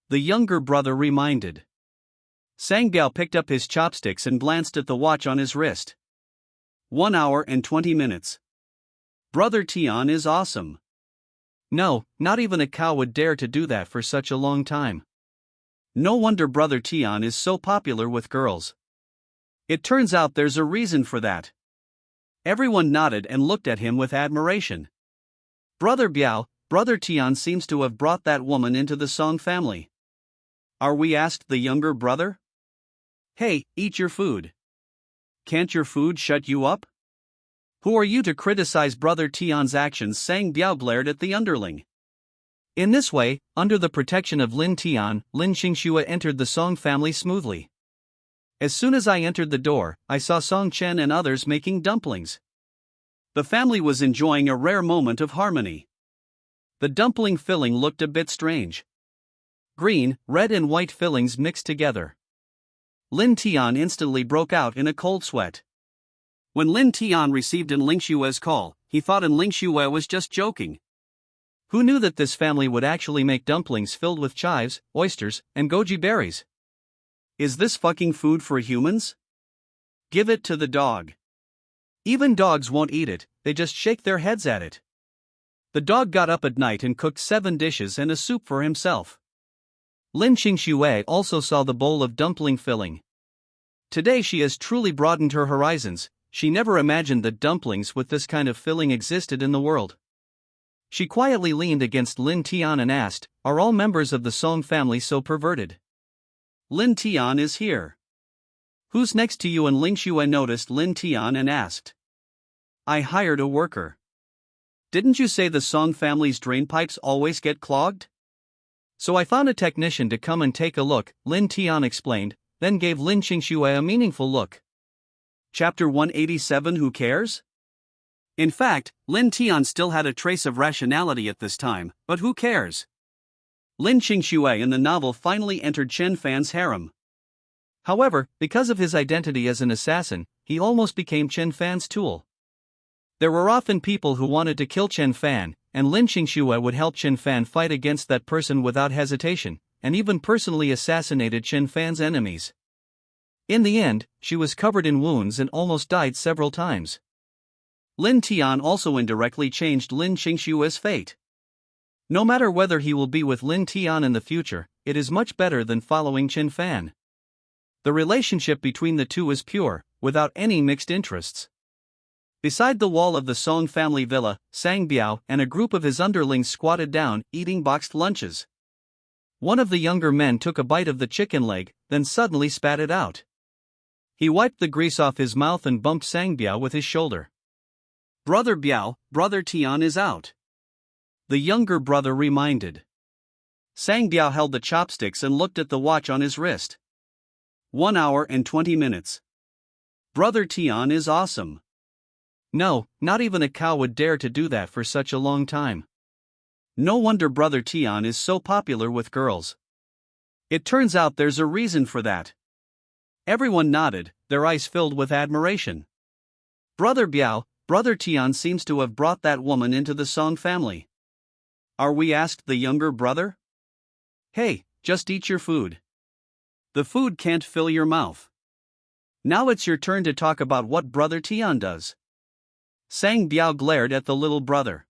the younger brother reminded. Sang Biao picked up his chopsticks and glanced at the watch on his wrist. 1 hour and 20 minutes. Brother Tian is awesome. No, not even a cow would dare to do that for such a long time. No wonder Brother Tian is so popular with girls. It turns out there's a reason for that. Everyone nodded and looked at him with admiration. Brother Biao, Brother Tian seems to have brought that woman into the Song family. Are we? Asked the younger brother. Hey, eat your food. Can't your food shut you up? Who are you to criticize Brother Tian's actions? Sang Biao glared at the underling. In this way, under the protection of Lin Tian, Lin Qingxue entered the Song family smoothly. As soon as I entered the door, I saw Song Chen and others making dumplings. The family was enjoying a rare moment of harmony. The dumpling filling looked a bit strange. Green, red and white fillings mixed together. Lin Tian instantly broke out in a cold sweat. When Lin Tian received in Ling Xue's call, he thought in Ling Xue was just joking. Who knew that this family would actually make dumplings filled with chives, oysters, and goji berries? Is this fucking food for humans? Give it to the dog. Even dogs won't eat it, they just shake their heads at it. The dog got up at night and cooked 7 dishes and a soup for himself. Lin Xue also saw the bowl of dumpling filling. Today she has truly broadened her horizons. She never imagined that dumplings with this kind of filling existed in the world. She quietly leaned against Lin Tian and asked, "Are all members of the Song family so perverted?" "Lin Tian is here. Who's next to you?" And Ling Xue noticed Lin Tian and asked. "I hired a worker." "Didn't you say the Song family's drain pipes always get clogged?" "So I found a technician to come and take a look," Lin Tian explained, then gave Lin Xue a meaningful look. Chapter 187 Who cares? In fact, Lin Tian still had a trace of rationality at this time, but who cares? Lin Xue in the novel finally entered Chen Fan's harem. However, because of his identity as an assassin, he almost became Chen Fan's tool. There were often people who wanted to kill Chen Fan, and Lin Xue would help Chen Fan fight against that person without hesitation, and even personally assassinated Chen Fan's enemies. In the end, she was covered in wounds and almost died several times. Lin Tian also indirectly changed Lin Xue's fate. No matter whether he will be with Lin Tian in the future, it is much better than following Chen Fan. The relationship between the two is pure, without any mixed interests. Beside the wall of the Song family villa, Sang Biao and a group of his underlings squatted down, eating boxed lunches. One of the younger men took a bite of the chicken leg, then suddenly spat it out. He wiped the grease off his mouth and bumped Sang Biao with his shoulder. "Brother Biao, Brother Tian is out," the younger brother reminded. Sang Biao held the chopsticks and looked at the watch on his wrist. 1 hour and 20 minutes. "Brother Tian is awesome." No, not even a cow would dare to do that for such a long time. No wonder Brother Tian is so popular with girls. It turns out there's a reason for that. Everyone nodded, their eyes filled with admiration. "Brother Biao, Brother Tian seems to have brought that woman into the Song family." "Are we?" asked the younger brother. "Hey, just eat your food. The food can't fill your mouth. Now it's your turn to talk about what Brother Tian does." Sang Biao glared at the little brother.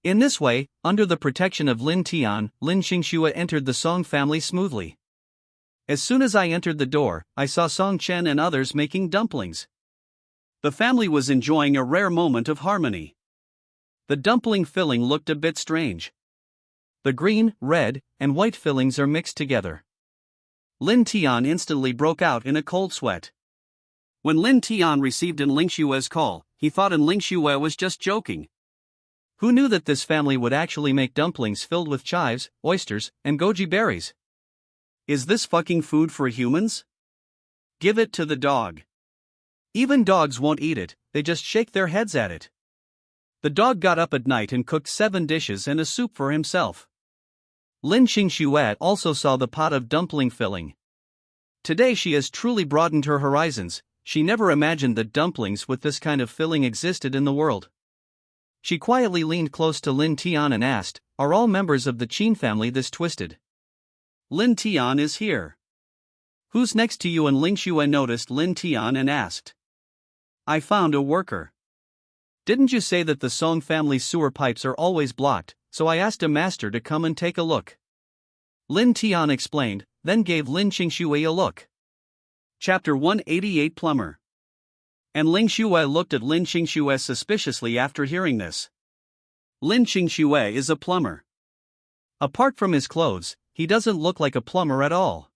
In this way, under the protection of Lin Tian, Lin Xue entered the Song family smoothly. As soon as I entered the door, I saw Song Chen and others making dumplings. The family was enjoying a rare moment of harmony. The dumpling filling looked a bit strange. The green, red, and white fillings are mixed together. Lin Tian instantly broke out in a cold sweat. When Lin Tian received in Ling Xue's call, he thought in Ling Xue was just joking. Who knew that this family would actually make dumplings filled with chives, oysters, and goji berries? Is this fucking food for humans? Give it to the dog. Even dogs won't eat it, they just shake their heads at it. The dog got up at night and cooked 7 dishes and a soup for himself. Lin Xue also saw the pot of dumpling filling. Today she has truly broadened her horizons. She never imagined that dumplings with this kind of filling existed in the world. She quietly leaned close to Lin Tian and asked, "Are all members of the Qin family this twisted?" "Lin Tian is here. Who's next to you?" And Ling Xue noticed Lin Tian and asked. "I found a worker." "Didn't you say that the Song family's sewer pipes are always blocked, so I asked a master to come and take a look?" Lin Tian explained, then gave Lin Xue a look. Chapter 188 Plumber. And Ling Xue looked at Lin Xue suspiciously after hearing this. Lin Xue is a plumber. Apart from his clothes, he doesn't look like a plumber at all.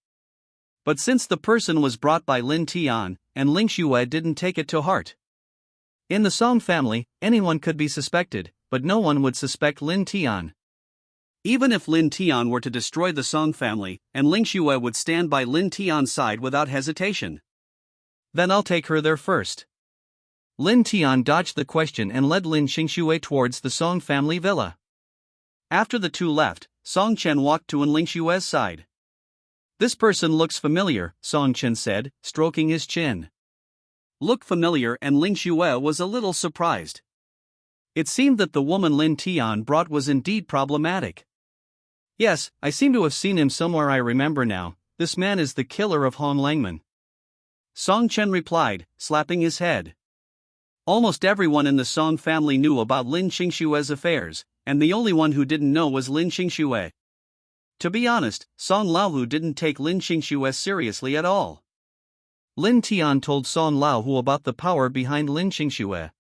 But since the person was brought by Lin Tian, and Ling Xue didn't take it to heart. In the Song family, anyone could be suspected, but no one would suspect Lin Tian. Even if Lin Tian were to destroy the Song family, and Ling Xue would stand by Lin Tian's side without hesitation. Then I'll take her there first. Lin Tian dodged the question and led Lin Xue towards the Song family villa. After the two left, Song Chen walked to Ling Xue's side. This person looks familiar, Song Chen said, stroking his chin. Look familiar, and Ling Xue was a little surprised. It seemed that the woman Lin Tian brought was indeed problematic. Yes, I seem to have seen him somewhere. I remember now. This man is the killer of Hong Langman. Song Chen replied, slapping his head. Almost everyone in the Song family knew about Lin Xue's affairs, and the only one who didn't know was Lin Xue. To be honest, Song Laohu didn't take Lin Xue seriously at all. Lin Tian told Song Laohu about the power behind Lin Xue.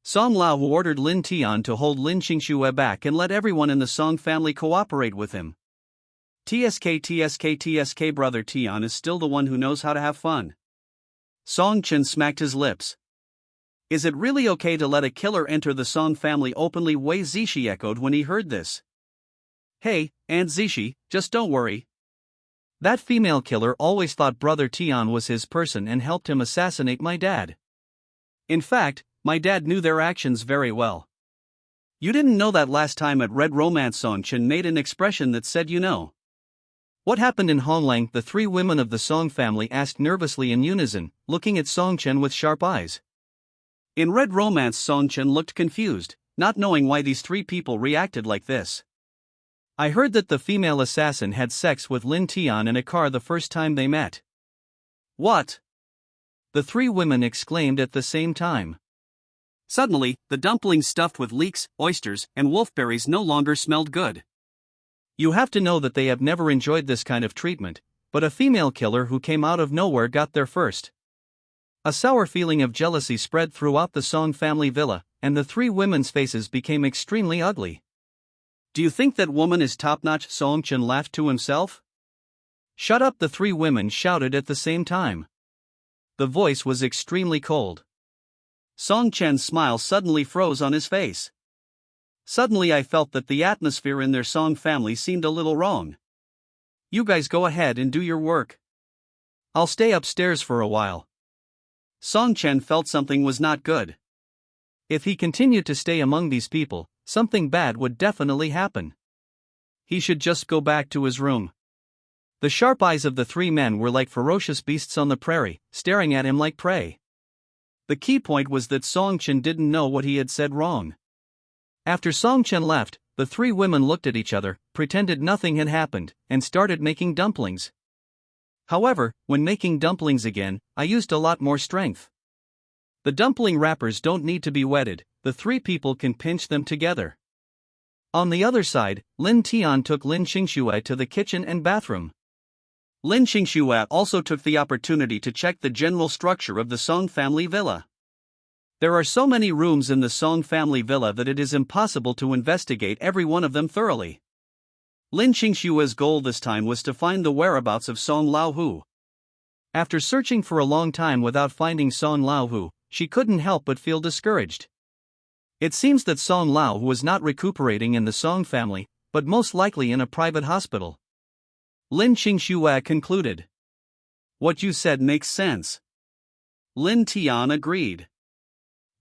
Song Laohu ordered Lin Tian to hold Lin Xue back and let everyone in the Song family cooperate with him. TSK brother Tian is still the one who knows how to have fun. Song Chen smacked his lips. Is it really okay to let a killer enter the Song family openly? Wei Zishi echoed when he heard this. Hey, Aunt Zishi, just don't worry. That female killer always thought brother Tian was his person and helped him assassinate my dad. In fact, my dad knew their actions very well. You didn't know that last time at Red Romance? Song Chen made an expression that said you know. What happened in Honglang? The three women of the Song family asked nervously in unison, looking at Song Chen with sharp eyes. In Red Romance, Song Chen looked confused, not knowing why these three people reacted like this. I heard that the female assassin had sex with Lin Tian in a car the first time they met. What? The three women exclaimed at the same time. Suddenly, the dumplings stuffed with leeks, oysters, and wolfberries no longer smelled good. You have to know that they have never enjoyed this kind of treatment, but a female killer who came out of nowhere got there first. A sour feeling of jealousy spread throughout the Song family villa, and the three women's faces became extremely ugly. Do you think that woman is top-notch? Song Chen laughed to himself. Shut up, the three women shouted at the same time. The voice was extremely cold. Song Chen's smile suddenly froze on his face. Suddenly I felt that the atmosphere in their Song family seemed a little wrong. You guys go ahead and do your work. I'll stay upstairs for a while. Song Chen felt something was not good. If he continued to stay among these people, something bad would definitely happen. He should just go back to his room. The sharp eyes of the three men were like ferocious beasts on the prairie, staring at him like prey. The key point was that Song Chen didn't know what he had said wrong. After Song Chen left, the three women looked at each other, pretended nothing had happened, and started making dumplings. However, when making dumplings again, I used a lot more strength. The dumpling wrappers don't need to be wetted, the three people can pinch them together. On the other side, Lin Tian took Lin Xue to the kitchen and bathroom. Lin Xue also took the opportunity to check the general structure of the Song family villa. There are so many rooms in the Song family villa that it is impossible to investigate every one of them thoroughly. Lin Xue's goal this time was to find the whereabouts of Song Laohu. After searching for a long time without finding Song Laohu, she couldn't help but feel discouraged. It seems that Song Laohu was not recuperating in the Song family, but most likely in a private hospital. Lin Xue concluded. What you said makes sense. Lin Tian agreed.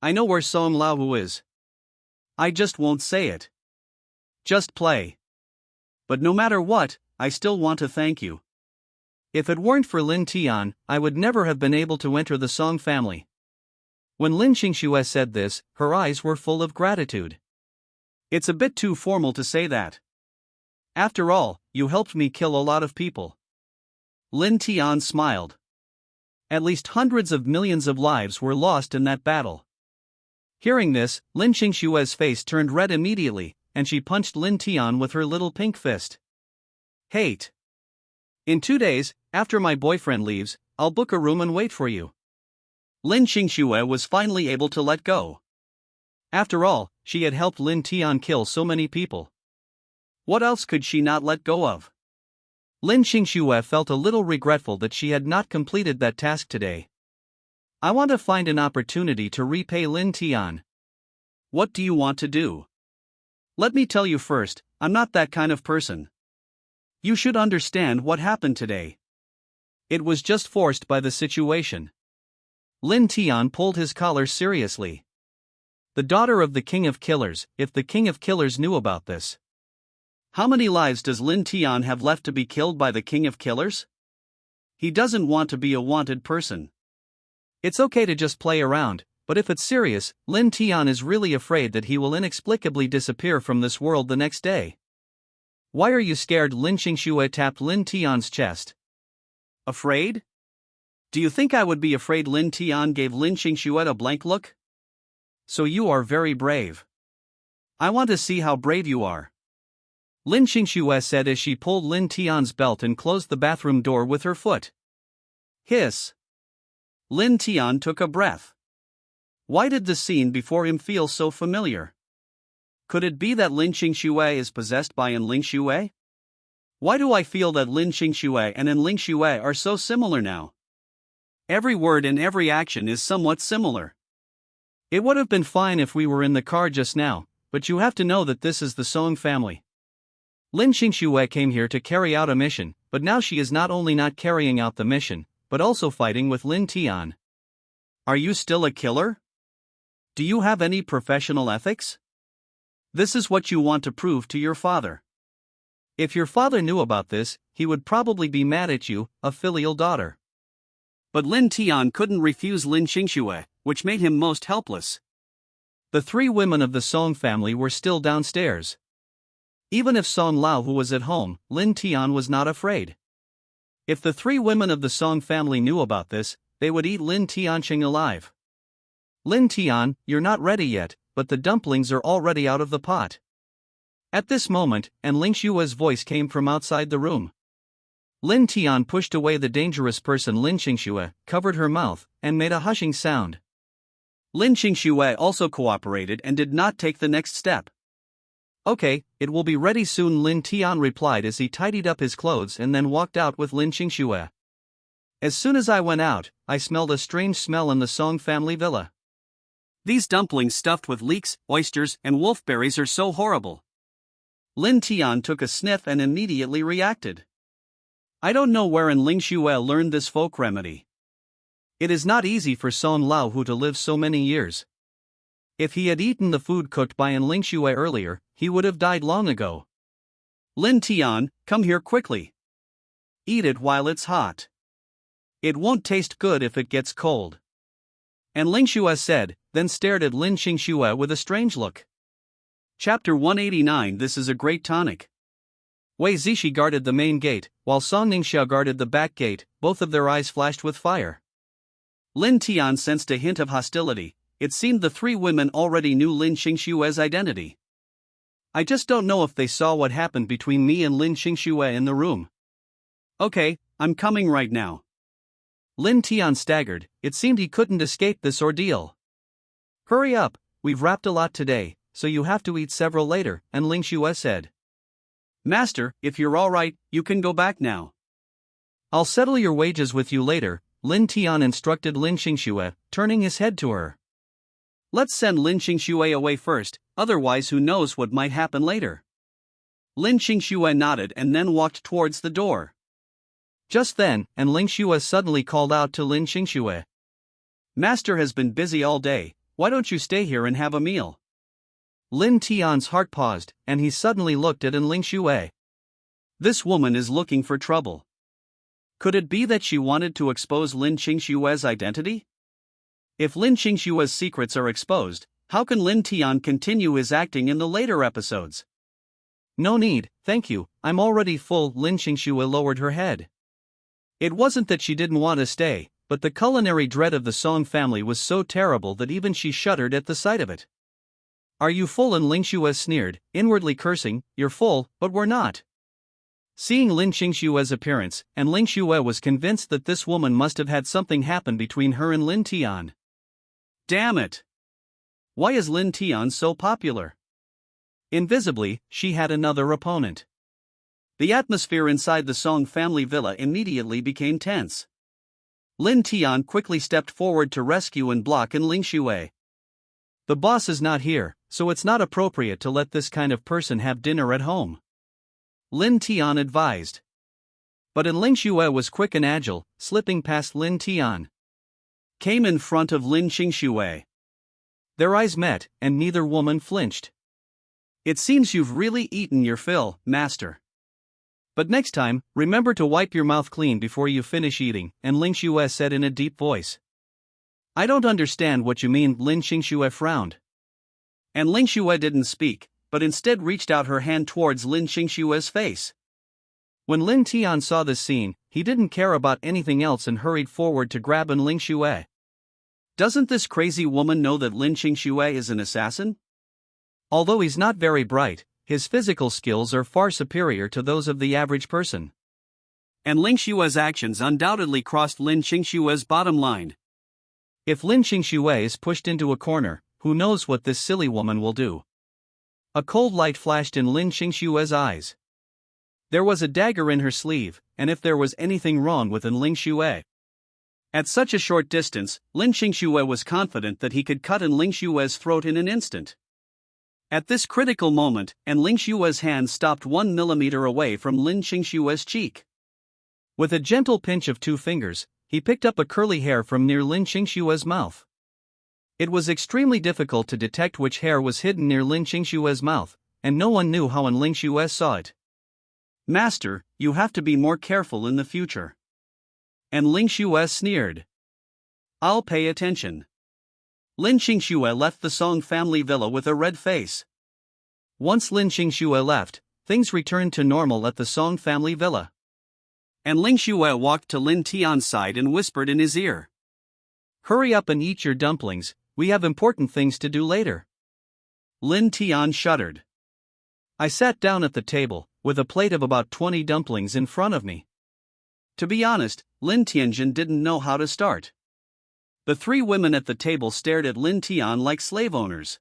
I know where Song Laohu is. I just won't say it. Just play. But no matter what, I still want to thank you. If it weren't for Lin Tian, I would never have been able to enter the Song family. When Lin Xue said this, her eyes were full of gratitude. It's a bit too formal to say that. After all, you helped me kill a lot of people. Lin Tian smiled. At least hundreds of millions of lives were lost in that battle. Hearing this, Lin Xue's face turned red immediately, and she punched Lin Tian with her little pink fist. Hate. In 2 days, after my boyfriend leaves, I'll book a room and wait for you. Lin Xue was finally able to let go. After all, she had helped Lin Tian kill so many people. What else could she not let go of? Lin Xue felt a little regretful that she had not completed that task today. I want to find an opportunity to repay Lin Tian. What do you want to do? Let me tell you first, I'm not that kind of person. You should understand what happened today. It was just forced by the situation. Lin Tian pulled his collar seriously. The daughter of the King of Killers, if the King of Killers knew about this. How many lives does Lin Tian have left to be killed by the King of Killers? He doesn't want to be a wanted person. It's okay to just play around, but if it's serious, Lin Tian is really afraid that he will inexplicably disappear from this world the next day. Why are you scared? Lin Qingxue tapped Lin Tian's chest. Afraid? Do you think I would be afraid? Lin Tian gave Lin Qingxue a blank look. So you are very brave. I want to see how brave you are. Lin Qingxue said as she pulled Lin Tian's belt and closed the bathroom door with her foot. Hiss. Lin Tian took a breath. Why did the scene before him feel so familiar? Could it be that Lin Qingxue is possessed by Lin Xue? Why do I feel that Lin Qingxue and Lin Xue are so similar now? Every word and every action is somewhat similar. It would have been fine if we were in the car just now, but you have to know that this is the Song family. Lin Qingxue came here to carry out a mission, but now she is not only not carrying out the mission, but also fighting with Lin Tian. Are you still a killer? Do you have any professional ethics? This is what you want to prove to your father. If your father knew about this, he would probably be mad at you, a filial daughter. But Lin Tian couldn't refuse Lin Qingxue, which made him most helpless. The three women of the Song family were still downstairs. Even if Song Lao who was at home, Lin Tian was not afraid. If the three women of the Song family knew about this, they would eat Lin Tianqing alive. Lin Tian, you're not ready yet, but the dumplings are already out of the pot. At this moment, Lin Xue's voice came from outside the room. Lin Tian pushed away the dangerous person. Lin Qingxue covered her mouth and made a hushing sound. Lin Qingxue also cooperated and did not take the next step. Okay, it will be ready soon, Lin Tian replied as he tidied up his clothes and then walked out with Lin Qingxue. As soon as I went out, I smelled a strange smell in the Song family villa. These dumplings stuffed with leeks, oysters, and wolfberries are so horrible. Lin Tian took a sniff and immediately reacted. I don't know where Lin Xue learned this folk remedy. It is not easy for Song Lao Hu to live so many years. If he had eaten the food cooked by Lin Xue earlier, he would have died long ago. Lin Tian, come here quickly. Eat it while it's hot. It won't taste good if it gets cold. Lin Xue said, then stared at Lin Qingxue with a strange look. Chapter 189. This is a great tonic. Wei Zishi guarded the main gate, while Song Ningxiao guarded the back gate. Both of their eyes flashed with fire. Lin Tian sensed a hint of hostility. It seemed the three women already knew Lin Qingxue's identity. I just don't know if they saw what happened between me and Lin Qingxue in the room. Okay, I'm coming right now. Lin Tian staggered. It seemed he couldn't escape this ordeal. Hurry up, we've wrapped a lot today, so you have to eat several later, Lin Xue said. Master, if you're alright, you can go back now. I'll settle your wages with you later, Lin Tian instructed Lin Qingxue, turning his head to her. Let's send Lin Qingxue away first, otherwise who knows what might happen later. Lin Qingxue nodded and then walked towards the door. Just then, Lin Xue suddenly called out to Lin Qingxue. Master has been busy all day, why don't you stay here and have a meal? Lin Tian's heart paused, and he suddenly looked at Lin Xue. This woman is looking for trouble. Could it be that she wanted to expose Lin Qingxue's identity? If Lin Qingxue's secrets are exposed, how can Lin Tian continue his acting in the later episodes? No need, thank you, I'm already full. Lin Qingxue lowered her head. It wasn't that she didn't want to stay, but the culinary dread of the Song family was so terrible that even she shuddered at the sight of it. Are you full? Lin Xue sneered, inwardly cursing, you're full, but we're not. Seeing Lin Qingxue's appearance, Lin Xue was convinced that this woman must have had something happen between her and Lin Tian. Damn it! Why is Lin Tian so popular? Invisibly, she had another opponent. The atmosphere inside the Song family villa immediately became tense. Lin Tian quickly stepped forward to rescue and block Lin Xue. The boss is not here, so it's not appropriate to let this kind of person have dinner at home," Lin Tian advised. But Ling Xue was quick and agile, slipping past Lin Tian. Came in front of Lin Xue. Their eyes met, and neither woman flinched. "It seems you've really eaten your fill, master. But next time, remember to wipe your mouth clean before you finish eating," and Ling Xue said in a deep voice. "I don't understand what you mean," Lin Xue frowned. And Ling Xue didn't speak, but instead reached out her hand towards Lin Xue's face. When Lin Tian saw this scene, he didn't care about anything else and hurried forward to grab Ling Xue. Doesn't this crazy woman know that Lin Xue is an assassin? Although he's not very bright, his physical skills are far superior to those of the average person. And Ling Xue's actions undoubtedly crossed Lin Xue's bottom line. If Lin Xue is pushed into a corner, who knows what this silly woman will do? A cold light flashed in Lin Xue's eyes. There was a dagger in her sleeve, and if there was anything wrong with Ling Xue. At such a short distance, Lin Xue was confident that he could cut Ling Xue's throat in an instant. At this critical moment, Ling Xue's hand stopped 1 millimeter away from Lin Xue's cheek. With a gentle pinch of 2 fingers, he picked up a curly hair from near Lin Xue's mouth. It was extremely difficult to detect which hair was hidden near Lin Xue's mouth, and no one knew how Ling Xue saw it. "Master, you have to be more careful in the future." And Ling Xue sneered. "I'll pay attention." Lin Xue left the Song family villa with a red face. Once Lin Xue left, things returned to normal at the Song family villa. And Ling Xue walked to Lin Tian's side and whispered in his ear. "Hurry up and eat your dumplings, we have important things to do later." Lin Tian shuddered. I sat down at the table, with a plate of about 20 dumplings in front of me. To be honest, Lin Tianjin didn't know how to start. The 3 women at the table stared at Lin Tian like slave owners.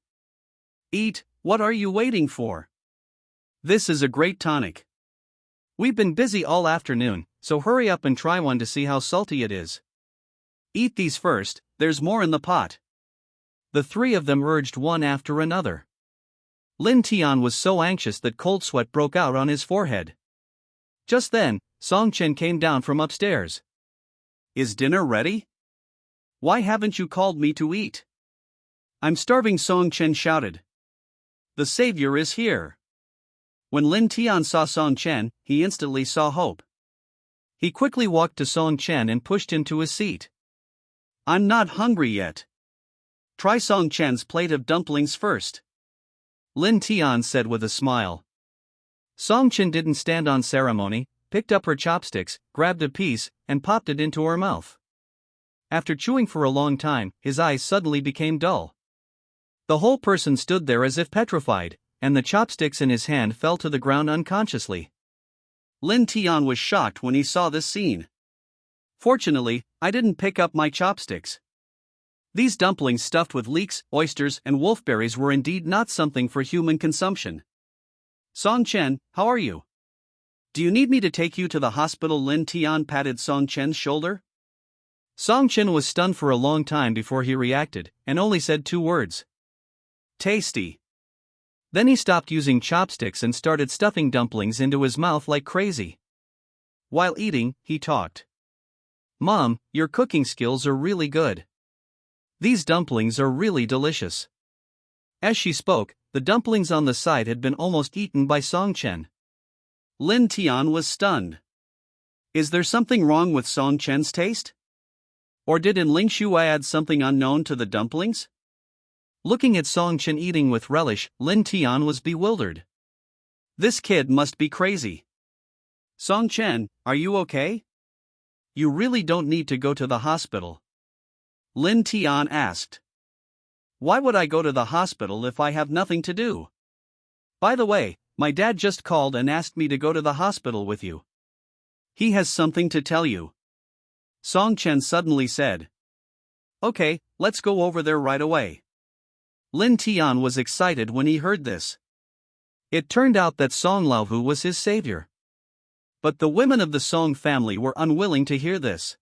"Eat, what are you waiting for? This is a great tonic. We've been busy all afternoon, so hurry up and try one to see how salty it is. Eat these first, there's more in the pot." The 3 of them urged one after another. Lin Tian was so anxious that cold sweat broke out on his forehead. Just then, Song Chen came down from upstairs. "Is dinner ready? Why haven't you called me to eat?" "I'm starving," Song Chen shouted. "The savior is here." When Lin Tian saw Song Chen, he instantly saw hope. He quickly walked to Song Chen and pushed him to his seat. "I'm not hungry yet. Try Song Chen's plate of dumplings first," Lin Tian said with a smile. Song Chen didn't stand on ceremony, picked up her chopsticks, grabbed a piece, and popped it into her mouth. After chewing for a long time, his eyes suddenly became dull. The whole person stood there as if petrified, and the chopsticks in his hand fell to the ground unconsciously. Lin Tian was shocked when he saw this scene. "Fortunately, I didn't pick up my chopsticks. These dumplings stuffed with leeks, oysters, and wolfberries were indeed not something for human consumption. Song Chen, how are you? Do you need me to take you to the hospital?" Lin Tian patted Song Chen's shoulder. Song Chen was stunned for a long time before he reacted, and only said 2 words. "Tasty." Then he stopped using chopsticks and started stuffing dumplings into his mouth like crazy. While eating, he talked. "Mom, your cooking skills are really good. These dumplings are really delicious." As she spoke, the dumplings on the side had been almost eaten by Song Chen. Lin Tian was stunned. Is there something wrong with Song Chen's taste? Or did Ling Xue add something unknown to the dumplings? Looking at Song Chen eating with relish, Lin Tian was bewildered. This kid must be crazy. Song Chen, are you okay? You really don't need to go to the hospital, Lin Tian asked. Why would I go to the hospital if I have nothing to do? By the way, my dad just called and asked me to go to the hospital with you. He has something to tell you, Song Chen suddenly said. Okay, let's go over there right away. Lin Tian was excited when he heard this. It turned out that Song Laohu was his savior. But the women of the Song family were unwilling to hear this.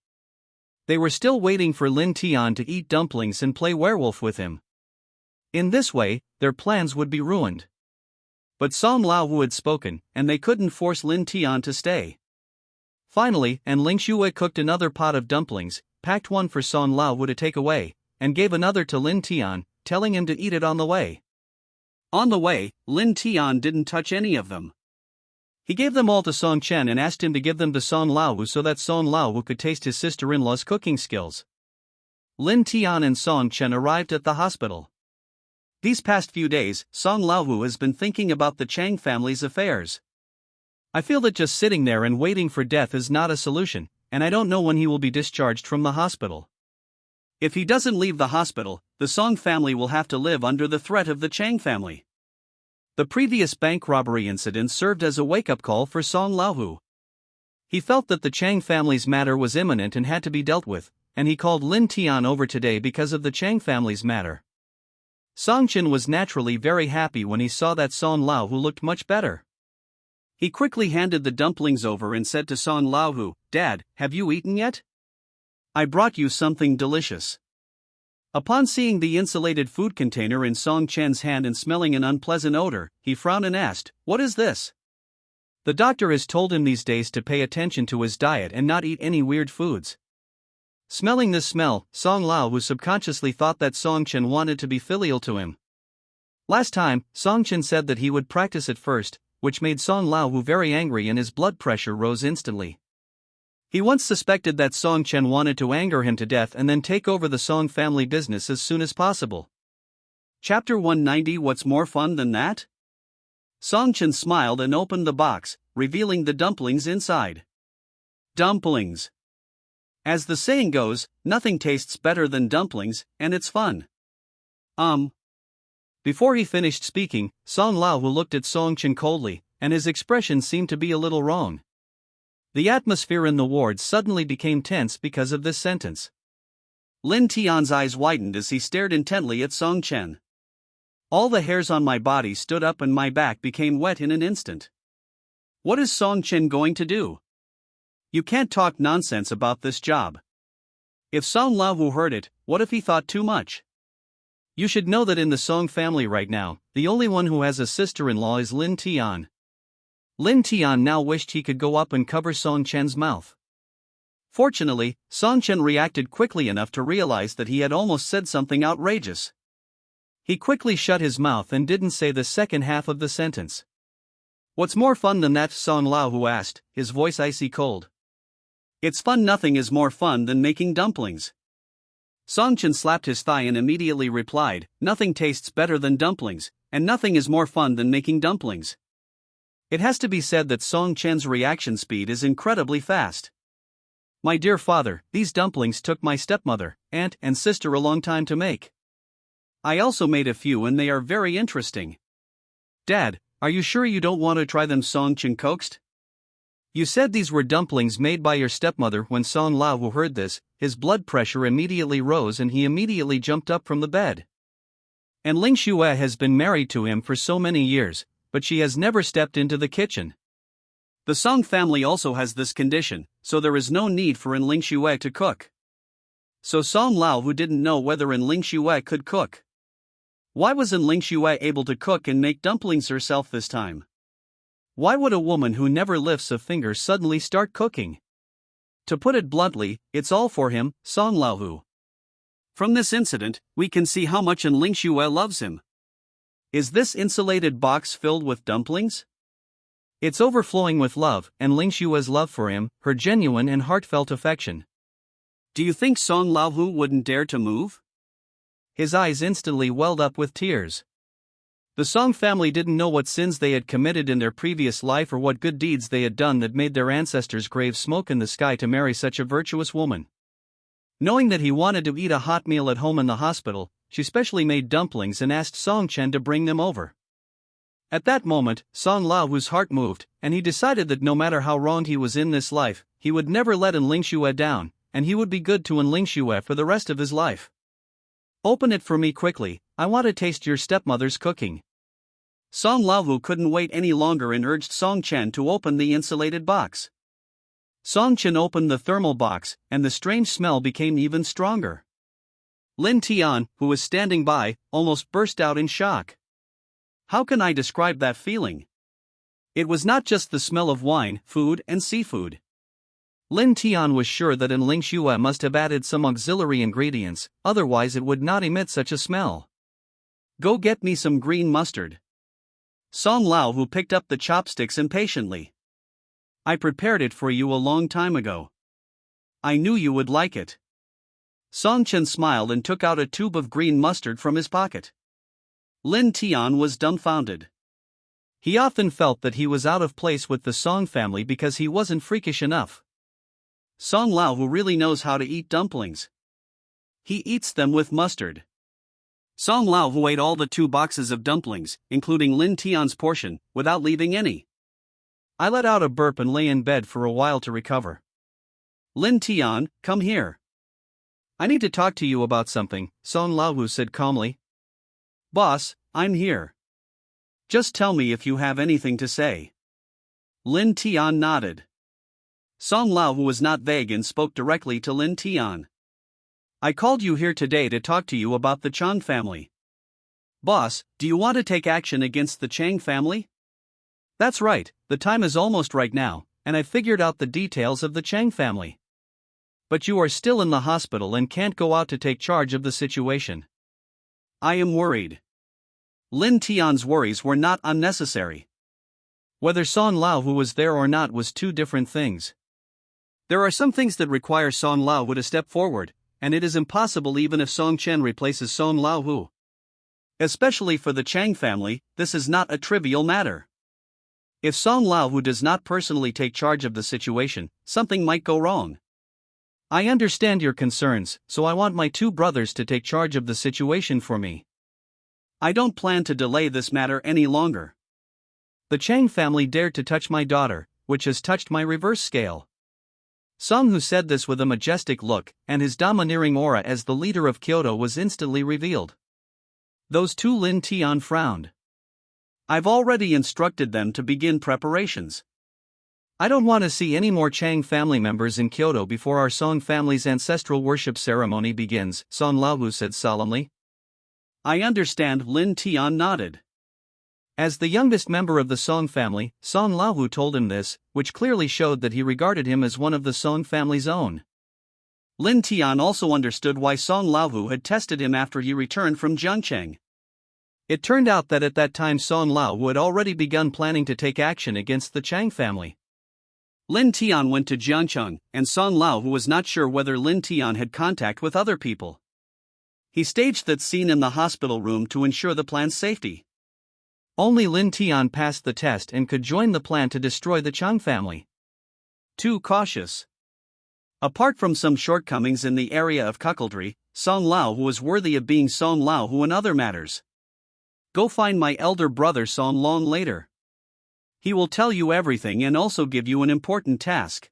They were still waiting for Lin Tian to eat dumplings and play werewolf with him. In this way, their plans would be ruined. But Song Laowu had spoken, and they couldn't force Lin Tian to stay. Finally, and Ling Xue cooked another pot of dumplings, packed one for Song Laowu to take away, and gave another to Lin Tian, telling him to eat it on the way. On the way, Lin Tian didn't touch any of them. He gave them all to Song Chen and asked him to give them to Song Laowu so that Song Laowu could taste his sister-in-law's cooking skills. Lin Tian and Song Chen arrived at the hospital. These past few days, Song Laowu has been thinking about the Chang family's affairs. I feel that just sitting there and waiting for death is not a solution, and I don't know when he will be discharged from the hospital. If he doesn't leave the hospital, the Song family will have to live under the threat of the Chang family. The previous bank robbery incident served as a wake-up call for Song Laowu. He felt that the Chang family's matter was imminent and had to be dealt with, and he called Lin Tian over today because of the Chang family's matter. Song Chen was naturally very happy when he saw that Song Laowu looked much better. He quickly handed the dumplings over and said to Song Laowu, "Dad, have you eaten yet? I brought you something delicious." Upon seeing the insulated food container in Song Chen's hand and smelling an unpleasant odor, he frowned and asked, "What is this?" The doctor has told him these days to pay attention to his diet and not eat any weird foods. Smelling this smell, Song Laowu subconsciously thought that Song Chen wanted to be filial to him. Last time, Song Chen said that he would practice it first, which made Song Laowu very angry and his blood pressure rose instantly. He once suspected that Song Chen wanted to anger him to death and then take over the Song family business as soon as possible. Chapter 190. What's more fun than that? Song Chen smiled and opened the box, revealing the dumplings inside. Dumplings. As the saying goes, nothing tastes better than dumplings, and it's fun. Before he finished speaking, Song Laowu looked at Song Chen coldly, and his expression seemed to be a little wrong. The atmosphere in the ward suddenly became tense because of this sentence. Lin Tian's eyes widened as he stared intently at Song Chen. All the hairs on my body stood up and my back became wet in an instant. What is Song Chen going to do? You can't talk nonsense about this job. If Song Laowu heard it, what if he thought too much? You should know that in the Song family right now, the only one who has a sister-in-law is Lin Tian. Lin Tian now wished he could go up and cover Song Chen's mouth. Fortunately, Song Chen reacted quickly enough to realize that he had almost said something outrageous. He quickly shut his mouth and didn't say the second half of the sentence. What's more fun than that? Song Laowu asked, his voice icy cold. It's fun. Nothing is more fun than making dumplings. Song Chen slapped his thigh and immediately replied, "Nothing tastes better than dumplings, and nothing is more fun than making dumplings." It has to be said that Song Chen's reaction speed is incredibly fast. My dear father, these dumplings took my stepmother, aunt, and sister a long time to make. I also made a few and they are very interesting. Dad, are you sure you don't want to try them? Song Chen coaxed. You said these were dumplings made by your stepmother. When Song Laowu heard this, his blood pressure immediately rose and he immediately jumped up from the bed. And Ling Xue has been married to him for so many years, but she has never stepped into the kitchen. The Song family also has this condition, so there is no need for Ling Xue to cook. So Song Laowu didn't know whether Ling Xue could cook. Why wasn't Ling Xue able to cook and make dumplings herself this time? Why would a woman who never lifts a finger suddenly start cooking? To put it bluntly, it's all for him, Song Laowu. From this incident, we can see how much Ling Xue loves him. Is this insulated box filled with dumplings? It's overflowing with love, and Ling Xue's love for him, her genuine and heartfelt affection. Do you think Song Laowu wouldn't dare to move? His eyes instantly welled up with tears. The Song family didn't know what sins they had committed in their previous life or what good deeds they had done that made their ancestors' graves smoke in the sky to marry such a virtuous woman. Knowing that he wanted to eat a hot meal at home in the hospital, she specially made dumplings and asked Song Chen to bring them over. At that moment, Song Laowu's heart moved, and he decided that no matter how wronged he was in this life, he would never let Ling Xue down, and he would be good to Ling Xue for the rest of his life. Open it for me quickly, I want to taste your stepmother's cooking. Song Laowu couldn't wait any longer and urged Song Chen to open the insulated box. Song Chen opened the thermal box, and the strange smell became even stronger. Lin Tian, who was standing by, almost burst out in shock. How can I describe that feeling? It was not just the smell of wine, food, and seafood. Lin Tian was sure that Ling Shue must have added some auxiliary ingredients, otherwise it would not emit such a smell. Go get me some green mustard. Song Lao who picked up the chopsticks impatiently. I prepared it for you a long time ago. I knew you would like it. Song Chen smiled and took out a tube of green mustard from his pocket. Lin Tian was dumbfounded. He often felt that he was out of place with the Song family because he wasn't freakish enough. Song Lao who really knows how to eat dumplings. He eats them with mustard. Song Lao who ate all the 2 boxes of dumplings, including Lin Tian's portion, without leaving any. I let out a burp and lay in bed for a while to recover. Lin Tian, come here. I need to talk to you about something, Song Lao said calmly. Boss, I'm here. Just tell me if you have anything to say. Lin Tian nodded. Song Lao was not vague and spoke directly to Lin Tian. I called you here today to talk to you about the Chang family. Boss, do you want to take action against the Chang family? That's right, the time is almost right now, and I've figured out the details of the Chang family. But you are still in the hospital and can't go out to take charge of the situation. I am worried. Lin Tian's worries were not unnecessary. Whether Song Lao was there or not was 2 different things. There are some things that require Song Lao to step forward, and it is impossible even if Song Chen replaces Song Lao. Especially for the Chang family, this is not a trivial matter. If Song Lao does not personally take charge of the situation, something might go wrong. I understand your concerns, so I want my 2 brothers to take charge of the situation for me. I don't plan to delay this matter any longer. The Chang family dared to touch my daughter, which has touched my reverse scale. Song said this with a majestic look, and his domineering aura as the leader of Kyoto was instantly revealed. Those 2 Lin Tian frowned. I've already instructed them to begin preparations. I don't want to see any more Chang family members in Kyoto before our Song family's ancestral worship ceremony begins, Song Lao said solemnly. I understand, Lin Tian nodded. As the youngest member of the Song family, Song Lao told him this, which clearly showed that he regarded him as one of the Song family's own. Lin Tian also understood why Song Lao had tested him after he returned from Jiangcheng. It turned out that at that time Song Lao had already begun planning to take action against the Chang family. Lin Tian went to Jiangcheng, and Song Lao was not sure whether Lin Tian had contact with other people. He staged that scene in the hospital room to ensure the plan's safety. Only Lin Tian passed the test and could join the plan to destroy the Chang family. Too cautious. Apart from some shortcomings in the area of cuckoldry, Song Lao was worthy of being Song Lao in other matters. Go find my elder brother Song Long later. He will tell you everything and also give you an important task.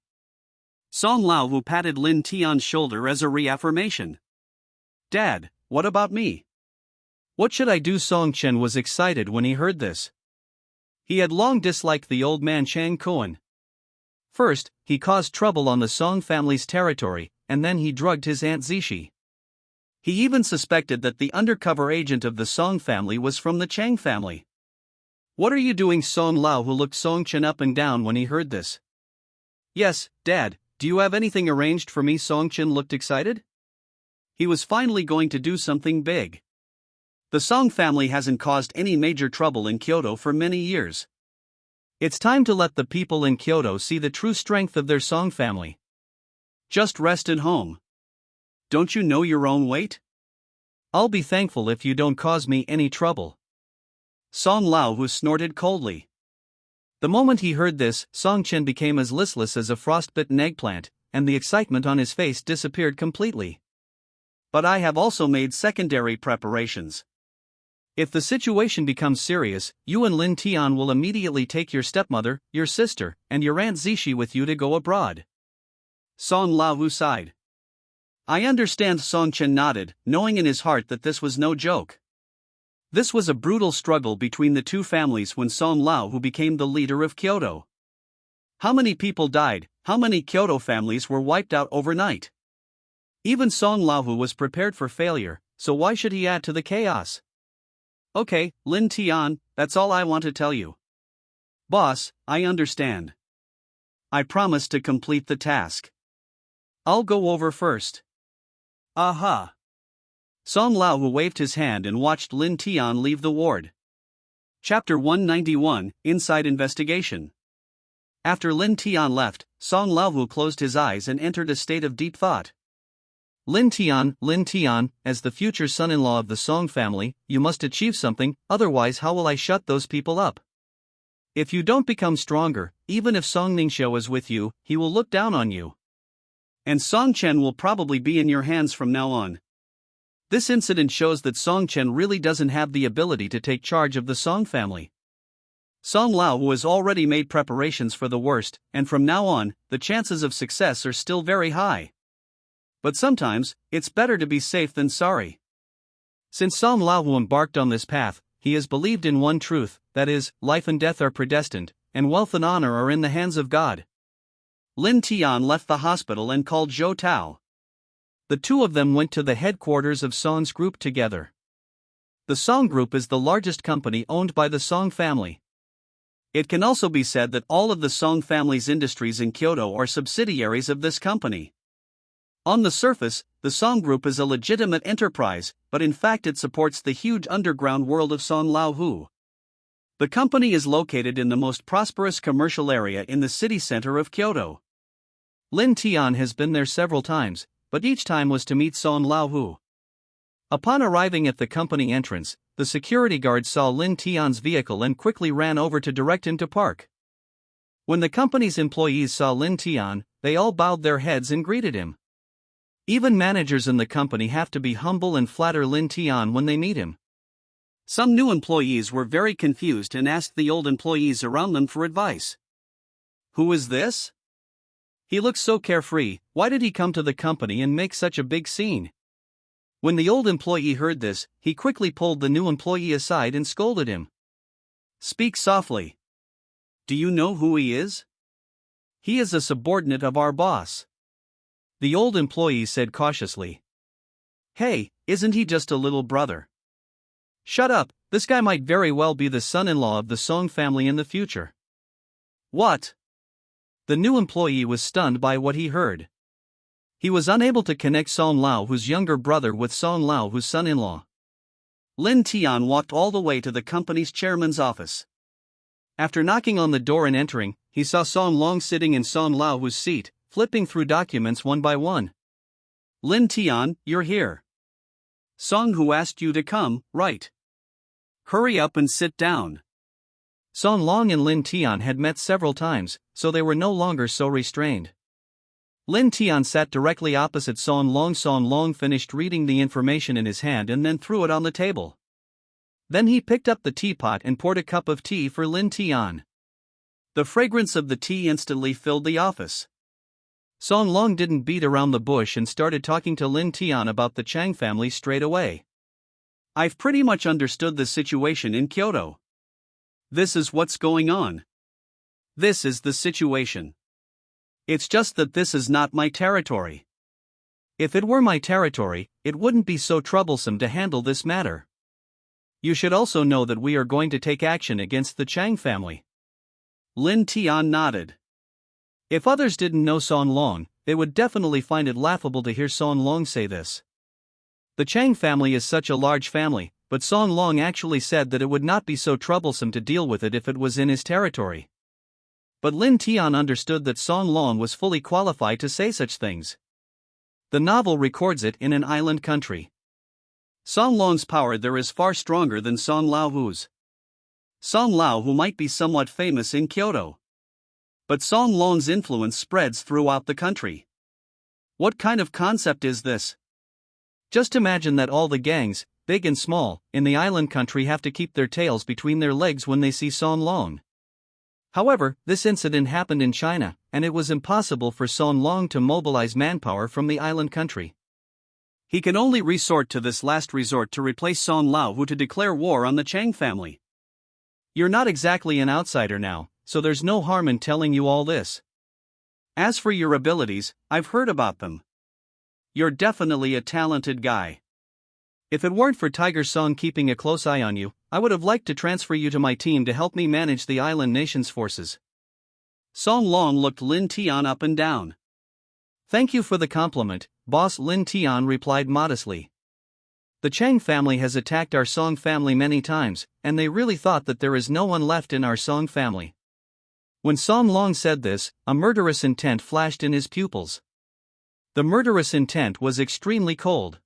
Song Lao patted Lin Tian's shoulder as a reaffirmation. Dad, what about me? What should I do? Song Chen was excited when he heard this. He had long disliked the old man Chang Kuan. First, he caused trouble on the Song family's territory, and then he drugged his Aunt Zishi. He even suspected that the undercover agent of the Song family was from the Chang family. What are you doing? Song Lao looked Song Chen up and down when he heard this. Yes, Dad, do you have anything arranged for me? Song Chen looked excited. He was finally going to do something big. The Song family hasn't caused any major trouble in Kyoto for many years. It's time to let the people in Kyoto see the true strength of their Song family. Just rest at home. Don't you know your own weight? I'll be thankful if you don't cause me any trouble. Song Lao snorted coldly. The moment he heard this, Song Chen became as listless as a frostbitten eggplant, and the excitement on his face disappeared completely. But I have also made secondary preparations. If the situation becomes serious, you and Lin Tian will immediately take your stepmother, your sister, and your Aunt Zishi with you to go abroad. Song Lao sighed. I understand. Song Chen nodded, knowing in his heart that this was no joke. This was a brutal struggle between the 2 families when Song Lao became the leader of Kyoto. How many people died? How many Kyoto families were wiped out overnight? Even Song Laohu was prepared for failure, so why should he add to the chaos? Okay, Lin Tian, that's all I want to tell you. Boss, I understand. I promise to complete the task. I'll go over first. Aha! Song Laohu waved his hand and watched Lin Tian leave the ward. Chapter 191, Inside Investigation. After Lin Tian left, Song Laohu closed his eyes and entered a state of deep thought. Lin Tian, as the future son-in-law of the Song family, you must achieve something, otherwise how will I shut those people up? If you don't become stronger, even if Song Ningxiu is with you, he will look down on you. And Song Chen will probably be in your hands from now on. This incident shows that Song Chen really doesn't have the ability to take charge of the Song family. Song Laohu has already made preparations for the worst, and from now on, the chances of success are still very high. But sometimes, it's better to be safe than sorry. Since Song Laohu embarked on this path, he has believed in one truth, that is, life and death are predestined, and wealth and honor are in the hands of God. Lin Tian left the hospital and called Zhou Tao. The two of them went to the headquarters of Song's group together. The Song Group is the largest company owned by the Song family. It can also be said that all of the Song family's industries in Kyoto are subsidiaries of this company. On the surface, the Song Group is a legitimate enterprise, but in fact it supports the huge underground world of Song Laohu. The company is located in the most prosperous commercial area in the city center of Kyoto. Lin Tian has been there several times, but each time was to meet Song Laohu. Upon arriving at the company entrance, the security guard saw Lin Tian's vehicle and quickly ran over to direct him to park. When the company's employees saw Lin Tian, they all bowed their heads and greeted him. Even managers in the company have to be humble and flatter Lin Tian when they meet him. Some new employees were very confused and asked the old employees around them for advice. Who is this? He looks so carefree, why did he come to the company and make such a big scene? When the old employee heard this, he quickly pulled the new employee aside and scolded him. Speak softly. Do you know who he is? He is a subordinate of our boss. The old employee said cautiously. Hey, isn't he just a little brother? Shut up, this guy might very well be the son-in-law of the Song family in the future. What? The new employee was stunned by what he heard. He was unable to connect Song Laohu's younger brother with Song Laohu's son-in-law. Lin Tian walked all the way to the company's chairman's office. After knocking on the door and entering, he saw Song Long sitting in Song Laohu's seat, flipping through documents one by one. Lin Tian, you're here. Song Hu asked you to come, right? Hurry up and sit down. Song Long and Lin Tian had met several times, so they were no longer so restrained. Lin Tian sat directly opposite Song Long. Song Long finished reading the information in his hand and then threw it on the table. Then he picked up the teapot and poured a cup of tea for Lin Tian. The fragrance of the tea instantly filled the office. Song Long didn't beat around the bush and started talking to Lin Tian about the Chang family straight away. I've pretty much understood the situation in Kyoto. This is what's going on. This is the situation. It's just that this is not my territory. If it were my territory, it wouldn't be so troublesome to handle this matter. You should also know that we are going to take action against the Chang family. Lin Tian nodded. If others didn't know Song Long, they would definitely find it laughable to hear Song Long say this. The Chang family is such a large family, but Song Long actually said that it would not be so troublesome to deal with it if it was in his territory. But Lin Tian understood that Song Long was fully qualified to say such things. The novel records it in an island country. Song Long's power there is far stronger than Song Laohu's. Song Laohu might be somewhat famous in Kyoto, but Song Long's influence spreads throughout the country. What kind of concept is this? Just imagine that all the gangs, big and small, in the island country have to keep their tails between their legs when they see Song Long. However, this incident happened in China, and it was impossible for Song Long to mobilize manpower from the island country. He can only resort to this last resort to replace Song Laohu to declare war on the Chang family. You're not exactly an outsider now, so there's no harm in telling you all this. As for your abilities, I've heard about them. You're definitely a talented guy. If it weren't for Tiger Song keeping a close eye on you, I would have liked to transfer you to my team to help me manage the island nation's forces. Song Long looked Lin Tian up and down. Thank you for the compliment, boss. Lin Tian replied modestly. The Chang family has attacked our Song family many times, and they really thought that there is no one left in our Song family. When Song Long said this, a murderous intent flashed in his pupils. The murderous intent was extremely cold.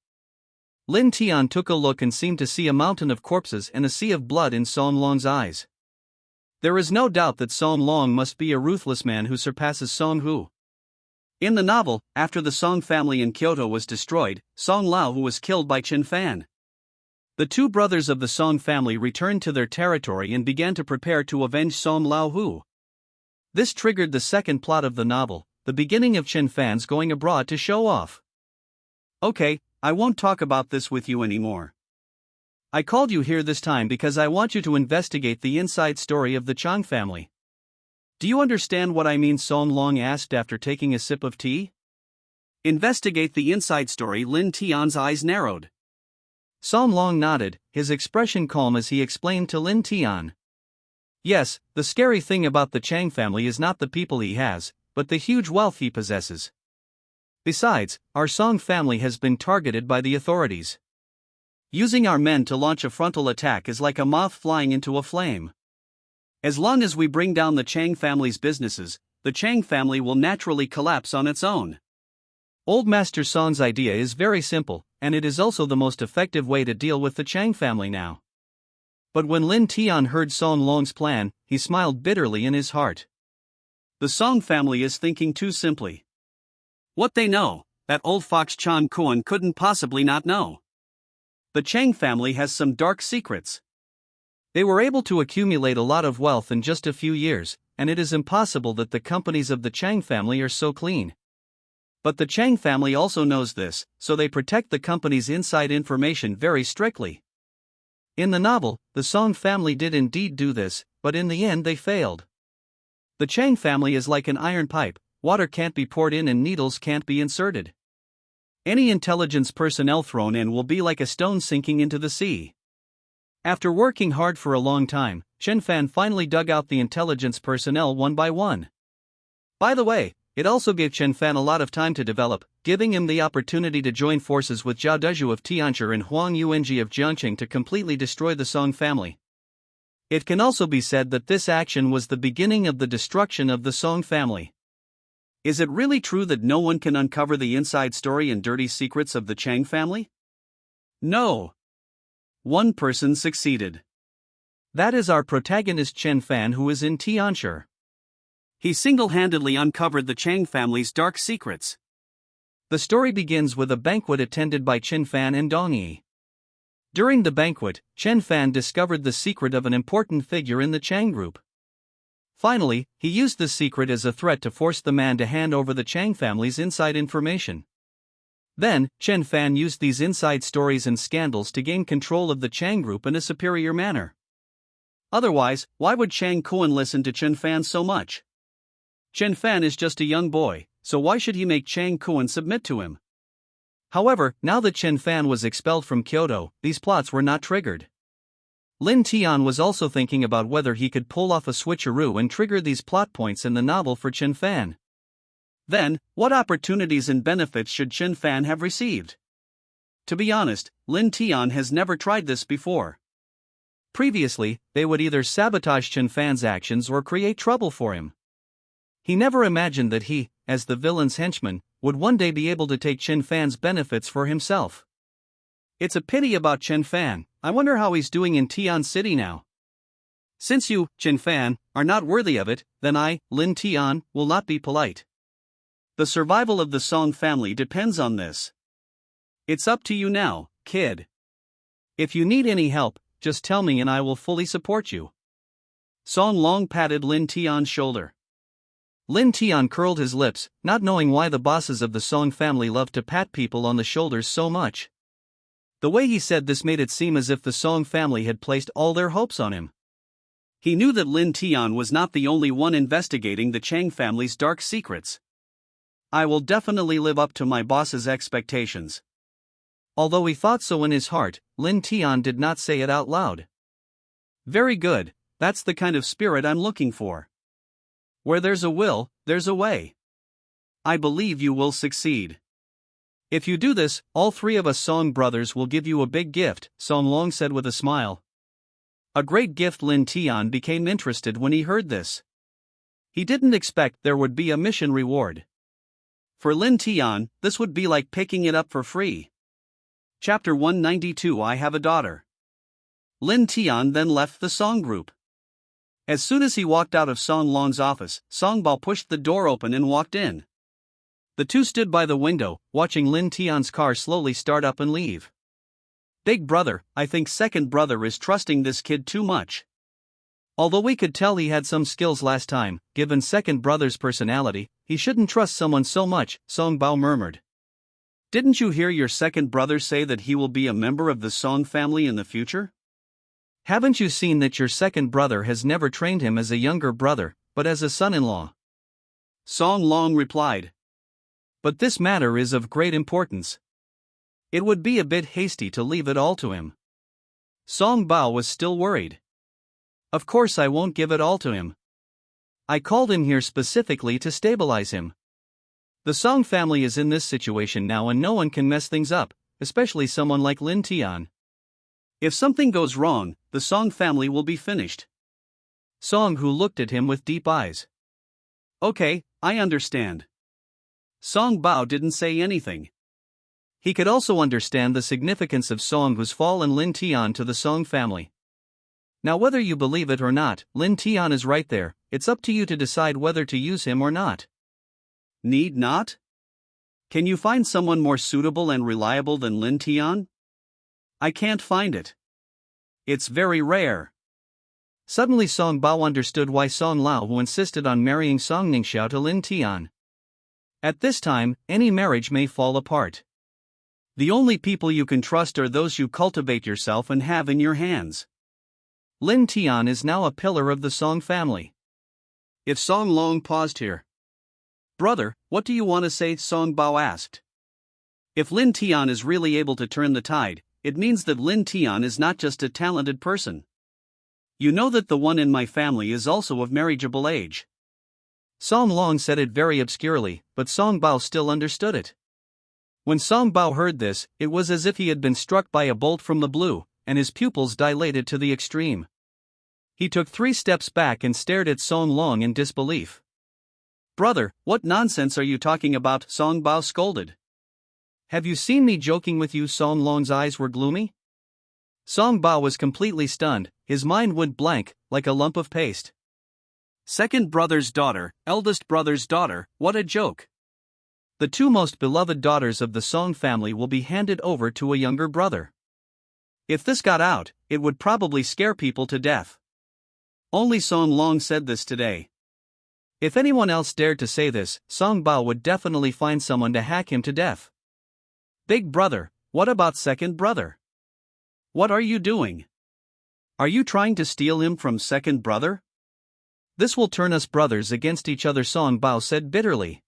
Lin Tian took a look and seemed to see a mountain of corpses and a sea of blood in Song Long's eyes. There is no doubt that Song Long must be a ruthless man who surpasses Song Hu. In the novel, after the Song family in Kyoto was destroyed, Song Lao was killed by Chen Fan. The two brothers of the Song family returned to their territory and began to prepare to avenge Song Lao. This triggered the second plot of the novel, the beginning of Chen Fan's going abroad to show off. Okay, I won't talk about this with you anymore. I called you here this time because I want you to investigate the inside story of the Chang family. Do you understand what I mean? Song Long asked after taking a sip of tea. Investigate the inside story. Lin Tian's eyes narrowed. Song Long nodded, his expression calm as he explained to Lin Tian. Yes, the scary thing about the Chang family is not the people he has, but the huge wealth he possesses. Besides, our Song family has been targeted by the authorities. Using our men to launch a frontal attack is like a moth flying into a flame. As long as we bring down the Chang family's businesses, the Chang family will naturally collapse on its own. Old Master Song's idea is very simple, and it is also the most effective way to deal with the Chang family now. But when Lin Tian heard Song Long's plan, he smiled bitterly in his heart. The Song family is thinking too simply. What they know, that old fox Chan Kuan couldn't possibly not know. The Chang family has some dark secrets. They were able to accumulate a lot of wealth in just a few years, and it is impossible that the companies of the Chang family are so clean. But the Chang family also knows this, so they protect the company's inside information very strictly. In the novel, the Song family did indeed do this, but in the end they failed. The Chang family is like an iron pipe, water can't be poured in and needles can't be inserted. Any intelligence personnel thrown in will be like a stone sinking into the sea. After working hard for a long time, Chen Fan finally dug out the intelligence personnel one by one. By the way, it also gave Chen Fan a lot of time to develop, giving him the opportunity to join forces with Zhao Dezhu of Tianzhi and Huang Yuanji of Jiangqing to completely destroy the Song family. It can also be said that this action was the beginning of the destruction of the Song family. Is it really true that no one can uncover the inside story and dirty secrets of the Chang family? No. One person succeeded. That is our protagonist Chen Fan, who is in Tianzhi. He single-handedly uncovered the Chang family's dark secrets. The story begins with a banquet attended by Chen Fan and Dong Yi. During the banquet, Chen Fan discovered the secret of an important figure in the Chang group. Finally, he used the secret as a threat to force the man to hand over the Chang family's inside information. Then, Chen Fan used these inside stories and scandals to gain control of the Chang group in a superior manner. Otherwise, why would Chang Kuan listen to Chen Fan so much? Chen Fan is just a young boy, so why should he make Chang Kuan submit to him? However, now that Chen Fan was expelled from Kyoto, these plots were not triggered. Lin Tian was also thinking about whether he could pull off a switcheroo and trigger these plot points in the novel for Chen Fan. Then, what opportunities and benefits should Chen Fan have received? To be honest, Lin Tian has never tried this before. Previously, they would either sabotage Chen Fan's actions or create trouble for him. He never imagined that he, as the villain's henchman, would one day be able to take Chen Fan's benefits for himself. It's a pity about Chen Fan. I wonder how he's doing in Tian City now. Since you, Chen Fan, are not worthy of it, then I, Lin Tian, will not be polite. The survival of the Song family depends on this. It's up to you now, kid. If you need any help, just tell me and I will fully support you. Song Long patted Lin Tian's shoulder. Lin Tian curled his lips, not knowing why the bosses of the Song family love to pat people on the shoulders so much. The way he said this made it seem as if the Song family had placed all their hopes on him. He knew that Lin Tian was not the only one investigating the Chang family's dark secrets. I will definitely live up to my boss's expectations. Although he thought so in his heart, Lin Tian did not say it out loud. Very good, that's the kind of spirit I'm looking for. Where there's a will, there's a way. I believe you will succeed. If you do this, all three of us Song brothers will give you a big gift, Song Long said with a smile. A great gift. Lin Tian became interested when he heard this. He didn't expect there would be a mission reward. For Lin Tian, this would be like picking it up for free. Chapter 192. I Have a Daughter. Lin Tian then left the Song group. As soon as he walked out of Song Long's office, Song Bao pushed the door open and walked in. The two stood by the window, watching Lin Tian's car slowly start up and leave. Big brother, I think second brother is trusting this kid too much. Although we could tell he had some skills last time, given second brother's personality, he shouldn't trust someone so much, Song Bao murmured. Didn't you hear your second brother say that he will be a member of the Song family in the future? Haven't you seen that your second brother has never trained him as a younger brother, but as a son-in-law? Song Long replied. But this matter is of great importance. It would be a bit hasty to leave it all to him. Song Bao was still worried. Of course I won't give it all to him. I called him here specifically to stabilize him. The Song family is in this situation now and no one can mess things up, especially someone like Lin Tian. If something goes wrong, the Song family will be finished. Song Hu looked at him with deep eyes. Okay, I understand. Song Bao didn't say anything. He could also understand the significance of Song Hu's fall and Lin Tian to the Song family. Now whether you believe it or not, Lin Tian is right there, it's up to you to decide whether to use him or not. Need not? Can you find someone more suitable and reliable than Lin Tian? I can't find it. It's very rare. Suddenly Song Bao understood why Song Lao Hu insisted on marrying Song Ningxiao to Lin Tian. At this time, any marriage may fall apart. The only people you can trust are those you cultivate yourself and have in your hands. Lin Tian is now a pillar of the Song family. If Song Long paused here. Brother, what do you want to say? Song Bao asked. If Lin Tian is really able to turn the tide, it means that Lin Tian is not just a talented person. You know that the one in my family is also of marriageable age. Song Long said it very obscurely, but Song Bao still understood it. When Song Bao heard this, it was as if he had been struck by a bolt from the blue, and his pupils dilated to the extreme. He took 3 steps back and stared at Song Long in disbelief. Brother, what nonsense are you talking about? Song Bao scolded. Have you seen me joking with you? Song Long's eyes were gloomy. Song Bao was completely stunned, his mind went blank, like a lump of paste. Second brother's daughter, eldest brother's daughter, what a joke. The 2 most beloved daughters of the Song family will be handed over to a younger brother. If this got out, it would probably scare people to death. Only Song Long said this today. If anyone else dared to say this, Song Bao would definitely find someone to hack him to death. Big brother, what about second brother? What are you doing? Are you trying to steal him from second brother? This will turn us brothers against each other, Song Bao said bitterly.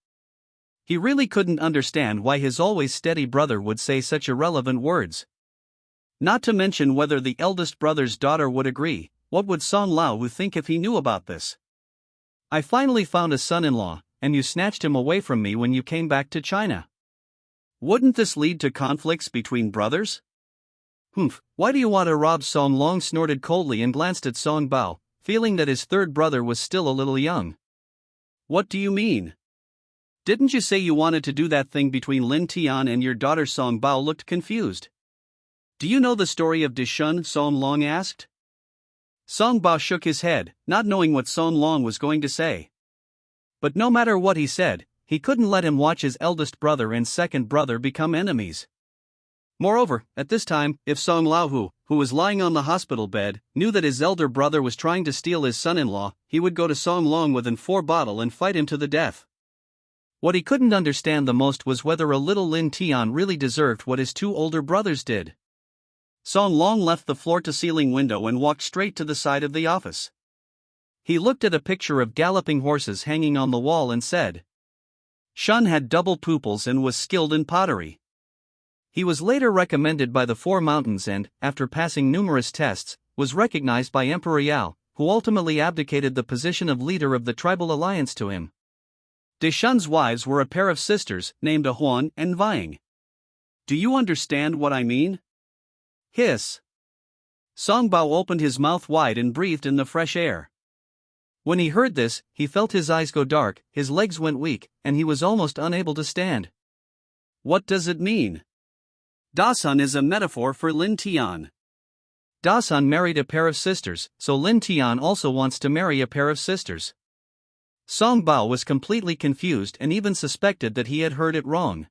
He really couldn't understand why his always steady brother would say such irrelevant words. Not to mention whether the eldest brother's daughter would agree. What would Song Lao Hu think if he knew about this? I finally found a son-in-law, and you snatched him away from me when you came back to China. Wouldn't this lead to conflicts between brothers? Humph, why do you want to rob? Song Long snorted coldly and glanced at Song Bao, feeling that his third brother was still a little young. What do you mean? Didn't you say you wanted to do that thing between Lin Tian and your daughter? Song Bao looked confused. Do you know the story of Dishun? Song Long asked. Song Bao shook his head, not knowing what Song Long was going to say. But no matter what he said, he couldn't let him watch his eldest brother and second brother become enemies. Moreover, at this time, if Song Lao Hu, who was lying on the hospital bed, knew that his elder brother was trying to steal his son-in-law, he would go to Song Long within 4 bottle and fight him to the death. What he couldn't understand the most was whether a little Lin Tian really deserved what his 2 older brothers did. Song Long left the floor-to-ceiling window and walked straight to the side of the office. He looked at a picture of galloping horses hanging on the wall and said, Shun had double pupils and was skilled in pottery. He was later recommended by the Four Mountains and, after passing numerous tests, was recognized by Emperor Yao, who ultimately abdicated the position of leader of the tribal alliance to him. De Shun's wives were a pair of sisters, named Huan and Vying. Do you understand what I mean? Hiss. Song Bao opened his mouth wide and breathed in the fresh air. When he heard this, he felt his eyes go dark, his legs went weak, and he was almost unable to stand. What does it mean? Dasun is a metaphor for Lin Tian. Dasun married a pair of sisters, so Lin Tian also wants to marry a pair of sisters. Song Bao was completely confused and even suspected that he had heard it wrong.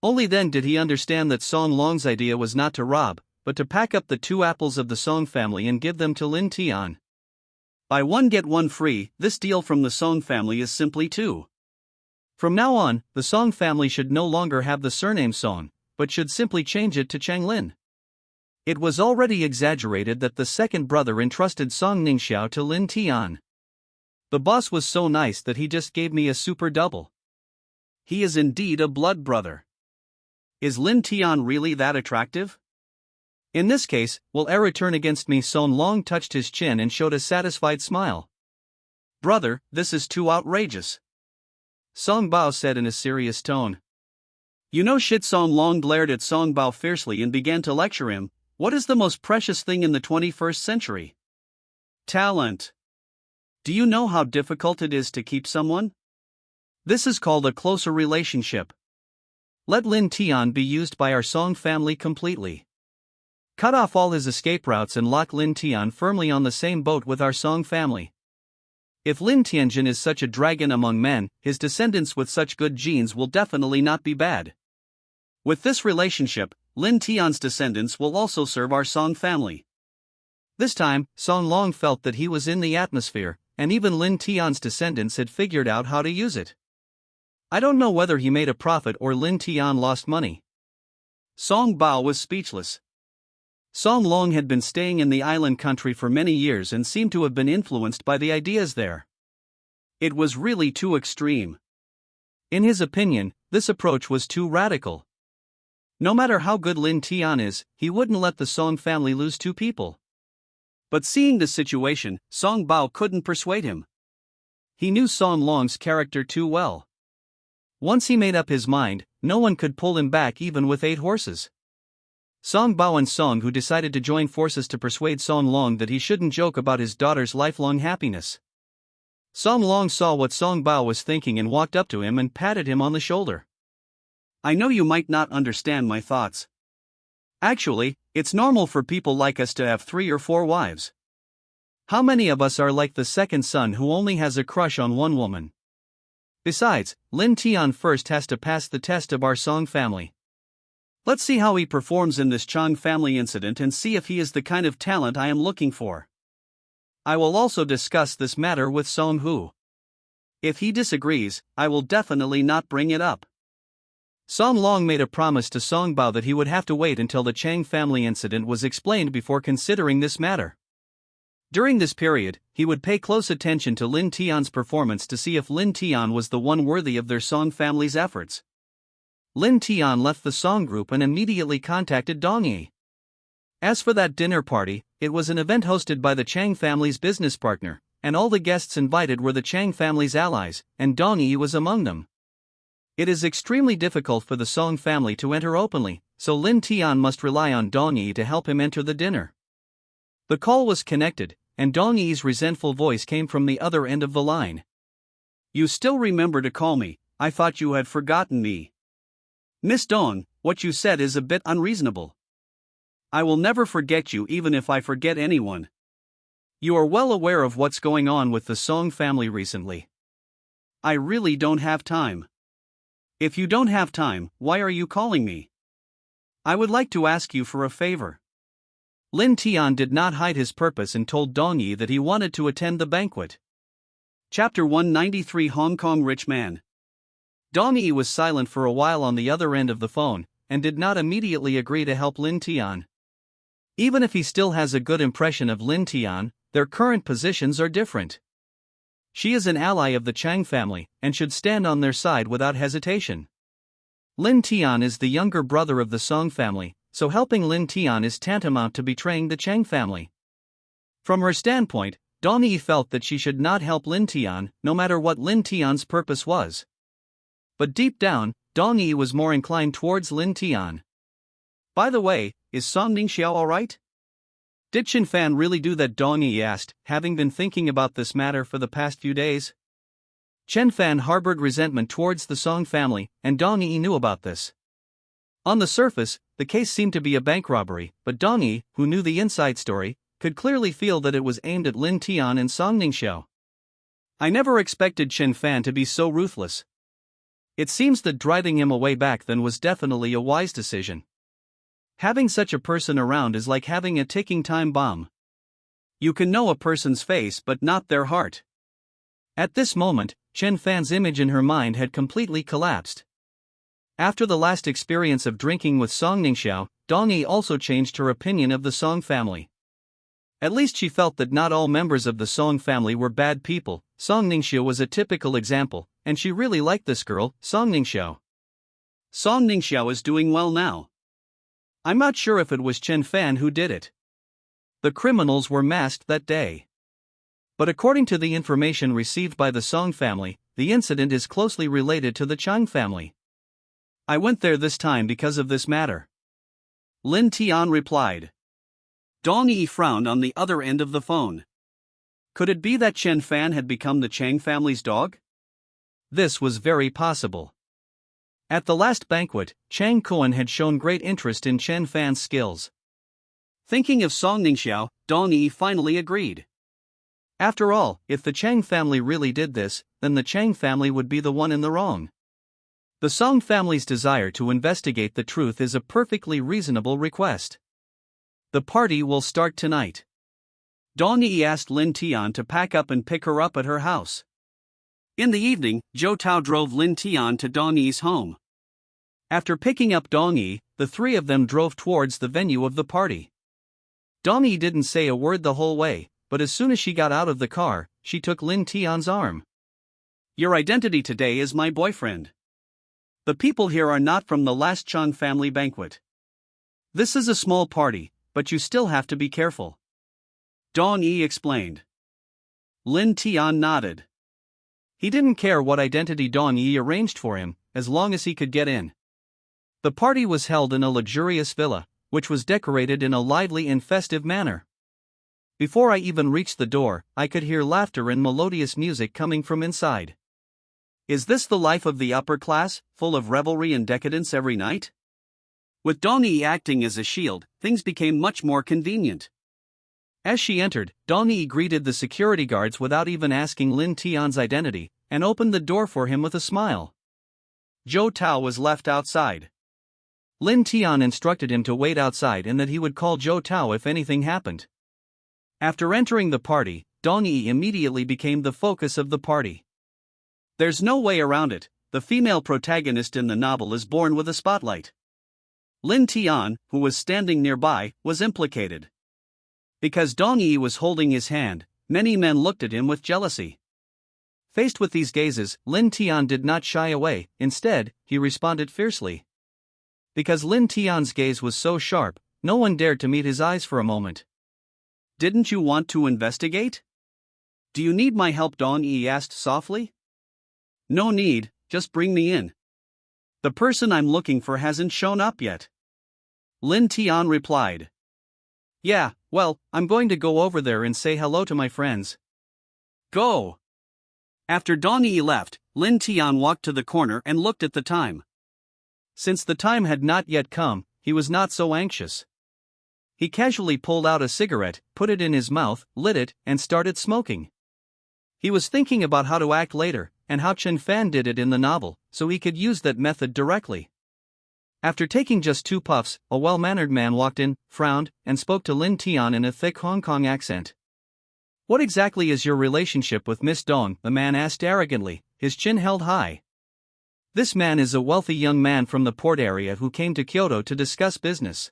Only then did he understand that Song Long's idea was not to rob, but to pack up the 2 apples of the Song family and give them to Lin Tian. Buy one get one free, this deal from the Song family is simply 2. From now on, the Song family should no longer have the surname Song, but should simply change it to Changlin. It was already exaggerated that the second brother entrusted Song Ningxiao to Lin Tian. The boss was so nice that he just gave me a super double. He is indeed a blood brother. Is Lin Tian really that attractive? In this case, will error turn against me? Song Long touched his chin and showed a satisfied smile. Brother, this is too outrageous. Song Bao said in a serious tone. You know shit. Song Long glared at Song Bao fiercely and began to lecture him. What is the most precious thing in the 21st century? Talent. Do you know how difficult it is to keep someone? This is called a closer relationship. Let Lin Tian be used by our Song family completely. Cut off all his escape routes and lock Lin Tian firmly on the same boat with our Song family. If Lin Tianjin is such a dragon among men, his descendants with such good genes will definitely not be bad. With this relationship, Lin Tian's descendants will also serve our Song family. This time, Song Long felt that he was in the atmosphere, and even Lin Tian's descendants had figured out how to use it. I don't know whether he made a profit or Lin Tian lost money. Song Bao was speechless. Song Long had been staying in the island country for many years and seemed to have been influenced by the ideas there. It was really too extreme. In his opinion, this approach was too radical. No matter how good Lin Tian is, he wouldn't let the Song family lose 2 people. But seeing the situation, Song Bao couldn't persuade him. He knew Song Long's character too well. Once he made up his mind, no one could pull him back even with 8 horses. Song Bao and Song Hu decided to join forces to persuade Song Long that he shouldn't joke about his daughter's lifelong happiness. Song Long saw what Song Bao was thinking and walked up to him and patted him on the shoulder. I know you might not understand my thoughts. Actually, it's normal for people like us to have 3 or 4 wives. How many of us are like the second son who only has a crush on one woman? Besides, Lin Tian first has to pass the test of our Song family. Let's see how he performs in this Chang family incident and see if he is the kind of talent I am looking for. I will also discuss this matter with Song Hu. If he disagrees, I will definitely not bring it up. Song Long made a promise to Song Bao that he would have to wait until the Chang family incident was explained before considering this matter. During this period, he would pay close attention to Lin Tian's performance to see if Lin Tian was the one worthy of their Song family's efforts. Lin Tian left the Song group and immediately contacted Dong Yi. As for that dinner party, it was an event hosted by the Chang family's business partner, and all the guests invited were the Chang family's allies, and Dong Yi was among them. It is extremely difficult for the Song family to enter openly, so Lin Tian must rely on Dong Yi to help him enter the dinner. The call was connected, and Dong Yi's resentful voice came from the other end of the line. You still remember to call me, I thought you had forgotten me. Miss Dong, what you said is a bit unreasonable. I will never forget you even if I forget anyone. You are well aware of what's going on with the Song family recently. I really don't have time. If you don't have time, why are you calling me? I would like to ask you for a favor. Lin Tian did not hide his purpose and told Dong Yi that he wanted to attend the banquet. Chapter 193 Hong Kong Rich Man. Dong Yi was silent for a while on the other end of the phone, and did not immediately agree to help Lin Tian. Even if he still has a good impression of Lin Tian, their current positions are different. She is an ally of the Chang family, and should stand on their side without hesitation. Lin Tian is the younger brother of the Song family, so helping Lin Tian is tantamount to betraying the Chang family. From her standpoint, Dong Yi felt that she should not help Lin Tian, no matter what Lin Tian's purpose was. But deep down, Dong Yi was more inclined towards Lin Tian. By the way, is Song Ningxiao alright? Did Chen Fan really do that? Dong Yi asked, having been thinking about this matter for the past few days. Chen Fan harbored resentment towards the Song family, and Dong Yi knew about this. On the surface, the case seemed to be a bank robbery, but Dong Yi, who knew the inside story, could clearly feel that it was aimed at Lin Tian and Song Ningxiao. I never expected Chen Fan to be so ruthless. It seems that driving him away back then was definitely a wise decision. Having such a person around is like having a ticking time bomb. You can know a person's face but not their heart. At this moment, Chen Fan's image in her mind had completely collapsed. After the last experience of drinking with Song Ningxiao, Dong Yi also changed her opinion of the Song family. At least she felt that not all members of the Song family were bad people. Song Ningxiao was a typical example, and she really liked this girl, Song Ningxiao. Song Ningxiao is doing well now. I'm not sure if it was Chen Fan who did it. The criminals were masked that day. But according to the information received by the Song family, the incident is closely related to the Chang family. I went there this time because of this matter. Lin Tian replied. Dong Yi frowned on the other end of the phone. Could it be that Chen Fan had become the Chang family's dog? This was very possible. At the last banquet, Chang Kuan had shown great interest in Chen Fan's skills. Thinking of Song Ningxiao, Dong Yi finally agreed. After all, if the Chang family really did this, then the Chang family would be the one in the wrong. The Song family's desire to investigate the truth is a perfectly reasonable request. The party will start tonight. Dong Yi asked Lin Tian to pack up and pick her up at her house. In the evening, Zhou Tao drove Lin Tian to Dong Yi's home. After picking up Dong Yi, the three of them drove towards the venue of the party. Dong Yi didn't say a word the whole way, but as soon as she got out of the car, she took Lin Tian's arm. Your identity today is my boyfriend. The people here are not from the last Chang family banquet. This is a small party, but you still have to be careful. Dong Yi explained. Lin Tian nodded. He didn't care what identity Dong Yi arranged for him, as long as he could get in. The party was held in a luxurious villa, which was decorated in a lively and festive manner. Before I even reached the door, I could hear laughter and melodious music coming from inside. Is this the life of the upper class, full of revelry and decadence every night? With Dong Yi acting as a shield, things became much more convenient. As she entered, Dong Yi greeted the security guards without even asking Lin Tian's identity, and opened the door for him with a smile. Zhou Tao was left outside. Lin Tian instructed him to wait outside and that he would call Zhou Tao if anything happened. After entering the party, Dong Yi immediately became the focus of the party. There's no way around it, the female protagonist in the novel is born with a spotlight. Lin Tian, who was standing nearby, was implicated. Because Dong Yi was holding his hand, many men looked at him with jealousy. Faced with these gazes, Lin Tian did not shy away, instead, he responded fiercely. Because Lin Tian's gaze was so sharp, no one dared to meet his eyes for a moment. Didn't you want to investigate? Do you need my help? Dong Yi asked softly. No need, just bring me in. The person I'm looking for hasn't shown up yet. Lin Tian replied. Yeah, well, I'm going to go over there and say hello to my friends. Go. After Dong Yi left, Lin Tian walked to the corner and looked at the time. Since the time had not yet come, he was not so anxious. He casually pulled out a cigarette, put it in his mouth, lit it, and started smoking. He was thinking about how to act later, and how Chen Fan did it in the novel, so he could use that method directly. After taking just 2 puffs, a well-mannered man walked in, frowned, and spoke to Lin Tian in a thick Hong Kong accent. What exactly is your relationship with Miss Dong? The man asked arrogantly, his chin held high. This man is a wealthy young man from the port area who came to Kyoto to discuss business.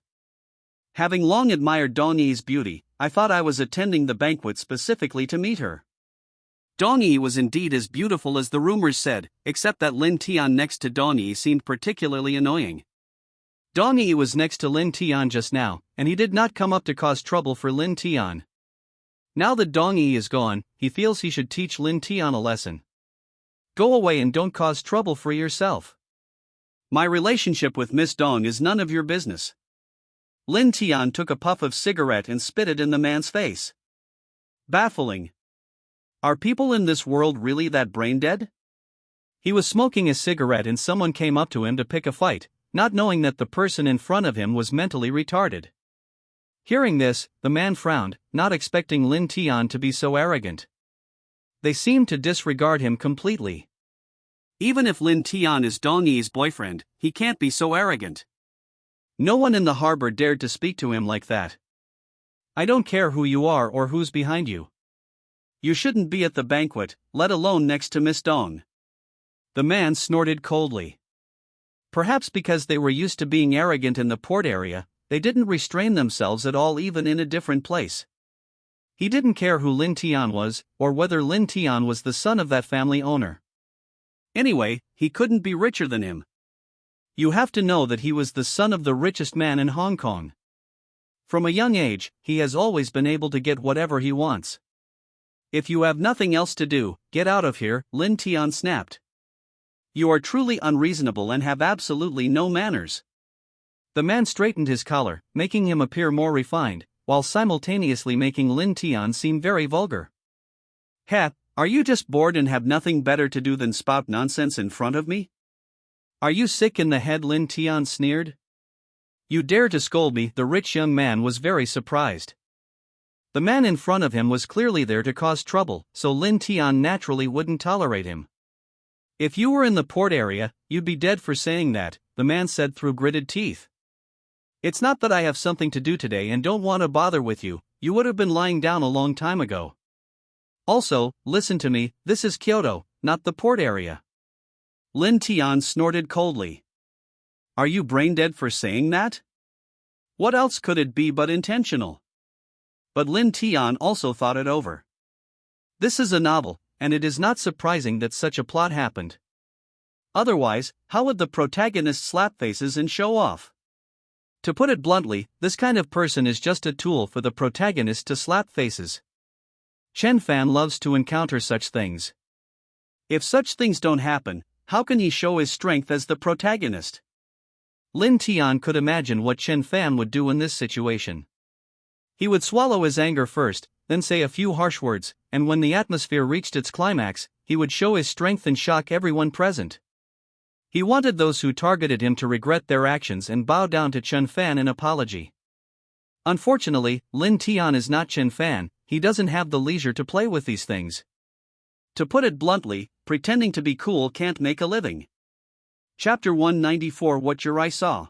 Having long admired Dong Yi's beauty, I thought I was attending the banquet specifically to meet her. Dong Yi was indeed as beautiful as the rumors said, except that Lin Tian next to Dong Yi seemed particularly annoying. Dong Yi was next to Lin Tian just now, and he did not come up to cause trouble for Lin Tian. Now that Dong Yi is gone, he feels he should teach Lin Tian a lesson. Go away and don't cause trouble for yourself. My relationship with Miss Dong is none of your business. Lin Tian took a puff of cigarette and spit it in the man's face. Baffling. Are people in this world really that brain-dead? He was smoking a cigarette and someone came up to him to pick a fight, not knowing that the person in front of him was mentally retarded. Hearing this, the man frowned, not expecting Lin Tian to be so arrogant. They seemed to disregard him completely. Even if Lin Tian is Dong Yi's boyfriend, he can't be so arrogant. No one in the harbor dared to speak to him like that. I don't care who you are or who's behind you. You shouldn't be at the banquet, let alone next to Miss Dong. The man snorted coldly. Perhaps because they were used to being arrogant in the port area, they didn't restrain themselves at all even in a different place. He didn't care who Lin Tian was, or whether Lin Tian was the son of that family owner. Anyway, he couldn't be richer than him. You have to know that he was the son of the richest man in Hong Kong. From a young age, he has always been able to get whatever he wants. If you have nothing else to do, get out of here, Lin Tian snapped. You are truly unreasonable and have absolutely no manners. The man straightened his collar, making him appear more refined, while simultaneously making Lin Tian seem very vulgar. Ha, are you just bored and have nothing better to do than spout nonsense in front of me? Are you sick in the head? Lin Tian sneered. You dare to scold me? The rich young man was very surprised. The man in front of him was clearly there to cause trouble, so Lin Tian naturally wouldn't tolerate him. If you were in the port area, you'd be dead for saying that, the man said through gritted teeth. It's not that I have something to do today and don't want to bother with you, you would have been lying down a long time ago. Also, listen to me, this is Kyoto, not the port area. Lin Tian snorted coldly. Are you brain dead for saying that? What else could it be but intentional? But Lin Tian also thought it over. This is a novel, and it is not surprising that such a plot happened. Otherwise, how would the protagonist slap faces and show off? To put it bluntly, this kind of person is just a tool for the protagonist to slap faces. Chen Fan loves to encounter such things. If such things don't happen, how can he show his strength as the protagonist? Lin Tian could imagine what Chen Fan would do in this situation. He would swallow his anger first, then say a few harsh words, and when the atmosphere reached its climax, he would show his strength and shock everyone present. He wanted those who targeted him to regret their actions and bow down to Chen Fan in apology. Unfortunately, Lin Tian is not Chen Fan, he doesn't have the leisure to play with these things. To put it bluntly, pretending to be cool can't make a living. Chapter 194 What Your Eye Saw.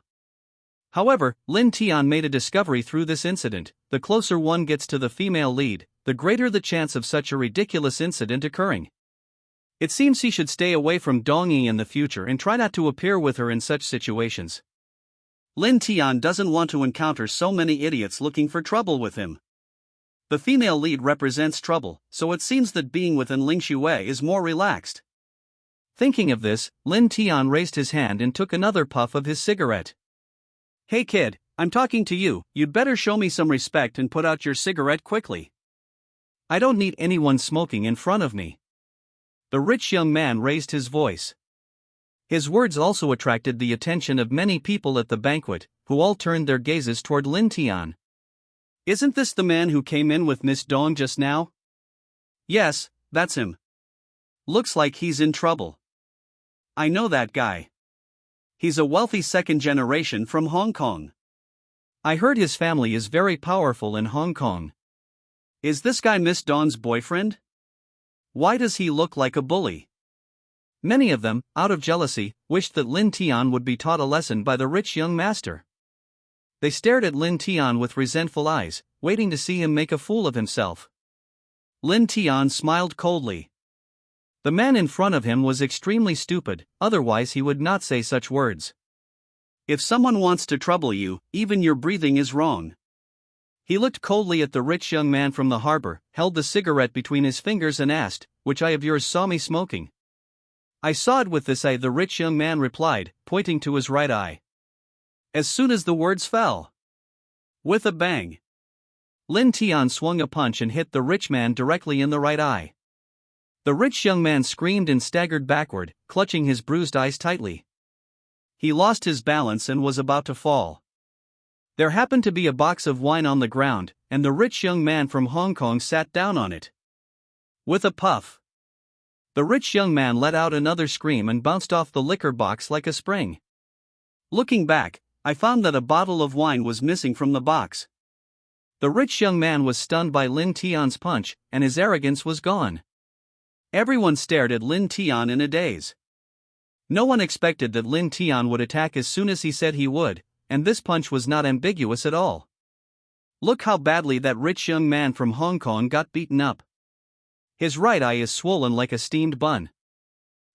However, Lin Tian made a discovery through this incident: the closer one gets to the female lead, the greater the chance of such a ridiculous incident occurring. It seems he should stay away from Dong Yi in the future and try not to appear with her in such situations. Lin Tian doesn't want to encounter so many idiots looking for trouble with him. The female lead represents trouble, so it seems that being within Ling Shui is more relaxed. Thinking of this, Lin Tian raised his hand and took another puff of his cigarette. Hey kid, I'm talking to you, you'd better show me some respect and put out your cigarette quickly. I don't need anyone smoking in front of me. The rich young man raised his voice. His words also attracted the attention of many people at the banquet, who all turned their gazes toward Lin Tian. Isn't this the man who came in with Miss Dong just now? Yes, that's him. Looks like he's in trouble. I know that guy. He's a wealthy second generation from Hong Kong. I heard his family is very powerful in Hong Kong. Is this guy Miss Dong's boyfriend? Why does he look like a bully? Many of them, out of jealousy, wished that Lin Tian would be taught a lesson by the rich young master. They stared at Lin Tian with resentful eyes, waiting to see him make a fool of himself. Lin Tian smiled coldly. The man in front of him was extremely stupid, otherwise he would not say such words. If someone wants to trouble you, even your breathing is wrong. He looked coldly at the rich young man from the harbor, held the cigarette between his fingers and asked, which eye of yours saw me smoking? I saw it with this eye, the rich young man replied, pointing to his right eye. As soon as the words fell, with a bang, Lin Tian swung a punch and hit the rich man directly in the right eye. The rich young man screamed and staggered backward, clutching his bruised eyes tightly. He lost his balance and was about to fall. There happened to be a box of wine on the ground, and the rich young man from Hong Kong sat down on it. With a puff, the rich young man let out another scream and bounced off the liquor box like a spring. Looking back, I found that a bottle of wine was missing from the box. The rich young man was stunned by Lin Tian's punch, and his arrogance was gone. Everyone stared at Lin Tian in a daze. No one expected that Lin Tian would attack as soon as he said he would, and this punch was not ambiguous at all. Look how badly that rich young man from Hong Kong got beaten up. His right eye is swollen like a steamed bun.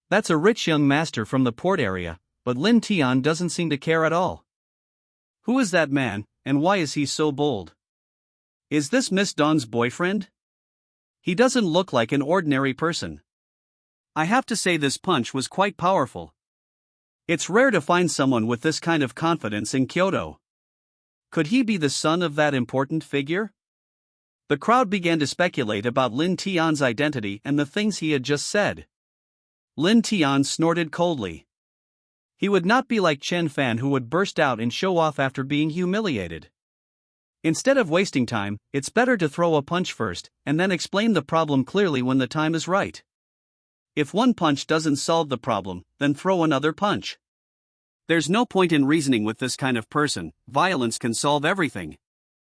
That's a rich young master from the port area, but Lin Tian doesn't seem to care at all. Who is that man, and why is he so bold? Is this Miss Dawn's boyfriend? He doesn't look like an ordinary person. I have to say this punch was quite powerful. It's rare to find someone with this kind of confidence in Kyoto. Could he be the son of that important figure? The crowd began to speculate about Lin Tian's identity and the things he had just said. Lin Tian snorted coldly. He would not be like Chen Fan, who would burst out and show off after being humiliated. Instead of wasting time, it's better to throw a punch first, and then explain the problem clearly when the time is right. If one punch doesn't solve the problem, then throw another punch. There's no point in reasoning with this kind of person. Violence can solve everything.